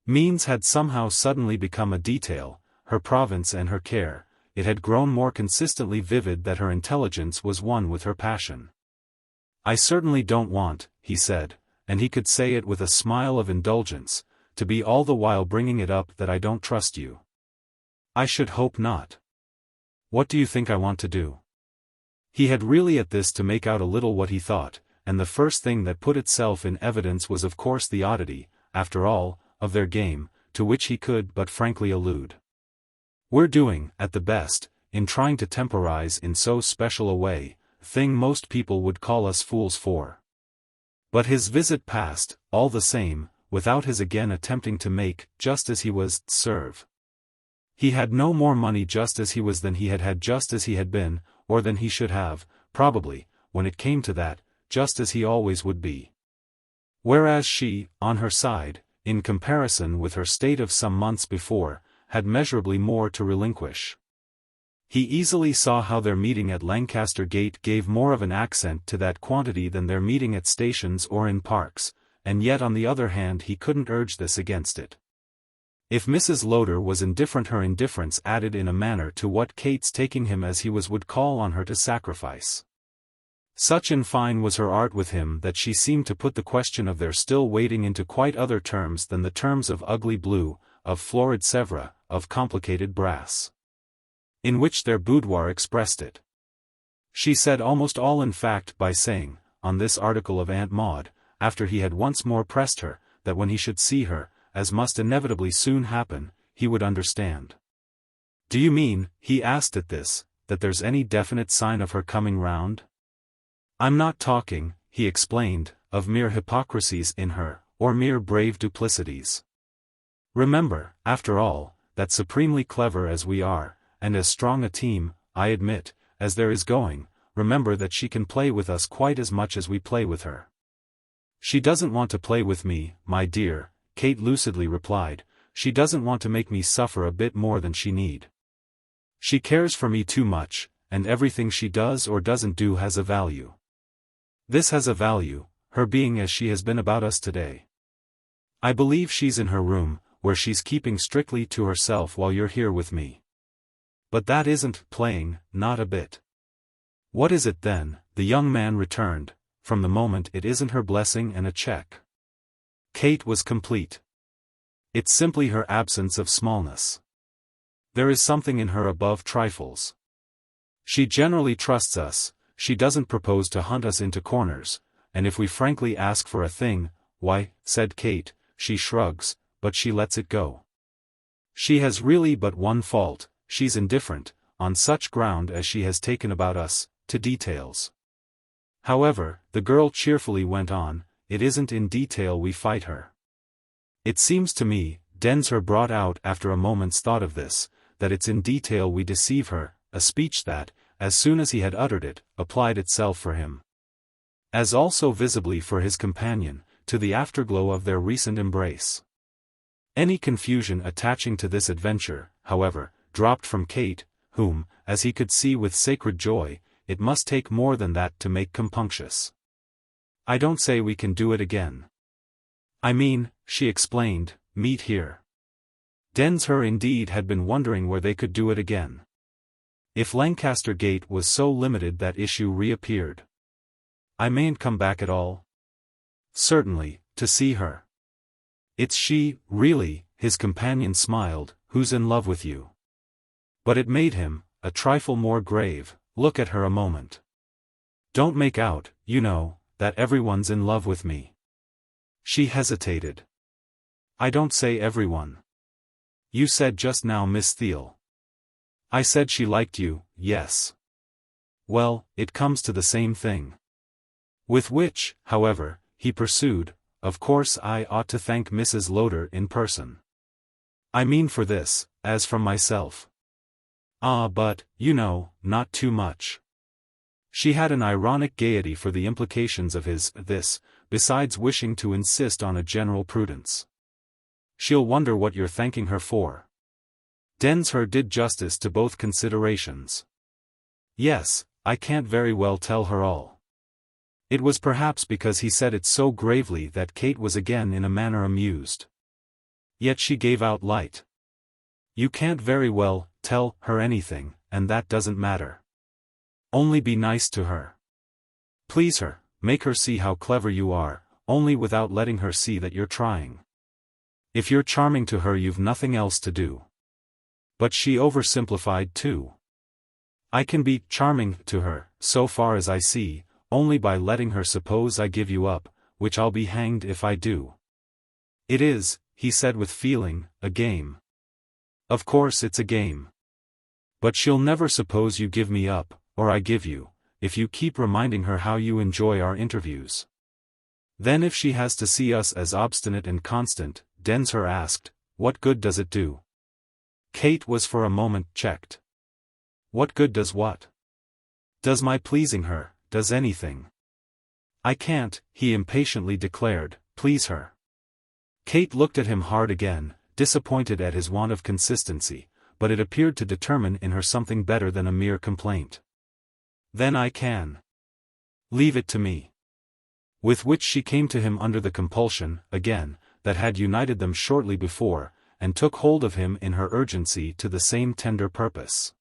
Means had somehow suddenly become a detail, her province and her care. It had grown more consistently vivid that her intelligence was one with her passion. "I certainly don't want," he said, and he could say it with a smile of indulgence, "to be all the while bringing it up that I don't trust you. I should hope not. What do you think I want to do?" He had really at this to make out a little what he thought, and the first thing that put itself in evidence was of course the oddity, after all, of their game, to which he could but frankly allude. "We're doing, at the best, in trying to temporize in so special a way, thing most people would call us fools for." But his visit passed, all the same, without his again attempting to make, just as he was, serve. He had no more money just as he was than he had had just as he had been, or than he should have, probably, when it came to that, just as he always would be. Whereas she, on her side, in comparison with her state of some months before, had measurably more to relinquish. He easily saw how their meeting at Lancaster Gate gave more of an accent to that quantity than their meeting at stations or in parks, and yet on the other hand he couldn't urge this against it. If Mrs. Lowder was indifferent, her indifference added in a manner to what Kate's taking him as he was would call on her to sacrifice. Such in fine was her art with him that she seemed to put the question of their still waiting into quite other terms than the terms of ugly blue, of florid Sèvres, of complicated brass, in which their boudoir expressed it. She said almost all in fact by saying, on this article of Aunt Maude, after he had once more pressed her, that when he should see her, as must inevitably soon happen, he would understand. "Do you mean," he asked at this, "that there's any definite sign of her coming round?" "I'm not talking," he explained, "of mere hypocrisies in her, or mere brave duplicities. Remember, after all, that supremely clever as we are, and as strong a team, I admit, as there is going, remember that she can play with us quite as much as we play with her." "She doesn't want to play with me, my dear," Kate lucidly replied, "she doesn't want to make me suffer a bit more than she need. She cares for me too much, and everything she does or doesn't do has a value. This has a value, her being as she has been about us today. I believe she's in her room, where she's keeping strictly to herself while you're here with me. But that isn't playing, not a bit. What is it then? The young man returned, from the moment it isn't her blessing and a check. Kate was complete. It's simply her absence of smallness. There is something in her above trifles. She generally trusts us, she doesn't propose to hunt us into corners, and if we frankly ask for a thing, why, said Kate, she shrugs, but she lets it go. She has really but one fault, she's indifferent, on such ground as she has taken about us, to details. However, the girl cheerfully went on, it isn't in detail we fight her. It seems to me, Densher brought out after a moment's thought of this, that it's in detail we deceive her, a speech that, as soon as he had uttered it, applied itself for him, as also visibly for his companion, to the afterglow of their recent embrace. Any confusion attaching to this adventure, however, dropped from Kate, whom, as he could see with sacred joy, it must take more than that to make compunctious. I don't say we can do it again. I mean, she explained, meet here. Densher indeed had been wondering where they could do it again. If Lancaster Gate was so limited that issue reappeared. I mayn't come back at all. Certainly, to see her. It's she, really, his companion smiled, who's in love with you. But it made him, a trifle more grave, look at her a moment. Don't make out, you know, that everyone's in love with me. She hesitated. I don't say everyone. You said just now Miss Theale. I said she liked you, yes. Well, it comes to the same thing. With which, however, he pursued, of course I ought to thank Mrs. Lowder in person. I mean for this, as from myself. Ah, but, you know, not too much. She had an ironic gaiety for the implications of his this, besides wishing to insist on a general prudence. She'll wonder what you're thanking her for. Densher did justice to both considerations. Yes, I can't very well tell her all. It was perhaps because he said it so gravely that Kate was again in a manner amused. Yet she gave out light. You can't very well tell her anything, and that doesn't matter. Only be nice to her. Please her, make her see how clever you are, only without letting her see that you're trying. If you're charming to her you've nothing else to do. But she oversimplified too. I can be charming to her, so far as I see, only by letting her suppose I give you up, which I'll be hanged if I do. It is, he said with feeling, a game. Of course it's a game. But she'll never suppose you give me up, or I give you, if you keep reminding her how you enjoy our interviews. Then if she has to see us as obstinate and constant, Densher asked, what good does it do? Kate was for a moment checked. What good does what? Does my pleasing her, does anything? I can't, he impatiently declared, please her. Kate looked at him hard again, disappointed at his want of consistency, but it appeared to determine in her something better than a mere complaint. Then I can. Leave it to me. With which she came to him under the compulsion, again, that had united them shortly before, and took hold of him in her urgency to the same tender purpose.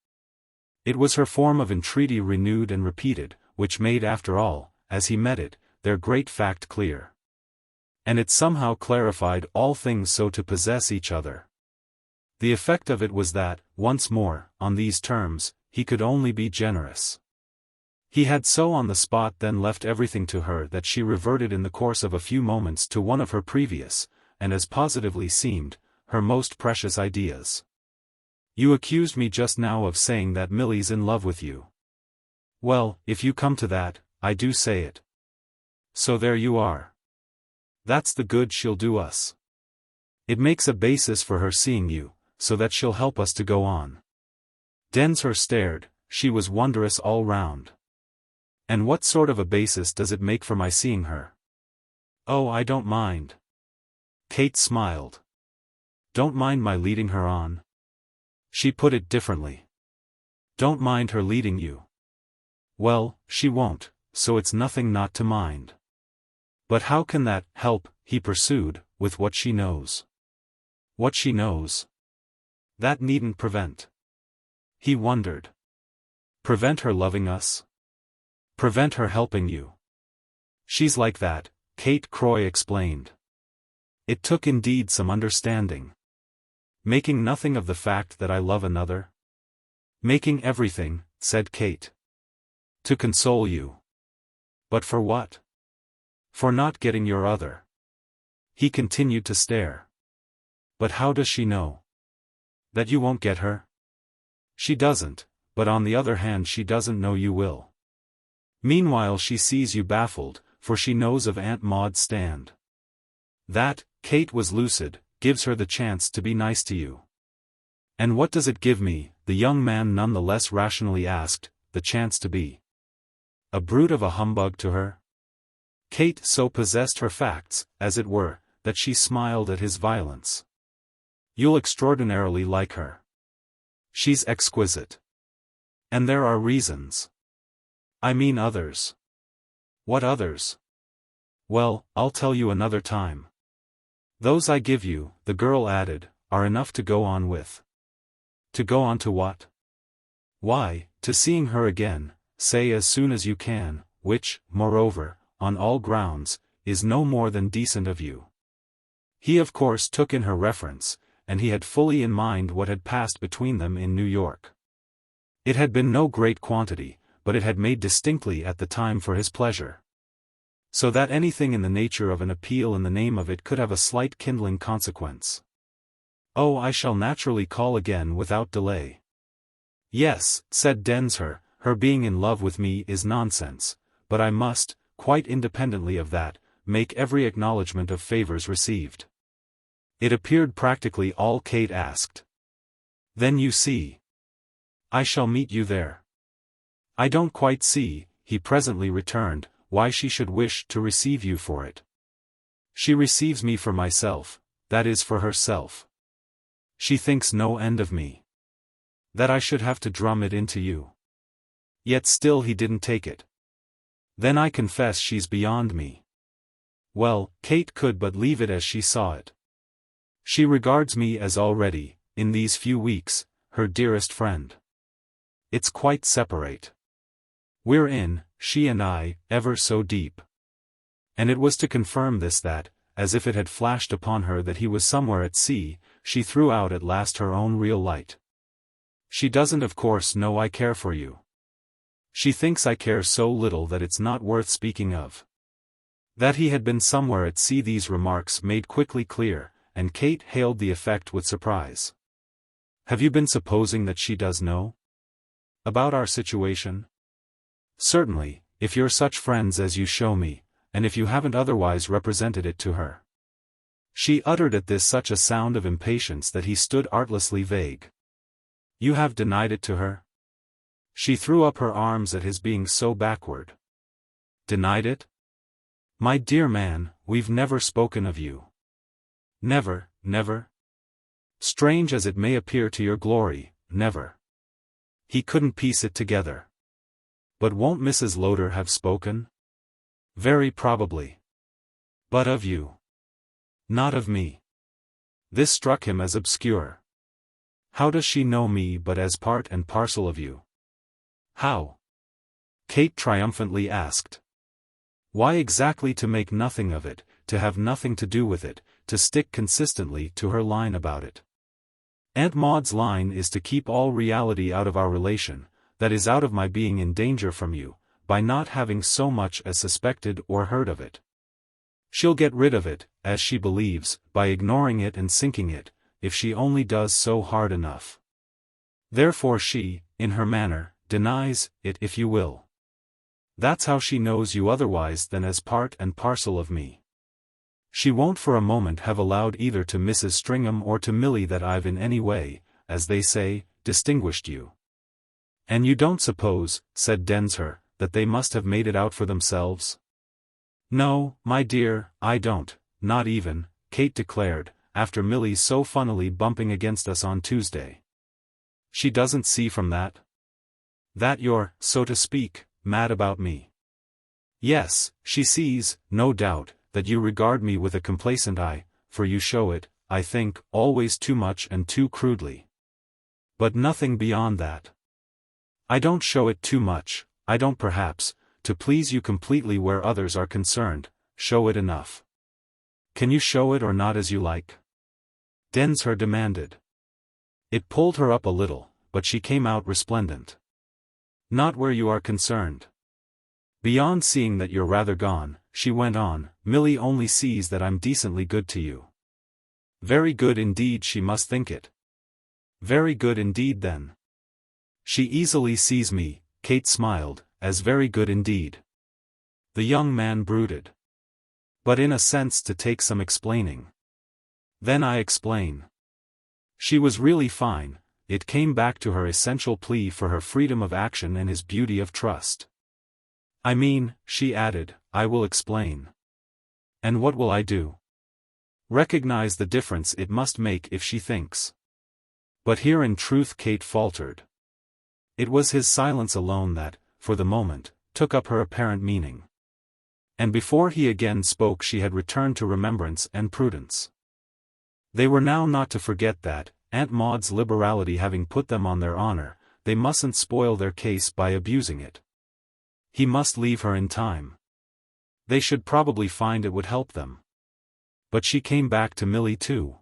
It was her form of entreaty renewed and repeated, which made after all, as he met it, their great fact clear. And it somehow clarified all things so to possess each other. The effect of it was that, once more, on these terms, he could only be generous. He had so on the spot then left everything to her that she reverted in the course of a few moments to one of her previous, and as positively seemed, her most precious ideas. You accused me just now of saying that Milly's in love with you. Well, if you come to that, I do say it. So there you are. That's the good she'll do us. It makes a basis for her seeing you, so that she'll help us to go on. Densher stared, she was wondrous all round. And what sort of a basis does it make for my seeing her? Oh, I don't mind. Kate smiled. Don't mind my leading her on? She put it differently. Don't mind her leading you. Well, she won't, so it's nothing not to mind. But how can that help, he pursued, with what she knows? What she knows. That needn't prevent. He wondered. Prevent her loving us? Prevent her helping you? She's like that, Kate Croy explained. It took indeed some understanding. Making nothing of the fact that I love another? Making everything, said Kate. To console you. But for what? For not getting your other. He continued to stare. But how does she know? That you won't get her? She doesn't, but on the other hand she doesn't know you will. Meanwhile she sees you baffled, for she knows of Aunt Maude's stand. That, Kate was lucid, gives her the chance to be nice to you. And what does it give me, the young man none the less rationally asked, the chance to be a brute of a humbug to her? Kate so possessed her facts, as it were, that she smiled at his violence. You'll extraordinarily like her. She's exquisite. And there are reasons. I mean others. What others? Well, I'll tell you another time. Those I give you, the girl added, are enough to go on with. To go on to what? Why, to seeing her again, say as soon as you can, which, moreover, on all grounds, is no more than decent of you. He of course took in her reference, and he had fully in mind what had passed between them in New York. It had been no great quantity, but it had made distinctly at the time for his pleasure. So that anything in the nature of an appeal in the name of it could have a slight kindling consequence. Oh, I shall naturally call again without delay. Yes, said Densher, her being in love with me is nonsense, but I must, quite independently of that, make every acknowledgment of favors received. It appeared practically all Kate asked. Then you see. I shall meet you there. I don't quite see, he presently returned, why she should wish to receive you for it. She receives me for myself, that is for herself. She thinks no end of me. That I should have to drum it into you. Yet still he didn't take it. Then I confess she's beyond me. Well, Kate could but leave it as she saw it. She regards me as already, in these few weeks, her dearest friend. It's quite separate. We're in, she and I, ever so deep. And it was to confirm this that, as if it had flashed upon her that he was somewhere at sea, she threw out at last her own real light. She doesn't of course know I care for you. She thinks I care so little that it's not worth speaking of. That he had been somewhere at sea these remarks made quickly clear, and Kate hailed the effect with surprise. Have you been supposing that she does know? About our situation? Certainly, if you're such friends as you show me, and if you haven't otherwise represented it to her. She uttered at this such a sound of impatience that he stood artlessly vague. You have denied it to her? She threw up her arms at his being so backward. Denied it? My dear man, we've never spoken of you. Never, never? Strange as it may appear to your glory, never. He couldn't piece it together. But won't Mrs. Lowder have spoken? Very probably. But of you. Not of me. This struck him as obscure. How does she know me but as part and parcel of you? How? Kate triumphantly asked. Why exactly to make nothing of it, to have nothing to do with it, to stick consistently to her line about it. Aunt Maude's line is to keep all reality out of our relation, that is out of my being in danger from you, by not having so much as suspected or heard of it. She'll get rid of it, as she believes, by ignoring it and sinking it, if she only does so hard enough. Therefore she, in her manner, denies it if you will. That's how she knows you otherwise than as part and parcel of me. She won't for a moment have allowed either to Mrs. Stringham or to Milly that I've in any way, as they say, distinguished you. And you don't suppose, said Densher, that they must have made it out for themselves? No, my dear, I don't, not even, Kate declared, after Milly so funnily bumping against us on Tuesday. She doesn't see from that? That you're, so to speak, mad about me. Yes, she sees, no doubt, that you regard me with a complacent eye, for you show it, I think, always too much and too crudely. But nothing beyond that. I don't show it too much, I don't perhaps, to please you completely where others are concerned, show it enough. Can you show it or not as you like? Densher demanded. It pulled her up a little, but she came out resplendent. Not where you are concerned. Beyond seeing that you're rather gone, she went on, Milly only sees that I'm decently good to you. Very good indeed, she must think it. Very good indeed then. She easily sees me, Kate smiled, as very good indeed. The young man brooded. But in a sense to take some explaining. Then I explain. She was really fine, it came back to her essential plea for her freedom of action and his beauty of trust. I mean, she added, I will explain. And what will I do? Recognize the difference it must make if she thinks. But here in truth Kate faltered. It was his silence alone that, for the moment, took up her apparent meaning. And before he again spoke she had returned to remembrance and prudence. They were now not to forget that, Aunt Maude's liberality having put them on their honor, they mustn't spoil their case by abusing it. He must leave her in time. They should probably find it would help them. But she came back to Milly too.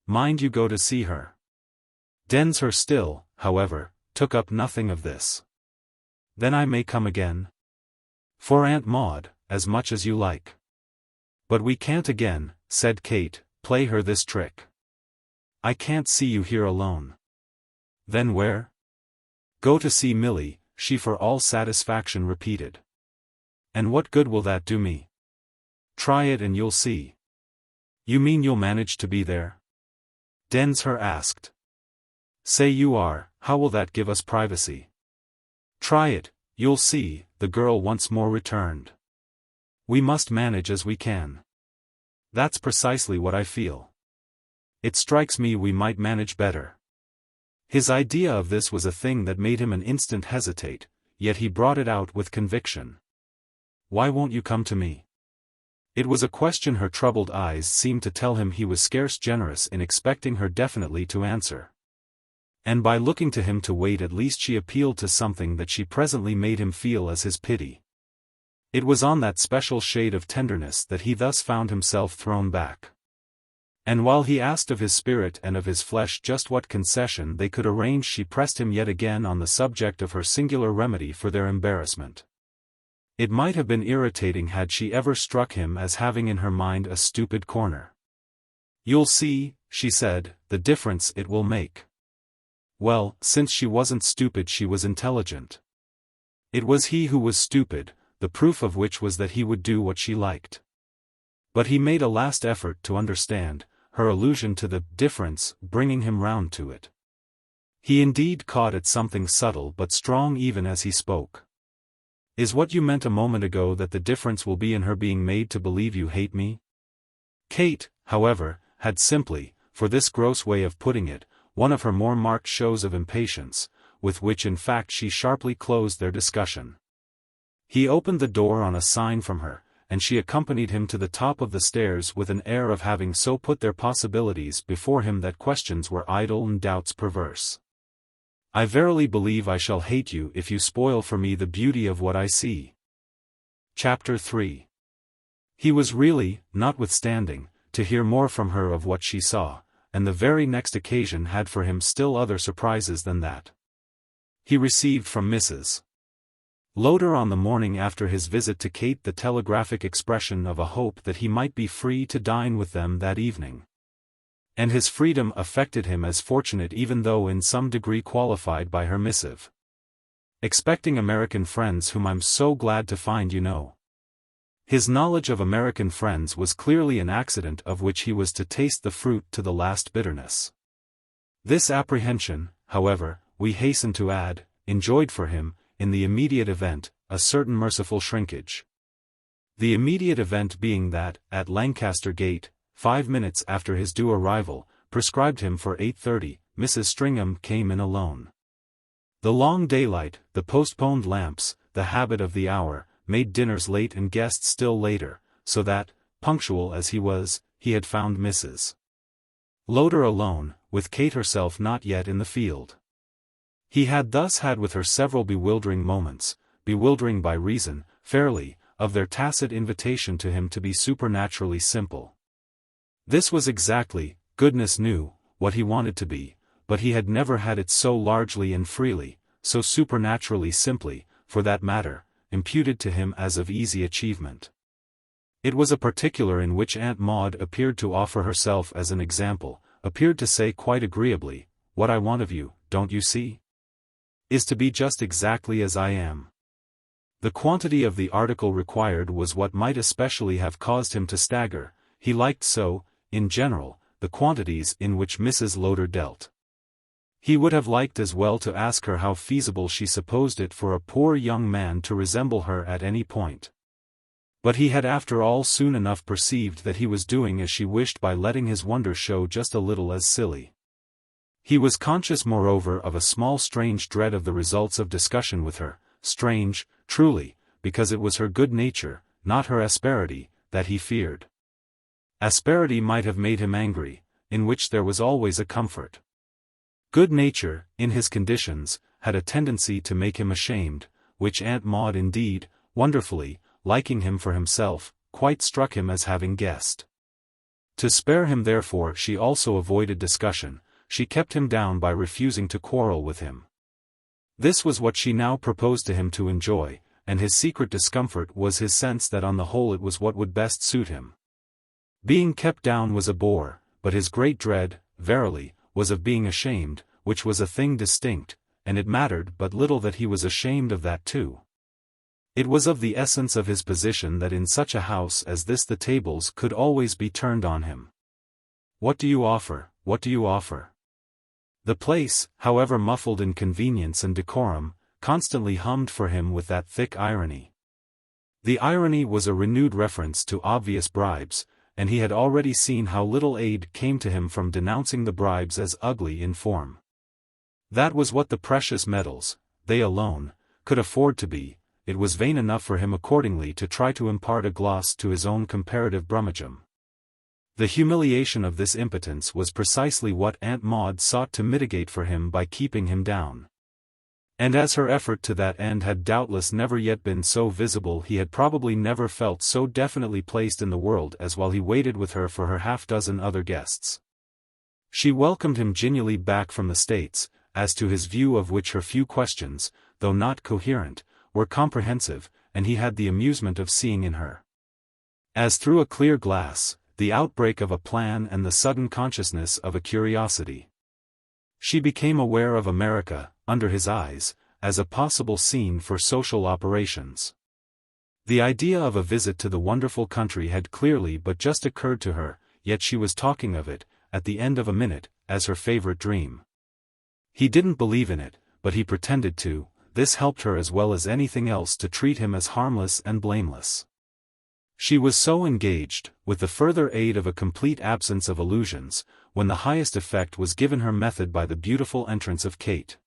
Mind you go to see her. Densher still, however, took up nothing of this. Then I may come again? For Aunt Maude, as much as you like. But we can't again, said Kate, play her this trick. I can't see you here alone. Then where? Go to see Milly, she for all satisfaction repeated. And what good will that do me? Try it and you'll see. You mean you'll manage to be there? Densher asked. Say you are, how will that give us privacy? Try it, you'll see, the girl once more returned. We must manage as we can. That's precisely what I feel. It strikes me we might manage better. His idea of this was a thing that made him an instant hesitate, yet he brought it out with conviction. Why won't you come to me? It was a question her troubled eyes seemed to tell him he was scarce generous in expecting her definitely to answer. And by looking to him to wait at least she appealed to something that she presently made him feel as his pity. It was on that special shade of tenderness that he thus found himself thrown back. And while he asked of his spirit and of his flesh just what concession they could arrange, she pressed him yet again on the subject of her singular remedy for their embarrassment. It might have been irritating had she ever struck him as having in her mind a stupid corner. You'll see, she said, the difference it will make. Well, since she wasn't stupid she was intelligent. It was he who was stupid, the proof of which was that he would do what she liked. But he made a last effort to understand, her allusion to the difference bringing him round to it. He indeed caught at something subtle but strong even as he spoke. Is what you meant a moment ago that the difference will be in her being made to believe you hate me? Kate, however, had simply, for this gross way of putting it, one of her more marked shows of impatience, with which in fact she sharply closed their discussion. He opened the door on a sign from her, and she accompanied him to the top of the stairs with an air of having so put their possibilities before him that questions were idle and doubts perverse. I verily believe I shall hate you if you spoil for me the beauty of what I see. Chapter 3. He was really, notwithstanding, to hear more from her of what she saw, and the very next occasion had for him still other surprises than that. He received from Mrs. Lowder on the morning after his visit to Kate the telegraphic expression of a hope that he might be free to dine with them that evening. And his freedom affected him as fortunate even though in some degree qualified by her missive. Expecting American friends whom I'm so glad to find you know. His knowledge of American friends was clearly an accident of which he was to taste the fruit to the last bitterness. This apprehension, however, we hasten to add, enjoyed for him, in the immediate event, a certain merciful shrinkage. The immediate event being that, at Lancaster Gate, 5 minutes after his due arrival, prescribed him for 8:30, Mrs. Stringham came in alone. The long daylight, the postponed lamps, the habit of the hour, made dinners late and guests still later, so that, punctual as he was, he had found Mrs. Lowder alone, with Kate herself not yet in the field. He had thus had with her several bewildering moments, bewildering by reason, fairly, of their tacit invitation to him to be supernaturally simple. This was exactly, goodness knew, what he wanted to be, but he had never had it so largely and freely, so supernaturally simply, for that matter, imputed to him as of easy achievement. It was a particular in which Aunt Maude appeared to offer herself as an example, appeared to say quite agreeably, "What I want of you, don't you see? Is to be just exactly as I am." The quantity of the article required was what might especially have caused him to stagger. He liked so, in general, the quantities in which Mrs. Lowder dealt. He would have liked as well to ask her how feasible she supposed it for a poor young man to resemble her at any point. But he had after all soon enough perceived that he was doing as she wished by letting his wonder show just a little as silly. He was conscious moreover of a small strange dread of the results of discussion with her, strange, truly, because it was her good nature, not her asperity, that he feared. Asperity might have made him angry, in which there was always a comfort. Good nature, in his conditions, had a tendency to make him ashamed, which Aunt Maude indeed, wonderfully, liking him for himself, quite struck him as having guessed. To spare him therefore she also avoided discussion, she kept him down by refusing to quarrel with him. This was what she now proposed to him to enjoy, and his secret discomfort was his sense that on the whole it was what would best suit him. Being kept down was a bore, but his great dread, verily, was of being ashamed, which was a thing distinct, and it mattered but little that he was ashamed of that too. It was of the essence of his position that in such a house as this the tables could always be turned on him. "What do you offer? What do you offer?" The place, however muffled in convenience and decorum, constantly hummed for him with that thick irony. The irony was a renewed reference to obvious bribes, and he had already seen how little aid came to him from denouncing the bribes as ugly in form. That was what the precious metals, they alone, could afford to be. It was vain enough for him accordingly to try to impart a gloss to his own comparative brummagem. The humiliation of this impotence was precisely what Aunt Maude sought to mitigate for him by keeping him down. And as her effort to that end had doubtless never yet been so visible, he had probably never felt so definitely placed in the world as while he waited with her for her half-dozen other guests. She welcomed him genially back from the States, as to his view of which her few questions, though not coherent, were comprehensive, and he had the amusement of seeing in her, as through a clear glass, the outbreak of a plan and the sudden consciousness of a curiosity. She became aware of America, under his eyes, as a possible scene for social operations. The idea of a visit to the wonderful country had clearly but just occurred to her, yet she was talking of it, at the end of a minute, as her favorite dream. He didn't believe in it, but he pretended to. This helped her as well as anything else to treat him as harmless and blameless. She was so engaged, with the further aid of a complete absence of illusions, when the highest effect was given her method by the beautiful entrance of Kate.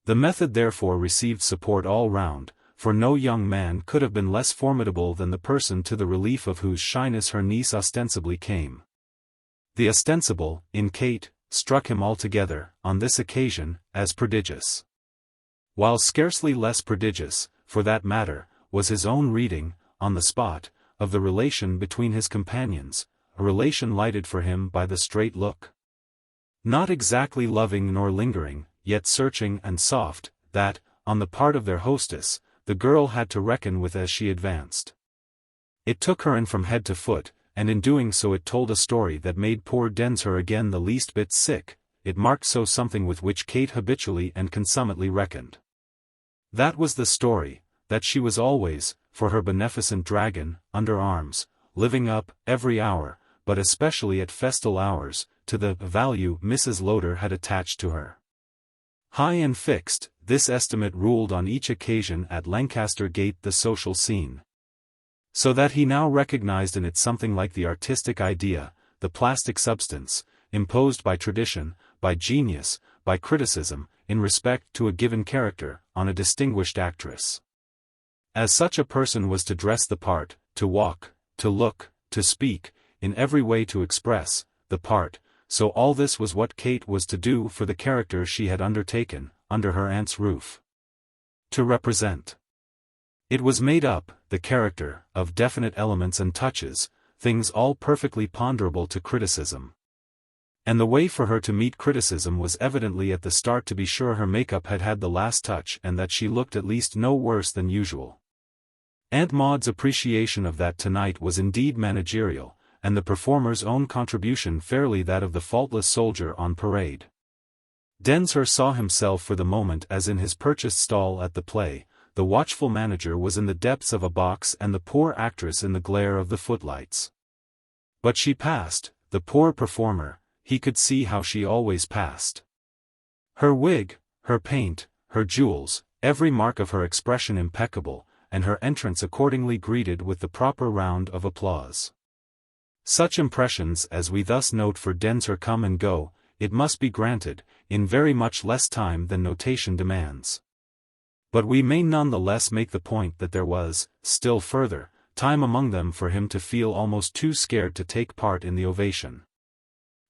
The method therefore received support all round, for no young man could have been less formidable than the person to the relief of whose shyness her niece ostensibly came. The ostensible, in Kate, struck him altogether, on this occasion, as prodigious. While scarcely less prodigious, for that matter, was his own reading, on the spot, of the relation between his companions, a relation lighted for him by the straight look. Not exactly loving nor lingering, yet searching and soft, that, on the part of their hostess, the girl had to reckon with as she advanced. It took her in from head to foot, and in doing so it told a story that made poor Densher again the least bit sick. It marked so something with which Kate habitually and consummately reckoned. That was the story, that she was always, for her beneficent dragon, under arms, living up, every hour, but especially at festal hours, to the value Mrs. Lowder had attached to her. High and fixed, this estimate ruled on each occasion at Lancaster Gate the social scene. So that he now recognized in it something like the artistic idea, the plastic substance, imposed by tradition, by genius, by criticism, in respect to a given character, on a distinguished actress. As such a person was to dress the part, to walk, to look, to speak, in every way to express, the part, so all this was what Kate was to do for the character she had undertaken, under her aunt's roof, to represent. It was made up, the character, of definite elements and touches, things all perfectly ponderable to criticism. And the way for her to meet criticism was evidently at the start to be sure her makeup had had the last touch and that she looked at least no worse than usual. Aunt Maude's appreciation of that tonight was indeed managerial, and the performer's own contribution fairly that of the faultless soldier on parade. Densher saw himself for the moment as in his purchased stall at the play, the watchful manager was in the depths of a box and the poor actress in the glare of the footlights. But she passed, the poor performer, he could see how she always passed. Her wig, her paint, her jewels, every mark of her expression impeccable, and her entrance accordingly greeted with the proper round of applause. Such impressions as we thus note for Densher come and go, it must be granted, in very much less time than notation demands. But we may none the less make the point that there was, still further, time among them for him to feel almost too scared to take part in the ovation.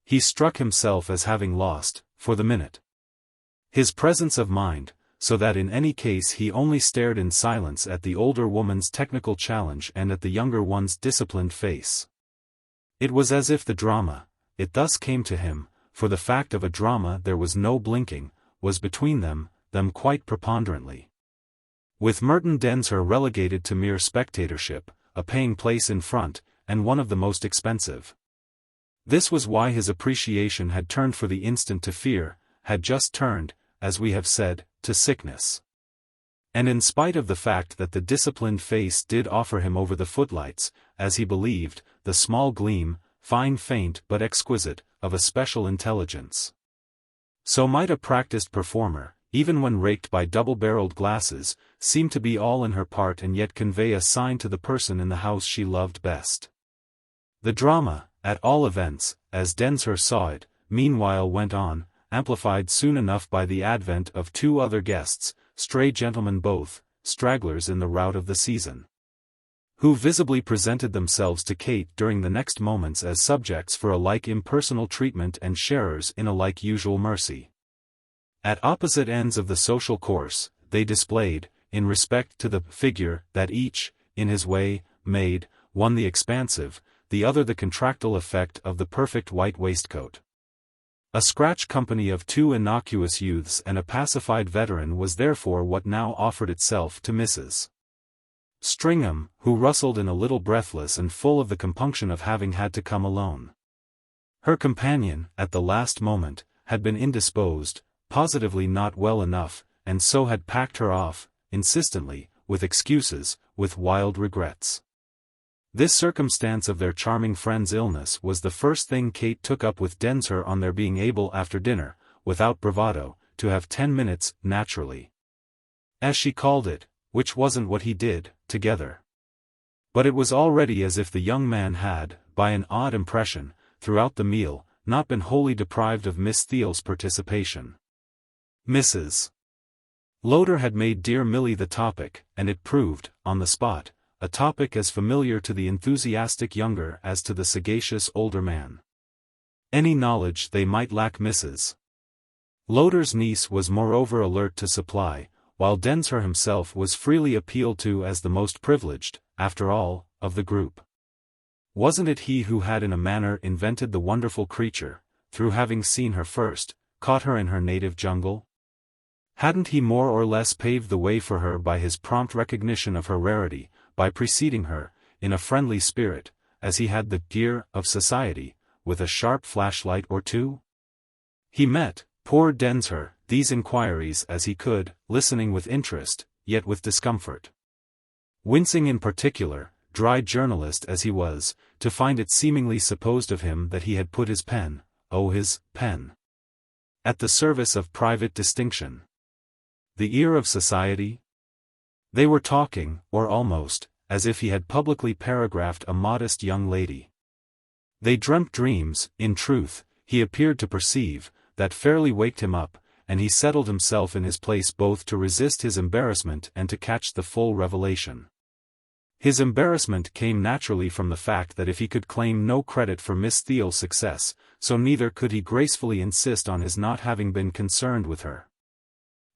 He struck himself as having lost, for the minute, his presence of mind, so that in any case he only stared in silence at the older woman's technical challenge and at the younger one's disciplined face. It was as if the drama, it thus came to him, for the fact of a drama there was no blinking, was between them quite preponderantly. With Merton Densher relegated to mere spectatorship, a paying place in front, and one of the most expensive. This was why his appreciation had turned for the instant to fear, had just turned, as we have said, to sickness. And in spite of the fact that the disciplined face did offer him over the footlights, as he believed, the small gleam, fine faint but exquisite, of a special intelligence. So might a practiced performer, even when raked by double-barreled glasses, seem to be all in her part and yet convey a sign to the person in the house she loved best. The drama, at all events, as Densher saw it, meanwhile went on, amplified soon enough by the advent of two other guests, stray gentlemen both, stragglers in the rout of the season, who visibly presented themselves to Kate during the next moments as subjects for a like impersonal treatment and sharers in a like usual mercy. At opposite ends of the social course, they displayed, in respect to the figure that each, in his way, made, one the expansive, the other the contractile effect of the perfect white waistcoat. A scratch company of two innocuous youths and a pacified veteran was therefore what now offered itself to Mrs. Stringham, who rustled in a little breathless and full of the compunction of having had to come alone. Her companion, at the last moment, had been indisposed, positively not well enough, and so had packed her off, insistently, with excuses, with wild regrets. This circumstance of their charming friend's illness was the first thing Kate took up with Densher on their being able after dinner, without bravado, to have 10 minutes, naturally, as she called it, which wasn't what he did, together. But it was already as if the young man had, by an odd impression, throughout the meal, not been wholly deprived of Miss Theale's participation. Mrs. Lowder had made dear Milly the topic, and it proved, on the spot, a topic as familiar to the enthusiastic younger as to the sagacious older man. Any knowledge they might lack Mrs. Lowder's niece was moreover alert to supply, while Densher himself was freely appealed to as the most privileged, after all, of the group. Wasn't it he who had in a manner invented the wonderful creature, through having seen her first, caught her in her native jungle? Hadn't he more or less paved the way for her by his prompt recognition of her rarity, by preceding her, in a friendly spirit, as he had the gear of society, with a sharp flashlight or two? He met, poor Densher, these inquiries as he could, listening with interest, yet with discomfort. Wincing in particular, dry journalist as he was, to find it seemingly supposed of him that he had put his pen, his pen, at the service of private distinction. The ear of society? They were talking, or almost, as if he had publicly paragraphed a modest young lady. They dreamt dreams, in truth, he appeared to perceive, that fairly waked him up, and he settled himself in his place both to resist his embarrassment and to catch the full revelation. His embarrassment came naturally from the fact that if he could claim no credit for Miss Theale's success, so neither could he gracefully insist on his not having been concerned with her.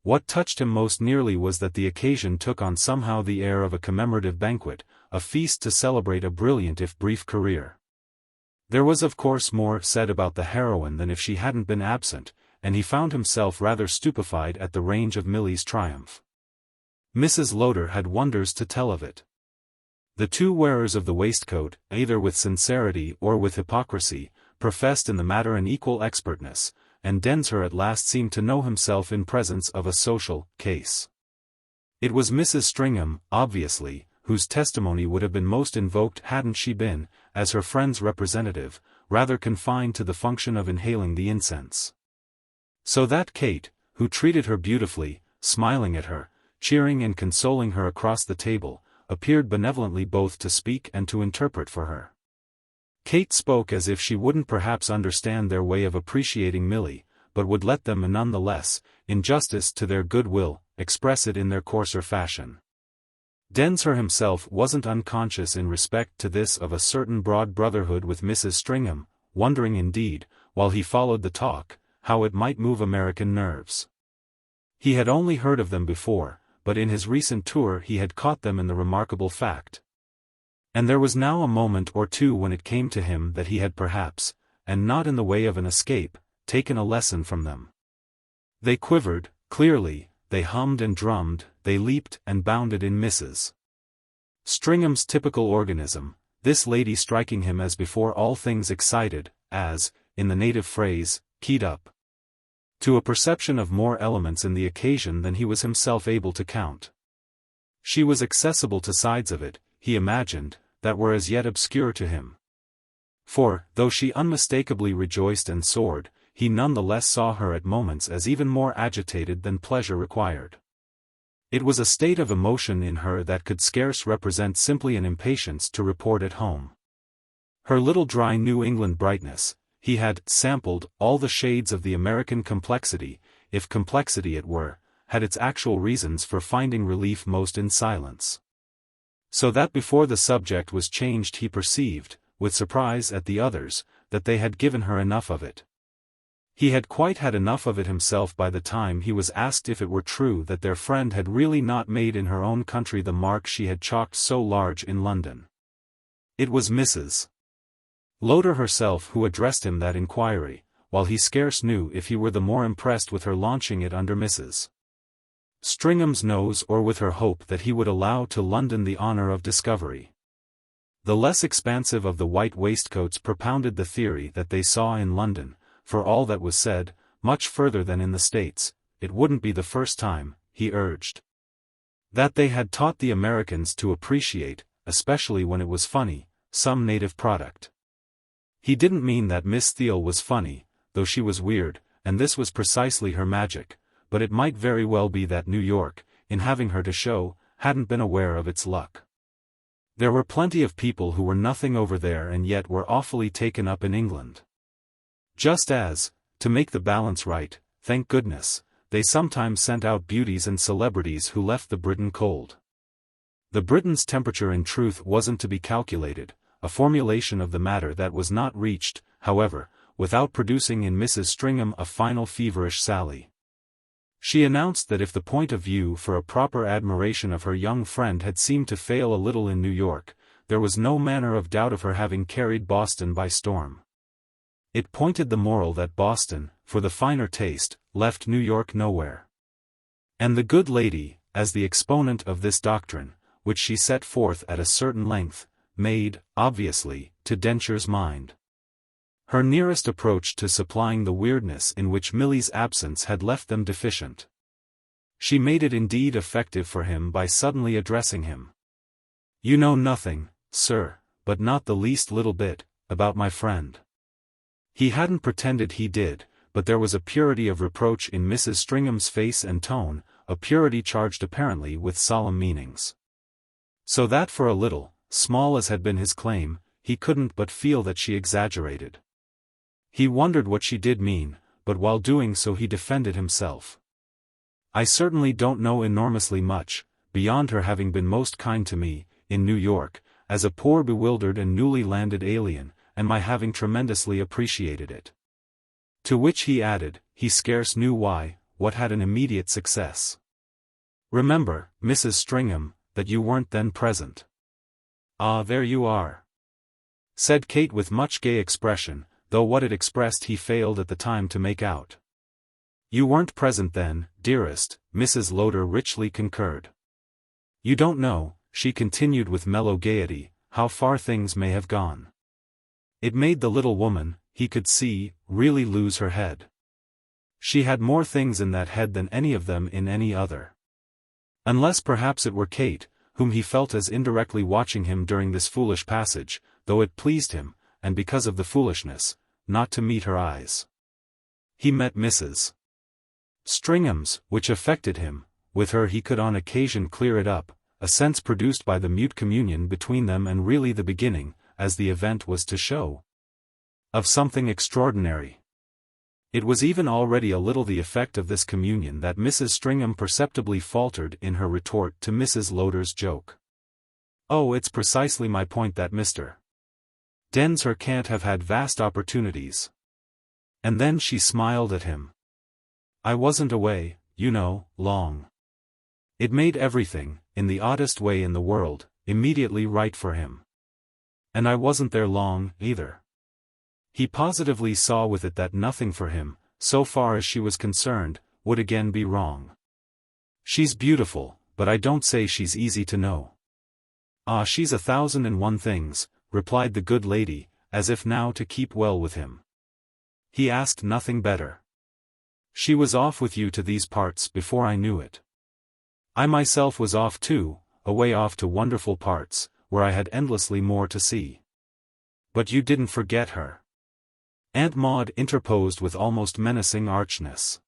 What touched him most nearly was that the occasion took on somehow the air of a commemorative banquet, a feast to celebrate a brilliant if brief career. There was of course more said about the heroine than if she hadn't been absent, and he found himself rather stupefied at the range of Milly's triumph. Mrs. Lowder had wonders to tell of it. The two wearers of the waistcoat, either with sincerity or with hypocrisy, professed in the matter an equal expertness, and Densher at last seemed to know himself in presence of a social case. It was Mrs. Stringham, obviously, whose testimony would have been most invoked hadn't she been, as her friend's representative, rather confined to the function of inhaling the incense. So that Kate, who treated her beautifully, smiling at her, cheering and consoling her across the table, appeared benevolently both to speak and to interpret for her. Kate spoke as if she wouldn't perhaps understand their way of appreciating Milly, but would let them none the less, in justice to their goodwill, express it in their coarser fashion. Densher himself wasn't unconscious in respect to this of a certain broad brotherhood with Mrs. Stringham, wondering indeed, while he followed the talk, how it might move American nerves. He had only heard of them before, but in his recent tour he had caught them in the remarkable fact. And there was now a moment or two when it came to him that he had perhaps, and not in the way of an escape, taken a lesson from them. They quivered, clearly, they hummed and drummed, they leaped and bounded in Mrs. Stringham's typical organism, this lady striking him as before all things excited, as, in the native phrase, keyed up to a perception of more elements in the occasion than he was himself able to count. She was accessible to sides of it, he imagined, that were as yet obscure to him. For, though she unmistakably rejoiced and soared, he none the less saw her at moments as even more agitated than pleasure required. It was a state of emotion in her that could scarce represent simply an impatience to report at home. Her little dry New England brightness, he had sampled all the shades of the American complexity, if complexity it were, had its actual reasons for finding relief most in silence. So that before the subject was changed he perceived, with surprise at the others, that they had given her enough of it. He had quite had enough of it himself by the time he was asked if it were true that their friend had really not made in her own country the mark she had chalked so large in London. It was Mrs. Lowder herself who addressed him that inquiry, while he scarce knew if he were the more impressed with her launching it under Mrs. Stringham's nose or with her hope that he would allow to London the honor of discovery. The less expansive of the white waistcoats propounded the theory that they saw in London, for all that was said, much further than in the States, it wouldn't be the first time, he urged. That they had taught the Americans to appreciate, especially when it was funny, some native product. He didn't mean that Miss Theale was funny, though she was weird, and this was precisely her magic, but it might very well be that New York, in having her to show, hadn't been aware of its luck. There were plenty of people who were nothing over there and yet were awfully taken up in England. Just as, to make the balance right, thank goodness, they sometimes sent out beauties and celebrities who left the Briton cold. The Briton's temperature in truth wasn't to be calculated, a formulation of the matter that was not reached, however, without producing in Mrs. Stringham a final feverish sally. She announced that if the point of view for a proper admiration of her young friend had seemed to fail a little in New York, there was no manner of doubt of her having carried Boston by storm. It pointed the moral that Boston, for the finer taste, left New York nowhere. And the good lady, as the exponent of this doctrine, which she set forth at a certain length, made, obviously, to Densher's mind her nearest approach to supplying the weirdness in which Milly's absence had left them deficient. She made it indeed effective for him by suddenly addressing him. "You know nothing, sir, but not the least little bit, about my friend." He hadn't pretended he did, but there was a purity of reproach in Mrs. Stringham's face and tone, a purity charged apparently with solemn meanings. So that for a little, small as had been his claim, he couldn't but feel that she exaggerated. He wondered what she did mean, but while doing so he defended himself. "I certainly don't know enormously much, beyond her having been most kind to me, in New York, as a poor bewildered and newly landed alien, and my having tremendously appreciated it. To which he added, he scarce knew why, what had an immediate success. Remember, Mrs. Stringham, that you weren't then present. Ah, there you are, said Kate with much gay expression, though what it expressed he failed at the time to make out. You weren't present then, dearest, Mrs. Lowder richly concurred. You don't know, she continued with mellow gaiety, how far things may have gone. It made the little woman, he could see, really lose her head. She had more things in that head than any of them in any other. Unless perhaps it were Kate, whom he felt as indirectly watching him during this foolish passage, though it pleased him, and because of the foolishness, not to meet her eyes. He met Mrs. Stringham's, which affected him. With her he could on occasion clear it up, a sense produced by the mute communion between them and really the beginning, as the event was to show, of something extraordinary. It was even already a little the effect of this communion that Mrs. Stringham perceptibly faltered in her retort to Mrs. Lowder's joke. Oh, it's precisely my point that Mr. Densher can't have had vast opportunities. And then she smiled at him. I wasn't away, you know, long. It made everything, in the oddest way in the world, immediately right for him. And I wasn't there long, either. He positively saw with it that nothing for him, so far as she was concerned, would again be wrong. She's beautiful, but I don't say she's easy to know. Ah, she's 1,001 things, replied the good lady, as if now to keep well with him. He asked nothing better. She was off with you to these parts before I knew it. I myself was off too, away off to wonderful parts, where I had endlessly more to see. But you didn't forget her. Aunt Maude interposed with almost menacing archness.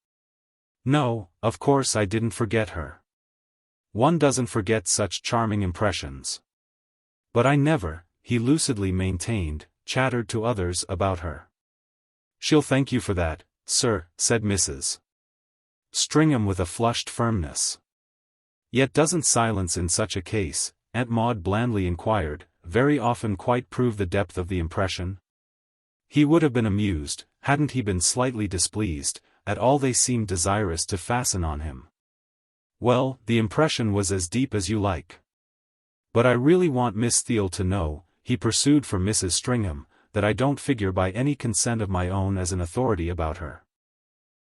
No, of course I didn't forget her. One doesn't forget such charming impressions. But I never, he lucidly maintained, chattered to others about her. She'll thank you for that, sir, said Mrs. Stringham with a flushed firmness. Yet doesn't silence in such a case, Aunt Maude blandly inquired, very often quite prove the depth of the impression? He would have been amused, hadn't he been slightly displeased, at all they seemed desirous to fasten on him. Well, the impression was as deep as you like. But I really want Miss Theale to know, he pursued for Mrs. Stringham, that I don't figure by any consent of my own as an authority about her.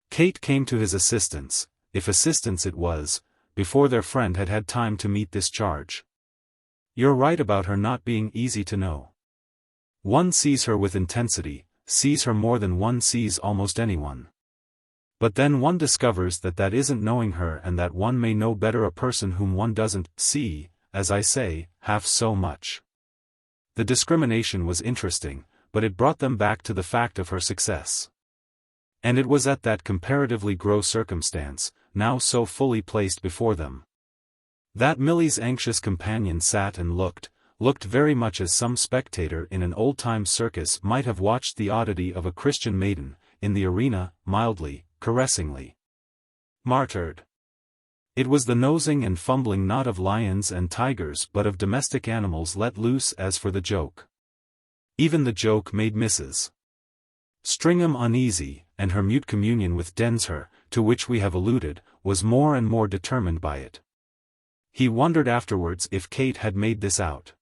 Kate came to his assistance, if assistance it was, before their friend had had time to meet this charge. You're right about her not being easy to know. One sees her with intensity, sees her more than one sees almost anyone. But then one discovers that that isn't knowing her and that one may know better a person whom one doesn't see, as I say, half so much. The discrimination was interesting, but it brought them back to the fact of her success. And it was at that comparatively gross circumstance, now so fully placed before them, that Milly's anxious companion sat and looked very much as some spectator in an old-time circus might have watched the oddity of a Christian maiden, in the arena, mildly, caressingly martyred. It was the nosing and fumbling not of lions and tigers but of domestic animals let loose as for the joke. Even the joke made Mrs. Stringham uneasy, and her mute communion with Densher, to which we have alluded, was more and more determined by it. He wondered afterwards if Kate had made this out.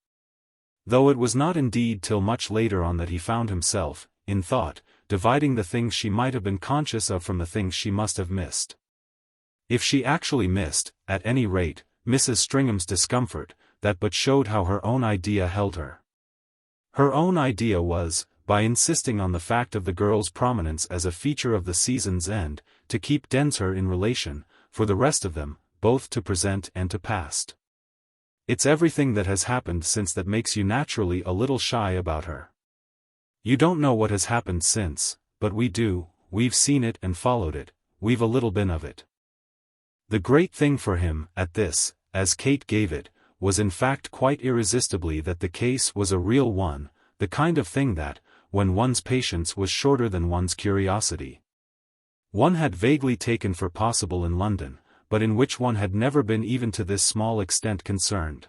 Though it was not indeed till much later on that he found himself, in thought, dividing the things she might have been conscious of from the things she must have missed. If she actually missed, at any rate, Mrs. Stringham's discomfort, that but showed how her own idea held her. Her own idea was, by insisting on the fact of the girl's prominence as a feature of the season's end, to keep Densher in relation, for the rest of them, both to present and to past. It's everything that has happened since that makes you naturally a little shy about her. You don't know what has happened since, but we do, we've seen it and followed it, we've a little been of it. The great thing for him, at this, as Kate gave it, was in fact quite irresistibly that the case was a real one, the kind of thing that, when one's patience was shorter than one's curiosity, one had vaguely taken for possible in London, but in which one had never been even to this small extent concerned.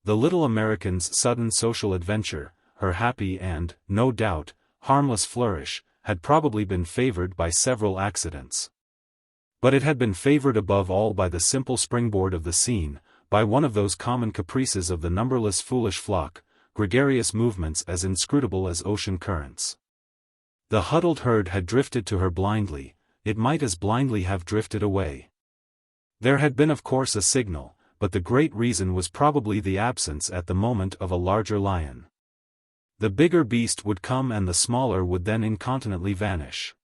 The little American's sudden social adventure, her happy and, no doubt, harmless flourish, had probably been favored by several accidents. But it had been favored above all by the simple springboard of the scene, by one of those common caprices of the numberless foolish flock, gregarious movements as inscrutable as ocean currents. The huddled herd had drifted to her blindly, it might as blindly have drifted away. There had been of course a signal, but the great reason was probably the absence at the moment of a larger lion. The bigger beast would come and the smaller would then incontinently vanish.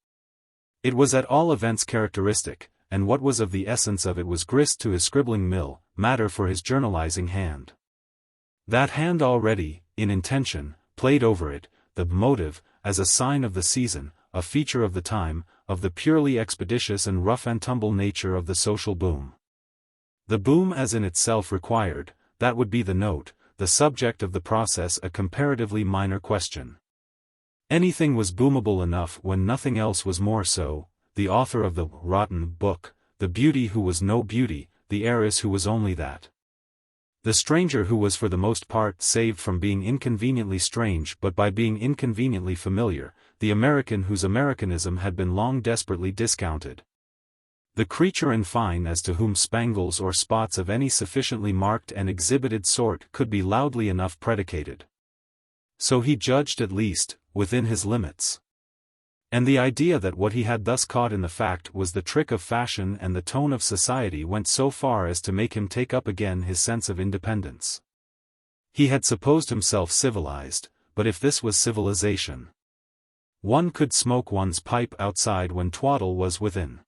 It was at all events characteristic, and what was of the essence of it was grist to his scribbling mill, matter for his journalizing hand. That hand already, in intention, played over it, the motive, as a sign of the season, a feature of the time, of the purely expeditious and rough-and-tumble nature of the social boom. The boom as in itself required, that would be the note, the subject of the process a comparatively minor question. Anything was boomable enough when nothing else was more so, the author of the rotten book, the beauty who was no beauty, the heiress who was only that. The stranger who was for the most part saved from being inconveniently strange but by being inconveniently familiar, the American whose Americanism had been long desperately discounted. The creature in fine as to whom spangles or spots of any sufficiently marked and exhibited sort could be loudly enough predicated. So he judged at least, within his limits. And the idea that what he had thus caught in the fact was the trick of fashion and the tone of society went so far as to make him take up again his sense of independence. He had supposed himself civilized, but if this was civilization, one could smoke one's pipe outside when twaddle was within.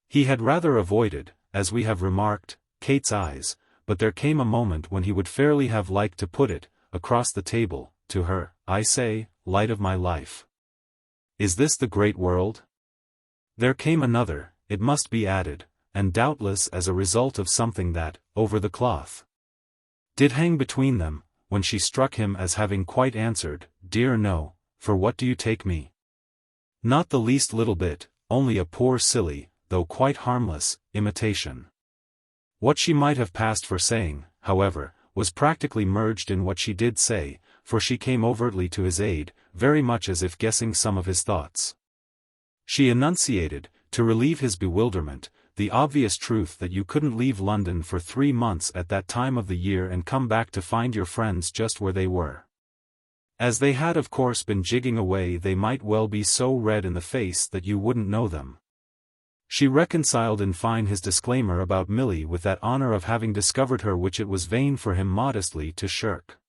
He had rather avoided, as we have remarked, Kate's eyes, but there came a moment when he would fairly have liked to put it, across the table, to her. "I say, light of my life. Is this the great world?" There came another, it must be added, and doubtless as a result of something that, over the cloth, did hang between them, when she struck him as having quite answered, "Dear no, for what do you take me? Not the least little bit, only a poor silly, though quite harmless, imitation." What she might have passed for saying, however, was practically merged in what she did say, for she came overtly to his aid, very much as if guessing some of his thoughts. She enunciated, to relieve his bewilderment, the obvious truth that you couldn't leave London for 3 months at that time of the year and come back to find your friends just where they were. As they had of course been jigging away, they might well be so red in the face that you wouldn't know them. She reconciled in fine his disclaimer about Milly with that honor of having discovered her which it was vain for him modestly to shirk.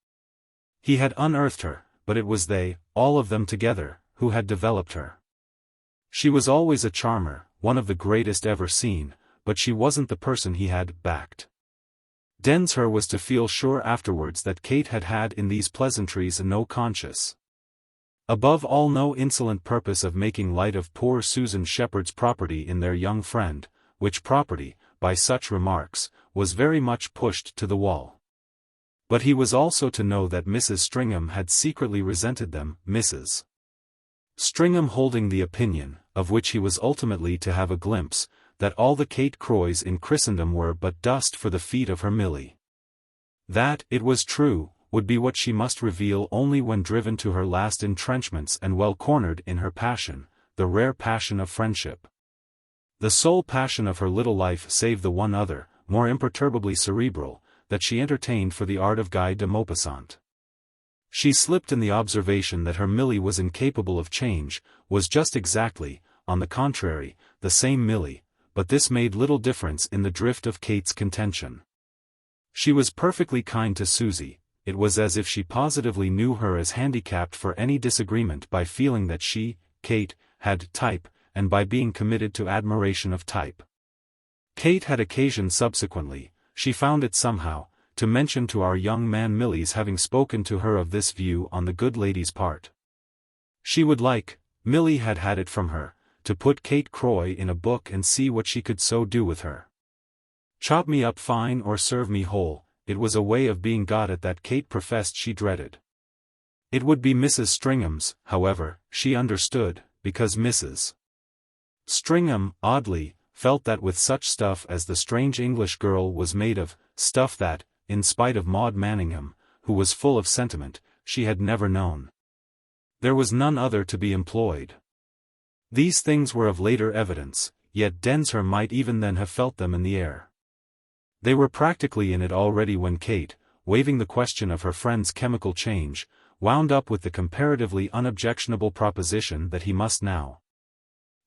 He had unearthed her, but it was they, all of them together, who had developed her. She was always a charmer, one of the greatest ever seen, but she wasn't the person he had backed. Densher was to feel sure afterwards that Kate had had in these pleasantries no conscious, above all no insolent purpose of making light of poor Susan Shepherd's property in their young friend, which property, by such remarks, was very much pushed to the wall. But he was also to know that Mrs. Stringham had secretly resented them, Mrs. Stringham holding the opinion, of which he was ultimately to have a glimpse, that all the Kate Croys in Christendom were but dust for the feet of her Milly. That, it was true, would be what she must reveal only when driven to her last entrenchments and well cornered in her passion, the rare passion of friendship. The sole passion of her little life save the one other, more imperturbably cerebral, that she entertained for the art of Guy de Maupassant. She slipped in the observation that her Milly was incapable of change, was just exactly, on the contrary, the same Milly, but this made little difference in the drift of Kate's contention. She was perfectly kind to Susie. It was as if she positively knew her as handicapped for any disagreement by feeling that she, Kate, had type, and by being committed to admiration of type. Kate had occasion subsequently, she found it somehow, to mention to our young man Milly's having spoken to her of this view on the good lady's part. She would like, Milly had had it from her, to put Kate Croy in a book and see what she could so do with her. Chop me up fine or serve me whole, it was a way of being got at that Kate professed she dreaded. It would be Mrs. Stringham's, however, she understood, because Mrs. Stringham, oddly, felt that with such stuff as the strange English girl was made of, stuff that, in spite of Maud Manningham, who was full of sentiment, she had never known. There was none other to be employed. These things were of later evidence, yet Densher might even then have felt them in the air. They were practically in it already when Kate, waiving the question of her friend's chemical change, wound up with the comparatively unobjectionable proposition that he must now,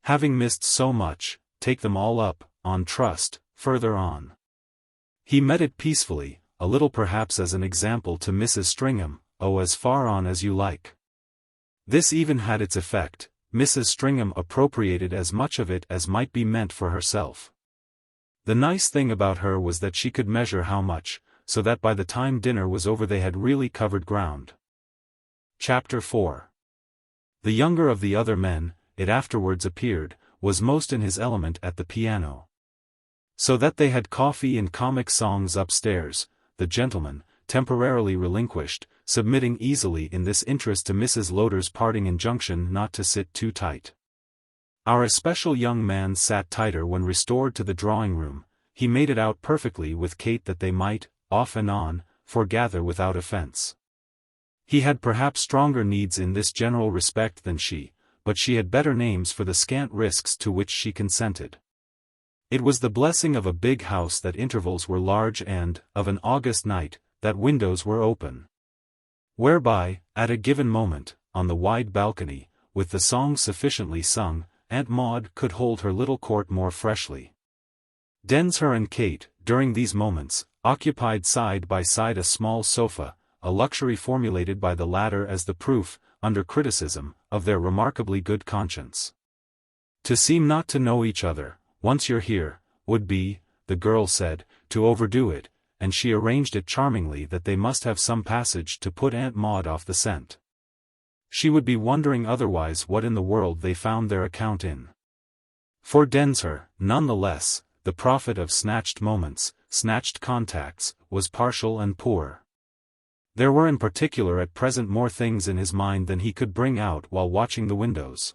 having missed so much, take them all up, on trust, further on. He met it peacefully, a little perhaps as an example to Mrs. Stringham, oh, as far on as you like. This even had its effect. Mrs. Stringham appropriated as much of it as might be meant for herself. The nice thing about her was that she could measure how much, so that by the time dinner was over they had really covered ground. Chapter 4. The younger of the other men, it afterwards appeared, was most in his element at the piano. So that they had coffee and comic songs upstairs, the gentleman, temporarily relinquished, submitting easily in this interest to Mrs. Lowder's parting injunction not to sit too tight. Our especial young man sat tighter when restored to the drawing-room. He made it out perfectly with Kate that they might, off and on, foregather without offence. He had perhaps stronger needs in this general respect than she, but she had better names for the scant risks to which she consented. It was the blessing of a big house that intervals were large and, of an August night, that windows were open. Whereby, at a given moment, on the wide balcony, with the songs sufficiently sung, Aunt Maude could hold her little court more freshly. Densher and Kate, during these moments, occupied side by side a small sofa, a luxury formulated by the latter as the proof, under criticism, of their remarkably good conscience. To seem not to know each other, once you're here, would be, the girl said, to overdo it, and she arranged it charmingly that they must have some passage to put Aunt Maude off the scent. She would be wondering otherwise what in the world they found their account in. For Densher, none the less, the prophet of snatched moments, snatched contacts, was partial and poor. There were in particular at present more things in his mind than he could bring out while watching the windows.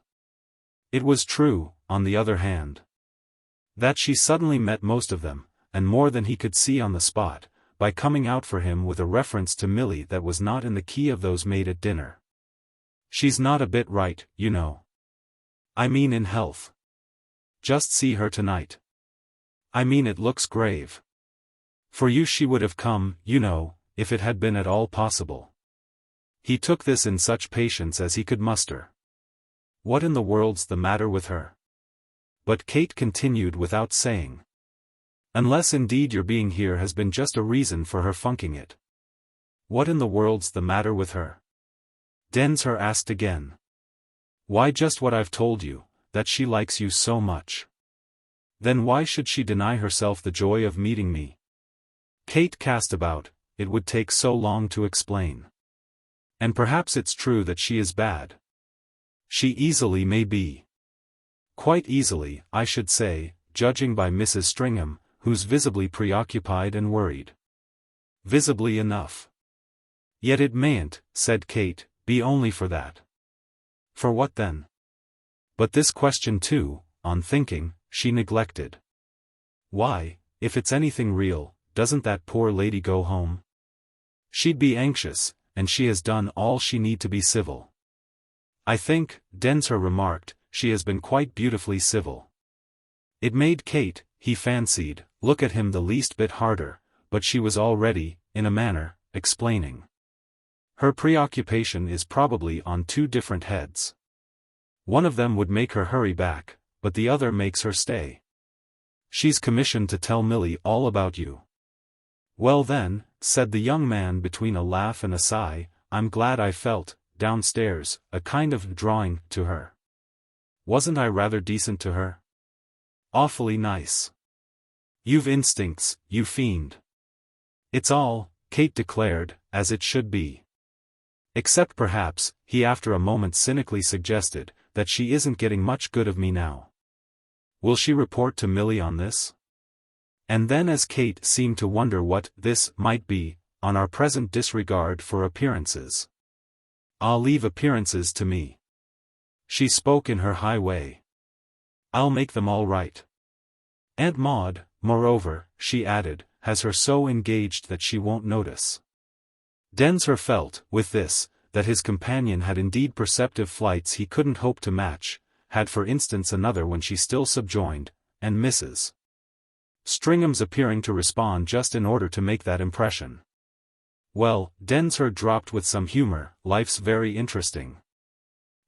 It was true, on the other hand, that she suddenly met most of them, and more than he could see on the spot, by coming out for him with a reference to Milly that was not in the key of those made at dinner. She's not a bit right, you know. I mean in health. Just see her tonight. I mean it looks grave. For you she would have come, you know, if it had been at all possible. He took this in such patience as he could muster. What in the world's the matter with her? But Kate continued without saying. Unless indeed your being here has been just a reason for her funking it. What in the world's the matter with her? Densher asked again. Why just what I've told you, that she likes you so much. Then why should she deny herself the joy of meeting me? Kate cast about, it would take so long to explain. And perhaps it's true that she is bad. She easily may be. Quite easily, I should say, judging by Mrs. Stringham, who's visibly preoccupied and worried. Visibly enough. Yet it mayn't, said Kate, be only for that. For what then? But this question too, on thinking, she neglected. Why, if it's anything real, doesn't that poor lady go home? She'd be anxious, and she has done all she need to be civil. I think, Densher remarked, she has been quite beautifully civil. It made Kate, he fancied, look at him the least bit harder, but she was already, in a manner, explaining. Her preoccupation is probably on two different heads. One of them would make her hurry back, but the other makes her stay. She's commissioned to tell Milly all about you. Well then, said the young man between a laugh and a sigh, I'm glad I felt, downstairs, a kind of drawing to her. Wasn't I rather decent to her? Awfully nice. You've instincts, you fiend. It's all, Kate declared, as it should be. Except perhaps, he after a moment cynically suggested, that she isn't getting much good of me now. Will she report to Milly on this? And then as Kate seemed to wonder what this might be, on our present disregard for appearances. I'll leave appearances to me. She spoke in her high way. I'll make them all right. Aunt Maude, moreover, she added, has her so engaged that she won't notice. Densher felt, with this, that his companion had indeed perceptive flights he couldn't hope to match, had for instance another when she still subjoined, and Mrs. Stringham's appearing to respond just in order to make that impression. Well, Densher dropped with some humor, life's very interesting.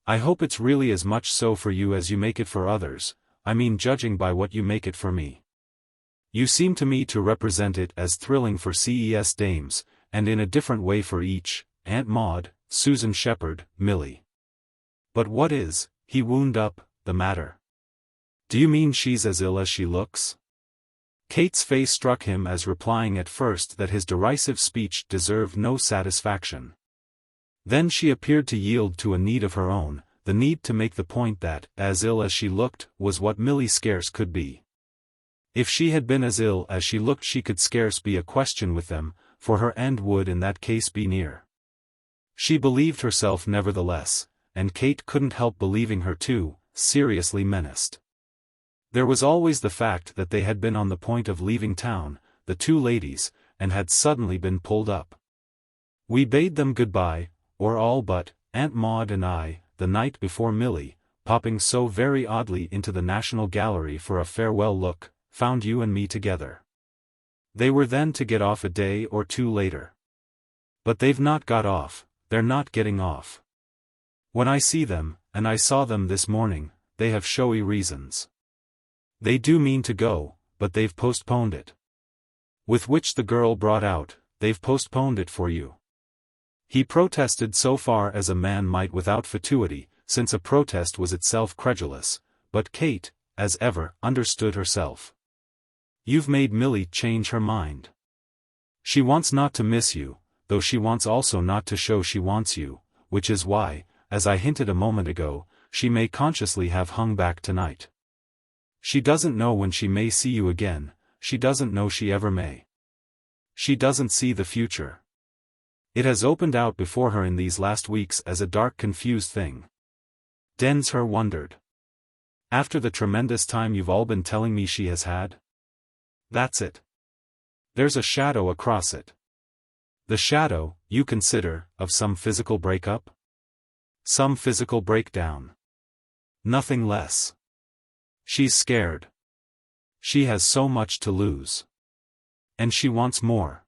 I hope it's really as much so for you as you make it for others, I mean judging by what you make it for me. You seem to me to represent it as thrilling for CES dames, and in a different way for each, Aunt Maude, Susan Shepherd, Milly. But what is, he wound up, the matter? Do you mean she's as ill as she looks? Kate's face struck him as replying at first that his derisive speech deserved no satisfaction. Then she appeared to yield to a need of her own, the need to make the point that, as ill as she looked, was what Milly scarce could be. If she had been as ill as she looked she could scarce be a question with them, for her end would in that case be near. She believed herself nevertheless, and Kate couldn't help believing her too, seriously menaced. There was always the fact that they had been on the point of leaving town, the two ladies, and had suddenly been pulled up. We bade them goodbye, or all but, Aunt Maude and I, the night before Milly, popping so very oddly into the National Gallery for a farewell look, found you and me together. They were then to get off a day or two later. But they've not got off, they're not getting off. When I see them, and I saw them this morning, they have showy reasons. They do mean to go, but they've postponed it. With which the girl brought out, they've postponed it for you. He protested so far as a man might without fatuity, since a protest was itself credulous, but Kate, as ever, understood herself. You've made Milly change her mind. She wants not to miss you, though she wants also not to show she wants you, which is why, as I hinted a moment ago, she may consciously have hung back tonight. She doesn't know when she may see you again, she doesn't know she ever may. She doesn't see the future. It has opened out before her in these last weeks as a dark confused thing. Densher wondered. After the tremendous time you've all been telling me she has had? That's it. There's a shadow across it. The shadow, you consider, of some physical breakup? Some physical breakdown. Nothing less. She's scared. She has so much to lose. And she wants more.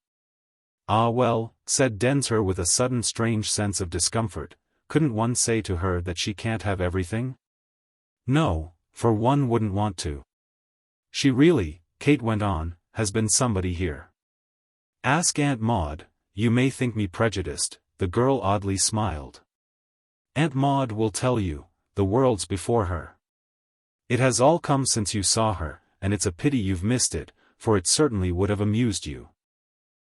Ah well, said Densher with a sudden strange sense of discomfort, couldn't one say to her that she can't have everything? No, for one wouldn't want to. She really, Kate went on, has been somebody here. Ask Aunt Maude, you may think me prejudiced, the girl oddly smiled. Aunt Maude will tell you, the world's before her. It has all come since you saw her, and it's a pity you've missed it, for it certainly would have amused you.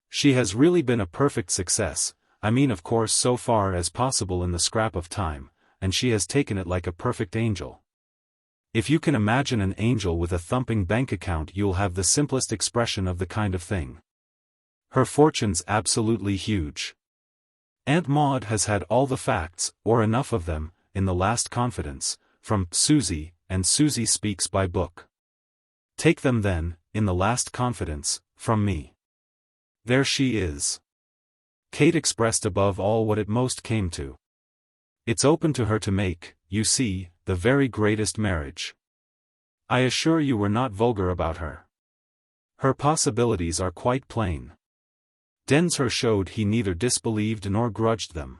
She has really been a perfect success, I mean of course so far as possible in the scrap of time, and she has taken it like a perfect angel. If you can imagine an angel with a thumping bank account you'll have the simplest expression of the kind of thing. Her fortune's absolutely huge. Aunt Maude has had all the facts, or enough of them, in the last confidence, from Susie, and Susie speaks by book. Take them then, in the last confidence, from me. There she is. Kate expressed above all what it most came to. It's open to her to make, you see, the very greatest marriage. I assure you we're not vulgar about her. Her possibilities are quite plain. Densher showed he neither disbelieved nor grudged them.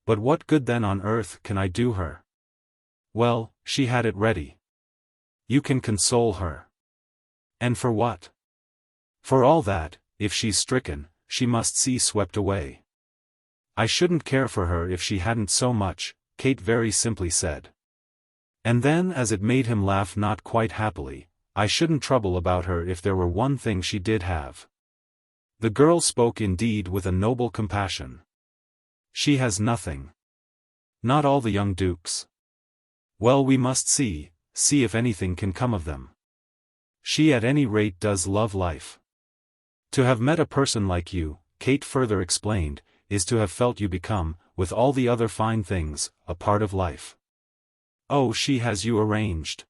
But what good then on earth can I do her? Well, she had it ready. You can console her. And for what? For all that, if she's stricken, she must see swept away. I shouldn't care for her if she hadn't so much, Kate very simply said. And then as it made him laugh not quite happily, I shouldn't trouble about her if there were one thing she did have. The girl spoke indeed with a noble compassion. She has nothing. Not all the young dukes. Well, we must see if anything can come of them. She at any rate does love life. To have met a person like you, Kate further explained, is to have felt you become, with all the other fine things, a part of life. Oh, she has you arranged.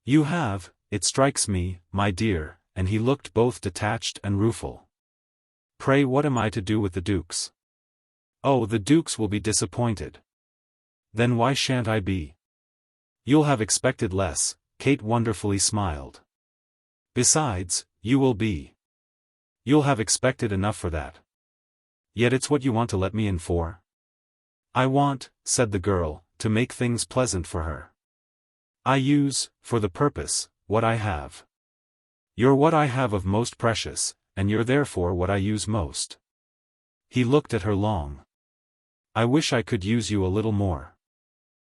You have, it strikes me, my dear, and he looked both detached and rueful. "Pray what am I to do with the dukes?" "Oh, the dukes will be disappointed." "Then why shan't I be?" "You'll have expected less," Kate wonderfully smiled. "Besides, you will be. You'll have expected enough for that. Yet it's what you want to let me in for?" "I want," said the girl, "to make things pleasant for her. I use, for the purpose, what I have. You're what I have of most precious, and you're therefore what I use most." He looked at her long. "I wish I could use you a little more."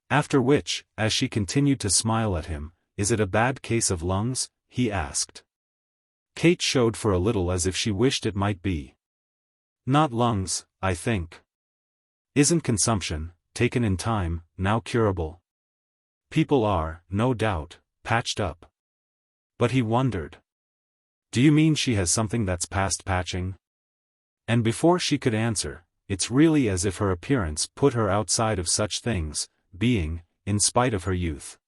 After which, as she continued to smile at him, "Is it a bad case of lungs?" he asked. Kate showed for a little as if she wished it might be. "Not lungs, I think. Isn't consumption, taken in time, now curable? People are, no doubt, patched up." But he wondered. "Do you mean she has something that's past patching?" And before she could answer, it's really as if her appearance put her outside of such things, being, in spite of her youth,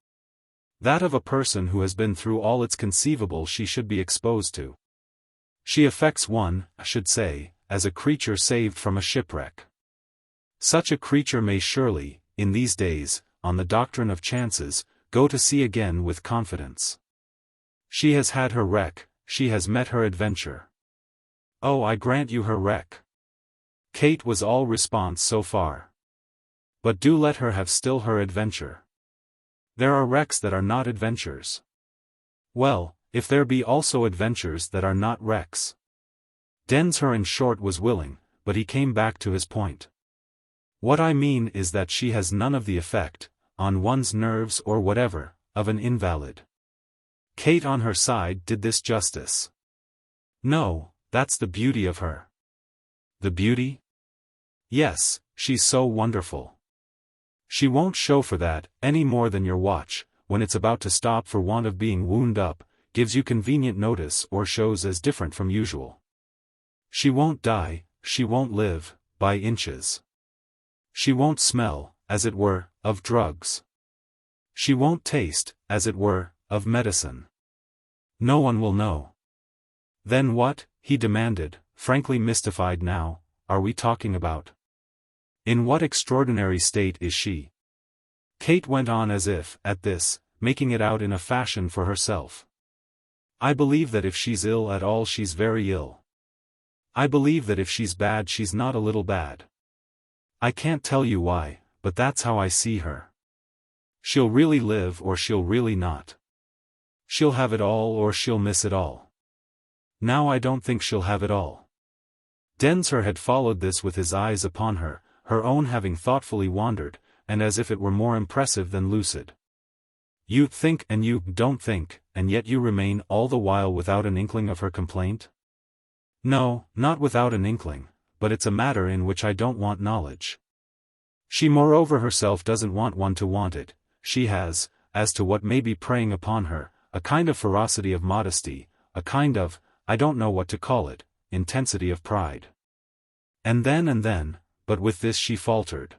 that of a person who has been through all it's conceivable she should be exposed to. She affects one, I should say, as a creature saved from a shipwreck. Such a creature may surely, in these days, on the doctrine of chances, go to sea again with confidence. She has had her wreck, she has met her adventure. Oh, I grant you her wreck. Kate was all response so far. But do let her have still her adventure. There are wrecks that are not adventures. Well, if there be also adventures that are not wrecks. Densher in short was willing, but he came back to his point. What I mean is that she has none of the effect, on one's nerves or whatever, of an invalid. Kate on her side did this justice. "No, that's the beauty of her." "The beauty?" "Yes, she's so wonderful. She won't show for that, any more than your watch, when it's about to stop for want of being wound up, gives you convenient notice or shows as different from usual. She won't die, she won't live, by inches. She won't smell, as it were, of drugs. She won't taste, as it were, of medicine. No one will know." "Then what," he demanded, frankly mystified now, "are we talking about? In what extraordinary state is she?" Kate went on as if, at this, making it out in a fashion for herself. "I believe that if she's ill at all she's very ill. I believe that if she's bad she's not a little bad. I can't tell you why, but that's how I see her. She'll really live or she'll really not. She'll have it all or she'll miss it all. Now I don't think she'll have it all." Densher had followed this with his eyes upon her, her own having thoughtfully wandered, and as if it were more impressive than lucid. "You think and you don't think, and yet you remain all the while without an inkling of her complaint?" "No, not without an inkling, but it's a matter in which I don't want knowledge. She moreover herself doesn't want one to want it. She has, as to what may be preying upon her, a kind of ferocity of modesty, a kind of, I don't know what to call it, intensity of pride." And then, but with this she faltered.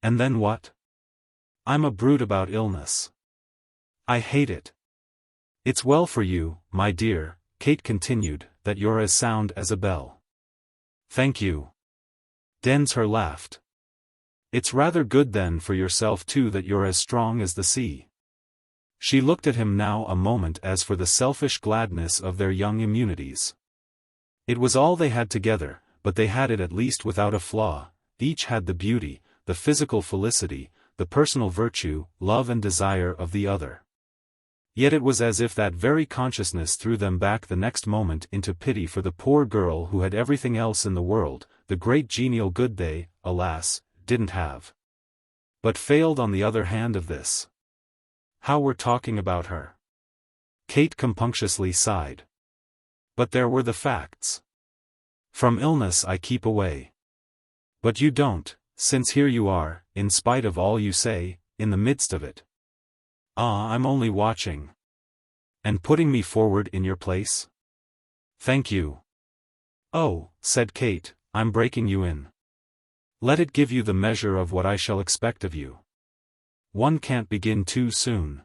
"And then what?" "I'm a brute about illness. I hate it. It's well for you, my dear," Kate continued, "that you're as sound as a bell." "Thank you." Densher laughed. "It's rather good then for yourself too that you're as strong as the sea." She looked at him now a moment as for the selfish gladness of their young immunities. It was all they had together, but they had it at least without a flaw. Each had the beauty, the physical felicity, the personal virtue, love and desire of the other. Yet it was as if that very consciousness threw them back the next moment into pity for the poor girl who had everything else in the world, the great genial good they, alas, didn't have. But failed on the other hand of this. How we're talking about her. Kate compunctiously sighed. But there were the facts. From illness I keep away. But you don't, since here you are, in spite of all you say, in the midst of it. Ah, I'm only watching. And putting me forward in your place? Thank you. Oh, said Kate, I'm breaking you in. Let it give you the measure of what I shall expect of you. One can't begin too soon.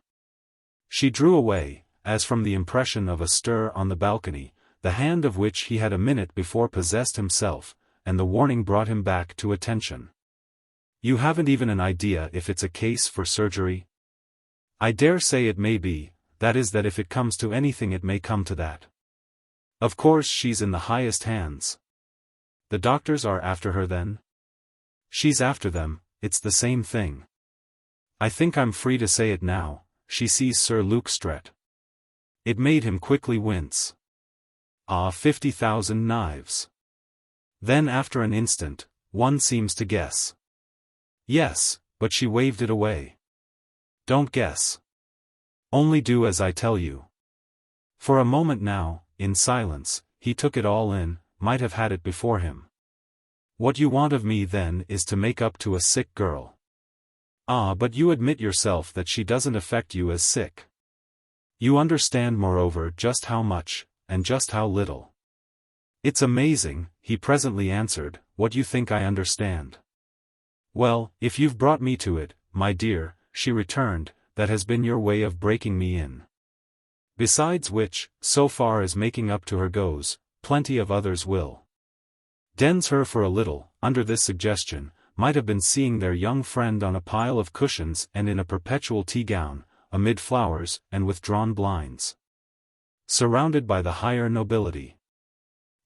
She drew away, as from the impression of a stir on the balcony, the hand of which he had a minute before possessed himself, and the warning brought him back to attention. "You haven't even an idea if it's a case for surgery?" "I dare say it may be, that is that if it comes to anything it may come to that. Of course she's in the highest hands." "The doctors are after her then?" "She's after them, it's the same thing. I think I'm free to say it now, she sees Sir Luke Strett." It made him quickly wince. "Ah, 50,000 knives." Then after an instant, "One seems to guess." "Yes, but she waved it away." "Don't guess. Only do as I tell you." For a moment now, in silence, he took it all in, might have had it before him. "What you want of me then is to make up to a sick girl." "Ah, but you admit yourself that she doesn't affect you as sick. You understand moreover just how much, and just how little." "It's amazing," he presently answered, "what you think I understand." "Well, if you've brought me to it, my dear," she returned, "that has been your way of breaking me in. Besides which, so far as making up to her goes, plenty of others will." Densher for a little, under this suggestion, might have been seeing their young friend on a pile of cushions and in a perpetual tea-gown, amid flowers and with drawn blinds. Surrounded by the higher nobility.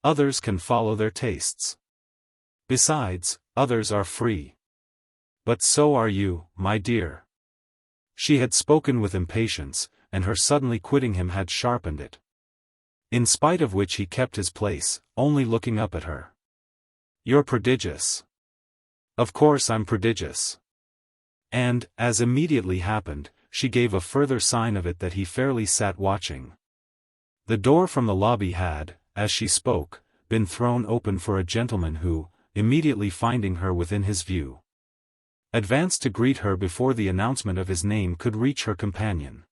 Others can follow their tastes. Besides, others are free. But so are you, my dear. She had spoken with impatience, and her suddenly quitting him had sharpened it. In spite of which he kept his place, only looking up at her. "You're prodigious." "Of course I'm prodigious." And, as immediately happened, she gave a further sign of it that he fairly sat watching. The door from the lobby had, as she spoke, been thrown open for a gentleman who, immediately finding her within his view, advanced to greet her before the announcement of his name could reach her companion.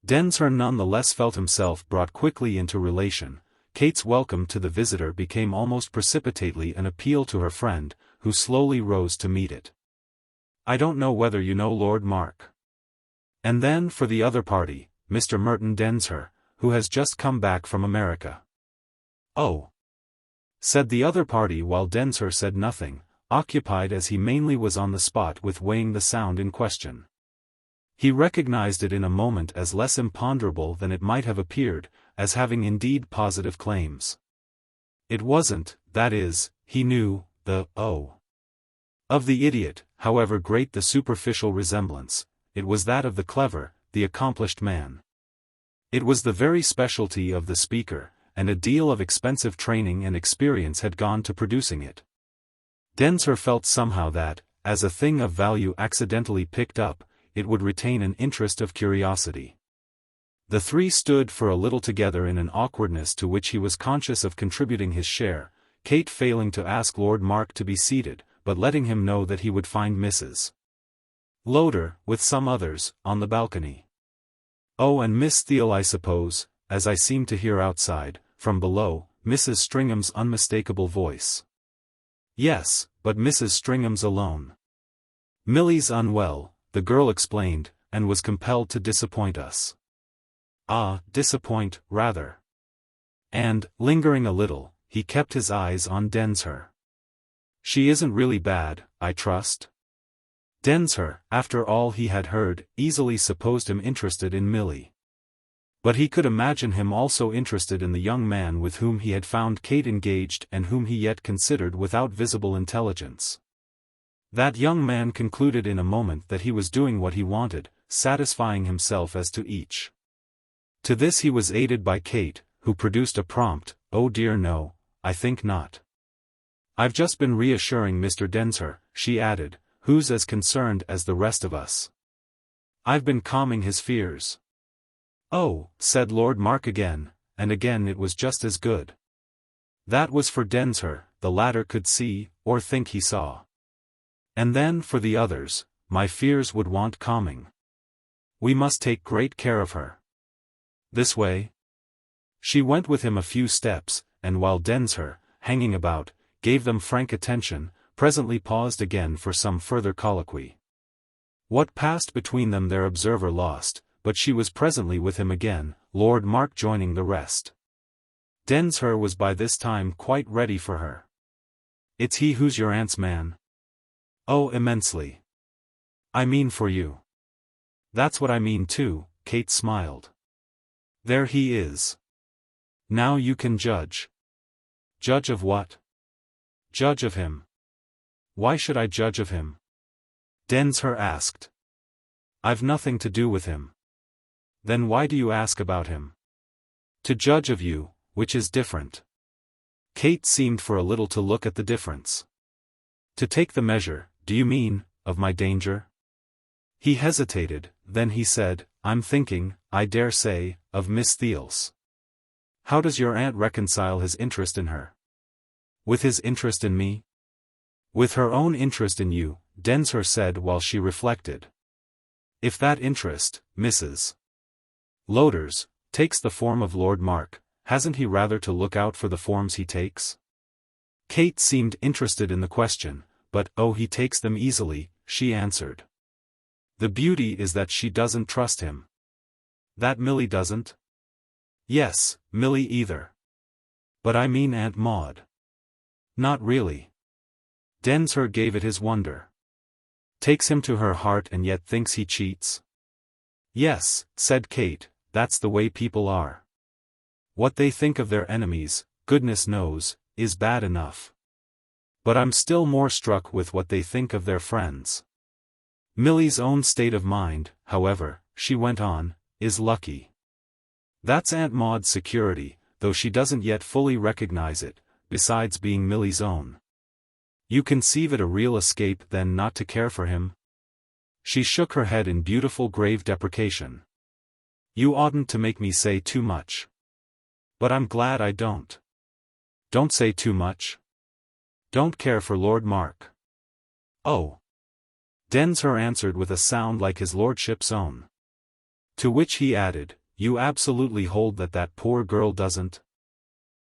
Densher none the less felt himself brought quickly into relation. Kate's welcome to the visitor became almost precipitately an appeal to her friend, who slowly rose to meet it. "I don't know whether you know Lord Mark." And then for the other party, Mr. Merton Densher, who has just come back from America. "Oh," said the other party while Densher said nothing, occupied as he mainly was on the spot with weighing the sound in question. He recognized it in a moment as less imponderable than it might have appeared, as having indeed positive claims. It wasn't, that is, he knew, the "oh" of the idiot, however great the superficial resemblance, it was that of the clever, the accomplished man. It was the very specialty of the speaker, and a deal of expensive training and experience had gone to producing it. Densher felt somehow that, as a thing of value accidentally picked up, it would retain an interest of curiosity. The three stood for a little together in an awkwardness to which he was conscious of contributing his share, Kate failing to ask Lord Mark to be seated, but letting him know that he would find Mrs. Lowder, with some others, on the balcony. "Oh, and Miss Theale I suppose," as I seem to hear outside, from below, Mrs. Stringham's unmistakable voice. "Yes, but Mrs. Stringham's alone. Milly's unwell," the girl explained, "and was compelled to disappoint us." "Ah, disappoint, rather." And, lingering a little, he kept his eyes on Densher. "She isn't really bad, I trust?" Densher, after all he had heard, easily supposed him interested in Milly. But he could imagine him also interested in the young man with whom he had found Kate engaged and whom he yet considered without visible intelligence. That young man concluded in a moment that he was doing what he wanted, satisfying himself as to each. To this he was aided by Kate, who produced a prompt, "Oh dear no, I think not. I've just been reassuring Mr. Densher," she added, "who's as concerned as the rest of us. I've been calming his fears." "Oh," said Lord Mark again, and again it was just as good. That was for Densher, the latter could see, or think he saw. And then for the others, "My fears would want calming. We must take great care of her. This way?" She went with him a few steps, and while Densher, hanging about, gave them frank attention, presently paused again for some further colloquy. What passed between them their observer lost, but she was presently with him again, Lord Mark joining the rest. Densher was by this time quite ready for her. "It's he who's your aunt's man?" "Oh, immensely. I mean for you." "That's what I mean too," Kate smiled. "There he is. Now you can judge." "Judge of what?" "Judge of him." "Why should I judge of him?" Densher asked. "I've nothing to do with him." "Then why do you ask about him?" "To judge of you, which is different." Kate seemed for a little to look at the difference. "To take the measure, do you mean, of my danger?" He hesitated, then he said, "I'm thinking, I dare say, of Miss Theale's." "How does your aunt reconcile his interest in her?" "With his interest in me?" "With her own interest in you," Densher said while she reflected. "If that interest, Mrs. Lowder's, takes the form of Lord Mark, hasn't he rather to look out for the forms he takes?" Kate seemed interested in the question, but "Oh, he takes them easily," she answered. "The beauty is that she doesn't trust him." "That Milly doesn't?" "Yes, Milly either. But I mean Aunt Maude." "Not really." Densher gave it his wonder. "Takes him to her heart and yet thinks he cheats?" "Yes," said Kate, "that's the way people are. What they think of their enemies, goodness knows, is bad enough. But I'm still more struck with what they think of their friends. Milly's own state of mind, however," she went on, "is lucky. That's Aunt Maude's security, though she doesn't yet fully recognize it, besides being Milly's own. You conceive it a real escape then not to care for him?" She shook her head in beautiful grave deprecation. "You oughtn't to make me say too much. But I'm glad I don't." "Don't say too much." "Don't care for Lord Mark." "Oh." Densher answered with a sound like his lordship's own. To which he added, "You absolutely hold that that poor girl doesn't?"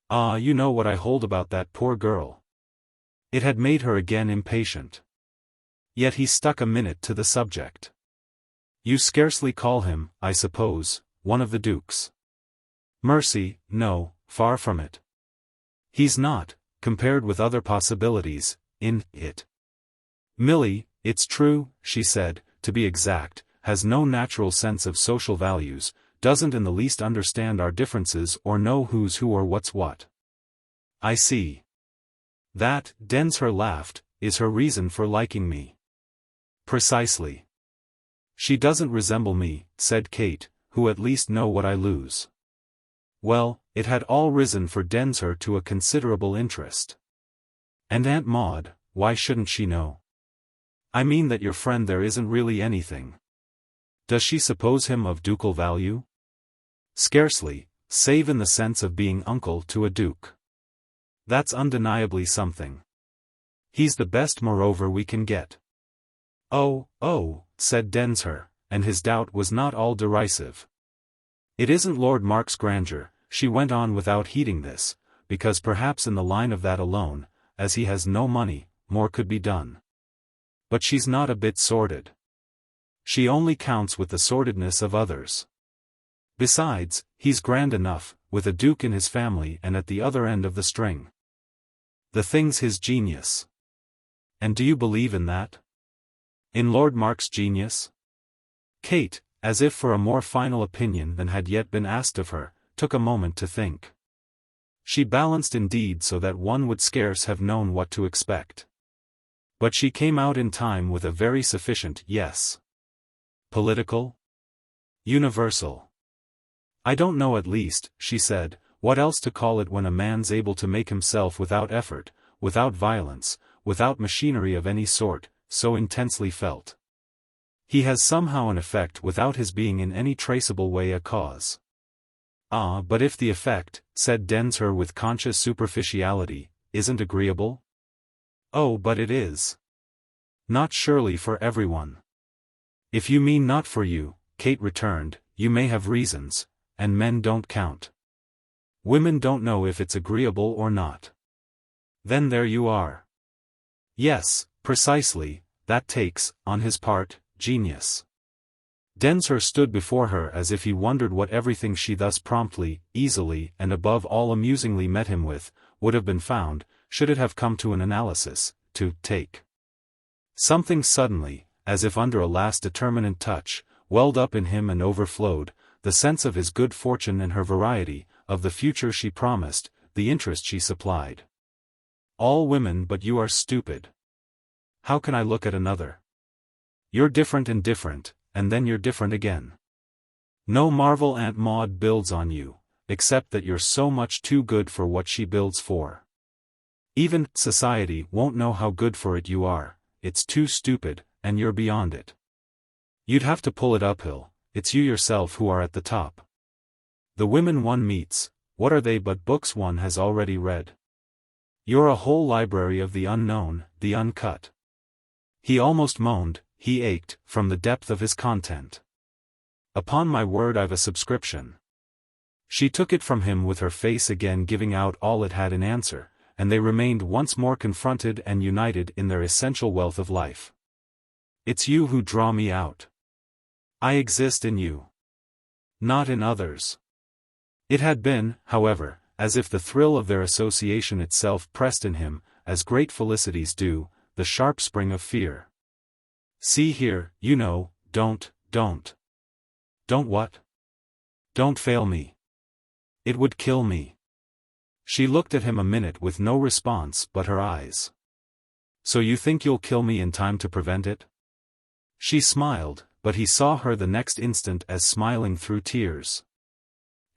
"Ah, you know what I hold about that poor girl." It had made her again impatient. Yet he stuck a minute to the subject. "You scarcely call him, I suppose, one of the dukes?" "Mercy, no, far from it. He's not, compared with other possibilities, in it. Milly, it's true," she said, "to be exact, has no natural sense of social values, doesn't in the least understand our differences or know who's who or what's what." "I see. That," Densher laughed, "is her reason for liking me." "Precisely. She doesn't resemble me," said Kate, "who at least know what I lose." Well, it had all risen for Densher to a considerable interest. "And Aunt Maude, why shouldn't she know?" "I mean that your friend there isn't really anything. Does she suppose him of ducal value?" "Scarcely, save in the sense of being uncle to a duke. That's undeniably something. He's the best moreover we can get." "Oh, oh," said Densher, and his doubt was not all derisive. "It isn't Lord Mark's grandeur," she went on without heeding this, "because perhaps in the line of that alone, as he has no money, more could be done. But she's not a bit sordid. She only counts with the sordidness of others. Besides, he's grand enough, with a duke in his family and at the other end of the string. The thing's his genius." "And do you believe in that? In Lord Mark's genius?" Kate, as if for a more final opinion than had yet been asked of her, took a moment to think. She balanced indeed so that one would scarce have known what to expect. But she came out in time with a very sufficient yes. "Political? Universal? I don't know at least," she said, "what else to call it when a man's able to make himself without effort, without violence, without machinery of any sort, so intensely felt. He has somehow an effect without his being in any traceable way a cause." "Ah, but if the effect," said Densher with conscious superficiality, "isn't agreeable?" "Oh, but it is. Not surely for everyone." "If you mean not for you," Kate returned, "you may have reasons, and men don't count. Women don't know if it's agreeable or not." "Then there you are." "Yes, precisely, that takes, on his part, genius." Densher stood before her as if he wondered what everything she thus promptly, easily, and above all amusingly met him with, would have been found, should it have come to an analysis, to take. Something suddenly, as if under a last determinant touch, welled up in him and overflowed, the sense of his good fortune and her variety, of the future she promised, the interest she supplied. All women but you are stupid. How can I look at another? You're different and different, and then you're different again. No marvel Aunt Maude builds on you, except that you're so much too good for what she builds for. Even society won't know how good for it you are, it's too stupid, and you're beyond it. You'd have to pull it uphill, it's you yourself who are at the top. The women one meets, what are they but books one has already read? You're a whole library of the unknown, the uncut. He almost moaned, he ached, from the depth of his content. Upon my word I've a subscription. She took it from him with her face again giving out all it had in answer, and they remained once more confronted and united in their essential wealth of life. It's you who draw me out. I exist in you. Not in others. It had been, however, as if the thrill of their association itself pressed in him, as great felicities do, the sharp spring of fear. See here, you know, don't. Don't what? Don't fail me. It would kill me. She looked at him a minute with no response but her eyes. So you think you'll kill me in time to prevent it? She smiled, but he saw her the next instant as smiling through tears.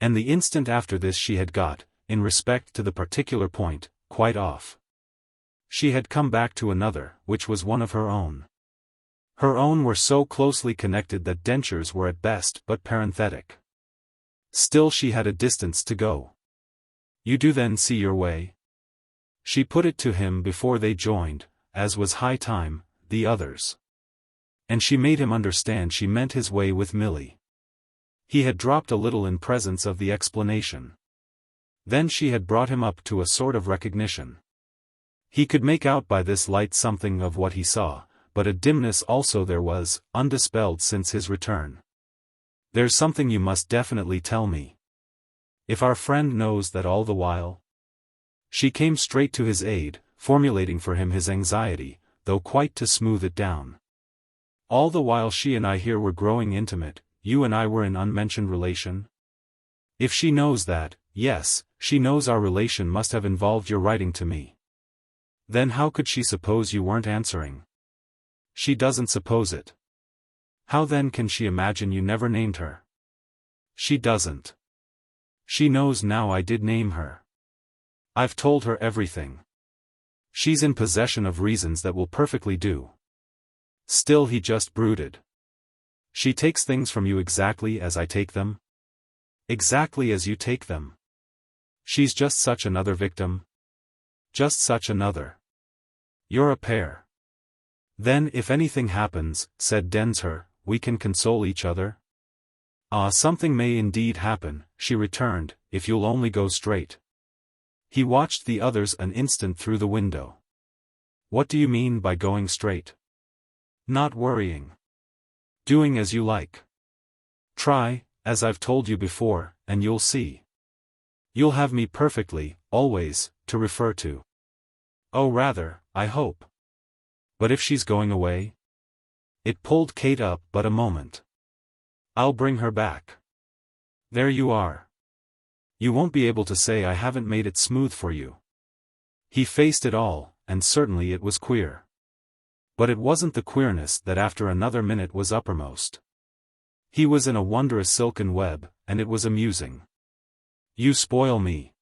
And the instant after this she had got, in respect to the particular point, quite off. She had come back to another, which was one of her own. Her own were so closely connected that Densher's were at best but parenthetic. Still she had a distance to go. You do then see your way? She put it to him before they joined, as was high time, the others. And she made him understand she meant his way with Milly. He had dropped a little in presence of the explanation. Then she had brought him up to a sort of recognition. He could make out by this light something of what he saw, but a dimness also there was, undispelled since his return. There's something you must definitely tell me. If our friend knows that all the while? She came straight to his aid, formulating for him his anxiety, though quite to smooth it down. All the while she and I here were growing intimate, you and I were in unmentioned relation? If she knows that, yes, she knows our relation must have involved your writing to me. Then how could she suppose you weren't answering? She doesn't suppose it. How then can she imagine you never named her? She doesn't. She knows now I did name her. I've told her everything. She's in possession of reasons that will perfectly do. Still he just brooded. She takes things from you exactly as I take them? Exactly as you take them. She's just such another victim. Just such another. You're a pair. Then if anything happens, said Densher, we can console each other? Ah, something may indeed happen, she returned, if you'll only go straight. He watched the others an instant through the window. What do you mean by going straight? Not worrying. Doing as you like. Try, as I've told you before, and you'll see. You'll have me perfectly, always, to refer to. Oh rather, I hope. But if she's going away? It pulled Kate up but a moment. I'll bring her back. There you are. You won't be able to say I haven't made it smooth for you. He faced it all, and certainly it was queer. But it wasn't the queerness that after another minute was uppermost. He was in a wondrous silken web, and it was amusing. You spoil me.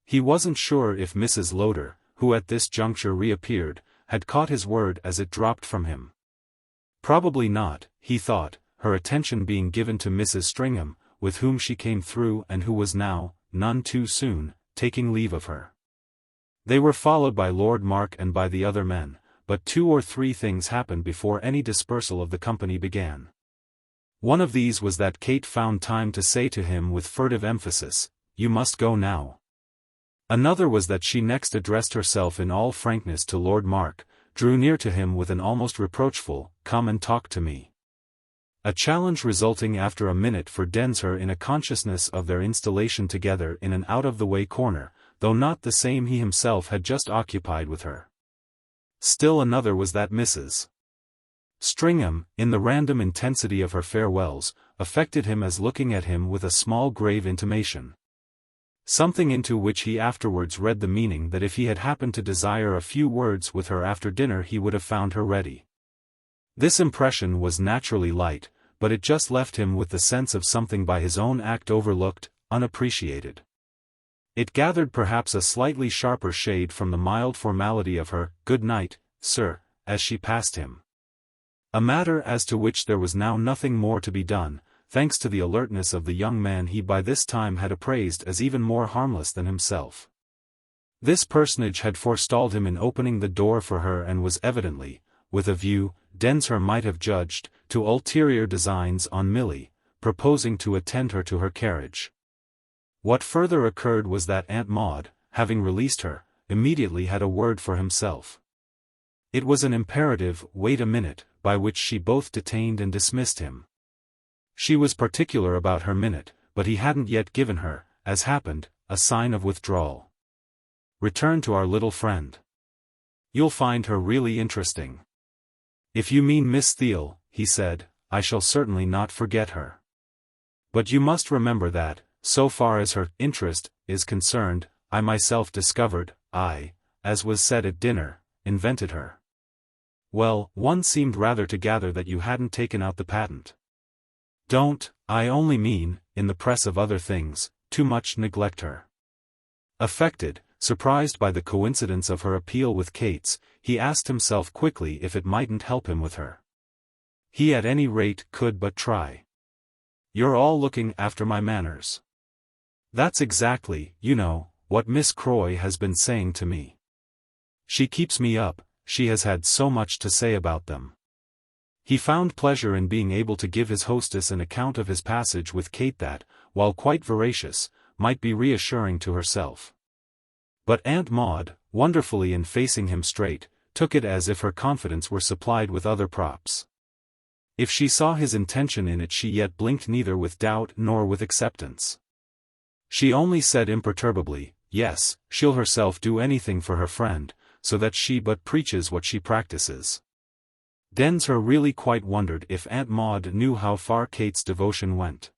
He wasn't sure if Mrs. Lowder, who at this juncture reappeared, had caught his word as it dropped from him. Probably not, he thought, her attention being given to Mrs. Stringham, with whom she came through and who was now, none too soon, taking leave of her. They were followed by Lord Mark and by the other men, but 2 or 3 things happened before any dispersal of the company began. One of these was that Kate found time to say to him with furtive emphasis, "You must go now." Another was that she next addressed herself in all frankness to Lord Mark, drew near to him with an almost reproachful, "Come and talk to me." A challenge resulting after a minute for Densher in a consciousness of their installation together in an out-of-the-way corner, though not the same he himself had just occupied with her. Still another was that Mrs. Stringham, in the random intensity of her farewells, affected him as looking at him with a small grave intimation. Something into which he afterwards read the meaning that if he had happened to desire a few words with her after dinner he would have found her ready. This impression was naturally light, but it just left him with the sense of something by his own act overlooked, unappreciated. It gathered perhaps a slightly sharper shade from the mild formality of her "good night, sir," as she passed him. A matter as to which there was now nothing more to be done, thanks to the alertness of the young man he by this time had appraised as even more harmless than himself. This personage had forestalled him in opening the door for her and was evidently, with a view, Densher might have judged, to ulterior designs on Milly, proposing to attend her to her carriage. What further occurred was that Aunt Maude, having released her, immediately had a word for himself. It was an imperative "wait a minute," by which she both detained and dismissed him. She was particular about her minute, but he hadn't yet given her, as happened, a sign of withdrawal. "Return to our little friend. You'll find her really interesting." "If you mean Miss Theale," he said, "I shall certainly not forget her. But you must remember that, so far as her interest is concerned, I myself discovered, as was said at dinner, invented her." "Well, one seemed rather to gather that you hadn't taken out the patent." "Don't, I only mean, in the press of other things, too much neglect her." Affected, surprised by the coincidence of her appeal with Kate's, he asked himself quickly if it mightn't help him with her. He at any rate could but try. "You're all looking after my manners." "That's exactly, you know, what Miss Croy has been saying to me. She keeps me up, she has had so much to say about them." He found pleasure in being able to give his hostess an account of his passage with Kate that, while quite veracious, might be reassuring to herself. But Aunt Maude, wonderfully in facing him straight, took it as if her confidence were supplied with other props. If she saw his intention in it she yet blinked neither with doubt nor with acceptance. She only said imperturbably, "Yes, she'll herself do anything for her friend, so that she but preaches what she practices." Densher really quite wondered if Aunt Maude knew how far Kate's devotion went.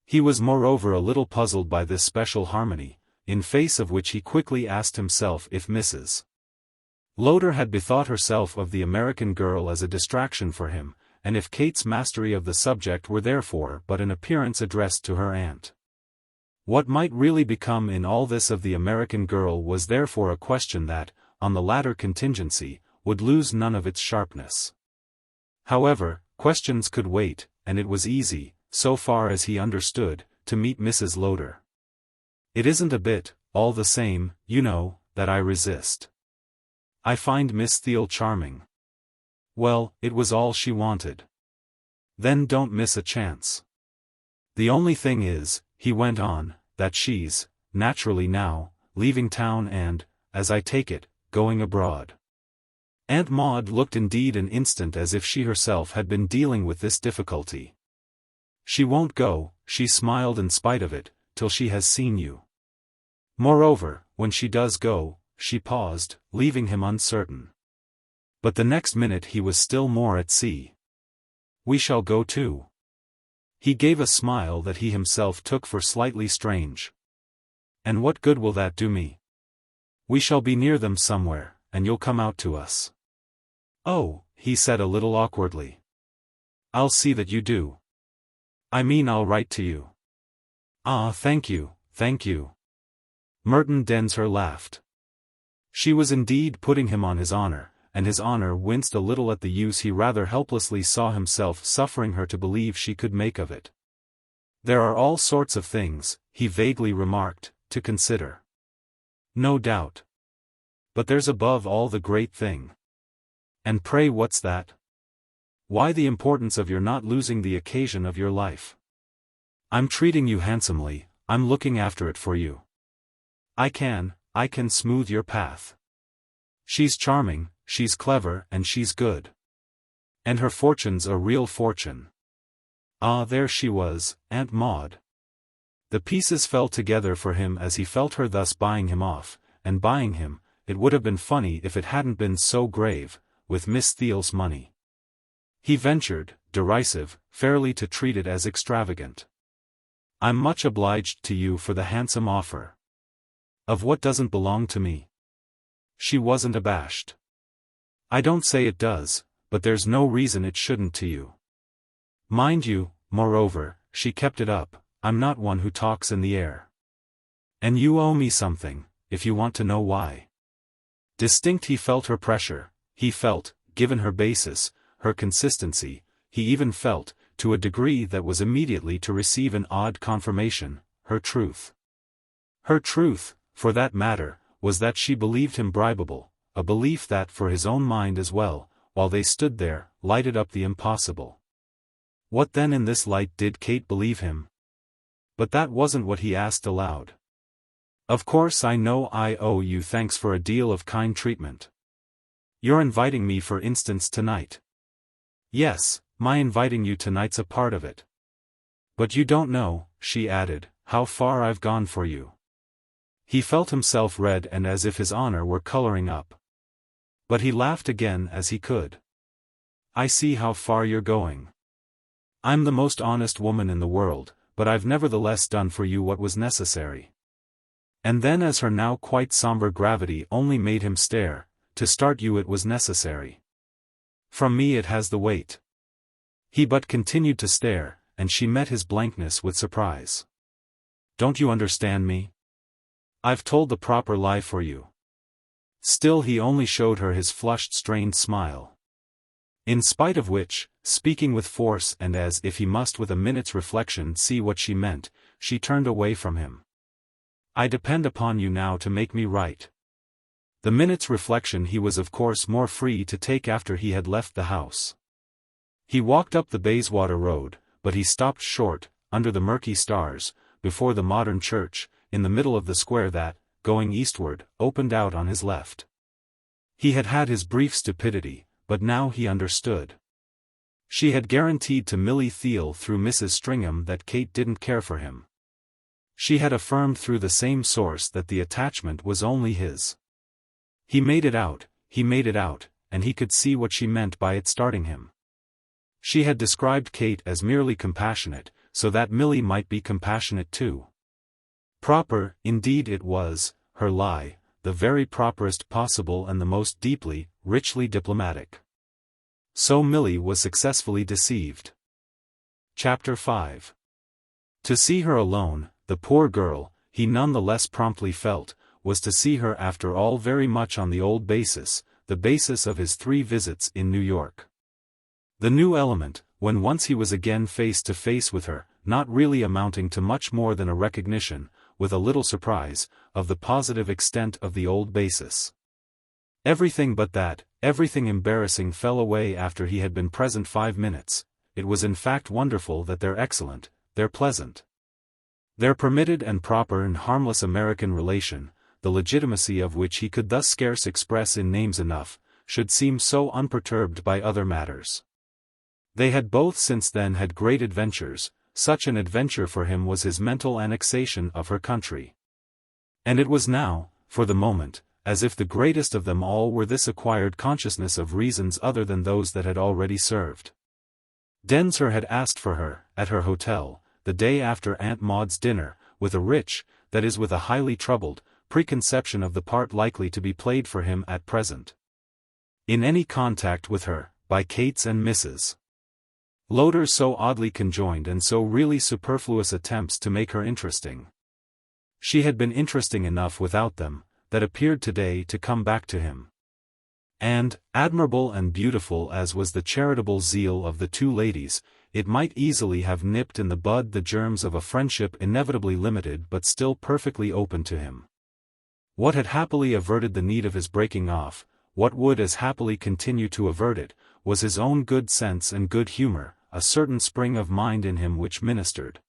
He was moreover a little puzzled by this special harmony, in face of which he quickly asked himself if Mrs. Lowder had bethought herself of the American girl as a distraction for him, and if Kate's mastery of the subject were therefore but an appearance addressed to her aunt. What might really become in all this of the American girl was therefore a question that, on the latter contingency, would lose none of its sharpness. However, questions could wait, and it was easy, so far as he understood, to meet Mrs. Lowder. "It isn't a bit, all the same, you know, that I resist. I find Miss Theale charming." Well, it was all she wanted. "Then don't miss a chance. The only thing is," he went on, "that she's, naturally now, leaving town and, as I take it, going abroad." Aunt Maude looked indeed an instant as if she herself had been dealing with this difficulty. "She won't go," she smiled in spite of it, "till she has seen you. Moreover, when she does go," she paused, leaving him uncertain. But the next minute he was still more at sea. "We shall go too." He gave a smile that he himself took for slightly strange. "And what good will that do me?" "We shall be near them somewhere, and you'll come out to us." "Oh," he said a little awkwardly. "I'll see that you do. I mean I'll write to you." "Ah, thank you, thank you." Merton Densher laughed. She was indeed putting him on his honor, and his honor winced a little at the use he rather helplessly saw himself suffering her to believe she could make of it. "There are all sorts of things," he vaguely remarked, "to consider." "No doubt. But there's above all the great thing." "And pray what's that?" "Why, the importance of your not losing the occasion of your life. I'm treating you handsomely, I'm looking after it for you. I can smooth your path. She's charming, she's clever and she's good. And her fortune's a real fortune. Ah, there she was, Aunt Maude. The pieces fell together for him as he felt her thus buying him off, and buying him, it would have been funny if it hadn't been so grave, with Miss Theale's money. He ventured, derisive, fairly to treat it as extravagant. I'm much obliged to you for the handsome offer. Of what doesn't belong to me? She wasn't abashed. I don't say it does, but there's no reason it shouldn't to you. Mind you, moreover, she kept it up, I'm not one who talks in the air. And you owe me something, if you want to know why. Distinct he felt her pressure, he felt, given her basis, her consistency, he even felt, to a degree that was immediately to receive an odd confirmation, her truth. Her truth, for that matter, was that she believed him bribable, a belief that for his own mind as well, while they stood there, lighted up the impossible. What then in this light did Kate believe him? But that wasn't what he asked aloud. Of course I know I owe you thanks for a deal of kind treatment. You're inviting me for instance tonight. Yes, my inviting you tonight's a part of it. But you don't know, she added, how far I've gone for you. He felt himself red and as if his honor were coloring up. But he laughed again as he could. I see how far you're going. I'm the most honest woman in the world, but I've nevertheless done for you what was necessary. And then as her now quite somber gravity only made him stare, to start you it was necessary. From me it has the weight. He but continued to stare, and she met his blankness with surprise. Don't you understand me? I've told the proper lie for you. Still he only showed her his flushed strained smile. In spite of which, speaking with force and as if he must with a minute's reflection see what she meant, she turned away from him. I depend upon you now to make me right. The minute's reflection he was of course more free to take after he had left the house. He walked up the Bayswater Road, but he stopped short, under the murky stars, before the modern church, in the middle of the square that, going eastward, opened out on his left. He had had his brief stupidity, but now he understood. She had guaranteed to Milly Theale through Mrs. Stringham that Kate didn't care for him. She had affirmed through the same source that the attachment was only his. He made it out, and he could see what she meant by it starting him. She had described Kate as merely compassionate, so that Milly might be compassionate too. Proper, indeed it was, her lie, the very properest possible and the most deeply, richly diplomatic. So Milly was successfully deceived. Chapter 5. To see her alone, the poor girl, he none the less promptly felt, was to see her after all very much on the old basis, the basis of his 3 visits in New York. The new element, when once he was again face to face with her, not really amounting to much more than a recognition, with a little surprise, of the positive extent of the old basis. Everything but that, everything embarrassing fell away after he had been present 5 minutes. It was in fact wonderful that they're excellent, they're pleasant. Their permitted and proper and harmless American relation, the legitimacy of which he could thus scarce express in names enough, should seem so unperturbed by other matters. They had both since then had great adventures. Such an adventure for him was his mental annexation of her country. And it was now, for the moment, as if the greatest of them all were this acquired consciousness of reasons other than those that had already served. Densher had asked for her, at her hotel, the day after Aunt Maude's dinner, with a rich, that is with a highly troubled, preconception of the part likely to be played for him at present. In any contact with her, by Kate's and Mrs. Lowder's so oddly conjoined and so really superfluous attempts to make her interesting. She had been interesting enough without them, that appeared today to come back to him. And, admirable and beautiful as was the charitable zeal of the 2 ladies, it might easily have nipped in the bud the germs of a friendship inevitably limited but still perfectly open to him. What had happily averted the need of his breaking off, what would as happily continue to avert it, was his own good sense and good humor, a certain spring of mind in him which ministered.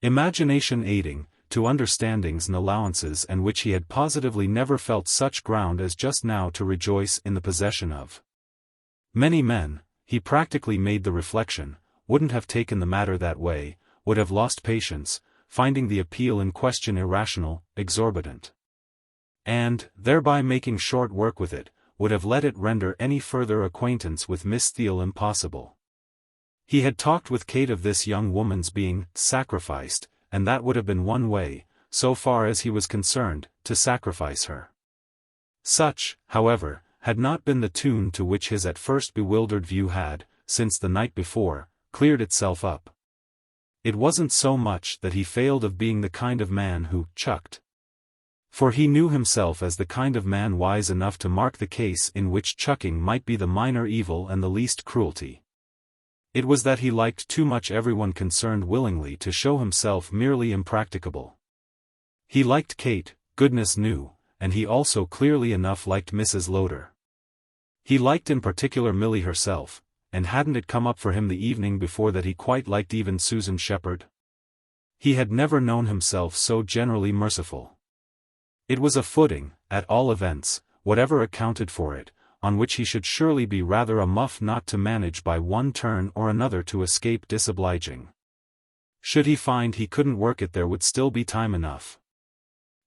Imagination aiding, to understandings and allowances and which he had positively never felt such ground as just now to rejoice in the possession of. Many men, he practically made the reflection, wouldn't have taken the matter that way, would have lost patience, finding the appeal in question irrational, exorbitant. And, thereby making short work with it, would have let it render any further acquaintance with Miss Theale impossible. He had talked with Kate of this young woman's being sacrificed, and that would have been one way, so far as he was concerned, to sacrifice her. Such, however, had not been the tune to which his at first bewildered view had, since the night before, cleared itself up. It wasn't so much that he failed of being the kind of man who chucked. For he knew himself as the kind of man wise enough to mark the case in which chucking might be the minor evil and the least cruelty. It was that he liked too much everyone concerned willingly to show himself merely impracticable. He liked Kate, goodness knew, and he also clearly enough liked Mrs. Lowder. He liked in particular Milly herself, and hadn't it come up for him the evening before that he quite liked even Susan Shepherd? He had never known himself so generally merciful. It was a footing, at all events, whatever accounted for it, on which he should surely be rather a muff not to manage by one turn or another to escape disobliging. Should he find he couldn't work it, there would still be time enough.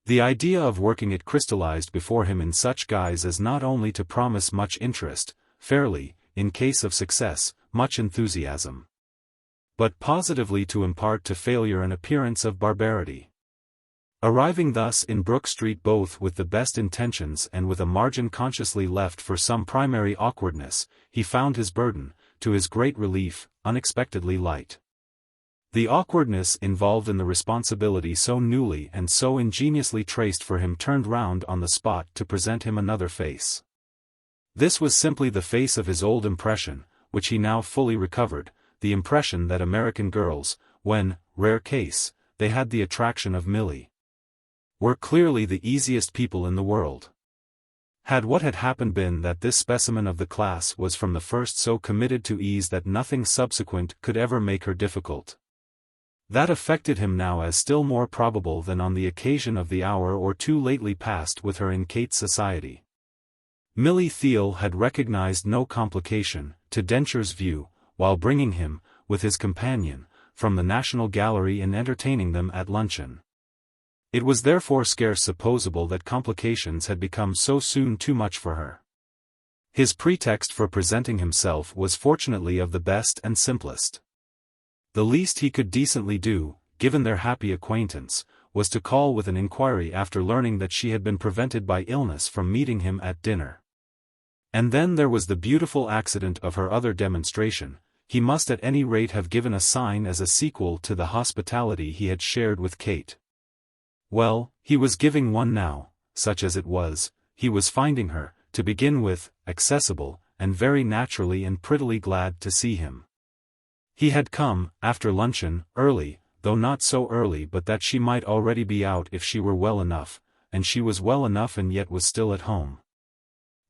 The idea of working it crystallized before him in such guise as not only to promise much interest, fairly, in case of success, much enthusiasm, but positively to impart to failure an appearance of barbarity. Arriving thus in Brook Street both with the best intentions and with a margin consciously left for some primary awkwardness, he found his burden, to his great relief, unexpectedly light. The awkwardness involved in the responsibility so newly and so ingeniously traced for him turned round on the spot to present him another face. This was simply the face of his old impression, which he now fully recovered, the impression that American girls, when, rare case, they had the attraction of Milly, were clearly the easiest people in the world. Had what had happened been that this specimen of the class was from the first so committed to ease that nothing subsequent could ever make her difficult. That affected him now as still more probable than on the occasion of the hour or two lately passed with her in Kate's society. Milly Theale had recognized no complication, to Densher's view, while bringing him, with his companion, from the National Gallery and entertaining them at luncheon. It was therefore scarce supposable that complications had become so soon too much for her. His pretext for presenting himself was fortunately of the best and simplest. The least he could decently do, given their happy acquaintance, was to call with an inquiry after learning that she had been prevented by illness from meeting him at dinner. And then there was the beautiful accident of her other demonstration. He must at any rate have given a sign as a sequel to the hospitality he had shared with Kate. Well, he was giving one now, such as it was. He was finding her, to begin with, accessible, and very naturally and prettily glad to see him. He had come, after luncheon, early, though not so early but that she might already be out if she were well enough, and she was well enough and yet was still at home.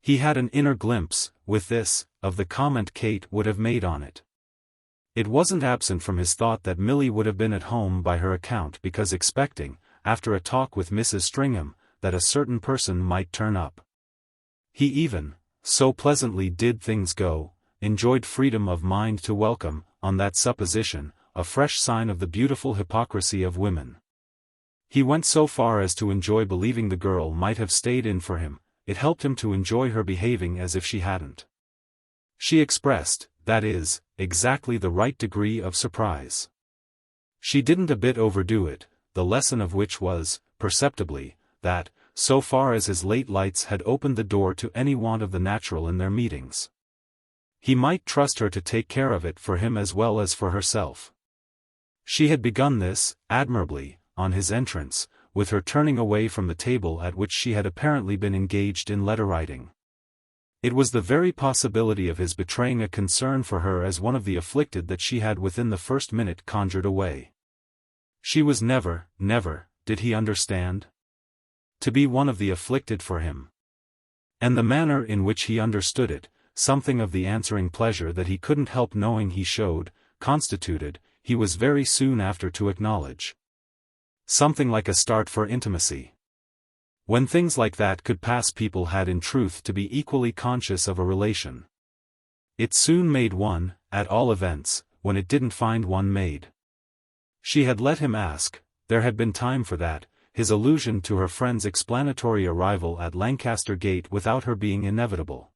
He had an inner glimpse, with this, of the comment Kate would have made on it. It wasn't absent from his thought that Milly would have been at home by her account because expecting, after a talk with Mrs. Stringham, that a certain person might turn up. He even, so pleasantly did things go, enjoyed freedom of mind to welcome, on that supposition, a fresh sign of the beautiful hypocrisy of women. He went so far as to enjoy believing the girl might have stayed in for him. It helped him to enjoy her behaving as if she hadn't. She expressed, that is, exactly the right degree of surprise. She didn't a bit overdo it, the lesson of which was, perceptibly, that, so far as his late lights had opened the door to any want of the natural in their meetings, he might trust her to take care of it for him as well as for herself. She had begun this, admirably, on his entrance, with her turning away from the table at which she had apparently been engaged in letter-writing. It was the very possibility of his betraying a concern for her as one of the afflicted that she had within the first minute conjured away. She was never, did he understand? To be one of the afflicted for him. And the manner in which he understood it, something of the answering pleasure that he couldn't help knowing he showed, constituted, he was very soon after to acknowledge, something like a start for intimacy. When things like that could pass, people had in truth to be equally conscious of a relation. It soon made one, at all events, when it didn't find one maid. She had let him ask, there had been time for that, his allusion to her friend's explanatory arrival at Lancaster Gate without her being inevitable.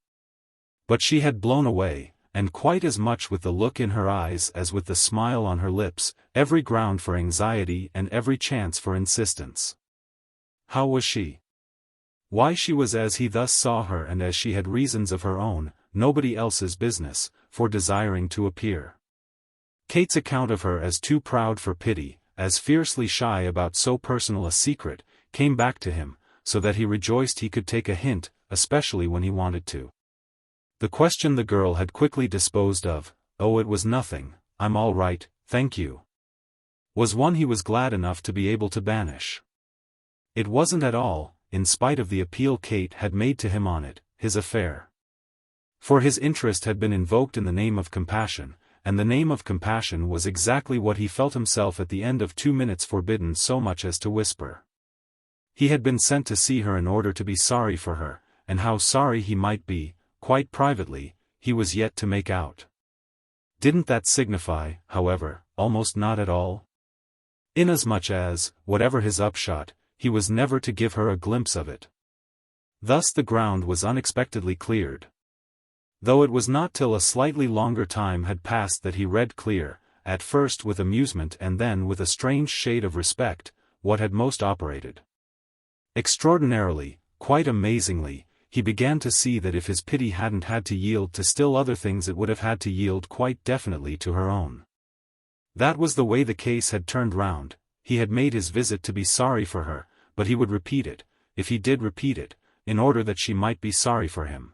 But she had blown away, and quite as much with the look in her eyes as with the smile on her lips, every ground for anxiety and every chance for insistence. How was she? Why she was as he thus saw her, and as she had reasons of her own, nobody else's business, for desiring to appear. Kate's account of her as too proud for pity, as fiercely shy about so personal a secret, came back to him, so that he rejoiced he could take a hint, especially when he wanted to. The question the girl had quickly disposed of, "Oh, it was nothing, I'm all right, thank you," was one he was glad enough to be able to banish. It wasn't at all, in spite of the appeal Kate had made to him on it, his affair. For his interest had been invoked in the name of compassion, and the name of compassion was exactly what he felt himself at the end of 2 minutes forbidden so much as to whisper. He had been sent to see her in order to be sorry for her, and how sorry he might be, quite privately, he was yet to make out. Didn't that signify, however, almost not at all? Inasmuch as, whatever his upshot, he was never to give her a glimpse of it. Thus the ground was unexpectedly cleared. Though it was not till a slightly longer time had passed that he read clear, at first with amusement and then with a strange shade of respect, what had most operated. Extraordinarily, quite amazingly, he began to see that if his pity hadn't had to yield to still other things it would have had to yield quite definitely to her own. That was the way the case had turned round. He had made his visit to be sorry for her, but he would repeat it, if he did repeat it, in order that she might be sorry for him.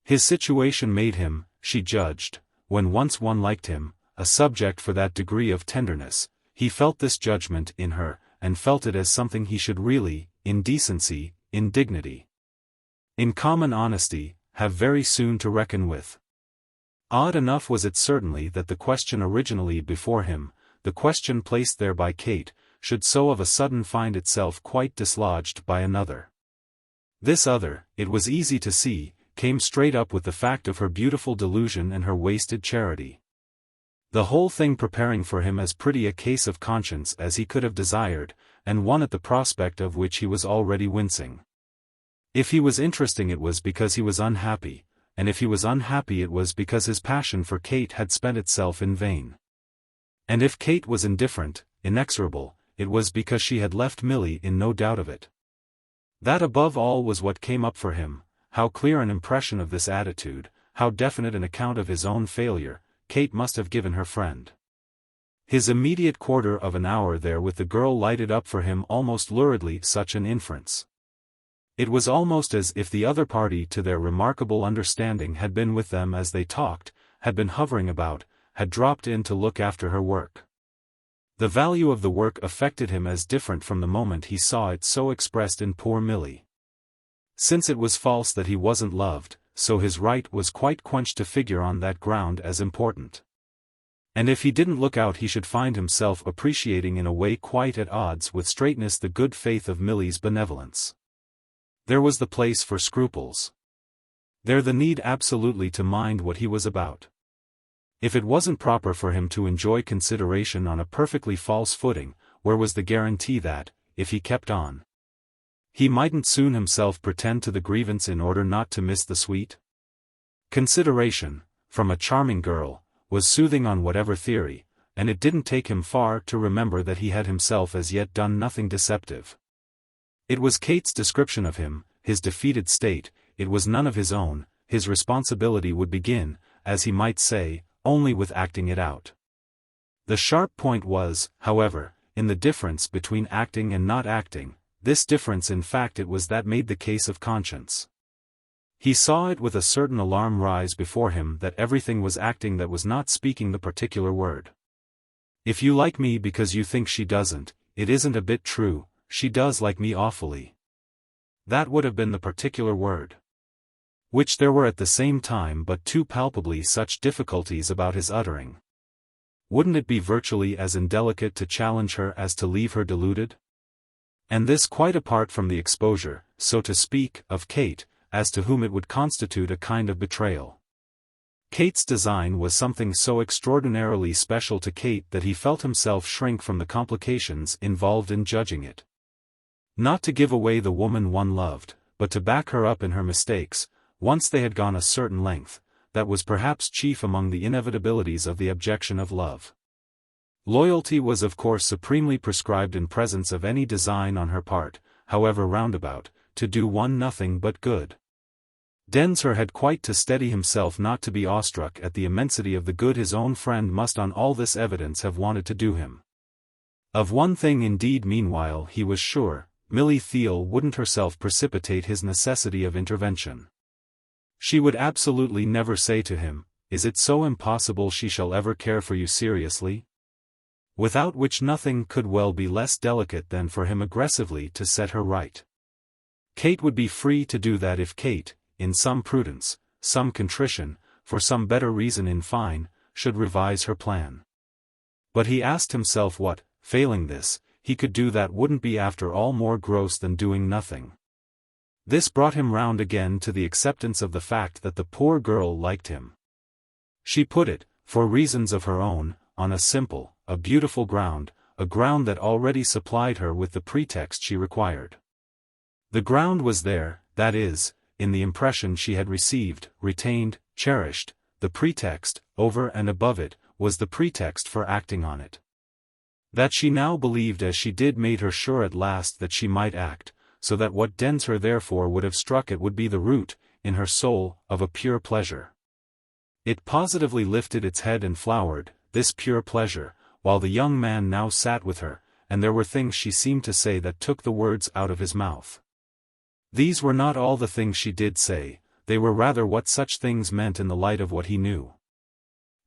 His situation made him, she judged, when once one liked him, a subject for that degree of tenderness. He felt this judgment in her, and felt it as something he should really, in decency, in dignity, in common honesty, have very soon to reckon with. Odd enough was it certainly that the question originally before him, the question placed there by Kate, should so of a sudden find itself quite dislodged by another. This other, it was easy to see, came straight up with the fact of her beautiful delusion and her wasted charity. The whole thing preparing for him as pretty a case of conscience as he could have desired, and one at the prospect of which he was already wincing. If he was interesting it was because he was unhappy, and if he was unhappy it was because his passion for Kate had spent itself in vain. And if Kate was indifferent, inexorable, it was because she had left Milly in no doubt of it. That above all was what came up for him. How clear an impression of this attitude, how definite an account of his own failure, Kate must have given her friend. His immediate quarter of an hour there with the girl lighted up for him almost luridly such an inference. It was almost as if the other party to their remarkable understanding had been with them as they talked, had been hovering about, had dropped in to look after her work. The value of the work affected him as different from the moment he saw it so expressed in poor Milly. Since it was false that he wasn't loved, so his right was quite quenched to figure on that ground as important. And if he didn't look out he should find himself appreciating in a way quite at odds with straightness the good faith of Milly's benevolence. There was the place for scruples. There the need absolutely to mind what he was about. If it wasn't proper for him to enjoy consideration on a perfectly false footing, where was the guarantee that, if he kept on, he mightn't soon himself pretend to the grievance in order not to miss the sweet? Consideration, from a charming girl, was soothing on whatever theory, and it didn't take him far to remember that he had himself as yet done nothing deceptive. It was Kate's description of him, his defeated state, it was none of his own. His responsibility would begin, as he might say, only with acting it out. The sharp point was, however, in the difference between acting and not acting. This difference in fact it was that made the case of conscience. He saw it with a certain alarm rise before him that everything was acting that was not speaking the particular word. If you like me because you think she doesn't, it isn't a bit true, she does like me awfully. That would have been the particular word. Which there were at the same time but too palpably such difficulties about his uttering. Wouldn't it be virtually as indelicate to challenge her as to leave her deluded? And this quite apart from the exposure, so to speak, of Kate, as to whom it would constitute a kind of betrayal. Kate's design was something so extraordinarily special to Kate that he felt himself shrink from the complications involved in judging it. Not to give away the woman one loved, but to back her up in her mistakes, once they had gone a certain length, that was perhaps chief among the inevitabilities of the objection of love. Loyalty was of course supremely prescribed in presence of any design on her part, however roundabout, to do one nothing but good. Densher had quite to steady himself not to be awestruck at the immensity of the good his own friend must on all this evidence have wanted to do him. Of one thing indeed meanwhile he was sure, Milly Theale wouldn't herself precipitate his necessity of intervention. She would absolutely never say to him, "Is it so impossible she shall ever care for you seriously?" Without which nothing could well be less delicate than for him aggressively to set her right. Kate would be free to do that if Kate, in some prudence, some contrition, for some better reason in fine, should revise her plan. But he asked himself what, failing this, he could do that wouldn't be after all more gross than doing nothing. This brought him round again to the acceptance of the fact that the poor girl liked him. She put it, for reasons of her own, on a simple, a beautiful ground, a ground that already supplied her with the pretext she required. The ground was there, that is, in the impression she had received, retained, cherished. The pretext, over and above it, was the pretext for acting on it. That she now believed as she did made her sure at last that she might act, so that what Densher therefore would have struck it would be the root, in her soul, of a pure pleasure. It positively lifted its head and flowered, this pure pleasure, while the young man now sat with her, and there were things she seemed to say that took the words out of his mouth. These were not all the things she did say, they were rather what such things meant in the light of what he knew.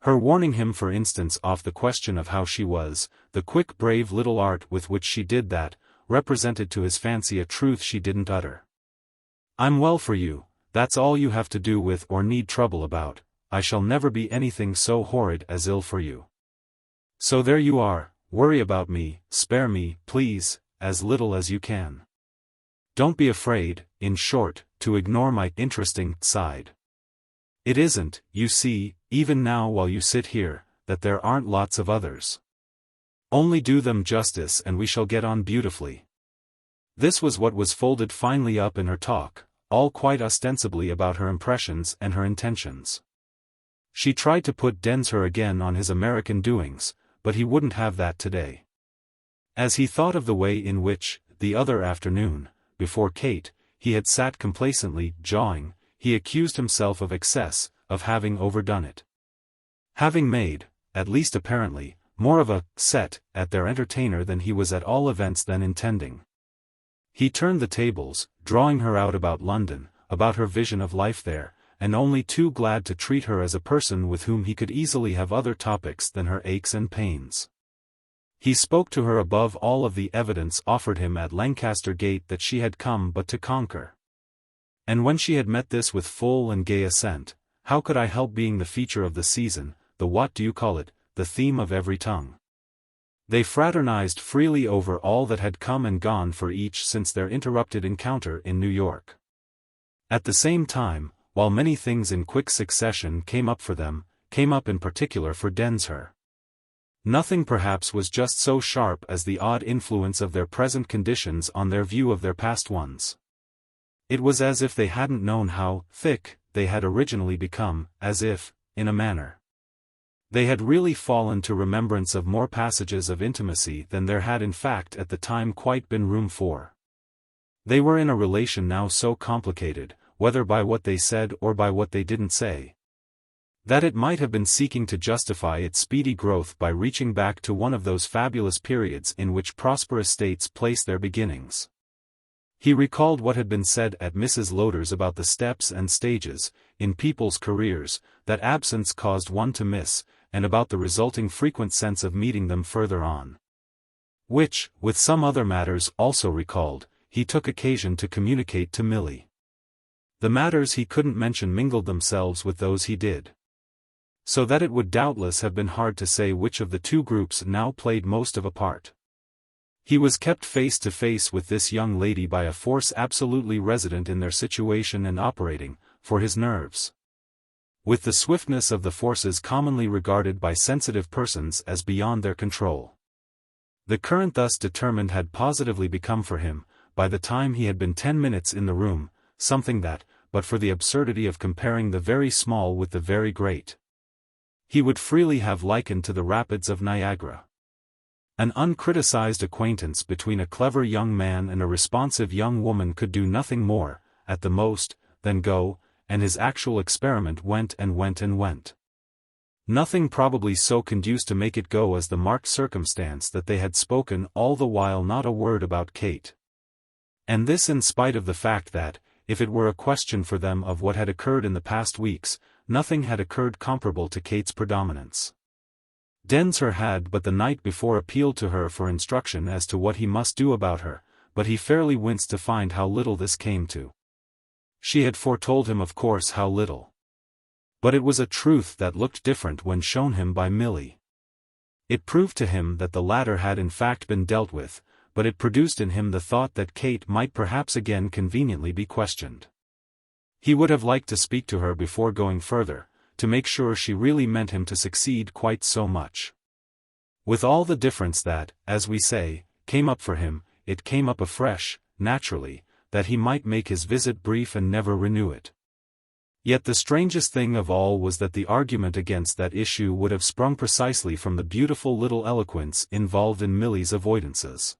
Her warning him for instance off the question of how she was, the quick brave little art with which she did that, represented to his fancy a truth she didn't utter. "I'm well for you, that's all you have to do with or need trouble about, I shall never be anything so horrid as ill for you. So there you are, worry about me, spare me, please, as little as you can. Don't be afraid, in short, to ignore my interesting side. It isn't, you see, even now while you sit here, that there aren't lots of others. Only do them justice and we shall get on beautifully." This was what was folded finely up in her talk, all quite ostensibly about her impressions and her intentions. She tried to put Densher again on his American doings, but he wouldn't have that today. As he thought of the way in which, the other afternoon, before Kate, he had sat complacently jawing, he accused himself of excess, of having overdone it. Having made, at least apparently, more of a set at their entertainer than he was at all events then intending. He turned the tables, drawing her out about London, about her vision of life there, and only too glad to treat her as a person with whom he could easily have other topics than her aches and pains. He spoke to her above all of the evidence offered him at Lancaster Gate that she had come but to conquer. And when she had met this with full and gay assent, how could I help being the feature of the season, the what do you call it, the theme of every tongue? They fraternized freely over all that had come and gone for each since their interrupted encounter in New York. At the same time, while many things in quick succession came up for them, came up in particular for Densher. Nothing perhaps was just so sharp as the odd influence of their present conditions on their view of their past ones. It was as if they hadn't known how thick they had originally become, as if, in a manner, they had really fallen to remembrance of more passages of intimacy than there had in fact at the time quite been room for. They were in a relation now so complicated, whether by what they said or by what they didn't say, that it might have been seeking to justify its speedy growth by reaching back to one of those fabulous periods in which prosperous states place their beginnings. He recalled what had been said at Mrs. Lowder's about the steps and stages, in people's careers, that absence caused one to miss, and about the resulting frequent sense of meeting them further on. Which, with some other matters also recalled, he took occasion to communicate to Milly. The matters he couldn't mention mingled themselves with those he did. So that it would doubtless have been hard to say which of the two groups now played most of a part. He was kept face to face with this young lady by a force absolutely resident in their situation and operating, for his nerves. with the swiftness of the forces commonly regarded by sensitive persons as beyond their control. The current thus determined had positively become for him, by the time he had been 10 minutes in the room, something that, but for the absurdity of comparing the very small with the very great, he would freely have likened to the rapids of Niagara. An uncriticized acquaintance between a clever young man and a responsive young woman could do nothing more, at the most, than go, and his actual experiment went and went and went. Nothing probably so conduced to make it go as the marked circumstance that they had spoken all the while not a word about Kate. And this in spite of the fact that, if it were a question for them of what had occurred in the past weeks, nothing had occurred comparable to Kate's predominance. Densher had but the night before appealed to her for instruction as to what he must do about her, but he fairly winced to find how little this came to. She had foretold him of course how little. But it was a truth that looked different when shown him by Milly. It proved to him that the latter had in fact been dealt with, but it produced in him the thought that Kate might perhaps again conveniently be questioned. He would have liked to speak to her before going further, to make sure she really meant him to succeed quite so much. With all the difference that, as we say, came up for him, it came up afresh, naturally, that he might make his visit brief and never renew it. Yet the strangest thing of all was that the argument against that issue would have sprung precisely from the beautiful little eloquence involved in Milly's avoidances.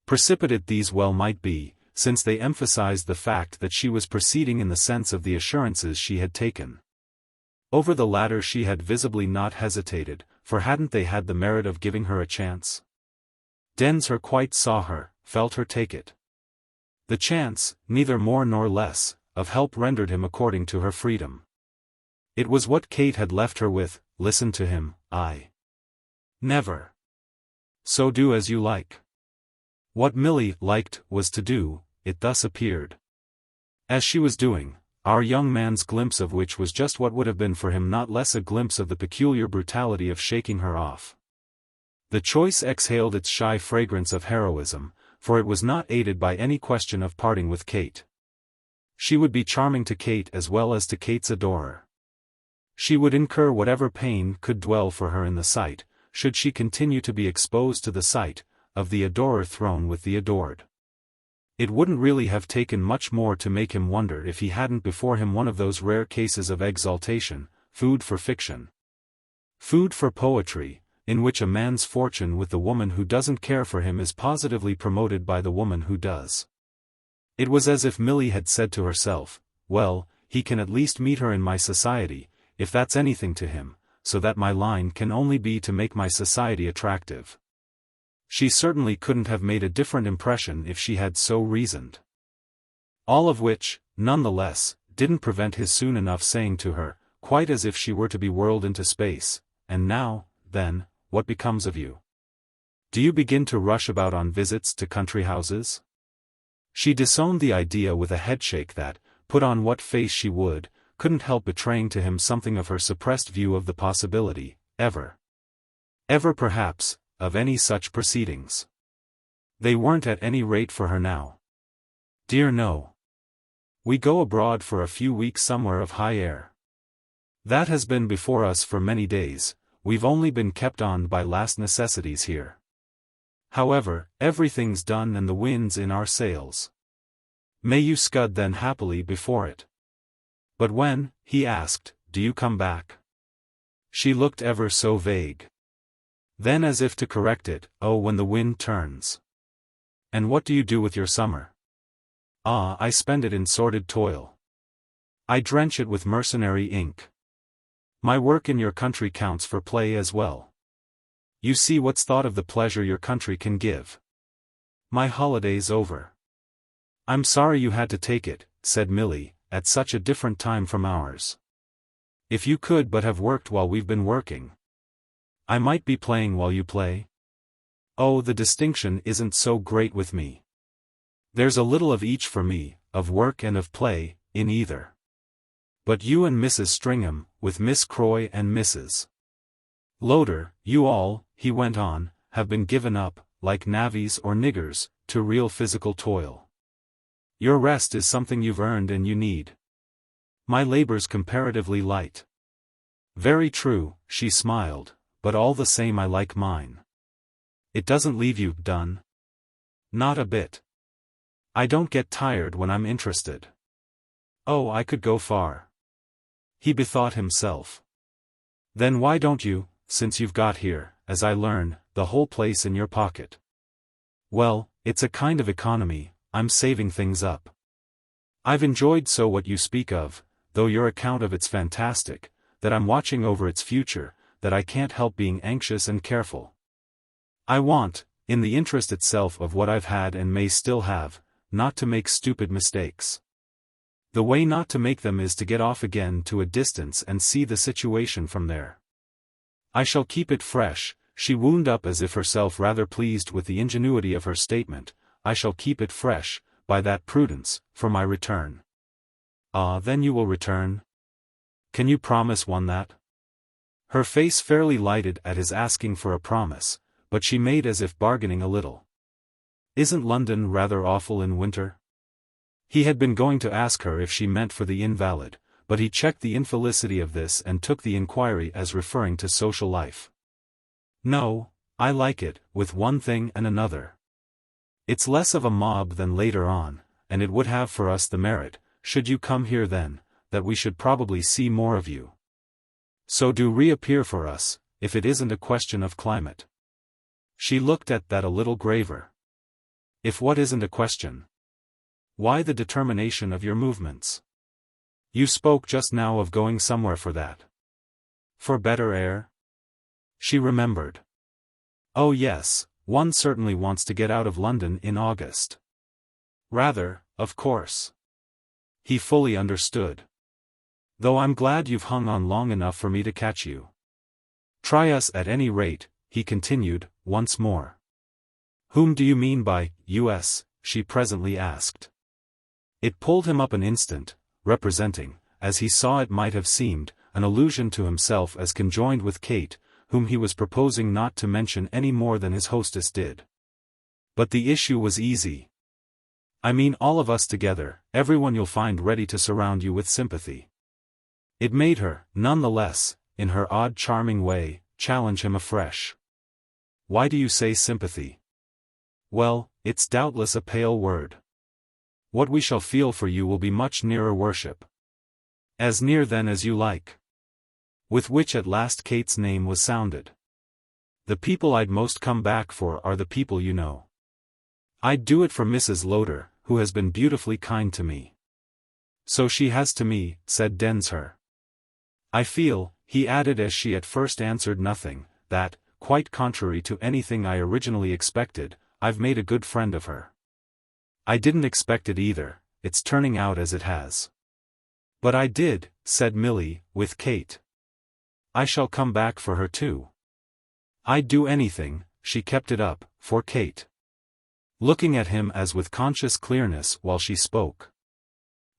Precipitate these well might be, since they emphasized the fact that she was proceeding in the sense of the assurances she had taken. Over the latter she had visibly not hesitated, for hadn't they had the merit of giving her a chance? Densher quite saw her, felt her take it. The chance, neither more nor less, of help rendered him according to her freedom. It was what Kate had left her with, listen to him, I never. So do as you like. What Milly liked was to do, it thus appeared. As she was doing, our young man's glimpse of which was just what would have been for him not less a glimpse of the peculiar brutality of shaking her off. The choice exhaled its shy fragrance of heroism, for it was not aided by any question of parting with Kate. She would be charming to Kate as well as to Kate's adorer. She would incur whatever pain could dwell for her in the sight, should she continue to be exposed to the sight, of the adorer thrown with the adored. It wouldn't really have taken much more to make him wonder if he hadn't before him one of those rare cases of exaltation, food for fiction, food for poetry, in which a man's fortune with the woman who doesn't care for him is positively promoted by the woman who does. It was as if Milly had said to herself, well, he can at least meet her in my society, if that's anything to him, so that my line can only be to make my society attractive. She certainly couldn't have made a different impression if she had so reasoned. All of which, none the less, didn't prevent his soon enough saying to her, quite as if she were to be whirled into space, and now, then, what becomes of you? Do you begin to rush about on visits to country houses? She disowned the idea with a headshake that, put on what face she would, couldn't help betraying to him something of her suppressed view of the possibility, ever perhaps, of any such proceedings. They weren't at any rate for her now. Dear no. We go abroad for a few weeks somewhere of high air. That has been before us for many days, we've only been kept on by last necessities here. However, everything's done and the wind's in our sails. May you scud then happily before it. But when, he asked, do you come back? She looked ever so vague. Then as if to correct it, oh, when the wind turns. And what do you do with your summer? Ah, I spend it in sordid toil. I drench it with mercenary ink. My work in your country counts for play as well. You see what's thought of the pleasure your country can give. My holiday's over. I'm sorry you had to take it, said Milly, at such a different time from ours. If you could but have worked while we've been working. I might be playing while you play. Oh, the distinction isn't so great with me. There's a little of each for me, of work and of play, in either. But you and Mrs. Stringham, with Miss Croy and Mrs. Lowder, you all, he went on, have been given up, like navvies or niggers, to real physical toil. Your rest is something you've earned and you need. My labor's comparatively light. Very true, she smiled, but all the same I like mine. It doesn't leave you done? Not a bit. I don't get tired when I'm interested. Oh, I could go far. He bethought himself. Then why don't you, since you've got here, as I learn, the whole place in your pocket? Well, it's a kind of economy, I'm saving things up. I've enjoyed so what you speak of, though your account of it's fantastic, that I'm watching over its future, that I can't help being anxious and careful. I want, in the interest itself of what I've had and may still have, not to make stupid mistakes. The way not to make them is to get off again to a distance and see the situation from there. I shall keep it fresh, she wound up as if herself rather pleased with the ingenuity of her statement. I shall keep it fresh, by that prudence, for my return. Ah, then you will return? Can you promise one that? Her face fairly lighted at his asking for a promise, but she made as if bargaining a little. Isn't London rather awful in winter? He had been going to ask her if she meant for the invalid, but he checked the infelicity of this and took the inquiry as referring to social life. No, I like it, with one thing and another. It's less of a mob than later on, and it would have for us the merit, should you come here then, that we should probably see more of you. So do reappear for us, if it isn't a question of climate. She looked at that a little graver. If what isn't a question? Why the determination of your movements? You spoke just now of going somewhere for that. For better air? She remembered. Oh yes, one certainly wants to get out of London in August. Rather, of course. He fully understood. Though I'm glad you've hung on long enough for me to catch you. Try us at any rate, he continued, once more. Whom do you mean by us? She presently asked. It pulled him up an instant, representing, as he saw it might have seemed, an allusion to himself as conjoined with Kate, whom he was proposing not to mention any more than his hostess did. But the issue was easy. I mean all of us together, everyone you'll find ready to surround you with sympathy. It made her, none the less, in her odd charming way, challenge him afresh. Why do you say sympathy? Well, it's doubtless a pale word. What we shall feel for you will be much nearer worship. As near then as you like. With which at last Kate's name was sounded. The people I'd most come back for are the people you know. I'd do it for Mrs. Lowder, who has been beautifully kind to me. So she has to me, said Densher. I feel, he added as she at first answered nothing, that, quite contrary to anything I originally expected, I've made a good friend of her. I didn't expect it either, it's turning out as it has. But I did, said Milly, with Kate. I shall come back for her too. I'd do anything, she kept it up, for Kate. Looking at him as with conscious clearness while she spoke.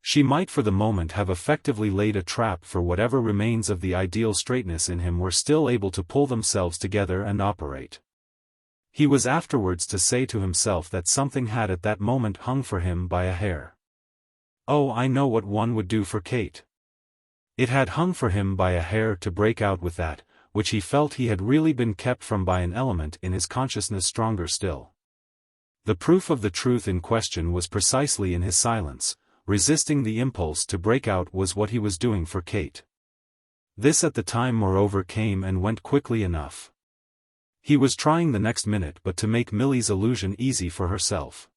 She might for the moment have effectively laid a trap for whatever remains of the ideal straightness in him were still able to pull themselves together and operate. He was afterwards to say to himself that something had at that moment hung for him by a hair. Oh, I know what one would do for Kate. It had hung for him by a hair to break out with that, which he felt he had really been kept from by an element in his consciousness stronger still. The proof of the truth in question was precisely in his silence. Resisting the impulse to break out was what he was doing for Kate. This at the time moreover came and went quickly enough. He was trying the next minute but to make Milly's illusion easy for herself.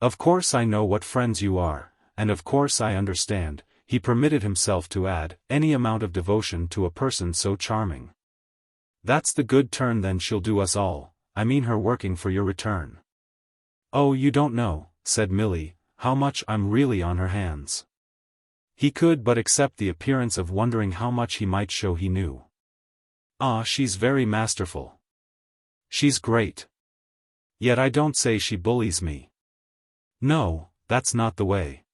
Of course I know what friends you are, and of course I understand, he permitted himself to add, any amount of devotion to a person so charming. That's the good turn then she'll do us all, I mean her working for your return. Oh, you don't know, said Milly, how much I'm really on her hands. He could but accept the appearance of wondering how much he might show he knew. Ah, she's very masterful. She's great. Yet I don't say she bullies me. No, that's not the way.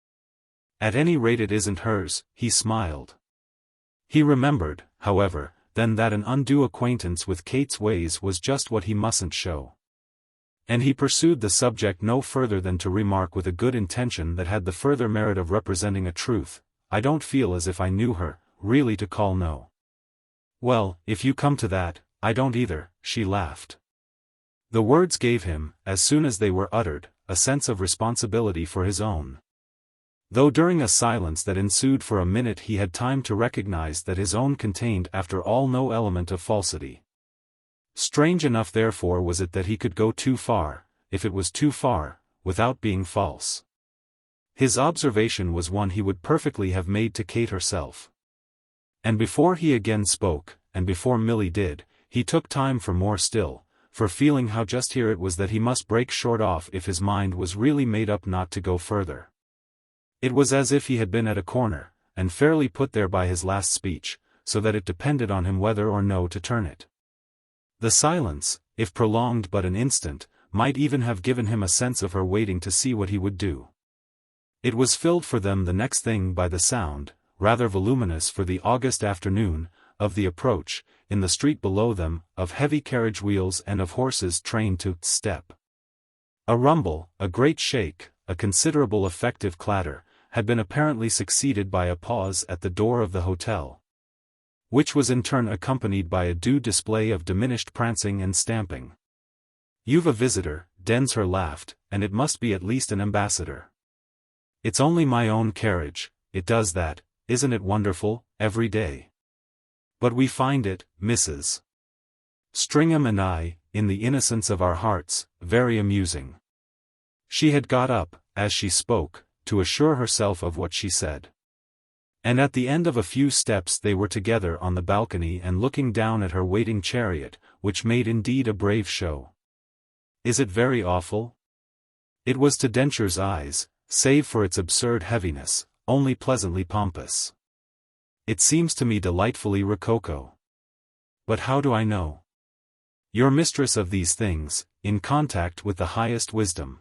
At any rate it isn't hers, he smiled. He remembered, however, then that an undue acquaintance with Kate's ways was just what he mustn't show. And he pursued the subject no further than to remark with a good intention that had the further merit of representing a truth, I don't feel as if I knew her, really, to call no. Well, if you come to that, I don't either, she laughed. The words gave him, as soon as they were uttered, a sense of responsibility for his own. Though during a silence that ensued for a minute he had time to recognize that his own contained after all no element of falsity. Strange enough therefore was it that he could go too far, if it was too far, without being false. His observation was one he would perfectly have made to Kate herself. And before he again spoke, and before Milly did, he took time for more still, for feeling how just here it was that he must break short off if his mind was really made up not to go further. It was as if he had been at a corner, and fairly put there by his last speech, so that it depended on him whether or no to turn it. The silence, if prolonged but an instant, might even have given him a sense of her waiting to see what he would do. It was filled for them the next thing by the sound, rather voluminous for the August afternoon, of the approach, in the street below them, of heavy carriage wheels and of horses trained to step. A rumble, a great shake, a considerable effective clatter, had been apparently succeeded by a pause at the door of the hotel, which was in turn accompanied by a due display of diminished prancing and stamping. "You've a visitor," Densher laughed, "and it must be at least an ambassador." "It's only my own carriage, it does that, isn't it wonderful, every day? But we find it, Mrs. Stringham and I, in the innocence of our hearts, very amusing." She had got up, as she spoke, to assure herself of what she said. And at the end of a few steps they were together on the balcony and looking down at her waiting chariot, which made indeed a brave show. "Is it very awful?" It was to Densher's eyes, save for its absurd heaviness, only pleasantly pompous. "It seems to me delightfully rococo. But how do I know? You're mistress of these things, in contact with the highest wisdom.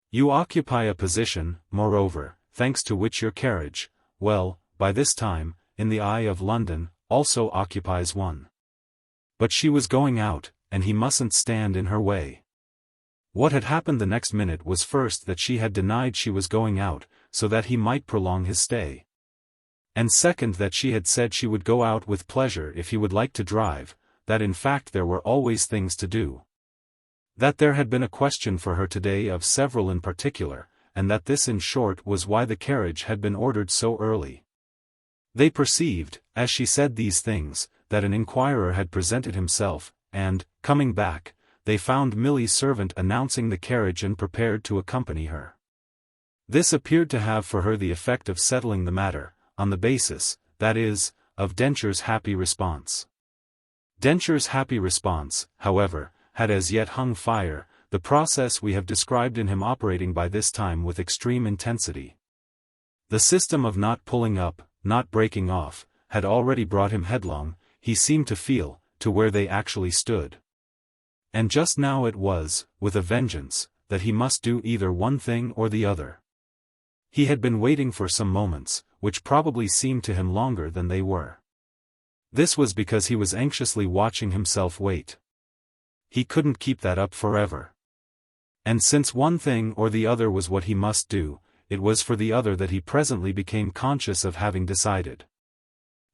You occupy a position, moreover, thanks to which your carriage, well, by this time, in the eye of London, also occupies one." But she was going out, and he mustn't stand in her way. What had happened the next minute was first that she had denied she was going out, so that he might prolong his stay. And second that she had said she would go out with pleasure if he would like to drive, that in fact there were always things to do. That there had been a question for her today of several in particular, and that this in short was why the carriage had been ordered so early. They perceived, as she said these things, that an inquirer had presented himself, and, coming back, they found Milly's servant announcing the carriage and prepared to accompany her. This appeared to have for her the effect of settling the matter, on the basis, that is, of Densher's happy response. Densher's happy response, however, had as yet hung fire, the process we have described in him operating by this time with extreme intensity. The system of not pulling up, not breaking off, had already brought him headlong, he seemed to feel, to where they actually stood. And just now it was, with a vengeance, that he must do either one thing or the other. He had been waiting for some moments, which probably seemed to him longer than they were. This was because he was anxiously watching himself wait. He couldn't keep that up forever. And since one thing or the other was what he must do, it was for the other that he presently became conscious of having decided.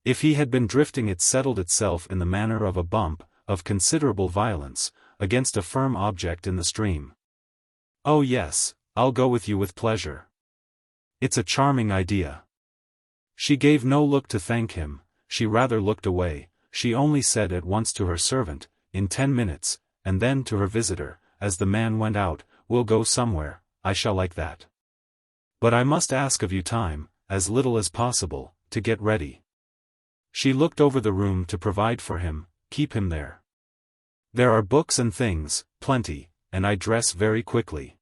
If he had been drifting it settled itself in the manner of a bump, of considerable violence, against a firm object in the stream. "Oh yes, I'll go with you with pleasure. It's a charming idea." She gave no look to thank him, she rather looked away, she only said at once to her servant, "In 10 minutes, and then to her visitor, as the man went out, "We'll go somewhere, I shall like that. But I must ask of you time, as little as possible, to get ready." She looked over the room to provide for him, keep him there. "There are books and things, plenty, and I dress very quickly."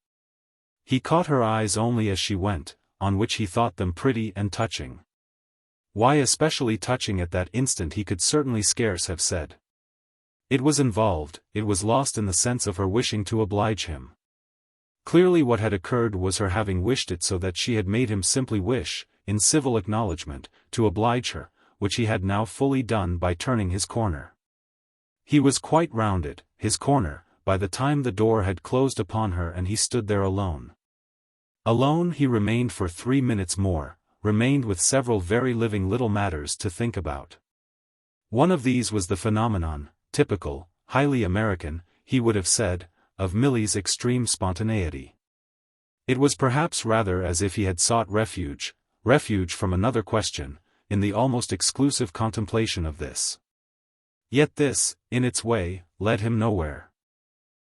He caught her eyes only as she went, on which he thought them pretty and touching. Why especially touching at that instant he could certainly scarce have said. It was involved, it was lost in the sense of her wishing to oblige him. Clearly what had occurred was her having wished it so that she had made him simply wish, in civil acknowledgment, to oblige her, which he had now fully done by turning his corner. He was quite round it, his corner, by the time the door had closed upon her and he stood there alone. Alone he remained for 3 minutes more, remained with several very living little matters to think about. One of these was the phenomenon, typical, highly American, he would have said, of Milly's extreme spontaneity. It was perhaps rather as if he had sought refuge from another question, in the almost exclusive contemplation of this. Yet this, in its way, led him nowhere.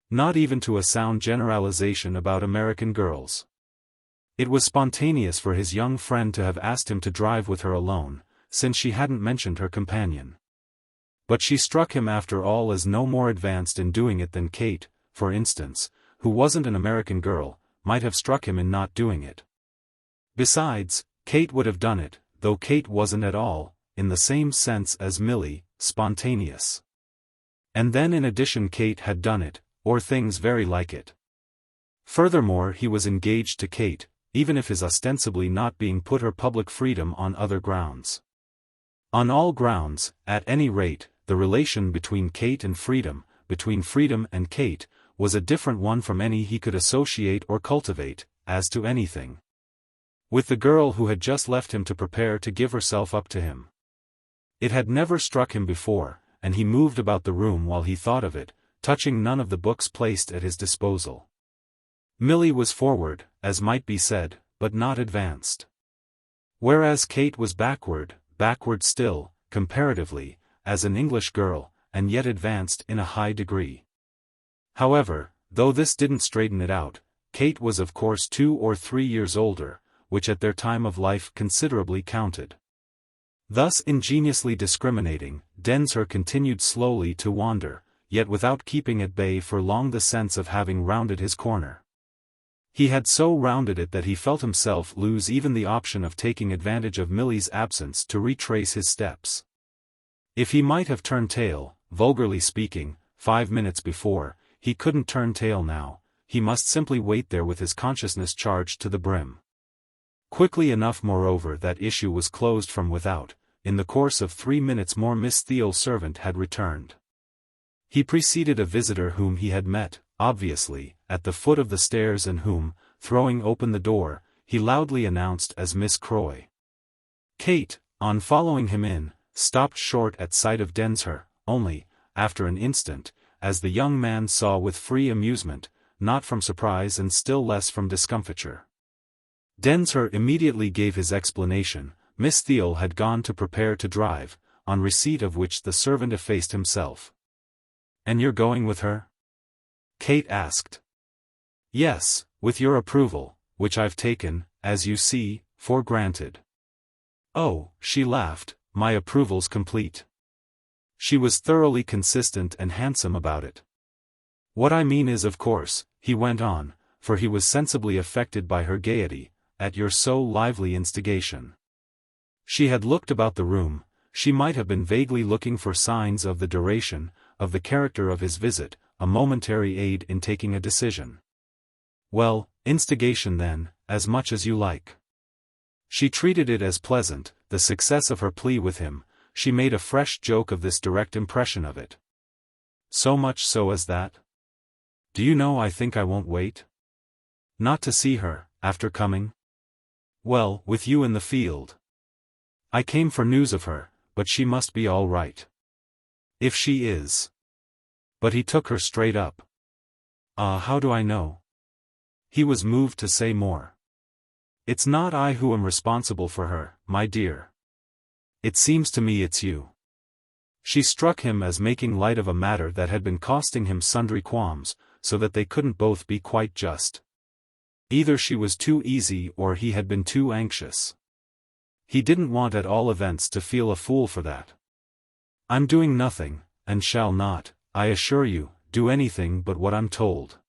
Not even to a sound generalization about American girls. It was spontaneous for his young friend to have asked him to drive with her alone, since she hadn't mentioned her companion. But she struck him after all as no more advanced in doing it than Kate, for instance, who wasn't an American girl, might have struck him in not doing it. Besides, Kate would have done it, though Kate wasn't at all, in the same sense as Milly, spontaneous. And then in addition Kate had done it, or things very like it. Furthermore he was engaged to Kate, even if his ostensibly not being put her public freedom on other grounds. On all grounds, at any rate, the relation between Kate and freedom, between freedom and Kate, was a different one from any he could associate or cultivate, as to anything. With the girl who had just left him to prepare to give herself up to him. It had never struck him before, and he moved about the room while he thought of it, touching none of the books placed at his disposal. Milly was forward, as might be said, but not advanced. Whereas Kate was backward still, comparatively, as an English girl, and yet advanced in a high degree. However, though this didn't straighten it out, Kate was of course 2 or 3 years older, which at their time of life considerably counted. Thus ingeniously discriminating, Densher continued slowly to wander, yet without keeping at bay for long the sense of having rounded his corner. He had so rounded it that he felt himself lose even the option of taking advantage of Milly's absence to retrace his steps. If he might have turned tail, vulgarly speaking, 5 minutes before, he couldn't turn tail now, he must simply wait there with his consciousness charged to the brim. Quickly enough moreover that issue was closed from without. In the course of 3 minutes more Miss Theale's servant had returned. He preceded a visitor whom he had met, obviously, at the foot of the stairs and whom, throwing open the door, he loudly announced as Miss Croy. Kate, on following him in, stopped short at sight of Densher, only, after an instant, as the young man saw with free amusement, not from surprise and still less from discomfiture. Densher immediately gave his explanation. Miss Theale had gone to prepare to drive, on receipt of which the servant effaced himself. "And you're going with her?" Kate asked. "Yes, with your approval, which I've taken, as you see, for granted." "Oh," she laughed, "my approval's complete." She was thoroughly consistent and handsome about it. "What I mean is of course," he went on, for he was sensibly affected by her gaiety, "at your so lively instigation." She had looked about the room, she might have been vaguely looking for signs of the duration, of the character of his visit, a momentary aid in taking a decision. "Well, instigation then, as much as you like." She treated it as pleasant, the success of her plea with him, she made a fresh joke of this direct impression of it. "So much so as that? Do you know I think I won't wait? Not to see her, after coming? Well, with you in the field. I came for news of her, but she must be all right. If she is." But he took her straight up. How do I know?" He was moved to say more. "It's not I who am responsible for her, my dear. It seems to me it's you." She struck him as making light of a matter that had been costing him sundry qualms, so that they couldn't both be quite just. Either she was too easy or he had been too anxious. He didn't want at all events to feel a fool for that. "I'm doing nothing, and shall not, I assure you, do anything but what I'm told."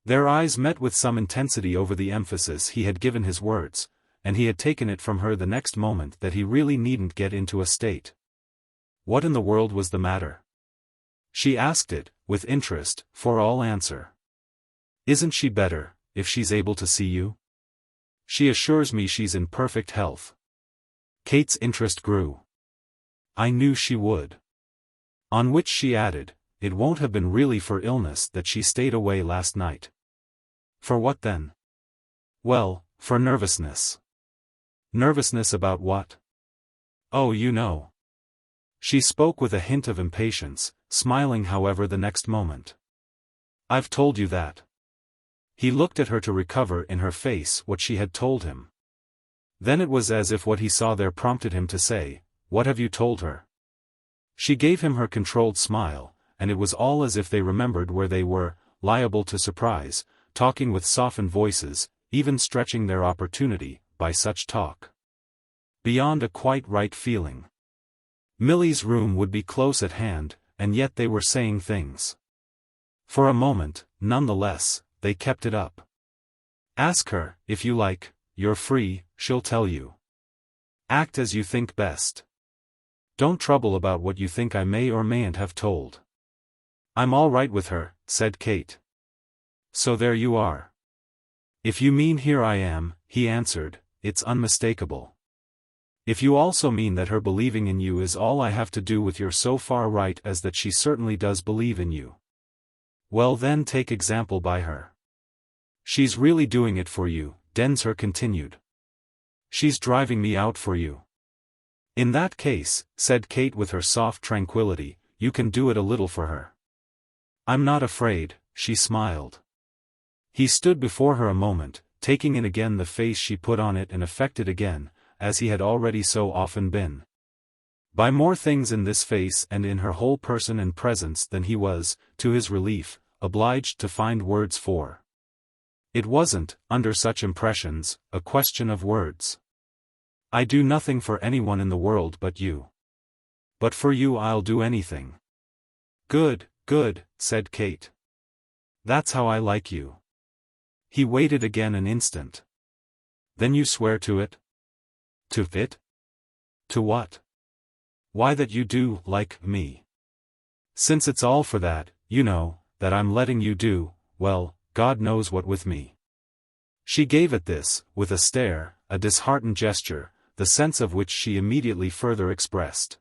Their eyes met with some intensity over the emphasis he had given his words, and he had taken it from her the next moment that he really needn't get into a state. What in the world was the matter? She asked it, with interest, for all answer. "Isn't she better, if she's able to see you? She assures me she's in perfect health." Kate's interest grew. "I knew she would." On which she added, "It won't have been really for illness that she stayed away last night." "For what then?" "Well, for nervousness." Nervousness about what? Oh, you know. She spoke with a hint of impatience, smiling however the next moment. I've told you that. He looked at her to recover in her face what she had told him. Then it was as if what he saw there prompted him to say, "What have you told her?" She gave him her controlled smile, and it was all as if they remembered where they were, liable to surprise, talking with softened voices, even stretching their opportunity, by such talk. Beyond a quite right feeling. Milly's room would be close at hand, and yet they were saying things. For a moment, none the less, they kept it up. Ask her, if you like, you're free, she'll tell you. Act as you think best. Don't trouble about what you think I may or mayn't have told. I'm all right with her, said Kate. So there you are. If you mean here I am, he answered, it's unmistakable. If you also mean that her believing in you is all I have to do with, you're so far right as that she certainly does believe in you. Well then take example by her. She's really doing it for you, Densher continued. She's driving me out for you. In that case, said Kate with her soft tranquility, you can do it a little for her. I'm not afraid, she smiled. He stood before her a moment, taking in again the face she put on it and affected again, as he had already so often been. By more things in this face and in her whole person and presence than he was, to his relief, obliged to find words for. It wasn't, under such impressions, a question of words. I do nothing for anyone in the world but you. But for you I'll do anything. Good, good, said Kate. That's how I like you. He waited again an instant. Then you swear to it? To it? To what? Why, that you do, like me. Since it's all for that, you know, that I'm letting you do, well, God knows what with me. She gave at this, with a stare, a disheartened gesture, the sense of which she immediately further expressed.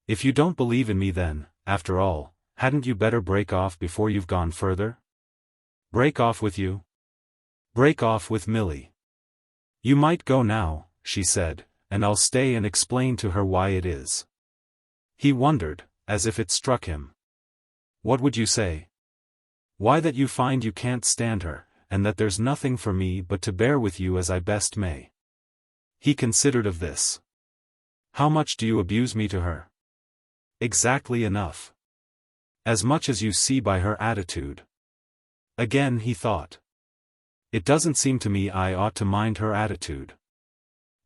If you don't believe in me then, after all, hadn't you better break off before you've gone further? Break off with you? Break off with Milly. You might go now, she said, and I'll stay and explain to her why it is. He wondered, as if it struck him. What would you say? Why, that you find you can't stand her, and that there's nothing for me but to bear with you as I best may. He considered of this. How much do you abuse me to her? Exactly enough. As much as you see by her attitude. Again he thought. It doesn't seem to me I ought to mind her attitude.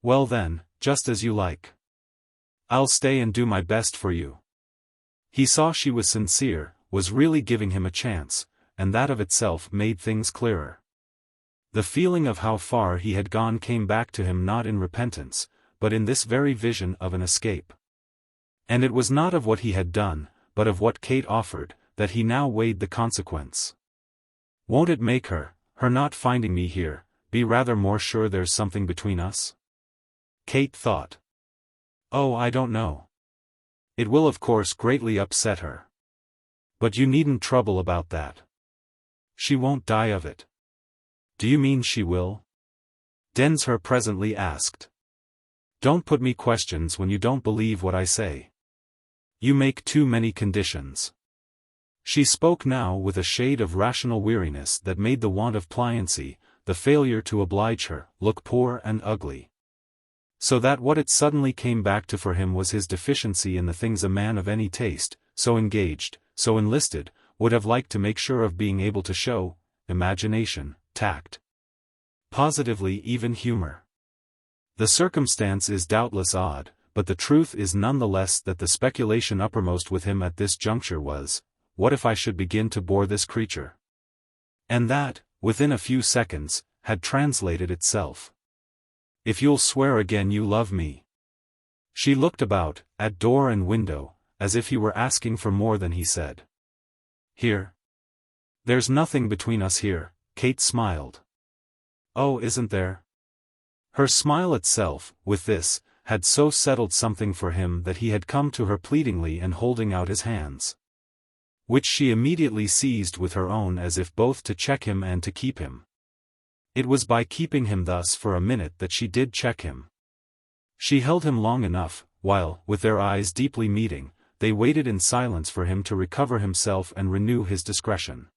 Well then, just as you like. I'll stay and do my best for you. He saw she was sincere, was really giving him a chance, and that of itself made things clearer. The feeling of how far he had gone came back to him not in repentance, but in this very vision of an escape. And it was not of what he had done, but of what Kate offered, that he now weighed the consequence. Won't it make her not finding me here, be rather more sure there's something between us? Kate thought. Oh, I don't know. It will of course greatly upset her. But you needn't trouble about that. She won't die of it. Do you mean she will? Densher presently asked. Don't put me questions when you don't believe what I say. You make too many conditions. She spoke now with a shade of rational weariness that made the want of pliancy, the failure to oblige her, look poor and ugly. So that what it suddenly came back to for him was his deficiency in the things a man of any taste, so engaged, so enlisted, would have liked to make sure of being able to show: imagination, tact. Positively even humor. The circumstance is doubtless odd, but the truth is none the less that the speculation uppermost with him at this juncture was, what if I should begin to bore this creature? And that, within a few seconds, had translated itself. If you'll swear again you love me. She looked about, at door and window, as if he were asking for more than he said. Here? There's nothing between us here, Kate smiled. Oh, isn't there? Her smile itself, with this, had so settled something for him that he had come to her pleadingly and holding out his hands. Which she immediately seized with her own as if both to check him and to keep him. It was by keeping him thus for a minute that she did check him. She held him long enough, while, with their eyes deeply meeting, they waited in silence for him to recover himself and renew his discretion.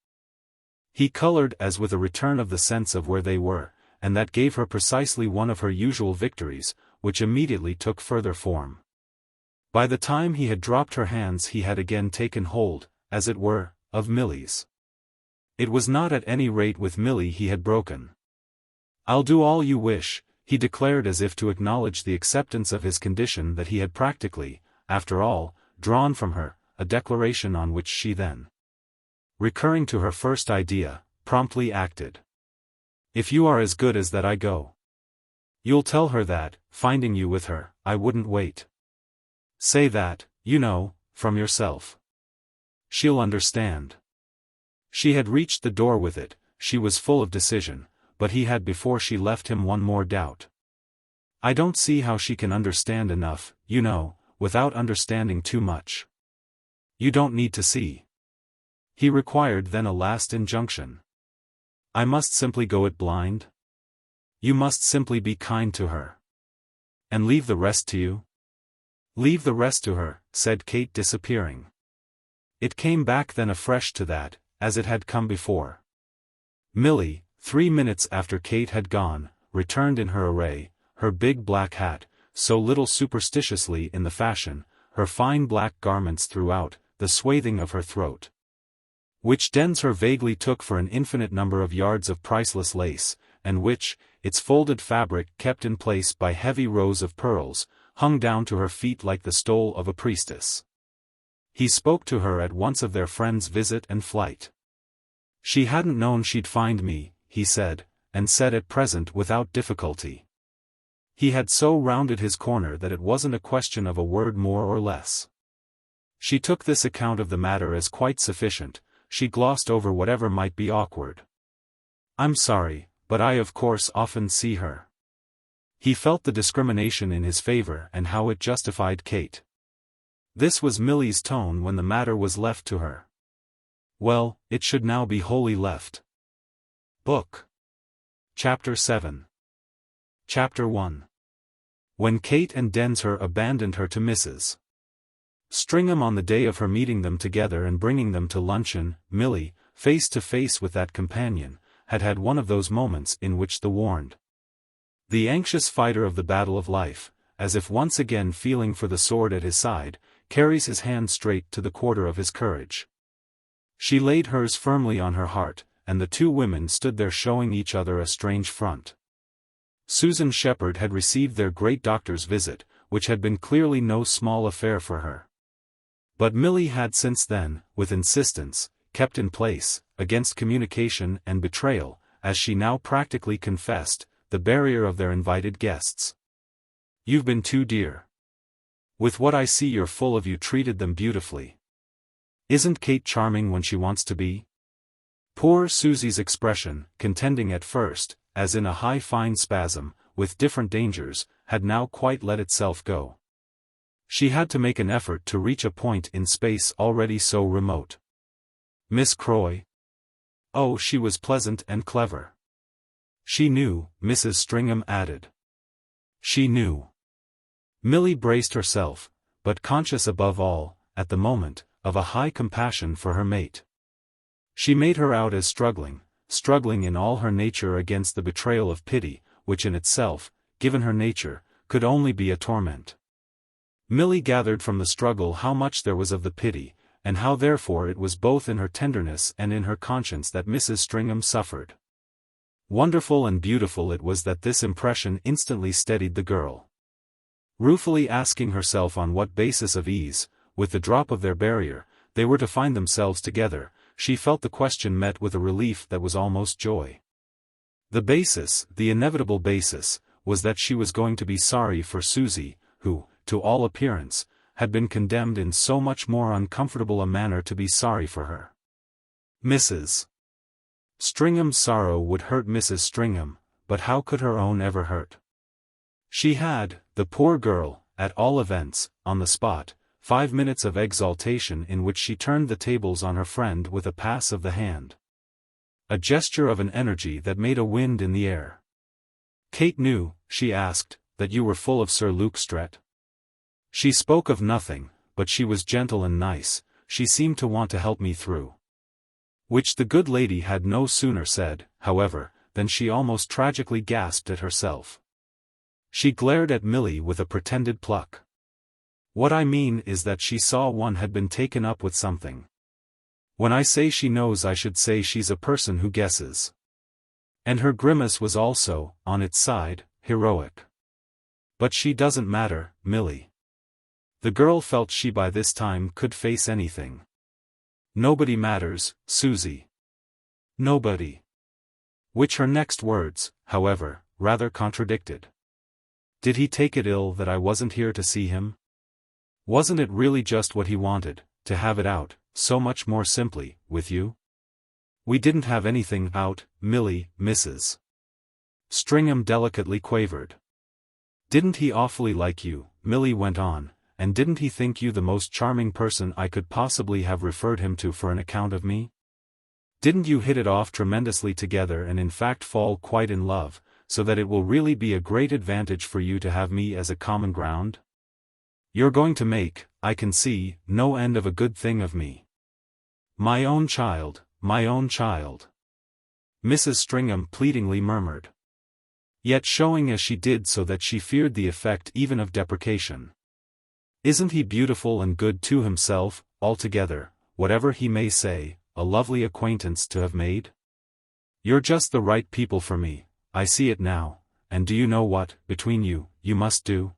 He colored as with a return of the sense of where they were, and that gave her precisely one of her usual victories, which immediately took further form. By the time he had dropped her hands he had again taken hold, as it were, of Milly's. It was not at any rate with Milly he had broken. "I'll do all you wish," he declared as if to acknowledge the acceptance of his condition that he had practically, after all, drawn from her, a declaration on which she then, recurring to her first idea, promptly acted. "If you are as good as that I go. You'll tell her that, finding you with her, I wouldn't wait. Say that, you know, from yourself. She'll understand." She had reached the door with it, she was full of decision, but he had before she left him one more doubt. "I don't see how she can understand enough, you know, without understanding too much." "You don't need to see." He required then a last injunction. "I must simply go it blind?" "You must simply be kind to her. And leave the rest to you?" "Leave the rest to her," said Kate, disappearing. It came back then afresh to that, as it had come before. Milly, 3 minutes after Kate had gone, returned in her array, her big black hat, so little superstitiously in the fashion, her fine black garments throughout, the swathing of her throat, which Densher vaguely took for an infinite number of yards of priceless lace, and which, its folded fabric kept in place by heavy rows of pearls, hung down to her feet like the stole of a priestess. He spoke to her at once of their friend's visit and flight. "She hadn't known she'd find me," he said, and said at present without difficulty. He had so rounded his corner that it wasn't a question of a word more or less. She took this account of the matter as quite sufficient, she glossed over whatever might be awkward. "I'm sorry, but I of course often see her." He felt the discrimination in his favor and how it justified Kate. This was Milly's tone when the matter was left to her. Well, it should now be wholly left. Book. Chapter 7. Chapter 1. When Kate and Densher abandoned her to Mrs. Stringham on the day of her meeting them together and bringing them to luncheon, Milly, face to face with that companion, had had one of those moments in which the anxious fighter of the battle of life, as if once again feeling for the sword at his side, carries his hand straight to the quarter of his courage. She laid hers firmly on her heart, and the two women stood there showing each other a strange front. Susan Shepherd had received their great doctor's visit, which had been clearly no small affair for her. But Milly had since then, with insistence, kept in place, against communication and betrayal, as she now practically confessed, the barrier of their invited guests. "You've been too dear. With what I see you're full of, you treated them beautifully. Isn't Kate charming when she wants to be?" Poor Susie's expression, contending at first, as in a high fine spasm, with different dangers, had now quite let itself go. She had to make an effort to reach a point in space already so remote. "Miss Croy? Oh, she was pleasant and clever." She knew, Mrs. Stringham added. She knew. Milly braced herself, but conscious above all, at the moment, of a high compassion for her mate. She made her out as struggling in all her nature against the betrayal of pity, which in itself, given her nature, could only be a torment. Milly gathered from the struggle how much there was of the pity, and how therefore it was both in her tenderness and in her conscience that Mrs. Stringham suffered. Wonderful and beautiful it was that this impression instantly steadied the girl. Ruefully asking herself on what basis of ease, with the drop of their barrier, they were to find themselves together, she felt the question met with a relief that was almost joy. The basis, the inevitable basis, was that she was going to be sorry for Susie, who, to all appearance, had been condemned in so much more uncomfortable a manner to be sorry for her. Mrs. Stringham's sorrow would hurt Mrs. Stringham, but how could her own ever hurt? She had, the poor girl, at all events, on the spot, 5 minutes of exaltation in which she turned the tables on her friend with a pass of the hand. A gesture of an energy that made a wind in the air. Kate knew, she asked, that you were full of Sir Luke Strett? She spoke of nothing, but she was gentle and nice, she seemed to want to help me through. Which the good lady had no sooner said, however, than she almost tragically gasped at herself. She glared at Milly with a pretended pluck. What I mean is that she saw one had been taken up with something. When I say she knows, I should say she's a person who guesses. And her grimace was also, on its side, heroic. But she doesn't matter, Milly. The girl felt she by this time could face anything. Nobody matters, Susie. Nobody. Which her next words, however, rather contradicted. Did he take it ill that I wasn't here to see him? Wasn't it really just what he wanted, to have it out, so much more simply, with you? We didn't have anything out, Milly, Mrs. Stringham delicately quavered. Didn't he awfully like you, Milly went on, and didn't he think you the most charming person I could possibly have referred him to for an account of me? Didn't you hit it off tremendously together and in fact fall quite in love, so that it will really be a great advantage for you to have me as a common ground? You're going to make, I can see, no end of a good thing of me. My own child, my own child. Mrs. Stringham pleadingly murmured. Yet showing as she did so that she feared the effect even of deprecation. Isn't he beautiful and good to himself, altogether, whatever he may say, a lovely acquaintance to have made? You're just the right people for me, I see it now, and do you know what, between you, you must do?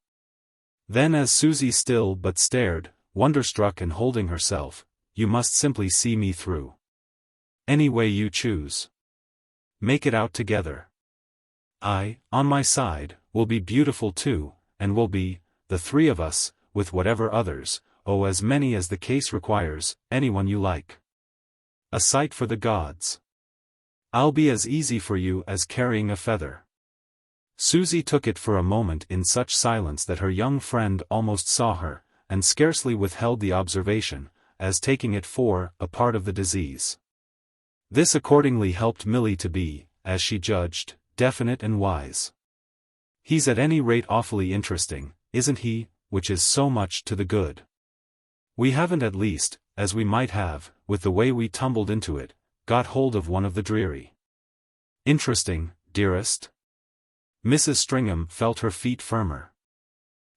Then as Susie still but stared, wonderstruck and holding herself, you must simply see me through. Any way you choose. Make it out together. I, on my side, will be beautiful too, and will be, the three of us, with whatever others, oh as many as the case requires, anyone you like. A sight for the gods. I'll be as easy for you as carrying a feather. Susie took it for a moment in such silence that her young friend almost saw her, and scarcely withheld the observation, as taking it for a part of the disease. This accordingly helped Milly to be, as she judged, definite and wise. He's at any rate awfully interesting, isn't he, which is so much to the good. We haven't at least, as we might have, with the way we tumbled into it, got hold of one of the dreary. Interesting, dearest? Mrs. Stringham felt her feet firmer.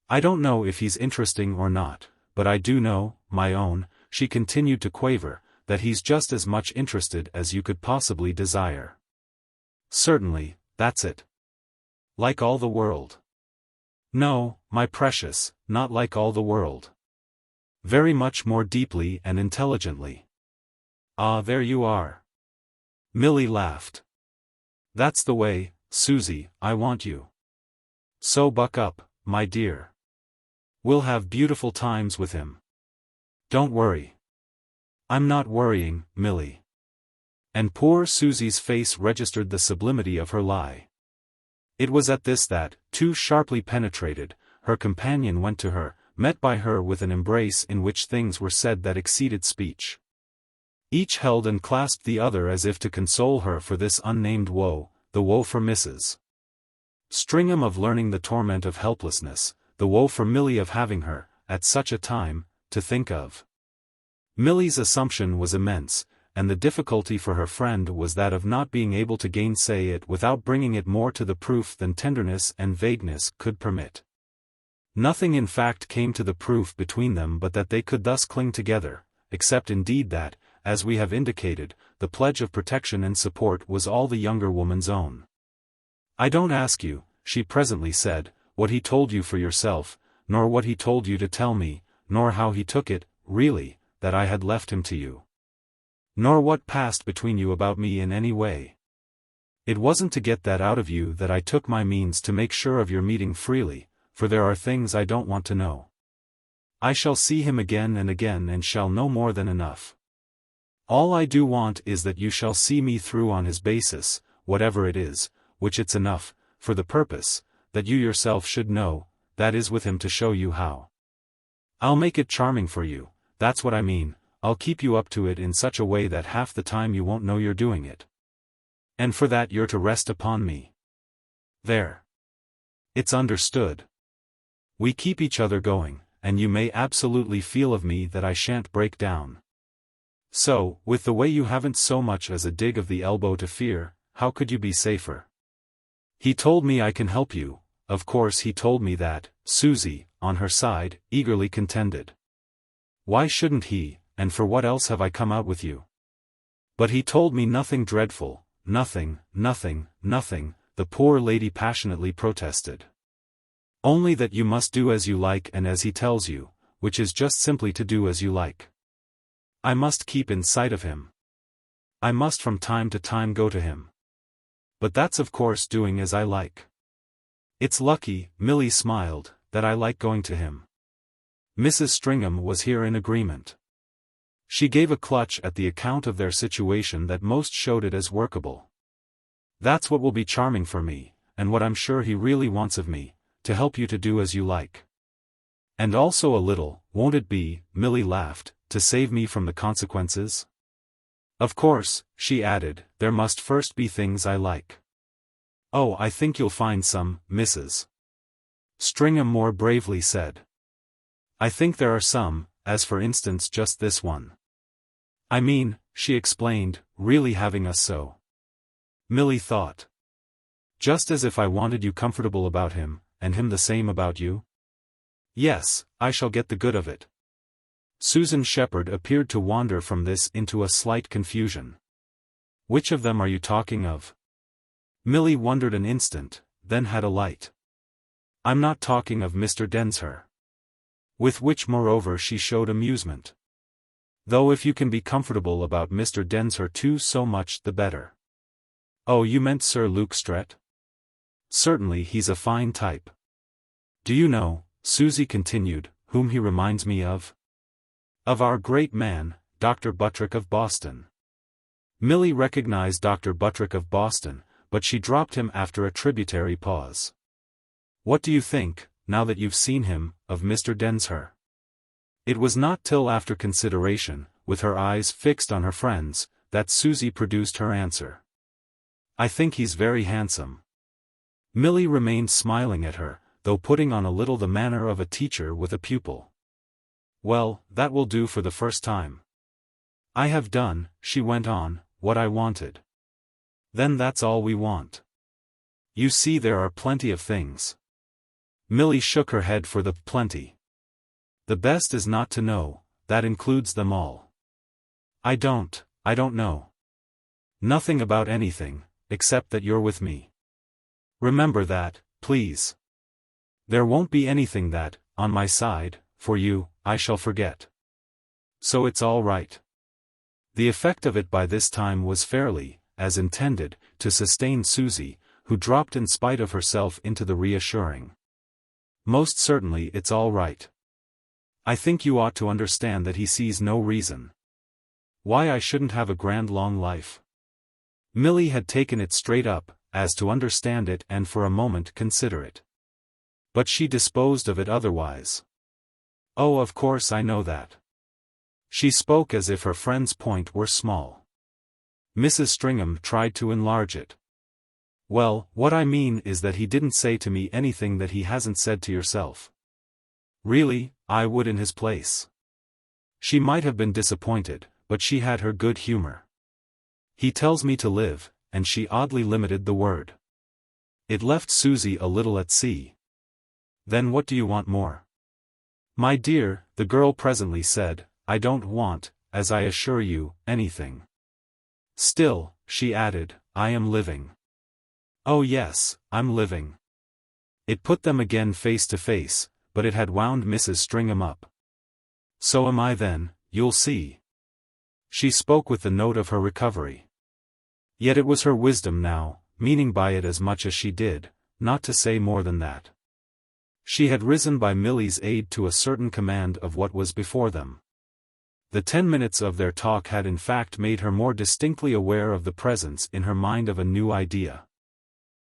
I don't know if he's interesting or not, but I do know, my own, she continued to quaver, that he's just as much interested as you could possibly desire. Certainly, that's it. Like all the world. No, my precious, not like all the world. Very much more deeply and intelligently. Ah, there you are. Milly laughed. That's the way, Susie, I want you. So buck up, my dear. We'll have beautiful times with him. Don't worry. I'm not worrying, Milly. And poor Susie's face registered the sublimity of her lie. It was at this that, too sharply penetrated, her companion went to her, met by her with an embrace in which things were said that exceeded speech. Each held and clasped the other as if to console her for this unnamed woe, the woe for Mrs. Stringham of learning the torment of helplessness, the woe for Milly of having her, at such a time, to think of. Milly's assumption was immense, and the difficulty for her friend was that of not being able to gainsay it without bringing it more to the proof than tenderness and vagueness could permit. Nothing in fact came to the proof between them but that they could thus cling together, except indeed that, as we have indicated, the pledge of protection and support was all the younger woman's own. I don't ask you, she presently said, what he told you for yourself, nor what he told you to tell me, nor how he took it, really, that I had left him to you. Nor what passed between you about me in any way. It wasn't to get that out of you that I took my means to make sure of your meeting freely, for there are things I don't want to know. I shall see him again and shall know more than enough. All I do want is that you shall see me through on his basis, whatever it is, which it's enough, for the purpose, that you yourself should know, that is with him to show you how. I'll make it charming for you, that's what I mean, I'll keep you up to it in such a way that half the time you won't know you're doing it. And for that you're to rest upon me. There. It's understood. We keep each other going, and you may absolutely feel of me that I shan't break down. So, with the way you haven't so much as a dig of the elbow to fear, how could you be safer? He told me I can help you. Of course he told me that, Susie, on her side, eagerly contended. Why shouldn't he, and for what else have I come out with you? But he told me nothing dreadful, nothing, the poor lady passionately protested. Only that you must do as you like and as he tells you, which is just simply to do as you like. I must keep in sight of him. I must from time to time go to him. But that's of course doing as I like. It's lucky, Milly smiled, that I like going to him. Mrs. Stringham was here in agreement. She gave a clutch at the account of their situation that most showed it as workable. That's what will be charming for me, and what I'm sure he really wants of me, to help you to do as you like. And also a little, won't it be, Milly laughed, to save me from the consequences? Of course, she added, there must first be things I like. Oh, I think you'll find some, Mrs. Stringham more bravely said. I think there are some, as for instance just this one. I mean, she explained, really having us so. Milly thought. Just as if I wanted you comfortable about him, and him the same about you? Yes, I shall get the good of it. Susan Shepherd appeared to wander from this into a slight confusion. Which of them are you talking of? Milly wondered an instant, then had a light. I'm not talking of Mr. Densher. With which moreover she showed amusement. Though if you can be comfortable about Mr. Densher too, so much the better. Oh, you meant Sir Luke Strett? Certainly he's a fine type. Do you know, Susie continued, whom he reminds me of? Of our great man, Dr. Buttrick of Boston. Milly recognized Dr. Buttrick of Boston, but she dropped him after a tributary pause. What do you think, now that you've seen him, of Mr. Densher? It was not till after consideration, with her eyes fixed on her friends, that Susie produced her answer. I think he's very handsome. Milly remained smiling at her, though putting on a little the manner of a teacher with a pupil. Well, that will do for the first time. I have done, she went on, what I wanted. Then that's all we want. You see there are plenty of things. Milly shook her head for the plenty. The best is not to know, that includes them all. I don't know. Nothing about anything, except that you're with me. Remember that, please. There won't be anything that, on my side, for you, I shall forget. So it's all right. The effect of it by this time was fairly, as intended, to sustain Susie, who dropped in spite of herself into the reassuring. Most certainly it's all right. I think you ought to understand that he sees no reason why I shouldn't have a grand long life. Milly had taken it straight up, as to understand it and for a moment consider it. But she disposed of it otherwise. Oh, of course I know that. She spoke as if her friend's point were small. Mrs. Stringham tried to enlarge it. Well, what I mean is that he didn't say to me anything that he hasn't said to yourself. Really, I would in his place. She might have been disappointed, but she had her good humor. He tells me to live, and she oddly limited the word. It left Susie a little at sea. Then what do you want more? My dear, the girl presently said, I don't want, as I assure you, anything. Still, she added, I am living. Oh yes, I'm living. It put them again face to face, but it had wound Mrs. Stringham up. So am I then, you'll see. She spoke with the note of her recovery. Yet it was her wisdom now, meaning by it as much as she did, not to say more than that. She had risen by Milly's aid to a certain command of what was before them. The 10 minutes of their talk had in fact made her more distinctly aware of the presence in her mind of a new idea.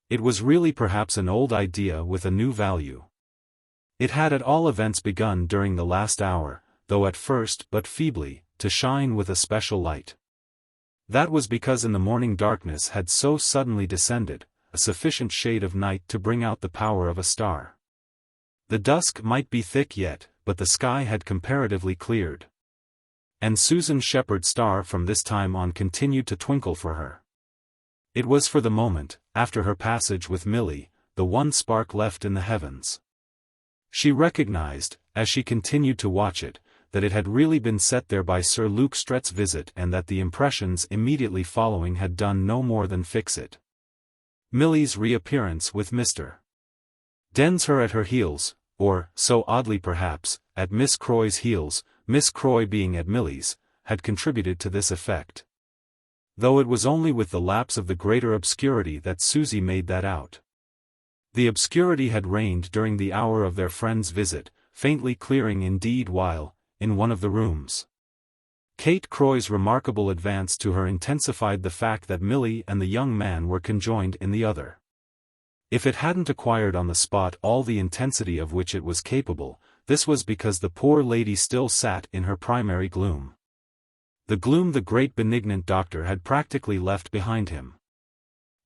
It was really perhaps an old idea with a new value. It had at all events begun during the last hour, though at first but feebly, to shine with a special light. That was because in the morning darkness had so suddenly descended, a sufficient shade of night to bring out the power of a star. The dusk might be thick yet, but the sky had comparatively cleared. And Susan Shepherd's star from this time on continued to twinkle for her. It was for the moment, after her passage with Milly, the one spark left in the heavens. She recognized, as she continued to watch it, that it had really been set there by Sir Luke Strett's visit and that the impressions immediately following had done no more than fix it. Milly's reappearance with Mr. Densher at her heels, or, so oddly perhaps, at Miss Croy's heels, Miss Croy being at Milly's, had contributed to this effect. Though it was only with the lapse of the greater obscurity that Susie made that out. The obscurity had reigned during the hour of their friend's visit, faintly clearing indeed while, in one of the rooms, Kate Croy's remarkable advance to her intensified the fact that Milly and the young man were conjoined in the other. If it hadn't acquired on the spot all the intensity of which it was capable, this was because the poor lady still sat in her primary gloom. The gloom the great benignant doctor had practically left behind him.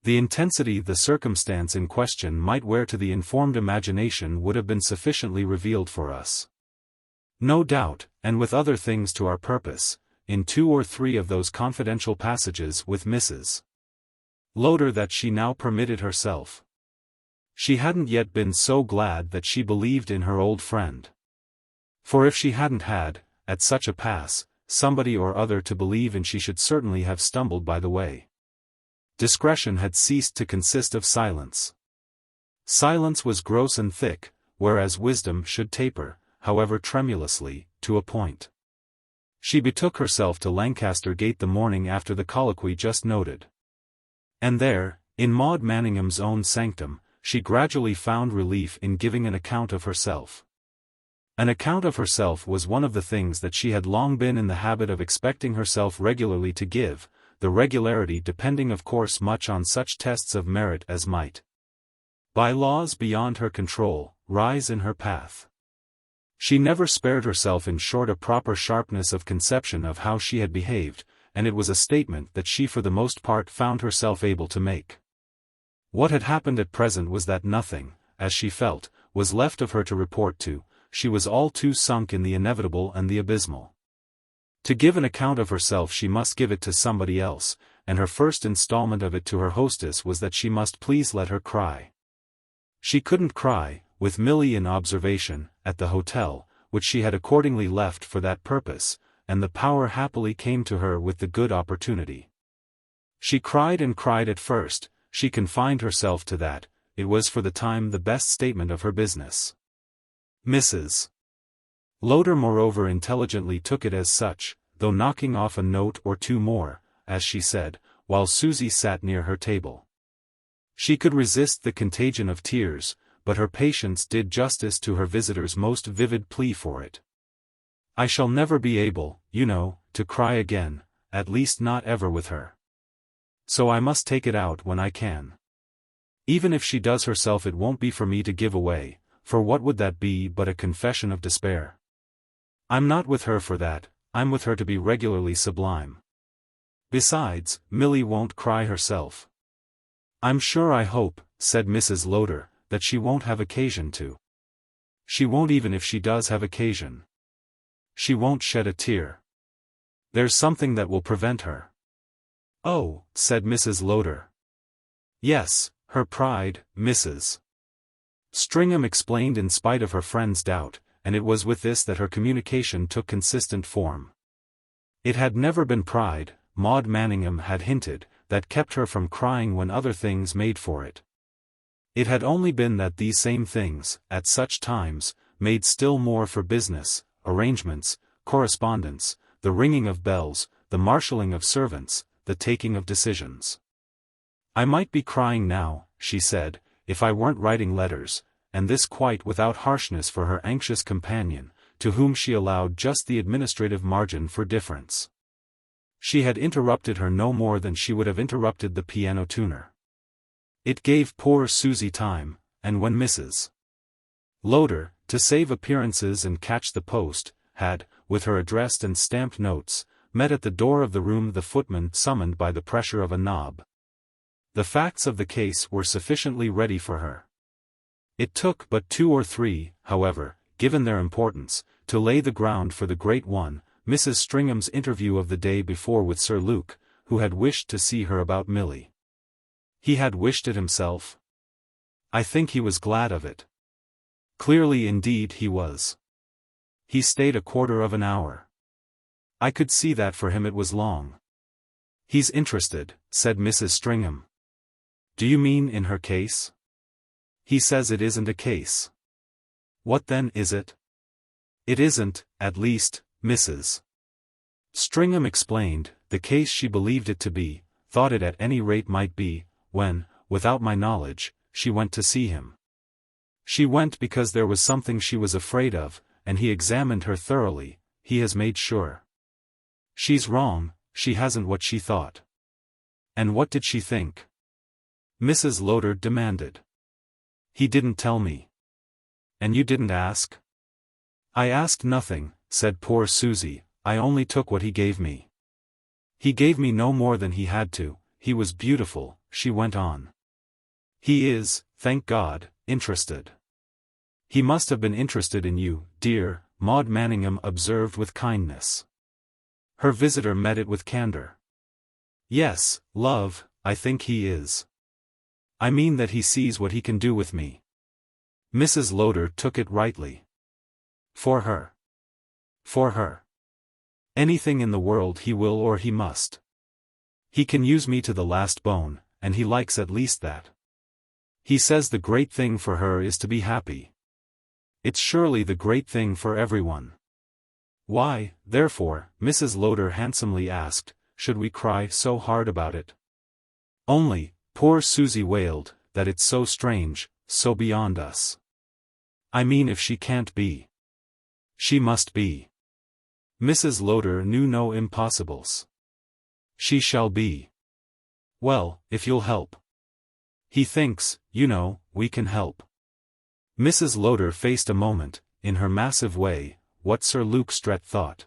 The intensity the circumstance in question might wear to the informed imagination would have been sufficiently revealed for us. No doubt, and with other things to our purpose, in 2 or 3 of those confidential passages with Mrs. Lowder that she now permitted herself. She hadn't yet been so glad that she believed in her old friend. For if she hadn't had, at such a pass, somebody or other to believe in, she should certainly have stumbled by the way. Discretion had ceased to consist of silence. Silence was gross and thick, whereas wisdom should taper, however tremulously, to a point. She betook herself to Lancaster Gate the morning after the colloquy just noted. And there, in Maud Manningham's own sanctum, she gradually found relief in giving an account of herself. An account of herself was one of the things that she had long been in the habit of expecting herself regularly to give, the regularity depending of course much on such tests of merit as might, by laws beyond her control, rise in her path. She never spared herself in short a proper sharpness of conception of how she had behaved, and it was a statement that she for the most part found herself able to make. What had happened at present was that nothing, as she felt, was left of her to report to. She was all too sunk in the inevitable and the abysmal. To give an account of herself she must give it to somebody else, and her first installment of it to her hostess was that she must please let her cry. She couldn't cry, with Milly in observation, at the hotel, which she had accordingly left for that purpose, and the power happily came to her with the good opportunity. She cried and cried at first, she confined herself to that, it was for the time the best statement of her business. Mrs. Lowder moreover intelligently took it as such, though knocking off a note or 2 more, as she said, while Susie sat near her table. She could resist the contagion of tears, but her patience did justice to her visitor's most vivid plea for it. "I shall never be able, you know, to cry again, at least not ever with her. So I must take it out when I can. Even if she does herself it won't be for me to give away, for what would that be but a confession of despair? I'm not with her for that, I'm with her to be regularly sublime. Besides, Milly won't cry herself. I'm sure I hope," said Mrs. Lowder, "that she won't have occasion to. She won't even if she does have occasion. She won't shed a tear. There's something that will prevent her." "Oh," said Mrs. Lowder. "Yes, her pride," Mrs. Stringham explained in spite of her friend's doubt, and it was with this that her communication took consistent form. It had never been pride, Maud Manningham had hinted, that kept her from crying when other things made for it. It had only been that these same things, at such times, made still more for business, arrangements, correspondence, the ringing of bells, the marshalling of servants, the taking of decisions. "I might be crying now," she said, "if I weren't writing letters," and this quite without harshness for her anxious companion, to whom she allowed just the administrative margin for difference. She had interrupted her no more than she would have interrupted the piano tuner. It gave poor Susie time, and when Mrs. Lowder, to save appearances and catch the post, had, with her addressed and stamped notes, met at the door of the room the footman summoned by the pressure of a knob. The facts of the case were sufficiently ready for her. It took but 2 or 3, however, given their importance, to lay the ground for the great one, Mrs. Stringham's interview of the day before with Sir Luke, who had wished to see her about Milly. He had wished it himself? I think he was glad of it. Clearly indeed he was. He stayed a quarter of an hour. I could see that for him it was long. He's interested, said Mrs. Stringham. Do you mean in her case? He says it isn't a case. What then is it? It isn't, at least, Mrs. Stringham explained, the case she believed it to be, thought it at any rate might be, when, without my knowledge, she went to see him. She went because there was something she was afraid of, and he examined her thoroughly, he has made sure. She's wrong, she hasn't what she thought. And what did she think? Mrs. Lowder demanded. He didn't tell me. And you didn't ask? I asked nothing, said poor Susie, I only took what he gave me. He gave me no more than he had to, he was beautiful, she went on. He is, thank God, interested. He must have been interested in you, dear, Maud Manningham observed with kindness. Her visitor met it with candor. Yes, love, I think he is. I mean that he sees what he can do with me. Mrs. Lowder took it rightly. For her. For her. Anything in the world he will or he must. He can use me to the last bone, and he likes at least that. He says the great thing for her is to be happy. It's surely the great thing for everyone. Why, therefore, Mrs. Lowder handsomely asked, should we cry so hard about it? Only, poor Susie wailed, that it's so strange, so beyond us. I mean if she can't be. She must be. Mrs. Lowder knew no impossibles. She shall be. Well, if you'll help. He thinks, you know, we can help. Mrs. Lowder faced a moment, in her massive way, what Sir Luke Strett thought.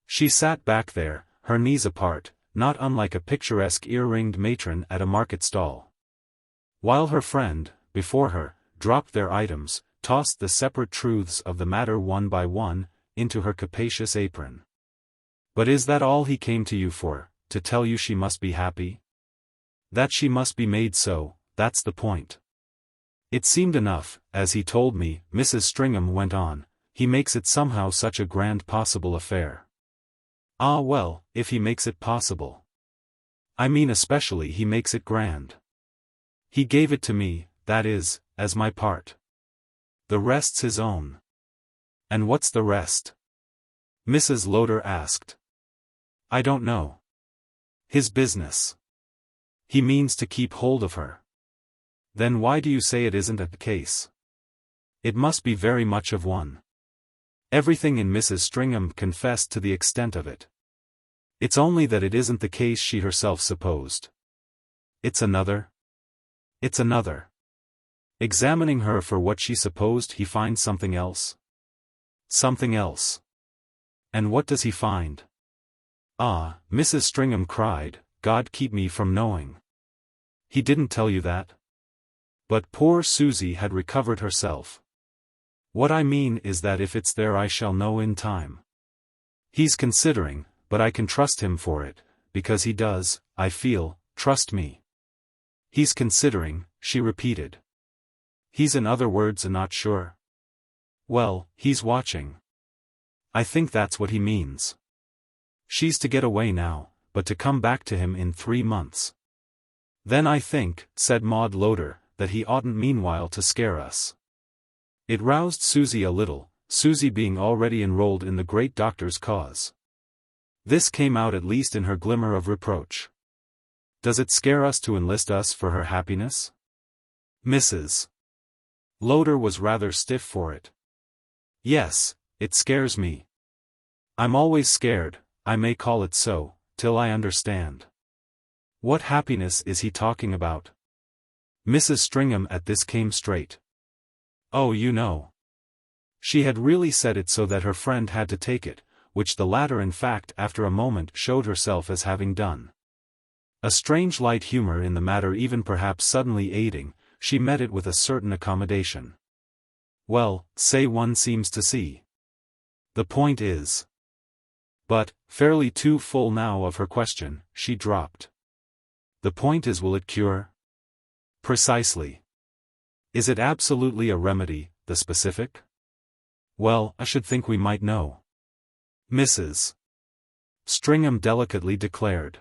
She sat back there, her knees apart, not unlike a picturesque ear-ringed matron at a market stall. While her friend, before her, dropped their items, tossed the separate truths of the matter one by one, into her capacious apron. But is that all he came to you for, to tell you she must be happy? That she must be made so, that's the point. It seemed enough, as he told me, Mrs. Stringham went on, he makes it somehow such a grand possible affair. Ah well, if he makes it possible. I mean especially he makes it grand. He gave it to me, that is, as my part. The rest's his own. And what's the rest? Mrs. Lowder asked. I don't know. His business. He means to keep hold of her. Then why do you say it isn't a case? It must be very much of one. Everything in Mrs. Stringham confessed to the extent of it. It's only that it isn't the case she herself supposed. It's another? It's another. Examining her for what she supposed, he finds something else. Something else. And what does he find? Ah, Mrs. Stringham cried, God keep me from knowing. He didn't tell you that? But poor Susie had recovered herself. What I mean is that if it's there I shall know in time. He's considering, but I can trust him for it, because he does, I feel, trust me. He's considering, she repeated. He's in other words not sure. Well, he's watching. I think that's what he means. She's to get away now, but to come back to him in 3 months. Then I think, said Maude Lowder, that he oughtn't meanwhile to scare us. It roused Susie a little, Susie being already enrolled in the great doctor's cause. This came out at least in her glimmer of reproach. Does it scare us to enlist us for her happiness? Mrs. Lowder was rather stiff for it. Yes, it scares me. I'm always scared, I may call it so, till I understand. What happiness is he talking about? Mrs. Stringham at this came straight. Oh, you know. She had really said it so that her friend had to take it, which the latter in fact after a moment showed herself as having done. A strange light humor in the matter, even perhaps suddenly aiding, she met it with a certain accommodation. Well, say one seems to see. The point is. But, fairly too full now of her question, she dropped. The point is, will it cure? Precisely. Is it absolutely a remedy, the specific? Well, I should think we might know. Mrs. Stringham delicately declared.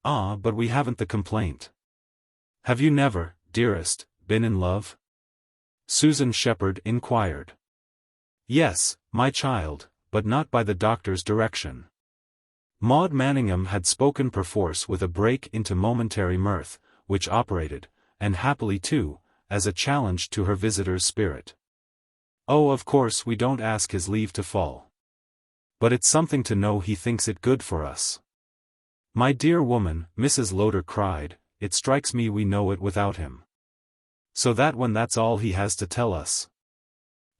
Ah, but we haven't the complaint. Have you never, dearest, been in love? Susan Shepherd inquired. Yes, my child, but not by the doctor's direction. Maud Manningham had spoken perforce with a break into momentary mirth, which operated, and happily too, as a challenge to her visitor's spirit. Oh, of course we don't ask his leave to fall. But it's something to know he thinks it good for us. My dear woman, Mrs. Lowder cried, it strikes me we know it without him. So that when that's all he has to tell us.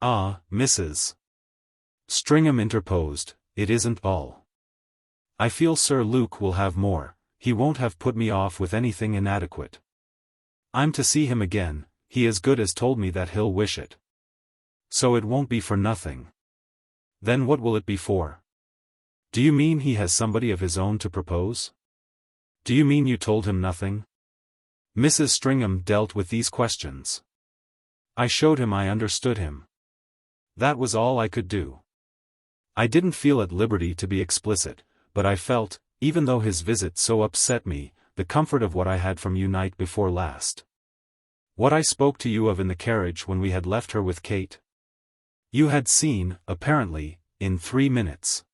Ah, Mrs. Stringham interposed, it isn't all. I feel Sir Luke will have more, he won't have put me off with anything inadequate. I'm to see him again, he as good as told me that he'll wish it. So it won't be for nothing. Then what will it be for? Do you mean he has somebody of his own to propose? Do you mean you told him nothing? Mrs. Stringham dealt with these questions. I showed him I understood him. That was all I could do. I didn't feel at liberty to be explicit, but I felt, even though his visit so upset me, the comfort of what I had from you night before last. What I spoke to you of in the carriage when we had left her with Kate. You had seen, apparently, in 3 minutes.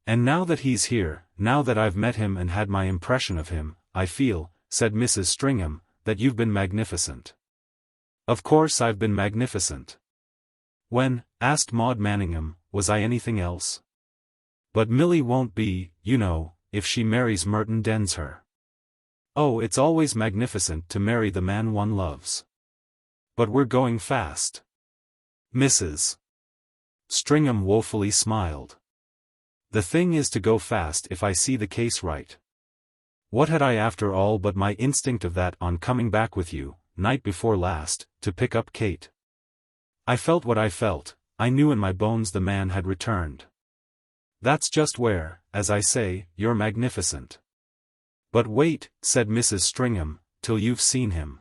And now that he's here, now that I've met him and had my impression of him, I feel, said Mrs. Stringham, that you've been magnificent. Of course I've been magnificent. When, asked Maud Manningham, was I anything else? But Milly won't be, you know, if she marries Merton Densher. Oh, it's always magnificent to marry the man one loves. But we're going fast. Mrs. Stringham woefully smiled. The thing is to go fast if I see the case right. What had I after all but my instinct of that on coming back with you, night before last, to pick up Kate? I felt what I felt, I knew in my bones the man had returned. That's just where, as I say, you're magnificent. But wait, said Mrs. Stringham, till you've seen him.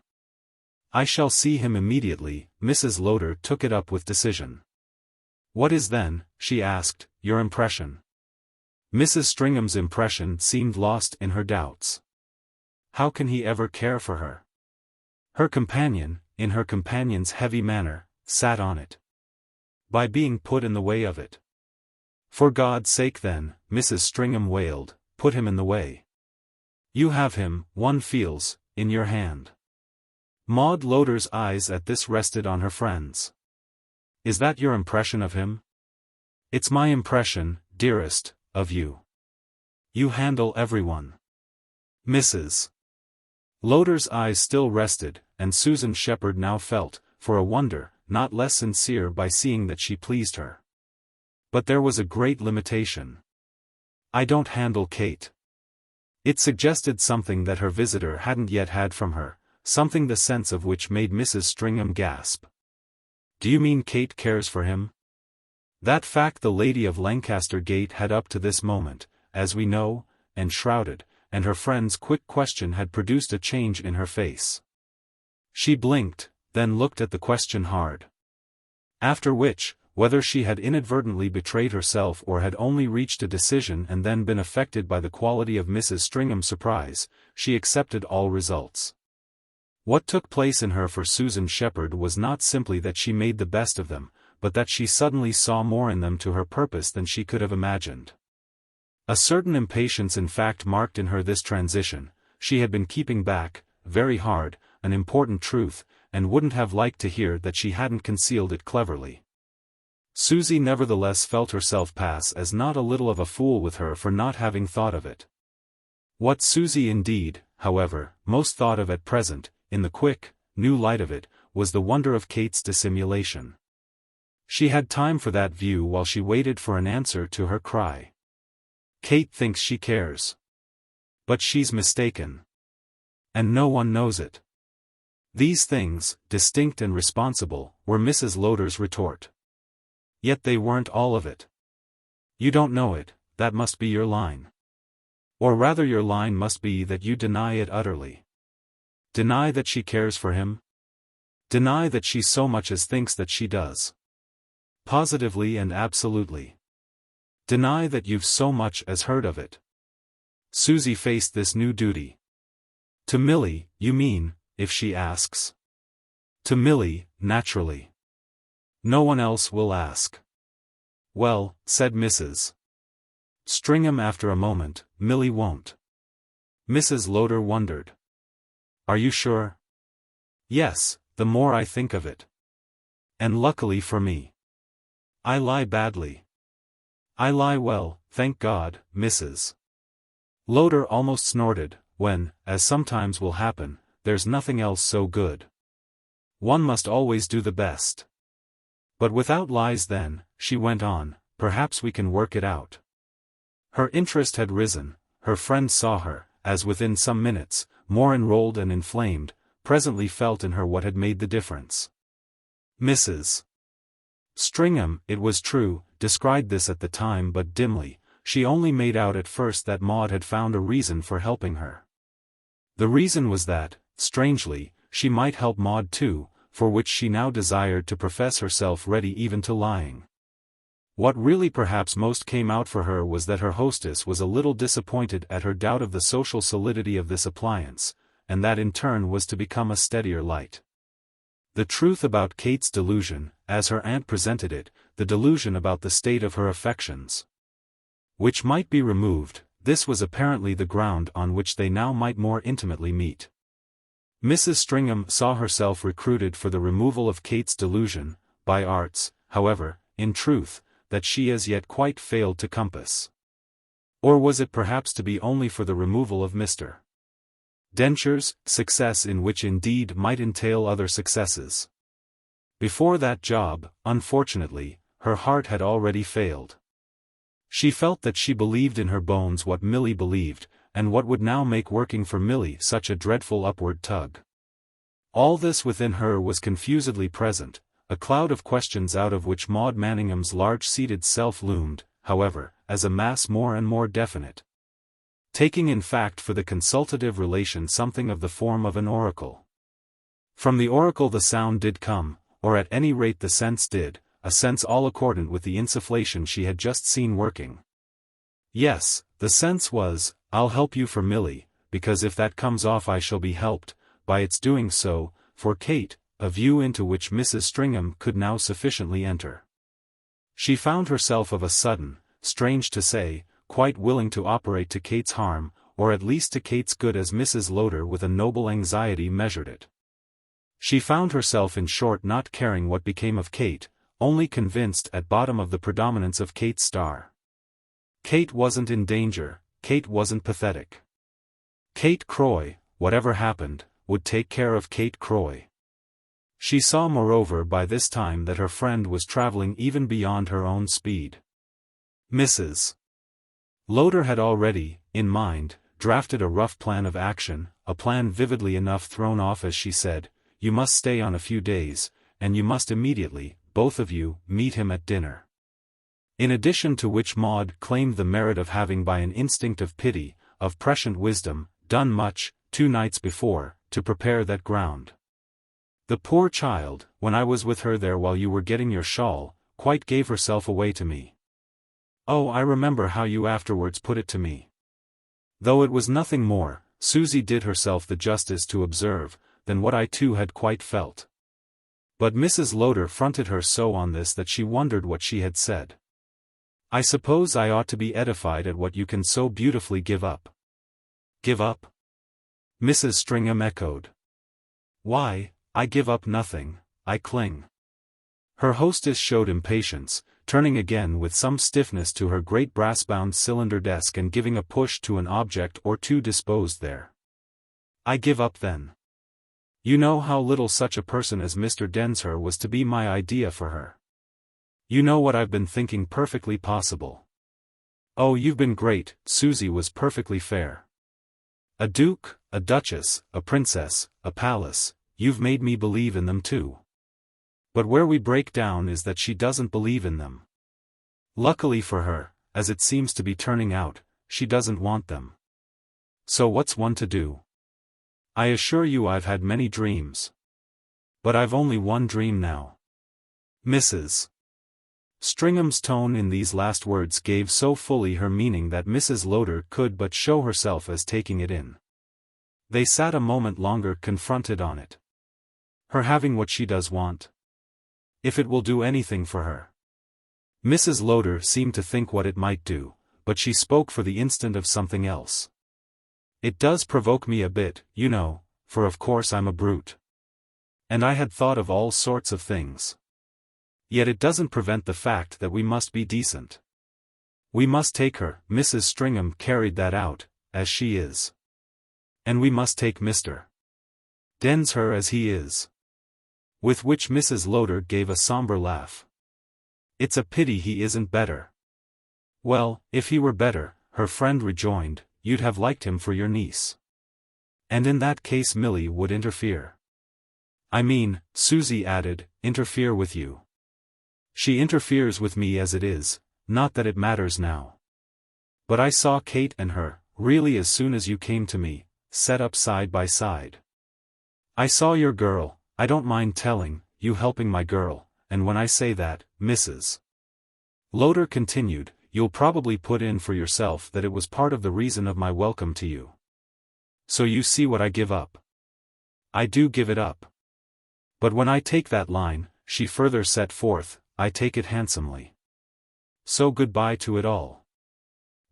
I shall see him immediately, Mrs. Lowder took it up with decision. What is then, she asked, your impression? Mrs. Stringham's impression seemed lost in her doubts. How can he ever care for her? Her companion, in her companion's heavy manner, sat on it. By being put in the way of it. For God's sake then, Mrs. Stringham wailed, put him in the way. You have him, one feels, in your hand. Maude Lowder's eyes at this rested on her friend's. Is that your impression of him? It's my impression, dearest, of you. You handle everyone. Mrs. Lowder's eyes still rested, and Susan Shepherd now felt, for a wonder, not less sincere by seeing that she pleased her. But there was a great limitation. I don't handle Kate. It suggested something that her visitor hadn't yet had from her, something the sense of which made Mrs. Stringham gasp. Do you mean Kate cares for him? That fact the lady of Lancaster Gate had up to this moment, as we know, enshrouded, and her friend's quick question had produced a change in her face. She blinked, then looked at the question hard. After which, whether she had inadvertently betrayed herself or had only reached a decision and then been affected by the quality of Mrs. Stringham's surprise, she accepted all results. What took place in her for Susan Shepherd was not simply that she made the best of them, but that she suddenly saw more in them to her purpose than she could have imagined. A certain impatience in fact marked in her this transition. She had been keeping back, very hard, an important truth, and wouldn't have liked to hear that she hadn't concealed it cleverly. Susie nevertheless felt herself pass as not a little of a fool with her for not having thought of it. What Susie indeed, however, most thought of at present, in the quick, new light of it, was the wonder of Kate's dissimulation. She had time for that view while she waited for an answer to her cry. Kate thinks she cares. But she's mistaken. And no one knows it. These things, distinct and responsible, were Mrs. Lowder's retort. Yet they weren't all of it. You don't know it, that must be your line. Or rather your line must be that you deny it utterly. Deny that she cares for him? Deny that she so much as thinks that she does. Positively and absolutely. Deny that you've so much as heard of it. Susie faced this new duty. To Milly, you mean, if she asks? To Milly, naturally. No one else will ask. Well, said Mrs. Stringham after a moment, Milly won't. Mrs. Lowder wondered. Are you sure? Yes, the more I think of it. And luckily for me. I lie badly. I lie well, thank God, Mrs. Lowder almost snorted, when, as sometimes will happen, there's nothing else so good. One must always do the best. But without lies then, she went on, perhaps we can work it out. Her interest had risen, her friend saw her, as within some minutes, more enrolled and inflamed, presently felt in her what had made the difference. Mrs. Stringham, it was true, described this at the time but dimly. She only made out at first that Maude had found a reason for helping her. The reason was that, strangely, she might help Maude too, for which she now desired to profess herself ready even to lying. What really perhaps most came out for her was that her hostess was a little disappointed at her doubt of the social solidity of this appliance, and that in turn was to become a steadier light. The truth about Kate's delusion, as her aunt presented it, the delusion about the state of her affections, which might be removed, this was apparently the ground on which they now might more intimately meet. Mrs. Stringham saw herself recruited for the removal of Kate's delusion, by arts, however, in truth, that she as yet quite failed to compass. Or was it perhaps to be only for the removal of Mr. Densher's success, in which indeed might entail other successes? Before that job, unfortunately, her heart had already failed. She felt that she believed in her bones what Milly believed, and what would now make working for Milly such a dreadful upward tug. All this within her was confusedly present, a cloud of questions out of which Maud Manningham's large-seated self loomed, however, as a mass more and more definite. Taking in fact for the consultative relation something of the form of an oracle. From the oracle the sound did come, or at any rate the sense did, a sense all accordant with the insufflation she had just seen working. Yes, the sense was, I'll help you for Milly, because if that comes off I shall be helped, by its doing so, for Kate, a view into which Mrs. Stringham could now sufficiently enter. She found herself of a sudden, strange to say, quite willing to operate to Kate's harm, or at least to Kate's good as Mrs. Lowder with a noble anxiety measured it. She found herself in short not caring what became of Kate, only convinced at bottom of the predominance of Kate's star. Kate wasn't in danger, Kate wasn't pathetic. Kate Croy, whatever happened, would take care of Kate Croy. She saw moreover by this time that her friend was traveling even beyond her own speed. Mrs. Lowder had already, in mind, drafted a rough plan of action, a plan vividly enough thrown off as she said, you must stay on a few days, and you must immediately, both of you, meet him at dinner. In addition to which Maude claimed the merit of having by an instinct of pity, of prescient wisdom, done much, 2 nights before, to prepare that ground. The poor child, when I was with her there while you were getting your shawl, quite gave herself away to me. Oh, I remember how you afterwards put it to me. Though it was nothing more, Susie did herself the justice to observe, than what I too had quite felt. But Mrs. Lowder fronted her so on this that she wondered what she had said. I suppose I ought to be edified at what you can so beautifully give up. Give up? Mrs. Stringham echoed. Why, I give up nothing, I cling. Her hostess showed impatience, turning again with some stiffness to her great brass-bound cylinder desk and giving a push to an object or two disposed there. I give up then. You know how little such a person as Mr. Densher was to be my idea for her. You know what I've been thinking perfectly possible. Oh, you've been great, Susie was perfectly fair. A duke, a duchess, a princess, a palace, you've made me believe in them too. But where we break down is that she doesn't believe in them. Luckily for her, as it seems to be turning out, she doesn't want them. So what's one to do? I assure you I've had many dreams. But I've only one dream now. Mrs. Stringham's tone in these last words gave so fully her meaning that Mrs. Lowder could but show herself as taking it in. They sat a moment longer confronted on it. Her having what she does want. If it will do anything for her. Mrs. Lowder seemed to think what it might do, but she spoke for the instant of something else. It does provoke me a bit, you know, for of course I'm a brute. And I had thought of all sorts of things. Yet it doesn't prevent the fact that we must be decent. We must take her, Mrs. Stringham carried that out, as she is. And we must take Mr. Densher as he is. With which Mrs. Lowder gave a somber laugh. It's a pity he isn't better. Well, if he were better, her friend rejoined, you'd have liked him for your niece. And in that case Milly would interfere. I mean, Susie added, interfere with you. She interferes with me as it is, not that it matters now. But I saw Kate and her, really as soon as you came to me, set up side by side. I saw your girl, I don't mind telling, you helping my girl, and when I say that, Mrs. Lowder continued, you'll probably put in for yourself that it was part of the reason of my welcome to you. So you see what I give up. I do give it up. But when I take that line, she further set forth, I take it handsomely. So goodbye to it all.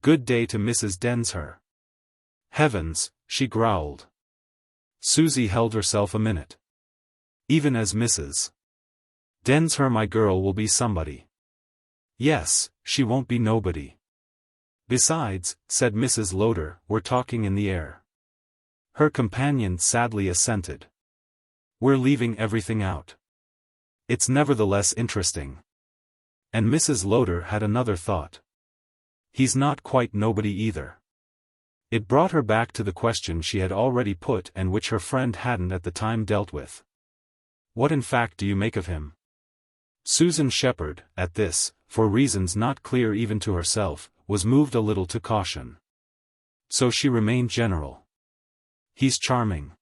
Good day to Mrs. Densher. Heavens, she growled. Susie held herself a minute. Even as Mrs. Densher my girl will be somebody. Yes, she won't be nobody. Besides, said Mrs. Lowder, we're talking in the air. Her companion sadly assented. We're leaving everything out. It's nevertheless interesting. And Mrs. Lowder had another thought. He's not quite nobody either. It brought her back to the question she had already put and which her friend hadn't at the time dealt with. What in fact do you make of him? Susan Shepherd, at this, for reasons not clear even to herself, was moved a little to caution. So she remained general. He's charming.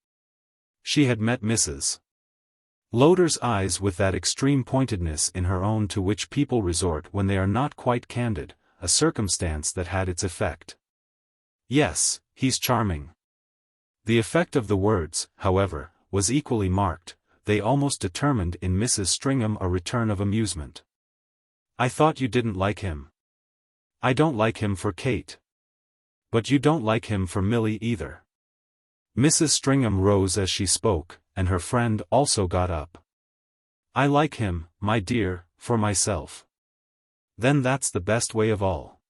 She had met Mrs. Lowder's eyes with that extreme pointedness in her own to which people resort when they are not quite candid, a circumstance that had its effect. Yes, he's charming. The effect of the words, however, was equally marked. They almost determined in Mrs. Stringham a return of amusement. I thought you didn't like him. I don't like him for Kate. But you don't like him for Milly either. Mrs. Stringham rose as she spoke, and her friend also got up. I like him, my dear, for myself. Then that's the best way of all.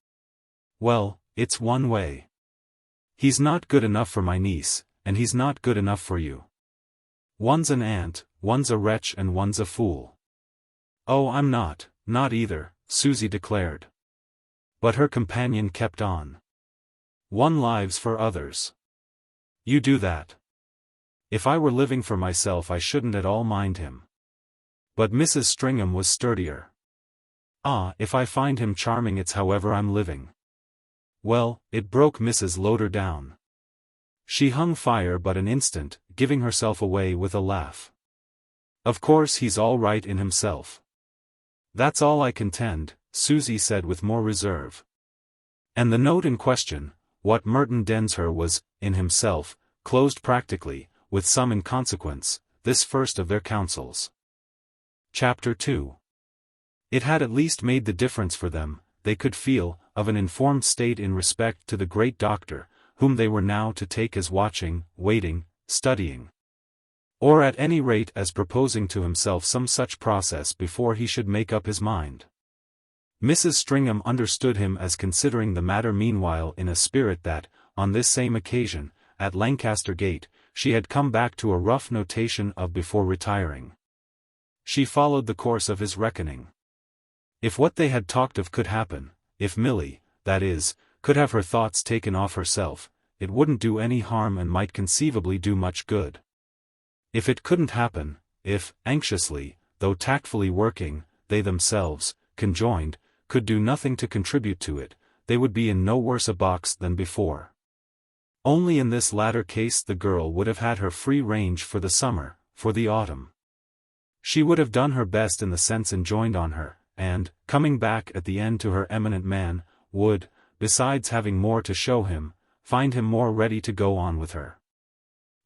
Well, it's one way. He's not good enough for my niece, and he's not good enough for you. One's an ant, one's a wretch and one's a fool. Oh, I'm not either, Susie declared. But her companion kept on. One lives for others. You do that. If I were living for myself I shouldn't at all mind him. But Mrs. Stringham was sturdier. Ah, if I find him charming it's however I'm living. Well, it broke Mrs. Lowder down. She hung fire but an instant, giving herself away with a laugh. Of course he's all right in himself. That's all I contend, Susie said with more reserve. And the note in question, what Merton Densher was, in himself, closed practically, with some inconsequence, this first of their counsels. Chapter 2. It had at least made the difference for them, they could feel, of an informed state in respect to the great doctor, whom they were now to take as watching, waiting, studying. Or at any rate as proposing to himself some such process before he should make up his mind. Mrs. Stringham understood him as considering the matter meanwhile in a spirit that, on this same occasion, at Lancaster Gate, she had come back to a rough notation of before retiring. She followed the course of his reckoning. If what they had talked of could happen, if Milly, that is, could have her thoughts taken off herself, it wouldn't do any harm and might conceivably do much good. If it couldn't happen, if, anxiously, though tactfully working, they themselves, conjoined, could do nothing to contribute to it, they would be in no worse a box than before. Only in this latter case the girl would have had her free range for the summer, for the autumn. She would have done her best in the sense enjoined on her, and, coming back at the end to her eminent man, would, besides having more to show him, find him more ready to go on with her.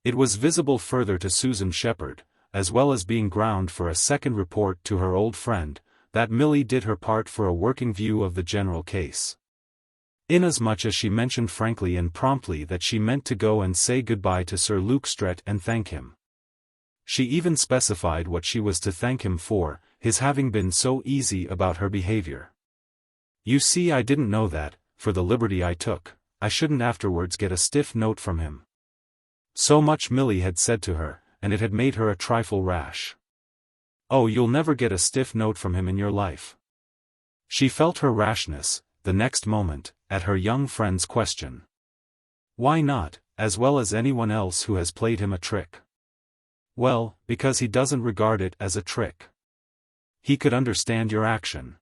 It was visible further to Susan Shepherd, as well as being ground for a second report to her old friend, that Milly did her part for a working view of the general case. Inasmuch as she mentioned frankly and promptly that she meant to go and say goodbye to Sir Luke Strett and thank him. She even specified what she was to thank him for, his having been so easy about her behavior. You see, I didn't know that, for the liberty I took, I shouldn't afterwards get a stiff note from him. So much Milly had said to her, and it had made her a trifle rash. Oh, you'll never get a stiff note from him in your life. She felt her rashness, the next moment, at her young friend's question. Why not, as well as anyone else who has played him a trick? Well, because he doesn't regard it as a trick. He could understand your action.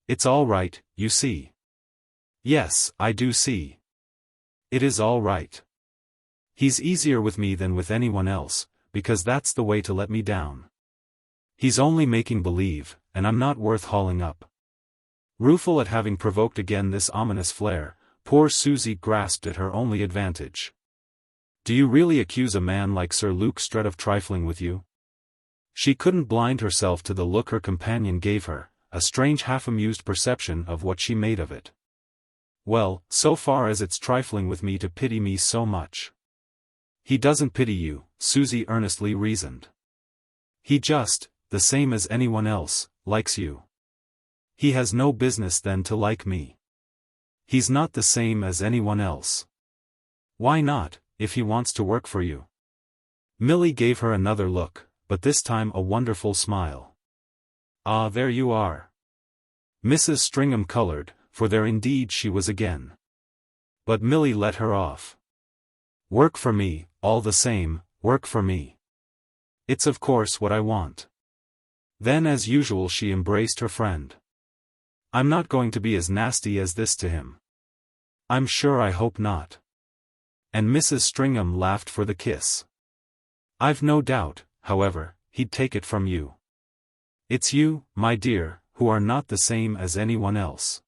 It's all right, you see. Yes, I do see. It is all right. He's easier with me than with anyone else, because that's the way to let me down. He's only making believe, and I'm not worth hauling up. Rueful at having provoked again this ominous flare, poor Susie grasped at her only advantage. Do you really accuse a man like Sir Luke Strett of trifling with you? She couldn't blind herself to the look her companion gave her, a strange half-amused perception of what she made of it. Well, so far as it's trifling with me to pity me so much. He doesn't pity you, Susie earnestly reasoned. He just, the same as anyone else, likes you. He has no business then to like me. He's not the same as anyone else. Why not, if he wants to work for you? Milly gave her another look, but this time a wonderful smile. Ah, there you are. Mrs. Stringham colored, for there indeed she was again. But Milly let her off. Work for me, all the same, work for me. It's of course what I want. Then as usual she embraced her friend. I'm not going to be as nasty as this to him. I'm sure I hope not. And Mrs. Stringham laughed for the kiss. I've no doubt, however, he'd take it from you. It's you, my dear, who are not the same as anyone else.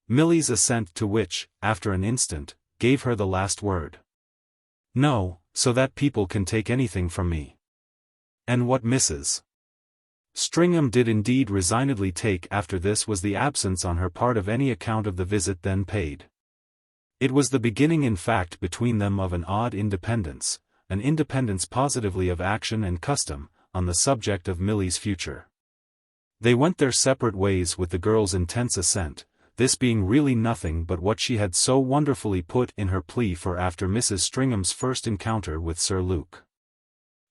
Milly's assent to which, after an instant, gave her the last word. No, so that people can take anything from me. And what Mrs. Stringham did indeed resignedly take after this was the absence on her part of any account of the visit then paid. It was the beginning in fact between them of an odd independence, an independence positively of action and custom, on the subject of Milly's future. They went their separate ways with the girl's intense assent, this being really nothing but what she had so wonderfully put in her plea for after Mrs. Stringham's first encounter with Sir Luke.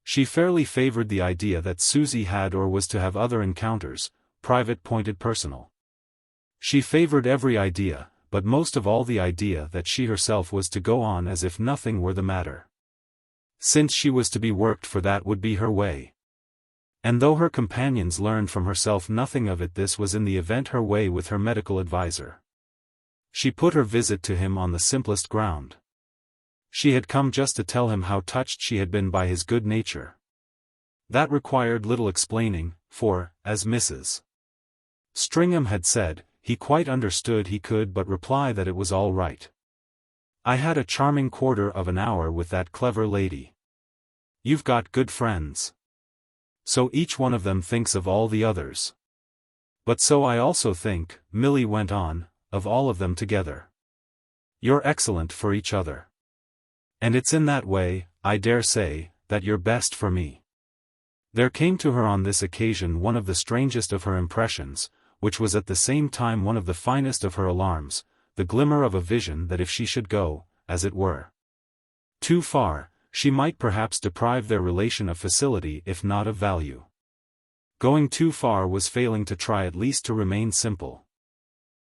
She fairly favored the idea that Susie had or was to have other encounters, private, pointed, personal. She favored every idea, but most of all the idea that she herself was to go on as if nothing were the matter. Since she was to be worked for, that would be her way. And though her companions learned from herself nothing of it, this was in the event her way with her medical adviser. She put her visit to him on the simplest ground. She had come just to tell him how touched she had been by his good nature. That required little explaining, for, as Mrs. Stringham had said, he quite understood he could but reply that it was all right. I had a charming quarter of an hour with that clever lady. You've got good friends. So each one of them thinks of all the others. But so I also think, Milly went on, of all of them together. You're excellent for each other. And it's in that way, I dare say, that you're best for me. There came to her on this occasion one of the strangest of her impressions, which was at the same time one of the finest of her alarms, the glimmer of a vision that if she should go, as it were, too far, she might perhaps deprive their relation of facility if not of value. Going too far was failing to try at least to remain simple.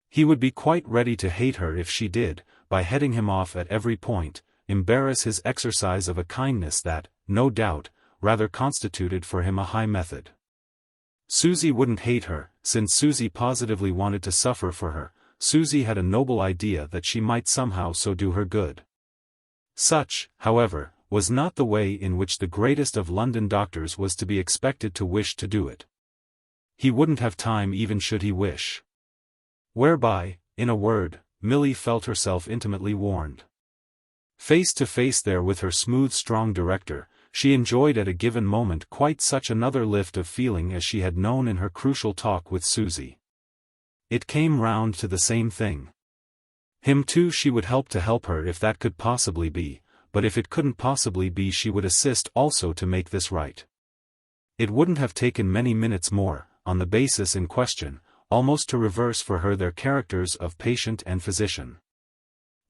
He would be quite ready to hate her if she did, by heading him off at every point, embarrass his exercise of a kindness that, no doubt, rather constituted for him a high method. Susie wouldn't hate her, since Susie positively wanted to suffer for her. Susie had a noble idea that she might somehow so do her good. Such, however, was not the way in which the greatest of London doctors was to be expected to wish to do it. He wouldn't have time even should he wish. Whereby, in a word, Milly felt herself intimately warned. Face to face there with her smooth strong director, she enjoyed at a given moment quite such another lift of feeling as she had known in her crucial talk with Susie. It came round to the same thing. Him too she would help her if that could possibly be, but if it couldn't possibly be she would assist also to make this right. It wouldn't have taken many minutes more, on the basis in question, almost to reverse for her their characters of patient and physician.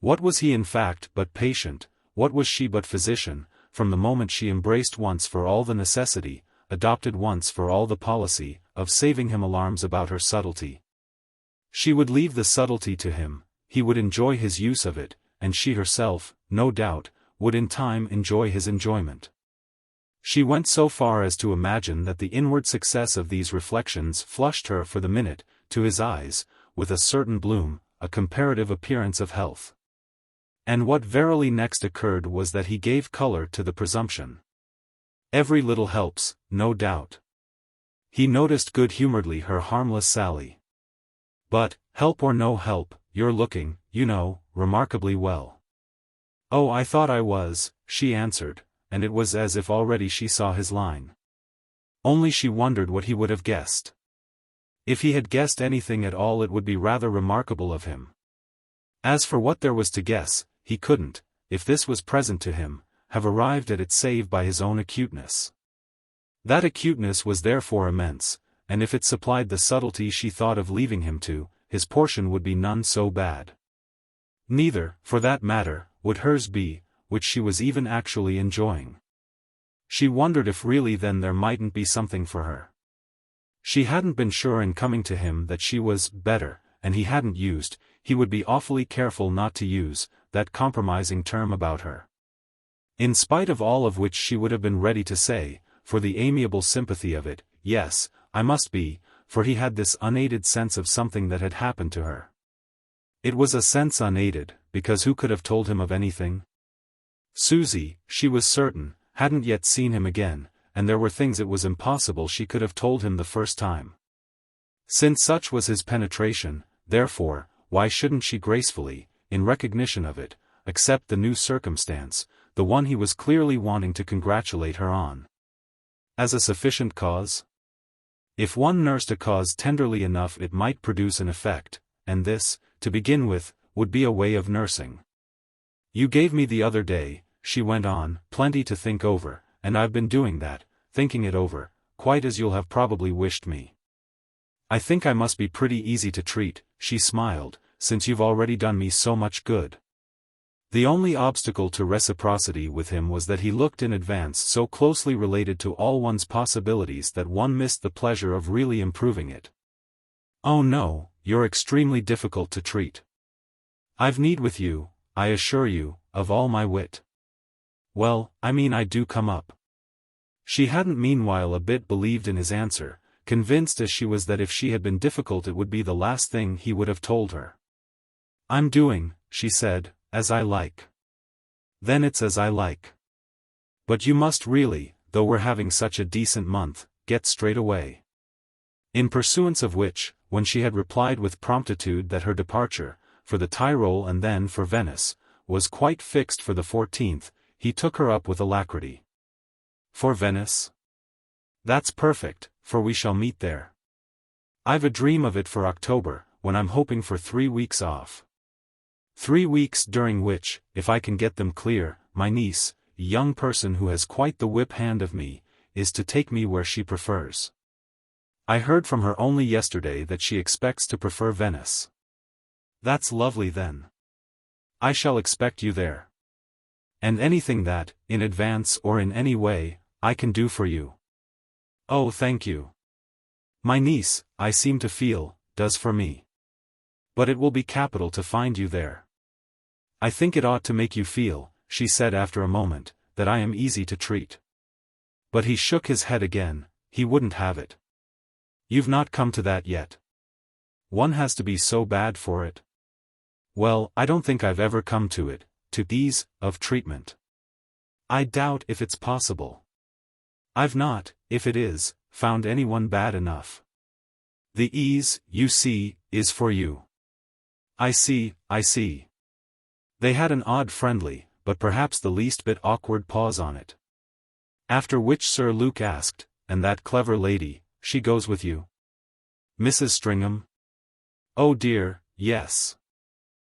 What was he in fact but patient, what was she but physician, from the moment she embraced once for all the necessity, adopted once for all the policy, of saving him alarms about her subtlety. She would leave the subtlety to him, he would enjoy his use of it, and she herself, no doubt, would in time enjoy his enjoyment. She went so far as to imagine that the inward success of these reflections flushed her for the minute, to his eyes, with a certain bloom, a comparative appearance of health. And what verily next occurred was that he gave color to the presumption. Every little helps, no doubt. He noticed good-humoredly her harmless sally. But, help or no help, you're looking, you know, remarkably well. Oh, I thought I was, she answered, and it was as if already she saw his line. Only she wondered what he would have guessed. If he had guessed anything at all it would be rather remarkable of him. As for what there was to guess, he couldn't, if this was present to him, have arrived at it save by his own acuteness. That acuteness was therefore immense, and if it supplied the subtlety she thought of leaving him to, his portion would be none so bad. Neither, for that matter, would hers be, which she was even actually enjoying. She wondered if really then there mightn't be something for her. She hadn't been sure in coming to him that she was better, and he hadn't used, he would be awfully careful not to use, that compromising term about her. In spite of all of which she would have been ready to say, for the amiable sympathy of it, yes, I must be, for he had this unaided sense of something that had happened to her. It was a sense unaided, because who could have told him of anything? Susie, she was certain, hadn't yet seen him again, and there were things it was impossible she could have told him the first time. Since such was his penetration, therefore, why shouldn't she gracefully, in recognition of it, accept the new circumstance, the one he was clearly wanting to congratulate her on? As a sufficient cause? If one nursed a cause tenderly enough it might produce an effect, and this, to begin with, would be a way of nursing. You gave me the other day, she went on, plenty to think over, and I've been doing that, thinking it over, quite as you'll have probably wished me. I think I must be pretty easy to treat, she smiled, since you've already done me so much good. The only obstacle to reciprocity with him was that he looked in advance so closely related to all one's possibilities that one missed the pleasure of really improving it. Oh no, you're extremely difficult to treat. I've need with you, I assure you, of all my wit. Well, I mean I do come up. She hadn't meanwhile a bit believed in his answer, convinced as she was that if she had been difficult it would be the last thing he would have told her. I'm doing, she said, as I like. Then it's as I like. But you must really, though we're having such a decent month, get straight away. In pursuance of which, when she had replied with promptitude that her departure, for the Tyrol and then for Venice, was quite fixed for the 14th, he took her up with alacrity. For Venice? That's perfect, for we shall meet there. I've a dream of it for October, when I'm hoping for 3 weeks off. 3 weeks during which, if I can get them clear, my niece, a young person who has quite the whip hand of me, is to take me where she prefers. I heard from her only yesterday that she expects to prefer Venice. That's lovely then. I shall expect you there. And anything that, in advance or in any way, I can do for you. Oh, thank you. My niece, I seem to feel, does for me. But it will be capital to find you there. I think it ought to make you feel, she said after a moment, that I am easy to treat. But he shook his head again, he wouldn't have it. You've not come to that yet. One has to be so bad for it. Well, I don't think I've ever come to it, to ease of treatment. I doubt if it's possible. I've not, if it is, found anyone bad enough. The ease, you see, is for you. I see, I see. They had an odd friendly, but perhaps the least bit awkward pause on it. After which Sir Luke asked, and that clever lady, she goes with you? Mrs. Stringham? Oh dear, yes.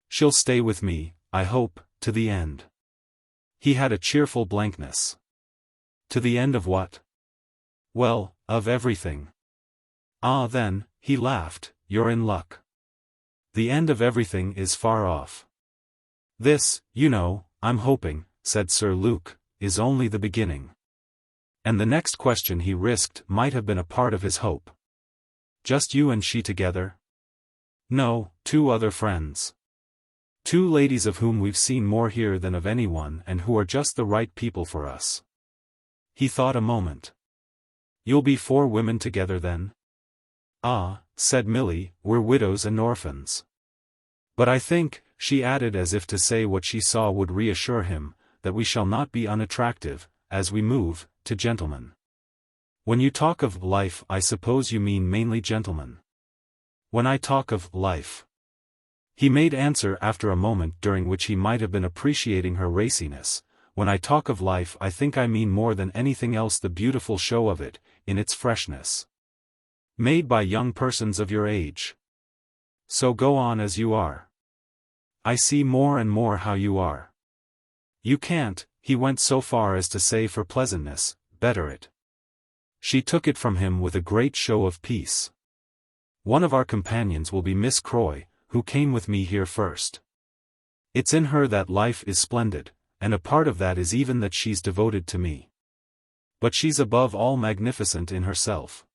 She'll stay with me, I hope, to the end. He had a cheerful blankness. To the end of what? Well, of everything. Ah then, he laughed, you're in luck. The end of everything is far off. This, you know, I'm hoping, said Sir Luke, is only the beginning. And the next question he risked might have been a part of his hope. Just you and she together? No, 2 other friends. 2 ladies of whom we've seen more here than of anyone and who are just the right people for us. He thought a moment. You'll be 4 women together then? Ah, said Milly, we're widows and orphans. But I think, she added as if to say what she saw would reassure him, that we shall not be unattractive, as we move, to gentlemen. When you talk of life I suppose you mean mainly gentlemen. When I talk of life. He made answer after a moment during which he might have been appreciating her raciness, when I talk of life I think I mean more than anything else the beautiful show of it, in its freshness. Made by young persons of your age. So go on as you are. I see more and more how you are. You can't, he went so far as to say for pleasantness, better it. She took it from him with a great show of peace. One of our companions will be Miss Croy, who came with me here first. It's in her that life is splendid, and a part of that is even that she's devoted to me. But she's above all magnificent in herself.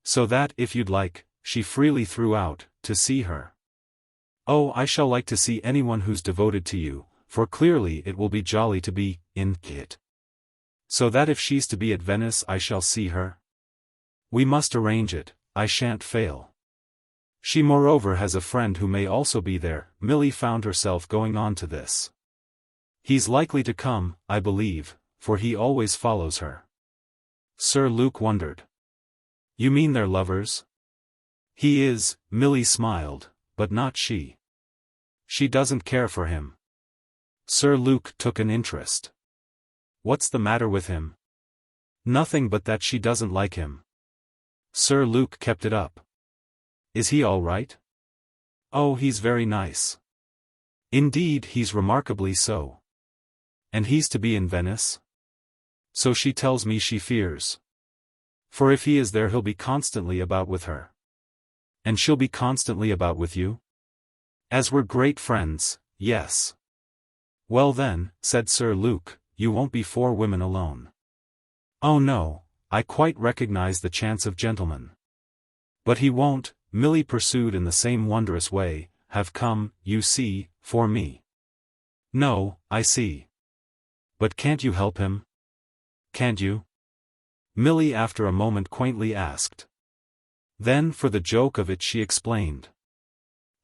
So that, if you'd like, she freely threw out, to see her. Oh, I shall like to see anyone who's devoted to you, for clearly it will be jolly to be, in it. So that if she's to be at Venice I shall see her? We must arrange it, I shan't fail. She moreover has a friend who may also be there. Milly found herself going on to this. He's likely to come, I believe, for he always follows her. Sir Luke wondered. You mean they're lovers? He is, Milly smiled, but not she. She doesn't care for him. Sir Luke took an interest. What's the matter with him? Nothing but that she doesn't like him. Sir Luke kept it up. Is he all right? Oh, he's very nice. Indeed, he's remarkably so. And he's to be in Venice? So she tells me she fears. For if he is there he'll be constantly about with her. And she'll be constantly about with you? As we're great friends, yes. Well then, said Sir Luke, you won't be 4 women alone. Oh no, I quite recognize the chance of gentlemen. But he won't, Milly pursued in the same wondrous way, have come, you see, for me. No, I see. But can't you help him? Can't you? Milly after a moment quaintly asked. Then for the joke of it she explained.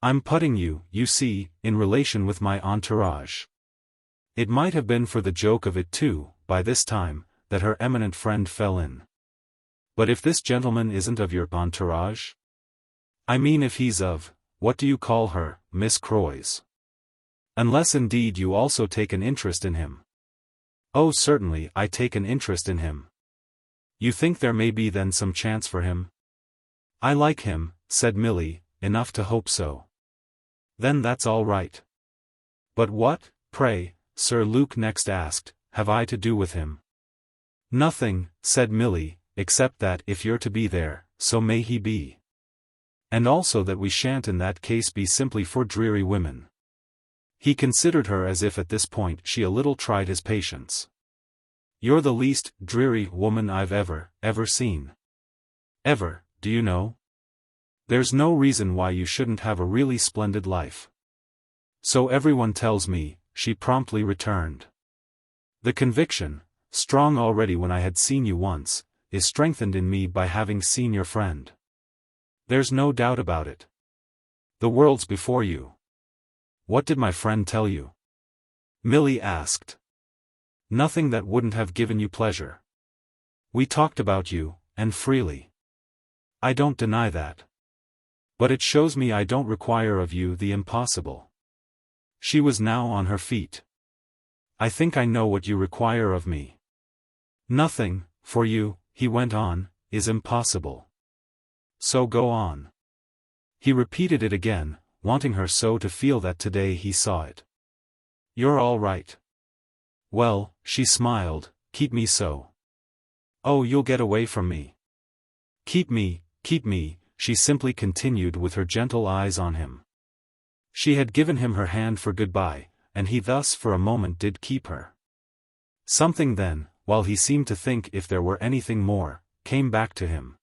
I'm putting you, you see, in relation with my entourage. It might have been for the joke of it too, by this time, that her eminent friend fell in. But if this gentleman isn't of your entourage? I mean if he's of, what do you call her, Miss Croy's? Unless indeed you also take an interest in him. Oh certainly I take an interest in him. You think there may be then some chance for him? I like him, said Milly, enough to hope so. Then that's all right. But what, pray, Sir Luke next asked, have I to do with him? Nothing, said Milly, except that if you're to be there, so may he be. And also that we shan't in that case be simply 4 dreary women. He considered her as if at this point she a little tried his patience. You're the least dreary woman I've ever seen. Ever, do you know? There's no reason why you shouldn't have a really splendid life. So everyone tells me, she promptly returned. The conviction, strong already when I had seen you once, is strengthened in me by having seen your friend. There's no doubt about it. The world's before you. What did my friend tell you? Milly asked. Nothing that wouldn't have given you pleasure. We talked about you, and freely. I don't deny that. But it shows me I don't require of you the impossible. She was now on her feet. I think I know what you require of me. Nothing, for you, he went on, is impossible. So go on. He repeated it again, wanting her so to feel that today he saw it. You're all right. Well, she smiled, keep me so. Oh, you'll get away from me. Keep me, she simply continued with her gentle eyes on him. She had given him her hand for goodbye, and he thus for a moment did keep her. Something then, while he seemed to think if there were anything more, came back to him.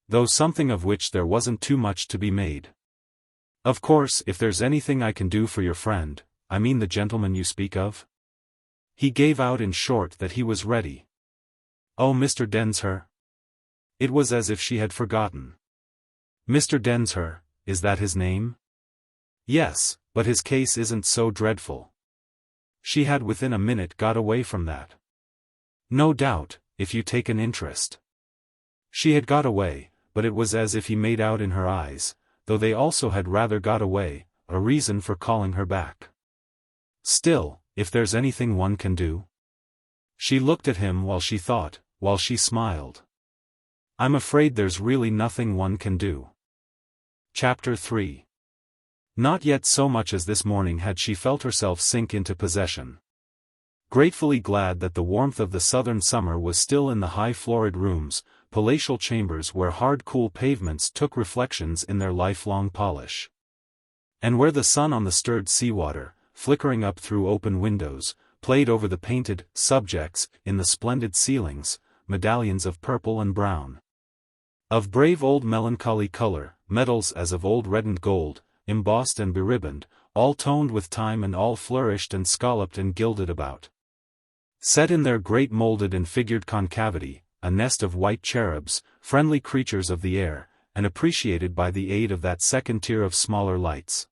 Though something of which there wasn't too much to be made. Of course, if there's anything I can do for your friend, I mean the gentleman you speak of? He gave out in short that he was ready. Oh, Mr. Densher? It was as if she had forgotten. Mr. Densher, is that his name? Yes, but his case isn't so dreadful. She had within a minute got away from that. No doubt, if you take an interest. She had got away, but it was as if he made out in her eyes, though they also had rather got away, a reason for calling her back. Still, if there's anything one can do. She looked at him while she thought, while she smiled. I'm afraid there's really nothing one can do. Chapter 3. Not yet so much as this morning had she felt herself sink into possession. Gratefully glad that the warmth of the southern summer was still in the high florid rooms, palatial chambers where hard cool pavements took reflections in their lifelong polish. And where the sun on the stirred seawater, flickering up through open windows, played over the painted subjects in the splendid ceilings, medallions of purple and brown. Of brave old melancholy color, medals as of old reddened gold, embossed and beribboned, all toned with time and all flourished and scalloped and gilded about. Set in their great molded and figured concavity, a nest of white cherubs, friendly creatures of the air, and appreciated by the aid of that second tier of smaller lights.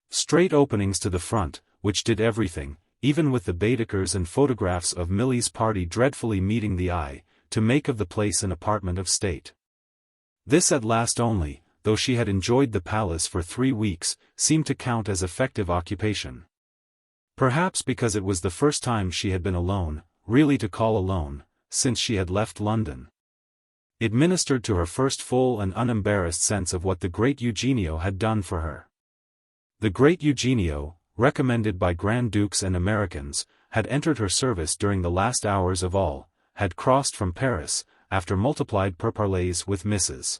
Straight openings to the front, which did everything, even with the Baedekers and photographs of Milly's party dreadfully meeting the eye, to make of the place an apartment of state. This at last only, though she had enjoyed the palace for 3 weeks, seemed to count as effective occupation. Perhaps because it was the first time she had been alone, really to call alone, since she had left London. It ministered to her first full and unembarrassed sense of what the great Eugenio had done for her. The great Eugenio, recommended by Grand Dukes and Americans, had entered her service during the last hours of all, had crossed from Paris, after multiplied pourparlers with Mrs.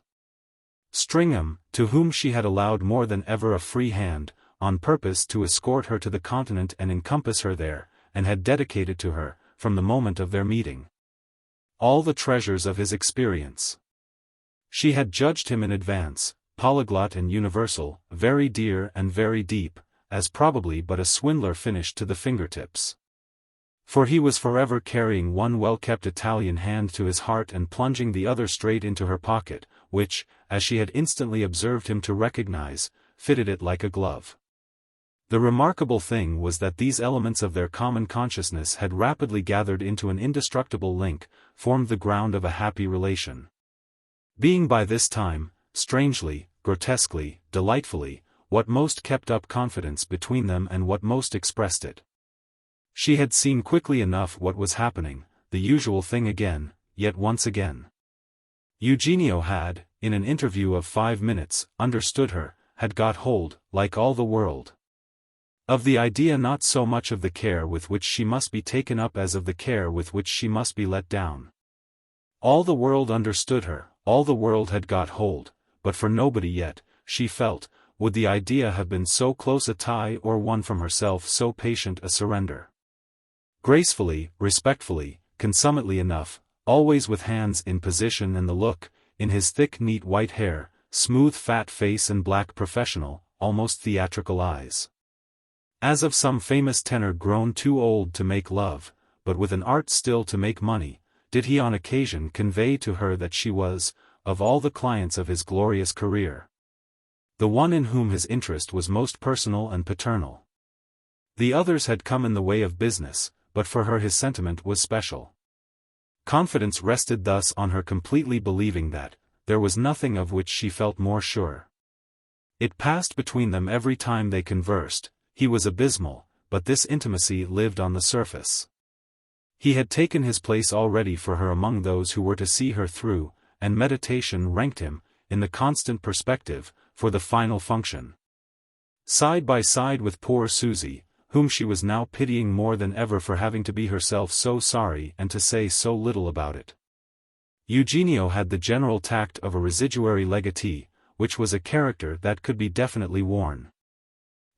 Stringham, to whom she had allowed more than ever a free hand, on purpose to escort her to the continent and encompass her there, and had dedicated to her, from the moment of their meeting, all the treasures of his experience. She had judged him in advance, polyglot and universal, very dear and very deep, as probably but a swindler finished to the fingertips. For he was forever carrying one well-kept Italian hand to his heart and plunging the other straight into her pocket, which, as she had instantly observed him to recognize, fitted it like a glove. The remarkable thing was that these elements of their common consciousness had rapidly gathered into an indestructible link, formed the ground of a happy relation. Being by this time, strangely, grotesquely, delightfully, what most kept up confidence between them and what most expressed it. She had seen quickly enough what was happening, the usual thing again, yet once again. Eugenio had, in an interview of 5 minutes, understood her, had got hold, like all the world, of the idea not so much of the care with which she must be taken up as of the care with which she must be let down. All the world understood her, all the world had got hold, but for nobody yet, she felt, would the idea have been so close a tie or won from herself so patient a surrender. Gracefully, respectfully, consummately enough, always with hands in position and the look, in his thick neat white hair, smooth fat face and black professional, almost theatrical eyes. As of some famous tenor grown too old to make love, but with an art still to make money, did he on occasion convey to her that she was, of all the clients of his glorious career, the one in whom his interest was most personal and paternal. The others had come in the way of business, but for her his sentiment was special. Confidence rested thus on her completely believing that there was nothing of which she felt more sure. It passed between them every time they conversed. He was abysmal, but this intimacy lived on the surface. He had taken his place already for her among those who were to see her through, and meditation ranked him, in the constant perspective, for the final function. Side by side with poor Susie, whom she was now pitying more than ever for having to be herself so sorry and to say so little about it. Eugenio had the general tact of a residuary legatee, which was a character that could be definitely worn.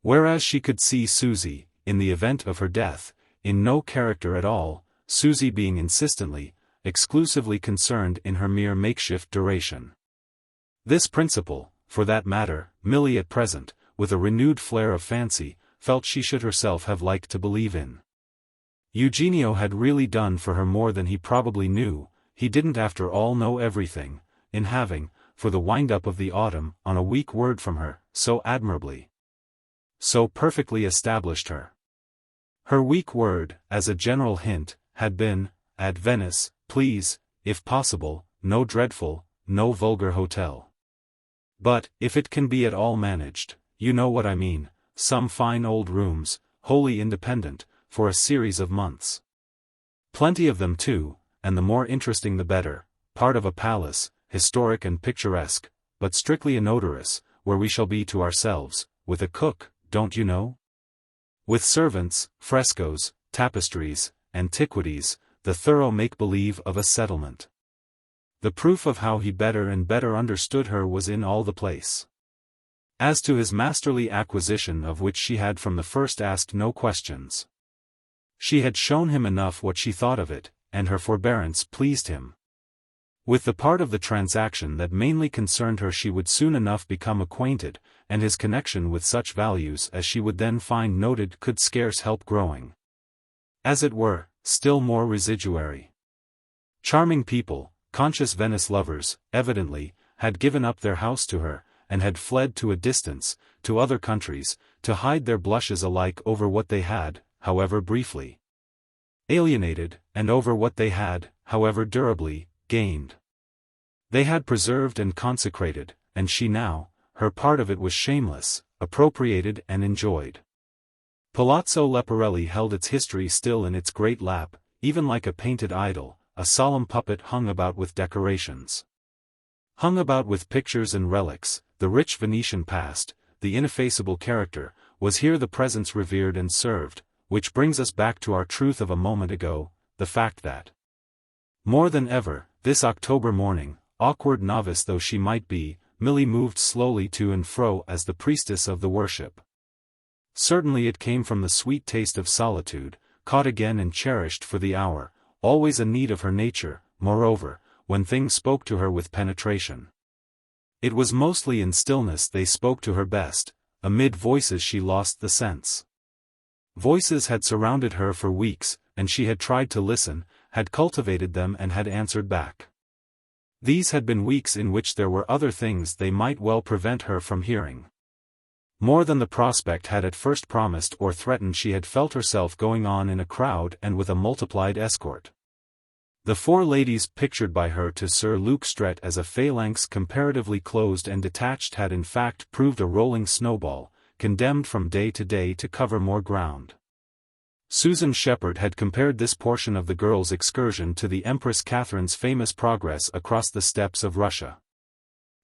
Whereas she could see Susie, in the event of her death, in no character at all, Susie being insistently, exclusively concerned in her mere makeshift duration. This principle, for that matter, Milly at present, with a renewed flare of fancy, felt she should herself have liked to believe in. Eugenio had really done for her more than he probably knew. He didn't after all know everything, in having, for the wind-up of the autumn, on a weak word from her, so admirably, so perfectly established her. Her weak word, as a general hint, had been, at Venice, please, if possible, no dreadful, no vulgar hotel. But, if it can be at all managed, you know what I mean, some fine old rooms, wholly independent, for a series of months. Plenty of them too, and the more interesting the better, part of a palace, historic and picturesque, but strictly inodorous, where we shall be to ourselves, with a cook, don't you know? With servants, frescoes, tapestries, antiquities, the thorough make-believe of a settlement. The proof of how he better and better understood her was in all the place. As to his masterly acquisition of which she had from the first asked no questions. She had shown him enough what she thought of it, and her forbearance pleased him. With the part of the transaction that mainly concerned her she would soon enough become acquainted, and his connection with such values as she would then find noted could scarce help growing, as it were, still more residuary. Charming people, conscious Venice lovers, evidently, had given up their house to her, and had fled to a distance, to other countries, to hide their blushes alike over what they had, however briefly, alienated, and over what they had, however durably, gained. They had preserved and consecrated, and she now, her part of it was shameless, appropriated and enjoyed. Palazzo Leporelli held its history still in its great lap, even like a painted idol, a solemn puppet hung about with decorations. Hung about with pictures and relics, the rich Venetian past, the ineffaceable character, was here the presence revered and served, which brings us back to our truth of a moment ago, the fact that, more than ever, this October morning, awkward novice though she might be, Milly moved slowly to and fro as the priestess of the worship. Certainly it came from the sweet taste of solitude, caught again and cherished for the hour, always a need of her nature, moreover, when things spoke to her with penetration. It was mostly in stillness they spoke to her best, amid voices she lost the sense. Voices had surrounded her for weeks, and she had tried to listen, had cultivated them and had answered back. These had been weeks in which there were other things they might well prevent her from hearing. More than the prospect had at first promised or threatened, she had felt herself going on in a crowd and with a multiplied escort. The four ladies pictured by her to Sir Luke Strett as a phalanx comparatively closed and detached had in fact proved a rolling snowball, condemned from day to day to cover more ground. Susan Shepherd had compared this portion of the girls' excursion to the Empress Catherine's famous progress across the steppes of Russia.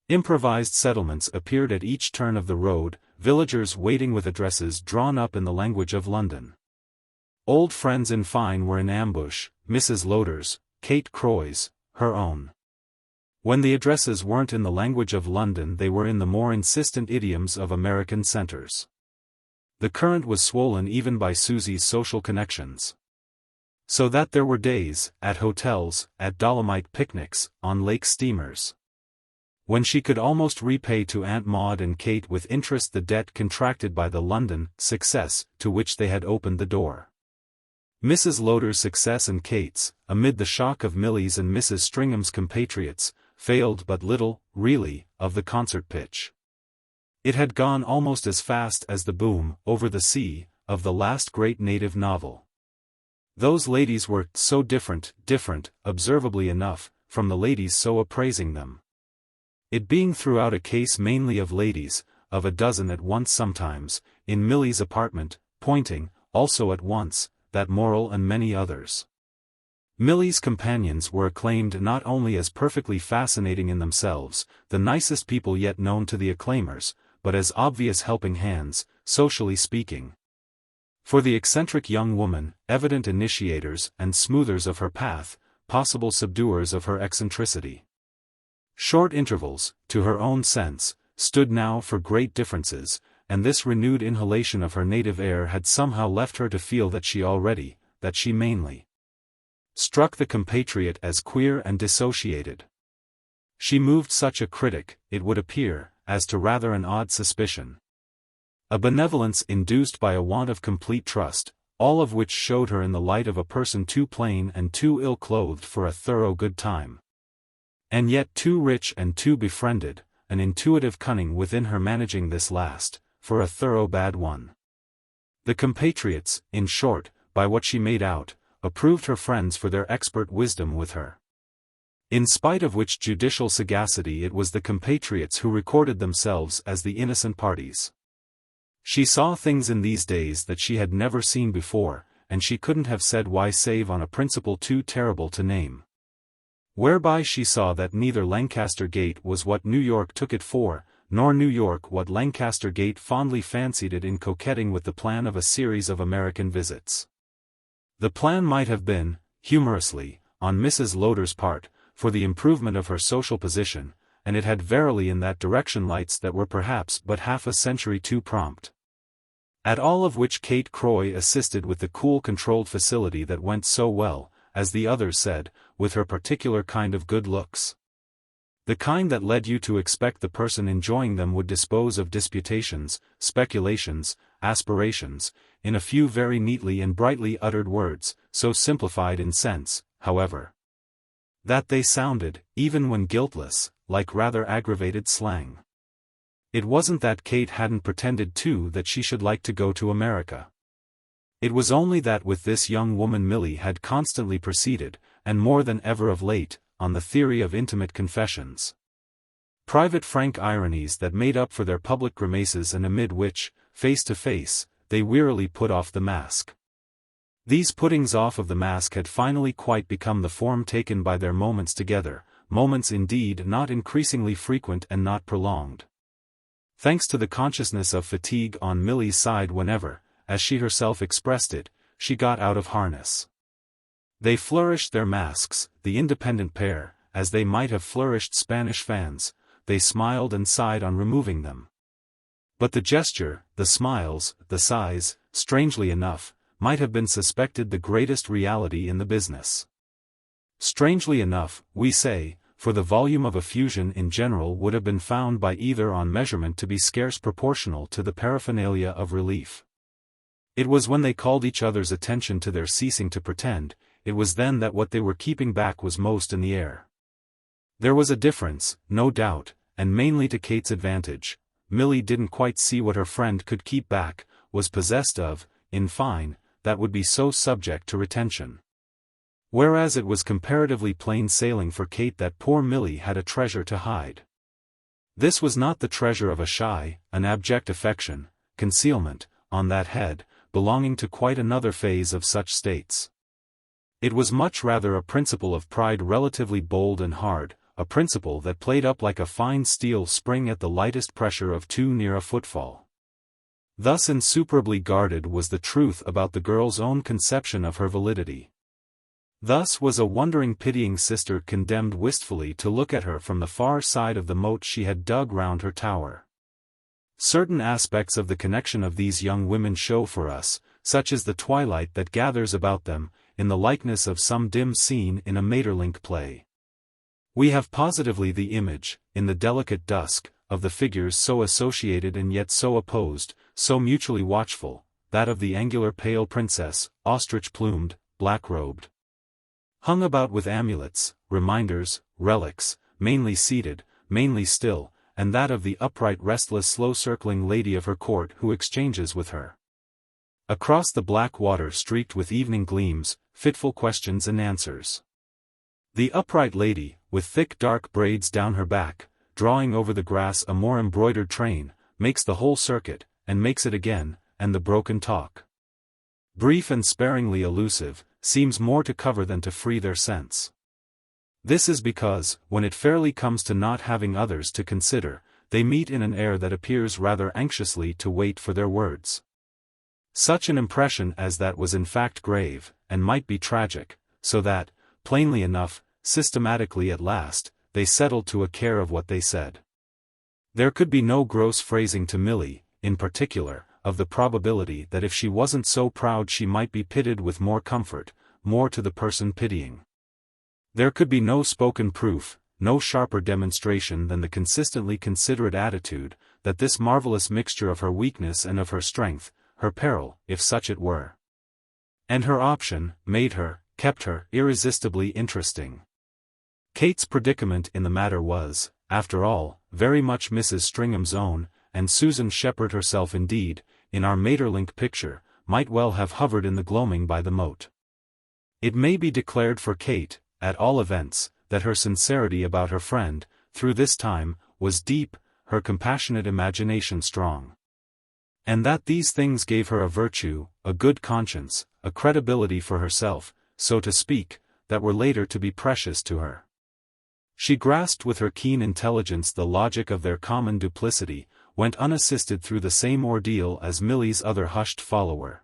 Improvised settlements appeared at each turn of the road, villagers waiting with addresses drawn up in the language of London. Old friends in fine were in ambush, Mrs. Lowder's, Kate Croy's, her own. When the addresses weren't in the language of London they were in the more insistent idioms of American centers. The current was swollen even by Susie's social connections. So that there were days, at hotels, at Dolomite picnics, on lake steamers. when she could almost repay to Aunt Maude and Kate with interest the debt contracted by the London success to which they had opened the door. Mrs. Lowder's success and Kate's, amid the shock of Milly's and Mrs. Stringham's compatriots, failed but little, really, of the concert pitch. It had gone almost as fast as the boom, over the sea, of the last great native novel. Those ladies were so different, observably enough, from the ladies so appraising them. It being throughout a case mainly of ladies, of a dozen at once sometimes, in Milly's apartment, pointing, also at once, that moral and many others. Milly's companions were acclaimed not only as perfectly fascinating in themselves, the nicest people yet known to the acclaimers, but as obvious helping hands, socially speaking. For the eccentric young woman, evident initiators and smoothers of her path, possible subduers of her eccentricity. Short intervals, to her own sense, stood now for great differences, and this renewed inhalation of her native air had somehow left her to feel that she mainly struck the compatriot as queer and dissociated. She moved such a critic, it would appear, as to rather an odd suspicion. A benevolence induced by a want of complete trust, all of which showed her in the light of a person too plain and too ill-clothed for a thorough good time. And yet too rich and too befriended, an intuitive cunning within her managing this last, for a thorough bad one. The compatriots, in short, by what she made out, approved her friends for their expert wisdom with her. In spite of which judicial sagacity it was the compatriots who recorded themselves as the innocent parties. She saw things in these days that she had never seen before, and she couldn't have said why save on a principle too terrible to name. Whereby she saw that neither Lancaster Gate was what New York took it for, nor New York what Lancaster Gate fondly fancied it in coquetting with the plan of a series of American visits. The plan might have been, humorously, on Mrs. Lowder's part, for the improvement of her social position, and it had verily in that direction lights that were perhaps but half a century too prompt. At all of which Kate Croy assisted with the cool controlled facility that went so well, as the others said, with her particular kind of good looks. The kind that led you to expect the person enjoying them would dispose of disputations, speculations, aspirations, in a few very neatly and brightly uttered words, so simplified in sense, however, that they sounded, even when guiltless, like rather aggravated slang. It wasn't that Kate hadn't pretended too that she should like to go to America. It was only that with this young woman Milly had constantly proceeded, and more than ever of late, on the theory of intimate confessions. Private frank ironies that made up for their public grimaces and amid which, face to face, they wearily put off the mask. These puttings off of the mask had finally quite become the form taken by their moments together, moments indeed not increasingly frequent and not prolonged. Thanks to the consciousness of fatigue on Milly's side whenever, as she herself expressed it, she got out of harness. They flourished their masks, the independent pair, as they might have flourished Spanish fans, they smiled and sighed on removing them. But the gesture, the smiles, the sighs, strangely enough, might have been suspected the greatest reality in the business. Strangely enough, we say, for the volume of effusion in general would have been found by either on measurement to be scarce proportional to the paraphernalia of relief. It was when they called each other's attention to their ceasing to pretend, it was then that what they were keeping back was most in the air. There was a difference, no doubt, and mainly to Kate's advantage. Milly didn't quite see what her friend could keep back, was possessed of, in fine, that would be so subject to retention. Whereas it was comparatively plain sailing for Kate that poor Milly had a treasure to hide. This was not the treasure of a shy, an abject affection, concealment, on that head, belonging to quite another phase of such states. It was much rather a principle of pride relatively bold and hard, a principle that played up like a fine steel spring at the lightest pressure of too near a footfall. Thus insuperably guarded was the truth about the girl's own conception of her validity. Thus was a wondering pitying sister condemned wistfully to look at her from the far side of the moat she had dug round her tower. Certain aspects of the connection of these young women show for us, such as the twilight that gathers about them, in the likeness of some dim scene in a Maeterlinck play. We have positively the image, in the delicate dusk, of the figures so associated and yet so opposed, so mutually watchful, that of the angular pale princess, ostrich-plumed, black-robed, hung about with amulets, reminders, relics, mainly seated, mainly still, and that of the upright restless slow-circling lady of her court who exchanges with her. Across the black water streaked with evening gleams, fitful questions and answers. The upright lady, with thick dark braids down her back, drawing over the grass a more embroidered train, makes the whole circuit, and makes it again, and the broken talk, brief and sparingly elusive, seems more to cover than to free their sense. This is because, when it fairly comes to not having others to consider, they meet in an air that appears rather anxiously to wait for their words. Such an impression as that was in fact grave, and might be tragic, so that, plainly enough, systematically at last, they settled to a care of what they said. There could be no gross phrasing to Milly, in particular, of the probability that if she wasn't so proud she might be pitted with more comfort, more to the person pitying. There could be no spoken proof, no sharper demonstration than the consistently considerate attitude, that this marvelous mixture of her weakness and of her strength, her peril, if such it were, and her option, made her, kept her, irresistibly interesting. Kate's predicament in the matter was, after all, very much Mrs. Stringham's own, and Susan Shepherd herself indeed, in our Maeterlinck picture, might well have hovered in the gloaming by the moat. It may be declared for Kate, at all events, that her sincerity about her friend, through this time, was deep, her compassionate imagination strong. And that these things gave her a virtue, a good conscience, a credibility for herself, so to speak, that were later to be precious to her. She grasped with her keen intelligence the logic of their common duplicity, went unassisted through the same ordeal as Milly's other hushed follower.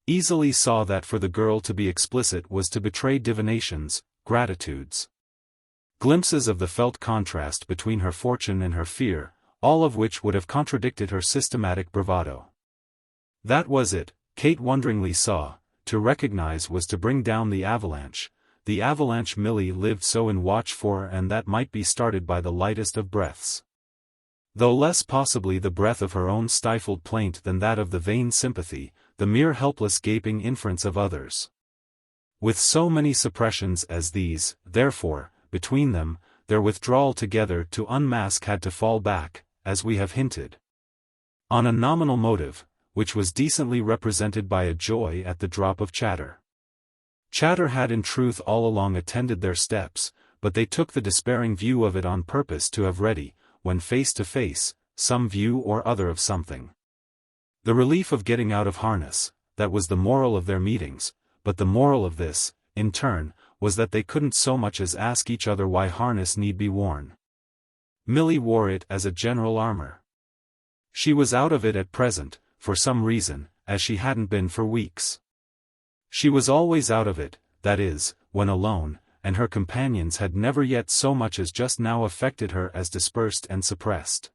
Easily saw that for the girl to be explicit was to betray divinations, gratitudes, glimpses of the felt contrast between her fortune and her fear, all of which would have contradicted her systematic bravado. That was it, Kate wonderingly saw, to recognize was to bring down the avalanche Milly lived so in watch for, and that might be started by the lightest of breaths. Though less possibly the breath of her own stifled plaint than that of the vain sympathy, the mere helpless gaping inference of others. With so many suppressions as these, therefore, between them, their withdrawal together to unmask had to fall back, as we have hinted, on a nominal motive, which was decently represented by a joy at the drop of chatter. Chatter had in truth all along attended their steps, but they took the despairing view of it on purpose to have ready, when face to face, some view or other of something. The relief of getting out of harness, that was the moral of their meetings, but the moral of this, in turn, was that they couldn't so much as ask each other why harness need be worn. Milly wore it as a general armor. She was out of it at present, for some reason, as she hadn't been for weeks. She was always out of it, that is, when alone, and her companions had never yet so much as just now affected her as dispersed and suppressed.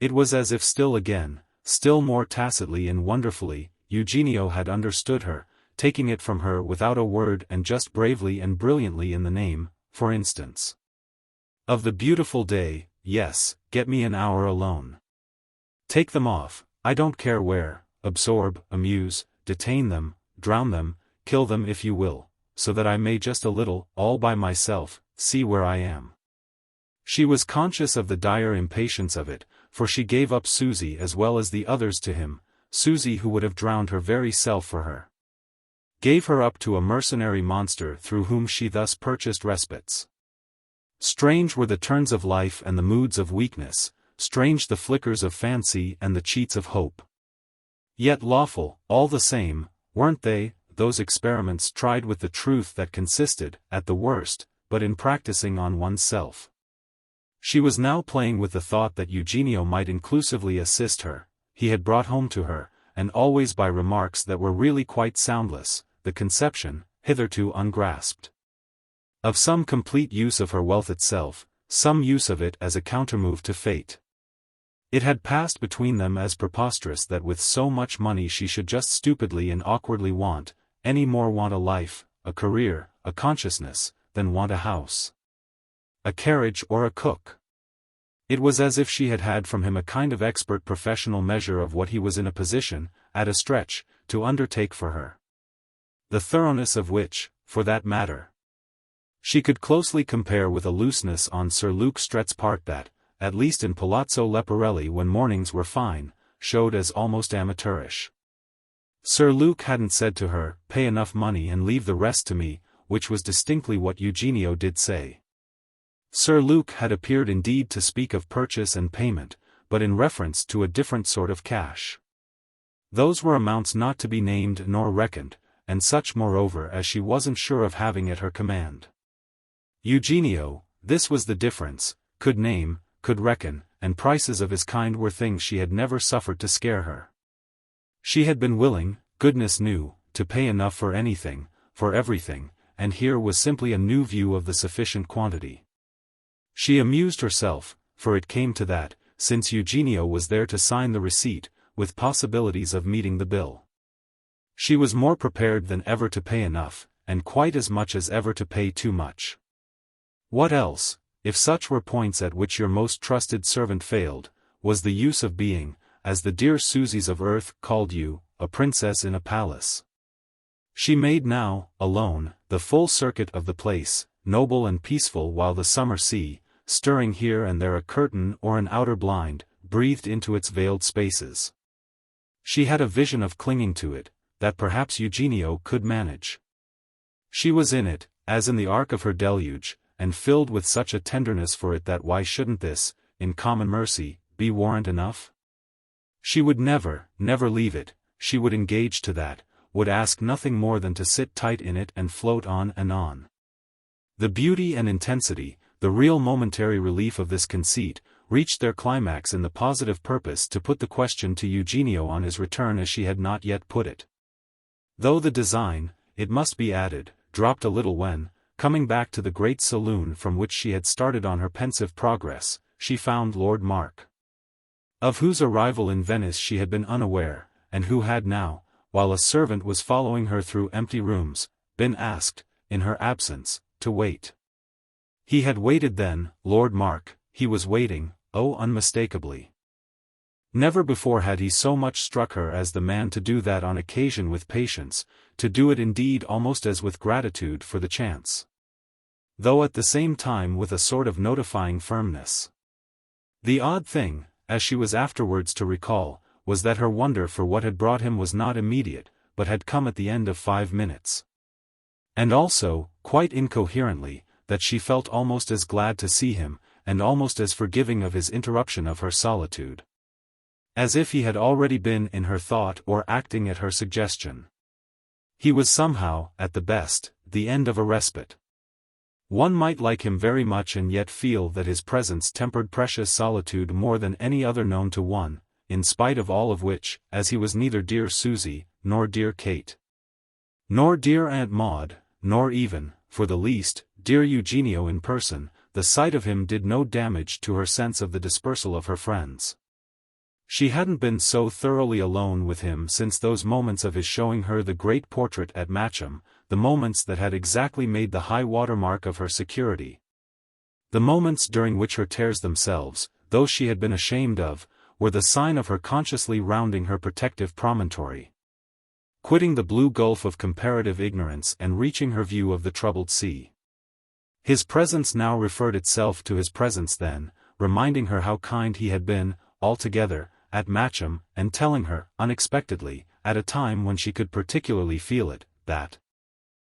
It was as if still again, still more tacitly and wonderfully, Eugenio had understood her, taking it from her without a word and just bravely and brilliantly in the name, for instance, of the beautiful day. Yes, get me an hour alone. Take them off, I don't care where, absorb, amuse, detain them, drown them, kill them if you will, so that I may just a little, all by myself, see where I am. She was conscious of the dire impatience of it, for she gave up Susie as well as the others to him, Susie who would have drowned her very self for her. Gave her up to a mercenary monster through whom she thus purchased respites. Strange were the turns of life and the moods of weakness, strange the flickers of fancy and the cheats of hope. Yet lawful, all the same, weren't they, those experiments tried with the truth that consisted, at the worst, but in practicing on oneself. She was now playing with the thought that Eugenio might inclusively assist her, he had brought home to her, and always by remarks that were really quite soundless, the conception, hitherto ungrasped, of some complete use of her wealth itself, some use of it as a countermove to fate. It had passed between them as preposterous that with so much money she should just stupidly and awkwardly want, any more want a life, a career, a consciousness, than want a house. a carriage or a cook. It was as if she had had from him a kind of expert professional measure of what he was in a position, at a stretch, to undertake for her. The thoroughness of which, for that matter, she could closely compare with a looseness on Sir Luke Strett's part that, at least in Palazzo Leporelli when mornings were fine, showed as almost amateurish. Sir Luke hadn't said to her, "Pay enough money and leave the rest to me," which was distinctly what Eugenio did say. Sir Luke had appeared indeed to speak of purchase and payment, but in reference to a different sort of cash. Those were amounts not to be named nor reckoned, and such moreover as she wasn't sure of having at her command. Eugenio, this was the difference, could name, could reckon, and prices of his kind were things she had never suffered to scare her. She had been willing, goodness knew, to pay enough for anything, for everything, and here was simply a new view of the sufficient quantity. She amused herself, for it came to that, since Eugenio was there to sign the receipt, with possibilities of meeting the bill. She was more prepared than ever to pay enough, and quite as much as ever to pay too much. What else, if such were points at which your most trusted servant failed, was the use of being, as the dear Susies of earth called you, a princess in a palace? She made now, alone, the full circuit of the place, noble and peaceful while the summer sea, stirring here and there a curtain or an outer blind, breathed into its veiled spaces. She had a vision of clinging to it, that perhaps Eugenio could manage. She was in it, as in the ark of her deluge, and filled with such a tenderness for it that why shouldn't this, in common mercy, be warrant enough? She would never, never leave it, she would engage to that, would ask nothing more than to sit tight in it and float on and on. The beauty and intensity, the real momentary relief of this conceit, reached their climax in the positive purpose to put the question to Eugenio on his return as she had not yet put it. Though the design, it must be added, dropped a little when, coming back to the great saloon from which she had started on her pensive progress, she found Lord Mark, of whose arrival in Venice she had been unaware, and who had now, while a servant was following her through empty rooms, been asked, in her absence, to wait. He had waited then, Lord Mark, he was waiting, oh unmistakably. Never before had he so much struck her as the man to do that on occasion with patience, to do it indeed almost as with gratitude for the chance, though at the same time with a sort of notifying firmness. The odd thing, as she was afterwards to recall, was that her wonder for what had brought him was not immediate, but had come at the end of 5 minutes. And also, quite incoherently, that she felt almost as glad to see him, and almost as forgiving of his interruption of her solitude, as if he had already been in her thought or acting at her suggestion. He was somehow, at the best, the end of a respite. One might like him very much and yet feel that his presence tempered precious solitude more than any other known to one, in spite of all of which, as he was neither dear Susie, nor dear Kate, nor dear Aunt Maude, nor even, for the least, dear Eugenio in person, the sight of him did no damage to her sense of the dispersal of her friends. She hadn't been so thoroughly alone with him since those moments of his showing her the great portrait at Matcham, the moments that had exactly made the high water-mark of her security. The moments during which her tears themselves, those she had been ashamed of, were the sign of her consciously rounding her protective promontory, quitting the blue gulf of comparative ignorance and reaching her view of the troubled sea. His presence now referred itself to his presence then, reminding her how kind he had been, altogether, at Matcham, and telling her, unexpectedly, at a time when she could particularly feel it, that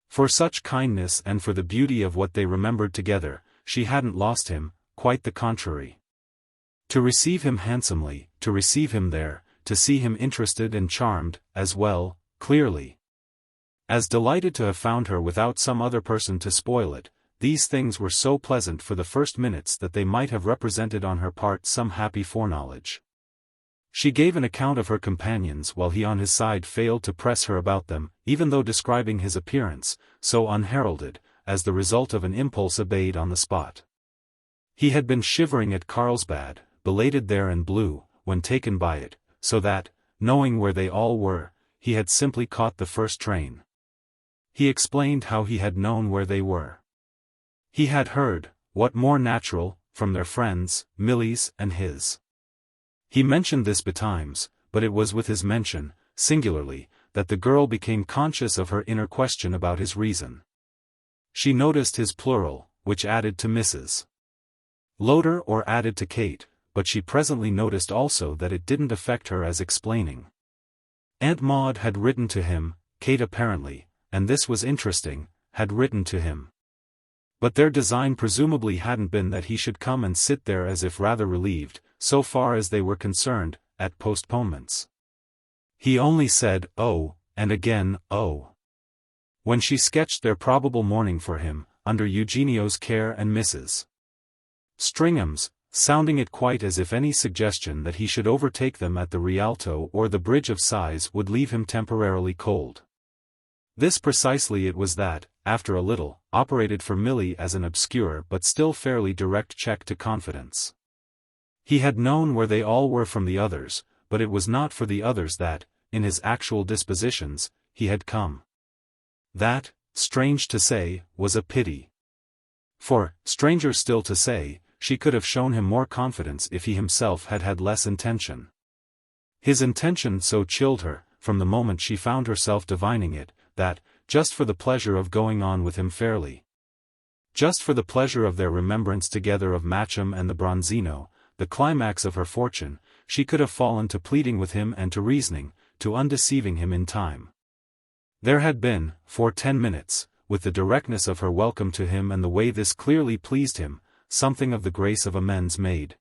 for such kindness and for the beauty of what they remembered together, she hadn't lost him, quite the contrary. To receive him handsomely, to receive him there, to see him interested and charmed, as well, clearly, as delighted to have found her without some other person to spoil it, these things were so pleasant for the first minutes that they might have represented on her part some happy foreknowledge. She gave an account of her companions while he on his side failed to press her about them, even though describing his appearance, so unheralded, as the result of an impulse obeyed on the spot. He had been shivering at Carlsbad, belated there and blue, when taken by it, so that, knowing where they all were, he had simply caught the first train. He explained how he had known where they were. He had heard, what more natural, from their friends, Milly's and his. He mentioned this betimes, but it was with his mention, singularly, that the girl became conscious of her inner question about his reason. She noticed his plural, which added to Mrs. Lowder or added to Kate, but she presently noticed also that it didn't affect her as explaining. Aunt Maude had written to him, Kate apparently, and this was interesting, had written to him. But their design presumably hadn't been that he should come and sit there as if rather relieved, so far as they were concerned, at postponements. He only said, oh, and again, oh. When she sketched their probable morning for him, under Eugenio's care and Mrs. Stringham's, sounding it quite as if any suggestion that he should overtake them at the Rialto or the Bridge of Sighs would leave him temporarily cold. This precisely it was that, after a little, operated for Milly as an obscure but still fairly direct check to confidence. He had known where they all were from the others, but it was not for the others that, in his actual dispositions, he had come. That, strange to say, was a pity. For, stranger still to say, she could have shown him more confidence if he himself had had less intention. His intention so chilled her, from the moment she found herself divining it, that, just for the pleasure of going on with him fairly, just for the pleasure of their remembrance together of Matcham and the Bronzino, the climax of her fortune, she could have fallen to pleading with him and to reasoning, to undeceiving him in time. There had been, for 10 minutes, with the directness of her welcome to him and the way this clearly pleased him, something of the grace of amends made.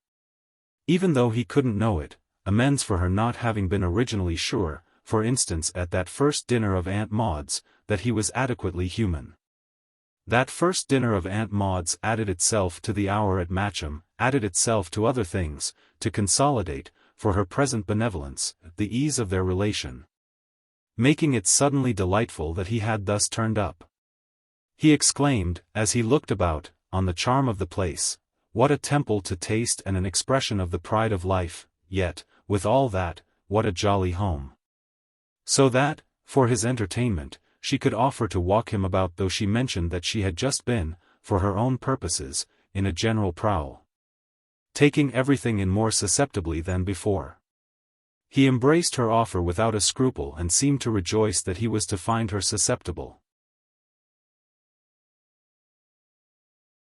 Even though he couldn't know it, amends for her not having been originally sure, for instance at that first dinner of Aunt Maude's, that he was adequately human. That first dinner of Aunt Maude's added itself to the hour at Matcham, added itself to other things, to consolidate, for her present benevolence, the ease of their relation, making it suddenly delightful that he had thus turned up. He exclaimed, as he looked about, on the charm of the place, what a temple to taste and an expression of the pride of life, yet, with all that, what a jolly home. So that, for his entertainment, she could offer to walk him about, though she mentioned that she had just been, for her own purposes, in a general prowl, taking everything in more susceptibly than before. He embraced her offer without a scruple and seemed to rejoice that he was to find her susceptible.